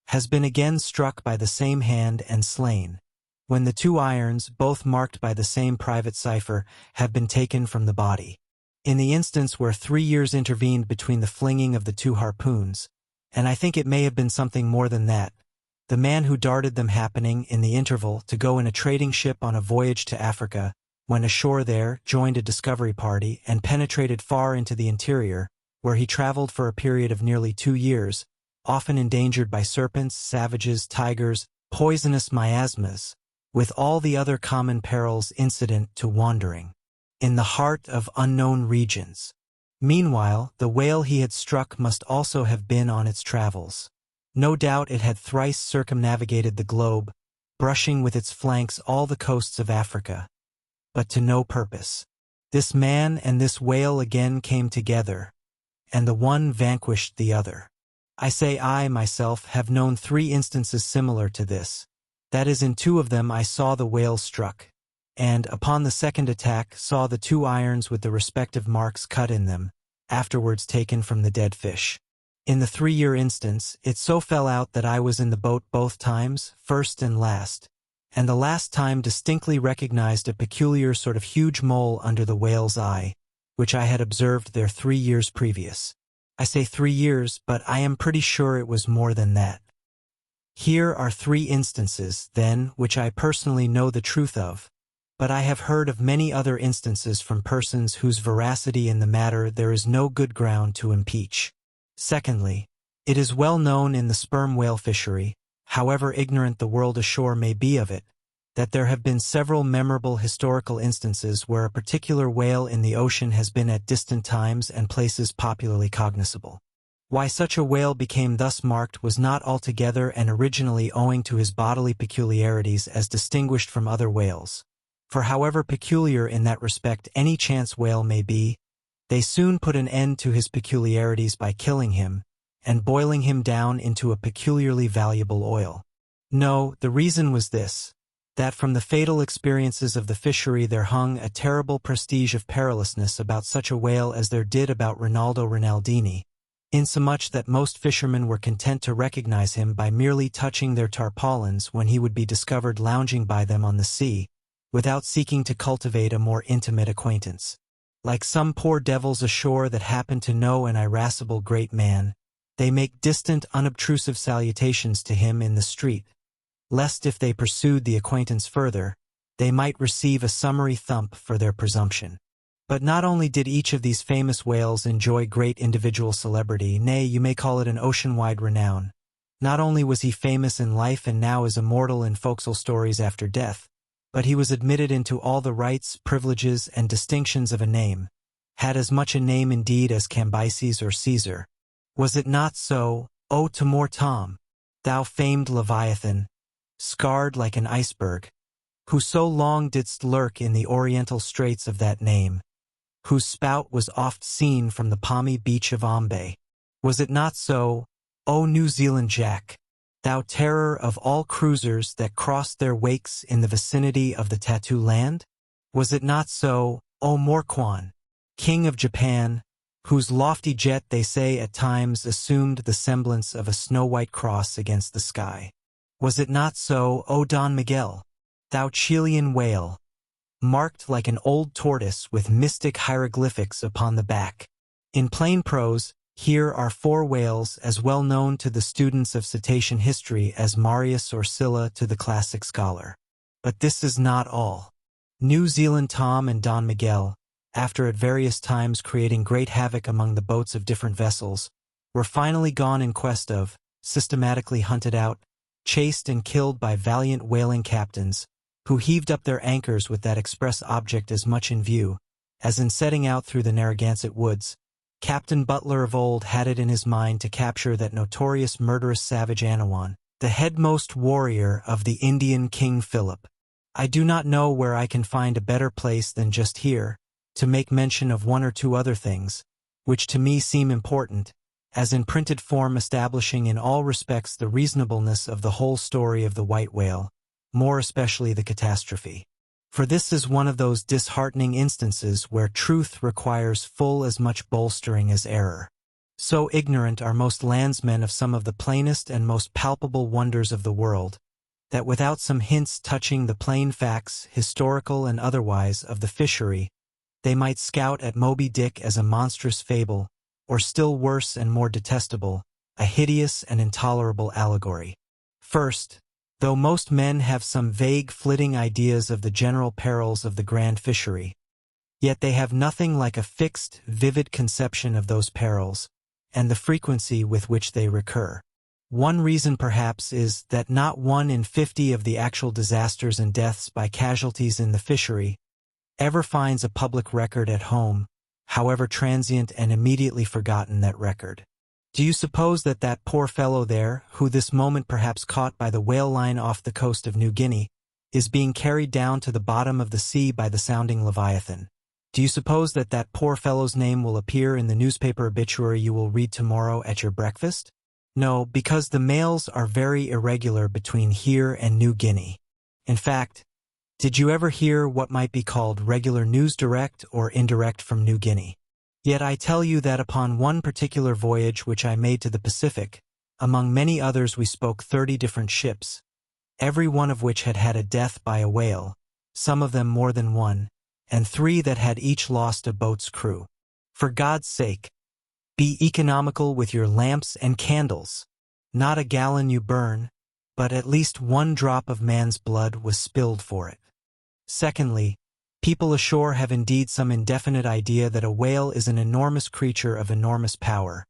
has been again struck by the same hand and slain, when the 2 irons, both marked by the same private cipher, have been taken from the body. In the instance where 3 years intervened between the flinging of the 2 harpoons, and I think it may have been something more than that, the man who darted them happening, in the interval, to go in a trading ship on a voyage to Africa, went ashore there, joined a discovery party, and penetrated far into the interior, where he traveled for a period of nearly 2 years, often endangered by serpents, savages, tigers, poisonous miasmas, with all the other common perils incident to wandering in the heart of unknown regions. Meanwhile, the whale he had struck must also have been on its travels. No doubt it had thrice circumnavigated the globe, brushing with its flanks all the coasts of Africa, but to no purpose. This man and this whale again came together, and the one vanquished the other. I say I, myself, have known 3 instances similar to this. That is, in 2 of them I saw the whale struck, and, upon the second attack, saw the 2 irons with the respective marks cut in them, afterwards taken from the dead fish. In the 3-year instance, it so fell out that I was in the boat both times, first and last, and the last time distinctly recognized a peculiar sort of huge mole under the whale's eye, which I had observed there 3 years previous. I say 3 years, but I am pretty sure it was more than that. Here are 3 instances, then, which I personally know the truth of, but I have heard of many other instances from persons whose veracity in the matter there is no good ground to impeach. Secondly, it is well known in the sperm whale fishery, however ignorant the world ashore may be of it, that there have been several memorable historical instances where a particular whale in the ocean has been at distant times and places popularly cognizable. Why such a whale became thus marked was not altogether and originally owing to his bodily peculiarities as distinguished from other whales. For however peculiar in that respect any chance whale may be, they soon put an end to his peculiarities by killing him and boiling him down into a peculiarly valuable oil. No, the reason was this, that from the fatal experiences of the fishery there hung a terrible prestige of perilousness about such a whale as there did about Rinaldo Rinaldini, insomuch that most fishermen were content to recognize him by merely touching their tarpaulins when he would be discovered lounging by them on the sea, without seeking to cultivate a more intimate acquaintance. Like some poor devils ashore that happen to know an irascible great man, they make distant, unobtrusive salutations to him in the street, lest if they pursued the acquaintance further, they might receive a summary thump for their presumption. But not only did each of these famous whales enjoy great individual celebrity, nay, you may call it an ocean-wide renown. Not only was he famous in life and now is immortal in folksole stories after death, but he was admitted into all the rights, privileges, and distinctions of a name, had as much a name indeed as Cambyses or Caesar. Was it not so, O Timor Tom, thou famed Leviathan, scarred like an iceberg, who so long didst lurk in the oriental straits of that name, whose spout was oft seen from the palmy beach of Ombay? Was it not so, O New Zealand Jack, thou terror of all cruisers that crossed their wakes in the vicinity of the Tattoo Land? Was it not so, O Morquan, King of Japan, whose lofty jet they say at times assumed the semblance of a snow-white cross against the sky? Was it not so, O Don Miguel, thou Chilean whale, marked like an old tortoise with mystic hieroglyphics upon the back? In plain prose, here are 4 whales as well known to the students of cetacean history as Marius or Scylla to the classic scholar. But this is not all. New Zealand Tom and Don Miguel, after at various times creating great havoc among the boats of different vessels, were finally gone in quest of, systematically hunted out, chased and killed by valiant whaling captains, who heaved up their anchors with that express object as much in view, as in setting out through the Narragansett woods, Captain Butler of old had it in his mind to capture that notorious murderous savage Anawan, the headmost warrior of the Indian King Philip. I do not know where I can find a better place than just here, to make mention of 1 or 2 other things, which to me seem important, as in printed form establishing in all respects the reasonableness of the whole story of the white whale, more especially the catastrophe. For this is one of those disheartening instances where truth requires full as much bolstering as error. So ignorant are most landsmen of some of the plainest and most palpable wonders of the world, that without some hints touching the plain facts, historical and otherwise, of the fishery, they might scout at Moby-Dick as a monstrous fable, or still worse and more detestable, a hideous and intolerable allegory. First, though most men have some vague flitting ideas of the general perils of the grand fishery, yet they have nothing like a fixed, vivid conception of those perils, and the frequency with which they recur. One reason perhaps is that not 1 in 50 of the actual disasters and deaths by casualties in the fishery ever finds a public record at home, however transient and immediately forgotten that record. Do you suppose that that poor fellow there, who this moment perhaps caught by the whale line off the coast of New Guinea, is being carried down to the bottom of the sea by the sounding Leviathan? Do you suppose that that poor fellow's name will appear in the newspaper obituary you will read tomorrow at your breakfast? No, because the mails are very irregular between here and New Guinea. In fact, did you ever hear what might be called regular news direct or indirect from New Guinea? Yet I tell you that upon one particular voyage which I made to the Pacific, among many others we spoke 30 different ships, every one of which had had a death by a whale, some of them more than one, and 3 that had each lost a boat's crew. For God's sake, be economical with your lamps and candles. Not a gallon you burn, but at least 1 drop of man's blood was spilled for it. Secondly, people ashore have indeed some indefinite idea that a whale is an enormous creature of enormous power,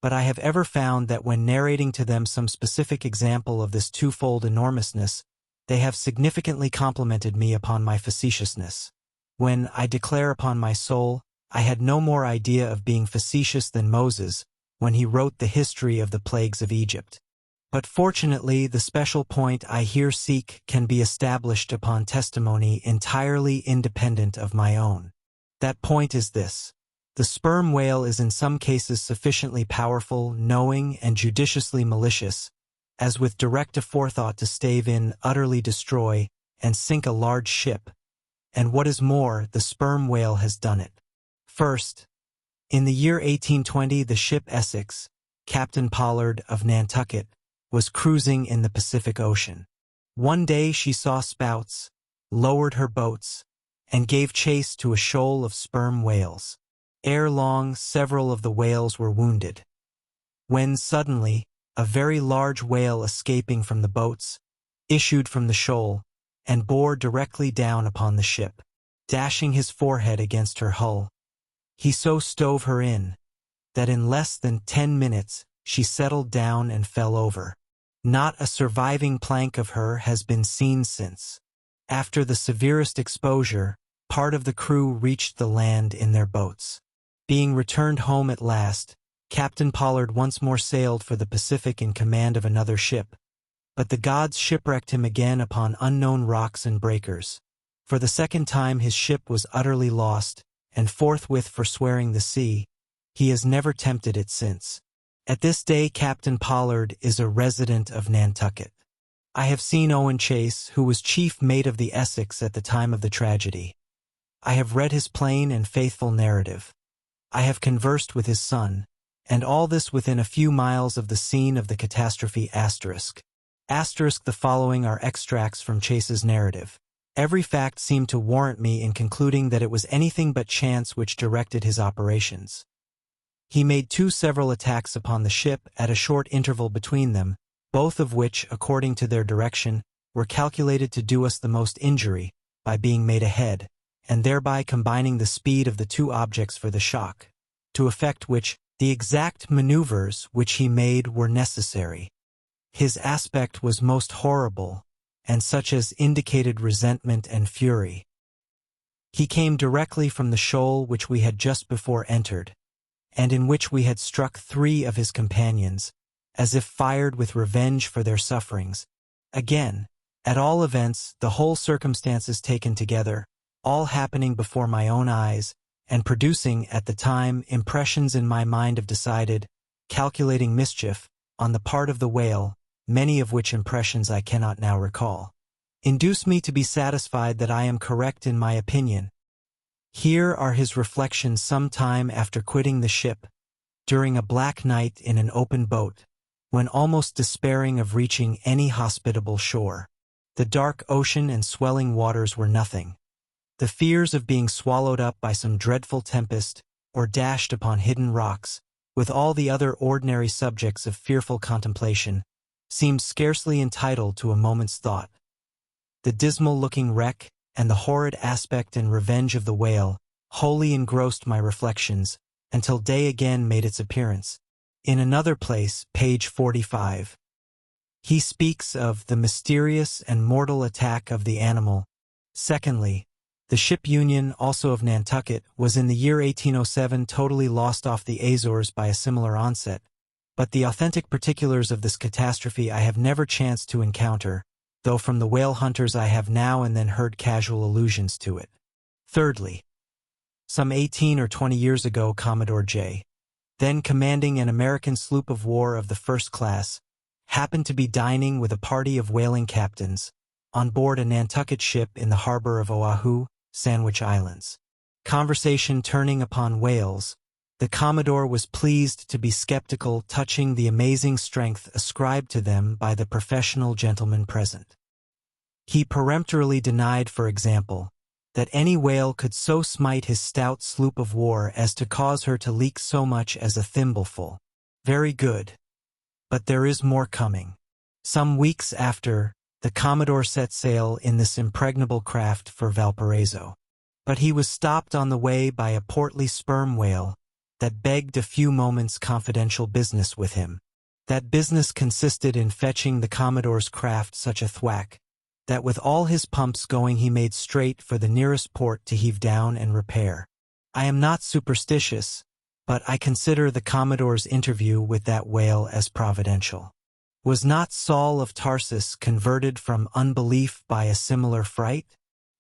but I have ever found that when narrating to them some specific example of this twofold enormousness, They have significantly complimented me upon my facetiousness. When I declare upon my soul, I had no more idea of being facetious than Moses when he wrote the history of the plagues of Egypt. But fortunately, the special point I here seek can be established upon testimony entirely independent of my own. That point is this: the sperm whale is in some cases sufficiently powerful, knowing, and judiciously malicious, as with direct aforethought to stave in, utterly destroy, and sink a large ship. And what is more, the sperm whale has done it. First, in the year 1820, the ship Essex, Captain Pollard of Nantucket, was cruising in the Pacific Ocean. One day she saw spouts, lowered her boats, and gave chase to a shoal of sperm whales. Ere long, several of the whales were wounded. When suddenly, a very large whale escaping from the boats, issued from the shoal, and bore directly down upon the ship, dashing his forehead against her hull. He so stove her in, that in less than 10 minutes she settled down and fell over. Not a surviving plank of her has been seen since. After the severest exposure, part of the crew reached the land in their boats. Being returned home at last, Captain Pollard once more sailed for the Pacific in command of another ship. But the gods shipwrecked him again upon unknown rocks and breakers. For the second time his ship was utterly lost, and forthwith forswearing the sea, he has never tempted it since. At this day Captain Pollard is a resident of Nantucket. I have seen Owen Chase, who was chief mate of the Essex at the time of the tragedy. I have read his plain and faithful narrative. I have conversed with his son, and all this within a few miles of the scene of the catastrophe. The following are extracts from Chase's narrative. Every fact seemed to warrant me in concluding that it was anything but chance which directed his operations. He made 2 several attacks upon the ship at a short interval between them, both of which, according to their direction, were calculated to do us the most injury, by being made ahead, and thereby combining the speed of the 2 objects for the shock, to effect which, the exact maneuvers which he made were necessary. His aspect was most horrible, and such as indicated resentment and fury. He came directly from the shoal which we had just before entered, and in which we had struck 3 of his companions, as if fired with revenge for their sufferings. Again, at all events, the whole circumstances taken together, all happening before my own eyes, and producing, at the time, impressions in my mind of decided, calculating mischief, on the part of the whale, many of which impressions I cannot now recall, induce me to be satisfied that I am correct in my opinion. Here are his reflections some time after quitting the ship, during a black night in an open boat, when almost despairing of reaching any hospitable shore. The dark ocean and swelling waters were nothing. The fears of being swallowed up by some dreadful tempest, or dashed upon hidden rocks, with all the other ordinary subjects of fearful contemplation, seemed scarcely entitled to a moment's thought. The dismal-looking wreck, and the horrid aspect and revenge of the whale, wholly engrossed my reflections, until day again made its appearance. In another place, page 45, he speaks of the mysterious and mortal attack of the animal. Secondly, the ship Union, also of Nantucket, was in the year 1807 totally lost off the Azores by a similar onset, but the authentic particulars of this catastrophe I have never chanced to encounter, though from the whale hunters I have now and then heard casual allusions to it. Thirdly, some 18 or 20 years ago Commodore J., then commanding an American sloop of war of the first class, happened to be dining with a party of whaling captains, on board a Nantucket ship in the harbor of Oahu, Sandwich Islands. Conversation turning upon whales, the Commodore was pleased to be skeptical touching the amazing strength ascribed to them by the professional gentlemen present. He peremptorily denied, for example, that any whale could so smite his stout sloop of war as to cause her to leak so much as a thimbleful. Very good. But there is more coming. Some weeks after, the Commodore set sail in this impregnable craft for Valparaiso. But he was stopped on the way by a portly sperm whale that begged a few moments' confidential business with him. That business consisted in fetching the Commodore's craft such a thwack that with all his pumps going he made straight for the nearest port to heave down and repair. I am not superstitious, but I consider the Commodore's interview with that whale as providential. Was not Saul of Tarsus converted from unbelief by a similar fright?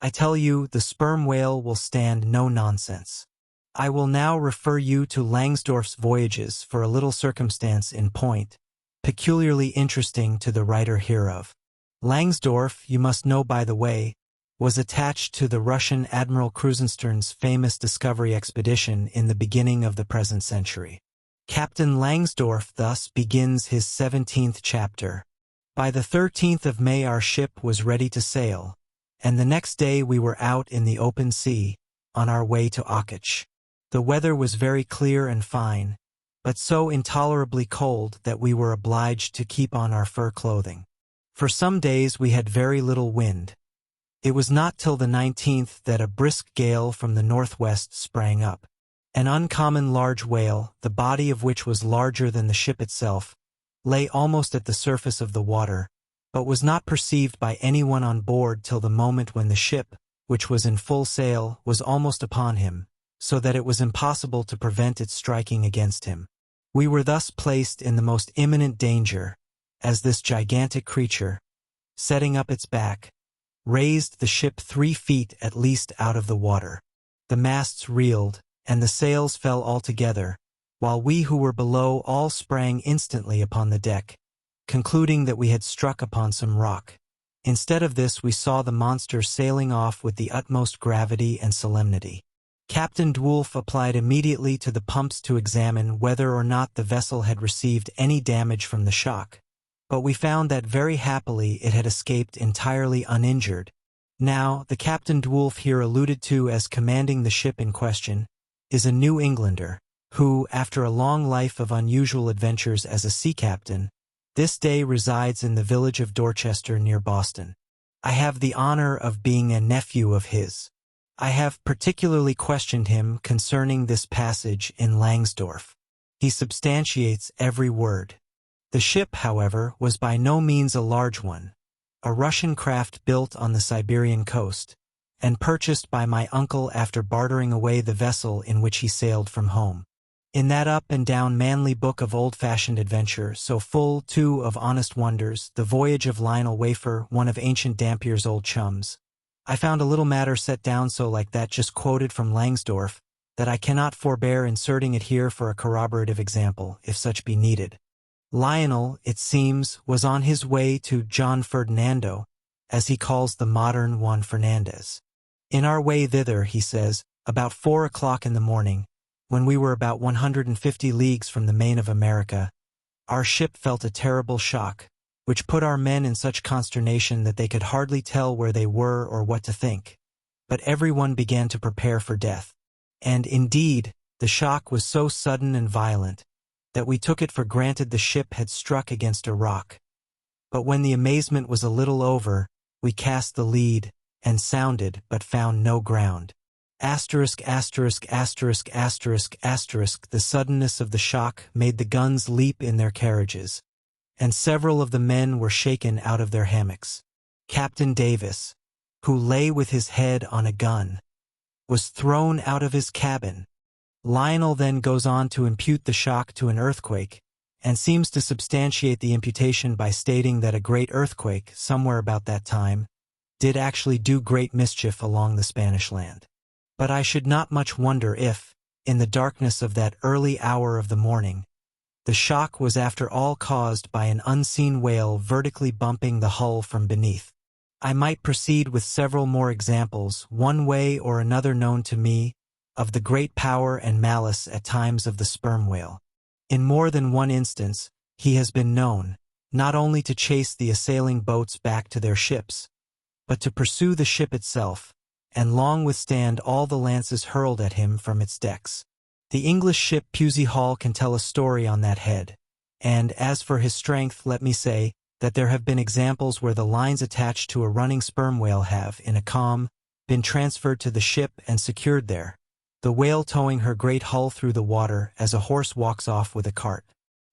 I tell you, the sperm whale will stand no nonsense. I will now refer you to Langsdorff's Voyages for a little circumstance in point, peculiarly interesting to the writer hereof. Langsdorff, you must know by the way, was attached to the Russian Admiral Krusenstern's famous discovery expedition in the beginning of the present century. Captain Langsdorff thus begins his 17th chapter. By the 13th of May our ship was ready to sail, and the next day we were out in the open sea, on our way to Akach. The weather was very clear and fine, but so intolerably cold that we were obliged to keep on our fur clothing. For some days we had very little wind. It was not till the 19th that a brisk gale from the northwest sprang up. An uncommon large whale, the body of which was larger than the ship itself, lay almost at the surface of the water, but was not perceived by anyone on board till the moment when the ship, which was in full sail, was almost upon him, so that it was impossible to prevent its striking against him. We were thus placed in the most imminent danger, as this gigantic creature, setting up its back, raised the ship 3 feet at least out of the water. The masts reeled, and the sails fell altogether, while we who were below all sprang instantly upon the deck, concluding that we had struck upon some rock. Instead of this we saw the monster sailing off with the utmost gravity and solemnity. Captain Dwulf applied immediately to the pumps to examine whether or not the vessel had received any damage from the shock, but we found that very happily it had escaped entirely uninjured. Now, the Captain Dwulf here alluded to as commanding the ship in question is a New Englander, who, after a long life of unusual adventures as a sea captain, this day resides in the village of Dorchester near Boston. I have the honor of being a nephew of his. I have particularly questioned him concerning this passage in Langsdorff. He substantiates every word. The ship, however, was by no means a large one, a Russian craft built on the Siberian coast, and purchased by my uncle after bartering away the vessel in which he sailed from home. In that up-and-down manly book of old-fashioned adventure, so full, too, of honest wonders, The Voyage of Lionel Wafer, one of Ancient Dampier's old chums, I found a little matter set down so like that just quoted from Langsdorff, that I cannot forbear inserting it here for a corroborative example, if such be needed. Lionel, it seems, was on his way to John Ferdinando, as he calls the modern Juan Fernandez. In our way thither, he says, about 4 o'clock in the morning, when we were about 150 leagues from the main of America, our ship felt a terrible shock, which put our men in such consternation that they could hardly tell where they were or what to think. But everyone began to prepare for death. And indeed, the shock was so sudden and violent that we took it for granted the ship had struck against a rock. But when the amazement was a little over, we cast the lead, and sounded, but found no ground. Asterisk, asterisk, asterisk, asterisk, asterisk, the suddenness of the shock made the guns leap in their carriages, and several of the men were shaken out of their hammocks. Captain Davis, who lay with his head on a gun, was thrown out of his cabin. Lionel then goes on to impute the shock to an earthquake, and seems to substantiate the imputation by stating that a great earthquake, somewhere about that time, did actually do great mischief along the Spanish land. But I should not much wonder if, in the darkness of that early hour of the morning, the shock was after all caused by an unseen whale vertically bumping the hull from beneath. I might proceed with several more examples, one way or another known to me, of the great power and malice at times of the sperm whale. In more than one instance, he has been known, not only to chase the assailing boats back to their ships, but to pursue the ship itself, and long withstand all the lances hurled at him from its decks. The English ship Pusey Hall can tell a story on that head, and as for his strength, let me say that there have been examples where the lines attached to a running sperm whale have, in a calm, been transferred to the ship and secured there, the whale towing her great hull through the water as a horse walks off with a cart.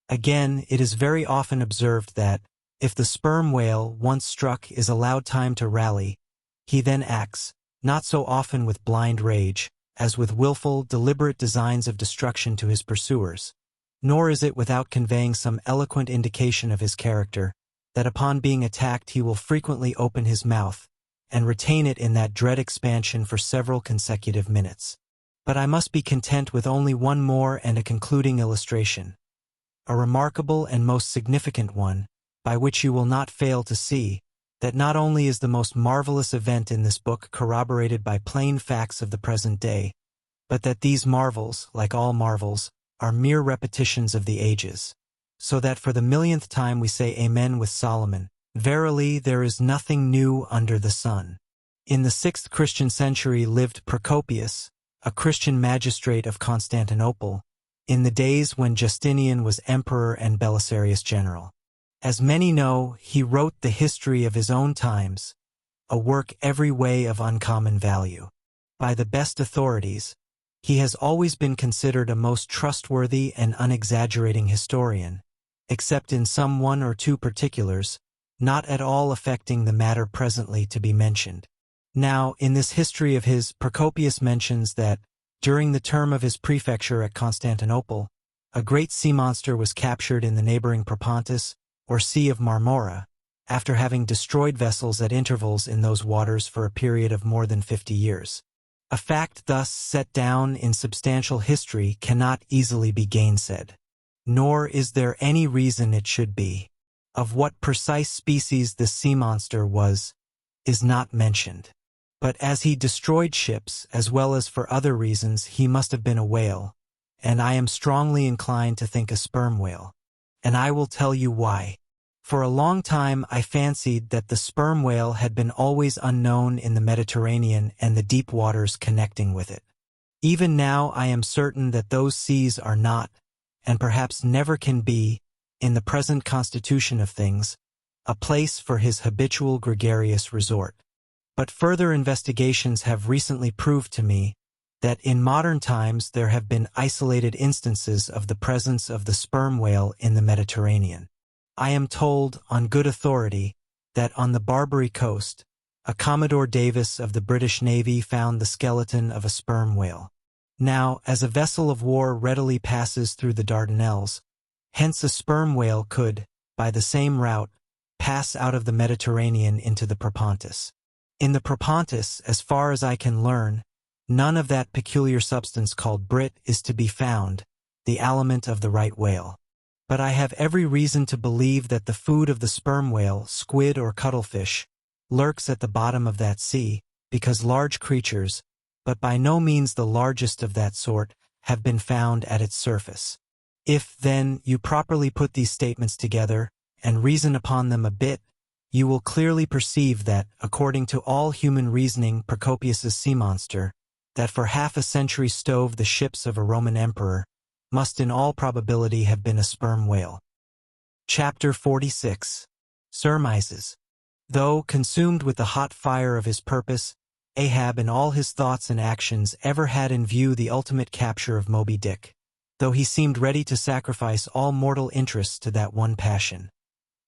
Again, it is very often observed that, If the sperm whale, once struck, is allowed time to rally, he then acts, not so often with blind rage, as with willful, deliberate designs of destruction to his pursuers. Nor is it without conveying some eloquent indication of his character, that upon being attacked he will frequently open his mouth, and retain it in that dread expansion for several consecutive minutes. But I must be content with only one more and a concluding illustration, a remarkable and most significant one, by which you will not fail to see that not only is the most marvelous event in this book corroborated by plain facts of the present day, but that these marvels, like all marvels, are mere repetitions of the ages. So that for the millionth time we say Amen with Solomon, "Verily there is nothing new under the sun." In the 6th Christian century lived Procopius, a Christian magistrate of Constantinople, in the days when Justinian was emperor and Belisarius general. As many know, he wrote the history of his own times, a work every way of uncommon value. By the best authorities, he has always been considered a most trustworthy and unexaggerating historian, except in some one or two particulars, not at all affecting the matter presently to be mentioned. Now, in this history of his, Procopius mentions that, during the term of his prefecture at Constantinople, a great sea monster was captured in the neighboring Propontis, or Sea of Marmora, after having destroyed vessels at intervals in those waters for a period of more than 50 years. A fact thus set down in substantial history cannot easily be gainsaid. Nor is there any reason it should be. Of what precise species this sea monster was, is not mentioned. But as he destroyed ships, as well as for other reasons, he must have been a whale, and I am strongly inclined to think a sperm whale. And I will tell you why. For a long time I fancied that the sperm whale had been always unknown in the Mediterranean and the deep waters connecting with it. Even now I am certain that those seas are not, and perhaps never can be, in the present constitution of things, a place for his habitual gregarious resort. But further investigations have recently proved to me that in modern times there have been isolated instances of the presence of the sperm whale in the Mediterranean. I am told, on good authority, that on the Barbary coast, a Commodore Davis of the British Navy found the skeleton of a sperm whale. Now, as a vessel of war readily passes through the Dardanelles, hence a sperm whale could, by the same route, pass out of the Mediterranean into the Propontis. In the Propontis, as far as I can learn, none of that peculiar substance called brit is to be found, the aliment of the right whale. But I have every reason to believe that the food of the sperm whale, squid or cuttlefish, lurks at the bottom of that sea, because large creatures, but by no means the largest of that sort, have been found at its surface. If, then, you properly put these statements together, and reason upon them a bit, you will clearly perceive that, according to all human reasoning, Procopius's sea monster, that for half a century stove the ships of a Roman emperor, must in all probability have been a sperm whale. Chapter 46. Surmises. Though, consumed with the hot fire of his purpose, Ahab in all his thoughts and actions ever had in view the ultimate capture of Moby-Dick, though he seemed ready to sacrifice all mortal interests to that one passion.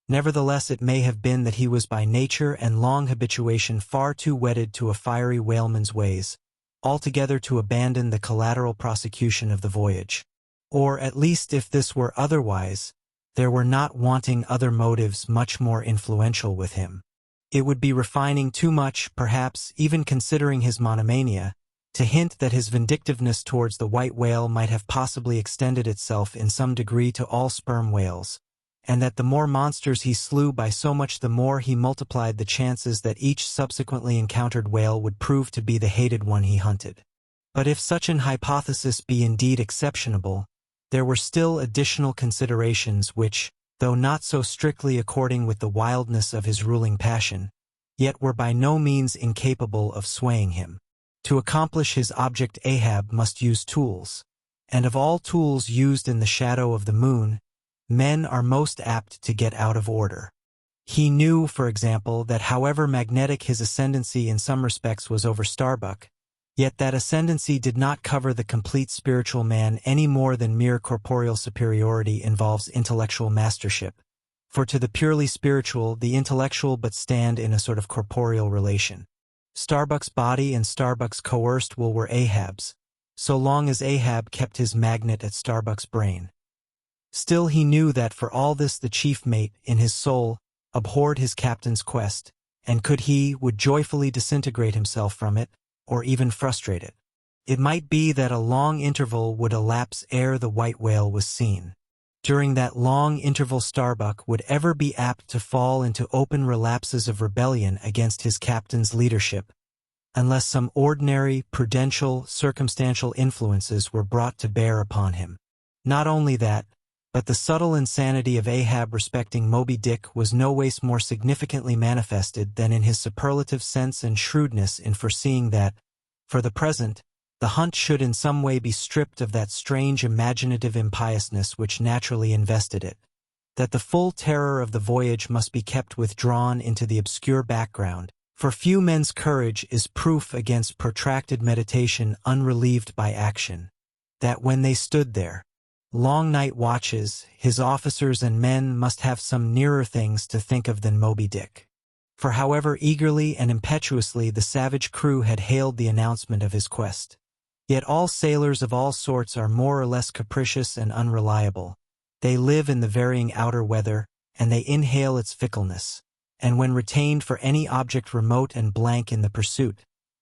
Nevertheless, it may have been that he was by nature and long habituation far too wedded to a fiery whaleman's ways, altogether to abandon the collateral prosecution of the voyage. Or, at least if this were otherwise, there were not wanting other motives much more influential with him. It would be refining too much, perhaps, even considering his monomania, to hint that his vindictiveness towards the white whale might have possibly extended itself in some degree to all sperm whales, and that the more monsters he slew by so much the more he multiplied the chances that each subsequently encountered whale would prove to be the hated one he hunted. But if such an hypothesis be indeed exceptionable, there were still additional considerations which, though not so strictly according with the wildness of his ruling passion, yet were by no means incapable of swaying him. To accomplish his object Ahab must use tools, and of all tools used in the shadow of the moon, men are most apt to get out of order. He knew, for example, that however magnetic his ascendancy in some respects was over Starbuck, yet that ascendancy did not cover the complete spiritual man any more than mere corporeal superiority involves intellectual mastership, For to the purely spiritual, the intellectual but stand in a sort of corporeal relation. Starbuck's body and Starbuck's coerced will were Ahab's, so long as Ahab kept his magnet at Starbuck's brain. Still he knew that for all this the chief mate, in his soul, abhorred his captain's quest, and would joyfully disintegrate himself from it, or even frustrate it. It might be that a long interval would elapse ere the white whale was seen. During that long interval Starbuck would ever be apt to fall into open relapses of rebellion against his captain's leadership, unless some ordinary, prudential, circumstantial influences were brought to bear upon him. Not only that, but the subtle insanity of Ahab respecting Moby-Dick was no ways more significantly manifested than in his superlative sense and shrewdness in foreseeing that, for the present, the hunt should in some way be stripped of that strange imaginative impiousness which naturally invested it, that the full terror of the voyage must be kept withdrawn into the obscure background, for few men's courage is proof against protracted meditation unrelieved by action, that when they stood there, long night watches, his officers and men must have some nearer things to think of than Moby-Dick. For however eagerly and impetuously the savage crew had hailed the announcement of his quest, yet all sailors of all sorts are more or less capricious and unreliable. They live in the varying outer weather, and they inhale its fickleness, and when retained for any object remote and blank in the pursuit,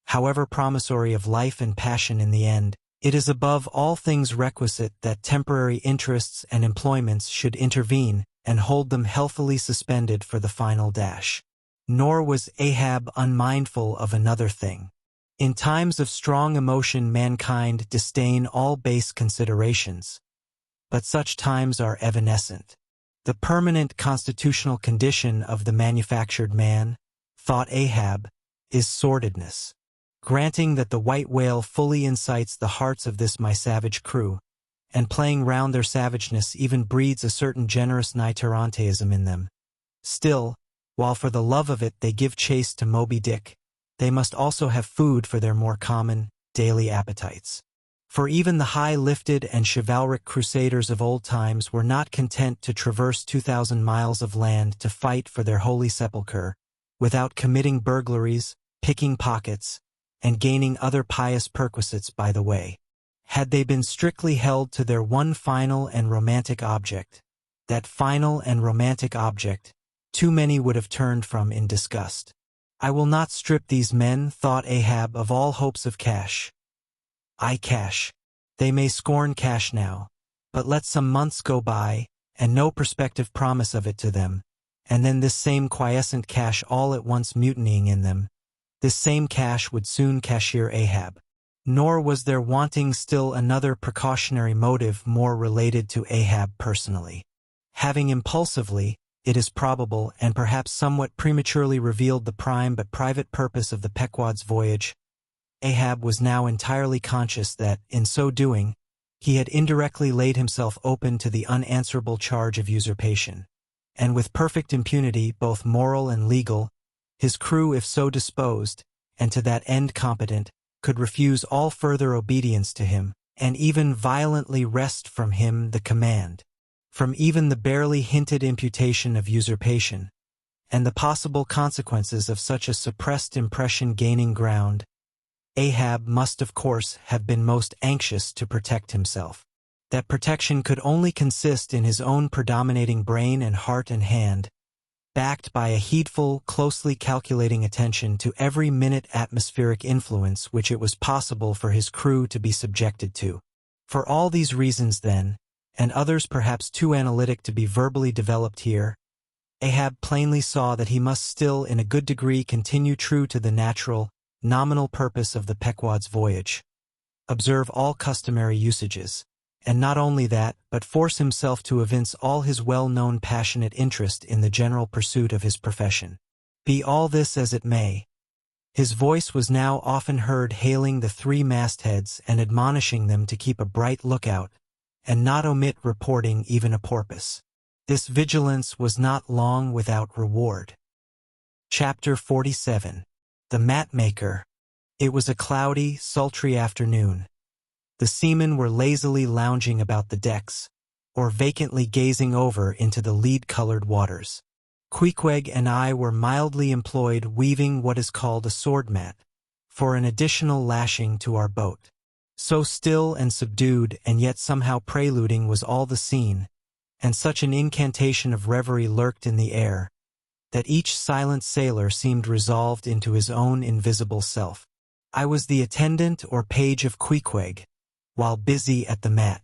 however promissory of life and passion in the end, it is above all things requisite that temporary interests and employments should intervene and hold them healthily suspended for the final dash. Nor was Ahab unmindful of another thing. In times of strong emotion mankind disdain all base considerations, but such times are evanescent. The permanent constitutional condition of the manufactured man, thought Ahab, is sordidness. Granting that the white whale fully incites the hearts of this my savage crew, and playing round their savageness even breeds a certain generous nitteranteism in them, still, while for the love of it they give chase to Moby-Dick, they must also have food for their more common, daily appetites. For even the high-lifted and chivalric crusaders of old times were not content to traverse 2,000 miles of land to fight for their holy sepulchre, without committing burglaries, picking pockets, and gaining other pious perquisites by the way. Had they been strictly held to their one final and romantic object, that final and romantic object, too many would have turned from in disgust. I will not strip these men, thought Ahab, of all hopes of cash. Cash. They may scorn cash now, but let some months go by, and no prospective promise of it to them, and then this same quiescent cash all at once mutinying in them, this same cash would soon cashier Ahab. Nor was there wanting still another precautionary motive more related to Ahab personally. Having impulsively, it is probable, and perhaps somewhat prematurely revealed the prime but private purpose of the Pequod's voyage, Ahab was now entirely conscious that, in so doing, he had indirectly laid himself open to the unanswerable charge of usurpation, and with perfect impunity, both moral and legal, his crew, if so disposed, and to that end competent, could refuse all further obedience to him, and even violently wrest from him the command, from even the barely hinted imputation of usurpation, and the possible consequences of such a suppressed impression gaining ground. Ahab must of course have been most anxious to protect himself. That protection could only consist in his own predominating brain and heart and hand, backed by a heedful, closely calculating attention to every minute atmospheric influence which it was possible for his crew to be subjected to. For all these reasons then, and others perhaps too analytic to be verbally developed here, Ahab plainly saw that he must still in a good degree continue true to the natural, nominal purpose of the Pequod's voyage, observe all customary usages, and not only that, but force himself to evince all his well-known passionate interest in the general pursuit of his profession. Be all this as it may, his voice was now often heard hailing the three mastheads and admonishing them to keep a bright lookout, and not omit reporting even a porpoise. This vigilance was not long without reward. Chapter 47. The Mat-Maker. It was a cloudy, sultry afternoon. The seamen were lazily lounging about the decks, or vacantly gazing over into the lead-colored waters. Queequeg and I were mildly employed weaving what is called a sword mat, for an additional lashing to our boat. So still and subdued and yet somehow preluding was all the scene, and such an incantation of reverie lurked in the air, that each silent sailor seemed resolved into his own invisible self. I was the attendant or page of Queequeg, while busy at the mat.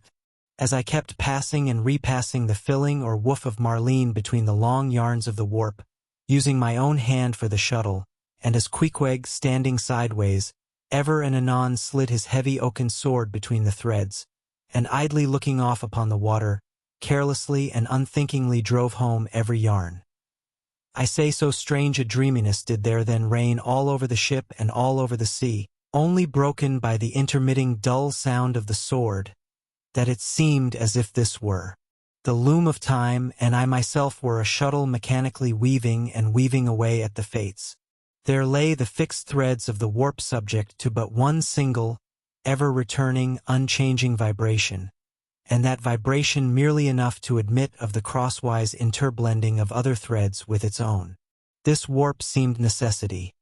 As I kept passing and repassing the filling or woof of marline between the long yarns of the warp, using my own hand for the shuttle, and as Queequeg, standing sideways, ever and anon slid his heavy oaken sword between the threads, and idly looking off upon the water, carelessly and unthinkingly drove home every yarn. I say so strange a dreaminess did there then reign all over the ship and all over the sea, only broken by the intermitting dull sound of the sword, that it seemed as if this were the loom of time, and I myself were a shuttle mechanically weaving and weaving away at the fates. There lay the fixed threads of the warp subject to but one single, ever-returning, unchanging vibration, and that vibration merely enough to admit of the crosswise interblending of other threads with its own. This warp seemed necessity.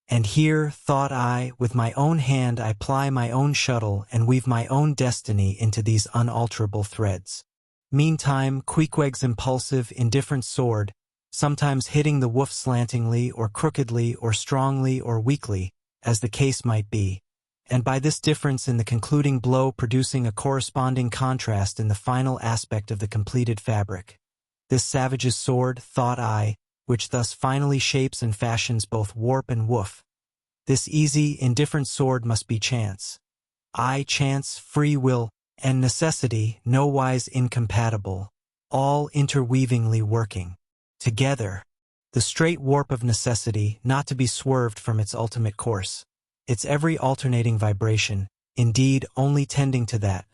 And here, thought I, with my own hand I ply my own shuttle and weave my own destiny into these unalterable threads. Meantime, Queequeg's impulsive, indifferent sword, sometimes hitting the woof slantingly or crookedly or strongly or weakly, as the case might be, and by this difference in the concluding blow producing a corresponding contrast in the final aspect of the completed fabric. This savage's sword, thought I, which thus finally shapes and fashions both warp and woof. This easy, indifferent sword must be chance. Chance, free will, and necessity, nowise incompatible, all interweavingly working together. The straight warp of necessity, not to be swerved from its ultimate course. Its every alternating vibration, indeed, only tending to that.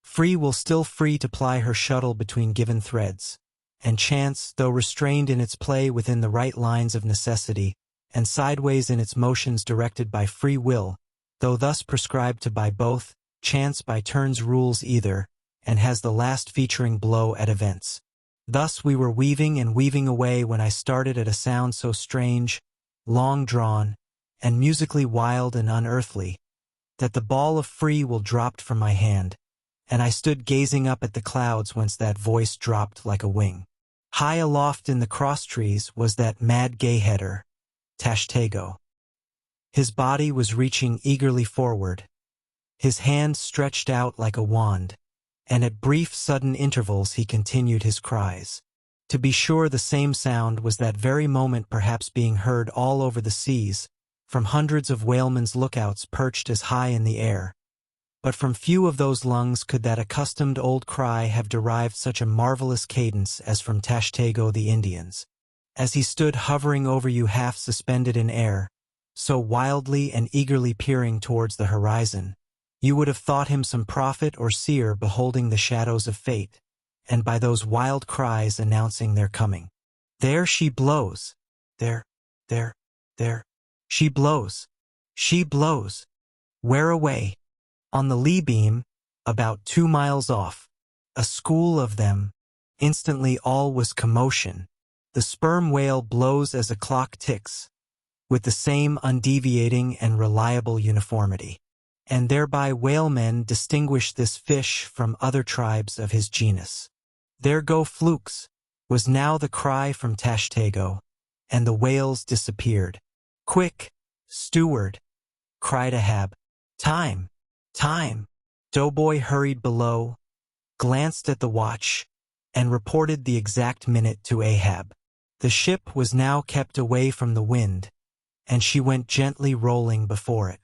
Free will still free to ply her shuttle between given threads. And chance, though restrained in its play within the right lines of necessity, and sideways in its motions directed by free will, though thus prescribed to by both, chance by turns rules either, and has the last featuring blow at events. Thus we were weaving and weaving away when I started at a sound so strange, long-drawn, and musically wild and unearthly, that the ball of free will dropped from my hand, and I stood gazing up at the clouds whence that voice dropped like a wing. High aloft in the cross-trees was that mad gayheader, Tashtego. His body was reaching eagerly forward, his hand stretched out like a wand, and at brief sudden intervals he continued his cries. To be sure the same sound was that very moment perhaps being heard all over the seas, from hundreds of whalemen's lookouts perched as high in the air. But from few of those lungs could that accustomed old cry have derived such a marvelous cadence as from Tashtego the Indian's. As he stood hovering over you half suspended in air, so wildly and eagerly peering towards the horizon, you would have thought him some prophet or seer beholding the shadows of fate, and by those wild cries announcing their coming. There she blows. There. She blows. She blows. Where away? On the lee beam, about 2 miles off. A school of them. Instantly all was commotion. The sperm whale blows as a clock ticks, with the same undeviating and reliable uniformity. And thereby whalemen distinguish this fish from other tribes of his genus. There go flukes, was now the cry from Tashtego, and the whales disappeared. Quick, steward, cried Ahab. Time. Doughboy hurried below, glanced at the watch, and reported the exact minute to Ahab. The ship was now kept away from the wind, and she went gently rolling before it.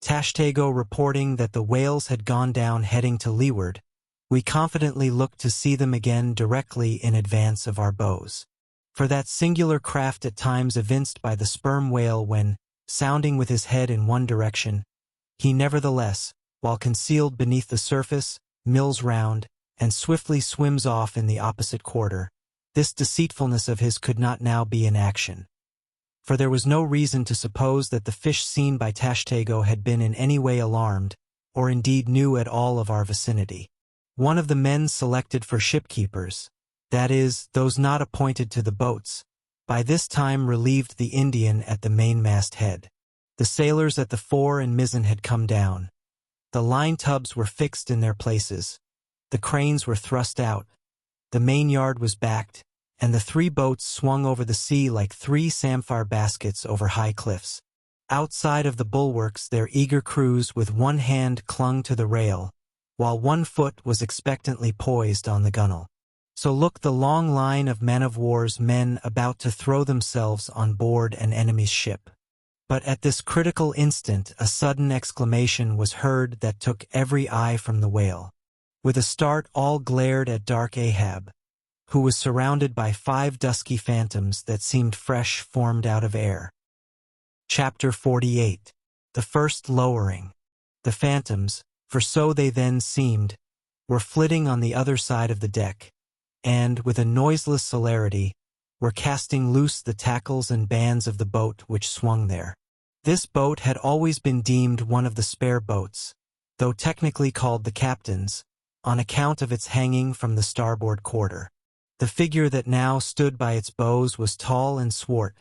Tashtego reporting that the whales had gone down heading to leeward, we confidently looked to see them again directly in advance of our bows. For that singular craft at times evinced by the sperm whale when, sounding with his head in one direction, he nevertheless, while concealed beneath the surface, mills round, and swiftly swims off in the opposite quarter, this deceitfulness of his could not now be in action. For there was no reason to suppose that the fish seen by Tashtego had been in any way alarmed, or indeed knew at all of our vicinity. one of the men selected for shipkeepers, that is, those not appointed to the boats, by this time relieved the Indian at the mainmast head. The sailors at the fore and mizzen had come down. The line tubs were fixed in their places. The cranes were thrust out. The mainyard was backed, and the 3 boats swung over the sea like 3 samphire baskets over high cliffs. Outside of the bulwarks their eager crews with one hand clung to the rail, while one foot was expectantly poised on the gunwale. So looked the long line of man-of-war's men about to throw themselves on board an enemy's ship. But at this critical instant a sudden exclamation was heard that took every eye from the whale. With a start all glared at dark Ahab, who was surrounded by 5 dusky phantoms that seemed fresh formed out of air. Chapter 48. The first lowering. The phantoms, for so they then seemed, were flitting on the other side of the deck, and, with a noiseless celerity, were casting loose the tackles and bands of the boat which swung there. This boat had always been deemed one of the spare boats, though technically called the captain's, on account of its hanging from the starboard quarter. The figure that now stood by its bows was tall and swart,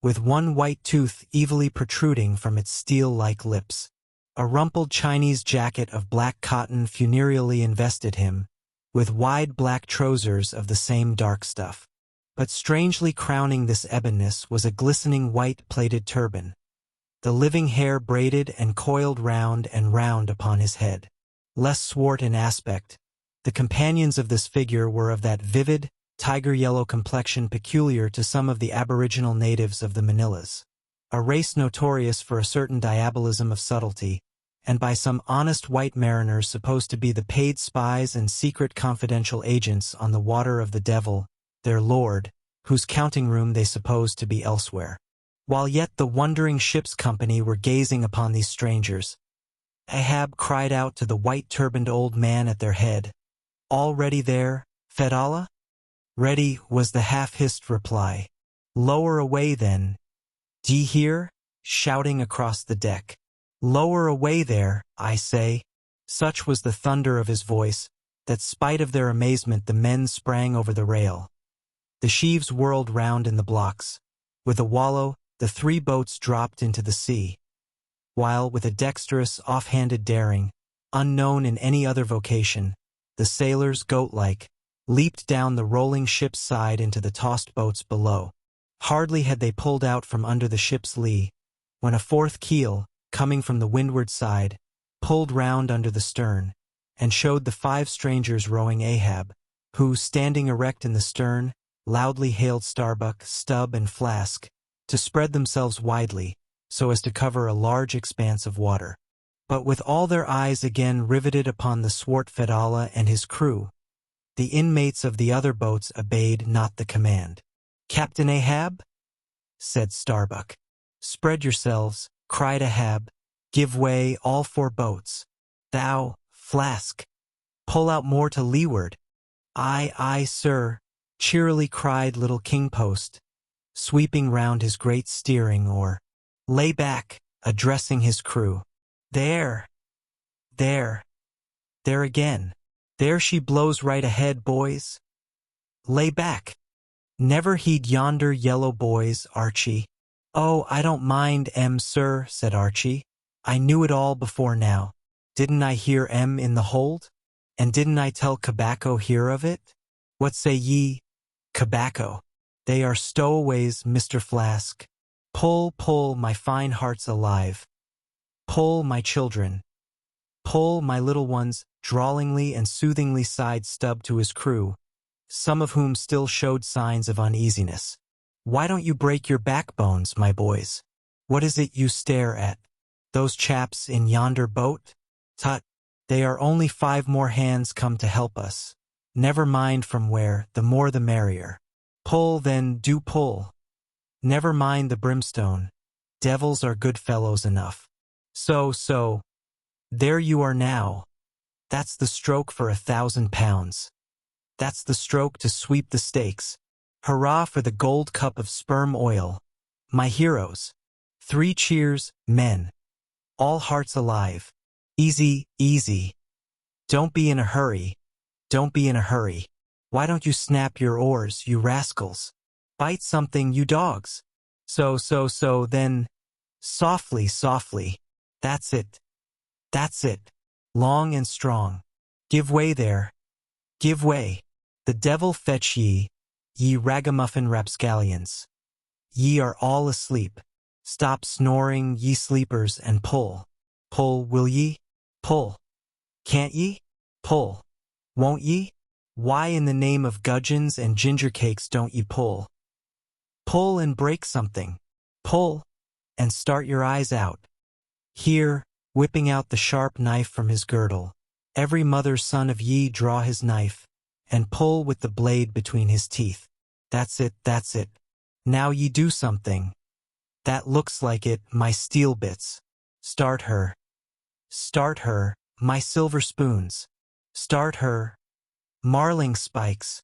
with one white tooth evilly protruding from its steel-like lips. A rumpled Chinese jacket of black cotton funereally invested him, with wide black trousers of the same dark stuff. But strangely crowning this ebonness was a glistening white plaited turban, the living hair braided and coiled round and round upon his head. Less swart in aspect, the companions of this figure were of that vivid, tiger-yellow complexion peculiar to some of the aboriginal natives of the Manilas, a race notorious for a certain diabolism of subtlety, and by some honest white mariners supposed to be the paid spies and secret confidential agents on the water of the devil, their lord, whose counting-room they supposed to be elsewhere. While yet the wondering ship's company were gazing upon these strangers, Ahab cried out to the white-turbaned old man at their head, "All ready there, Fedallah?" "Ready," was the half-hissed reply. "Lower away, then. D'ye hear?" shouting across the deck. "Lower away there, I say." Such was the thunder of his voice, that spite of their amazement the men sprang over the rail. The sheaves whirled round in the blocks. With a wallow, the 3 boats dropped into the sea, while, with a dexterous, off-handed daring, unknown in any other vocation, the sailors, goat-like, leaped down the rolling ship's side into the tossed boats below. Hardly had they pulled out from under the ship's lee, when a 4th keel, coming from the windward side, pulled round under the stern, and showed the 5 strangers rowing Ahab, who, standing erect in the stern, loudly hailed Starbuck, Stubb, and Flask, to spread themselves widely, so as to cover a large expanse of water. But with all their eyes again riveted upon the swart Fedallah and his crew, the inmates of the other boats obeyed not the command. "Captain Ahab?" said Starbuck. "Spread yourselves," cried Ahab. "Give way, all 4 boats. Thou, Flask, pull out more to leeward." "Aye, aye, sir," cheerily cried little King Post, sweeping round his great steering oar. "Lay back," addressing his crew. "There, there, there again. There she blows right ahead, boys. Lay back. Never heed yonder yellow boys, Archie." "Oh, I don't mind, sir," said Archie. "I knew it all before now. Didn't I hear in the hold? And didn't I tell Cabaco hear of it? What say ye, Cabaco? They are stowaways, Mr. Flask. Pull, pull, my fine hearts alive. Pull, my children. Pull, my little ones," drawlingly and soothingly sighed Stubb to his crew, some of whom still showed signs of uneasiness. "Why don't you break your backbones, my boys? What is it you stare at? Those chaps in yonder boat? Tut, they are only 5 more hands come to help us. Never mind from where, the more the merrier. Pull, then, do pull. Never mind the brimstone. Devils are good fellows enough. So, there you are now. That's the stroke for 1,000 pounds. That's the stroke to sweep the stakes. Hurrah for the gold cup of sperm oil. My heroes. 3 cheers, men. All hearts alive. Easy, easy. Don't be in a hurry. Don't be in a hurry. Why don't you snap your oars, you rascals? Bite something, you dogs. So, then. Softly, softly. That's it. That's it. Long and strong. Give way there. Give way. The devil fetch ye, ye ragamuffin rapscallions. Ye are all asleep. Stop snoring, ye sleepers, and pull. Pull, will ye? Pull. Can't ye? Pull. Won't ye? Why in the name of gudgeons and ginger cakes don't ye pull? Pull and break something. Pull, and start your eyes out. Here, whipping out the sharp knife from his girdle, every mother's son of ye draw his knife, and pull with the blade between his teeth. That's it, that's it. Now ye do something. That looks like it, my steel bits. Start her. Start her, my silver spoons. Start her. Marling spikes.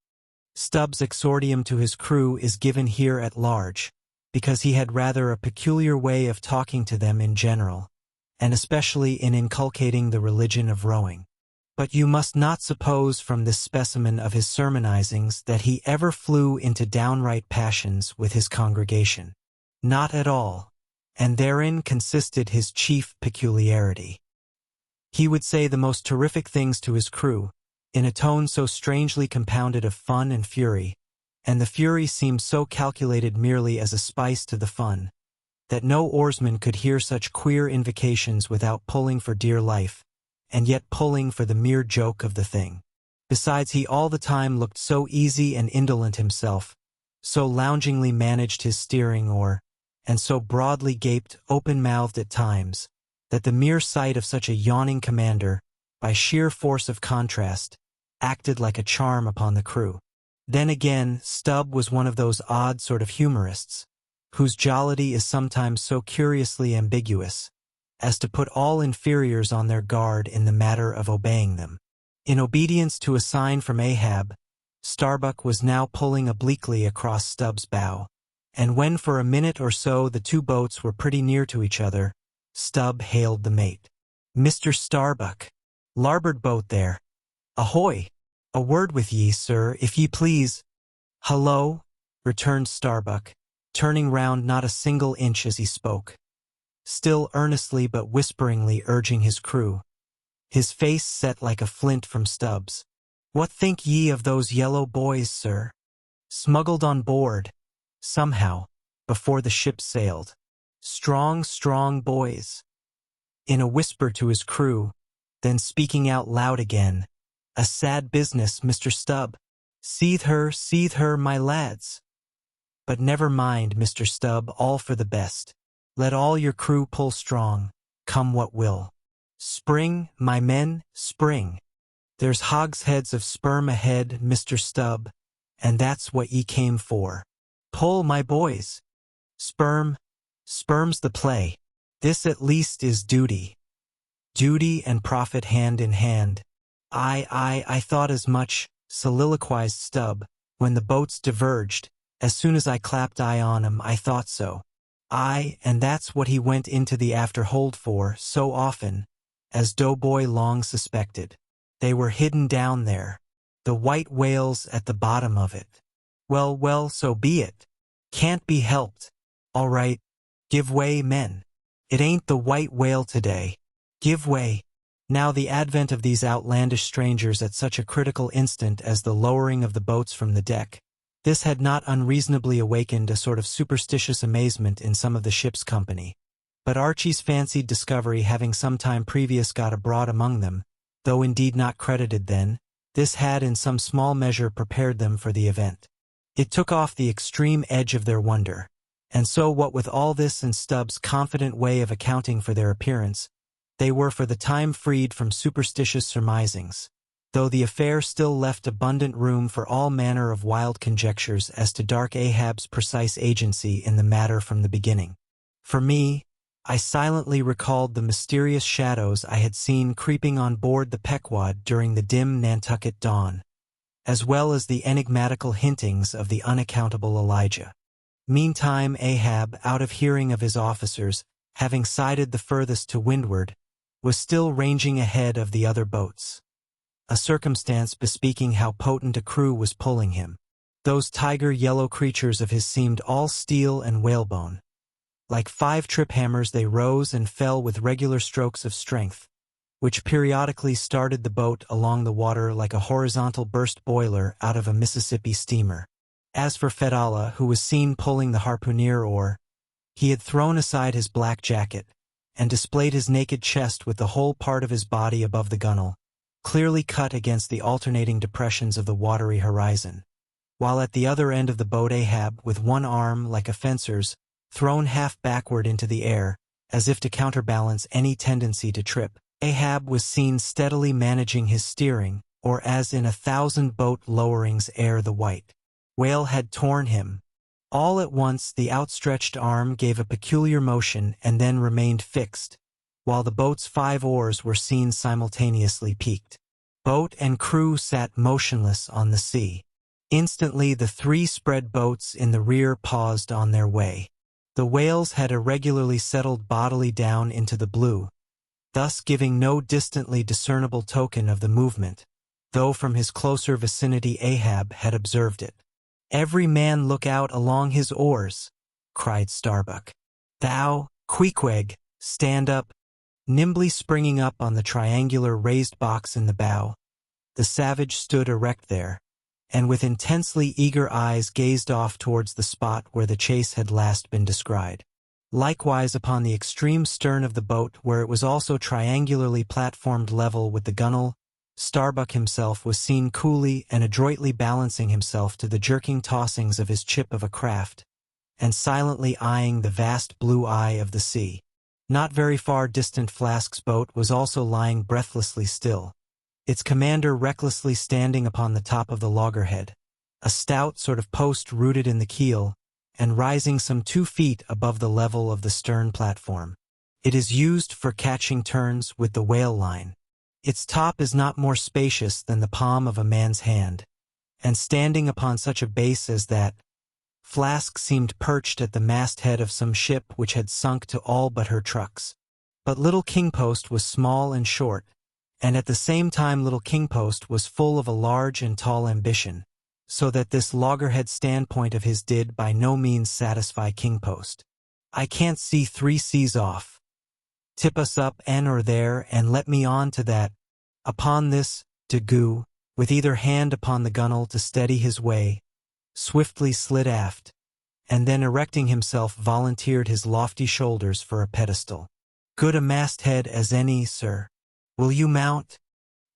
Stubbs' exordium to his crew is given here at large, because he had rather a peculiar way of talking to them in general, and especially in inculcating the religion of rowing. But you must not suppose from this specimen of his sermonizings that he ever flew into downright passions with his congregation. Not at all, and therein consisted his chief peculiarity. He would say the most terrific things to his crew, in a tone so strangely compounded of fun and fury, and the fury seemed so calculated merely as a spice to the fun, that no oarsman could hear such queer invocations without pulling for dear life, and yet pulling for the mere joke of the thing. Besides, he all the time looked so easy and indolent himself, so loungingly managed his steering oar, and so broadly gaped, open-mouthed at times, that the mere sight of such a yawning commander, by sheer force of contrast, acted like a charm upon the crew. Then again, Stubb was one of those odd sort of humorists, whose jollity is sometimes so curiously ambiguous, as to put all inferiors on their guard in the matter of obeying them. In obedience to a sign from Ahab, Starbuck was now pulling obliquely across Stubb's bow, and when for a minute or so the two boats were pretty near to each other, Stubb hailed the mate. "Mr. Starbuck, larboard boat there. Ahoy! A word with ye, sir, if ye please." "Hullo," returned Starbuck, turning round not a single inch as he spoke, still earnestly but whisperingly urging his crew, his face set like a flint from Stubb's. "What think ye of those yellow boys, sir? Smuggled on board, somehow, before the ship sailed. Strong, strong boys." In a whisper to his crew, then speaking out loud again, "A sad business, Mr. Stubb. Seethe her, my lads. But never mind, Mr. Stubb, all for the best. Let all your crew pull strong, come what will. Spring, my men, spring. There's hogsheads of sperm ahead, Mr. Stubb, and that's what ye came for. Pull, my boys. Sperm's the play. This at least is duty. Duty and profit hand in hand. I thought as much," soliloquized Stubb, when the boats diverged. "As soon as I clapped eye on 'em, I thought so. And that's what he went into the after hold for so often, as Doughboy long suspected. They were hidden down there, the white whales at the bottom of it. Well, so be it. Can't be helped. All right, give way, men. It ain't the white whale today. Give way." Now the advent of these outlandish strangers at such a critical instant as the lowering of the boats from the deck, this had not unreasonably awakened a sort of superstitious amazement in some of the ship's company. But Archie's fancied discovery having some time previous got abroad among them, though indeed not credited then, this had in some small measure prepared them for the event. It took off the extreme edge of their wonder, and so what with all this and Stubb's confident way of accounting for their appearance, they were for the time freed from superstitious surmisings, though the affair still left abundant room for all manner of wild conjectures as to dark Ahab's precise agency in the matter from the beginning. For me, I silently recalled the mysterious shadows I had seen creeping on board the Pequod during the dim Nantucket dawn, as well as the enigmatical hintings of the unaccountable Elijah. Meantime, Ahab, out of hearing of his officers, having sided the furthest to windward, was still ranging ahead of the other boats. a circumstance bespeaking how potent a crew was pulling him. Those tiger-yellow creatures of his seemed all steel and whalebone. Like 5 trip hammers they rose and fell with regular strokes of strength, which periodically started the boat along the water like a horizontal burst boiler out of a Mississippi steamer. As for Fedallah, who was seen pulling the harpooner oar, he had thrown aside his black jacket and displayed his naked chest with the whole part of his body above the gunwale, clearly cut against the alternating depressions of the watery horizon. While at the other end of the boat Ahab, with one arm, like a fencer's, thrown half backward into the air, as if to counterbalance any tendency to trip, Ahab was seen steadily managing his steering, or as in 1,000 boat lowerings ere the white whale had torn him. All at once the outstretched arm gave a peculiar motion and then remained fixed, while the boat's 5 oars were seen simultaneously peaked. Boat and crew sat motionless on the sea. Instantly the 3 spread boats in the rear paused on their way. The whales had irregularly settled bodily down into the blue, thus giving no distantly discernible token of the movement, though from his closer vicinity Ahab had observed it. "Every man look out along his oars," cried Starbuck. "Thou, Queequeg, stand up." Nimbly springing up on the triangular raised box in the bow, the savage stood erect there, and with intensely eager eyes gazed off towards the spot where the chase had last been descried. Likewise upon the extreme stern of the boat, where it was also triangularly platformed level with the gunwale, Starbuck himself was seen coolly and adroitly balancing himself to the jerking tossings of his chip of a craft, and silently eyeing the vast blue eye of the sea. Not very far distant Flask's boat was also lying breathlessly still, its commander recklessly standing upon the top of the loggerhead, a stout sort of post rooted in the keel, and rising some 2 feet above the level of the stern platform. It is used for catching turns with the whale line. Its top is not more spacious than the palm of a man's hand, and standing upon such a base as that, Flask seemed perched at the masthead of some ship which had sunk to all but her trucks. But Little Kingpost was small and short, and at the same time Little Kingpost was full of a large and tall ambition, so that this loggerhead standpoint of his did by no means satisfy Kingpost. "I can't see 3 seas off. Tip us up an or there, and let me on to that." Upon this, Daggoo, with either hand upon the gunwale to steady his way, swiftly slid aft, and then erecting himself volunteered his lofty shoulders for a pedestal. "Good a masthead as any, sir. Will you mount?"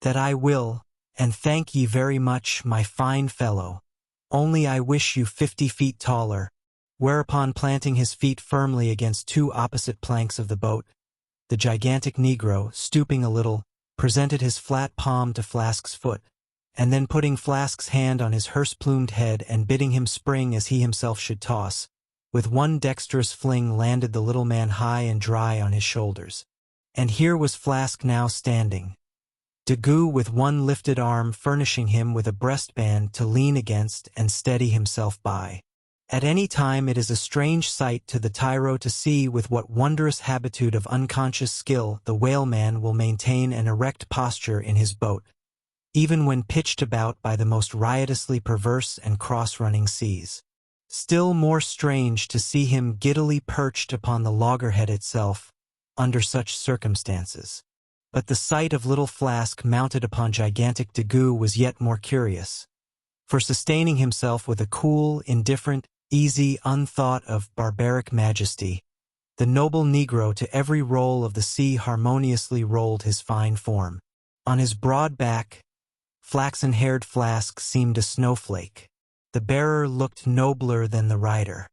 "That I will, and thank ye very much, my fine fellow. Only I wish you 50 feet taller." Whereupon, planting his feet firmly against 2 opposite planks of the boat, the gigantic Negro, stooping a little, presented his flat palm to Flask's foot, and then putting Flask's hand on his hearse-plumed head and bidding him spring as he himself should toss, with one dexterous fling landed the little man high and dry on his shoulders. And here was Flask now standing, Daggoo with one lifted arm furnishing him with a breastband to lean against and steady himself by. At any time it is a strange sight to the tyro to see with what wondrous habitude of unconscious skill the whaleman will maintain an erect posture in his boat, even when pitched about by the most riotously perverse and cross-running seas. Still more strange to see him giddily perched upon the loggerhead itself, under such circumstances. But the sight of little Flask mounted upon gigantic Daggoo was yet more curious, for sustaining himself with a cool, indifferent, easy, unthought of barbaric majesty, the noble Negro to every roll of the sea harmoniously rolled his fine form. On his broad back, flaxen-haired Flask seemed a snowflake. The bearer looked nobler than the rider.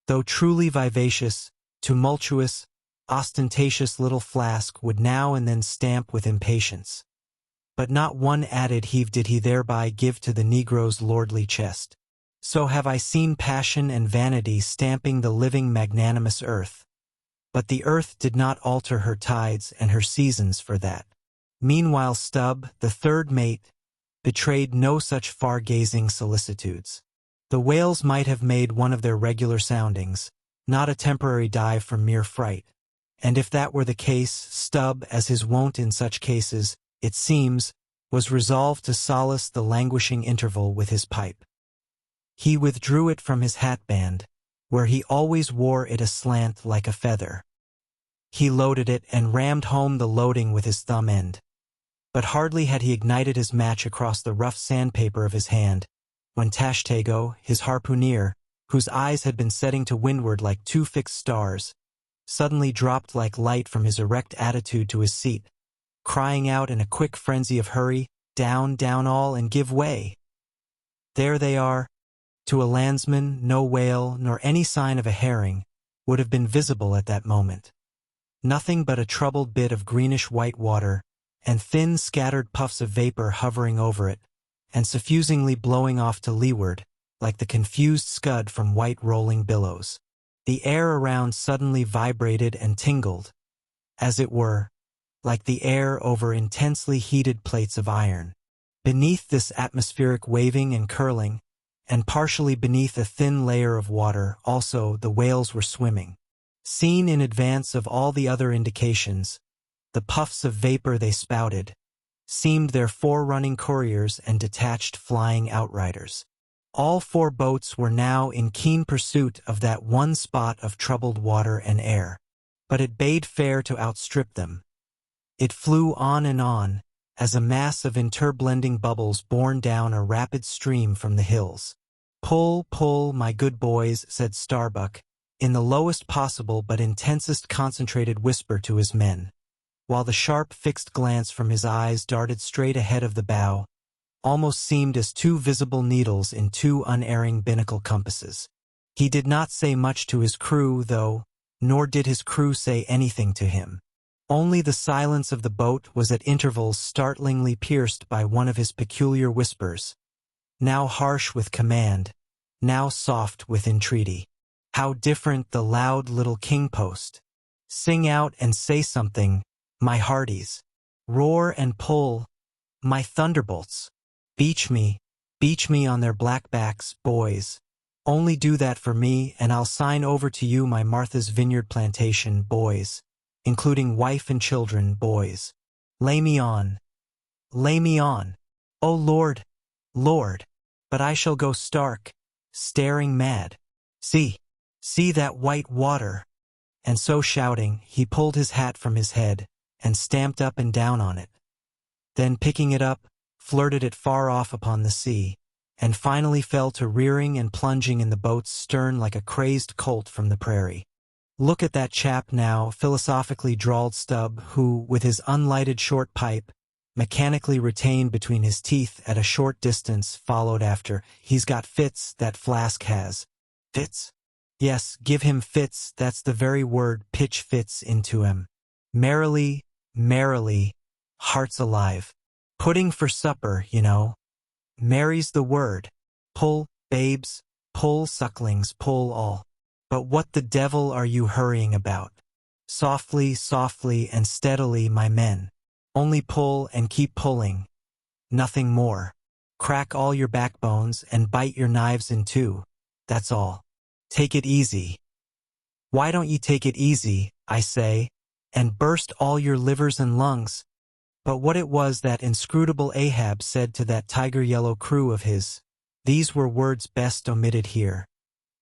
Though truly vivacious, tumultuous, ostentatious little Flask would now and then stamp with impatience, but not one added heave did he thereby give to the Negro's lordly chest. So have I seen passion and vanity stamping the living magnanimous earth, but the earth did not alter her tides and her seasons for that. Meanwhile Stubb, the third mate, betrayed no such far-gazing solicitudes. The whales might have made one of their regular soundings, not a temporary dive from mere fright. And if that were the case, Stubb, as his wont in such cases, it seems, was resolved to solace the languishing interval with his pipe. He withdrew it from his hatband, where he always wore it aslant like a feather. He loaded it and rammed home the loading with his thumb end. But hardly had he ignited his match across the rough sandpaper of his hand, when Tashtego, his harpooner, whose eyes had been setting to windward like two fixed stars, suddenly dropped like light from his erect attitude to his seat, crying out in a quick frenzy of hurry, "Down, down all, and give way!" There they are. To a landsman, no whale nor any sign of a herring would have been visible at that moment. Nothing but a troubled bit of greenish-white water, and thin scattered puffs of vapor hovering over it, and suffusingly blowing off to leeward, like the confused scud from white rolling billows. The air around suddenly vibrated and tingled, as it were, like the air over intensely heated plates of iron. Beneath this atmospheric waving and curling, and partially beneath a thin layer of water, also the whales were swimming. Seen in advance of all the other indications, the puffs of vapor they spouted seemed their forerunning couriers and detached flying outriders. All four boats were now in keen pursuit of that one spot of troubled water and air, but it bade fair to outstrip them. It flew on and on, as a mass of interblending bubbles borne down a rapid stream from the hills. "Pull, pull, my good boys," said Starbuck, in the lowest possible but intensest concentrated whisper to his men, while the sharp fixed glance from his eyes darted straight ahead of the bow, almost seemed as two visible needles in two unerring binnacle compasses. He did not say much to his crew, though, nor did his crew say anything to him. Only the silence of the boat was at intervals startlingly pierced by one of his peculiar whispers, now harsh with command, now soft with entreaty. How different the loud little king post! Sing out and say something, my hearties. Roar and pull, my thunderbolts. Beach me on their black backs, boys. Only do that for me, and I'll sign over to you my Martha's Vineyard plantation, boys, including wife and children, boys. Lay me on. Lay me on. Oh Lord, Lord, but I shall go stark, staring mad. See that white water. And so shouting, he pulled his hat from his head and stamped up and down on it. Then picking it up, flirted it far off upon the sea, and finally fell to rearing and plunging in the boat's stern like a crazed colt from the prairie. "Look at that chap now," philosophically drawled Stubb, who, with his unlighted short pipe, mechanically retained between his teeth at a short distance, followed after. "He's got fits, that flask has." "Fits?" "Yes, give him fits, that's the very word, pitch fits into him. Merrily, merrily, hearts alive. Pudding for supper, you know. Merry's the word. Pull, babes, pull, sucklings, pull all. But what the devil are you hurrying about? Softly, softly, and steadily, my men. Only pull and keep pulling. Nothing more. Crack all your backbones and bite your knives in two. That's all. Take it easy. Why don't ye take it easy, I say, and burst all your livers and lungs?" But what it was that inscrutable Ahab said to that tiger-yellow crew of his, these were words best omitted here.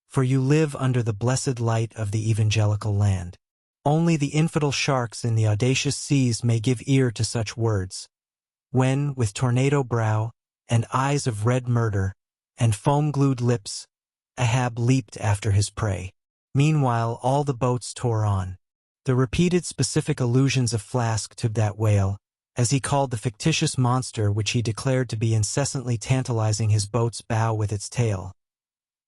For you live under the blessed light of the evangelical land. Only the infidel sharks in the audacious seas may give ear to such words. When, with tornado brow, and eyes of red murder, and foam-glued lips, Ahab leaped after his prey. Meanwhile all the boats tore on. The repeated specific allusions of Flask to that whale, as he called the fictitious monster which he declared to be incessantly tantalizing his boat's bow with its tail.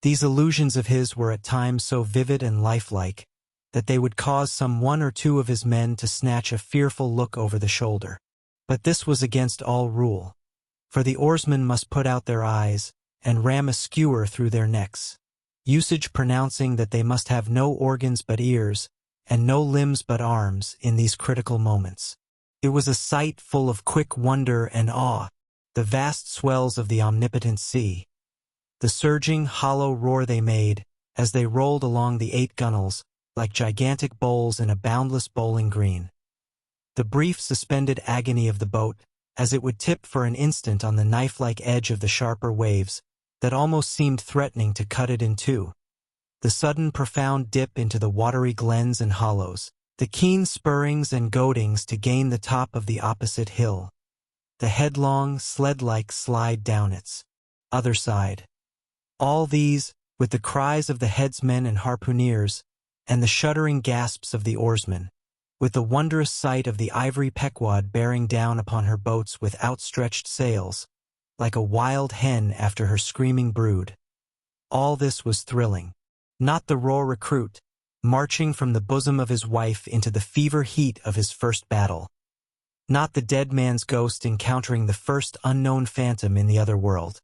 These allusions of his were at times so vivid and lifelike that they would cause some one or two of his men to snatch a fearful look over the shoulder. But this was against all rule, for the oarsmen must put out their eyes and ram a skewer through their necks, usage pronouncing that they must have no organs but ears and no limbs but arms in these critical moments. It was a sight full of quick wonder and awe, the vast swells of the omnipotent sea, the surging, hollow roar they made as they rolled along the 8 gunnels like gigantic bowls in a boundless bowling green, the brief suspended agony of the boat as it would tip for an instant on the knife-like edge of the sharper waves that almost seemed threatening to cut it in two. The sudden profound dip into the watery glens and hollows, the keen spurrings and goadings to gain the top of the opposite hill, the headlong, sled-like slide down its other side. All these, with the cries of the headsmen and harpooneers, and the shuddering gasps of the oarsmen, with the wondrous sight of the ivory Pequod bearing down upon her boats with outstretched sails, like a wild hen after her screaming brood. All this was thrilling. Not the raw recruit, marching from the bosom of his wife into the fever heat of his first battle. Not the dead man's ghost encountering the first unknown phantom in the other world.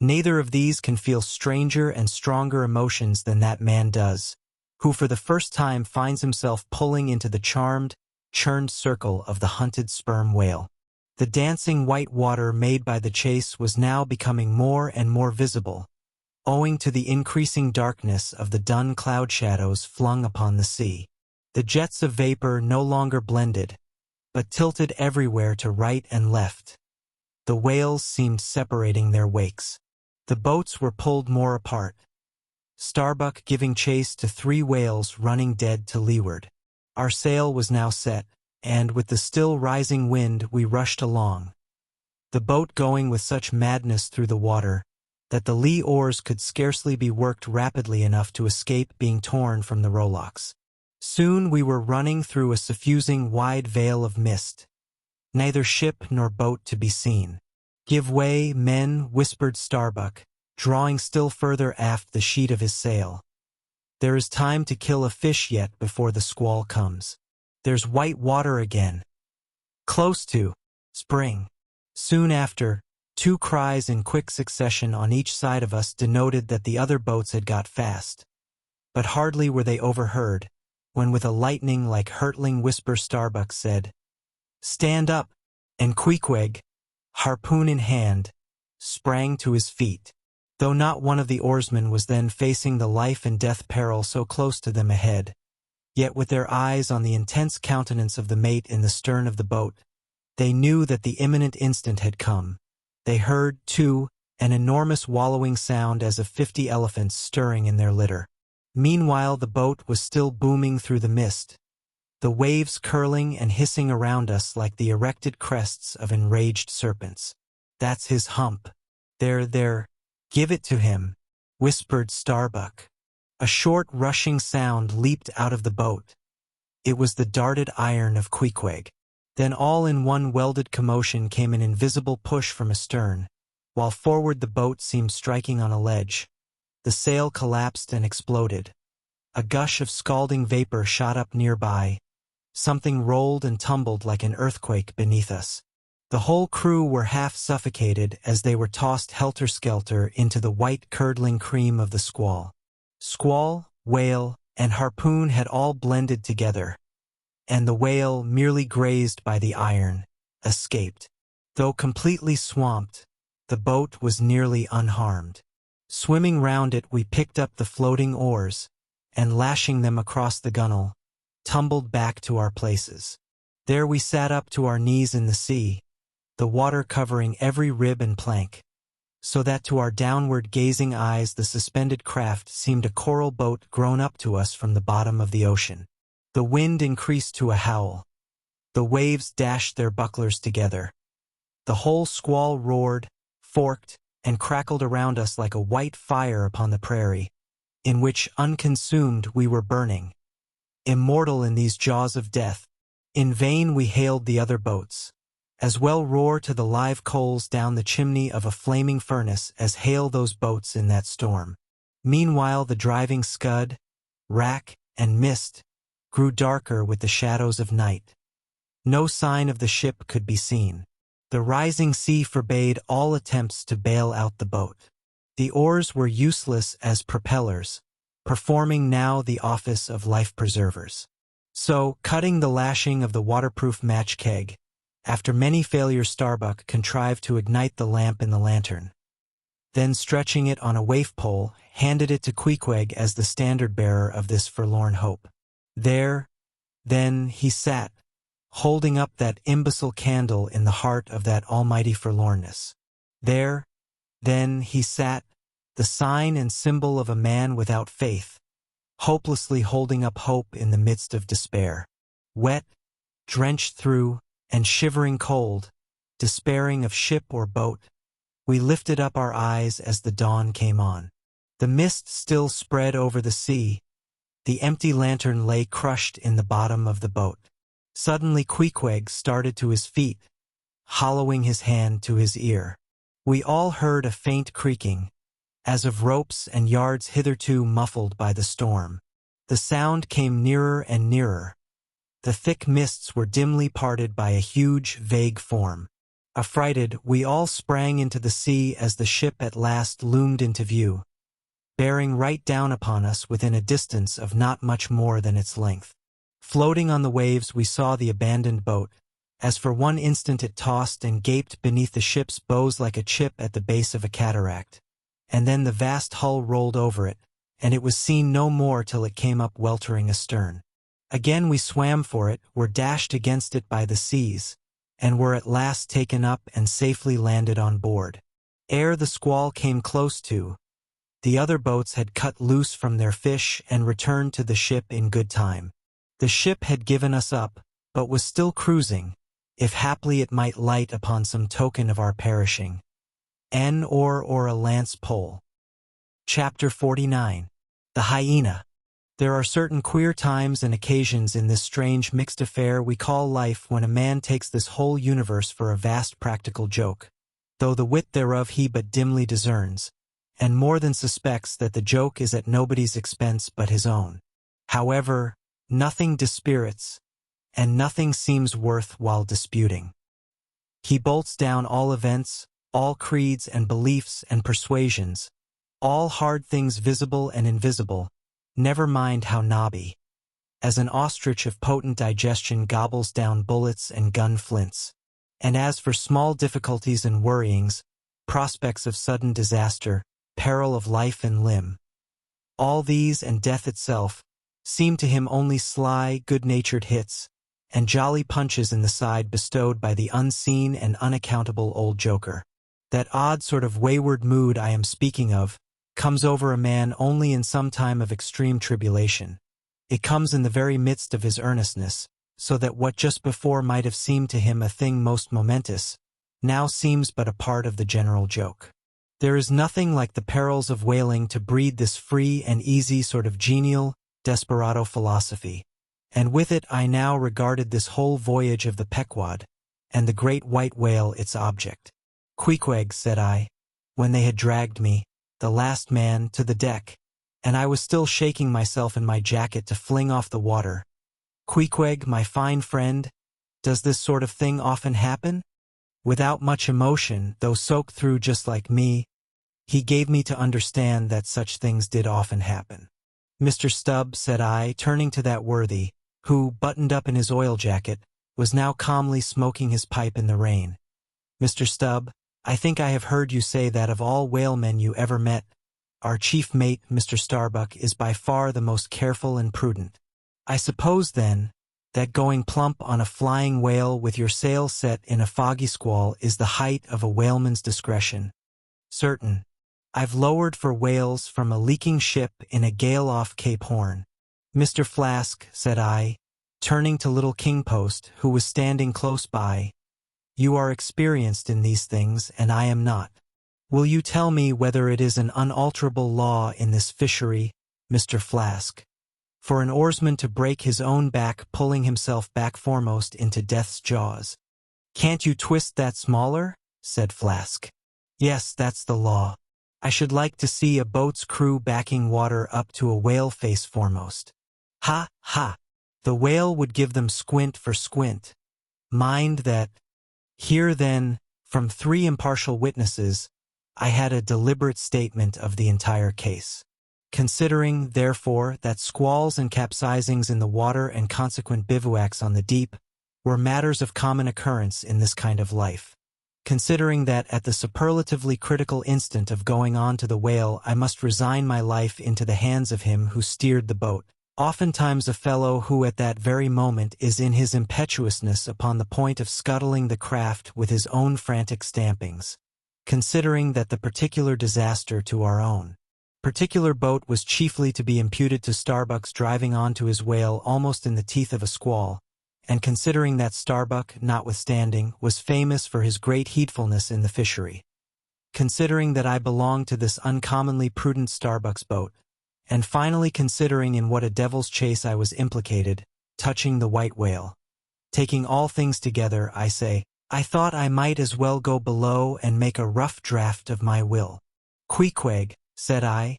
Neither of these can feel stranger and stronger emotions than that man does, who for the first time finds himself pulling into the charmed, churned circle of the hunted sperm whale. The dancing white water made by the chase was now becoming more and more visible, owing to the increasing darkness of the dun cloud shadows flung upon the sea. The jets of vapor no longer blended, but tilted everywhere to right and left. The whales seemed separating their wakes. The boats were pulled more apart, Starbuck giving chase to 3 whales running dead to leeward. Our sail was now set, and with the still rising wind we rushed along, the boat going with such madness through the water that the lee oars could scarcely be worked rapidly enough to escape being torn from the rowlocks. Soon we were running through a suffusing wide veil of mist, neither ship nor boat to be seen. "Give way, men," whispered Starbuck, drawing still further aft the sheet of his sail. "There is time to kill a fish yet before the squall comes. There's white water again. Close to spring." Soon after, 2 cries in quick succession on each side of us denoted that the other boats had got fast. But hardly were they overheard, when with a lightning-like hurtling whisper Starbuck said, "Stand up," and Queequeg, harpoon in hand, sprang to his feet. Though not one of the oarsmen was then facing the life-and-death peril so close to them ahead, yet with their eyes on the intense countenance of the mate in the stern of the boat, they knew that the imminent instant had come. They heard, too, an enormous wallowing sound as of 50 elephants stirring in their litter. Meanwhile the boat was still booming through the mist, the waves curling and hissing around us like the erected crests of enraged serpents. "That's his hump. There, give it to him," whispered Starbuck. A short rushing sound leaped out of the boat. It was the darted iron of Queequeg. Then all in one welded commotion came an invisible push from astern, while forward the boat seemed striking on a ledge. The sail collapsed and exploded. A gush of scalding vapor shot up nearby. Something rolled and tumbled like an earthquake beneath us. The whole crew were half suffocated as they were tossed helter-skelter into the white curdling cream of the squall. Squall, whale, and harpoon had all blended together, and the whale, merely grazed by the iron, escaped. Though completely swamped, the boat was nearly unharmed. Swimming round it, we picked up the floating oars, and lashing them across the gunwale, tumbled back to our places. There we sat up to our knees in the sea, the water covering every rib and plank, so that to our downward gazing eyes the suspended craft seemed a coral boat grown up to us from the bottom of the ocean. The wind increased to a howl. The waves dashed their bucklers together. The whole squall roared, forked, and crackled around us like a white fire upon the prairie, in which, unconsumed, we were burning. Immortal in these jaws of death, in vain we hailed the other boats. As well roar to the live coals down the chimney of a flaming furnace as hail those boats in that storm. Meanwhile the driving scud, rack, and mist grew darker with the shadows of night. No sign of the ship could be seen. The rising sea forbade all attempts to bail out the boat. The oars were useless as propellers, performing now the office of life-preservers. So, cutting the lashing of the waterproof match keg, after many failures Starbuck contrived to ignite the lamp in the lantern. Then, stretching it on a waif pole, handed it to Queequeg as the standard-bearer of this forlorn hope. There, then, he sat, holding up that imbecile candle in the heart of that almighty forlornness. There, then, he sat, the sign and symbol of a man without faith, hopelessly holding up hope in the midst of despair. Wet, drenched through, and shivering cold, despairing of ship or boat, we lifted up our eyes as the dawn came on. The mist still spread over the sea. The empty lantern lay crushed in the bottom of the boat. Suddenly Queequeg started to his feet, hollowing his hand to his ear. We all heard a faint creaking, as of ropes and yards hitherto muffled by the storm. The sound came nearer and nearer. The thick mists were dimly parted by a huge, vague form. Affrighted, we all sprang into the sea as the ship at last loomed into view, bearing right down upon us within a distance of not much more than its length. Floating on the waves we saw the abandoned boat, as for one instant it tossed and gaped beneath the ship's bows like a chip at the base of a cataract, and then the vast hull rolled over it, and it was seen no more till it came up weltering astern. Again we swam for it, were dashed against it by the seas, and were at last taken up and safely landed on board. Ere the squall came close to, the other boats had cut loose from their fish and returned to the ship in good time. The ship had given us up, but was still cruising, if haply it might light upon some token of our perishing. An oar or a lance pole. Chapter 49. The Hyena. There are certain queer times and occasions in this strange mixed affair we call life when a man takes this whole universe for a vast practical joke, though the wit thereof he but dimly discerns, and more than suspects that the joke is at nobody's expense but his own. However, nothing dispirits, and nothing seems worth while disputing. He bolts down all events, all creeds and beliefs and persuasions, all hard things visible and invisible, never mind how knobby, as an ostrich of potent digestion gobbles down bullets and gun flints. And as for small difficulties and worryings, prospects of sudden disaster, peril of life and limb, all these and death itself seem to him only sly, good-natured hits, and jolly punches in the side bestowed by the unseen and unaccountable old joker. That odd sort of wayward mood I am speaking of comes over a man only in some time of extreme tribulation. It comes in the very midst of his earnestness, so that what just before might have seemed to him a thing most momentous, now seems but a part of the general joke. There is nothing like the perils of whaling to breed this free and easy sort of genial, desperado philosophy, and with it I now regarded this whole voyage of the Pequod, and the great white whale its object. Queequeg, said I, when they had dragged me, the last man, to the deck, and I was still shaking myself in my jacket to fling off the water. Queequeg, my fine friend, does this sort of thing often happen? Without much emotion, though soaked through just like me, he gave me to understand that such things did often happen. Mr. Stubb, said I, turning to that worthy, who, buttoned up in his oil jacket, was now calmly smoking his pipe in the rain. Mr. Stubb, I think I have heard you say that of all whalemen you ever met, our chief mate, Mr. Starbuck, is by far the most careful and prudent. I suppose, then, that going plump on a flying whale with your sail set in a foggy squall is the height of a whaleman's discretion. Certain. I've lowered for whales from a leaking ship in a gale off Cape Horn. Mr. Flask, said I, turning to little King Post, who was standing close by, you are experienced in these things, and I am not. Will you tell me whether it is an unalterable law in this fishery, Mr. Flask, for an oarsman to break his own back pulling himself back foremost into death's jaws? Can't you twist that smaller? Said Flask. Yes, that's the law. I should like to see a boat's crew backing water up to a whale face foremost. Ha, ha! The whale would give them squint for squint. Mind that. Here then, from 3 impartial witnesses, I had a deliberate statement of the entire case. Considering, therefore, that squalls and capsizings in the water and consequent bivouacs on the deep were matters of common occurrence in this kind of life. Considering that at the superlatively critical instant of going on to the whale I must resign my life into the hands of him who steered the boat, Oftentimes a fellow who at that very moment is in his impetuousness upon the point of scuttling the craft with his own frantic stampings, considering that the particular disaster to our own particular boat was chiefly to be imputed to Starbuck's driving on to his whale almost in the teeth of a squall, and considering that Starbuck, notwithstanding, was famous for his great heedfulness in the fishery. Considering that I belonged to this uncommonly prudent Starbuck's boat, and finally considering in what a devil's chase I was implicated, touching the white whale. Taking all things together, I say, I thought I might as well go below and make a rough draft of my will. Queequeg, said I,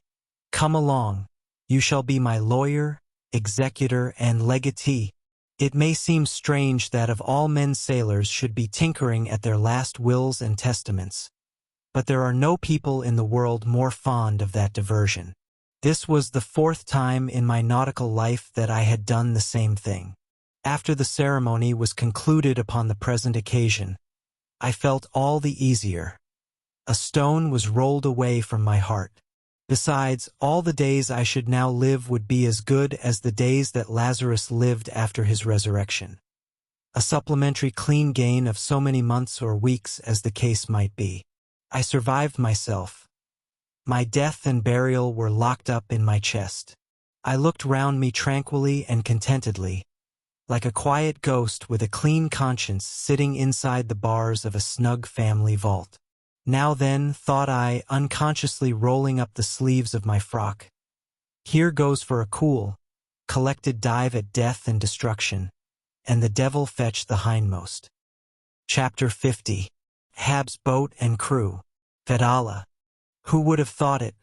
come along, you shall be my lawyer, executor, and legatee. It may seem strange that of all men sailors should be tinkering at their last wills and testaments, but there are no people in the world more fond of that diversion. This was the 4th time in my nautical life that I had done the same thing. After the ceremony was concluded upon the present occasion, I felt all the easier. A stone was rolled away from my heart. Besides, all the days I should now live would be as good as the days that Lazarus lived after his resurrection. A supplementary clean gain of so many months or weeks as the case might be. I survived myself. My death and burial were locked up in my chest. I looked round me tranquilly and contentedly, like a quiet ghost with a clean conscience sitting inside the bars of a snug family vault. Now then, thought I, unconsciously rolling up the sleeves of my frock, here goes for a cool, collected dive at death and destruction, and the devil fetch the hindmost. Chapter 50. Ahab's boat and crew. Fedallah. Who would have thought it?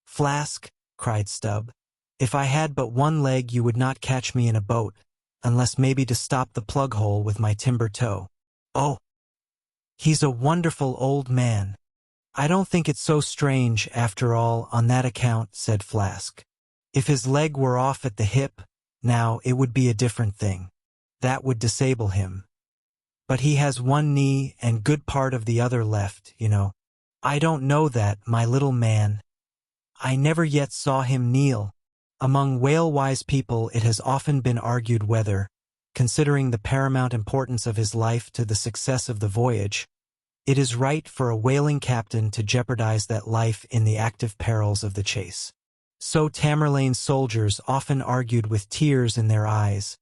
Flask, cried Stubb. If I had but one leg you would not catch me in a boat, unless maybe to stop the plug hole with my timber toe. Oh! He's a wonderful old man. I don't think it's so strange, after all, on that account, said Flask. If his leg were off at the hip, now, it would be a different thing. That would disable him. But he has one knee and good part of the other left, you know. I don't know that, my little man. I never yet saw him kneel. Among whale-wise people it has often been argued whether, considering the paramount importance of his life to the success of the voyage, it is right for a whaling captain to jeopardize that life in the active perils of the chase. So Tamerlane's soldiers often argued with tears in their eyes,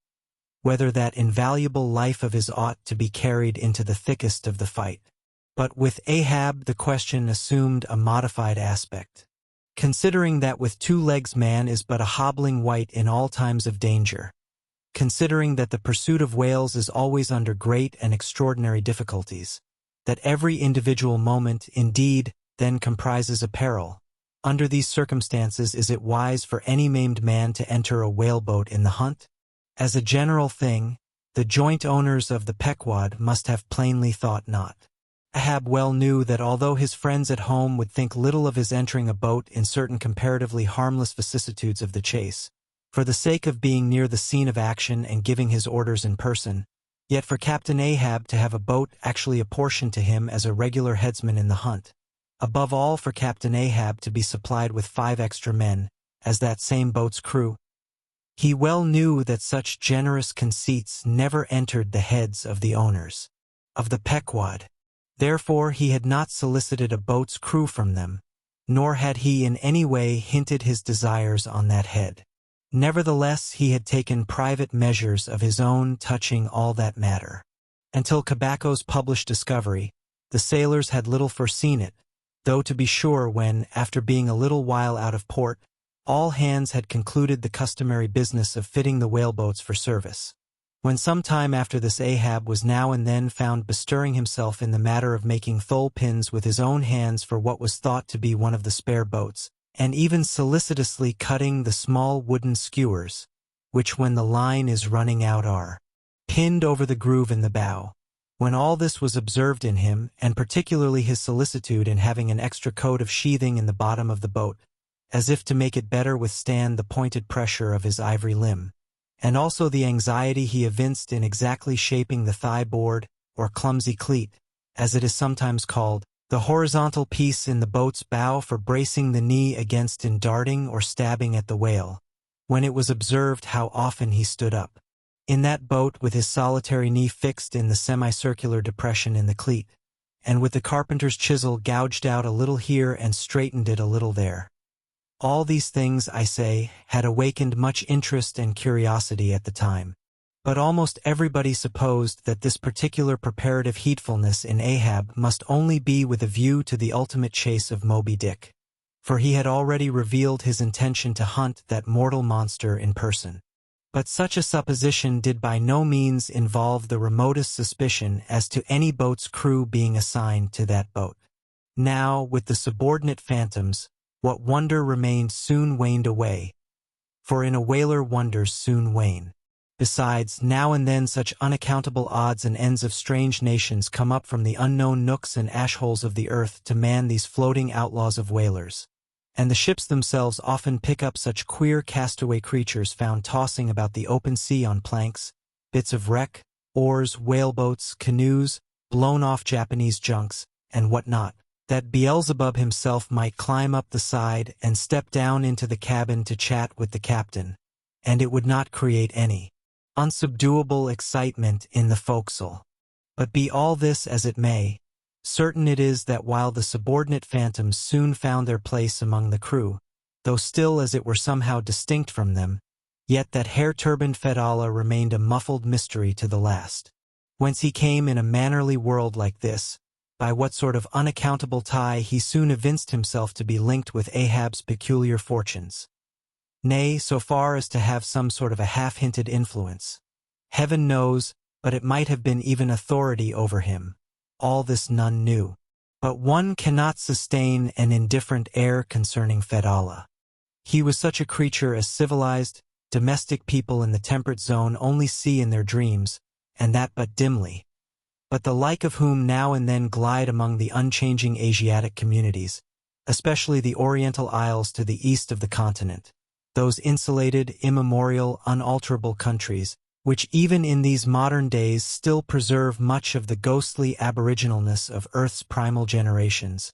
whether that invaluable life of his ought to be carried into the thickest of the fight. But with Ahab the question assumed a modified aspect. Considering that with 2 legs man is but a hobbling wight in all times of danger, considering that the pursuit of whales is always under great and extraordinary difficulties, that every individual moment, indeed, then comprises a peril, under these circumstances is it wise for any maimed man to enter a whaleboat in the hunt? As a general thing, the joint owners of the Pequod must have plainly thought not. Ahab well knew that although his friends at home would think little of his entering a boat in certain comparatively harmless vicissitudes of the chase, for the sake of being near the scene of action and giving his orders in person, yet for Captain Ahab to have a boat actually apportioned to him as a regular headsman in the hunt, above all for Captain Ahab to be supplied with 5 extra men, as that same boat's crew, he well knew that such generous conceits never entered the heads of the owners of the Pequod. Therefore he had not solicited a boat's crew from them, nor had he in any way hinted his desires on that head. Nevertheless, he had taken private measures of his own touching all that matter. Until Cabacco's published discovery, the sailors had little foreseen it, though to be sure when, after being a little while out of port, all hands had concluded the customary business of fitting the whaleboats for service. When some time after this Ahab was now and then found bestirring himself in the matter of making thole pins with his own hands for what was thought to be one of the spare boats, and even solicitously cutting the small wooden skewers, which when the line is running out are pinned over the groove in the bow. When all this was observed in him, and particularly his solicitude in having an extra coat of sheathing in the bottom of the boat, as if to make it better withstand the pointed pressure of his ivory limb, and also the anxiety he evinced in exactly shaping the thigh-board, or clumsy cleat, as it is sometimes called, the horizontal piece in the boat's bow for bracing the knee against in darting or stabbing at the whale. when it was observed how often he stood up in that boat with his solitary knee fixed in the semicircular depression in the cleat, and with the carpenter's chisel gouged out a little here and straightened it a little there. All these things, I say, had awakened much interest and curiosity at the time. But almost everybody supposed that this particular preparative heedfulness in Ahab must only be with a view to the ultimate chase of Moby-Dick, for he had already revealed his intention to hunt that mortal monster in person. But such a supposition did by no means involve the remotest suspicion as to any boat's crew being assigned to that boat. Now, with the subordinate phantoms, what wonder remained soon waned away, for in a whaler wonders soon wane. Besides, now and then such unaccountable odds and ends of strange nations come up from the unknown nooks and ashholes of the earth to man these floating outlaws of whalers, and the ships themselves often pick up such queer castaway creatures found tossing about the open sea on planks, bits of wreck, oars, whaleboats, canoes, blown-off Japanese junks, and what not, that Beelzebub himself might climb up the side and step down into the cabin to chat with the captain, and it would not create any unsubduable excitement in the forecastle. But be all this as it may, certain it is that while the subordinate phantoms soon found their place among the crew, though still as it were somehow distinct from them, yet that hair-turbaned Fedallah remained a muffled mystery to the last. Whence he came in a mannerly world like this, by what sort of unaccountable tie he soon evinced himself to be linked with Ahab's peculiar fortunes. Nay, so far as to have some sort of a half-hinted influence. Heaven knows, but it might have been even authority over him. All this none knew. But one cannot sustain an indifferent air concerning Fedallah. He was such a creature as civilized, domestic people in the temperate zone only see in their dreams, and that but dimly, but the like of whom now and then glide among the unchanging Asiatic communities, especially the Oriental Isles to the east of the continent, those insulated, immemorial, unalterable countries, which even in these modern days still preserve much of the ghostly aboriginalness of Earth's primal generations,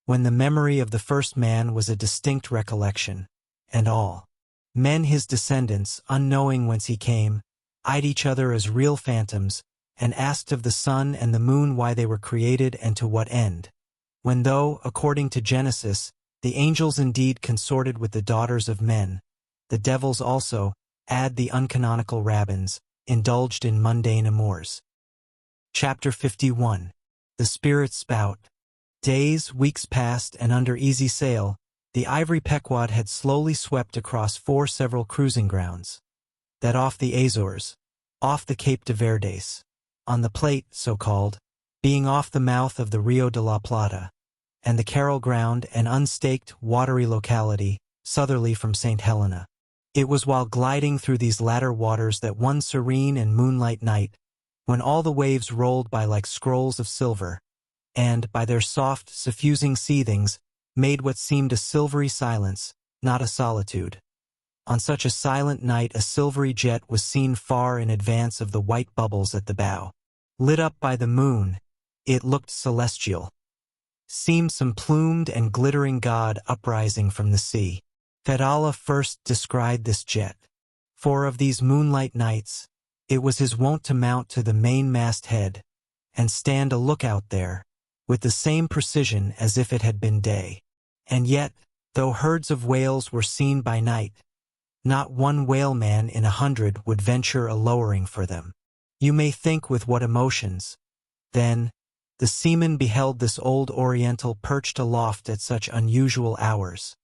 when the memory of the first man was a distinct recollection, and all men his descendants, unknowing whence he came, eyed each other as real phantoms, and asked of the sun and the moon why they were created and to what end, when though, according to Genesis, the angels indeed consorted with the daughters of men, the devils also, add the uncanonical rabbins, indulged in mundane amours. Chapter 51. The Spirit Spout. Days, weeks passed, and under easy sail, the ivory Pequod had slowly swept across 4 several cruising grounds, that off the Azores, off the Cape de Verdes, on the Plate, so-called, being off the mouth of the Rio de la Plata, and the Carroll Ground, an unstaked, watery locality, southerly from St. Helena. It was while gliding through these latter waters that one serene and moonlight night, when all the waves rolled by like scrolls of silver, and, by their soft, suffusing seethings, made what seemed a silvery silence, not a solitude. On such a silent night a silvery jet was seen far in advance of the white bubbles at the bow. Lit up by the moon, it looked celestial. Seemed some plumed and glittering god uprising from the sea. Fedallah first descried this jet, for of these moonlight nights, it was his wont to mount to the mainmast head, and stand a lookout there, with the same precision as if it had been day. And yet, though herds of whales were seen by night, not one whaleman in 100 would venture a lowering for them. You may think with what emotions, then, the seaman beheld this old Oriental perched aloft at such unusual hours,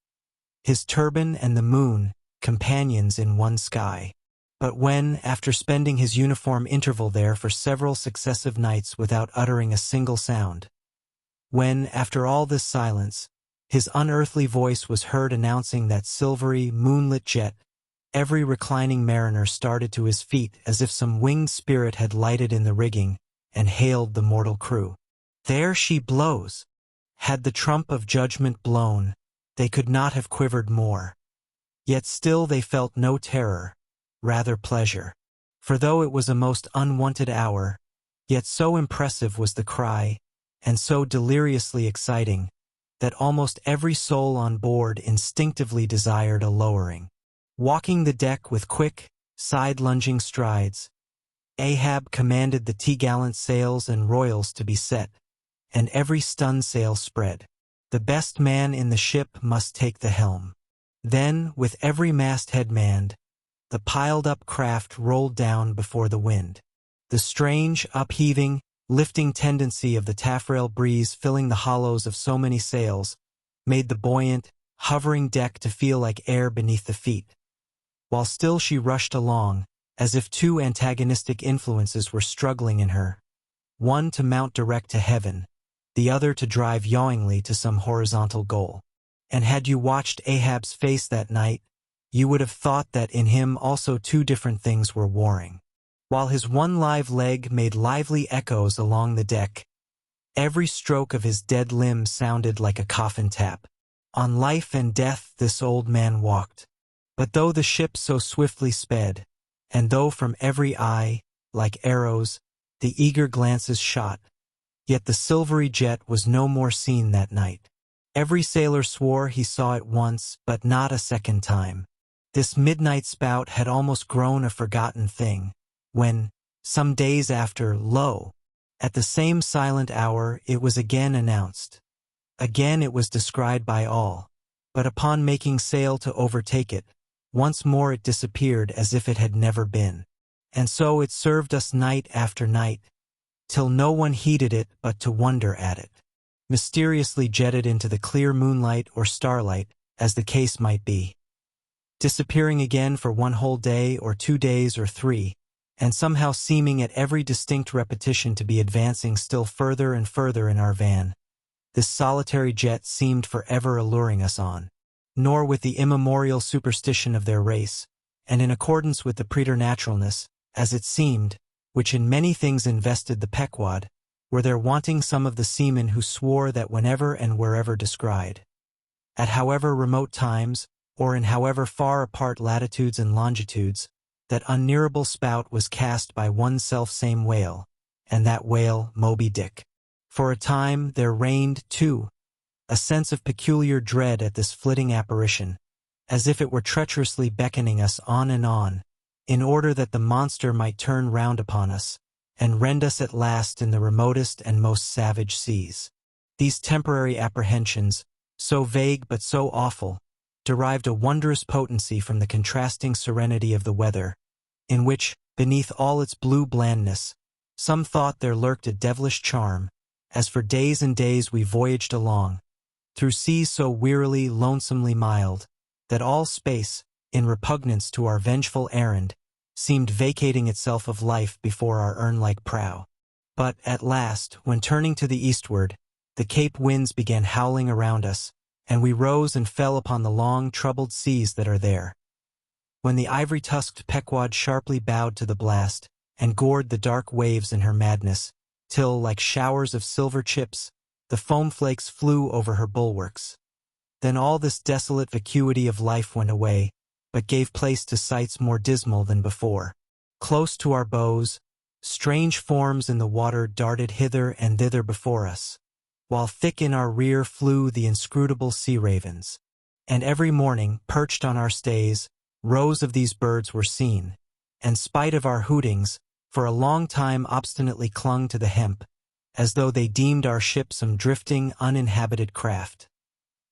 his turban and the moon, companions in one sky. But when, after spending his uniform interval there for several successive nights without uttering a single sound, when, after all this silence, his unearthly voice was heard announcing that silvery, moonlit jet, every reclining mariner started to his feet as if some winged spirit had lighted in the rigging and hailed the mortal crew. There she blows. Had the trump of judgment blown, they could not have quivered more. Yet still they felt no terror, rather pleasure. For though it was a most unwonted hour, yet so impressive was the cry, and so deliriously exciting, that almost every soul on board instinctively desired a lowering. Walking the deck with quick, side-lunging strides, Ahab commanded the t'gallant sails and royals to be set, and every stun-sail spread. The best man in the ship must take the helm. Then, with every masthead manned, the piled-up craft rolled down before the wind. The strange, upheaving, lifting tendency of the taffrail breeze filling the hollows of so many sails made the buoyant, hovering deck to feel like air beneath the feet. While still she rushed along, as if two antagonistic influences were struggling in her, one to mount direct to heaven, the other to drive yawingly to some horizontal goal. And had you watched Ahab's face that night, you would have thought that in him also two different things were warring. While his one live leg made lively echoes along the deck, every stroke of his dead limb sounded like a coffin tap. On life and death this old man walked. But though the ship so swiftly sped, and though from every eye, like arrows, the eager glances shot, yet the silvery jet was no more seen that night. Every sailor swore he saw it once, but not a second time. This midnight spout had almost grown a forgotten thing, when, some days after, lo! At the same silent hour it was again announced. Again it was descried by all, but upon making sail to overtake it, once more it disappeared as if it had never been. And so it served us night after night, till no one heeded it but to wonder at it. Mysteriously jetted into the clear moonlight or starlight, as the case might be. Disappearing again for one whole day or 2 days or 3, and somehow seeming at every distinct repetition to be advancing still further and further in our van. This solitary jet seemed forever alluring us on. Nor with the immemorial superstition of their race, and in accordance with the preternaturalness, as it seemed, which in many things invested the Pequod, were there wanting some of the seamen who swore that whenever and wherever descried, at however remote times, or in however far apart latitudes and longitudes, that unnearable spout was cast by one self-same whale, and that whale Moby-Dick. For a time there reigned, too, a sense of peculiar dread at this flitting apparition, as if it were treacherously beckoning us on, in order that the monster might turn round upon us, and rend us at last in the remotest and most savage seas. These temporary apprehensions, so vague but so awful, derived a wondrous potency from the contrasting serenity of the weather, in which, beneath all its blue blandness, some thought there lurked a devilish charm, as for days and days we voyaged along, through seas so wearily, lonesomely mild, that all space, in repugnance to our vengeful errand, seemed vacating itself of life before our urn-like prow. But, at last, when turning to the eastward, the Cape winds began howling around us, and we rose and fell upon the long, troubled seas that are there. When the ivory-tusked Pequod sharply bowed to the blast, and gored the dark waves in her madness, till, like showers of silver chips, the foam flakes flew over her bulwarks. Then all this desolate vacuity of life went away, but gave place to sights more dismal than before. Close to our bows, strange forms in the water darted hither and thither before us, while thick in our rear flew the inscrutable sea ravens. And every morning, perched on our stays, rows of these birds were seen, and spite of our hootings, for a long time obstinately clung to the hemp, as though they deemed our ship some drifting, uninhabited craft,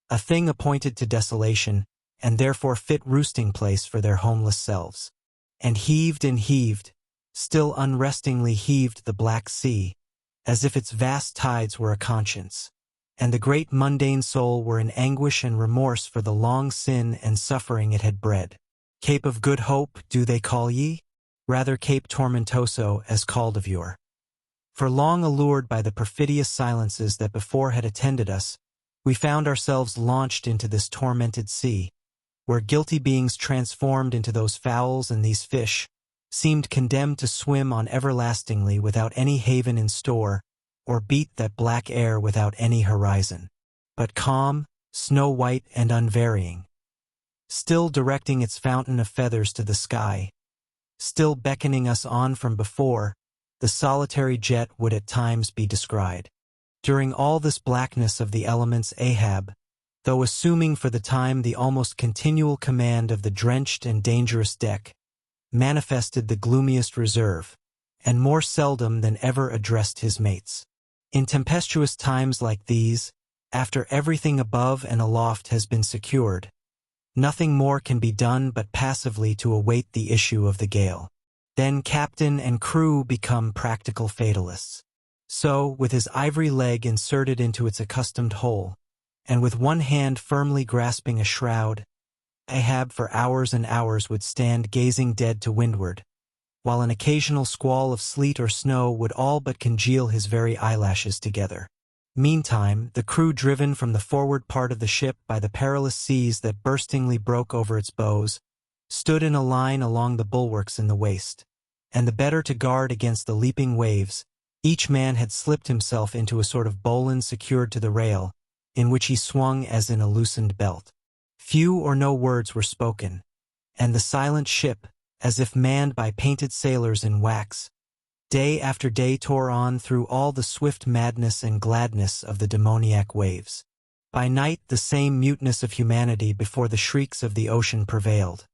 a thing appointed to desolation, and therefore fit roosting place for their homeless selves. And heaved, still unrestingly heaved the black sea, as if its vast tides were a conscience, and the great mundane soul were in anguish and remorse for the long sin and suffering it had bred. Cape of Good Hope, do they call ye? Rather Cape Tormentoso, as called of yore. For long allured by the perfidious silences that before had attended us, we found ourselves launched into this tormented sea, where guilty beings transformed into those fowls and these fish, seemed condemned to swim on everlastingly without any haven in store, or beat that black air without any horizon. But calm, snow-white and unvarying, still directing its fountain of feathers to the sky, still beckoning us on from before, the solitary jet would at times be descried. During all this blackness of the elements Ahab, though assuming for the time the almost continual command of the drenched and dangerous deck, manifested the gloomiest reserve, and more seldom than ever addressed his mates. In tempestuous times like these, after everything above and aloft has been secured, nothing more can be done but passively to await the issue of the gale. Then captain and crew become practical fatalists. So, with his ivory leg inserted into its accustomed hole, and with one hand firmly grasping a shroud, Ahab for hours and hours would stand gazing dead to windward, while an occasional squall of sleet or snow would all but congeal his very eyelashes together. Meantime, the crew, driven from the forward part of the ship by the perilous seas that burstingly broke over its bows, stood in a line along the bulwarks in the waist, and the better to guard against the leaping waves, each man had slipped himself into a sort of bowline secured to the rail, in which he swung as in a loosened belt. Few or no words were spoken, and the silent ship, as if manned by painted sailors in wax, day after day tore on through all the swift madness and gladness of the demoniac waves. By night the same muteness of humanity before the shrieks of the ocean prevailed.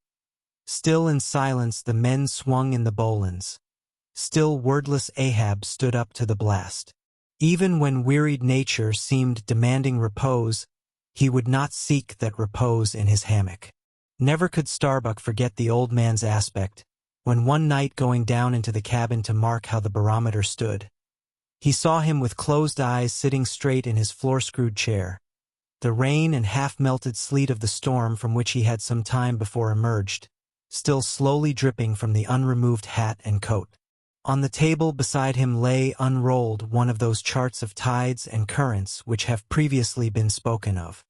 Still in silence the men swung in the bowlines. Still wordless Ahab stood up to the blast. Even when wearied nature seemed demanding repose, he would not seek that repose in his hammock. Never could Starbuck forget the old man's aspect, when one night going down into the cabin to mark how the barometer stood, he saw him with closed eyes sitting straight in his floor-screwed chair. The rain and half-melted sleet of the storm from which he had some time before emerged, still slowly dripping from the unremoved hat and coat. On the table beside him lay unrolled one of those charts of tides and currents which have previously been spoken of.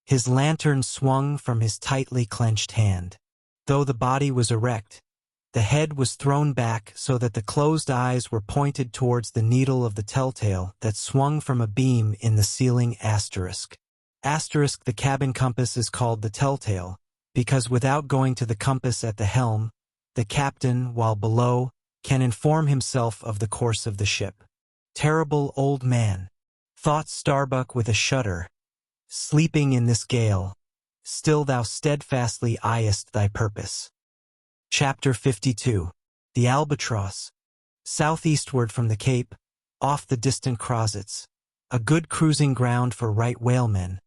His lantern swung from his tightly clenched hand. Though the body was erect, the head was thrown back so that the closed eyes were pointed towards the needle of the telltale that swung from a beam in the ceiling asterisk. Asterisk, the cabin compass, is called the telltale, because without going to the compass at the helm, the captain, while below, can inform himself of the course of the ship. Terrible old man, thought Starbuck with a shudder, sleeping in this gale, still thou steadfastly eyest thy purpose. Chapter 52. The Albatross. Southeastward from the Cape, off the distant Crozets, a good cruising ground for right whalemen,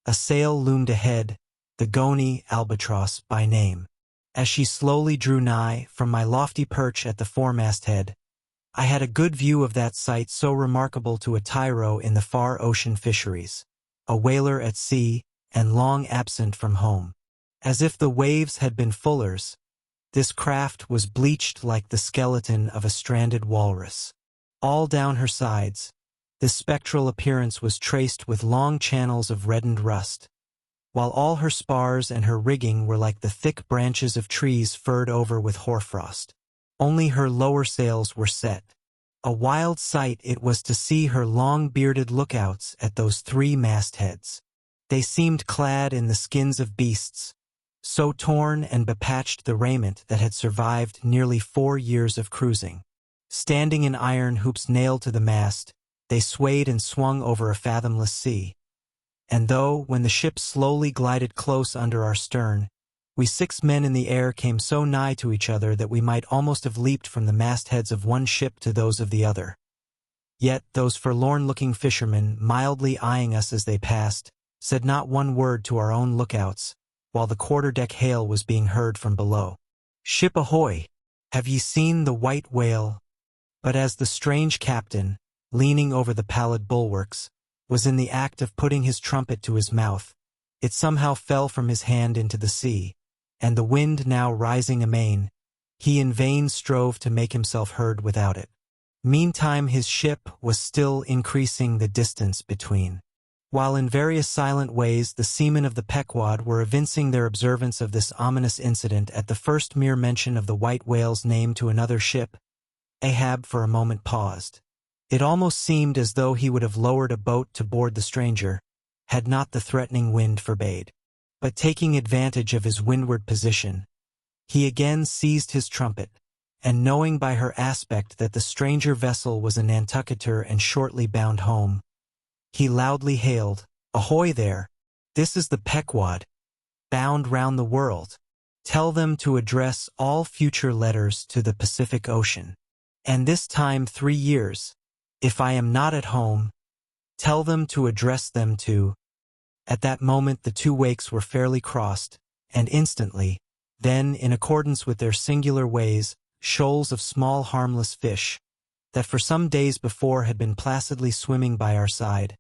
a sail loomed ahead, the Goney Albatross by name. As she slowly drew nigh, from my lofty perch at the foremast-head, I had a good view of that sight so remarkable to a tyro in the far ocean fisheries, a whaler at sea and long absent from home. As if the waves had been fullers, this craft was bleached like the skeleton of a stranded walrus. All down her sides, this spectral appearance was traced with long channels of reddened rust, while all her spars and her rigging were like the thick branches of trees furred over with hoarfrost. Only her lower sails were set. A wild sight it was to see her long-bearded lookouts at those three mastheads. They seemed clad in the skins of beasts, so torn and bepatched the raiment that had survived nearly 4 years of cruising. Standing in iron hoops nailed to the mast, they swayed and swung over a fathomless sea. And though, when the ship slowly glided close under our stern, we 6 men in the air came so nigh to each other that we might almost have leaped from the mastheads of one ship to those of the other. Yet those forlorn-looking fishermen, mildly eyeing us as they passed, said not one word to our own lookouts, while the quarter-deck hail was being heard from below. "Ship ahoy! Have ye seen the white whale?" But as the strange captain, leaning over the pallid bulwarks, was in the act of putting his trumpet to his mouth, it somehow fell from his hand into the sea, and the wind now rising amain, he in vain strove to make himself heard without it. Meantime his ship was still increasing the distance between. While in various silent ways the seamen of the Pequod were evincing their observance of this ominous incident at the first mere mention of the white whale's name to another ship, Ahab for a moment paused. It almost seemed as though he would have lowered a boat to board the stranger, had not the threatening wind forbade. But taking advantage of his windward position, he again seized his trumpet, and knowing by her aspect that the stranger vessel was a Nantucketer and shortly bound home, he loudly hailed, "Ahoy there! This is the Pequod, bound round the world. Tell them to address all future letters to the Pacific Ocean. And this time 3 years. If I am not at home, tell them to address them to. At that moment the two wakes were fairly crossed, and instantly, then, in accordance with their singular ways, shoals of small harmless fish, that for some days before had been placidly swimming by our side,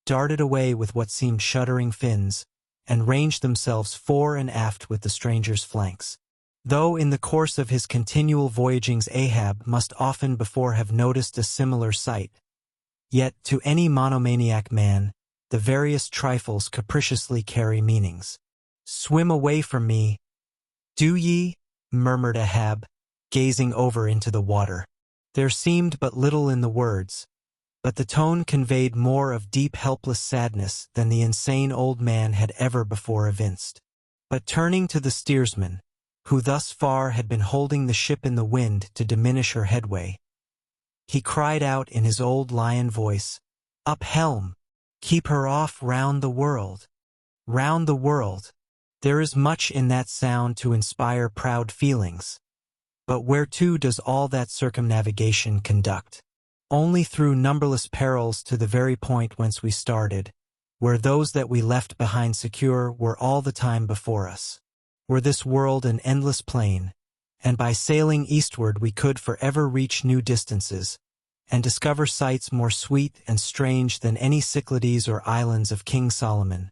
darted away with what seemed shuddering fins, and ranged themselves fore and aft with the stranger's flanks. Though in the course of his continual voyagings Ahab must often before have noticed a similar sight, yet to any monomaniac man, the various trifles capriciously carry meanings. "Swim away from me, do ye?" murmured Ahab, gazing over into the water. There seemed but little in the words, but the tone conveyed more of deep helpless sadness than the insane old man had ever before evinced. But turning to the steersman, who thus far had been holding the ship in the wind to diminish her headway, he cried out in his old lion voice, "Up helm! Keep her off round the world! Round the world!" There is much in that sound to inspire proud feelings. But whereto does all that circumnavigation conduct? Only through numberless perils to the very point whence we started, where those that we left behind secure were all the time before us. Were this world an endless plain, and by sailing eastward we could forever reach new distances, and discover sights more sweet and strange than any Cyclades or islands of King Solomon,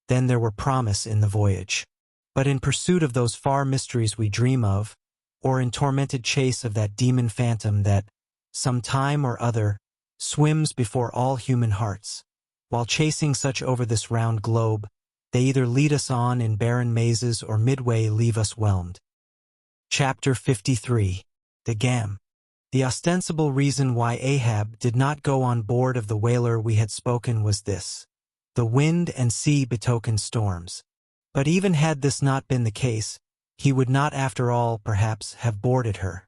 then there were promise in the voyage. But in pursuit of those far mysteries we dream of, or in tormented chase of that demon phantom that, some time or other, swims before all human hearts, while chasing such over this round globe, they either lead us on in barren mazes or midway leave us whelmed. Chapter 53. The Gam. The ostensible reason why Ahab did not go on board of the whaler we had spoken was this: the wind and sea betokened storms. But even had this not been the case, he would not after all, perhaps, have boarded her.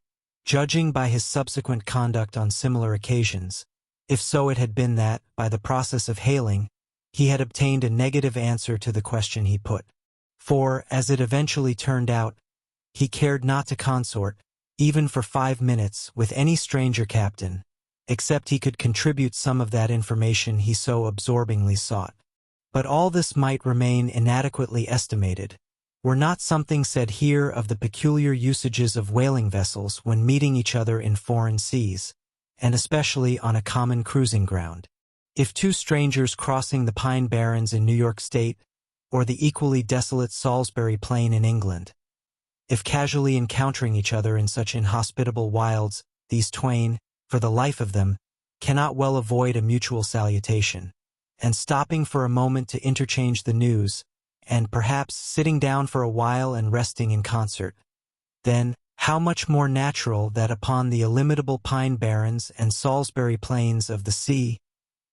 Judging by his subsequent conduct on similar occasions, if so it had been that, by the process of hailing, he had obtained a negative answer to the question he put. For, as it eventually turned out, he cared not to consort, even for 5 minutes, with any stranger captain, except he could contribute some of that information he so absorbingly sought. But all this might remain inadequately estimated, were not something said here of the peculiar usages of whaling vessels when meeting each other in foreign seas, and especially on a common cruising ground. If two strangers crossing the Pine Barrens in New York State, or the equally desolate Salisbury Plain in England, if casually encountering each other in such inhospitable wilds, these twain, for the life of them, cannot well avoid a mutual salutation, and stopping for a moment to interchange the news, and perhaps sitting down for a while and resting in concert, then how much more natural that upon the illimitable Pine Barrens and Salisbury Plains of the sea,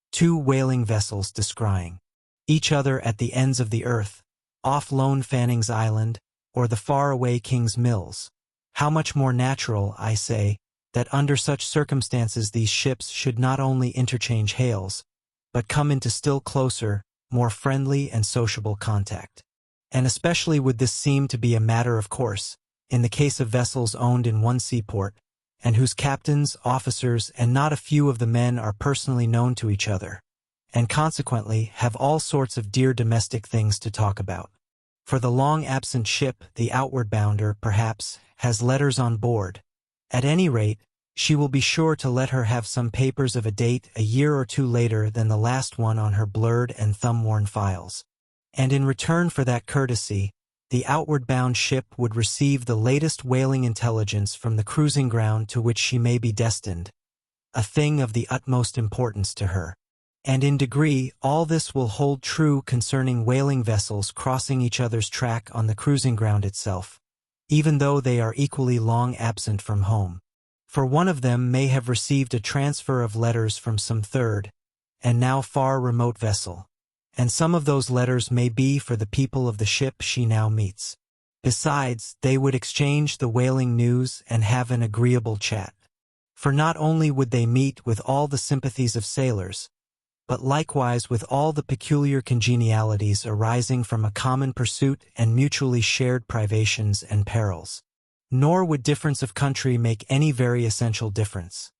two whaling vessels descrying each other at the ends of the earth, off lone Fanning's Island, or the far-away King's Mills. How much more natural, I say, that under such circumstances these ships should not only interchange hails, but come into still closer, more friendly and sociable contact. And especially would this seem to be a matter of course, in the case of vessels owned in one seaport, and whose captains, officers, and not a few of the men are personally known to each other, and consequently have all sorts of dear domestic things to talk about. For the long-absent ship, the outward bounder, perhaps, has letters on board. At any rate, she will be sure to let her have some papers of a date a year or two later than the last one on her blurred and thumb-worn files. And in return for that courtesy, the outward-bound ship would receive the latest whaling intelligence from the cruising ground to which she may be destined, a thing of the utmost importance to her. And in degree, all this will hold true concerning whaling vessels crossing each other's track on the cruising ground itself, even though they are equally long absent from home. For one of them may have received a transfer of letters from some third, and now far remote vessel, and some of those letters may be for the people of the ship she now meets. Besides, they would exchange the whaling news and have an agreeable chat. For not only would they meet with all the sympathies of sailors, but likewise with all the peculiar congenialities arising from a common pursuit and mutually shared privations and perils. Nor would difference of country make any very essential difference.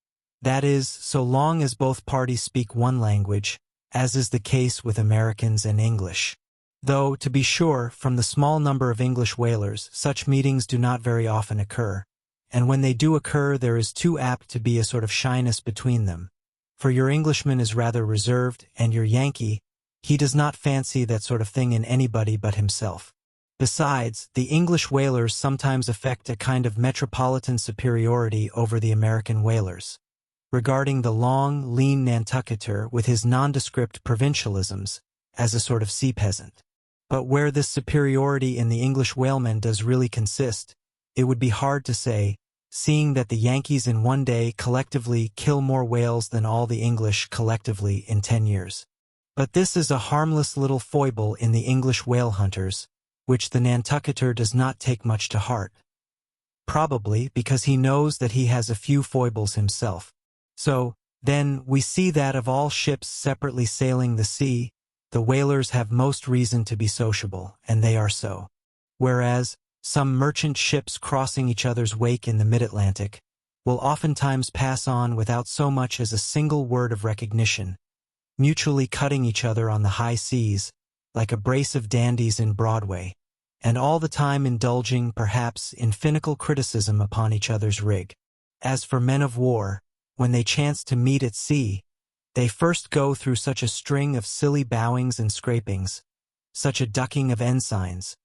That is, so long as both parties speak one language, as is the case with Americans and English. Though, to be sure, from the small number of English whalers, such meetings do not very often occur, and when they do occur there is too apt to be a sort of shyness between them. For your Englishman is rather reserved, and your Yankee, he does not fancy that sort of thing in anybody but himself. Besides, the English whalers sometimes affect a kind of metropolitan superiority over the American whalers, regarding the long, lean Nantucketer with his nondescript provincialisms as a sort of sea peasant. But where this superiority in the English whalemen does really consist, it would be hard to say, seeing that the Yankees in one day collectively kill more whales than all the English collectively in 10 years. But this is a harmless little foible in the English whale hunters, which the Nantucketer does not take much to heart. Probably because he knows that he has a few foibles himself. So, then, we see that of all ships separately sailing the sea, the whalers have most reason to be sociable, and they are so. Whereas, some merchant ships crossing each other's wake in the mid-Atlantic will oftentimes pass on without so much as a single word of recognition, mutually cutting each other on the high seas, like a brace of dandies in Broadway, and all the time indulging, perhaps, in finical criticism upon each other's rig. As for men of war, when they chance to meet at sea, they first go through such a string of silly bowings and scrapings, such a ducking of ensigns,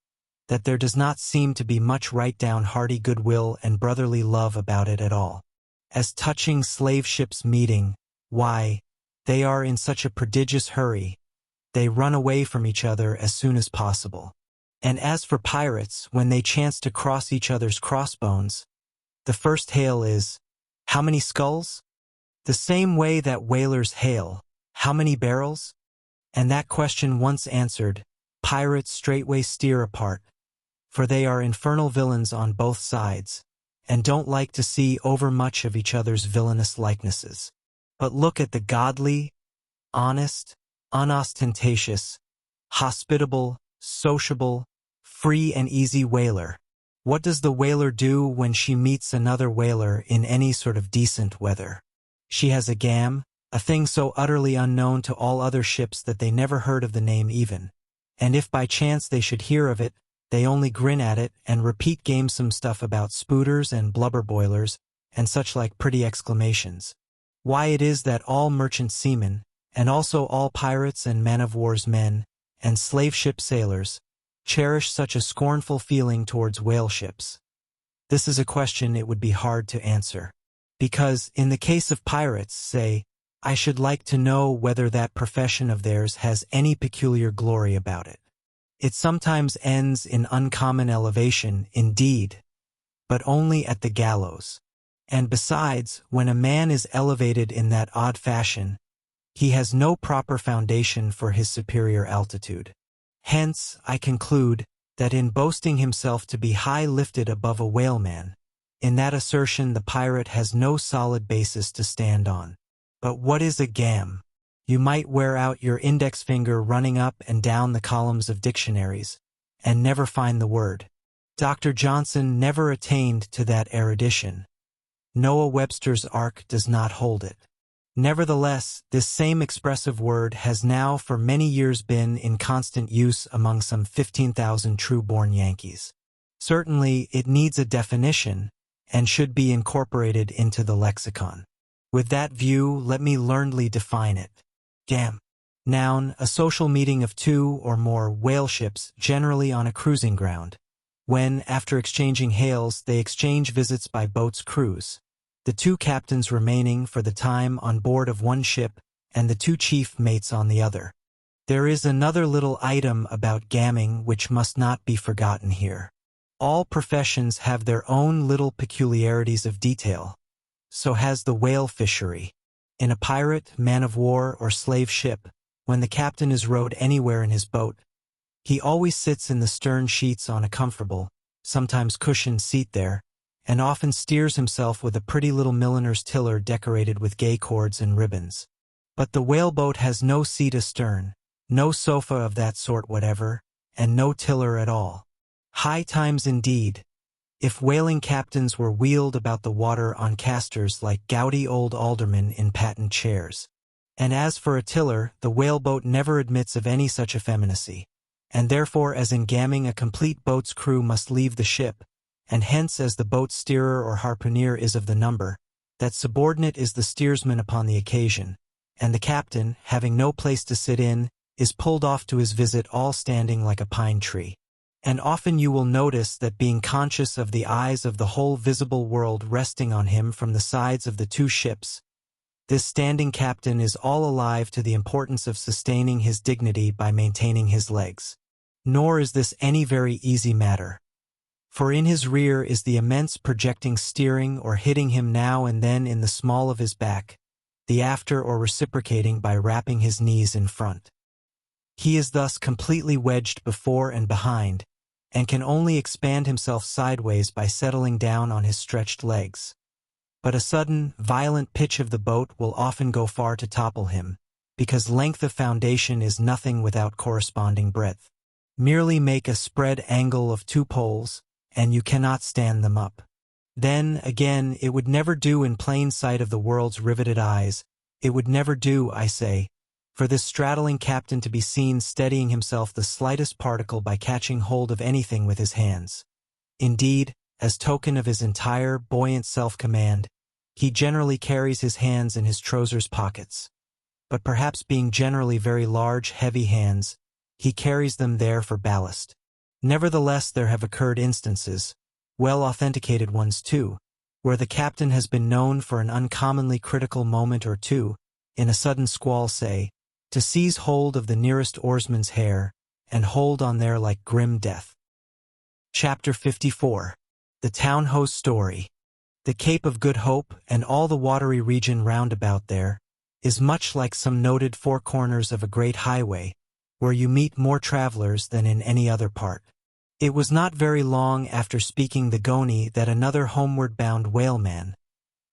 that there does not seem to be much right-down hearty goodwill and brotherly love about it at all. As touching slave ships meeting, why, they are in such a prodigious hurry, they run away from each other as soon as possible. And as for pirates, when they chance to cross each other's crossbones, the first hail is, "How many skulls?" The same way that whalers hail, "How many barrels?" And that question once answered, pirates straightway steer apart, for they are infernal villains on both sides, and don't like to see overmuch of each other's villainous likenesses. But look at the godly, honest, unostentatious, hospitable, sociable, free and easy whaler. What does the whaler do when she meets another whaler in any sort of decent weather? She has a gam, a thing so utterly unknown to all other ships that they never heard of the name even, and if by chance they should hear of it, they only grin at it and repeat gamesome stuff about spooters and blubber boilers and such like pretty exclamations. Why it is that all merchant seamen, and also all pirates and man-of-war's men, and slave-ship sailors, cherish such a scornful feeling towards whale ships. This is a question it would be hard to answer. Because, in the case of pirates, say, I should like to know whether that profession of theirs has any peculiar glory about it. It sometimes ends in uncommon elevation, indeed, but only at the gallows. And besides, when a man is elevated in that odd fashion, he has no proper foundation for his superior altitude. Hence, I conclude, that in boasting himself to be high lifted above a whaleman, in that assertion the pirate has no solid basis to stand on. But what is a gam? You might wear out your index finger running up and down the columns of dictionaries, and never find the word. Dr. Johnson never attained to that erudition. Noah Webster's Ark does not hold it. Nevertheless, this same expressive word has now for many years been in constant use among some 15,000 true-born Yankees. Certainly, it needs a definition, and should be incorporated into the lexicon. With that view, let me learnedly define it. Gam. Noun, a social meeting of two or more whale ships generally on a cruising ground, when, after exchanging hails, they exchange visits by boat's cruise, the two captains remaining for the time on board of one ship and the two chief mates on the other. There is another little item about gamming which must not be forgotten here. All professions have their own little peculiarities of detail. So has the whale fishery. In a pirate, man-of-war, or slave ship, when the captain is rowed anywhere in his boat, he always sits in the stern sheets on a comfortable, sometimes cushioned seat there, and often steers himself with a pretty little milliner's tiller decorated with gay cords and ribbons. But the whaleboat has no seat astern, no sofa of that sort whatever, and no tiller at all. High times indeed, if whaling captains were wheeled about the water on casters like gouty old aldermen in patent chairs. And as for a tiller, the whaleboat never admits of any such effeminacy, and therefore as in gamming a complete boat's crew must leave the ship, and hence as the boat's steerer or harpooner is of the number, that subordinate is the steersman upon the occasion, and the captain, having no place to sit in, is pulled off to his visit all standing like a pine tree. And often you will notice that being conscious of the eyes of the whole visible world resting on him from the sides of the two ships, this standing captain is all alive to the importance of sustaining his dignity by maintaining his legs. Nor is this any very easy matter. For in his rear is the immense projecting steering or hitting him now and then in the small of his back, the after or reciprocating by wrapping his knees in front. He is thus completely wedged before and behind, and can only expand himself sideways by settling down on his stretched legs. But a sudden, violent pitch of the boat will often go far to topple him, because length of foundation is nothing without corresponding breadth. Merely make a spread angle of two poles, and you cannot stand them up. Then, again, it would never do in plain sight of the world's riveted eyes, it would never do, I say, for this straddling captain to be seen steadying himself the slightest particle by catching hold of anything with his hands. Indeed, as token of his entire buoyant self-command, he generally carries his hands in his trousers pockets. But perhaps being generally very large, heavy hands, he carries them there for ballast. Nevertheless, there have occurred instances, well authenticated ones too, where the captain has been known for an uncommonly critical moment or two, in a sudden squall say, to seize hold of the nearest oarsman's hair, and hold on there like grim death. Chapter 54. The Town Ho's Story. The Cape of Good Hope, and all the watery region round about there, is much like some noted four corners of a great highway, where you meet more travelers than in any other part. It was not very long after speaking the Goni that another homeward-bound whaleman,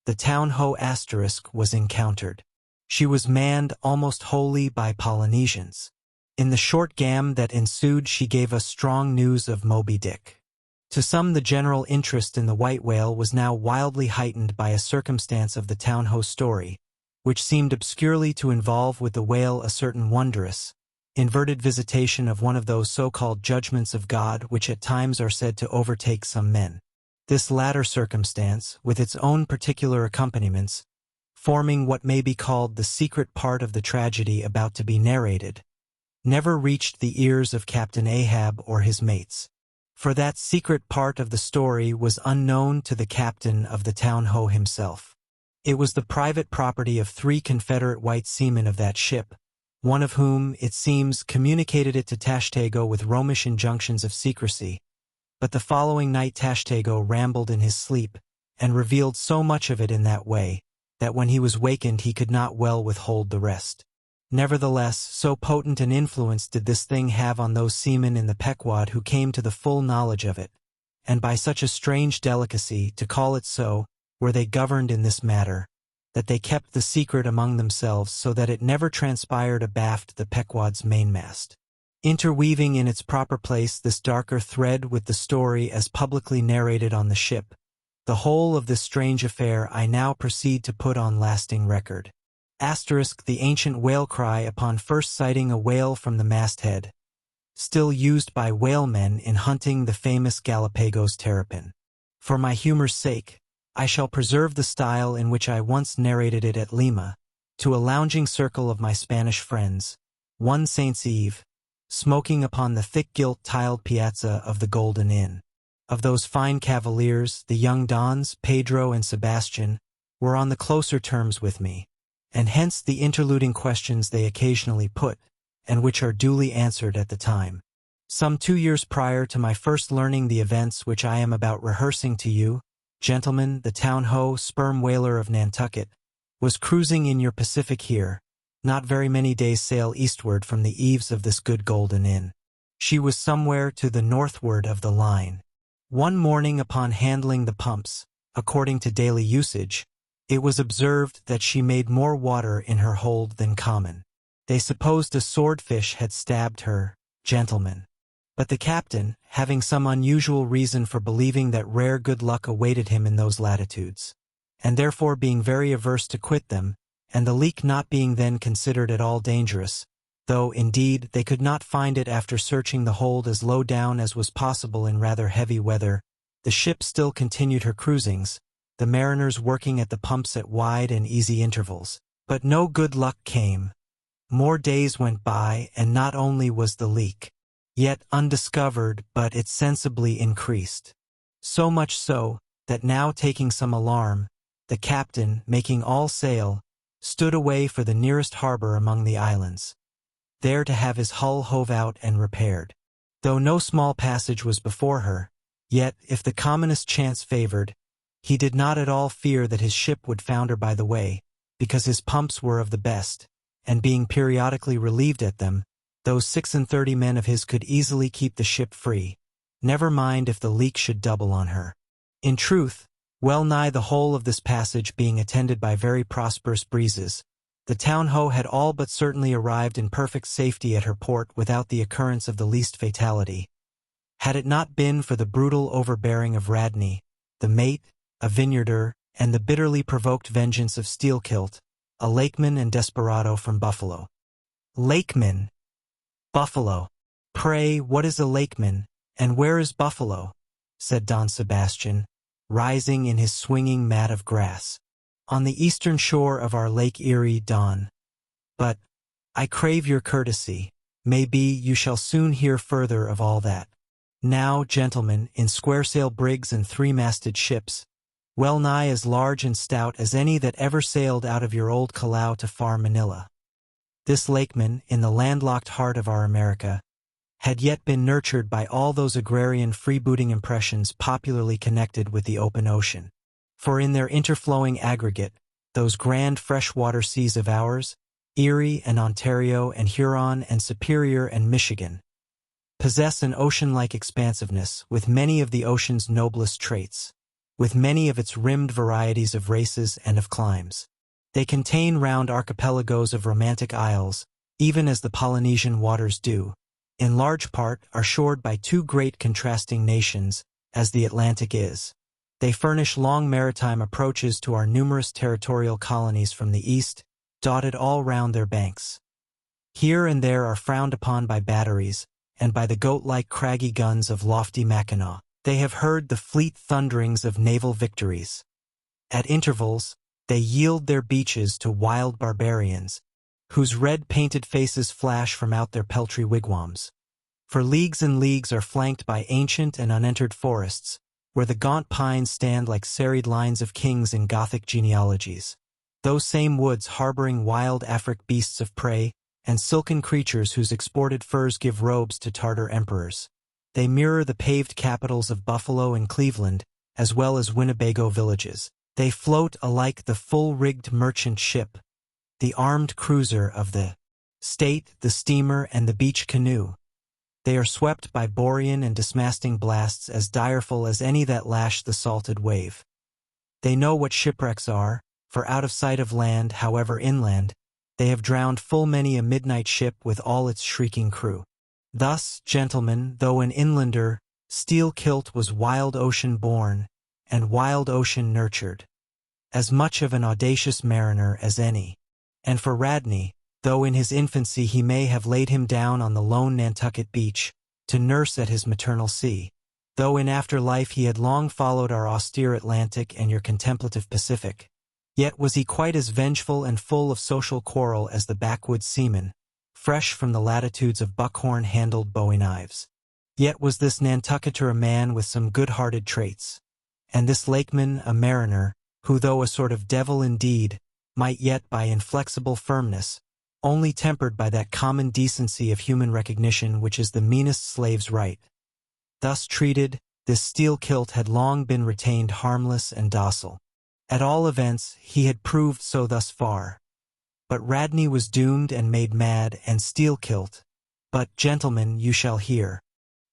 the Town Ho *, was encountered. She was manned almost wholly by Polynesians. In the short gam that ensued she gave us strong news of Moby-Dick. To some the general interest in the white whale was now wildly heightened by a circumstance of the Town Ho story, which seemed obscurely to involve with the whale a certain wondrous, inverted visitation of one of those so-called judgments of God which at times are said to overtake some men. This latter circumstance, with its own particular accompaniments, forming what may be called the secret part of the tragedy about to be narrated, never reached the ears of Captain Ahab or his mates. For that secret part of the story was unknown to the captain of the Town Ho himself. It was the private property of 3 Confederate white seamen of that ship, one of whom, it seems, communicated it to Tashtego with Romish injunctions of secrecy. But the following night Tashtego rambled in his sleep, and revealed so much of it in that way, that when he was wakened he could not well withhold the rest. Nevertheless, so potent an influence did this thing have on those seamen in the Pequod who came to the full knowledge of it, and by such a strange delicacy, to call it so, were they governed in this matter, that they kept the secret among themselves so that it never transpired abaft the Pequod's mainmast. Interweaving in its proper place this darker thread with the story as publicly narrated on the ship, the whole of this strange affair I now proceed to put on lasting record. The ancient whale cry upon first sighting a whale from the masthead, still used by whalemen in hunting the famous Galapagos terrapin. For my humor's sake, I shall preserve the style in which I once narrated it at Lima, to a lounging circle of my Spanish friends, one Saint's Eve, smoking upon the thick gilt tiled piazza of the Golden Inn. Of those fine cavaliers, the young Dons, Pedro and Sebastian, were on the closer terms with me, and hence the interluding questions they occasionally put, and which are duly answered at the time. Some 2 years prior to my first learning the events which I am about rehearsing to you, gentlemen, the Town Ho, sperm whaler of Nantucket, was cruising in your Pacific here, not very many days' sail eastward from the eaves of this good Golden Inn. She was somewhere to the northward of the line. One morning upon handling the pumps, according to daily usage, It was observed that she made more water in her hold than common. They supposed a swordfish had stabbed her, gentlemen. But the captain, having some unusual reason for believing that rare good luck awaited him in those latitudes, and therefore being very averse to quit them, and the leak not being then considered at all dangerous, though, indeed, they could not find it after searching the hold as low down as was possible in rather heavy weather, the ship still continued her cruisings, the mariners working at the pumps at wide and easy intervals. But no good luck came. More days went by, and not only was the leak yet undiscovered, but it sensibly increased. So much so, that now taking some alarm, the captain, making all sail, stood away for the nearest harbor among the islands, there to have his hull hove out and repaired. Though no small passage was before her, yet, if the commonest chance favored, he did not at all fear that his ship would founder by the way, because his pumps were of the best, and being periodically relieved at them, those 36 men of his could easily keep the ship free, never mind if the leak should double on her. In truth, well nigh the whole of this passage being attended by very prosperous breezes, the town-ho had all but certainly arrived in perfect safety at her port without the occurrence of the least fatality. Had it not been for the brutal overbearing of Radney, the mate, a vineyarder, and the bitterly provoked vengeance of Steelkilt, a lakeman and desperado from Buffalo. Lakeman! Buffalo! Pray, what is a lakeman, and where is Buffalo? Said Don Sebastian, rising in his swinging mat of grass. On the eastern shore of our Lake Erie, Don. But, I crave your courtesy, may be you shall soon hear further of all that. Now, gentlemen, in square-sail brigs and three-masted ships, well nigh as large and stout as any that ever sailed out of your old Callao to far Manila. This lakeman, in the landlocked heart of our America, had yet been nurtured by all those agrarian freebooting impressions popularly connected with the open ocean. For in their interflowing aggregate, those grand freshwater seas of ours, Erie and Ontario and Huron and Superior and Michigan, possess an ocean-like expansiveness with many of the ocean's noblest traits, with many of its rimmed varieties of races and of climes. They contain round archipelagos of romantic isles, even as the Polynesian waters do, in large part are shored by two great contrasting nations, as the Atlantic is. They furnish long maritime approaches to our numerous territorial colonies from the east, dotted all round their banks. Here and there are frowned upon by batteries, and by the goat-like craggy guns of lofty Mackinaw. They have heard the fleet thunderings of naval victories. At intervals, they yield their beaches to wild barbarians, whose red-painted faces flash from out their peltry wigwams. For leagues and leagues are flanked by ancient and unentered forests, where the gaunt pines stand like serried lines of kings in Gothic genealogies. Those same woods harboring wild Afric beasts of prey, and silken creatures whose exported furs give robes to Tartar emperors. They mirror the paved capitals of Buffalo and Cleveland, as well as Winnebago villages. They float alike the full-rigged merchant ship, the armed cruiser of the state, the steamer, and the beach canoe. They are swept by borean and dismasting blasts as direful as any that lash the salted wave. They know what shipwrecks are, for out of sight of land, however inland, they have drowned full many a midnight ship with all its shrieking crew. Thus, gentlemen, though an inlander, Steelkilt was wild ocean born, and wild ocean nurtured, as much of an audacious mariner as any. And for Radney, though in his infancy he may have laid him down on the lone Nantucket beach, to nurse at his maternal sea, though in after life he had long followed our austere Atlantic and your contemplative Pacific, yet was he quite as vengeful and full of social quarrel as the backwoods seaman, fresh from the latitudes of buckhorn-handled bowie knives. Yet was this Nantucketer a man with some good-hearted traits, and this lakeman a mariner, who though a sort of devil indeed, might yet by inflexible firmness, only tempered by that common decency of human recognition which is the meanest slave's right. Thus treated, this Steelkilt had long been retained harmless and docile. At all events, he had proved so thus far. But Radney was doomed and made mad, and Steelkilt. But, gentlemen, you shall hear.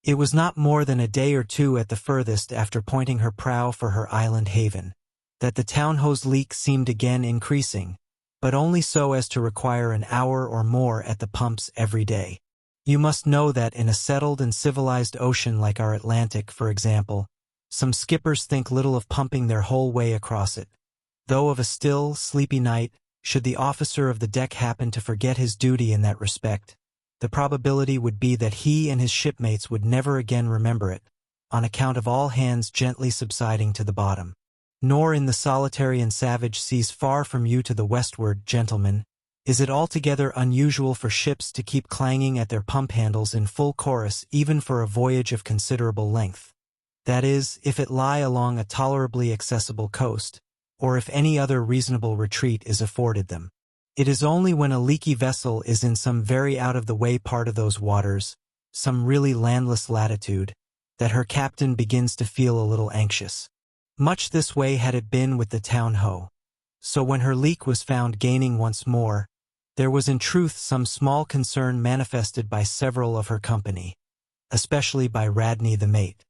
It was not more than a day or two at the furthest after pointing her prow for her island haven, that the town hose leak seemed again increasing, but only so as to require an hour or more at the pumps every day. You must know that in a settled and civilized ocean like our Atlantic, for example, some skippers think little of pumping their whole way across it. Though of a still, sleepy night, should the officer of the deck happen to forget his duty in that respect, the probability would be that he and his shipmates would never again remember it, on account of all hands gently subsiding to the bottom. Nor in the solitary and savage seas far from you to the westward, gentlemen, is it altogether unusual for ships to keep clanging at their pump handles in full chorus even for a voyage of considerable length. That is, if it lie along a tolerably accessible coast, or if any other reasonable retreat is afforded them. It is only when a leaky vessel is in some very out-of-the-way part of those waters, some really landless latitude, that her captain begins to feel a little anxious. Much this way had it been with the town hoe. So when her leak was found gaining once more, there was in truth some small concern manifested by several of her company, especially by Radney the mate.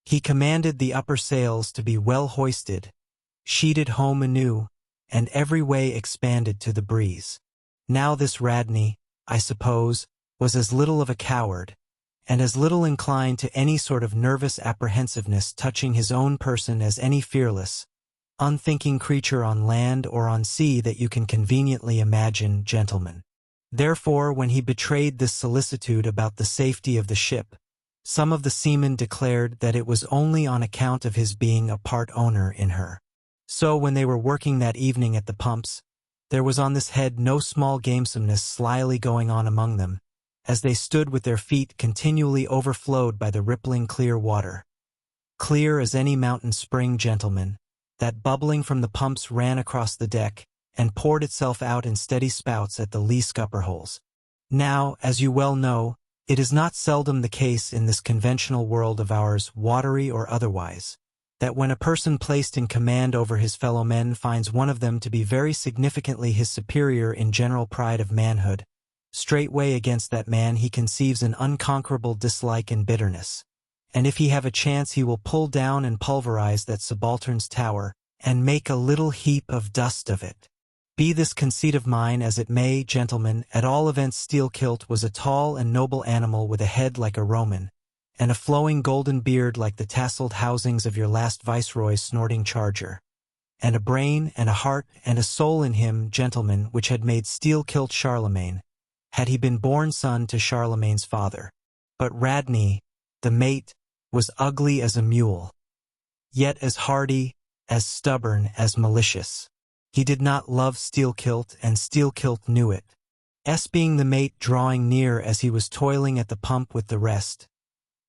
He commanded the upper sails to be well hoisted, sheeted home anew, and every way expanded to the breeze. Now this Radney, I suppose, was as little of a coward, and as little inclined to any sort of nervous apprehensiveness touching his own person as any fearless, unthinking creature on land or on sea that you can conveniently imagine, gentlemen. Therefore, when he betrayed this solicitude about the safety of the ship, some of the seamen declared that it was only on account of his being a part owner in her. So when they were working that evening at the pumps, there was on this head no small gamesomeness slyly going on among them, as they stood with their feet continually overflowed by the rippling clear water. Clear as any mountain spring, gentlemen, that bubbling from the pumps ran across the deck, and poured itself out in steady spouts at the lee scupper holes. Now, as you well know, it is not seldom the case in this conventional world of ours, watery or otherwise, that when a person placed in command over his fellow men finds one of them to be very significantly his superior in general pride of manhood, straightway against that man he conceives an unconquerable dislike and bitterness, and if he have a chance he will pull down and pulverize that subaltern's tower, and make a little heap of dust of it. Be this conceit of mine as it may, gentlemen, at all events Steelkilt was a tall and noble animal with a head like a Roman, and a flowing golden beard like the tasseled housings of your last viceroy's snorting charger, and a brain and a heart and a soul in him, gentlemen, which had made Steelkilt Charlemagne, had he been born son to Charlemagne's father. But Radney, the mate, was ugly as a mule, yet as hardy, as stubborn, as malicious. He did not love Steelkilt, and Steelkilt knew it. Being the mate drawing near as he was toiling at the pump with the rest,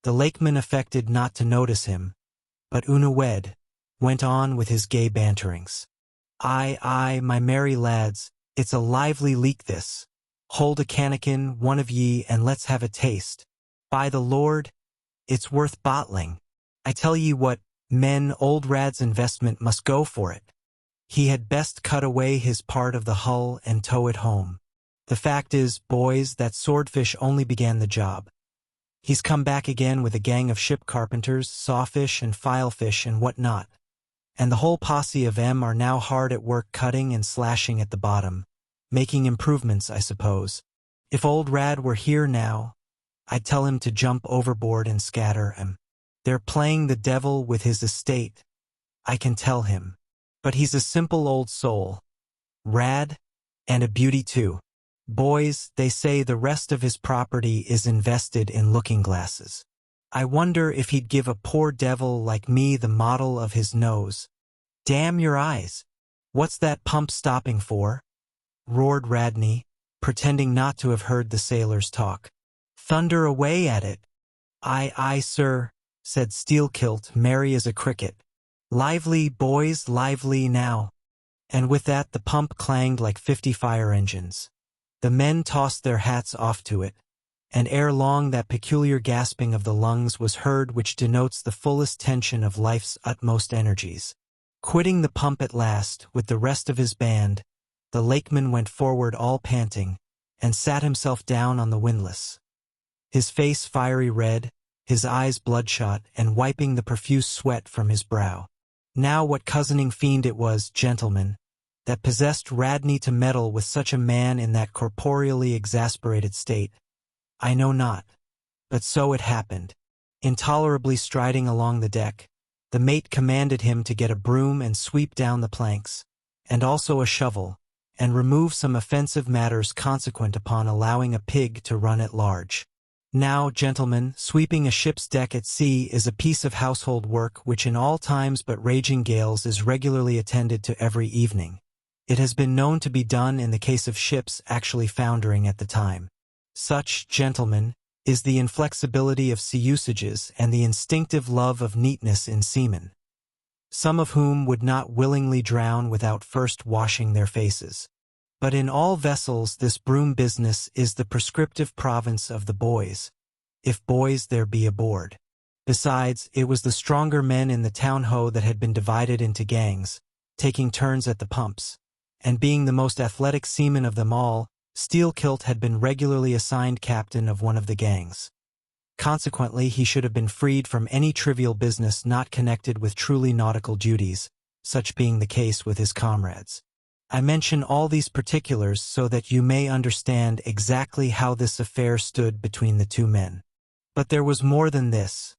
the lakeman affected not to notice him, but unawed, went on with his gay banterings. Aye, my merry lads, it's a lively leak this. Hold a cannikin, one of ye, and let's have a taste. By the Lord, it's worth bottling. I tell ye what, men, old Rad's investment must go for it. He had best cut away his part of the hull and tow it home. The fact is, boys, that swordfish only began the job. He's come back again with a gang of ship carpenters, sawfish and filefish and what not, and the whole posse of 'em are now hard at work cutting and slashing at the bottom, making improvements, I suppose. If old Rad were here now, I'd tell him to jump overboard and scatter 'em. They're playing the devil with his estate, I can tell him. But he's a simple old soul, Rad, and a beauty too. Boys, they say the rest of his property is invested in looking-glasses. I wonder if he'd give a poor devil like me the model of his nose. Damn your eyes! What's that pump stopping for? Roared Radney, pretending not to have heard the sailors talk. Thunder away at it. Aye, sir, said Steelkilt, merry as a cricket. Lively, boys, lively now. And with that the pump clanged like 50 fire engines. The men tossed their hats off to it, and ere long that peculiar gasping of the lungs was heard which denotes the fullest tension of life's utmost energies. Quitting the pump at last, with the rest of his band, the lakeman went forward all panting, and sat himself down on the windlass. His face fiery red, his eyes bloodshot, and wiping the profuse sweat from his brow. Now what cozening fiend it was, gentlemen, that possessed Radney to meddle with such a man in that corporeally exasperated state, I know not, but so it happened. Intolerably striding along the deck, the mate commanded him to get a broom and sweep down the planks, and also a shovel, and remove some offensive matters consequent upon allowing a pig to run at large. Now, gentlemen, sweeping a ship's deck at sea is a piece of household work which in all times but raging gales is regularly attended to every evening. It has been known to be done in the case of ships actually foundering at the time. Such, gentlemen, is the inflexibility of sea usages and the instinctive love of neatness in seamen, some of whom would not willingly drown without first washing their faces. But in all vessels this broom business is the prescriptive province of the boys, if boys there be aboard. Besides, it was the stronger men in the town-ho that had been divided into gangs, taking turns at the pumps, and being the most athletic seaman of them all, Steelkilt had been regularly assigned captain of one of the gangs. Consequently, he should have been freed from any trivial business not connected with truly nautical duties, such being the case with his comrades. I mention all these particulars so that you may understand exactly how this affair stood between the two men. But there was more than this.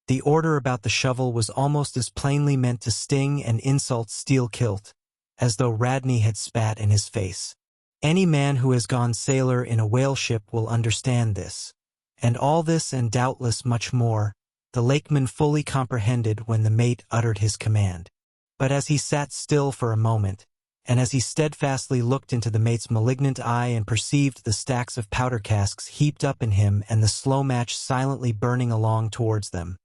The order about the shovel was almost as plainly meant to sting and insult Steelkilt, as though Radney had spat in his face. Any man who has gone sailor in a whale ship will understand this. And all this and doubtless much more, the lakeman fully comprehended when the mate uttered his command. But as he sat still for a moment, and as he steadfastly looked into the mate's malignant eye and perceived the stacks of powder casks heaped up in him and the slow match silently burning along towards them,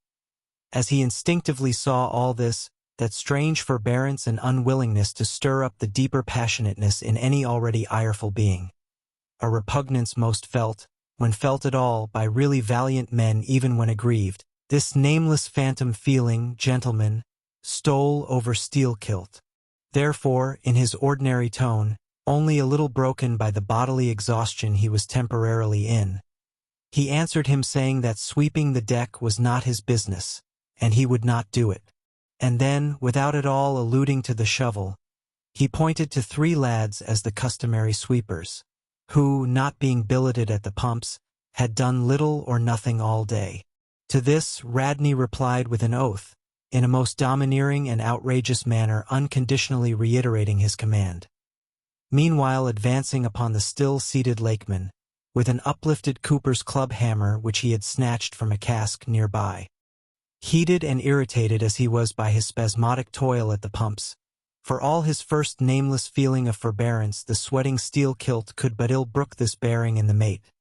as he instinctively saw all this, that strange forbearance and unwillingness to stir up the deeper passionateness in any already ireful being, a repugnance most felt, when felt at all, by really valiant men even when aggrieved, this nameless phantom feeling, gentlemen, stole over Steelkilt. Therefore, in his ordinary tone, only a little broken by the bodily exhaustion he was temporarily in, he answered him saying that sweeping the deck was not his business, and he would not do it. And then, without at all alluding to the shovel, he pointed to 3 lads as the customary sweepers, who, not being billeted at the pumps, had done little or nothing all day. To this, Radney replied with an oath, in a most domineering and outrageous manner, unconditionally reiterating his command. Meanwhile advancing upon the still-seated lakeman, with an uplifted cooper's club hammer which he had snatched from a cask nearby. Heated and irritated as he was by his spasmodic toil at the pumps, for all his first nameless feeling of forbearance, the sweating Steelkilt could but ill brook this bearing in the mate.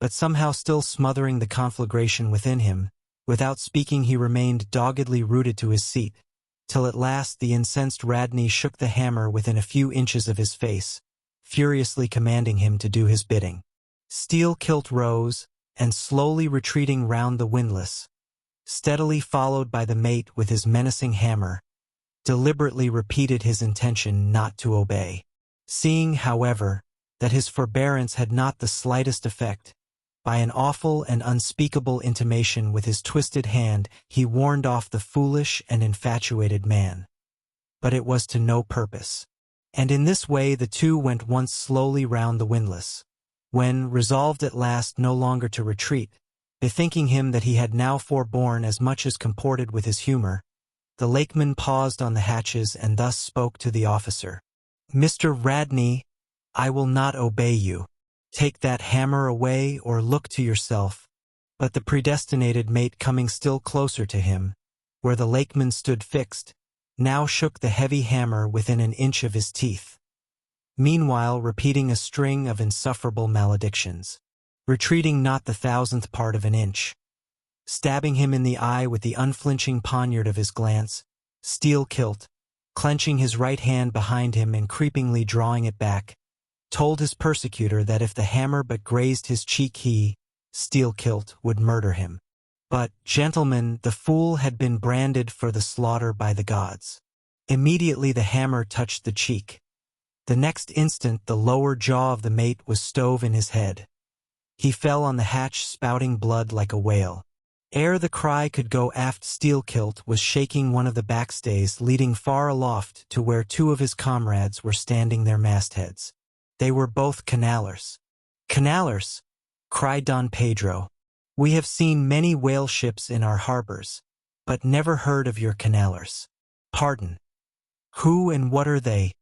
But somehow still smothering the conflagration within him, without speaking he remained doggedly rooted to his seat, till at last the incensed Radney shook the hammer within a few inches of his face, furiously commanding him to do his bidding. Steelkilt rose, and slowly retreating round the windlass, steadily followed by the mate with his menacing hammer, deliberately repeated his intention not to obey. Seeing, however, that his forbearance had not the slightest effect, by an awful and unspeakable intimation with his twisted hand he warned off the foolish and infatuated man. But it was to no purpose. And in this way the two went once slowly round the windlass, when, resolved at last no longer to retreat, bethinking him that he had now forborne as much as comported with his humor, the lakeman paused on the hatches and thus spoke to the officer. "Mr. Radney, I will not obey you. Take that hammer away or look to yourself." But the predestinated mate, coming still closer to him, where the lakeman stood fixed, now shook the heavy hammer within an inch of his teeth, meanwhile repeating a string of insufferable maledictions, retreating not the 1,000th part of an inch. Stabbing him in the eye with the unflinching poniard of his glance, Steelkilt, clenching his right hand behind him and creepingly drawing it back, told his persecutor that if the hammer but grazed his cheek he, Steelkilt, would murder him. But, gentlemen, the fool had been branded for the slaughter by the gods. Immediately the hammer touched the cheek. The next instant the lower jaw of the mate was stove in his head. He fell on the hatch spouting blood like a whale. Ere the cry could go aft, Steelkilt was shaking one of the backstays leading far aloft to where two of his comrades were standing their mastheads. They were both canalers. "Canalers!" cried Don Pedro. "We have seen many whale ships in our harbors, but never heard of your canalers." "Pardon. Who and what are they?"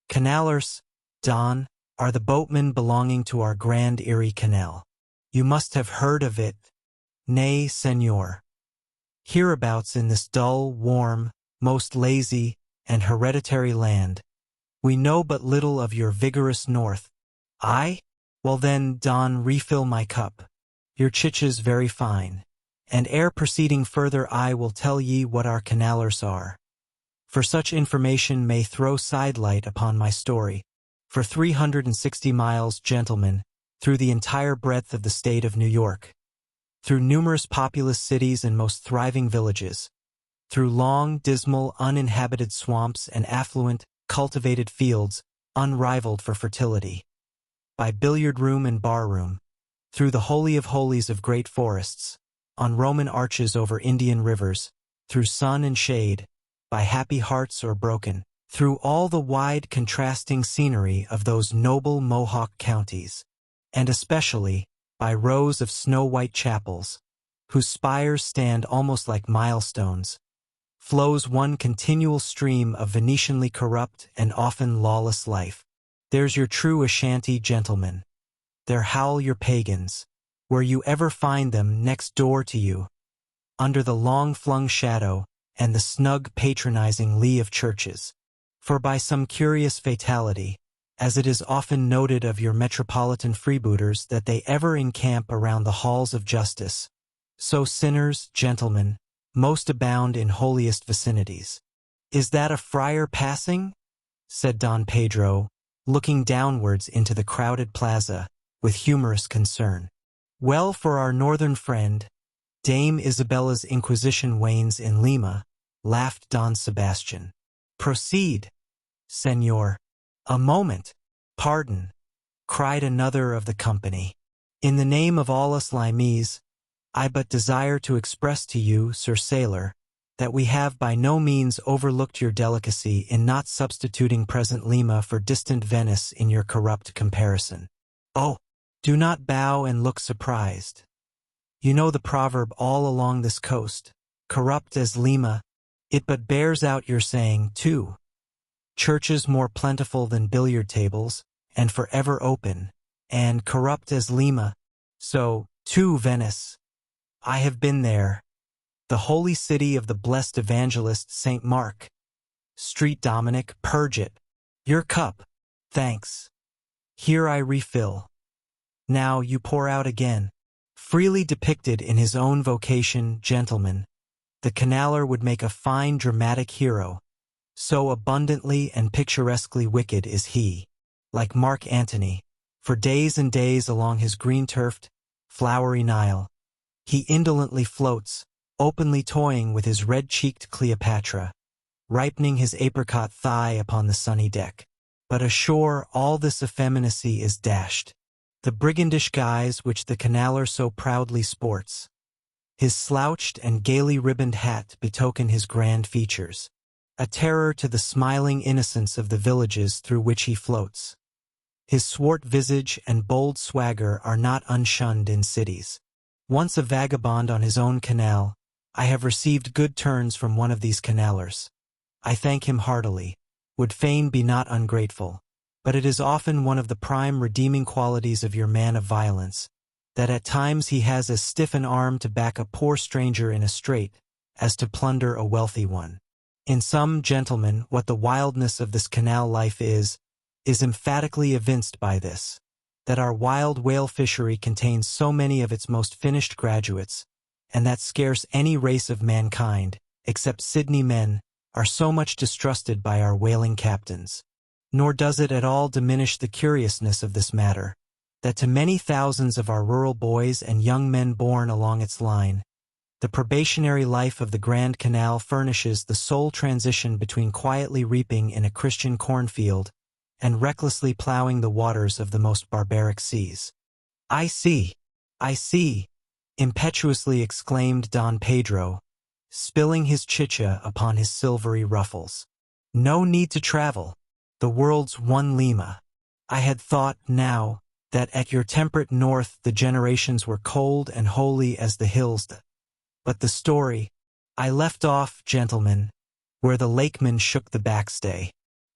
"Canalers, Don, are the boatmen belonging to our Grand Erie Canal. You must have heard of it." "Nay, senor. Hereabouts in this dull, warm, most lazy, and hereditary land, we know but little of your vigorous north." "Aye? Well then, Don, refill my cup. Your chiches very fine. And ere proceeding further, I will tell ye what our canalers are. For such information may throw sidelight upon my story. For 360 miles, gentlemen, through the entire breadth of the state of New York, through numerous populous cities and most thriving villages, through long, dismal, uninhabited swamps and affluent, cultivated fields, unrivaled for fertility, by billiard room and bar room, through the holy of holies of great forests, on Roman arches over Indian rivers, through sun and shade, by happy hearts or broken, through all the wide contrasting scenery of those noble Mohawk counties, and especially by rows of snow-white chapels, whose spires stand almost like milestones, flows one continual stream of Venetianly corrupt and often lawless life. There's your true Ashanti gentlemen. There howl your pagans, where you ever find them next door to you, under the long-flung shadow and the snug patronizing lee of churches. For by some curious fatality, as it is often noted of your metropolitan freebooters that they ever encamp around the halls of justice, so sinners, gentlemen, most abound in holiest vicinities. "Is that a friar passing?" said Don Pedro, looking downwards into the crowded plaza with humorous concern. "Well, for our northern friend, Dame Isabella's Inquisition wanes in Lima," laughed Don Sebastian. "Proceed, senor." "A moment. Pardon," cried another of the company. "In the name of all us Limese, I but desire to express to you, Sir Sailor, that we have by no means overlooked your delicacy in not substituting present Lima for distant Venice in your corrupt comparison. Oh, do not bow and look surprised. You know the proverb all along this coast, corrupt as Lima. It but bears out your saying, too. Churches more plentiful than billiard tables, and forever open, and corrupt as Lima. So, too, Venice. I have been there. The holy city of the blessed evangelist St. Mark. Street Dominic, purge it. Your cup. Thanks. Here I refill. Now you pour out again." Freely depicted in his own vocation, gentlemen, the canaler would make a fine dramatic hero. So abundantly and picturesquely wicked is he, like Mark Antony, for days and days along his green-turfed, flowery Nile, he indolently floats, openly toying with his red-cheeked Cleopatra, ripening his apricot thigh upon the sunny deck. But ashore all this effeminacy is dashed. The brigandish guise which the canaler so proudly sports, his slouched and gaily ribboned hat betoken his grand features, a terror to the smiling innocence of the villages through which he floats. His swart visage and bold swagger are not unshunned in cities. Once a vagabond on his own canal, I have received good turns from one of these canalers. I thank him heartily, would fain be not ungrateful, but it is often one of the prime redeeming qualities of your man of violence, that at times he has as stiff an arm to back a poor stranger in a strait as to plunder a wealthy one. In some, gentlemen, what the wildness of this canal life is emphatically evinced by this, that our wild whale fishery contains so many of its most finished graduates, and that scarce any race of mankind, except Sydney men, are so much distrusted by our whaling captains. Nor does it at all diminish the curiousness of this matter, that to many thousands of our rural boys and young men born along its line, the probationary life of the Grand Canal furnishes the sole transition between quietly reaping in a Christian cornfield and recklessly plowing the waters of the most barbaric seas. I see, impetuously exclaimed Don Pedro, spilling his chicha upon his silvery ruffles. No need to travel. The world's one Lima. I had thought, now, that at your temperate north the generations were cold and holy as the hills. But the story, I left off, gentlemen, where the lakeman shook the backstay.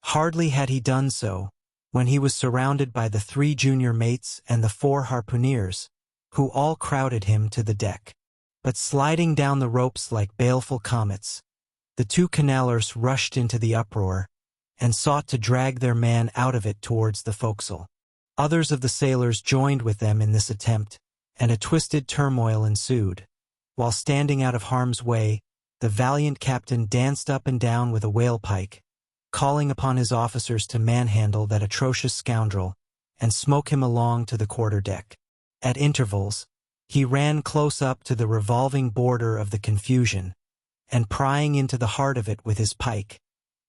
Hardly had he done so, when he was surrounded by the 3 junior mates and the 4 harpooneers, who all crowded him to the deck. But sliding down the ropes like baleful comets, the 2 canallers rushed into the uproar, and sought to drag their man out of it towards the forecastle. Others of the sailors joined with them in this attempt, and a twisted turmoil ensued. While standing out of harm's way, the valiant captain danced up and down with a whale pike, calling upon his officers to manhandle that atrocious scoundrel and smoke him along to the quarter-deck. At intervals, he ran close up to the revolving border of the confusion, and prying into the heart of it with his pike,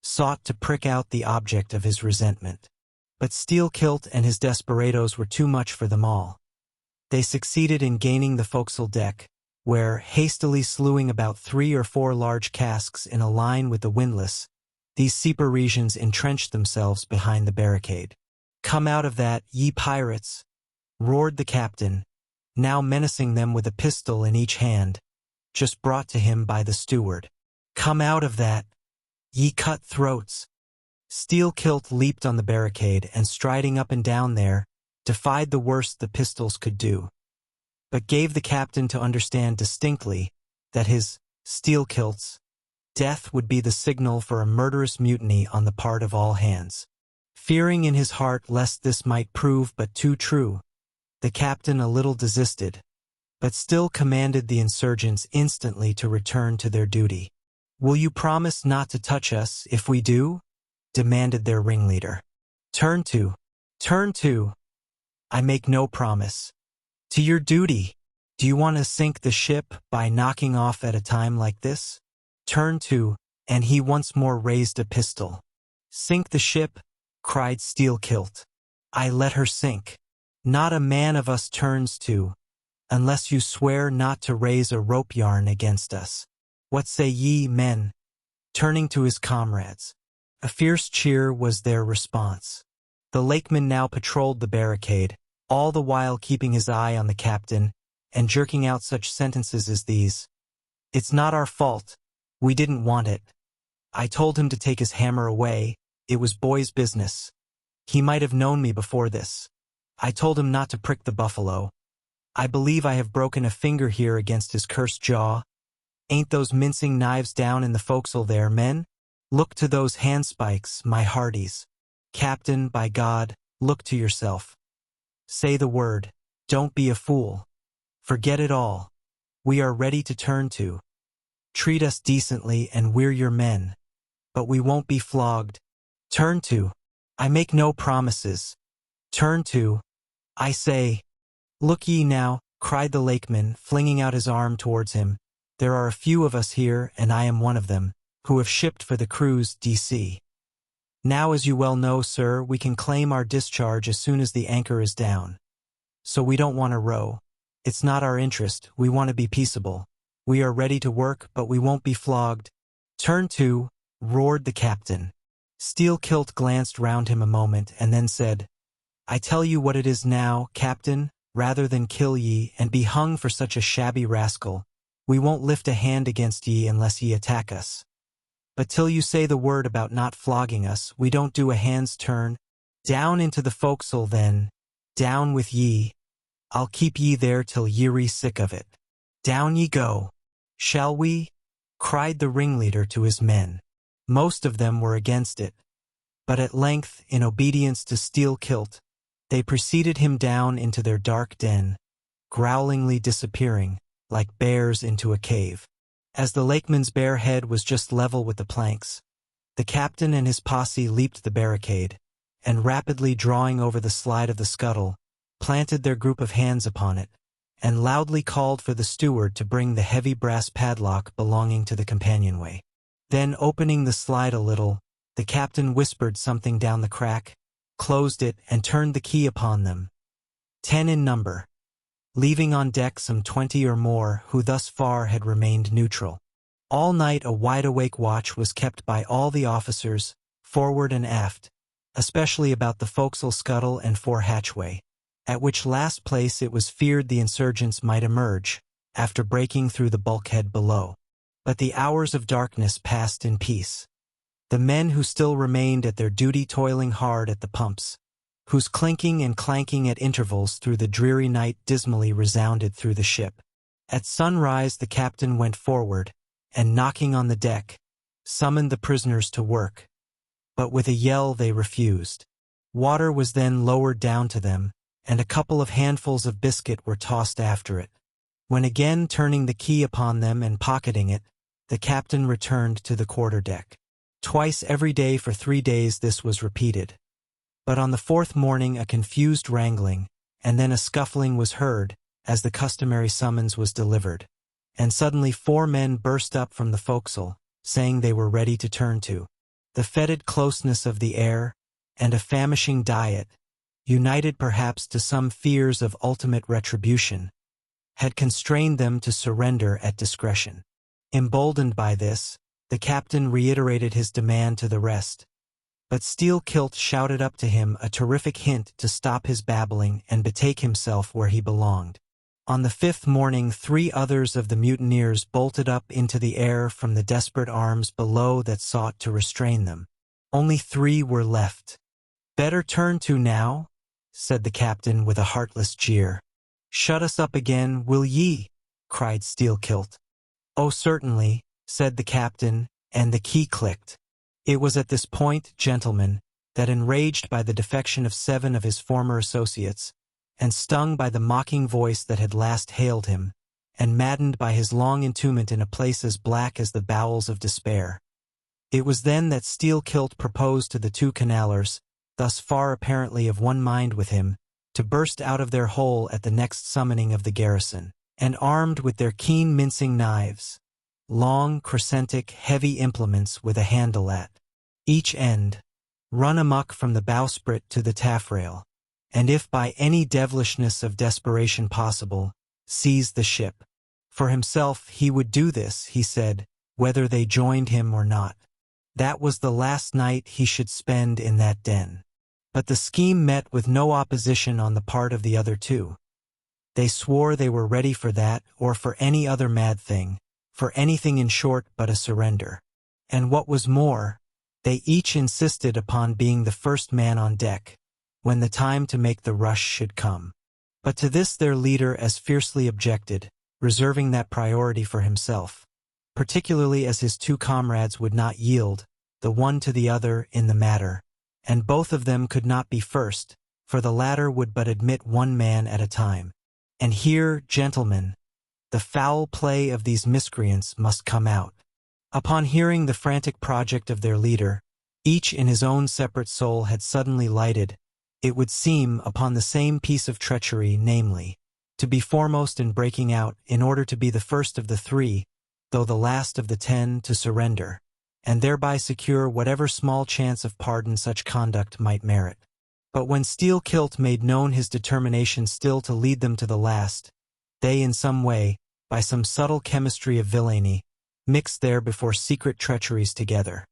sought to prick out the object of his resentment. But Steelkilt and his desperadoes were too much for them all. They succeeded in gaining the forecastle deck, where, hastily slewing about 3 or 4 large casks in a line with the windlass, these sea Parisians entrenched themselves behind the barricade. "Come out of that, ye pirates!" roared the captain, now menacing them with a pistol in each hand, just brought to him by the steward. "Come out of that, ye cut-throats!" Steelkilt leaped on the barricade and, striding up and down there, defied the worst the pistols could do, but gave the captain to understand distinctly that his, Steelkilt's, death would be the signal for a murderous mutiny on the part of all hands. Fearing in his heart lest this might prove but too true, the captain a little desisted, but still commanded the insurgents instantly to return to their duty. "Will you promise not to touch us if we do?" demanded their ringleader. Turn to. I make no promise. To your duty. Do you want to sink the ship by knocking off at a time like this? Turn to, and he once more raised a pistol. "Sink the ship?" cried Steelkilt. "I let her sink. Not a man of us turns to, unless you swear not to raise a rope yarn against us. What say ye, men?" Turning to his comrades. A fierce cheer was their response. The lakeman now patrolled the barricade, all the while keeping his eye on the captain, and jerking out such sentences as these. "It's not our fault. We didn't want it. I told him to take his hammer away. It was boy's business. He might have known me before this. I told him not to prick the buffalo. I believe I have broken a finger here against his cursed jaw. Ain't those mincing knives down in the forecastle there, men? Look to those handspikes, my hearties. Captain, by God, look to yourself. Say the word. Don't be a fool. Forget it all. We are ready to turn to. Treat us decently and we're your men. But we won't be flogged. Turn to. I make no promises. Turn to. I say. Look ye now, cried the lakeman, flinging out his arm towards him. There are a few of us here, and I am one of them, who have shipped for the cruise D.C. Now, as you well know, sir, we can claim our discharge as soon as the anchor is down. So we don't want to row. It's not our interest. We want to be peaceable. We are ready to work, but we won't be flogged. Turn to, roared the captain. Steelkilt glanced round him a moment and then said, I tell you what it is now, captain, rather than kill ye and be hung for such a shabby rascal, we won't lift a hand against ye unless ye attack us. But till you say the word about not flogging us, we don't do a hand's turn. Down into the forecastle then, down with ye. I'll keep ye there till ye're sick of it. Down ye go. Shall we? Cried the ringleader to his men. Most of them were against it, but at length, in obedience to Steelkilt, they preceded him down into their dark den, growlingly disappearing, like bears into a cave. As the lakeman's bare head was just level with the planks, the captain and his posse leaped the barricade, and rapidly drawing over the slide of the scuttle, planted their group of hands upon it, and loudly called for the steward to bring the heavy brass padlock belonging to the companionway. Then, opening the slide a little, the captain whispered something down the crack, closed it, and turned the key upon them. 10 in number. leaving on deck some 20 or more who thus far had remained neutral. All night a wide-awake watch was kept by all the officers, forward and aft, especially about the forecastle scuttle and fore hatchway, at which last place it was feared the insurgents might emerge, after breaking through the bulkhead below. But the hours of darkness passed in peace. The men who still remained at their duty toiling hard at the pumps, whose clinking and clanking at intervals through the dreary night dismally resounded through the ship. At sunrise the captain went forward, and knocking on the deck, summoned the prisoners to work. But with a yell they refused. Water was then lowered down to them, and a couple of handfuls of biscuit were tossed after it. When again turning the key upon them and pocketing it, the captain returned to the quarterdeck. Twice every day for 3 days this was repeated. But on the 4th morning a confused wrangling, and then a scuffling was heard, as the customary summons was delivered. And suddenly 4 men burst up from the forecastle, saying they were ready to turn to. The fetid closeness of the air, and a famishing diet, united perhaps to some fears of ultimate retribution, had constrained them to surrender at discretion. Emboldened by this, the captain reiterated his demand to the rest. But Steel-Kilt shouted up to him a terrific hint to stop his babbling and betake himself where he belonged. On the 5th morning 3 others of the mutineers bolted up into the air from the desperate arms below that sought to restrain them. Only 3 were left. "Better turn to now?" said the captain with a heartless jeer. "Shut us up again, will ye?" cried Steel-Kilt. "Oh, certainly," said the captain, and the key clicked. It was at this point, gentlemen, that enraged by the defection of 7 of his former associates, and stung by the mocking voice that had last hailed him, and maddened by his long entombment in a place as black as the bowels of despair. It was then that Steel-Kilt proposed to the 2 canallers, thus far apparently of one mind with him, to burst out of their hole at the next summoning of the garrison, and armed with their keen mincing knives, long, crescentic, heavy implements with a handle at each end, run amuck from the bowsprit to the taffrail, and if by any devilishness of desperation possible, seize the ship. For himself he would do this, he said, whether they joined him or not. That was the last night he should spend in that den. But the scheme met with no opposition on the part of the other 2. They swore they were ready for that or for any other mad thing, for anything in short but a surrender. And what was more, they each insisted upon being the first man on deck, when the time to make the rush should come. But to this their leader as fiercely objected, reserving that priority for himself, particularly as his 2 comrades would not yield, the one to the other, in the matter, and both of them could not be first, for the latter would but admit 1 man at a time. And here, gentlemen, the foul play of these miscreants must come out. Upon hearing the frantic project of their leader, each in his own separate soul had suddenly lighted, it would seem, upon the same piece of treachery, namely, to be foremost in breaking out in order to be the first of the 3, though the last of the 10, to surrender, and thereby secure whatever small chance of pardon such conduct might merit. But when Steel-Kilt made known his determination still to lead them to the last, they in some way, by some subtle chemistry of villainy, mixed there before secret treacheries together.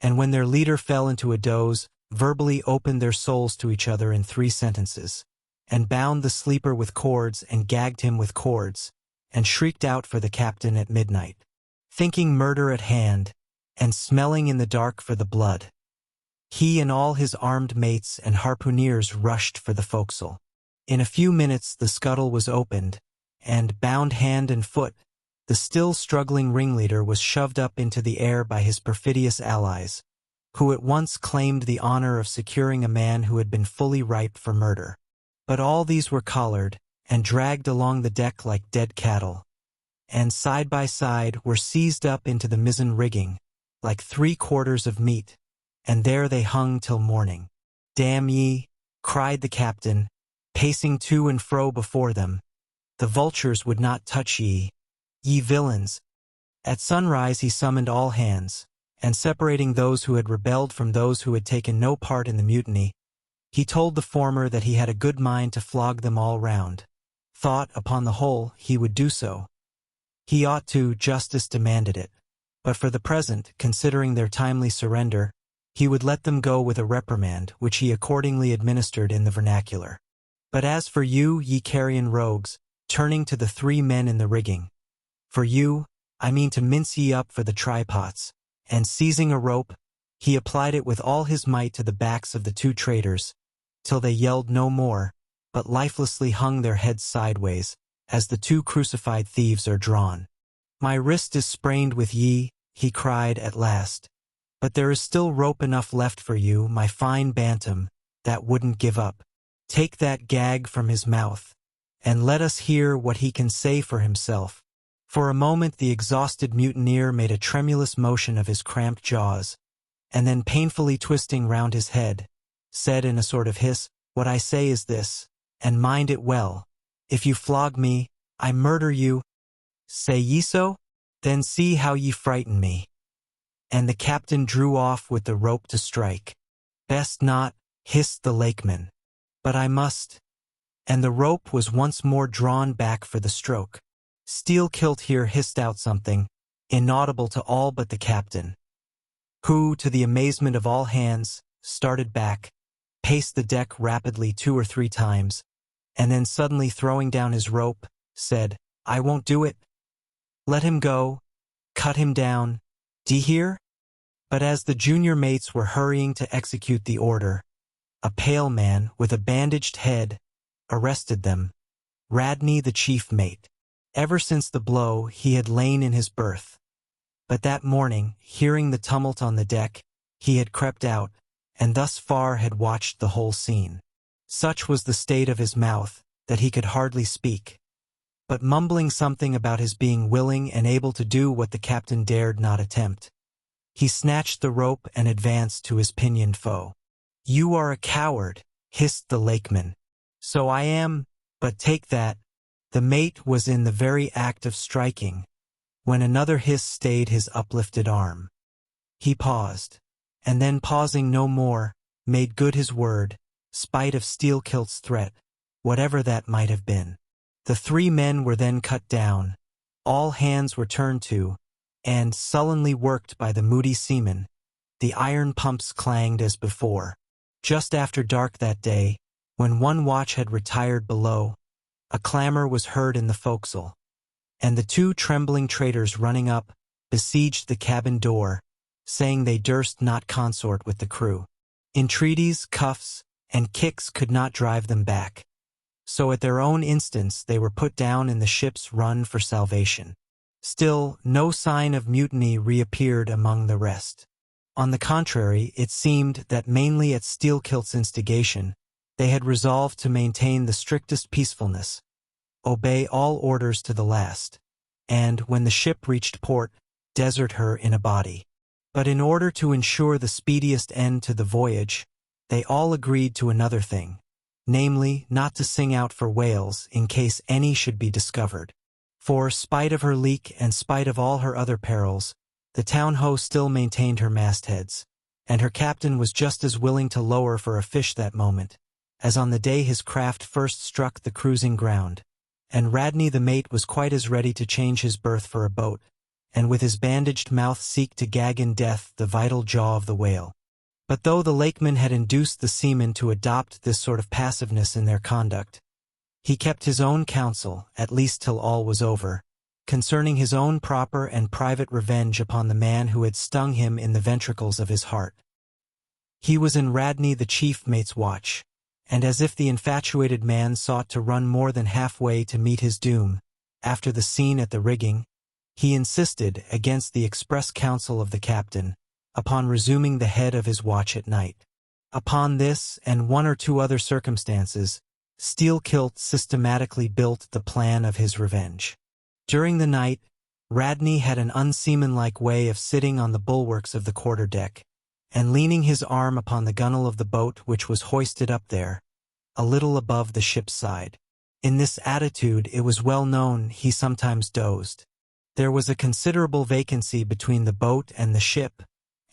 And when their leader fell into a doze, verbally opened their souls to each other in 3 sentences, and bound the sleeper with cords and gagged him with cords, and shrieked out for the captain at midnight, thinking murder at hand, and smelling in the dark for the blood. He and all his armed mates and harpooneers rushed for the forecastle. In a few minutes the scuttle was opened, and, bound hand and foot, the still struggling ringleader was shoved up into the air by his perfidious allies, who at once claimed the honor of securing a man who had been fully ripe for murder. But all these were collared, and dragged along the deck like dead cattle, and side by side were seized up into the mizzen rigging, like 3 quarters of meat, and there they hung till morning. "Damn ye," cried the captain, pacing to and fro before them, "the vultures would not touch ye, ye villains." At sunrise he summoned all hands, and separating those who had rebelled from those who had taken no part in the mutiny, he told the former that he had a good mind to flog them all round, thought, upon the whole, he would do so. He ought to, justice demanded it. But for the present, considering their timely surrender, he would let them go with a reprimand, which he accordingly administered in the vernacular. But as for you, ye carrion rogues, turning to the 3 men in the rigging, for you, I mean to mince ye up for the trypots. And seizing a rope, he applied it with all his might to the backs of the 2 traitors, till they yelled no more, but lifelessly hung their heads sideways, as the 2 crucified thieves are drawn. My wrist is sprained with ye, he cried at last, but there is still rope enough left for you, my fine bantam, that wouldn't give up. Take that gag from his mouth, and let us hear what he can say for himself. For a moment the exhausted mutineer made a tremulous motion of his cramped jaws, and then painfully twisting round his head, said in a sort of hiss, "What I say is this, and mind it well. If you flog me, I murder you. Say ye so? Then see how ye frighten me." And the captain drew off with the rope to strike. "Best not," hissed the lakeman. "But I must." And the rope was once more drawn back for the stroke. Steel-Kilt here hissed out something, inaudible to all but the captain, who, to the amazement of all hands, started back, paced the deck rapidly 2 or 3 times, and then suddenly throwing down his rope, said, "I won't do it. Let him go. Cut him down. D'ye hear?" But as the junior mates were hurrying to execute the order, a pale man, with a bandaged head, arrested them, Radney the chief mate. Ever since the blow, he had lain in his berth. But that morning, hearing the tumult on the deck, he had crept out, and thus far had watched the whole scene. Such was the state of his mouth, that he could hardly speak. But mumbling something about his being willing and able to do what the captain dared not attempt, he snatched the rope and advanced to his pinioned foe. "You are a coward," hissed the lakeman. "So I am, but take that." The mate was in the very act of striking, when another hiss stayed his uplifted arm. He paused, and then pausing no more, made good his word, spite of Steel-Kilt's threat, whatever that might have been. The 3 men were then cut down, all hands were turned to, and, sullenly worked by the moody seamen, the iron pumps clanged as before. Just after dark that day, when one watch had retired below, a clamor was heard in the forecastle, and the 2 trembling traitors running up, besieged the cabin door, saying they durst not consort with the crew. Entreaties, cuffs, and kicks could not drive them back. So at their own instance they were put down in the ship's run for salvation. Still, no sign of mutiny reappeared among the rest. On the contrary, it seemed that mainly at Steel-Kilt's instigation, they had resolved to maintain the strictest peacefulness, obey all orders to the last, and, when the ship reached port, desert her in a body. But in order to ensure the speediest end to the voyage, they all agreed to another thing, namely, not to sing out for whales in case any should be discovered. For, spite of her leak and spite of all her other perils, the town-ho still maintained her mastheads, and her captain was just as willing to lower for a fish that moment, as on the day his craft first struck the cruising ground, and Radney the mate was quite as ready to change his berth for a boat, and with his bandaged mouth seek to gag in death the vital jaw of the whale. But though the lakeman had induced the seamen to adopt this sort of passiveness in their conduct, he kept his own counsel, at least till all was over, concerning his own proper and private revenge upon the man who had stung him in the ventricles of his heart. He was in Radney the chief mate's watch, and as if the infatuated man sought to run more than halfway to meet his doom, after the scene at the rigging, he insisted, against the express counsel of the captain, upon resuming the head of his watch at night. Upon this, and 1 or 2 other circumstances, Steel-Kilt systematically built the plan of his revenge. During the night, Radney had an unseamanlike way of sitting on the bulwarks of the quarter-deck, and leaning his arm upon the gunwale of the boat which was hoisted up there, a little above the ship's side. In this attitude, it was well known, he sometimes dozed. There was a considerable vacancy between the boat and the ship,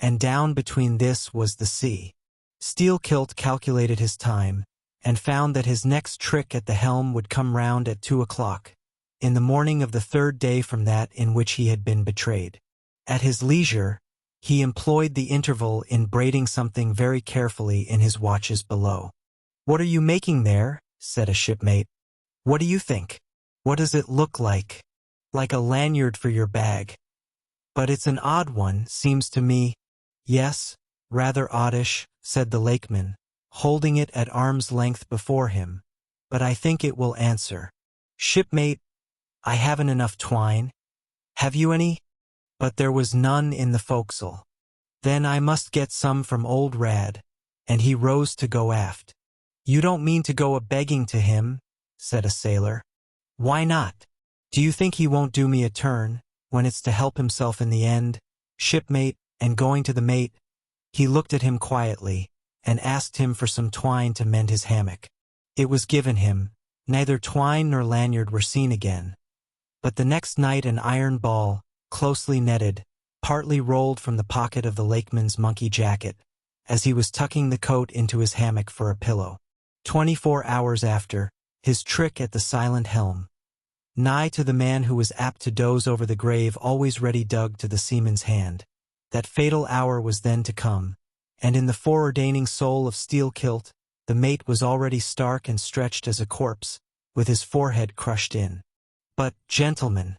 and down between this was the sea. Steel-Kilt calculated his time, and found that his next trick at the helm would come round at 2 o'clock, in the morning of the third day from that in which he had been betrayed. At his leisure, he employed the interval in braiding something very carefully in his watches below. "What are you making there?" said a shipmate. "What do you think? What does it look like?" "Like a lanyard for your bag. But it's an odd one, seems to me." "Yes, rather oddish," said the lakeman, holding it at arm's length before him, "but I think it will answer." "Shipmate, I haven't enough twine. Have you any?" But there was none in the forecastle. "Then I must get some from old Rad," and he rose to go aft. "You don't mean to go a-begging to him?" said a sailor. "Why not? Do you think he won't do me a turn, when it's to help himself in the end, shipmate?" And going to the mate, he looked at him quietly, and asked him for some twine to mend his hammock. It was given him. Neither twine nor lanyard were seen again. But the next night an iron ball, closely netted, partly rolled from the pocket of the lakeman's monkey jacket, as he was tucking the coat into his hammock for a pillow. 24 hours after, his trick at the silent helm, nigh to the man who was apt to doze over the grave always ready dug to the seaman's hand. That fatal hour was then to come, and in the foreordaining soul of Steelkilt, the mate was already stark and stretched as a corpse, with his forehead crushed in. But, gentlemen,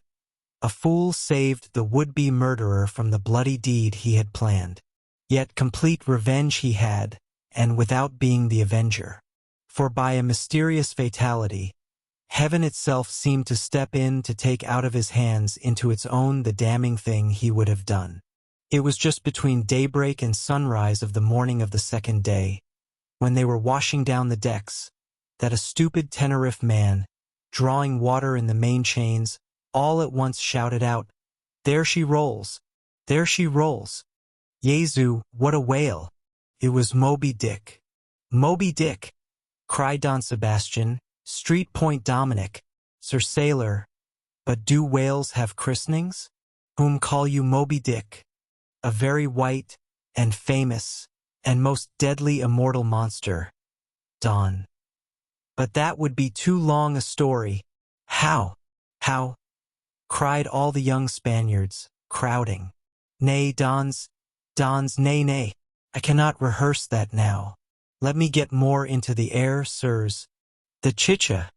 a fool saved the would-be murderer from the bloody deed he had planned. Yet complete revenge he had, and without being the avenger. For by a mysterious fatality, heaven itself seemed to step in to take out of his hands into its own the damning thing he would have done. It was just between daybreak and sunrise of the morning of the second day, when they were washing down the decks, that a stupid Tenerife man, drawing water in the main chains, all at once shouted out, "There she rolls! There she rolls! Jesu, what a whale!" It was Moby-Dick. "Moby-Dick!" cried Don Sebastian, Street Point Dominic, "Sir Sailor, but do whales have christenings? Whom call you Moby-Dick? A very white, and famous, and most deadly immortal monster, Don." "But that would be too long a story." "How? How?" cried all the young Spaniards, crowding. "Nay, Dons, nay, I cannot rehearse that now. Let me get more into the air, sirs." The chicha,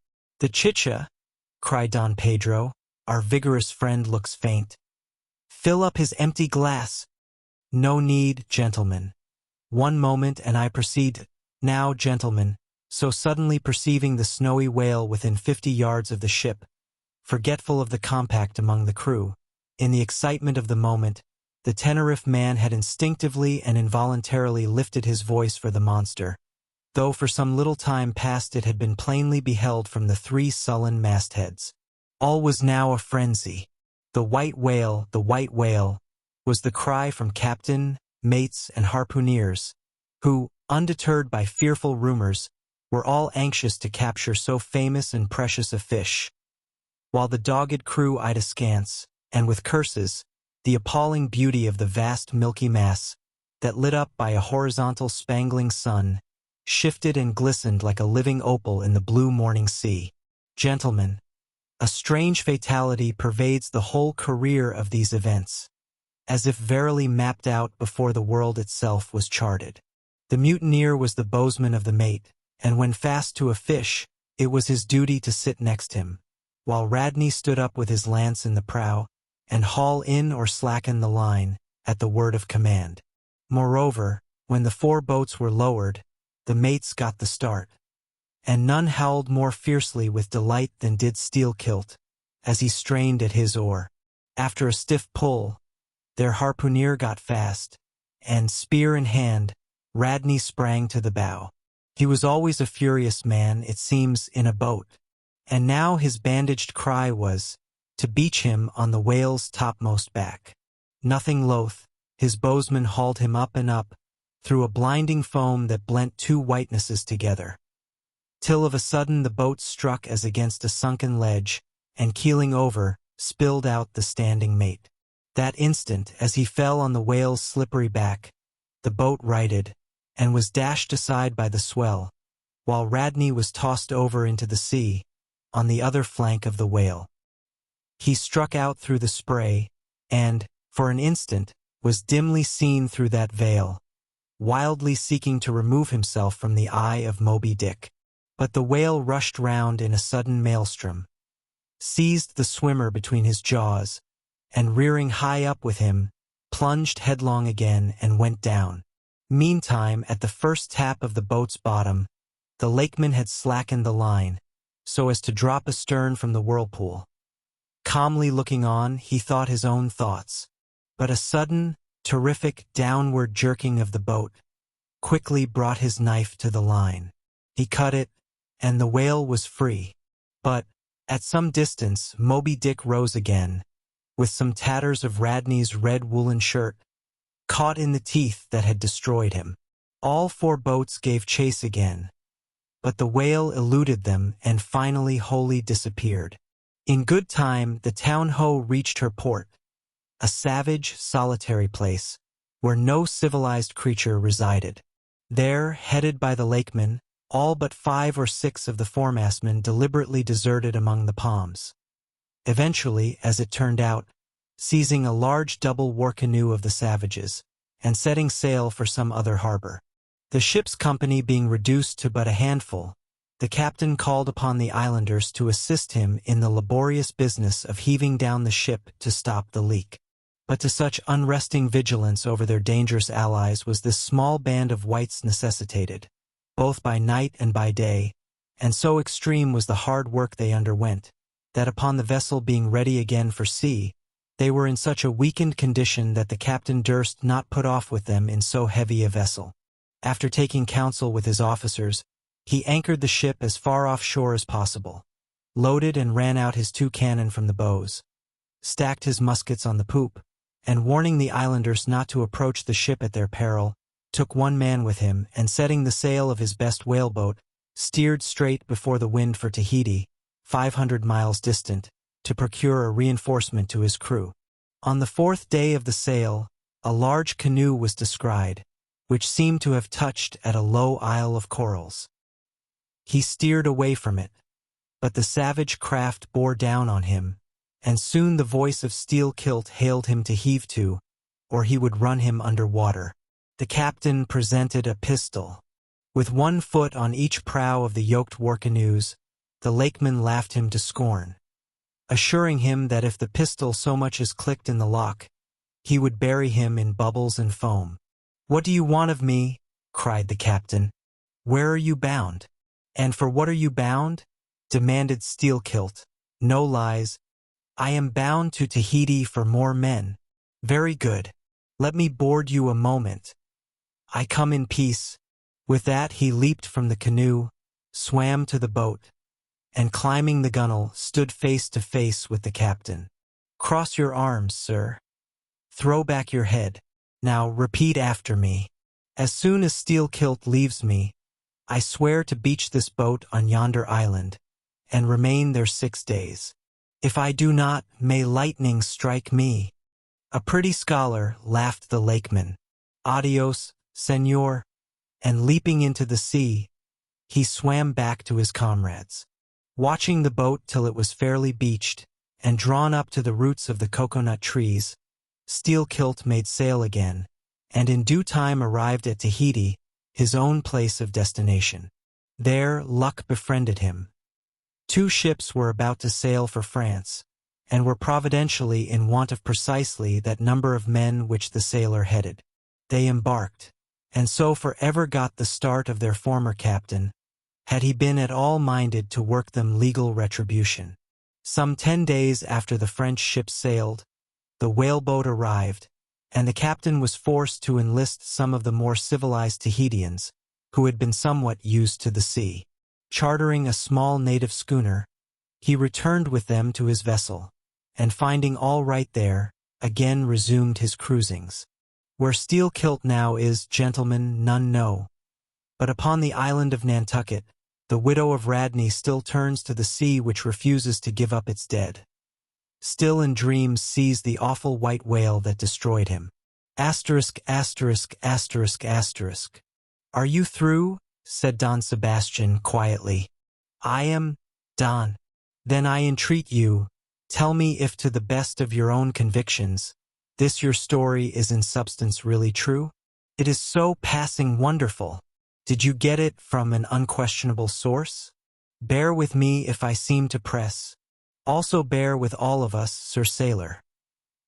cried Don Pedro. "Our vigorous friend looks faint. Fill up his empty glass." "No need, gentlemen. One moment and I proceed. Now, gentlemen," so suddenly perceiving the snowy whale within 50 yards of the ship, forgetful of the compact among the crew, in the excitement of the moment, the Tenerife man had instinctively and involuntarily lifted his voice for the monster, though for some little time past it had been plainly beheld from the 3 sullen mastheads. All was now a frenzy. "The white whale, was the cry from captain, mates, and harpooneers, who, undeterred by fearful rumors, were all anxious to capture so famous and precious a fish, while the dogged crew eyed askance, and with curses, the appalling beauty of the vast milky mass, that lit up by a horizontal spangling sun, shifted and glistened like a living opal in the blue morning sea. Gentlemen, a strange fatality pervades the whole career of these events, as if verily mapped out before the world itself was charted. The mutineer was the bowsman of the mate, and when fast to a fish, it was his duty to sit next him, while Radney stood up with his lance in the prow, and haul in or slacken the line, at the word of command. Moreover, when the 4 boats were lowered, the mates got the start, and none howled more fiercely with delight than did Steelkilt, as he strained at his oar. After a stiff pull, their harpooneer got fast, and, spear in hand, Radney sprang to the bow. He was always a furious man, it seems, in a boat, and now his bandaged cry was, to beach him on the whale's topmost back. Nothing loath, his bowsman hauled him up and up, through a blinding foam that blent 2 whitenesses together, till of a sudden the boat struck as against a sunken ledge, and keeling over, spilled out the standing mate. That instant, as he fell on the whale's slippery back, the boat righted, and was dashed aside by the swell, while Radney was tossed over into the sea, on the other flank of the whale. He struck out through the spray, and, for an instant, was dimly seen through that veil, wildly seeking to remove himself from the eye of Moby-Dick. But the whale rushed round in a sudden maelstrom, seized the swimmer between his jaws, and rearing high up with him, plunged headlong again and went down. Meantime, at the first tap of the boat's bottom, the lakeman had slackened the line, so as to drop astern from the whirlpool. Calmly looking on, he thought his own thoughts, but a sudden, terrific downward jerking of the boat quickly brought his knife to the line. He cut it, and the whale was free. But, at some distance, Moby-Dick rose again, with some tatters of Radney's red woolen shirt, caught in the teeth that had destroyed him. All 4 boats gave chase again, but the whale eluded them and finally wholly disappeared. In good time, the town-ho reached her port, a savage, solitary place, where no civilized creature resided. There, headed by the lakeman, all but 5 or 6 of the foremastmen deliberately deserted among the palms. Eventually, as it turned out, seizing a large double war canoe of the savages, and setting sail for some other harbor. The ship's company being reduced to but a handful, the captain called upon the islanders to assist him in the laborious business of heaving down the ship to stop the leak. But to such unresting vigilance over their dangerous allies was this small band of whites necessitated, both by night and by day, and so extreme was the hard work they underwent, that upon the vessel being ready again for sea, they were in such a weakened condition that the captain durst not put off with them in so heavy a vessel. After taking counsel with his officers, he anchored the ship as far offshore as possible, loaded and ran out his 2 cannon from the bows, stacked his muskets on the poop, and warning the islanders not to approach the ship at their peril, took 1 man with him, and setting the sail of his best whaleboat, steered straight before the wind for Tahiti, 500 miles distant, to procure a reinforcement to his crew. On the 4th day of the sail, a large canoe was descried, which seemed to have touched at a low isle of corals. He steered away from it, but the savage craft bore down on him, and soon the voice of Steelkilt hailed him to heave to, or he would run him under water. The captain presented a pistol. With 1 foot on each prow of the yoked war canoes, the lakeman laughed him to scorn, assuring him that if the pistol so much as clicked in the lock, he would bury him in bubbles and foam. "What do you want of me?" cried the captain. "Where are you bound? And for what are you bound?" demanded Steelkilt. "No lies. I am bound to Tahiti for more men." "Very good. Let me board you a moment. I come in peace." With that he leaped from the canoe, swam to the boat, and climbing the gunwale, stood face to face with the captain. "Cross your arms, sir. Throw back your head. Now repeat after me. As soon as Steelkilt leaves me, I swear to beach this boat on yonder island, and remain there 6 days. If I do not, may lightning strike me." "A pretty scholar," laughed the lakeman. "Adios, senor," and leaping into the sea, he swam back to his comrades. Watching the boat till it was fairly beached, and drawn up to the roots of the coconut trees, Steelkilt made sail again, and in due time arrived at Tahiti, his own place of destination. There luck befriended him. 2 ships were about to sail for France, and were providentially in want of precisely that number of men which the sailor headed. They embarked, and so forever got the start of their former captain, had he been at all minded to work them legal retribution. Some 10 days after the French ships sailed, the whaleboat arrived, and the captain was forced to enlist some of the more civilized Tahitians, who had been somewhat used to the sea. Chartering a small native schooner, he returned with them to his vessel, and finding all right there, again resumed his cruisings. Where Steelkilt now is, gentlemen, none know. But upon the island of Nantucket, the widow of Radney still turns to the sea which refuses to give up its dead. Still in dreams sees the awful white whale that destroyed him. ********. Are you through? said Don Sebastian quietly. I am Don. Then I entreat you, tell me if to the best of your own convictions, this your story is in substance really true? It is so passing wonderful. Did you get it from an unquestionable source? Bear with me if I seem to press. Also bear with all of us, Sir Sailor.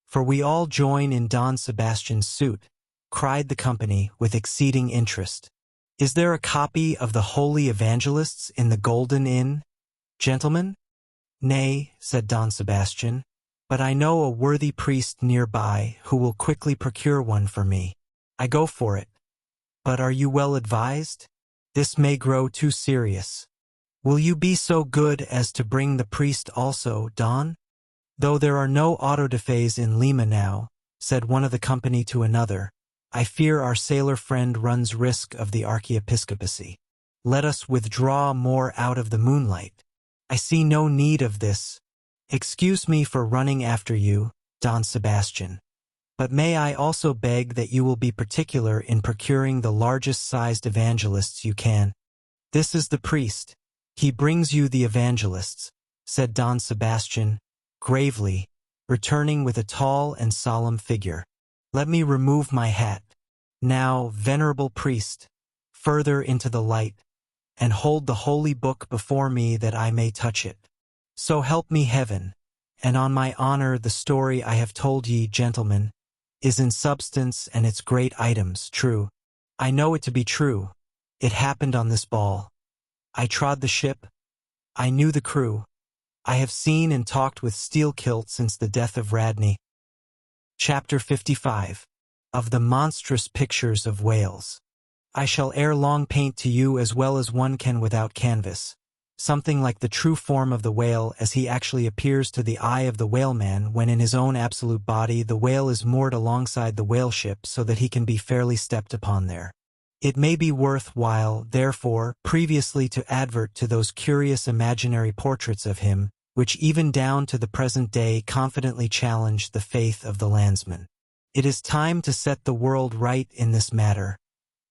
For we all join in Don Sebastian's suit, cried the company with exceeding interest. Is there a copy of the Holy Evangelists in the Golden Inn, gentlemen? Nay, said Don Sebastian, but I know a worthy priest nearby who will quickly procure one for me. I go for it. But are you well advised? This may grow too serious. Will you be so good as to bring the priest also, Don? Though there are no autodafés in Lima now, said one of the company to another, I fear our sailor friend runs risk of the archiepiscopacy. Let us withdraw more out of the moonlight. I see no need of this. Excuse me for running after you, Don Sebastian. But may I also beg that you will be particular in procuring the largest-sized evangelists you can. This is the priest. He brings you the evangelists, said Don Sebastian, gravely, returning with a tall and solemn figure. Let me remove my hat. Now, venerable priest, further into the light, and hold the holy book before me that I may touch it. So help me heaven, and on my honor the story I have told ye, gentlemen, is in substance and its great items true. I know it to be true. It happened on this ball. I trod the ship. I knew the crew. I have seen and talked with Steelkilt since the death of Radney. Chapter 55. Of the monstrous pictures of whales. I shall ere long paint to you as well as one can without canvas, something like the true form of the whale as he actually appears to the eye of the whaleman when in his own absolute body the whale is moored alongside the whale ship so that he can be fairly stepped upon there. It may be worth while, therefore, previously to advert to those curious imaginary portraits of him, which even down to the present day confidently challenge the faith of the landsman. It is time to set the world right in this matter,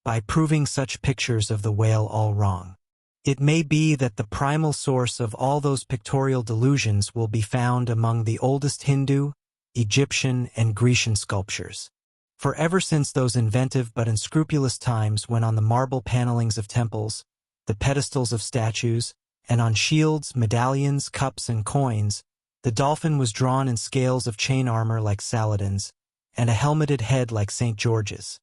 by proving such pictures of the whale all wrong. It may be that the primal source of all those pictorial delusions will be found among the oldest Hindu, Egyptian, and Grecian sculptures. For ever since those inventive but unscrupulous times when on the marble panelings of temples, the pedestals of statues, and on shields, medallions, cups, and coins, the dolphin was drawn in scales of chain armor like Saladin's, and a helmeted head like St. George's.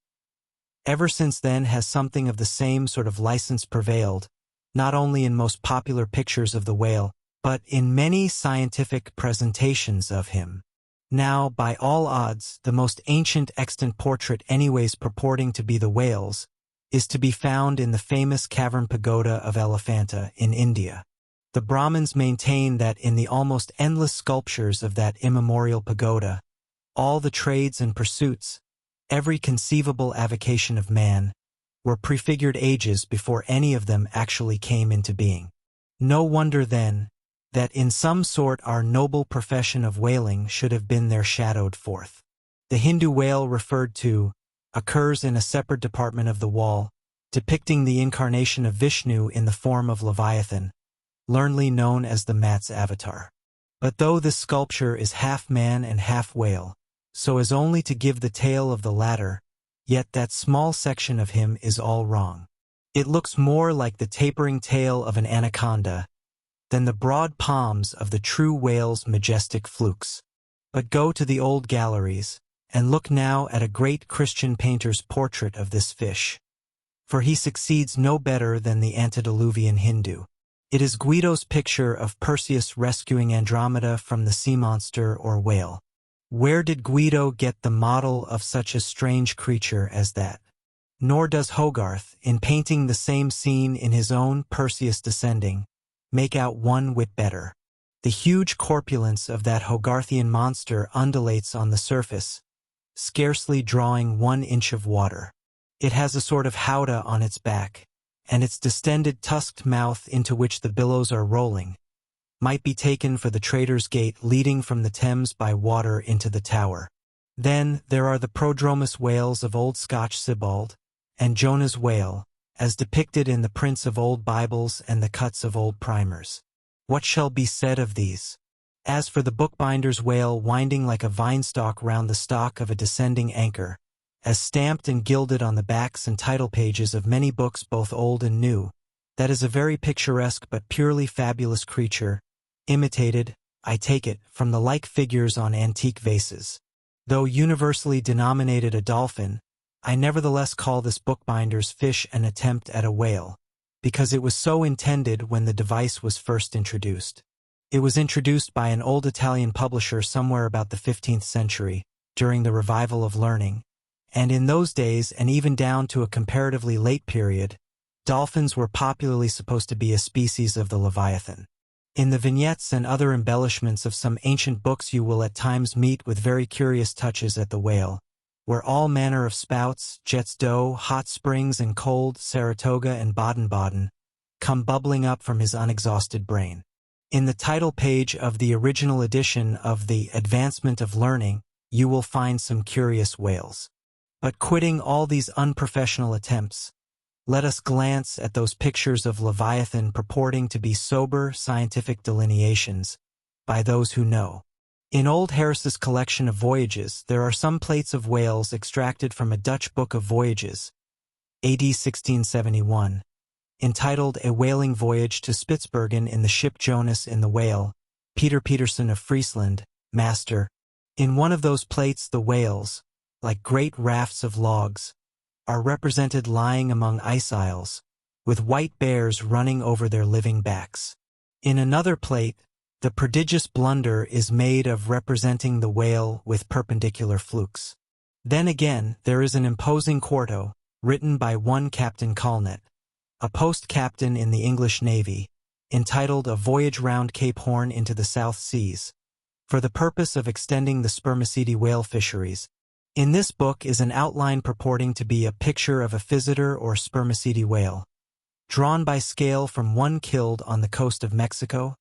Ever since then has something of the same sort of license prevailed, not only in most popular pictures of the whale, but in many scientific presentations of him. Now, by all odds, the most ancient extant portrait anyways purporting to be the whale's is to be found in the famous cavern pagoda of Elephanta in India. The Brahmins maintain that in the almost endless sculptures of that immemorial pagoda, all the trades and pursuits, every conceivable avocation of man, were prefigured ages before any of them actually came into being. No wonder, then, that in some sort our noble profession of whaling should have been there shadowed forth. The Hindu whale referred to occurs in a separate department of the wall, depicting the incarnation of Vishnu in the form of Leviathan, learnedly known as the Mat's avatar. But though this sculpture is half man and half whale, so as only to give the tail of the latter, yet that small section of him is all wrong. It looks more like the tapering tail of an anaconda than the broad palms of the true whale's majestic flukes. But go to the old galleries, and look now at a great Christian painter's portrait of this fish. For he succeeds no better than the antediluvian Hindu. It is Guido's picture of Perseus rescuing Andromeda from the sea monster or whale. Where did Guido get the model of such a strange creature as that? Nor does Hogarth, in painting the same scene in his own Perseus Descending, make out one whit better. The huge corpulence of that Hogarthian monster undulates on the surface, scarcely drawing 1 inch of water. It has a sort of howdah on its back, and its distended tusked mouth into which the billows are rolling might be taken for the Trader's Gate leading from the Thames by water into the Tower. Then there are the prodromus whales of old Scotch Sibbald, and Jonah's whale, as depicted in the prints of old Bibles and the cuts of old primers. What shall be said of these? As for the bookbinder's whale winding like a vine-stalk round the stalk of a descending anchor, as stamped and gilded on the backs and title pages of many books both old and new, that is a very picturesque but purely fabulous creature, imitated, I take it, from the like figures on antique vases. Though universally denominated a dolphin, I nevertheless call this bookbinder's fish an attempt at a whale, because it was so intended when the device was first introduced. It was introduced by an old Italian publisher somewhere about the 15th century, during the revival of learning, and in those days and even down to a comparatively late period, dolphins were popularly supposed to be a species of the Leviathan. In the vignettes and other embellishments of some ancient books you will at times meet with very curious touches at the whale, where all manner of spouts, jets d'eau, hot springs and cold Saratoga and Baden-Baden come bubbling up from his unexhausted brain. In the title page of the original edition of The Advancement of Learning, you will find some curious whales. But quitting all these unprofessional attempts, let us glance at those pictures of Leviathan purporting to be sober scientific delineations by those who know. In old Harris's collection of voyages, there are some plates of whales extracted from a Dutch book of voyages, AD 1671, entitled A Whaling Voyage to Spitzbergen in the ship Jonas in the Whale, Peter Peterson of Friesland, master. In one of those plates the whales, like great rafts of logs, are represented lying among ice isles, with white bears running over their living backs. In another plate, the prodigious blunder is made of representing the whale with perpendicular flukes. Then again, there is an imposing quarto, written by one Captain Colnett, a post-captain in the English Navy, entitled A Voyage Round Cape Horn into the South Seas, for the purpose of extending the spermaceti whale fisheries. In this book is an outline purporting to be a picture of a physeter or spermaceti whale, drawn by scale from one killed on the coast of Mexico,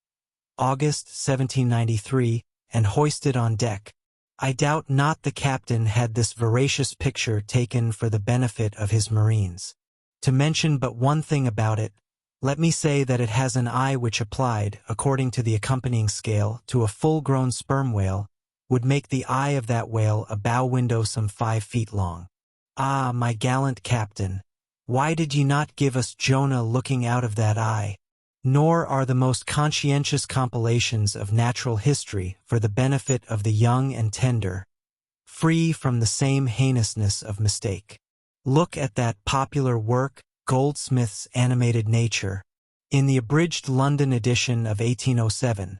August 1793, and hoisted on deck. I doubt not the captain had this veracious picture taken for the benefit of his marines. To mention but one thing about it, let me say that it has an eye which applied, according to the accompanying scale, to a full-grown sperm whale, would make the eye of that whale a bow window some 5 feet long. Ah, my gallant captain, why did ye not give us Jonah looking out of that eye? Nor are the most conscientious compilations of natural history for the benefit of the young and tender, free from the same heinousness of mistake. Look at that popular work, Goldsmith's Animated Nature. In the abridged London edition of 1807,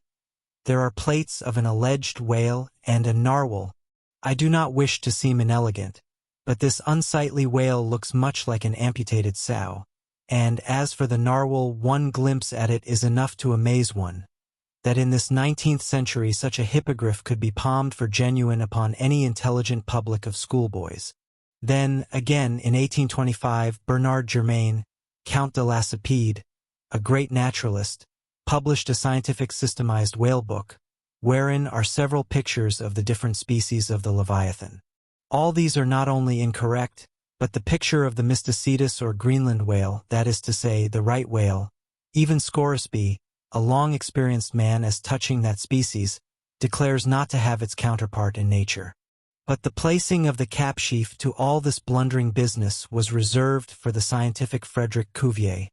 there are plates of an alleged whale and a narwhal. I do not wish to seem inelegant, but this unsightly whale looks much like an amputated sow, and as for the narwhal, one glimpse at it is enough to amaze one, that in this 19th century such a hippogriff could be palmed for genuine upon any intelligent public of schoolboys. Then, again, in 1825, Bernard Germain, Count de Lacépède, a great naturalist, published a scientific systemized whale book, wherein are several pictures of the different species of the Leviathan. All these are not only incorrect, but the picture of the Mysticetus or Greenland whale, that is to say, the right whale, even Scoresby, a long-experienced man as touching that species, declares not to have its counterpart in nature. But the placing of the capsheaf to all this blundering business was reserved for the scientific Frederick Cuvier,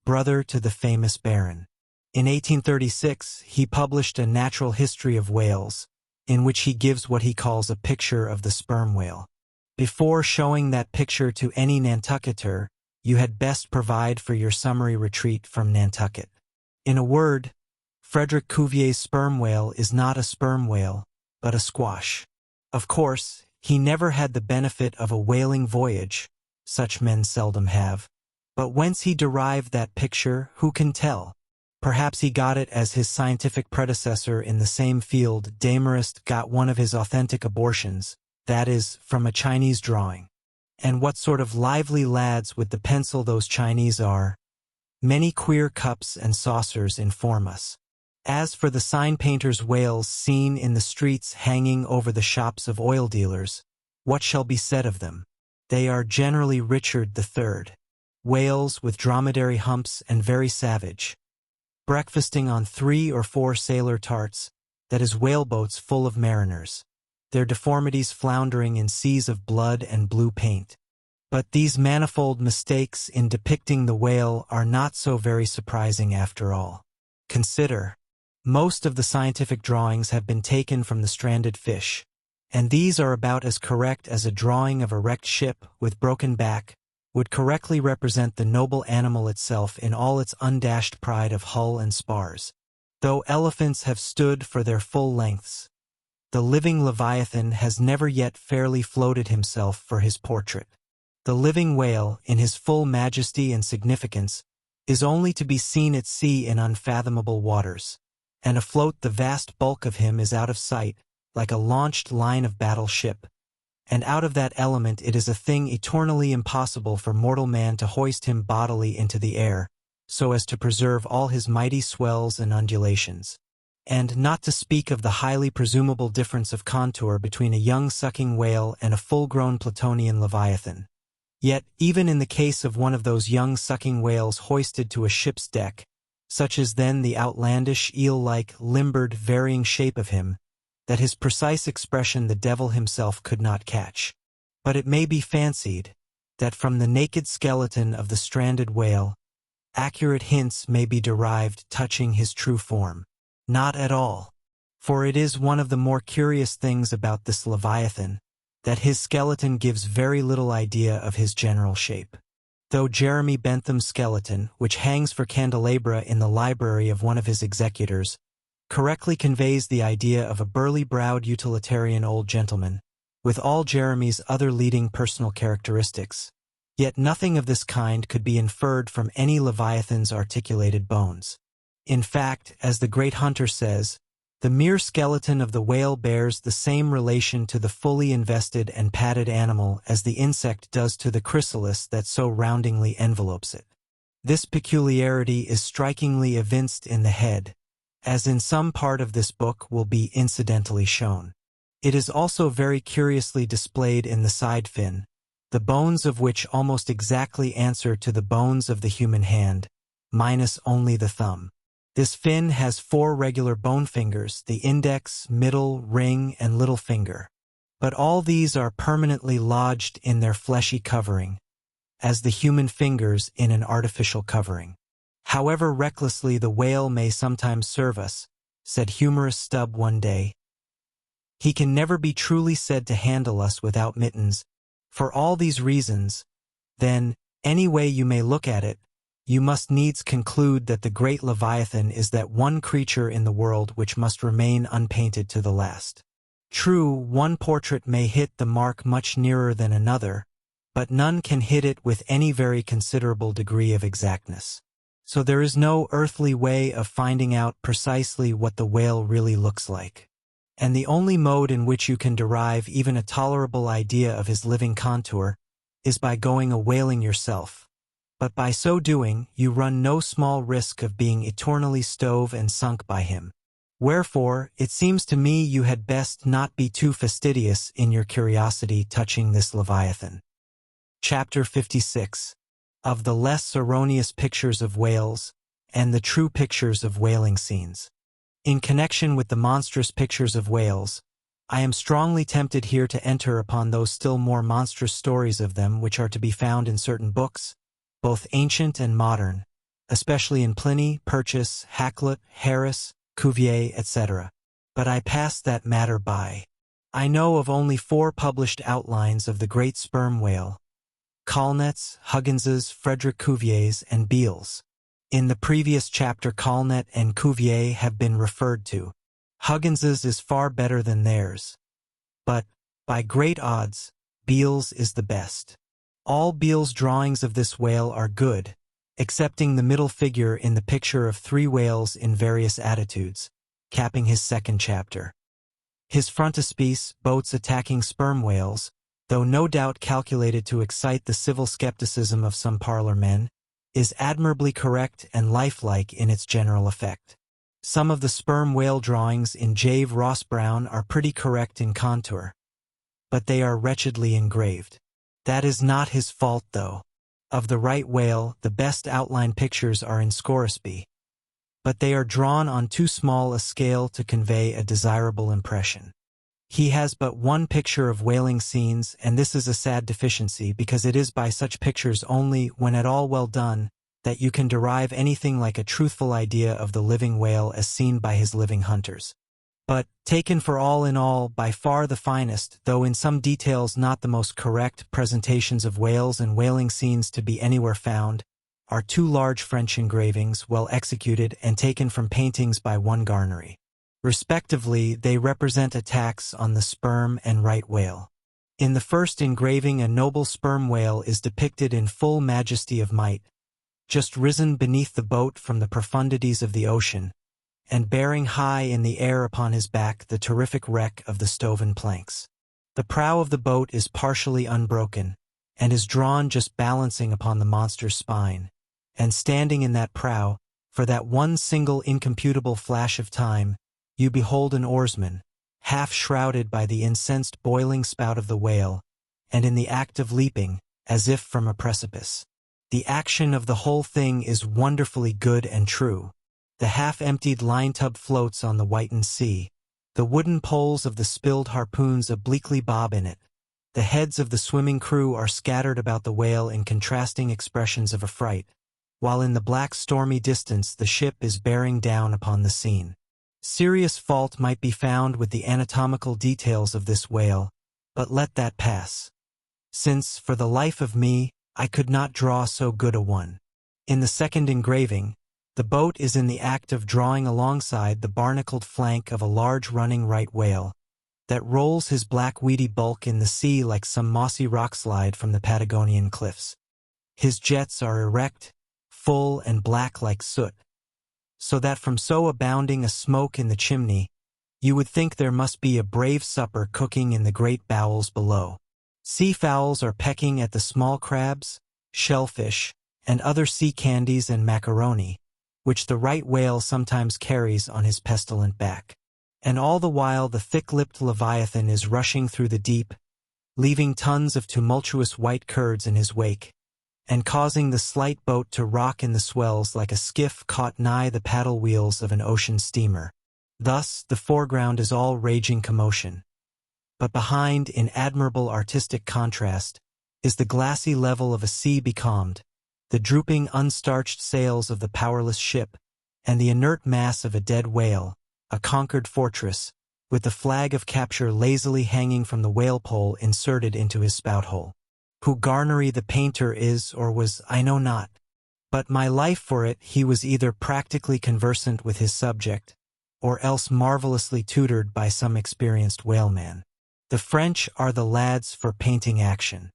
brother to the famous Baron. In 1836, he published a Natural History of Whales, in which he gives what he calls a picture of the sperm whale. Before showing that picture to any Nantucketer, you had best provide for your summary retreat from Nantucket. In a word, Frederick Cuvier's sperm whale is not a sperm whale, but a squash. Of course, he never had the benefit of a whaling voyage, such men seldom have, but whence he derived that picture, who can tell? Perhaps he got it as his scientific predecessor in the same field, Desmarest, got one of his authentic abortions, that is, from a Chinese drawing. And what sort of lively lads with the pencil those Chinese are! Many queer cups and saucers inform us. As for the sign painter's whales seen in the streets hanging over the shops of oil dealers, what shall be said of them? They are generally Richard III. whales with dromedary humps and very savage, breakfasting on 3 or 4 sailor tarts, that is whaleboats full of mariners, their deformities floundering in seas of blood and blue paint. But these manifold mistakes in depicting the whale are not so very surprising after all. Consider, most of the scientific drawings have been taken from the stranded fish, and these are about as correct as a drawing of a wrecked ship with broken back would correctly represent the noble animal itself in all its undashed pride of hull and spars. Though elephants have stood for their full lengths, the living Leviathan has never yet fairly floated himself for his portrait. The living whale, in his full majesty and significance, is only to be seen at sea in unfathomable waters, and afloat the vast bulk of him is out of sight, like a launched line of battle ship, and out of that element it is a thing eternally impossible for mortal man to hoist him bodily into the air, so as to preserve all his mighty swells and undulations. And not to speak of the highly presumable difference of contour between a young sucking whale and a full-grown Platonian Leviathan. Yet, even in the case of one of those young sucking whales hoisted to a ship's deck, such is then the outlandish, eel-like, limbered, varying shape of him, that his precise expression the devil himself could not catch. But it may be fancied that from the naked skeleton of the stranded whale, accurate hints may be derived touching his true form. Not at all. For it is one of the more curious things about this Leviathan, that his skeleton gives very little idea of his general shape. Though Jeremy Bentham's skeleton, which hangs for candelabra in the library of one of his executors, correctly conveys the idea of a burly-browed utilitarian old gentleman, with all Jeremy's other leading personal characteristics, yet nothing of this kind could be inferred from any Leviathan's articulated bones. In fact, as the great Hunter says, the mere skeleton of the whale bears the same relation to the fully invested and padded animal as the insect does to the chrysalis that so roundingly envelopes it. This peculiarity is strikingly evinced in the head, as in some part of this book will be incidentally shown. It is also very curiously displayed in the side fin, the bones of which almost exactly answer to the bones of the human hand, minus only the thumb. This fin has 4 regular bone fingers, the index, middle, ring, and little finger. But all these are permanently lodged in their fleshy covering, as the human fingers in an artificial covering. However recklessly the whale may sometimes serve us, said humorous Stubb one day, he can never be truly said to handle us without mittens. For all these reasons, then, any way you may look at it, you must needs conclude that the great Leviathan is that one creature in the world which must remain unpainted to the last. True, one portrait may hit the mark much nearer than another, but none can hit it with any very considerable degree of exactness. So there is no earthly way of finding out precisely what the whale really looks like. And the only mode in which you can derive even a tolerable idea of his living contour is by going a whaling yourself. But by so doing, you run no small risk of being eternally stove and sunk by him. Wherefore, it seems to me you had best not be too fastidious in your curiosity touching this Leviathan. Chapter 56. Of the less erroneous pictures of whales, and the true pictures of whaling scenes. In connection with the monstrous pictures of whales, I am strongly tempted here to enter upon those still more monstrous stories of them which are to be found in certain books, both ancient and modern, especially in Pliny, Purchas, Hakluyt, Harris, Cuvier, etc. But I pass that matter by. I know of only 4 published outlines of the great sperm whale, Colnett's, Huggins's, Frederick Cuvier's, and Beale's. In the previous chapter Colnett and Cuvier have been referred to. Huggins's is far better than theirs. But, by great odds, Beale's is the best. All Beale's drawings of this whale are good, excepting the middle figure in the picture of 3 whales in various attitudes, capping his 2nd chapter. His frontispiece, boats attacking sperm whales, though no doubt calculated to excite the civil skepticism of some parlor men, is admirably correct and lifelike in its general effect. Some of the sperm whale drawings in Jave Ross Brown are pretty correct in contour, but they are wretchedly engraved. That is not his fault, though. Of the right whale, the best outline pictures are in Scoresby, but they are drawn on too small a scale to convey a desirable impression. He has but one picture of whaling scenes, and this is a sad deficiency because it is by such pictures only, when at all well done, that you can derive anything like a truthful idea of the living whale as seen by his living hunters. But, taken for all in all, by far the finest, though in some details not the most correct, presentations of whales and whaling scenes to be anywhere found, are two large French engravings, well executed and taken from paintings by one Garnery. Respectively, they represent attacks on the sperm and right whale. In the first engraving, a noble sperm whale is depicted in full majesty of might, just risen beneath the boat from the profundities of the ocean, and bearing high in the air upon his back the terrific wreck of the stoven planks. The prow of the boat is partially unbroken, and is drawn just balancing upon the monster's spine, and standing in that prow, for that one single incomputable flash of time, you behold an oarsman, half shrouded by the incensed boiling spout of the whale, and in the act of leaping, as if from a precipice. The action of the whole thing is wonderfully good and true. The half-emptied line-tub floats on the whitened sea. The wooden poles of the spilled harpoons obliquely bob in it. The heads of the swimming crew are scattered about the whale in contrasting expressions of affright, while in the black stormy distance the ship is bearing down upon the scene. Serious fault might be found with the anatomical details of this whale, but let that pass, since, for the life of me, I could not draw so good a one. In the second engraving, the boat is in the act of drawing alongside the barnacled flank of a large running right whale, that rolls his black weedy bulk in the sea like some mossy rockslide from the Patagonian cliffs. His jets are erect, full and black like soot, so that from so abounding a smoke in the chimney, you would think there must be a brave supper cooking in the great bowels below. Sea-fowls are pecking at the small crabs, shellfish, and other sea candies and macaroni, which the right whale sometimes carries on his pestilent back. And all the while the thick-lipped leviathan is rushing through the deep, leaving tons of tumultuous white curds in his wake, and causing the slight boat to rock in the swells like a skiff caught nigh the paddle wheels of an ocean steamer. Thus, the foreground is all raging commotion. But behind, in admirable artistic contrast, is the glassy level of a sea becalmed, the drooping unstarched sails of the powerless ship, and the inert mass of a dead whale, a conquered fortress, with the flag of capture lazily hanging from the whale pole inserted into his spout-hole. Who Garnery the painter is or was, I know not, but my life for it he was either practically conversant with his subject, or else marvelously tutored by some experienced whaleman. The French are the lads for painting action.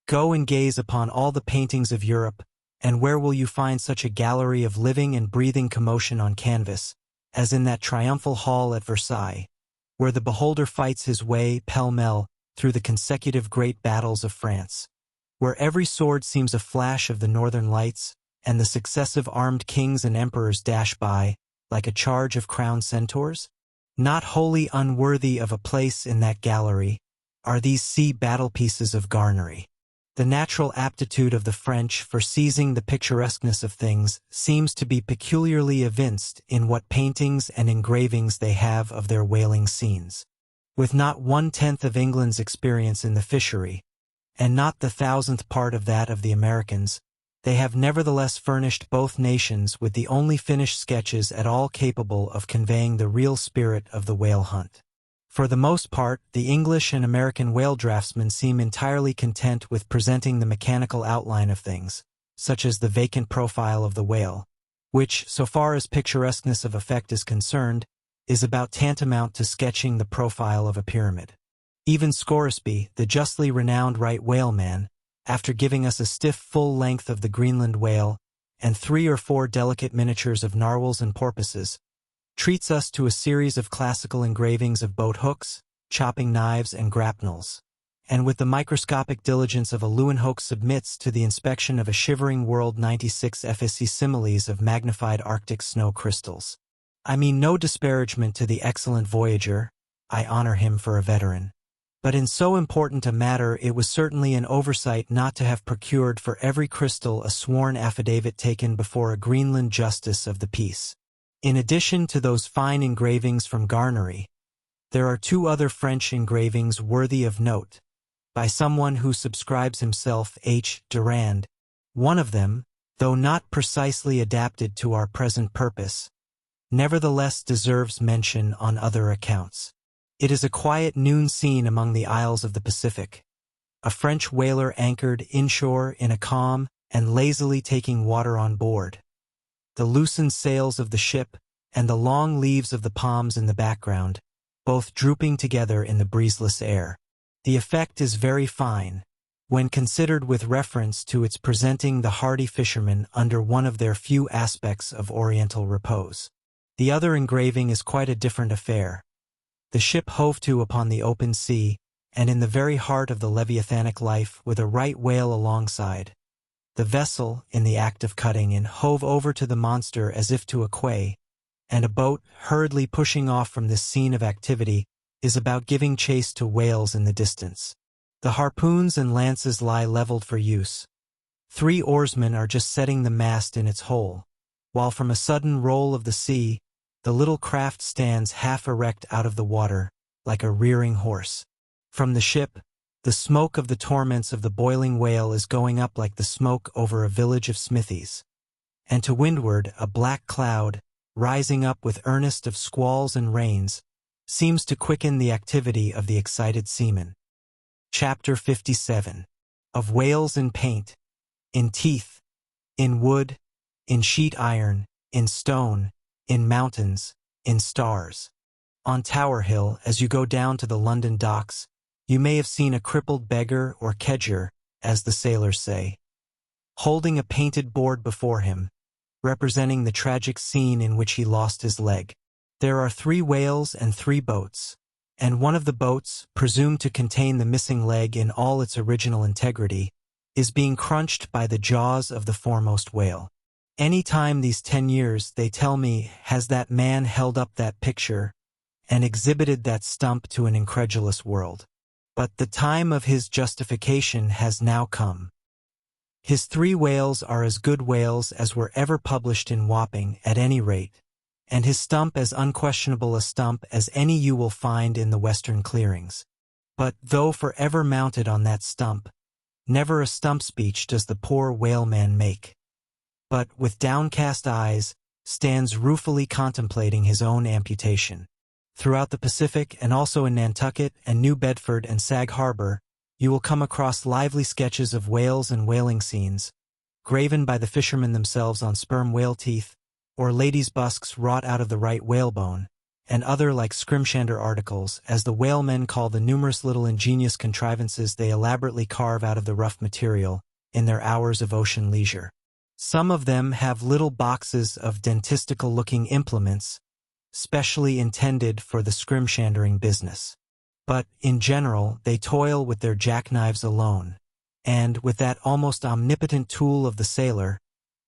Go and gaze upon all the paintings of Europe, and where will you find such a gallery of living and breathing commotion on canvas, as in that triumphal hall at Versailles, where the beholder fights his way, pell-mell, through the consecutive great battles of France, where every sword seems a flash of the northern lights, and the successive armed kings and emperors dash by, like a charge of crowned centaurs? Not wholly unworthy of a place in that gallery are these sea battle-pieces of Garnery. The natural aptitude of the French for seizing the picturesqueness of things seems to be peculiarly evinced in what paintings and engravings they have of their whaling scenes. With not 1/10 of England's experience in the fishery, and not the 1,000th part of that of the Americans, they have nevertheless furnished both nations with the only finished sketches at all capable of conveying the real spirit of the whale hunt. For the most part, the English and American whale draftsmen seem entirely content with presenting the mechanical outline of things, such as the vacant profile of the whale, which, so far as picturesqueness of effect is concerned, is about tantamount to sketching the profile of a pyramid. Even Scoresby, the justly renowned right whaleman, after giving us a stiff full length of the Greenland whale and 3 or 4 delicate miniatures of narwhals and porpoises, treats us to a series of classical engravings of boat hooks, chopping knives, and grapnels, and with the microscopic diligence of a Leeuwenhoek submits to the inspection of a shivering world 96 facsimiles of magnified Arctic snow crystals. I mean no disparagement to the excellent voyager, I honor him for a veteran, But in so important a matter it was certainly an oversight not to have procured for every crystal a sworn affidavit taken before a Greenland justice of the peace. In addition to those fine engravings from Garnery, there are 2 other French engravings worthy of note, by someone who subscribes himself H. Durand. One of them, though not precisely adapted to our present purpose, nevertheless deserves mention on other accounts. It is a quiet noon scene among the isles of the Pacific. A French whaler anchored inshore in a calm and lazily taking water on board. The loosened sails of the ship and the long leaves of the palms in the background, both drooping together in the breezeless air. The effect is very fine, when considered with reference to its presenting the hardy fishermen under one of their few aspects of oriental repose. The other engraving is quite a different affair. The ship hove to upon the open sea, and in the very heart of the leviathanic life, with a right whale alongside. The vessel, in the act of cutting in, hove over to the monster as if to a quay, and a boat, hurriedly pushing off from this scene of activity, is about giving chase to whales in the distance. The harpoons and lances lie leveled for use. 3 oarsmen are just setting the mast in its hole, while from a sudden roll of the sea, the little craft stands half erect out of the water, like a rearing horse. From the ship, the smoke of the torments of the boiling whale is going up like the smoke over a village of smithies. And to windward, a black cloud, rising up with earnest of squalls and rains, seems to quicken the activity of the excited seamen. Chapter 57. Of whales in paint, in teeth, in wood, in sheet iron, in stone, in mountains, in stars. On Tower Hill, as you go down to the London docks, you may have seen a crippled beggar or kedger, as the sailors say, holding a painted board before him, representing the tragic scene in which he lost his leg. There are 3 whales and 3 boats, and one of the boats, presumed to contain the missing leg in all its original integrity, is being crunched by the jaws of the foremost whale. Any time these 10 years, they tell me, has that man held up that picture and exhibited that stump to an incredulous world. But the time of his justification has now come. His 3 whales are as good whales as were ever published in Wapping, at any rate, and his stump as unquestionable a stump as any you will find in the western clearings. But, though forever mounted on that stump, never a stump speech does the poor whaleman make, but, with downcast eyes, stands ruefully contemplating his own amputation. Throughout the Pacific, and also in Nantucket and New Bedford and Sag Harbor, you will come across lively sketches of whales and whaling scenes, graven by the fishermen themselves on sperm whale teeth, or ladies' busks wrought out of the right whalebone, and other like scrimshander articles, as the whalemen call the numerous little ingenious contrivances they elaborately carve out of the rough material, in their hours of ocean leisure. Some of them have little boxes of dentistical-looking implements, specially intended for the scrimshandering business. But, in general, they toil with their jackknives alone, and, with that almost omnipotent tool of the sailor,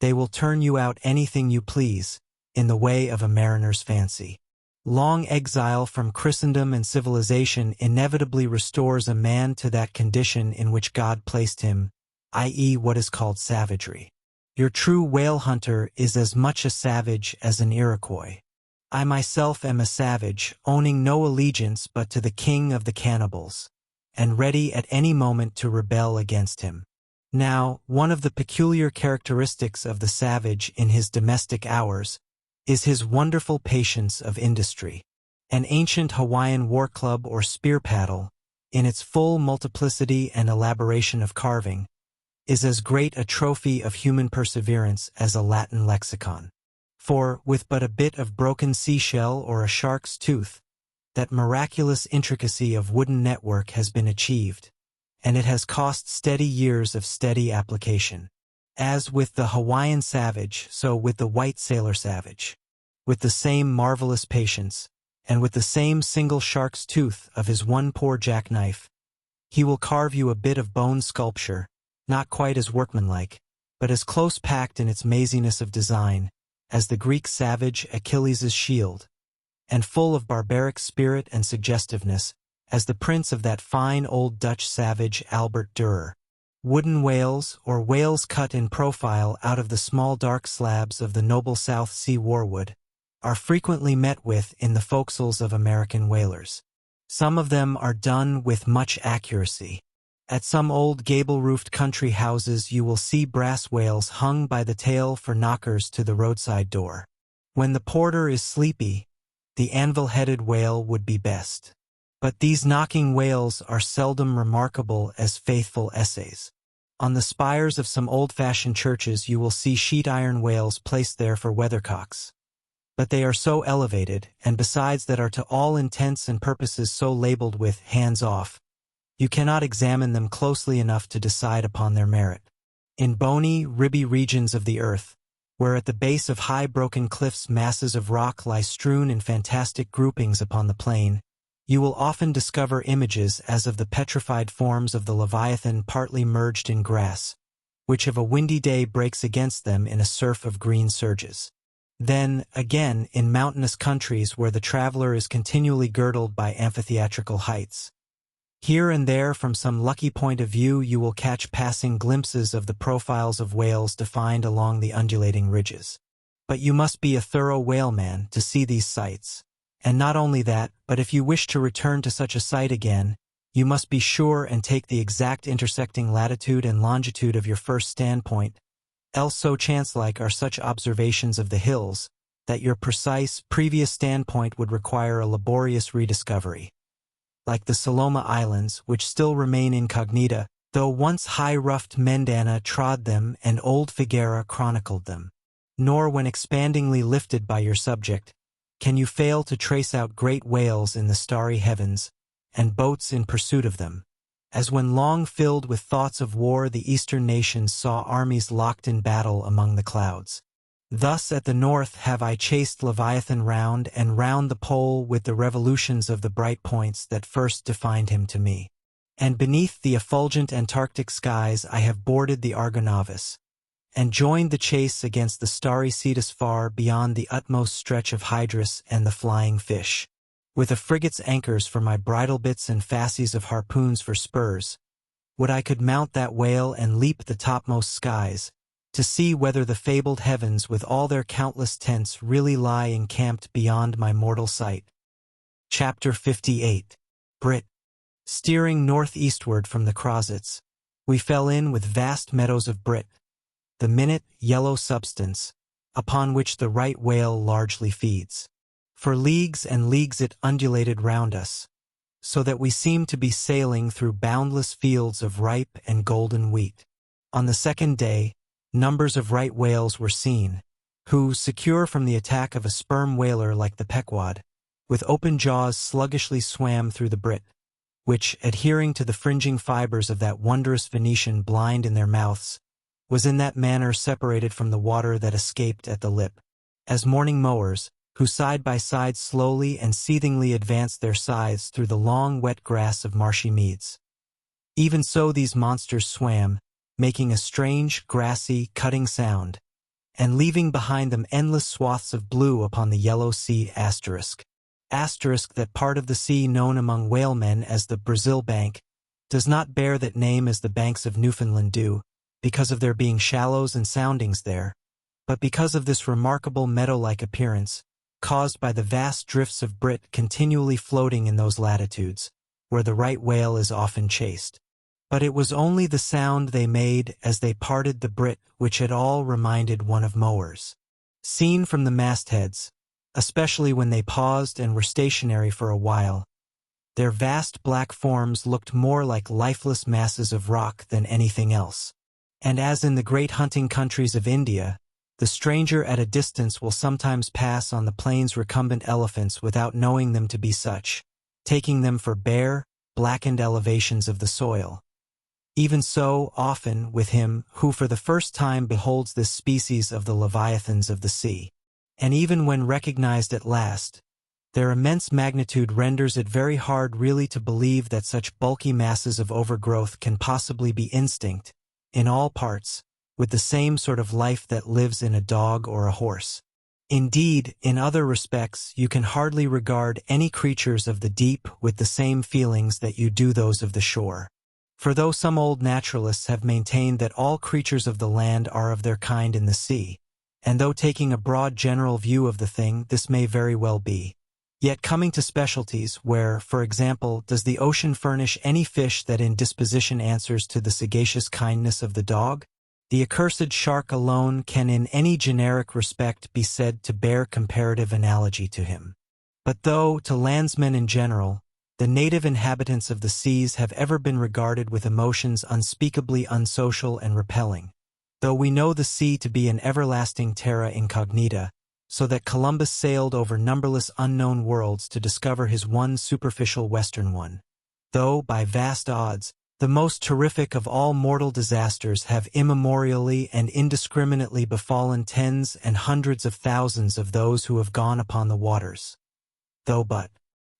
they will turn you out anything you please, in the way of a mariner's fancy. Long exile from Christendom and civilization inevitably restores a man to that condition in which God placed him, i.e. what is called savagery. Your true whale hunter is as much a savage as an Iroquois. I myself am a savage, owning no allegiance but to the king of the cannibals, and ready at any moment to rebel against him. Now, one of the peculiar characteristics of the savage in his domestic hours is his wonderful patience of industry. An ancient Hawaiian war club or spear paddle, in its full multiplicity and elaboration of carving, is as great a trophy of human perseverance as a Latin lexicon. For, with but a bit of broken seashell or a shark's tooth, that miraculous intricacy of wooden network has been achieved, and it has cost steady years of steady application. As with the Hawaiian savage, so with the white sailor savage. With the same marvelous patience, and with the same single shark's tooth of his one poor jackknife, he will carve you a bit of bone sculpture, not quite as workmanlike, but as close-packed in its maziness of design, as the Greek savage Achilles' shield, and full of barbaric spirit and suggestiveness, as the prints of that fine old Dutch savage Albert Dürer. Wooden whales, or whales cut in profile out of the small dark slabs of the noble South Sea warwood, are frequently met with in the forecastles of American whalers. Some of them are done with much accuracy. At some old gable-roofed country houses you will see brass whales hung by the tail for knockers to the roadside door. When the porter is sleepy, the anvil-headed whale would be best. But these knocking whales are seldom remarkable as faithful essays. On the spires of some old-fashioned churches you will see sheet-iron whales placed there for weathercocks. But they are so elevated, and besides that are to all intents and purposes so labeled with "hands off," you cannot examine them closely enough to decide upon their merit. In bony, ribby regions of the earth, where at the base of high broken cliffs masses of rock lie strewn in fantastic groupings upon the plain, you will often discover images as of the petrified forms of the Leviathan partly merged in grass, which of a windy day breaks against them in a surf of green surges. Then, again, in mountainous countries where the traveler is continually girdled by amphitheatrical heights, here and there from some lucky point of view you will catch passing glimpses of the profiles of whales defined along the undulating ridges. But you must be a thorough whaleman to see these sights. And not only that, but if you wish to return to such a sight again, you must be sure and take the exact intersecting latitude and longitude of your first standpoint, else so chance-like are such observations of the hills, that your precise, previous standpoint would require a laborious rediscovery. Like the Saloma Islands, which still remain incognita, though once high-ruffed Mendana trod them and old Figuera chronicled them. Nor when expandingly lifted by your subject, can you fail to trace out great whales in the starry heavens, and boats in pursuit of them, as when long filled with thoughts of war the eastern nations saw armies locked in battle among the clouds. Thus at the north have I chased Leviathan round and round the pole with the revolutions of the bright points that first defined him to me. And beneath the effulgent Antarctic skies I have boarded the Argonavis, and joined the chase against the starry Cetus far beyond the utmost stretch of Hydrus and the flying fish. With a frigate's anchors for my bridle bits and fasces of harpoons for spurs, would I could mount that whale and leap the topmost skies, to see whether the fabled heavens with all their countless tents really lie encamped beyond my mortal sight. Chapter 58. Brit. Steering northeastward from the Crozets, we fell in with vast meadows of brit, the minute, yellow substance, upon which the right whale largely feeds. For leagues and leagues it undulated round us, so that we seemed to be sailing through boundless fields of ripe and golden wheat. On the second day, numbers of right whales were seen, who, secure from the attack of a sperm whaler like the Pequod, with open jaws sluggishly swam through the brit, which, adhering to the fringing fibers of that wondrous Venetian blind in their mouths, was in that manner separated from the water that escaped at the lip, as morning mowers, who side by side slowly and seethingly advanced their scythes through the long wet grass of marshy meads. Even so these monsters swam, making a strange, grassy, cutting sound, and leaving behind them endless swaths of blue upon the yellow sea asterisk. Asterisk, that part of the sea known among whalemen as the Brazil Bank, does not bear that name as the banks of Newfoundland do, because of there being shallows and soundings there, but because of this remarkable meadow-like appearance, caused by the vast drifts of brit continually floating in those latitudes, where the right whale is often chased. But it was only the sound they made as they parted the brit which at all reminded one of mowers. Seen from the mastheads, especially when they paused and were stationary for a while, their vast black forms looked more like lifeless masses of rock than anything else. And as in the great hunting countries of India, the stranger at a distance will sometimes pass on the plains recumbent elephants without knowing them to be such, taking them for bare, blackened elevations of the soil. Even so, often, with him who for the first time beholds this species of the leviathans of the sea, and even when recognized at last, their immense magnitude renders it very hard really to believe that such bulky masses of overgrowth can possibly be instinct, in all parts, with the same sort of life that lives in a dog or a horse. Indeed, in other respects, you can hardly regard any creatures of the deep with the same feelings that you do those of the shore. For though some old naturalists have maintained that all creatures of the land are of their kind in the sea, and though taking a broad general view of the thing, this may very well be, yet coming to specialties where, for example, does the ocean furnish any fish that in disposition answers to the sagacious kindness of the dog? The accursed shark alone can in any generic respect be said to bear comparative analogy to him. But though, to landsmen in general, the native inhabitants of the seas have ever been regarded with emotions unspeakably unsocial and repelling, though we know the sea to be an everlasting terra incognita, so that Columbus sailed over numberless unknown worlds to discover his one superficial western one, though, by vast odds, the most terrific of all mortal disasters have immemorially and indiscriminately befallen tens and hundreds of thousands of those who have gone upon the waters. Though but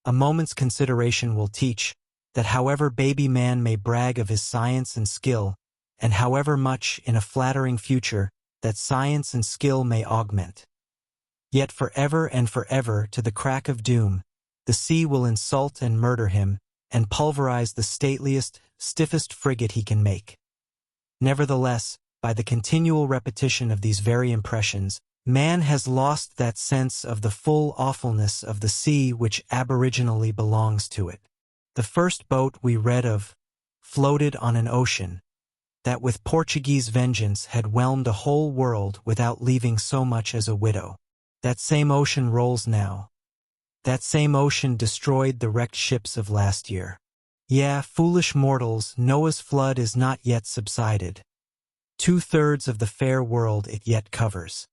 a moment's consideration will teach that however baby man may brag of his science and skill, and however much, in a flattering future, that science and skill may augment, yet forever and forever, to the crack of doom, the sea will insult and murder him, and pulverize the stateliest, stiffest frigate he can make. Nevertheless, by the continual repetition of these very impressions, man has lost that sense of the full awfulness of the sea which aboriginally belongs to it. The first boat we read of floated on an ocean that with Portuguese vengeance had whelmed a whole world without leaving so much as a widow. That same ocean rolls now. That same ocean destroyed the wrecked ships of last year. Yea, foolish mortals, Noah's flood is not yet subsided. 2/3 of the fair world it yet covers.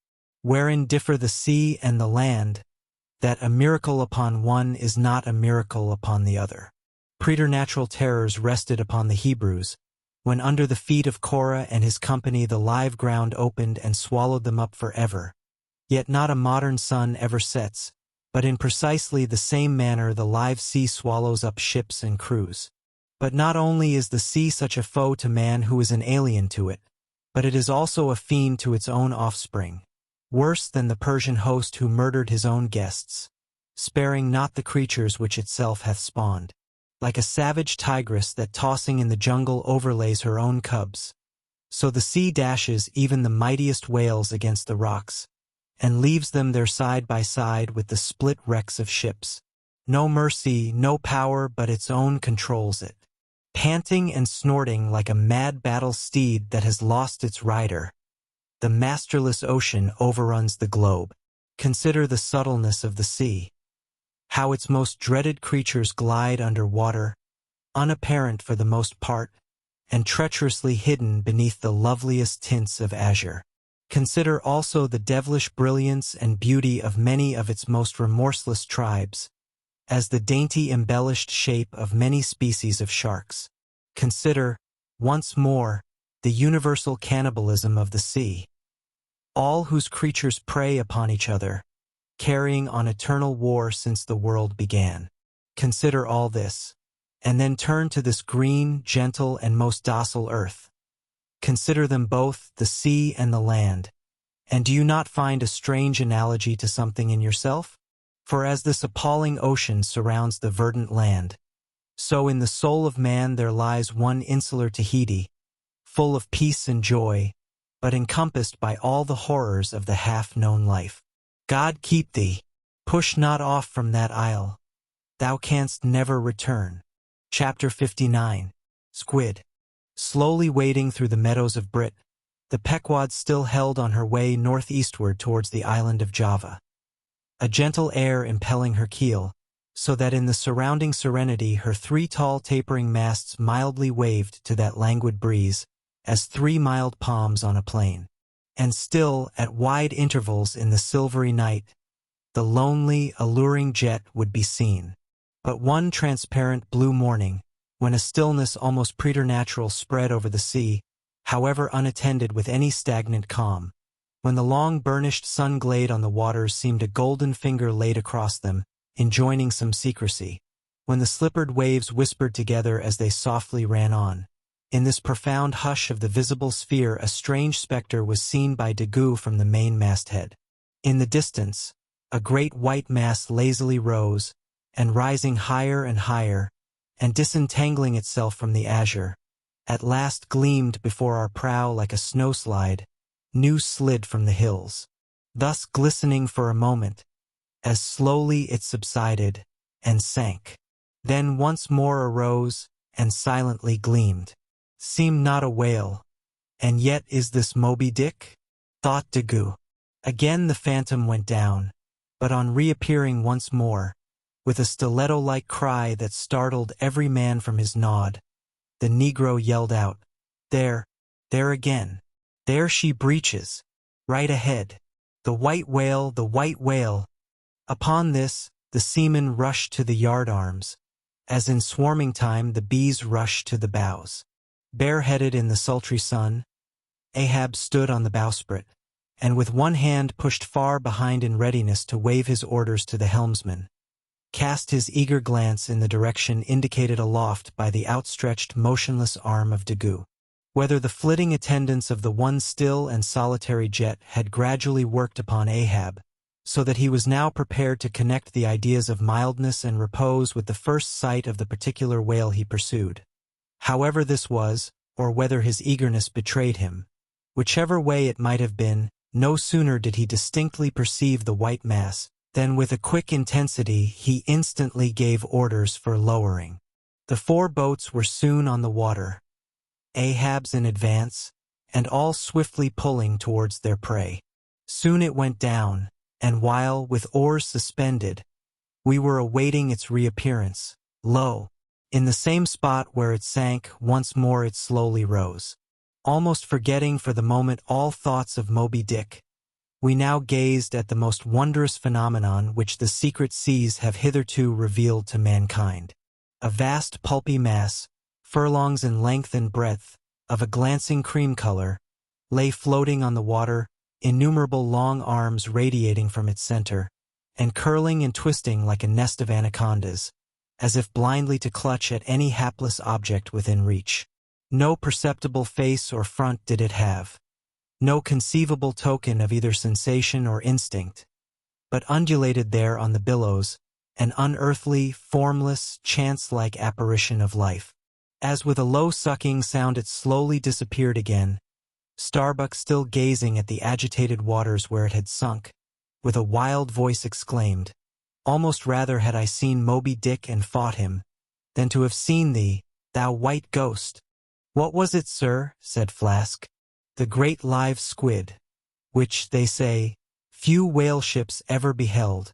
Wherein differ the sea and the land, that a miracle upon one is not a miracle upon the other. Preternatural terrors rested upon the Hebrews, when under the feet of Korah and his company the live ground opened and swallowed them up forever. Yet not a modern sun ever sets, but in precisely the same manner the live sea swallows up ships and crews. But not only is the sea such a foe to man who is an alien to it, but it is also a fiend to its own offspring, worse than the Persian host who murdered his own guests, sparing not the creatures which itself hath spawned. Like a savage tigress that tossing in the jungle overlays her own cubs, so the sea dashes even the mightiest whales against the rocks, and leaves them there side by side with the split wrecks of ships. No mercy, no power but its own controls it. Panting and snorting like a mad battle steed that has lost its rider, the masterless ocean overruns the globe. Consider the subtleness of the sea. How its most dreaded creatures glide under water, unapparent for the most part, and treacherously hidden beneath the loveliest tints of azure. Consider also the devilish brilliance and beauty of many of its most remorseless tribes, as the dainty embellished shape of many species of sharks. Consider, once more, the universal cannibalism of the sea. All whose creatures prey upon each other, carrying on eternal war since the world began. Consider all this, and then turn to this green, gentle, and most docile earth. Consider them both, the sea and the land, and do you not find a strange analogy to something in yourself? For as this appalling ocean surrounds the verdant land, so in the soul of man there lies one insular Tahiti, full of peace and joy, but encompassed by all the horrors of the half-known life. God keep thee. Push not off from that isle. Thou canst never return. Chapter 59. Squid. Slowly wading through the meadows of Brit, the Pequod still held on her way northeastward towards the island of Java. A gentle air impelling her keel, so that in the surrounding serenity her 3 tall tapering masts mildly waved to that languid breeze, as 3 mild palms on a plain. And still, at wide intervals in the silvery night, the lonely, alluring jet would be seen. But one transparent blue morning, when a stillness almost preternatural spread over the sea, however unattended with any stagnant calm, when the long burnished sun glade on the waters seemed a golden finger laid across them, enjoining some secrecy, when the slippered waves whispered together as they softly ran on, in this profound hush of the visible sphere a strange spectre was seen by Daggoo from the main masthead. In the distance, a great white mass lazily rose, and rising higher and higher, and disentangling itself from the azure, at last gleamed before our prow like a snowslide, new slid from the hills. Thus glistening for a moment, as slowly it subsided, and sank. Then once more arose, and silently gleamed. Seemed not a whale, and yet is this Moby-Dick? Thought Daggoo. Again the phantom went down, but on reappearing once more, with a stiletto-like cry that startled every man from his nod, the Negro yelled out, "There, there again! There she breaches! Right ahead! The white whale, the white whale!" Upon this, the seamen rushed to the yardarms, as in swarming time the bees rush to the bows. Bareheaded in the sultry sun, Ahab stood on the bowsprit, and with one hand pushed far behind in readiness to wave his orders to the helmsman, cast his eager glance in the direction indicated aloft by the outstretched motionless arm of Daggoo. Whether the flitting attendance of the one still and solitary jet had gradually worked upon Ahab, so that he was now prepared to connect the ideas of mildness and repose with the first sight of the particular whale he pursued. However this was, or whether his eagerness betrayed him, whichever way it might have been, no sooner did he distinctly perceive the white mass, than with a quick intensity he instantly gave orders for lowering. The 4 boats were soon on the water, Ahab's in advance, and all swiftly pulling towards their prey. Soon it went down, and while, with oars suspended, we were awaiting its reappearance, lo! In the same spot where it sank, once more it slowly rose. Almost forgetting for the moment all thoughts of Moby-Dick, we now gazed at the most wondrous phenomenon which the secret seas have hitherto revealed to mankind. A vast pulpy mass, furlongs in length and breadth, of a glancing cream color, lay floating on the water, innumerable long arms radiating from its center, and curling and twisting like a nest of anacondas, as if blindly to clutch at any hapless object within reach. No perceptible face or front did it have, no conceivable token of either sensation or instinct, but undulated there on the billows, an unearthly, formless, chance-like apparition of life. As with a low sucking sound it slowly disappeared again, Starbuck still gazing at the agitated waters where it had sunk, with a wild voice exclaimed, "Almost rather had I seen Moby-Dick and fought him, than to have seen thee, thou white ghost." "What was it, sir?" said Flask. "The great live squid, which, they say, few whale ships ever beheld,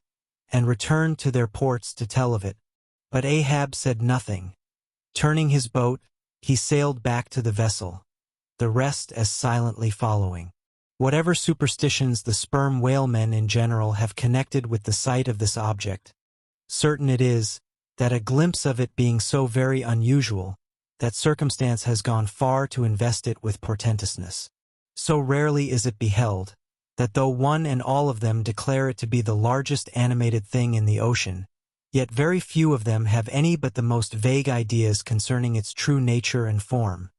and returned to their ports to tell of it." But Ahab said nothing. Turning his boat, he sailed back to the vessel, the rest as silently following. Whatever superstitions the sperm whalemen in general have connected with the sight of this object, certain it is, that a glimpse of it being so very unusual, that circumstance has gone far to invest it with portentousness. So rarely is it beheld, that though one and all of them declare it to be the largest animated thing in the ocean, yet very few of them have any but the most vague ideas concerning its true nature and form.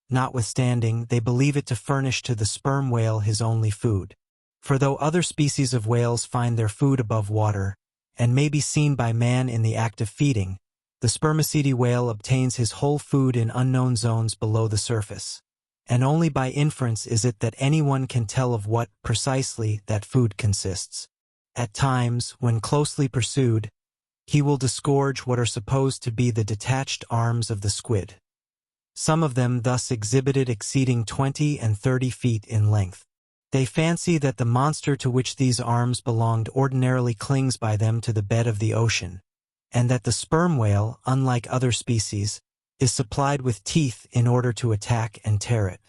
Notwithstanding, they believe it to furnish to the sperm whale his only food. For though other species of whales find their food above water, and may be seen by man in the act of feeding, the spermaceti whale obtains his whole food in unknown zones below the surface, and only by inference is it that anyone can tell of what, precisely, that food consists. At times, when closely pursued, he will disgorge what are supposed to be the detached arms of the squid, some of them thus exhibited exceeding 20 and 30 feet in length. They fancy that the monster to which these arms belonged ordinarily clings by them to the bed of the ocean, and that the sperm whale, unlike other species, is supplied with teeth in order to attack and tear it.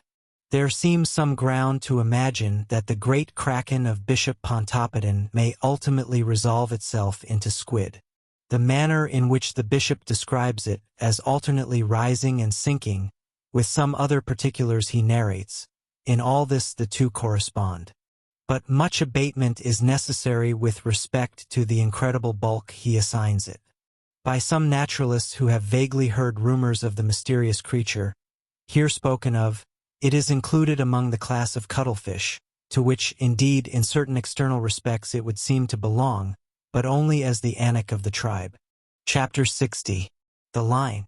There seems some ground to imagine that the great kraken of Bishop Pontoppidan may ultimately resolve itself into squid. The manner in which the bishop describes it as alternately rising and sinking, with some other particulars he narrates, in all this the two correspond. But much abatement is necessary with respect to the incredible bulk he assigns it. By some naturalists who have vaguely heard rumors of the mysterious creature, here spoken of, it is included among the class of cuttlefish, to which, indeed, in certain external respects it would seem to belong, but only as the Anak of the tribe. Chapter 60. The Line.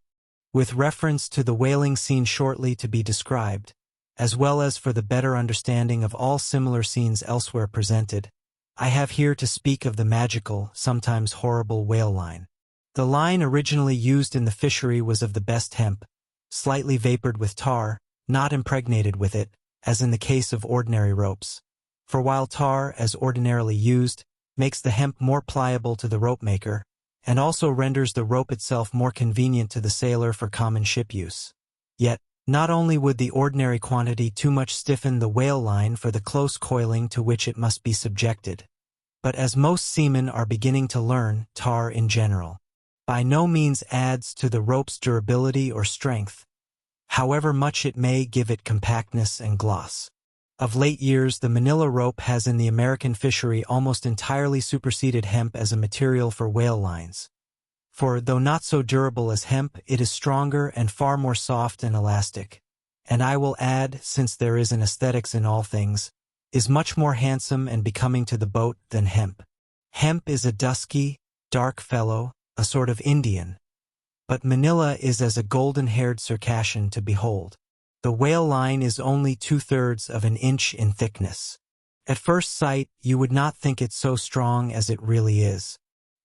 With reference to the whaling scene shortly to be described, as well as for the better understanding of all similar scenes elsewhere presented, I have here to speak of the magical, sometimes horrible whale line. The line originally used in the fishery was of the best hemp, slightly vapored with tar, not impregnated with it, as in the case of ordinary ropes. For while tar, as ordinarily used, makes the hemp more pliable to the rope maker, and also renders the rope itself more convenient to the sailor for common ship use. Yet, not only would the ordinary quantity too much stiffen the whale line for the close coiling to which it must be subjected, but as most seamen are beginning to learn, tar in general by no means adds to the rope's durability or strength, however much it may give it compactness and gloss. Of late years, the manila rope has in the American fishery almost entirely superseded hemp as a material for whale lines. For, though not so durable as hemp, it is stronger and far more soft and elastic. And I will add, since there is an aesthetics in all things, is much more handsome and becoming to the boat than hemp. Hemp is a dusky, dark fellow, a sort of Indian. But manila is as a golden-haired Circassian to behold. The whale line is only 2/3 of an inch in thickness. At first sight, you would not think it so strong as it really is.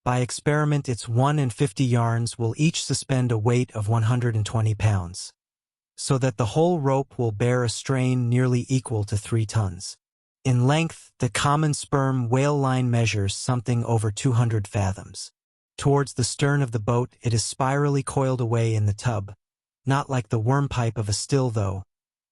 By experiment, its 1 and 50 yarns will each suspend a weight of 120 pounds, so that the whole rope will bear a strain nearly equal to 3 tons. In length, the common sperm whale line measures something over 200 fathoms. Towards the stern of the boat, it is spirally coiled away in the tub, not like the wormpipe of a still though,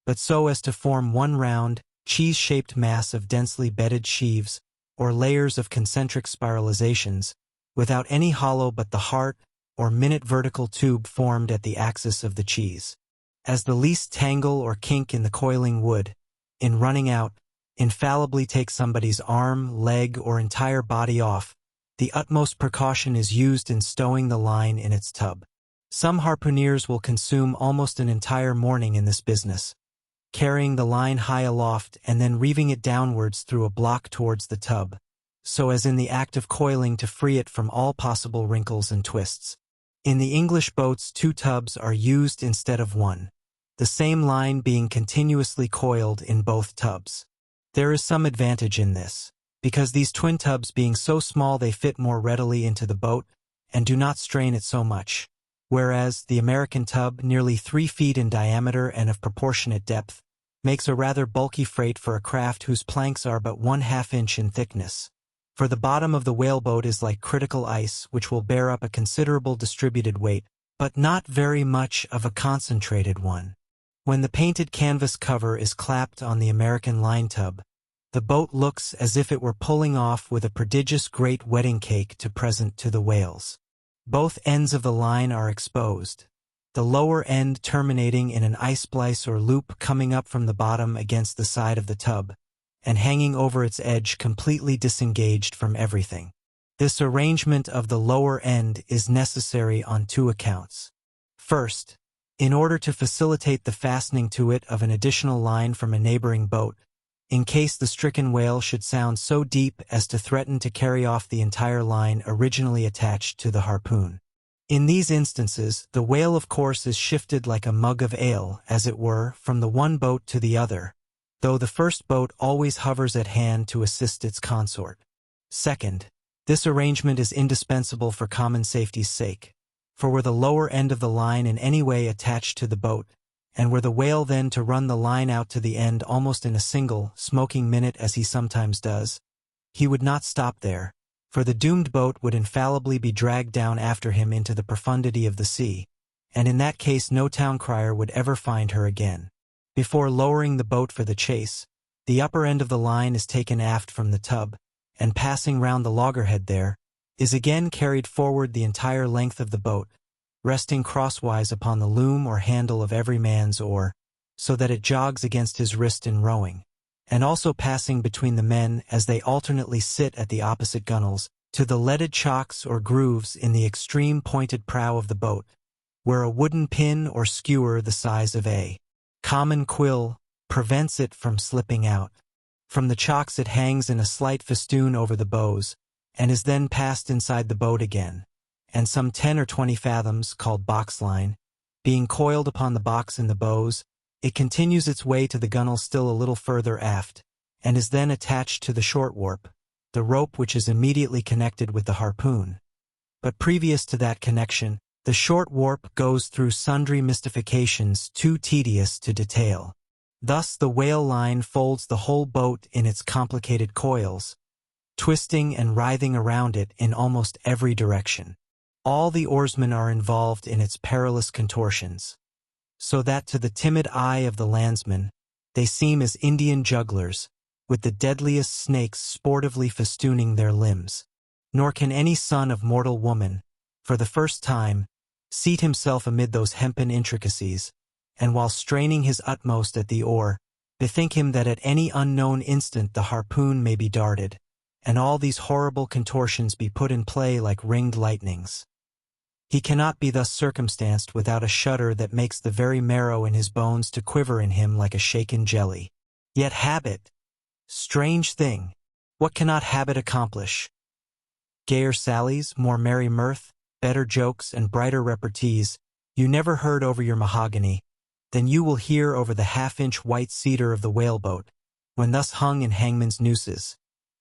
but so as to form one round, cheese-shaped mass of densely bedded sheaves, or layers of concentric spiralizations, without any hollow but the heart, or minute vertical tube formed at the axis of the cheese. As the least tangle or kink in the coiling would, in running out, infallibly take somebody's arm, leg, or entire body off, the utmost precaution is used in stowing the line in its tub. Some harpooneers will consume almost an entire morning in this business, carrying the line high aloft and then reeving it downwards through a block towards the tub, so as in the act of coiling to free it from all possible wrinkles and twists. In the English boats, 2 tubs are used instead of 1, the same line being continuously coiled in both tubs. There is some advantage in this, because these twin tubs being so small they fit more readily into the boat and do not strain it so much, whereas the American tub, nearly 3 feet in diameter and of proportionate depth, makes a rather bulky freight for a craft whose planks are but 1/2 inch in thickness. For the bottom of the whaleboat is like critical ice, which will bear up a considerable distributed weight, but not very much of a concentrated one. When the painted canvas cover is clapped on the American line tub, the boat looks as if it were pulling off with a prodigious great wedding cake to present to the whales. Both ends of the line are exposed, the lower end terminating in an ice splice or loop coming up from the bottom against the side of the tub, and hanging over its edge completely disengaged from everything. This arrangement of the lower end is necessary on 2 accounts. First, in order to facilitate the fastening to it of an additional line from a neighboring boat, in case the stricken whale should sound so deep as to threaten to carry off the entire line originally attached to the harpoon. In these instances, the whale of course is shifted like a mug of ale, as it were, from the one boat to the other, though the first boat always hovers at hand to assist its consort. Second, this arrangement is indispensable for common safety's sake, for were the lower end of the line in any way attached to the boat, and were the whale then to run the line out to the end almost in a single, smoking minute as he sometimes does, he would not stop there, for the doomed boat would infallibly be dragged down after him into the profundity of the sea, and in that case no town crier would ever find her again. Before lowering the boat for the chase, the upper end of the line is taken aft from the tub, and passing round the loggerhead there, is again carried forward the entire length of the boat, resting crosswise upon the loom or handle of every man's oar, so that it jogs against his wrist in rowing, and also passing between the men as they alternately sit at the opposite gunwales, to the leaded chocks or grooves in the extreme pointed prow of the boat, where a wooden pin or skewer the size of a common quill prevents it from slipping out. From the chocks it hangs in a slight festoon over the bows, and is then passed inside the boat again, and some 10 or 20 fathoms, called boxline, being coiled upon the box in the bows, it continues its way to the gunwale still a little further aft, and is then attached to the short warp, the rope which is immediately connected with the harpoon. But previous to that connection, the short warp goes through sundry mystifications too tedious to detail. Thus the whale line folds the whole boat in its complicated coils, twisting and writhing around it in almost every direction. All the oarsmen are involved in its perilous contortions, so that to the timid eye of the landsman, they seem as Indian jugglers, with the deadliest snakes sportively festooning their limbs. Nor can any son of mortal woman, for the first time, seat himself amid those hempen intricacies, and while straining his utmost at the oar, bethink him that at any unknown instant the harpoon may be darted, and all these horrible contortions be put in play like ringed lightnings. He cannot be thus circumstanced without a shudder that makes the very marrow in his bones to quiver in him like a shaken jelly. Yet habit, strange thing, what cannot habit accomplish? Gayer sallies, more merry mirth, better jokes, and brighter repartees you never heard over your mahogany than you will hear over the half-inch white cedar of the whaleboat, when thus hung in hangman's nooses.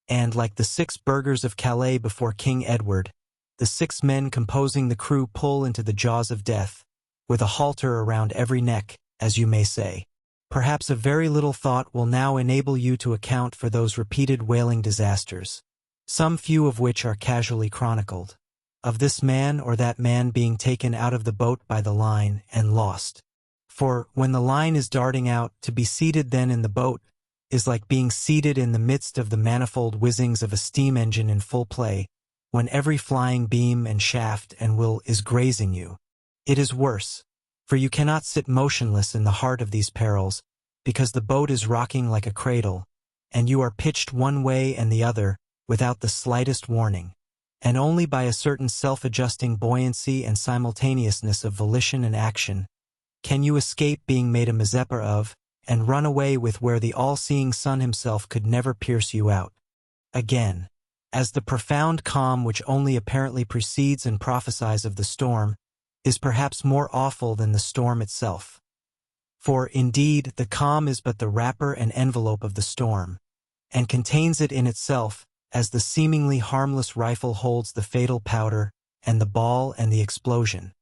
And, like the 6 burghers of Calais before King Edward, the 6 men composing the crew pull into the jaws of death, with a halter around every neck, as you may say. Perhaps a very little thought will now enable you to account for those repeated whaling disasters, some few of which are casually chronicled, of this man or that man being taken out of the boat by the line and lost. For, when the line is darting out, to be seated then in the boat is like being seated in the midst of the manifold whizzings of a steam engine in full play, when every flying beam and shaft and will is grazing you. It is worse, for you cannot sit motionless in the heart of these perils, because the boat is rocking like a cradle, and you are pitched one way and the other, without the slightest warning, and only by a certain self-adjusting buoyancy and simultaneousness of volition and action can you escape being made a Mazeppa of, and run away with where the all-seeing sun himself could never pierce you out. Again, as the profound calm which only apparently precedes and prophesies of the storm, is perhaps more awful than the storm itself. For, indeed, the calm is but the wrapper and envelope of the storm, and contains it in itself, as the seemingly harmless rifle holds the fatal powder, and the ball and the explosion.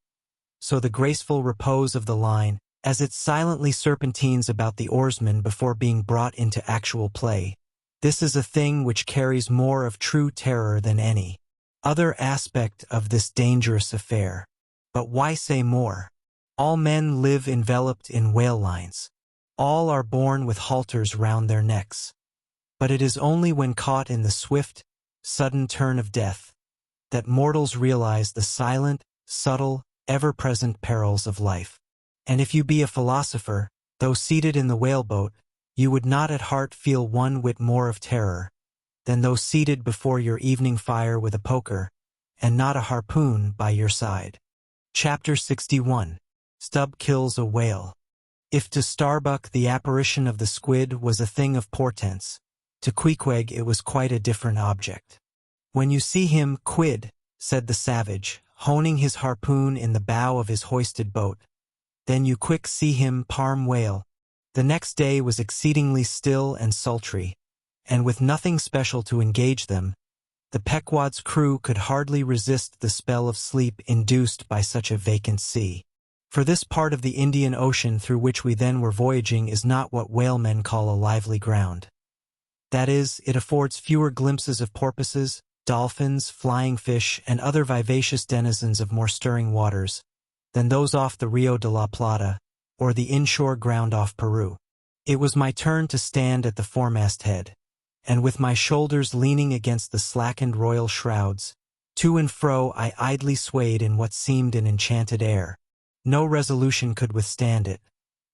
So the graceful repose of the line, as it silently serpentines about the oarsman before being brought into actual play, this is a thing which carries more of true terror than any other aspect of this dangerous affair. But why say more? All men live enveloped in whale lines. All are born with halters round their necks. But it is only when caught in the swift, sudden turn of death that mortals realize the silent, subtle, ever-present perils of life. And if you be a philosopher, though seated in the whaleboat, you would not at heart feel one whit more of terror than though seated before your evening fire with a poker, and not a harpoon by your side. Chapter 61. Stubb kills a whale. If to Starbuck the apparition of the squid was a thing of portents, to Queequeg it was quite a different object. "When you see him, quid," said the savage, honing his harpoon in the bow of his hoisted boat, "then you quick see him parm whale." The next day was exceedingly still and sultry, and with nothing special to engage them, the Pequod's crew could hardly resist the spell of sleep induced by such a vacant sea. For this part of the Indian Ocean through which we then were voyaging is not what whalemen call a lively ground. That is, it affords fewer glimpses of porpoises, dolphins, flying fish, and other vivacious denizens of more stirring waters than those off the Rio de la Plata, or the inshore ground off Peru. It was my turn to stand at the foremast head, and with my shoulders leaning against the slackened royal shrouds, to and fro I idly swayed in what seemed an enchanted air. No resolution could withstand it.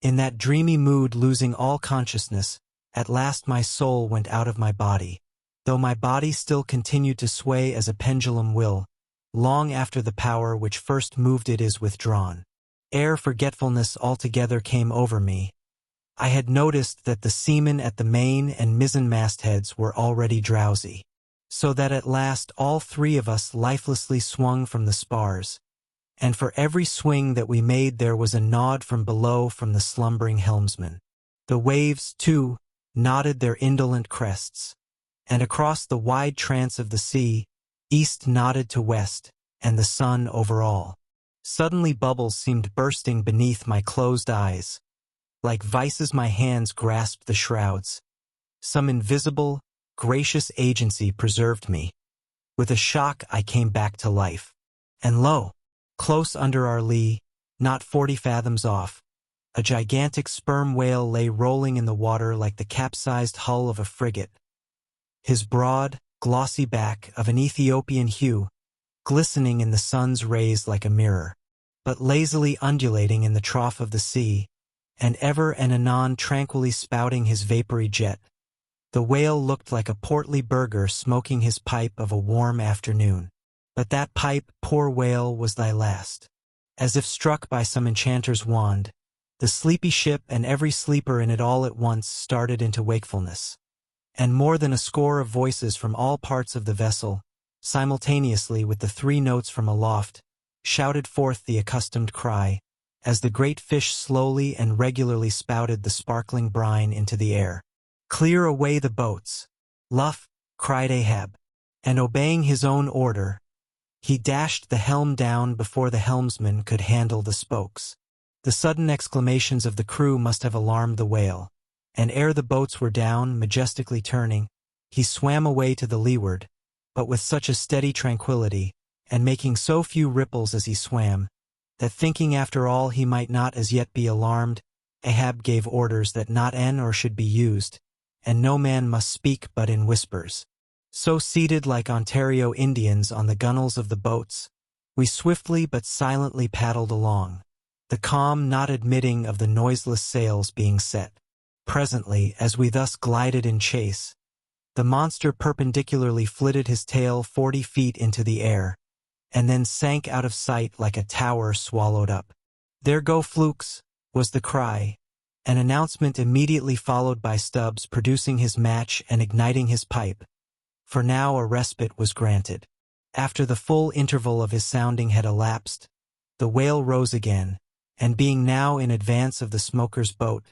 In that dreamy mood, losing all consciousness, at last my soul went out of my body, though my body still continued to sway as a pendulum will, long after the power which first moved it is withdrawn. Ere forgetfulness altogether came over me, I had noticed that the seamen at the main and mizzen mastheads were already drowsy, so that at last all three of us lifelessly swung from the spars, and for every swing that we made there was a nod from below from the slumbering helmsman. The waves, too, nodded their indolent crests, and across the wide trance of the sea, east nodded to west, and the sun over all. Suddenly bubbles seemed bursting beneath my closed eyes. Like vices my hands grasped the shrouds. Some invisible, gracious agency preserved me. With a shock I came back to life. And lo! Close under our lee, not 40 fathoms off, a gigantic sperm whale lay rolling in the water like the capsized hull of a frigate. His broad, glossy back, of an Ethiopian hue, glistening in the sun's rays like a mirror, but lazily undulating in the trough of the sea, and ever and anon tranquilly spouting his vapory jet. The whale looked like a portly burgher smoking his pipe of a warm afternoon. But that pipe, poor whale, was thy last. As if struck by some enchanter's wand, the sleepy ship and every sleeper in it all at once started into wakefulness. And more than a score of voices from all parts of the vessel, simultaneously with the 3 notes from aloft, shouted forth the accustomed cry, as the great fish slowly and regularly spouted the sparkling brine into the air. "Clear away the boats!" "Luff!" cried Ahab, and obeying his own order, he dashed the helm down before the helmsman could handle the spokes. The sudden exclamations of the crew must have alarmed the whale, and ere the boats were down, majestically turning, he swam away to the leeward, but with such a steady tranquillity, and making so few ripples as he swam, that thinking after all he might not as yet be alarmed, Ahab gave orders that not an oar should be used, and no man must speak but in whispers. So seated like Ontario Indians on the gunwales of the boats, we swiftly but silently paddled along, the calm not admitting of the noiseless sails being set. Presently, as we thus glided in chase, the monster perpendicularly flitted his tail 40 feet into the air, and then sank out of sight like a tower swallowed up. "There go flukes," was the cry, an announcement immediately followed by Stubbs producing his match and igniting his pipe, for now a respite was granted. After the full interval of his sounding had elapsed, the whale rose again, and being now in advance of the smoker's boat,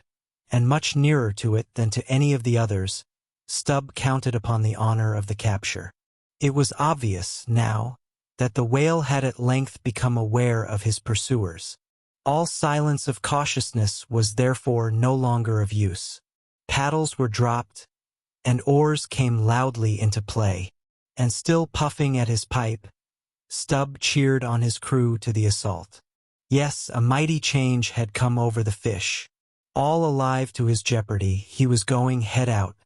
and much nearer to it than to any of the others, Stubb counted upon the honor of the capture. It was obvious, now, that the whale had at length become aware of his pursuers. All silence of cautiousness was therefore no longer of use. Paddles were dropped, and oars came loudly into play, and still puffing at his pipe, Stubb cheered on his crew to the assault. Yes, a mighty change had come over the fish. All alive to his jeopardy, he was going head out,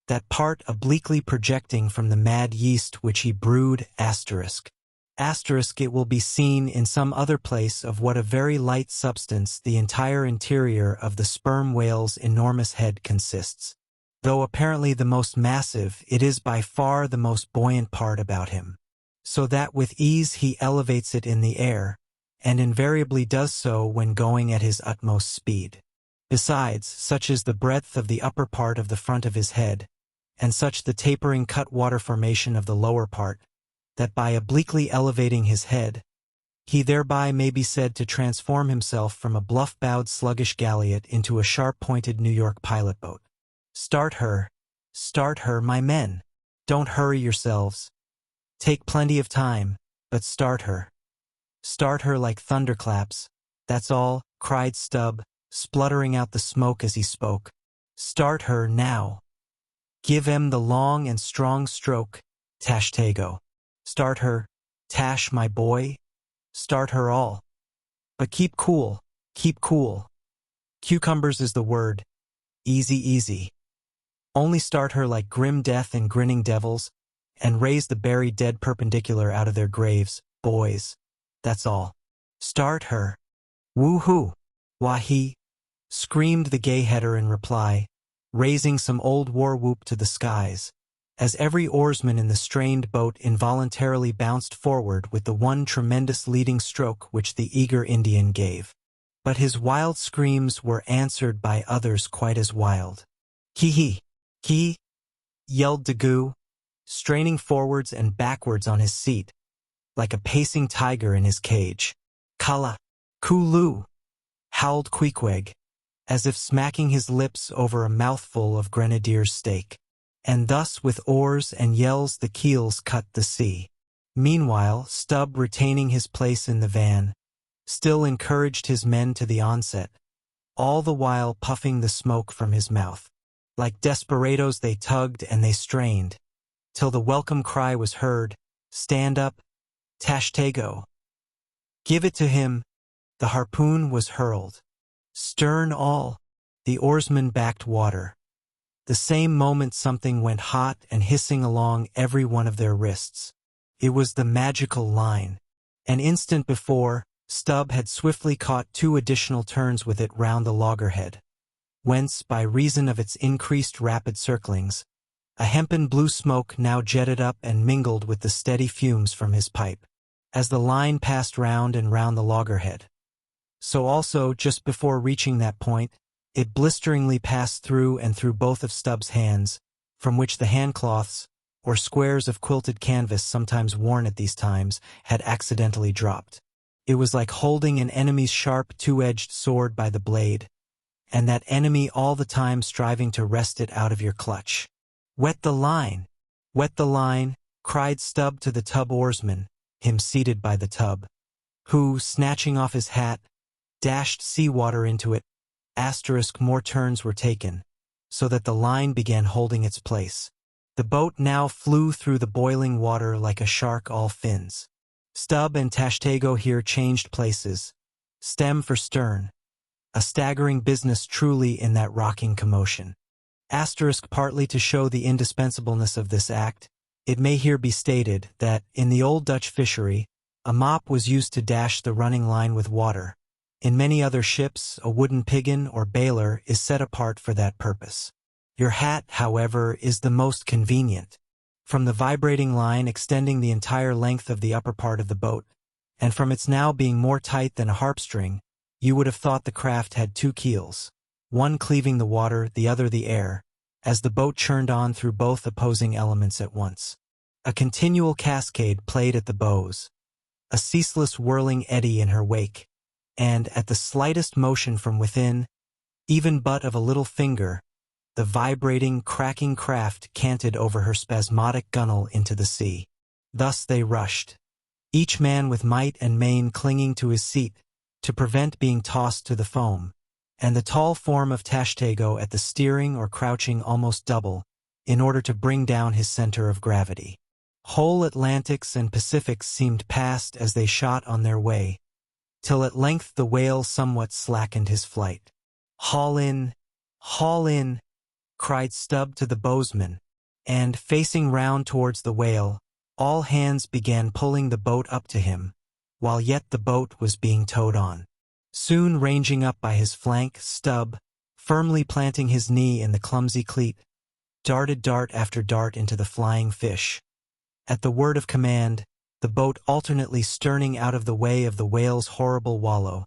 that part obliquely projecting from the mad yeast which he brewed ***. It will be seen in some other place of what a very light substance the entire interior of the sperm whale's enormous head consists. Though apparently the most massive, it is by far the most buoyant part about him, so that with ease he elevates it in the air, and invariably does so when going at his utmost speed. Besides, such is the breadth of the upper part of the front of his head, and such the tapering cutwater formation of the lower part, that by obliquely elevating his head, he thereby may be said to transform himself from a bluff-bowed sluggish galliot into a sharp-pointed New York pilot boat. Start her, my men. Don't hurry yourselves. Take plenty of time, but start her. Start her like thunderclaps, that's all, cried Stubb, spluttering out the smoke as he spoke. Start her now. Give 'em the long and strong stroke, Tashtego. Start her, Tash, my boy. Start her all. But keep cool, keep cool. Cucumbers is the word. Easy, easy. Only start her like grim death and grinning devils, and raise the buried dead perpendicular out of their graves, boys. That's all. Start her. Woo-hoo. Wah-hee, screamed the gay-header in reply, raising some old war-whoop to the skies, as every oarsman in the strained boat involuntarily bounced forward with the one tremendous leading stroke which the eager Indian gave. But his wild screams were answered by others quite as wild. Hee hee, yelled Dagu, straining forwards and backwards on his seat, like a pacing tiger in his cage. Kala, Kulu, howled Queequeg, as if smacking his lips over a mouthful of grenadier's steak. And thus with oars and yells the keels cut the sea. Meanwhile, Stubb, retaining his place in the van, still encouraged his men to the onset, all the while puffing the smoke from his mouth. Like desperados they tugged and they strained, till the welcome cry was heard, "Stand up, Tashtego! Give it to him!" The harpoon was hurled. Stern all, the oarsmen backed water. The same moment something went hot and hissing along every one of their wrists. It was the magical line. An instant before, Stubb had swiftly caught 2 additional turns with it round the loggerhead, whence, by reason of its increased rapid circlings, a hempen blue smoke now jetted up and mingled with the steady fumes from his pipe. As the line passed round and round the loggerhead, so also, just before reaching that point, it blisteringly passed through and through both of Stubb's hands, from which the handcloths, or squares of quilted canvas sometimes worn at these times, had accidentally dropped. It was like holding an enemy's sharp 2-edged sword by the blade, and that enemy all the time striving to wrest it out of your clutch. "Wet the line! Wet the line!" cried Stubb to the tub oarsman, him seated by the tub, who, snatching off his hat, dashed sea-water into it. More turns were taken, so that the line began holding its place. The boat now flew through the boiling water like a shark all fins. Stubb and Tashtego here changed places, stem for stern, a staggering business truly in that rocking commotion. Partly to show the indispensableness of this act, it may here be stated that, in the old Dutch fishery, a mop was used to dash the running line with water. In many other ships, a wooden piggin or bailer is set apart for that purpose. Your hat, however, is the most convenient. From the vibrating line extending the entire length of the upper part of the boat, and from its now being more tight than a harpstring, you would have thought the craft had 2 keels, one cleaving the water, the other the air, as the boat churned on through both opposing elements at once. A continual cascade played at the bows, a ceaseless whirling eddy in her wake, and at the slightest motion from within, even but of a little finger, the vibrating, cracking craft canted over her spasmodic gunwale into the sea. Thus they rushed, each man with might and main clinging to his seat to prevent being tossed to the foam, and the tall form of Tashtego at the steering or crouching almost double, in order to bring down his center of gravity. Whole Atlantics and Pacifics seemed past as they shot on their way, till at length the whale somewhat slackened his flight. Haul in, cried Stubb to the bowsman, and, facing round towards the whale, all hands began pulling the boat up to him, while yet the boat was being towed on. Soon ranging up by his flank, Stubb, firmly planting his knee in the clumsy cleat, darted dart after dart into the flying fish. At the word of command, the boat alternately sterning out of the way of the whale's horrible wallow,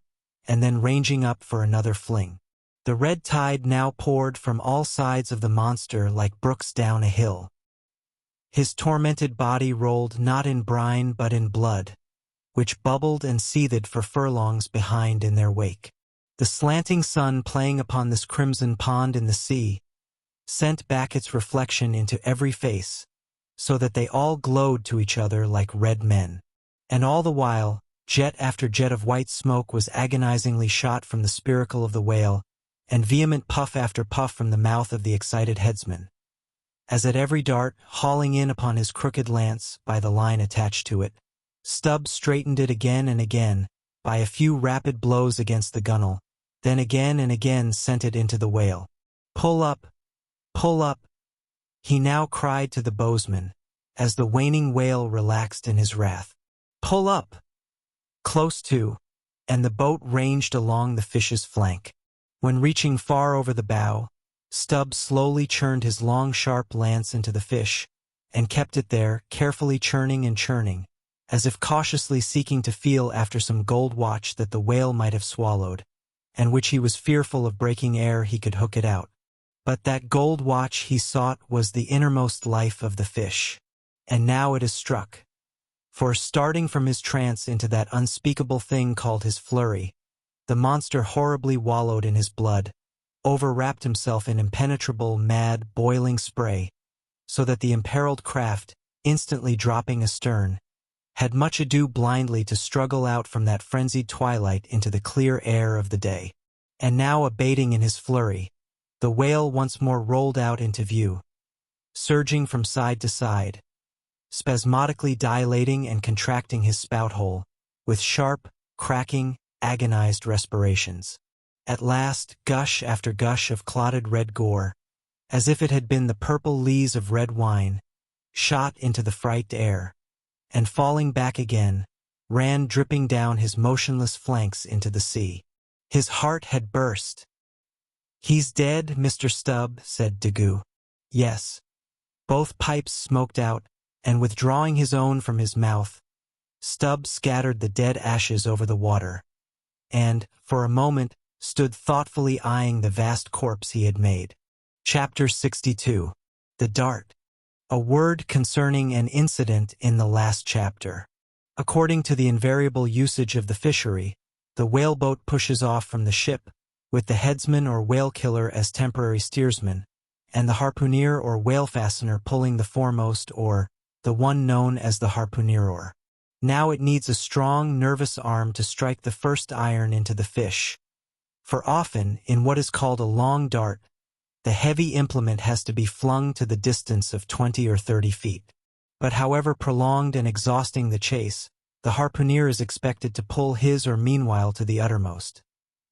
and then ranging up for another fling. The red tide now poured from all sides of the monster like brooks down a hill. His tormented body rolled not in brine but in blood, which bubbled and seethed for furlongs behind in their wake. The slanting sun playing upon this crimson pond in the sea sent back its reflection into every face, so that they all glowed to each other like red men. And all the while, jet after jet of white smoke was agonizingly shot from the spiracle of the whale, and vehement puff after puff from the mouth of the excited headsman, as at every dart, hauling in upon his crooked lance by the line attached to it, Stubb straightened it again and again by a few rapid blows against the gunwale, then again and again sent it into the whale. Pull up, he now cried to the bowsman, as the waning whale relaxed in his wrath. Pull up! Close to, and the boat ranged along the fish's flank. When reaching far over the bow, Stubb slowly churned his long sharp lance into the fish, and kept it there, carefully churning and churning, as if cautiously seeking to feel after some gold watch that the whale might have swallowed, and which he was fearful of breaking ere he could hook it out. But that gold watch he sought was the innermost life of the fish. And now it is struck. For starting from his trance into that unspeakable thing called his flurry, the monster horribly wallowed in his blood, overwrapped himself in impenetrable, mad, boiling spray, so that the imperiled craft, instantly dropping astern, had much ado blindly to struggle out from that frenzied twilight into the clear air of the day. And now, abating in his flurry, the whale once more rolled out into view, surging from side to side, spasmodically dilating and contracting his spout hole, with sharp, cracking, agonized respirations. At last, gush after gush of clotted red gore, as if it had been the purple lees of red wine, shot into the fright air, and falling back again, ran dripping down his motionless flanks into the sea. His heart had burst. "He's dead, Mr. Stubb," said Daggoo. "Yes." Both pipes smoked out, and withdrawing his own from his mouth, Stubb scattered the dead ashes over the water, and, for a moment, stood thoughtfully eyeing the vast corpse he had made. Chapter 62. The Dart. A word concerning an incident in the last chapter. According to the invariable usage of the fishery, the whaleboat pushes off from the ship, with the headsman or whale killer as temporary steersman, and the harpooner or whale fastener pulling the foremost or the one known as the harpooner oar. Now it needs a strong, nervous arm to strike the first iron into the fish, for often, in what is called a long dart, the heavy implement has to be flung to the distance of 20 or 30 feet. But however prolonged and exhausting the chase, the harpooner is expected to pull his or meanwhile to the uttermost.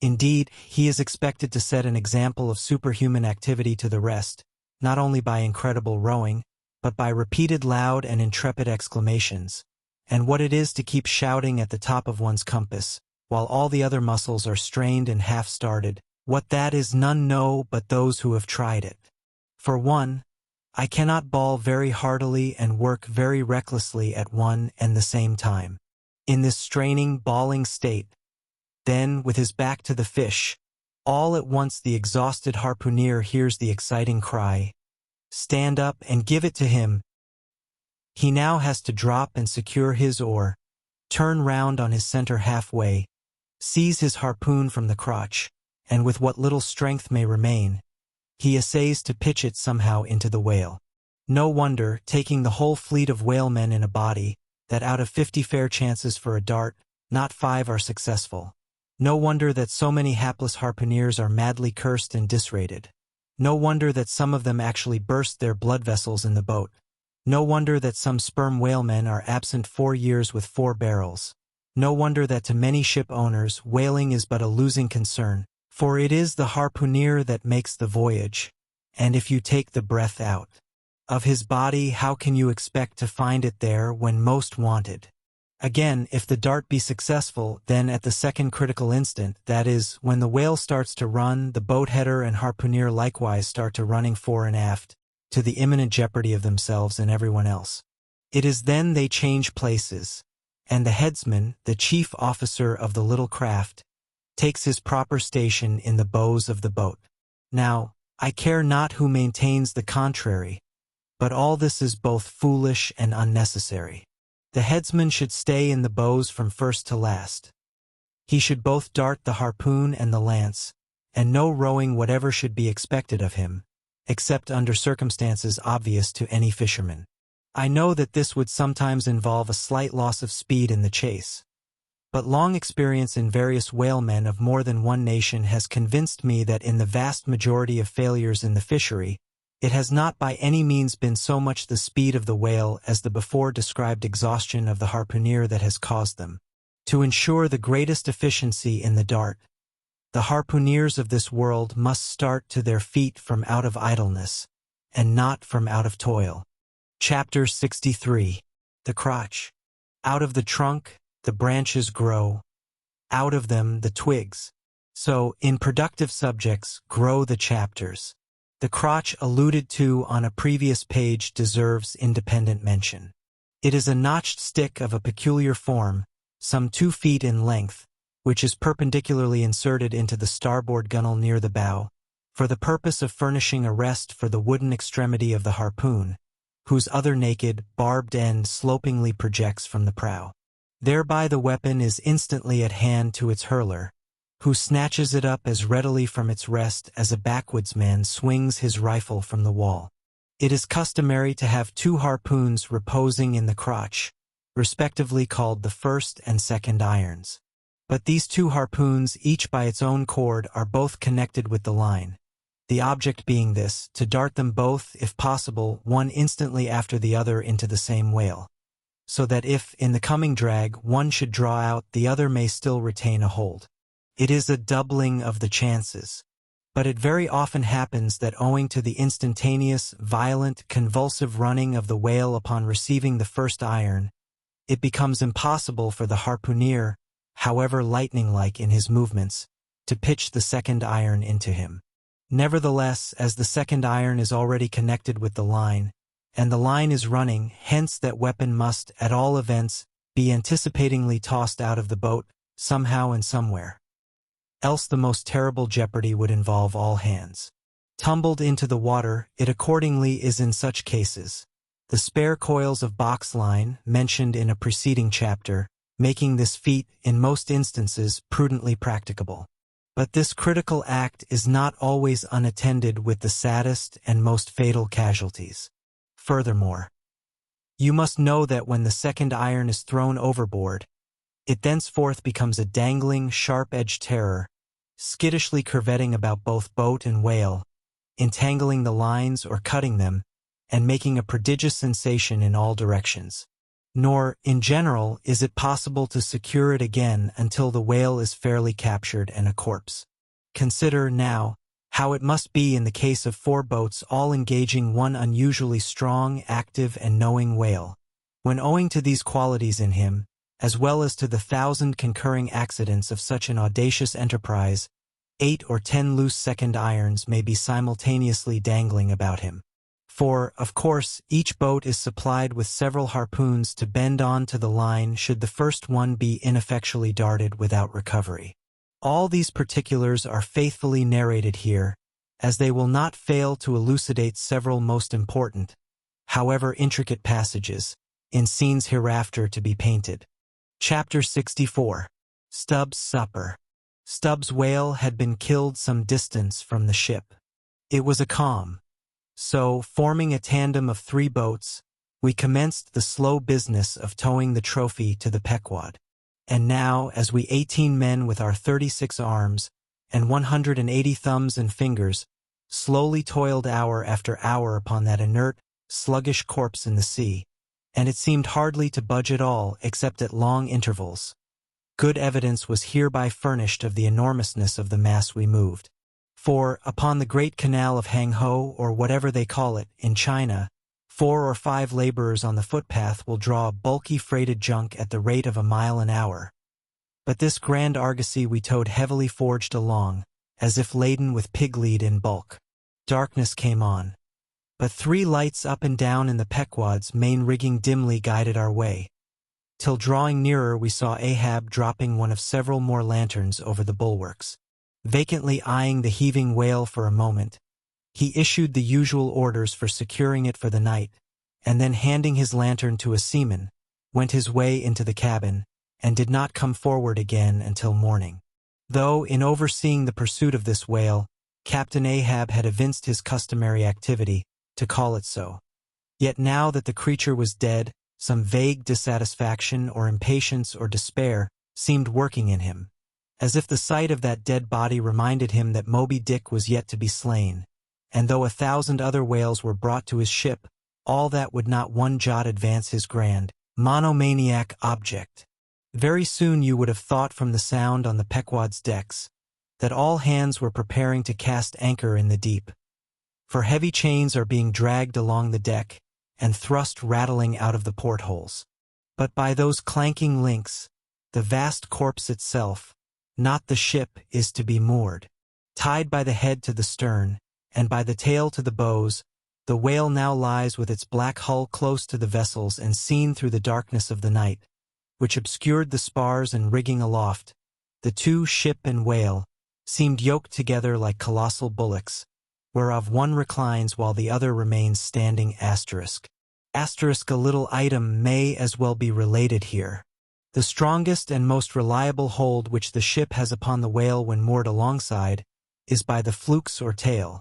Indeed, he is expected to set an example of superhuman activity to the rest, not only by incredible rowing, but by repeated loud and intrepid exclamations, and what it is to keep shouting at the top of one's compass, while all the other muscles are strained and half-started. What that is none know but those who have tried it. For one, I cannot bawl very heartily and work very recklessly at one and the same time. In this straining, bawling state, then, with his back to the fish, all at once the exhausted harpooner hears the exciting cry, "Stand up and give it to him!" He now has to drop and secure his oar, turn round on his center halfway, seize his harpoon from the crotch, and with what little strength may remain, he essays to pitch it somehow into the whale. No wonder, taking the whole fleet of whalemen in a body, that out of 50 fair chances for a dart, not 5 are successful. No wonder that so many hapless harpooneers are madly cursed and disrated. No wonder that some of them actually burst their blood vessels in the boat. No wonder that some sperm whalemen are absent 4 years with 4 barrels. No wonder that to many ship owners whaling is but a losing concern, for it is the harpooner that makes the voyage, and if you take the breath out of his body, how can you expect to find it there when most wanted? Again, if the dart be successful, then at the second critical instant, that is, when the whale starts to run, the boat header and harpooner likewise start to running fore and aft, to the imminent jeopardy of themselves and everyone else. It is then they change places, and the headsman, the chief officer of the little craft, takes his proper station in the bows of the boat. Now, I care not who maintains the contrary, but all this is both foolish and unnecessary. The headsman should stay in the bows from first to last. He should both dart the harpoon and the lance, and no rowing whatever should be expected of him, except under circumstances obvious to any fisherman. I know that this would sometimes involve a slight loss of speed in the chase, but long experience in various whalemen of more than one nation has convinced me that in the vast majority of failures in the fishery, it has not by any means been so much the speed of the whale as the before described exhaustion of the harpooner that has caused them. To ensure the greatest efficiency in the dart, the harpooneers of this world must start to their feet from out of idleness, and not from out of toil. Chapter 63. The Crotch. Out of the trunk, the branches grow. Out of them, the twigs. So, in productive subjects, grow the chapters. The crotch alluded to on a previous page deserves independent mention. It is a notched stick of a peculiar form, some 2 feet in length, which is perpendicularly inserted into the starboard gunwale near the bow, for the purpose of furnishing a rest for the wooden extremity of the harpoon, whose other naked, barbed end slopingly projects from the prow. Thereby the weapon is instantly at hand to its hurler, who snatches it up as readily from its rest as a backwoodsman swings his rifle from the wall. It is customary to have 2 harpoons reposing in the crotch, respectively called the first and second irons. But these 2 harpoons, each by its own cord, are both connected with the line, the object being this, to dart them both, if possible, one instantly after the other into the same whale, so that if, in the coming drag, one should draw out, the other may still retain a hold. It is a doubling of the chances. But it very often happens that owing to the instantaneous, violent, convulsive running of the whale upon receiving the first iron, it becomes impossible for the harpooner, however lightning-like in his movements, to pitch the second iron into him. Nevertheless, as the second iron is already connected with the line, and the line is running, hence that weapon must, at all events, be anticipatingly tossed out of the boat, somehow and somewhere. Else the most terrible jeopardy would involve all hands. Tumbled into the water, it accordingly is in such cases, the spare coils of box line, mentioned in a preceding chapter, making this feat, in most instances, prudently practicable. But this critical act is not always unattended with the saddest and most fatal casualties. Furthermore, you must know that when the second iron is thrown overboard, it thenceforth becomes a dangling, sharp-edged terror, skittishly curvetting about both boat and whale, entangling the lines or cutting them, and making a prodigious sensation in all directions. Nor, in general, is it possible to secure it again until the whale is fairly captured and a corpse. Consider, now, how it must be in the case of 4 boats all engaging one unusually strong, active, and knowing whale, when owing to these qualities in him, as well as to the 1,000 concurring accidents of such an audacious enterprise, 8 or 10 loose second irons may be simultaneously dangling about him. For, of course, each boat is supplied with several harpoons to bend on to the line should the first one be ineffectually darted without recovery. All these particulars are faithfully narrated here, as they will not fail to elucidate several most important, however intricate passages, in scenes hereafter to be painted. Chapter 64. Stubb's Supper. Stubb's whale had been killed some distance from the ship. It was a calm. So, forming a tandem of 3 boats, we commenced the slow business of towing the trophy to the Pequod. And now, as we 18 men with our 36 arms, and 180 thumbs and fingers, slowly toiled hour after hour upon that inert, sluggish corpse in the sea, and it seemed hardly to budge at all except at long intervals, good evidence was hereby furnished of the enormousness of the mass we moved. For, upon the great canal of Hang-Ho, or whatever they call it, in China, 4 or 5 laborers on the footpath will draw a bulky freighted junk at the rate of a mile an hour. But this grand argosy we towed heavily forged along, as if laden with pig-lead in bulk. Darkness came on, but 3 lights up and down in the Pequod's main rigging dimly guided our way, till drawing nearer we saw Ahab dropping one of several more lanterns over the bulwarks. Vacantly eyeing the heaving whale for a moment, he issued the usual orders for securing it for the night, and then handing his lantern to a seaman, went his way into the cabin, and did not come forward again until morning. Though, in overseeing the pursuit of this whale, Captain Ahab had evinced his customary activity, to call it so. Yet now that the creature was dead, some vague dissatisfaction or impatience or despair seemed working in him, as if the sight of that dead body reminded him that Moby-Dick was yet to be slain, and though 1,000 other whales were brought to his ship, all that would not one jot advance his grand, monomaniac object. Very soon you would have thought from the sound on the Pequod's decks that all hands were preparing to cast anchor in the deep, for heavy chains are being dragged along the deck and thrust rattling out of the portholes. But by those clanking links, the vast corpse itself, not the ship, is to be moored. Tied by the head to the stern, and by the tail to the bows, the whale now lies with its black hull close to the vessels and seen through the darkness of the night, which obscured the spars and rigging aloft. the two, ship and whale, seemed yoked together like colossal bullocks, whereof one reclines while the other remains standing. Asterisk, a little item may as well be related here. The strongest and most reliable hold which the ship has upon the whale when moored alongside is by the flukes or tail,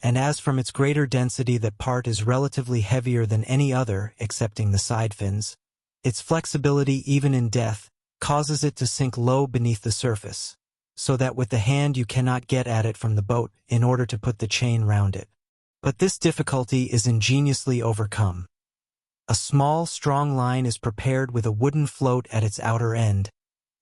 and as from its greater density that part is relatively heavier than any other excepting the side fins, its flexibility even in death causes it to sink low beneath the surface, so that with the hand you cannot get at it from the boat in order to put the chain round it. But this difficulty is ingeniously overcome. A small, strong line is prepared with a wooden float at its outer end,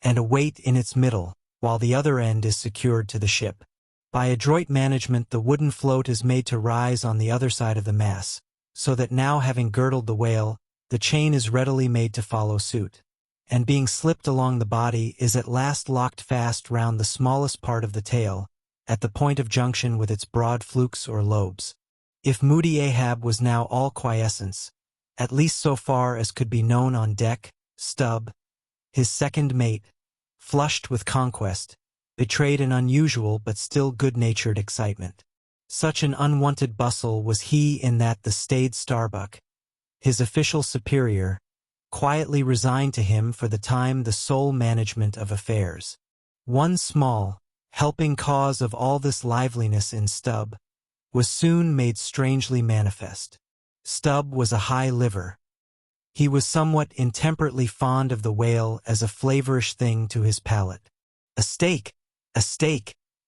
and a weight in its middle, while the other end is secured to the ship. By adroit management the wooden float is made to rise on the other side of the mass, so that now having girdled the whale, the chain is readily made to follow suit, and being slipped along the body is at last locked fast round the smallest part of the tail, at the point of junction with its broad flukes or lobes. If moody Ahab was now all quiescence, at least so far as could be known on deck, Stubb, his second mate, flushed with conquest, betrayed an unusual but still good-natured excitement. Such an unwonted bustle was he in that the staid Starbuck, his official superior, quietly resigned to him for the time the sole management of affairs. One small, helping cause of all this liveliness in Stubb was soon made strangely manifest. Stubb was a high liver. He was somewhat intemperately fond of the whale as a flavorish thing to his palate. A steak,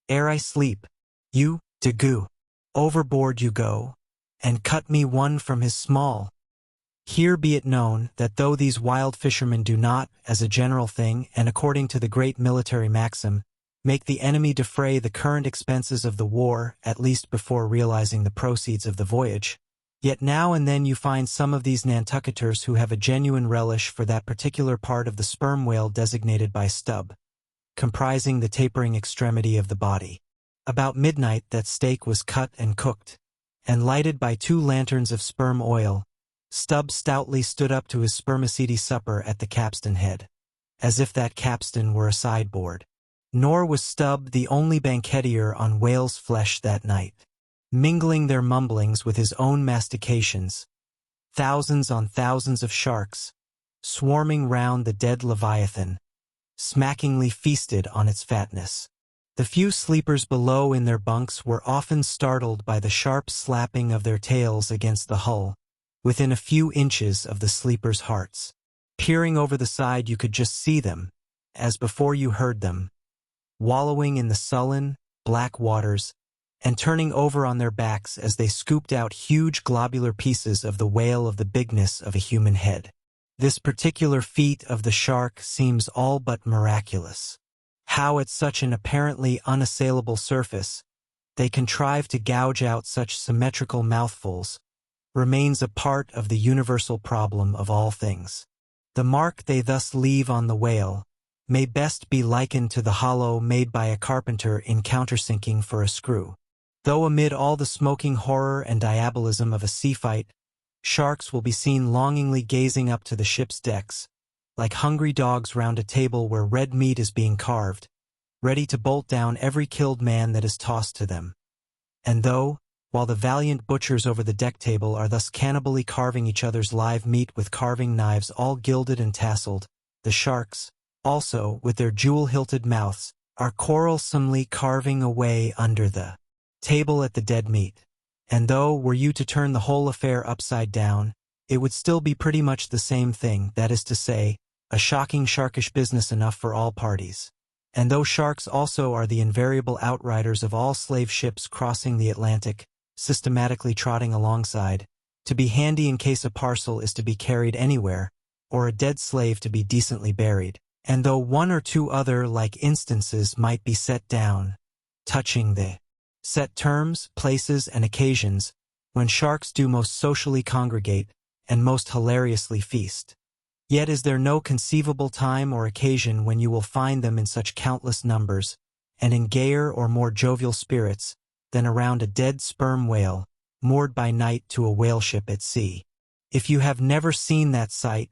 ere I sleep, you, Daggoo, overboard you go, and cut me one from his small. Here be it known that though these wild fishermen do not, as a general thing and according to the great military maxim, make the enemy defray the current expenses of the war, at least before realizing the proceeds of the voyage, yet now and then you find some of these Nantucketers who have a genuine relish for that particular part of the sperm whale designated by Stubb, comprising the tapering extremity of the body. About midnight that steak was cut and cooked, and lighted by 2 lanterns of sperm oil, Stubb stoutly stood up to his spermaceti supper at the capstan head, as if that capstan were a sideboard. Nor was Stubb the only banqueteer on whale's flesh that night. Mingling their mumblings with his own mastications, thousands on thousands of sharks, swarming round the dead leviathan, smackingly feasted on its fatness. The few sleepers below in their bunks were often startled by the sharp slapping of their tails against the hull, within a few inches of the sleepers' hearts. Peering over the side you could just see them, as before you heard them, wallowing in the sullen, black waters, and turning over on their backs as they scooped out huge globular pieces of the whale of the bigness of a human head. This particular feat of the shark seems all but miraculous. How at such an apparently unassailable surface they contrive to gouge out such symmetrical mouthfuls remains a part of the universal problem of all things. The mark they thus leave on the whale may best be likened to the hollow made by a carpenter in countersinking for a screw. Though amid all the smoking horror and diabolism of a sea fight, sharks will be seen longingly gazing up to the ship's decks, like hungry dogs round a table where red meat is being carved, ready to bolt down every killed man that is tossed to them. And though, while the valiant butchers over the deck table are thus cannibally carving each other's live meat with carving knives all gilded and tasseled, the sharks, also, with their jewel-hilted mouths, are quarrelsomely carving away under the table at the dead meat. And though, were you to turn the whole affair upside down, it would still be pretty much the same thing, that is to say, a shocking sharkish business enough for all parties. And though sharks also are the invariable outriders of all slave ships crossing the Atlantic, systematically trotting alongside, to be handy in case a parcel is to be carried anywhere, or a dead slave to be decently buried, and though 1 or 2 other like instances might be set down, touching the set terms, places, and occasions when sharks do most socially congregate and most hilariously feast, yet is there no conceivable time or occasion when you will find them in such countless numbers, and in gayer or more jovial spirits, than around a dead sperm whale, moored by night to a whale ship at sea. If you have never seen that sight,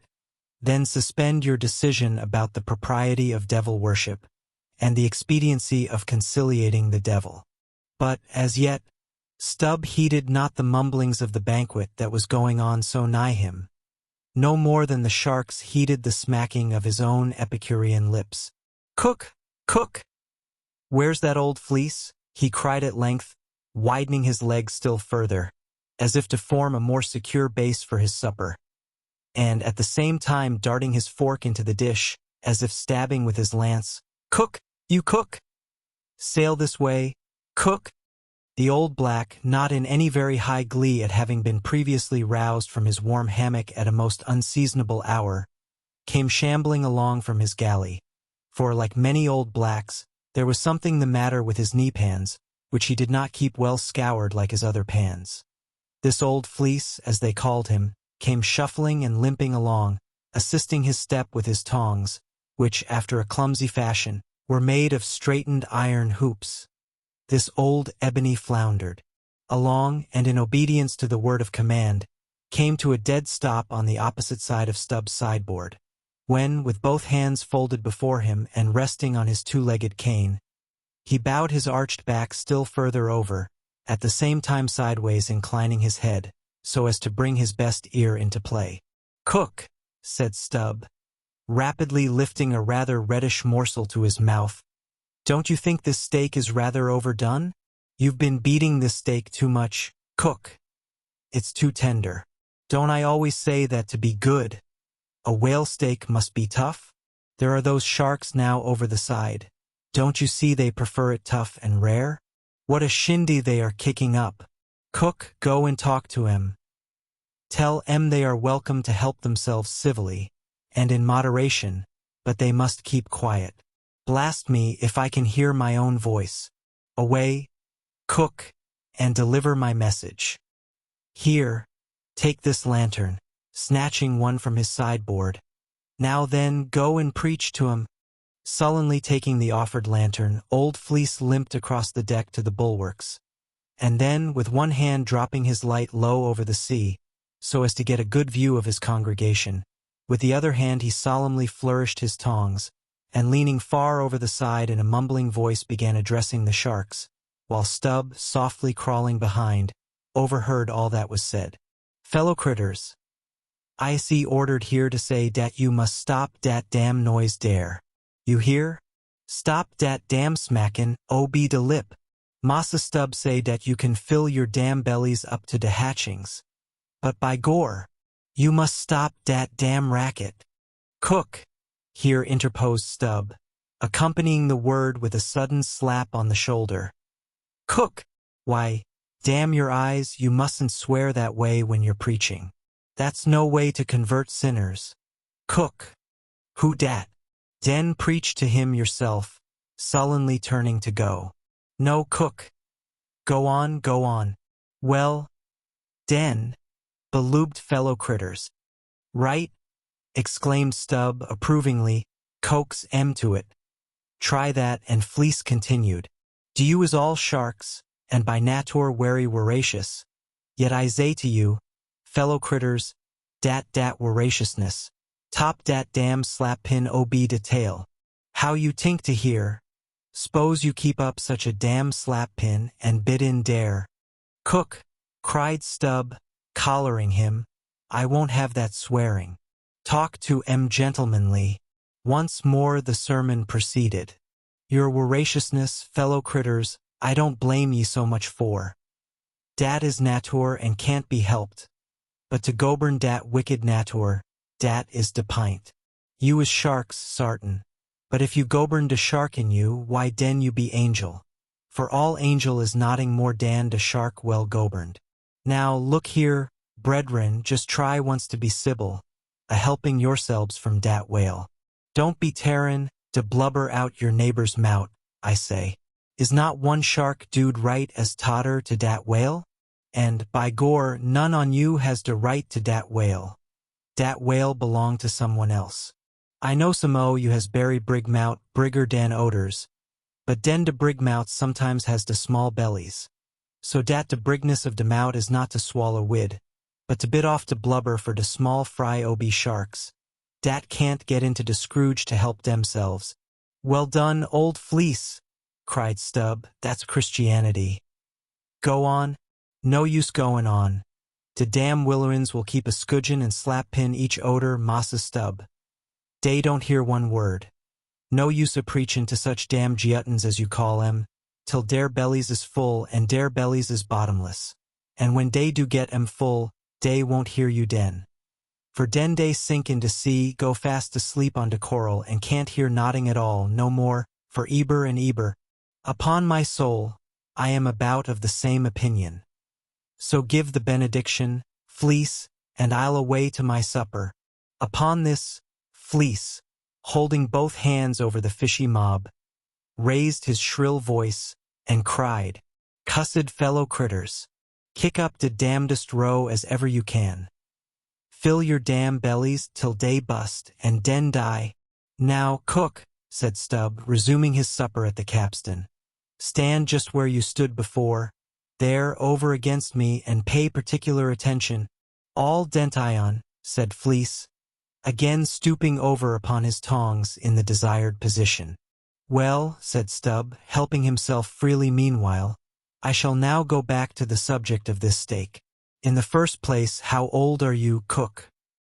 then suspend your decision about the propriety of devil worship, and the expediency of conciliating the devil. But, as yet, Stubb heeded not the mumblings of the banquet that was going on so nigh him, no more than the sharks heeded the smacking of his own Epicurean lips. "Cook! Cook! Where's that old fleece?" he cried at length, widening his legs still further, as if to form a more secure base for his supper, and at the same time darting his fork into the dish, as if stabbing with his lance. "Cook! You cook! Sail this way! Cook!" The old black, not in any very high glee at having been previously roused from his warm hammock at a most unseasonable hour, came shambling along from his galley, for, like many old blacks, there was something the matter with his knee-pans, which he did not keep well scoured like his other pans. This old fleece, as they called him, came shuffling and limping along, assisting his step with his tongs, which, after a clumsy fashion, were made of straightened iron hoops. This old ebony floundered along, and in obedience to the word of command, came to a dead stop on the opposite side of Stubb's sideboard, when, with both hands folded before him and resting on his two-legged cane, he bowed his arched back still further over, at the same time sideways inclining his head, so as to bring his best ear into play. "Cook," said Stubb, rapidly lifting a rather reddish morsel to his mouth. "Don't you think this steak is rather overdone? You've been beating this steak too much. Cook. It's too tender. Don't I always say that to be good, a whale steak must be tough? There are those sharks now over the side. Don't you see they prefer it tough and rare? What a shindy they are kicking up. Cook, go and talk to 'em. Tell 'em they are welcome to help themselves civilly, and in moderation, but they must keep quiet. Blast me if I can hear my own voice. Away, cook, and deliver my message. Here, take this lantern," snatching one from his sideboard. "Now then, go and preach to 'em." Sullenly taking the offered lantern, Old Fleece limped across the deck to the bulwarks, and then, with one hand dropping his light low over the sea, so as to get a good view of his congregation, with the other hand he solemnly flourished his tongs, and leaning far over the side in a mumbling voice began addressing the sharks, while Stubb, softly crawling behind, overheard all that was said. "Fellow critters, I see ordered here to say dat you must stop dat damn noise dere. You hear? Stop dat damn smackin', be de lip. Massa Stubb say dat you can fill your damn bellies up to de hatchings. But by gore, you must stop dat damn racket. Cook," here interposed Stubb, accompanying the word with a sudden slap on the shoulder. "Cook! Why, damn your eyes, you mustn't swear that way when you're preaching. That's no way to convert sinners. Cook! Who dat? Den preach to him yourself," sullenly turning to go. "No, cook. Go on, go on." "Well, den, beloobed fellow critters." "Right," exclaimed Stubb approvingly, "coax 'em to it. Try that," and Fleece continued. "Do you is all sharks, and by natur wery woracious. Yet I say to you, fellow critters, dat woraciousness. Top dat damn slap pin be de tail. How you tink to hear? S'pose you keep up such a damn slap pin and bid in dare." "Cook," cried Stubb, collaring him, "I won't have that swearing. Talk to 'em gentlemanly." Once more the sermon proceeded. "Your woraciousness, fellow critters, I don't blame ye so much for. Dat is natur and can't be helped. But to govern dat wicked natur, dat is de pint. You is sharks, sartin. But if you govern de shark in you, why den you be angel. For all angel is nothing more dan de shark well governed. Now look here, brethren, just try once to be civil, a-helping yourselves from dat whale. Don't be tearin' de blubber out your neighbor's mout, I say. Is not one shark dude right as totter to dat whale? And, by gore, none on you has de right to dat whale. Dat whale belong to someone else. I know some o' you has berry brig mout, brigger dan oders, but den de brig mout sometimes has de small bellies. So dat de brigness of de mout is not to swallow wid, but to bit off de blubber for de small fry ob sharks. Dat can't get into de Scrooge to help demselves. Well done, old fleece, cried Stubb. That's Christianity. Go on. No use going on. De damn Willerins will keep a scudgeon and slap pin each oder Massa Stubb. Dey don't hear one word. No use a preachin' to such damn juttins as you call 'em, till dare bellies is full and dare bellies is bottomless. And when dey do get 'em full, dey won't hear you den. For den dey sink into sea, go fast to sleep on de coral, and can't hear nodding at all, no more, for eber and eber. Upon my soul, I am about of the same opinion. So give the benediction, fleece, and I'll away to my supper. Upon this, fleece, holding both hands over the fishy mob, raised his shrill voice, and cried, Cussed fellow critters, kick up de damnedest row as ever you can. Fill your damn bellies till day bust, and den die. Now, cook, said Stubb, resuming his supper at the capstan. Stand just where you stood before, there over against me, and pay particular attention. All dention, said Fleece, again stooping over upon his tongs in the desired position. Well, said Stubb, helping himself freely meanwhile, I shall now go back to the subject of this steak. In the first place, how old are you, cook?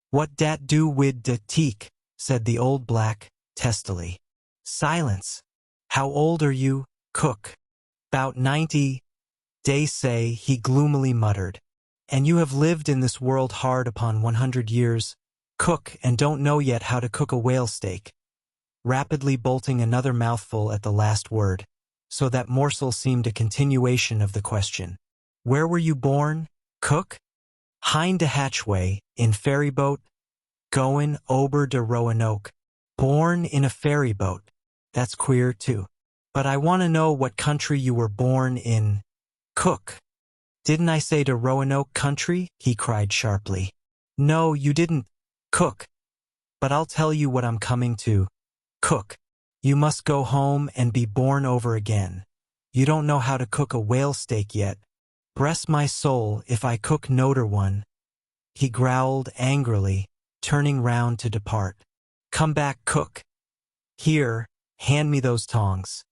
What dat do wid de teak? Said the old black, testily. Silence. How old are you, cook? 'Bout 90. Dey say, he gloomily muttered. And you have lived in this world hard upon 100 years, cook, and don't know yet how to cook a whale steak. Rapidly bolting another mouthful at the last word, so that morsel seemed a continuation of the question. Where were you born, cook? Hind de hatchway, in ferryboat? Goin' ober de Roanoke. Born in a ferryboat. That's queer, too. But I want to know what country you were born in, cook. Didn't I say to Roanoke country? He cried sharply. No, you didn't, cook. But I'll tell you what I'm coming to, cook. You must go home and be born over again. You don't know how to cook a whale steak yet. Bless my soul if I cook noder one. He growled angrily, turning round to depart. Come back, cook. Here, hand me those tongs.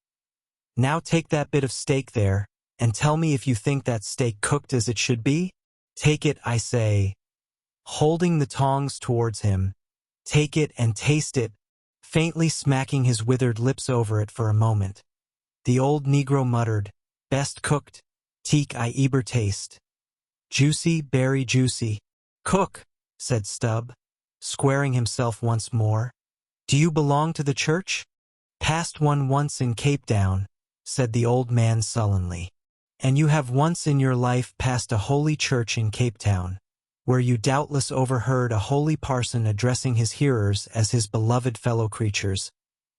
Now take that bit of steak there, and tell me if you think that steak cooked as it should be? Take it, I say. Holding the tongs towards him, take it and taste it, faintly smacking his withered lips over it for a moment. The old Negro muttered, Best cooked, teak I eber taste. Juicy, berry juicy. Cook, said Stubb, squaring himself once more. Do you belong to the church? Passed one once in Cape Town, said the old man sullenly. And you have once in your life passed a holy church in Cape Town, where you doubtless overheard a holy parson addressing his hearers as his beloved fellow creatures.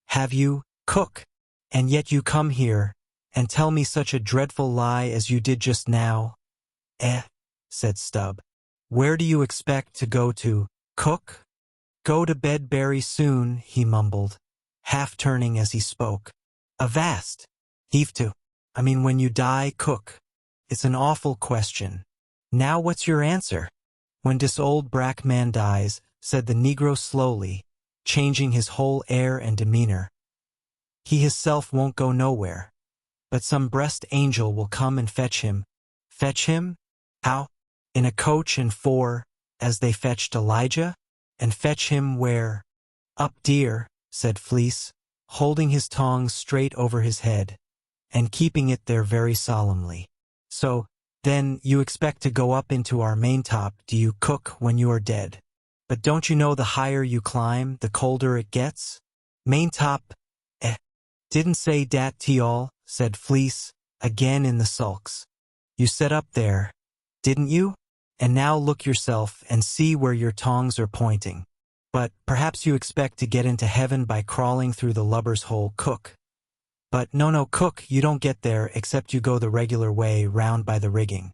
Have you, cook? And yet you come here, and tell me such a dreadful lie as you did just now? Said Stubb. Where do you expect to go to, cook? Go to bed very soon, he mumbled, half turning as he spoke. Avast! Heave to. I mean when you die, cook. It's an awful question. Now what's your answer? When dis old brack man dies, said the Negro slowly, changing his whole air and demeanor. He hisself won't go nowhere, but some breast angel will come and fetch him. Fetch him? How? In a coach and four, as they fetched Elijah? And fetch him where? Up, dear, said Fleece, holding his tongs straight over his head, and keeping it there very solemnly. So, then, you expect to go up into our maintop, do you, cook, when you are dead? But don't you know the higher you climb, the colder it gets? Maintop? Didn't say dat to y'all, said Fleece, again in the sulks. You set up there, didn't you? And now look yourself and see where your tongs are pointing. But perhaps you expect to get into heaven by crawling through the lubber's hole, cook. But no, cook, you don't get there except you go the regular way round by the rigging.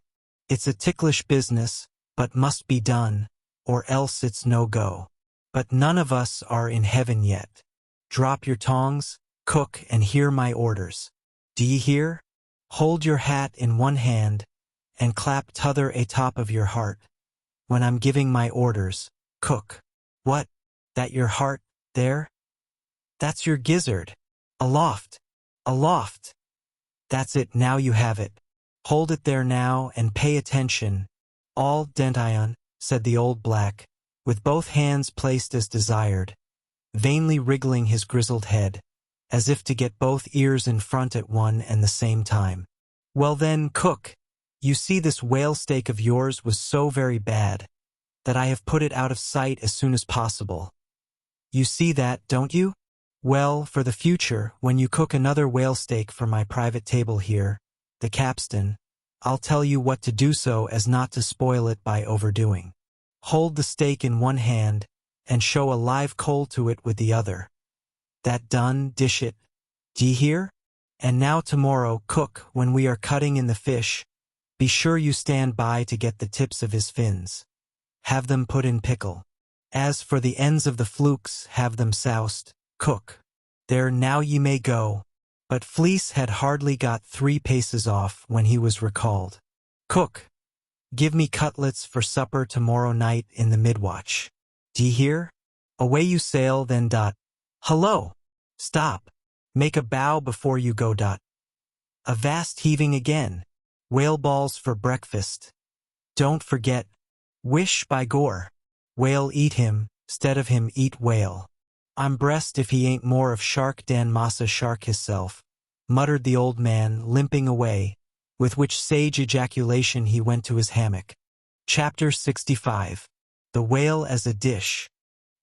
It's a ticklish business, but must be done, or else it's no go. But none of us are in heaven yet. Drop your tongs, cook, and hear my orders. Do ye hear? Hold your hat in one hand, and clap t'other atop of your heart, when I'm giving my orders, cook. What? That your heart, there? That's your gizzard. Aloft! Aloft! That's it, now you have it. Hold it there now and pay attention. All dentition, said the old black, with both hands placed as desired, vainly wriggling his grizzled head, as if to get both ears in front at one and the same time. Well then, cook, you see this whale steak of yours was so very bad, that I have put it out of sight as soon as possible. You see that, don't you? Well, for the future, when you cook another whale steak for my private table here, the capstan, I'll tell you what to do so as not to spoil it by overdoing. Hold the steak in one hand, and show a live coal to it with the other. That done, dish it. D'ye hear? And now tomorrow, cook, when we are cutting in the fish, be sure you stand by to get the tips of his fins. Have them put in pickle. As for the ends of the flukes, have them soused. Cook. There, now ye may go. But Fleece had hardly got 3 paces off when he was recalled. Cook, give me cutlets for supper tomorrow night in the midwatch. D'ye hear? Away you sail then. Hullo! Stop! Make a bow before you go. A vast heaving again. Whale balls for breakfast. Don't forget. Wish by gore. Whale eat him, 'stead of him eat whale. I'm brest if he ain't more of shark dan massa shark hisself, muttered the old man, limping away, with which sage ejaculation he went to his hammock. Chapter 65. The Whale as a Dish.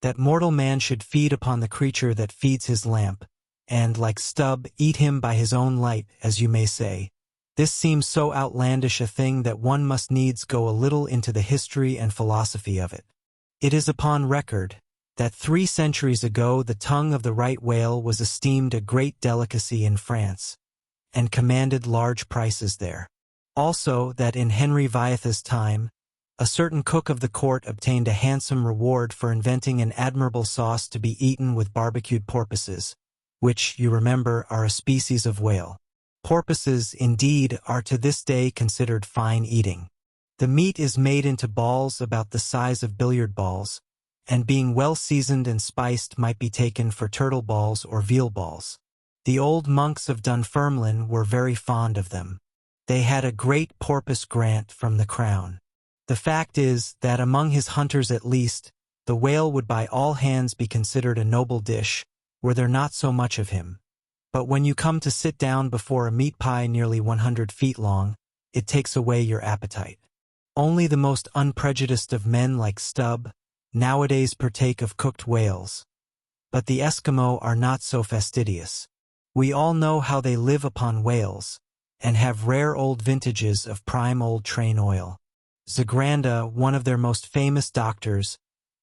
That mortal man should feed upon the creature that feeds his lamp, and, like Stubb, eat him by his own light, as you may say. This seems so outlandish a thing that one must needs go a little into the history and philosophy of it. It is upon record that 3 centuries ago the tongue of the right whale was esteemed a great delicacy in France, and commanded large prices there. Also that in Henry VIII's time, a certain cook of the court obtained a handsome reward for inventing an admirable sauce to be eaten with barbecued porpoises, which, you remember, are a species of whale. Porpoises, indeed, are to this day considered fine eating. The meat is made into balls about the size of billiard balls, and being well seasoned and spiced might be taken for turtle balls or veal balls. The old monks of Dunfermline were very fond of them. They had a great porpoise grant from the crown. The fact is that among his hunters at least, the whale would by all hands be considered a noble dish, were there not so much of him. But when you come to sit down before a meat pie nearly 100 feet long, it takes away your appetite. Only the most unprejudiced of men like Stubb nowadays partake of cooked whales. But the Eskimo are not so fastidious. We all know how they live upon whales, and have rare old vintages of prime old train oil. Zagranda, one of their most famous doctors,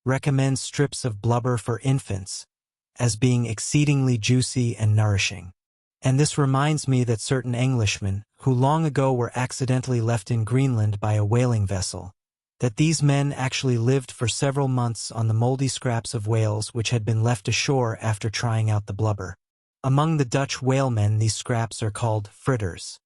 recommends strips of blubber for infants, as being exceedingly juicy and nourishing. And this reminds me that certain Englishmen, who long ago were accidentally left in Greenland by a whaling vessel, that these men actually lived for several months on the moldy scraps of whales which had been left ashore after trying out the blubber. Among the Dutch whalemen these scraps are called fritters,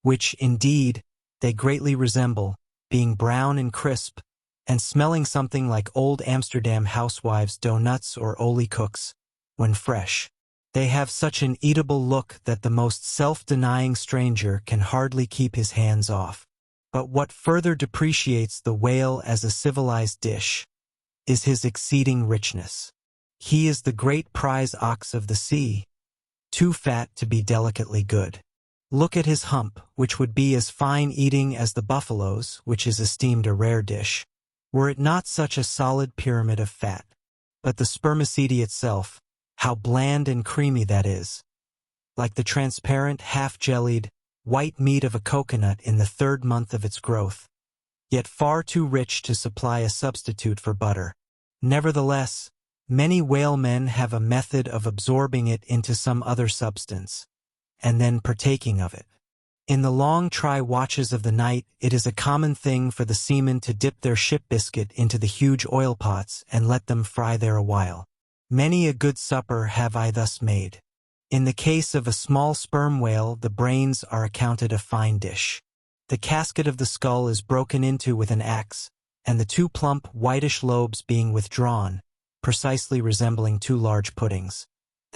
which, indeed, they greatly resemble, being brown and crisp, and smelling something like old Amsterdam housewives' doughnuts or olie cooks, when fresh. They have such an eatable look that the most self-denying stranger can hardly keep his hands off. But what further depreciates the whale as a civilized dish is his exceeding richness. He is the great prize ox of the sea, too fat to be delicately good. Look at his hump, which would be as fine eating as the buffalo's, which is esteemed a rare dish, were it not such a solid pyramid of fat. But the spermaceti itself, how bland and creamy that is, like the transparent, half-jellied, white meat of a coconut in the 3rd month of its growth, yet far too rich to supply a substitute for butter. Nevertheless, many whalemen have a method of absorbing it into some other substance, and then partaking of it. In the long try watches of the night, it is a common thing for the seamen to dip their ship biscuit into the huge oil pots and let them fry there a while. Many a good supper have I thus made. In the case of a small sperm whale, the brains are accounted a fine dish. The casket of the skull is broken into with an axe, and the 2 plump, whitish lobes being withdrawn, precisely resembling 2 large puddings.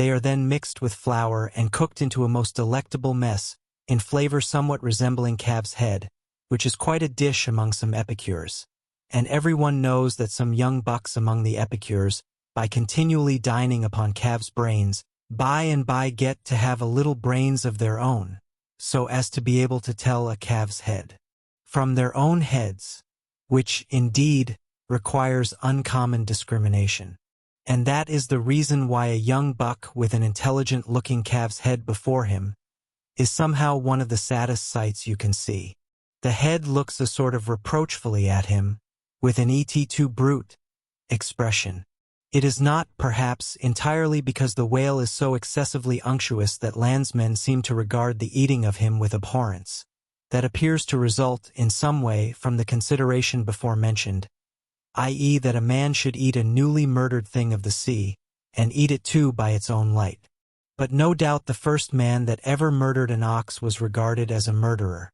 They are then mixed with flour and cooked into a most delectable mess, in flavor somewhat resembling calf's head, which is quite a dish among some epicures. And everyone knows that some young bucks among the epicures, by continually dining upon calves' brains, by and by get to have a little brains of their own, so as to be able to tell a calf's head from their own heads, which, indeed, requires uncommon discrimination. And that is the reason why a young buck with an intelligent-looking calf's head before him is somehow one of the saddest sights you can see. The head looks a sort of reproachfully at him, with an "et tu brute" expression. It is not, perhaps, entirely because the whale is so excessively unctuous that landsmen seem to regard the eating of him with abhorrence. That appears to result, in some way, from the consideration before mentioned, i.e. that a man should eat a newly murdered thing of the sea, and eat it too by its own light. But no doubt the first man that ever murdered an ox was regarded as a murderer.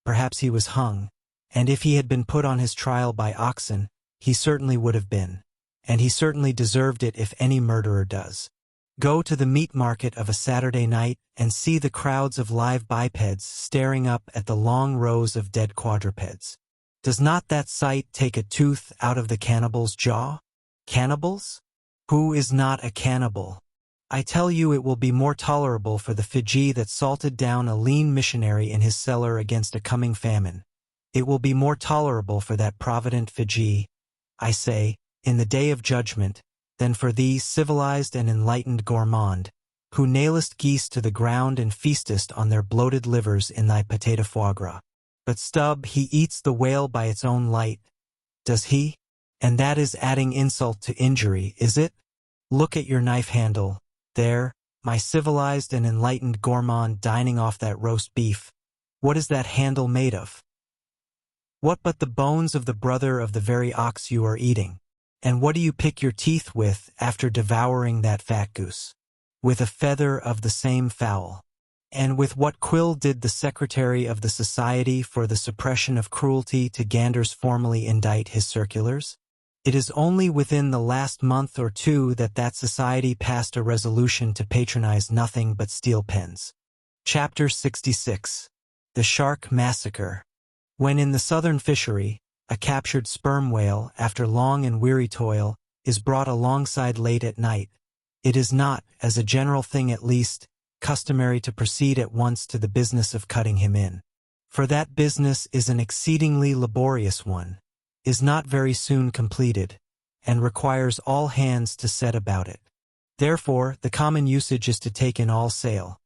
Perhaps he was hung, and if he had been put on his trial by oxen, he certainly would have been. And he certainly deserved it if any murderer does. Go to the meat market of a Saturday night and see the crowds of live bipeds staring up at the long rows of dead quadrupeds. Does not that sight take a tooth out of the cannibal's jaw? Cannibals? Who is not a cannibal? I tell you it will be more tolerable for the Fiji that salted down a lean missionary in his cellar against a coming famine. It will be more tolerable for that provident Fiji, I say, in the day of judgment, than for thee, civilized and enlightened gourmand, who nailest geese to the ground and feastest on their bloated livers in thy potato foie gras. But Stubb, he eats the whale by its own light. Does he? And that is adding insult to injury, is it? Look at your knife handle, there, my civilized and enlightened gourmand dining off that roast beef. What is that handle made of? What but the bones of the brother of the very ox you are eating? And what do you pick your teeth with after devouring that fat goose? With a feather of the same fowl. And with what quill did the Secretary of the Society for the Suppression of Cruelty to Ganders formally indite his circulars? It is only within the last month or two that that society passed a resolution to patronize nothing but steel pens. Chapter 66. The Shark Massacre. When in the southern fishery, a captured sperm whale, after long and weary toil, is brought alongside late at night, it is not, as a general thing at least, customary to proceed at once to the business of cutting him in. For that business is an exceedingly laborious one, is not very soon completed, and requires all hands to set about it. Therefore, the common usage is to take in all sail,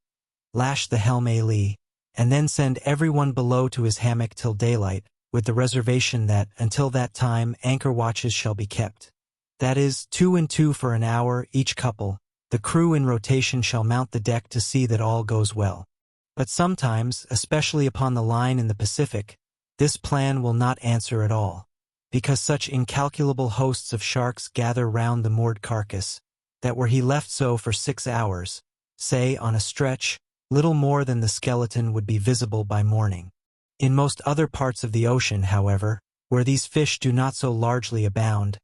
lash the helm a lee, and then send everyone below to his hammock till daylight, with the reservation that, until that time, anchor watches shall be kept. That is, 2 and 2 for an hour, each couple. The crew in rotation shall mount the deck to see that all goes well. But sometimes, especially upon the line in the Pacific, this plan will not answer at all, because such incalculable hosts of sharks gather round the moored carcass, that were he left so for 6 hours, say, on a stretch, little more than the skeleton would be visible by morning. In most other parts of the ocean, however, where these fish do not so largely abound,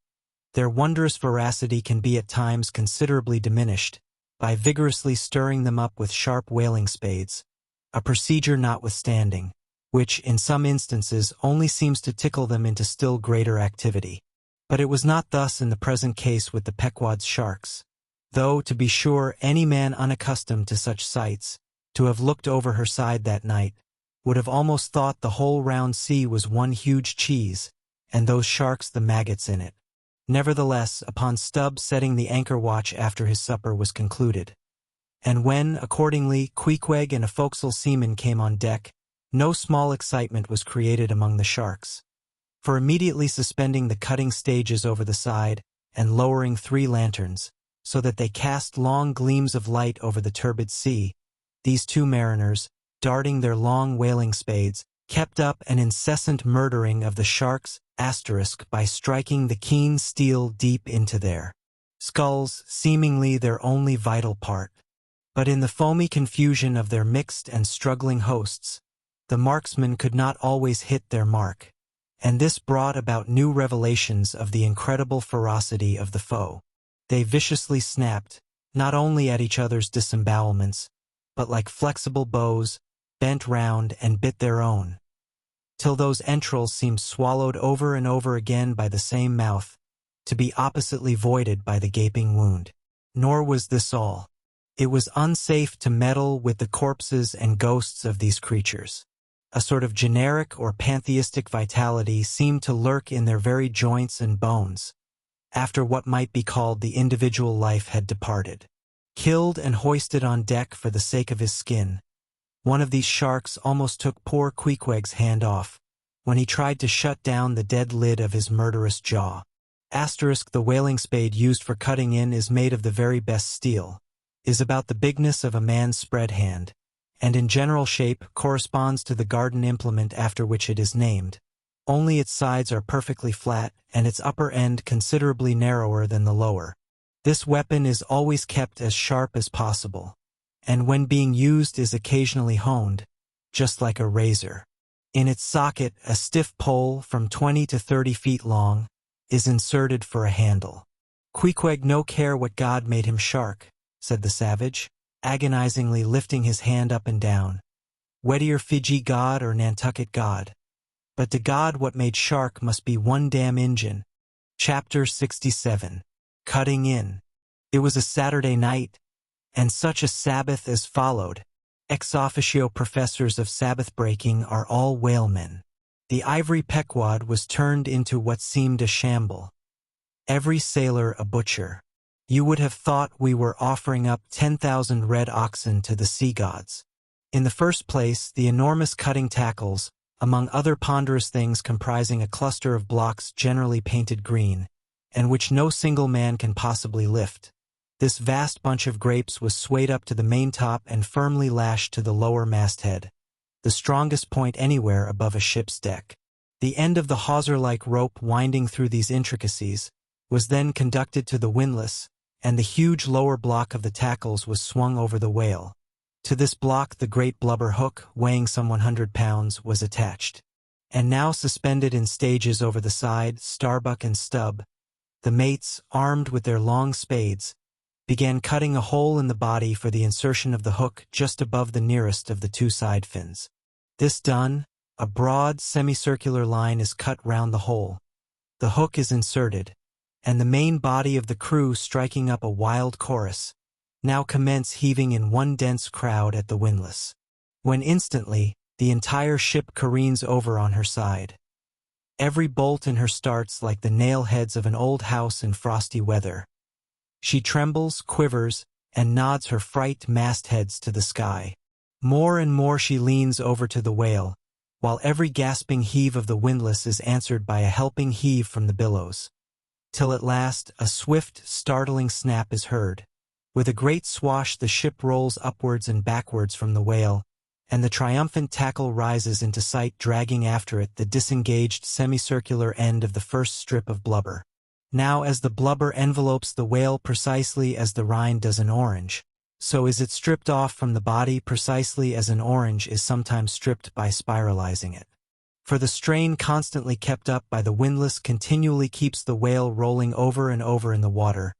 their wondrous voracity can be at times considerably diminished by vigorously stirring them up with sharp whaling spades, a procedure notwithstanding, which, in some instances, only seems to tickle them into still greater activity. But it was not thus in the present case with the Pequod's sharks, though, to be sure, any man unaccustomed to such sights, to have looked over her side that night, would have almost thought the whole round sea was one huge cheese, and those sharks the maggots in it. Nevertheless, upon Stubb setting the anchor watch after his supper was concluded, and when, accordingly, Queequeg and a forecastle seaman came on deck, no small excitement was created among the sharks. For immediately suspending the cutting stages over the side, and lowering 3 lanterns, so that they cast long gleams of light over the turbid sea, these 2 mariners, darting their long whaling spades, kept up an incessant murdering of the sharks, by striking the keen steel deep into their skulls, seemingly their only vital part. But in the foamy confusion of their mixed and struggling hosts, the marksmen could not always hit their mark, and this brought about new revelations of the incredible ferocity of the foe. They viciously snapped, not only at each other's disembowelments, but like flexible bows, bent round and bit their own, till those entrails seemed swallowed over and over again by the same mouth, to be oppositely voided by the gaping wound. Nor was this all. It was unsafe to meddle with the corpses and ghosts of these creatures. A sort of generic or pantheistic vitality seemed to lurk in their very joints and bones, after what might be called the individual life had departed. Killed and hoisted on deck for the sake of his skin, one of these sharks almost took poor Queequeg's hand off, when he tried to shut down the dead lid of his murderous jaw. The whaling spade used for cutting in is made of the very best steel, is about the bigness of a man's spread hand, and in general shape corresponds to the garden implement after which it is named. Only its sides are perfectly flat, and its upper end considerably narrower than the lower. This weapon is always kept as sharp as possible, and when being used is occasionally honed, just like a razor. In its socket, a stiff pole from 20 to 30 feet long is inserted for a handle. "Queequeg no care what god made him shark," said the savage, agonizingly lifting his hand up and down. "Whether Fiji god or Nantucket god. But to God what made shark must be one damn Injun." Chapter 67. Cutting in. It was a Saturday night, and such a Sabbath as followed. Ex officio professors of Sabbath breaking are all whalemen. The ivory Pequod was turned into what seemed a shamble. Every sailor a butcher. You would have thought we were offering up 10,000 red oxen to the sea gods. In the first place, the enormous cutting tackles, among other ponderous things comprising a cluster of blocks generally painted green, and which no single man can possibly lift. This vast bunch of grapes was swayed up to the maintop and firmly lashed to the lower masthead, the strongest point anywhere above a ship's deck. The end of the hawser-like rope winding through these intricacies was then conducted to the windlass, and the huge lower block of the tackles was swung over the whale. To this block the great blubber hook, weighing some 100 pounds, was attached. And now suspended in stages over the side, starbuck and stub, the mates, armed with their long spades, began cutting a hole in the body for the insertion of the hook just above the nearest of the two side fins. This done, a broad semicircular line is cut round the hole. The hook is inserted, and the main body of the crew, striking up a wild chorus, now commence heaving in one dense crowd at the windlass, when instantly the entire ship careens over on her side. Every bolt in her starts like the nail heads of an old house in frosty weather. She trembles, quivers, and nods her fright mastheads to the sky. More and more she leans over to the whale, while every gasping heave of the windlass is answered by a helping heave from the billows, till at last a swift, startling snap is heard. With a great swash the ship rolls upwards and backwards from the whale, and the triumphant tackle rises into sight, dragging after it the disengaged semicircular end of the first strip of blubber. Now as the blubber envelopes the whale precisely as the rind does an orange, so is it stripped off from the body precisely as an orange is sometimes stripped by spiralizing it. For the strain constantly kept up by the windlass continually keeps the whale rolling over and over in the water,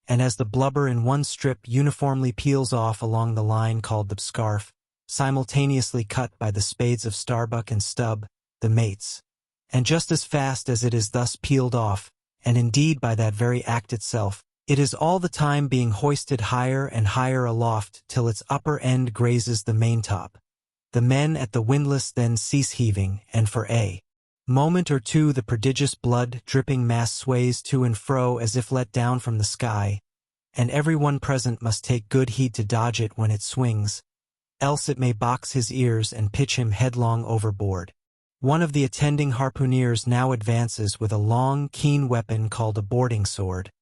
and as the blubber in one strip uniformly peels off along the line called the scarf, simultaneously cut by the spades of Starbuck and Stubb, the mates, and just as fast as it is thus peeled off, and indeed by that very act itself, it is all the time being hoisted higher and higher aloft till its upper end grazes the maintop. The men at the windlass then cease heaving, and for a moment or two the prodigious blood-dripping mass sways to and fro as if let down from the sky, and everyone present must take good heed to dodge it when it swings, else it may box his ears and pitch him headlong overboard. One of the attending harpooneers now advances with a long, keen weapon called a boarding sword,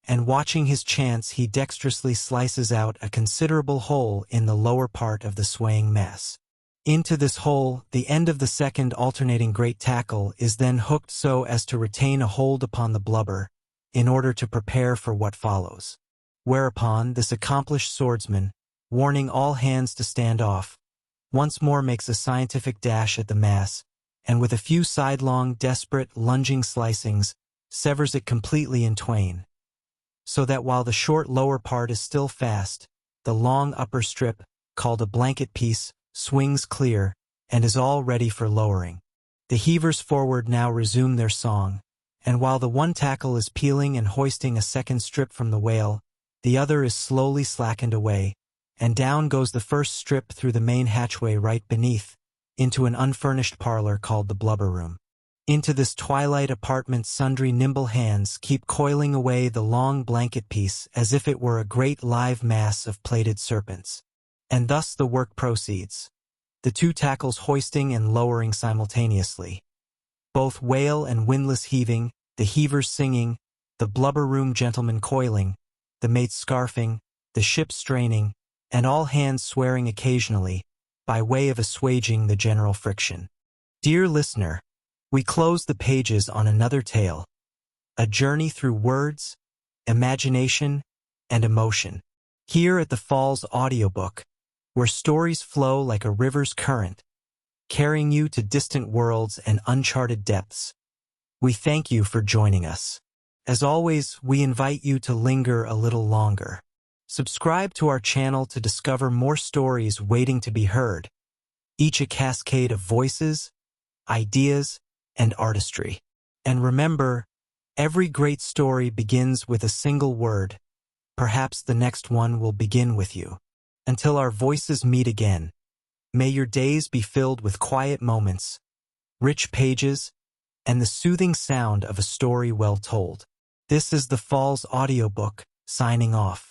and watching his chance he dexterously slices out a considerable hole in the lower part of the swaying mass. Into this hole, the end of the second alternating great tackle is then hooked so as to retain a hold upon the blubber, in order to prepare for what follows. Whereupon this accomplished swordsman, warning all hands to stand off, once more makes a scientific dash at the mass, and with a few sidelong, desperate, lunging slicings, severs it completely in twain. so that while the short lower part is still fast, the long upper strip, called a blanket piece, swings clear and is all ready for lowering. The heavers forward now resume their song, and while the one tackle is peeling and hoisting a second strip from the whale, the other is slowly slackened away, and down goes the first strip through the main hatchway right beneath, into an unfurnished parlor called the blubber room. Into this twilight apartment sundry nimble hands keep coiling away the long blanket piece as if it were a great live mass of plaited serpents. And thus the work proceeds, the two tackles hoisting and lowering simultaneously. Both whale and windlass heaving, the heavers singing, the blubber room gentlemen coiling, the mates scarfing, the ship straining, and all hands swearing occasionally, by way of assuaging the general friction. Dear listener, we close the pages on another tale, a journey through words, imagination, and emotion. Here at the Falls Audiobook, where stories flow like a river's current, carrying you to distant worlds and uncharted depths. We thank you for joining us. As always, we invite you to linger a little longer. Subscribe to our channel to discover more stories waiting to be heard, each a cascade of voices, ideas, and artistry. And remember, every great story begins with a single word. Perhaps the next one will begin with you. Until our voices meet again, may your days be filled with quiet moments, rich pages, and the soothing sound of a story well told. This is the Falls Audiobook, signing off.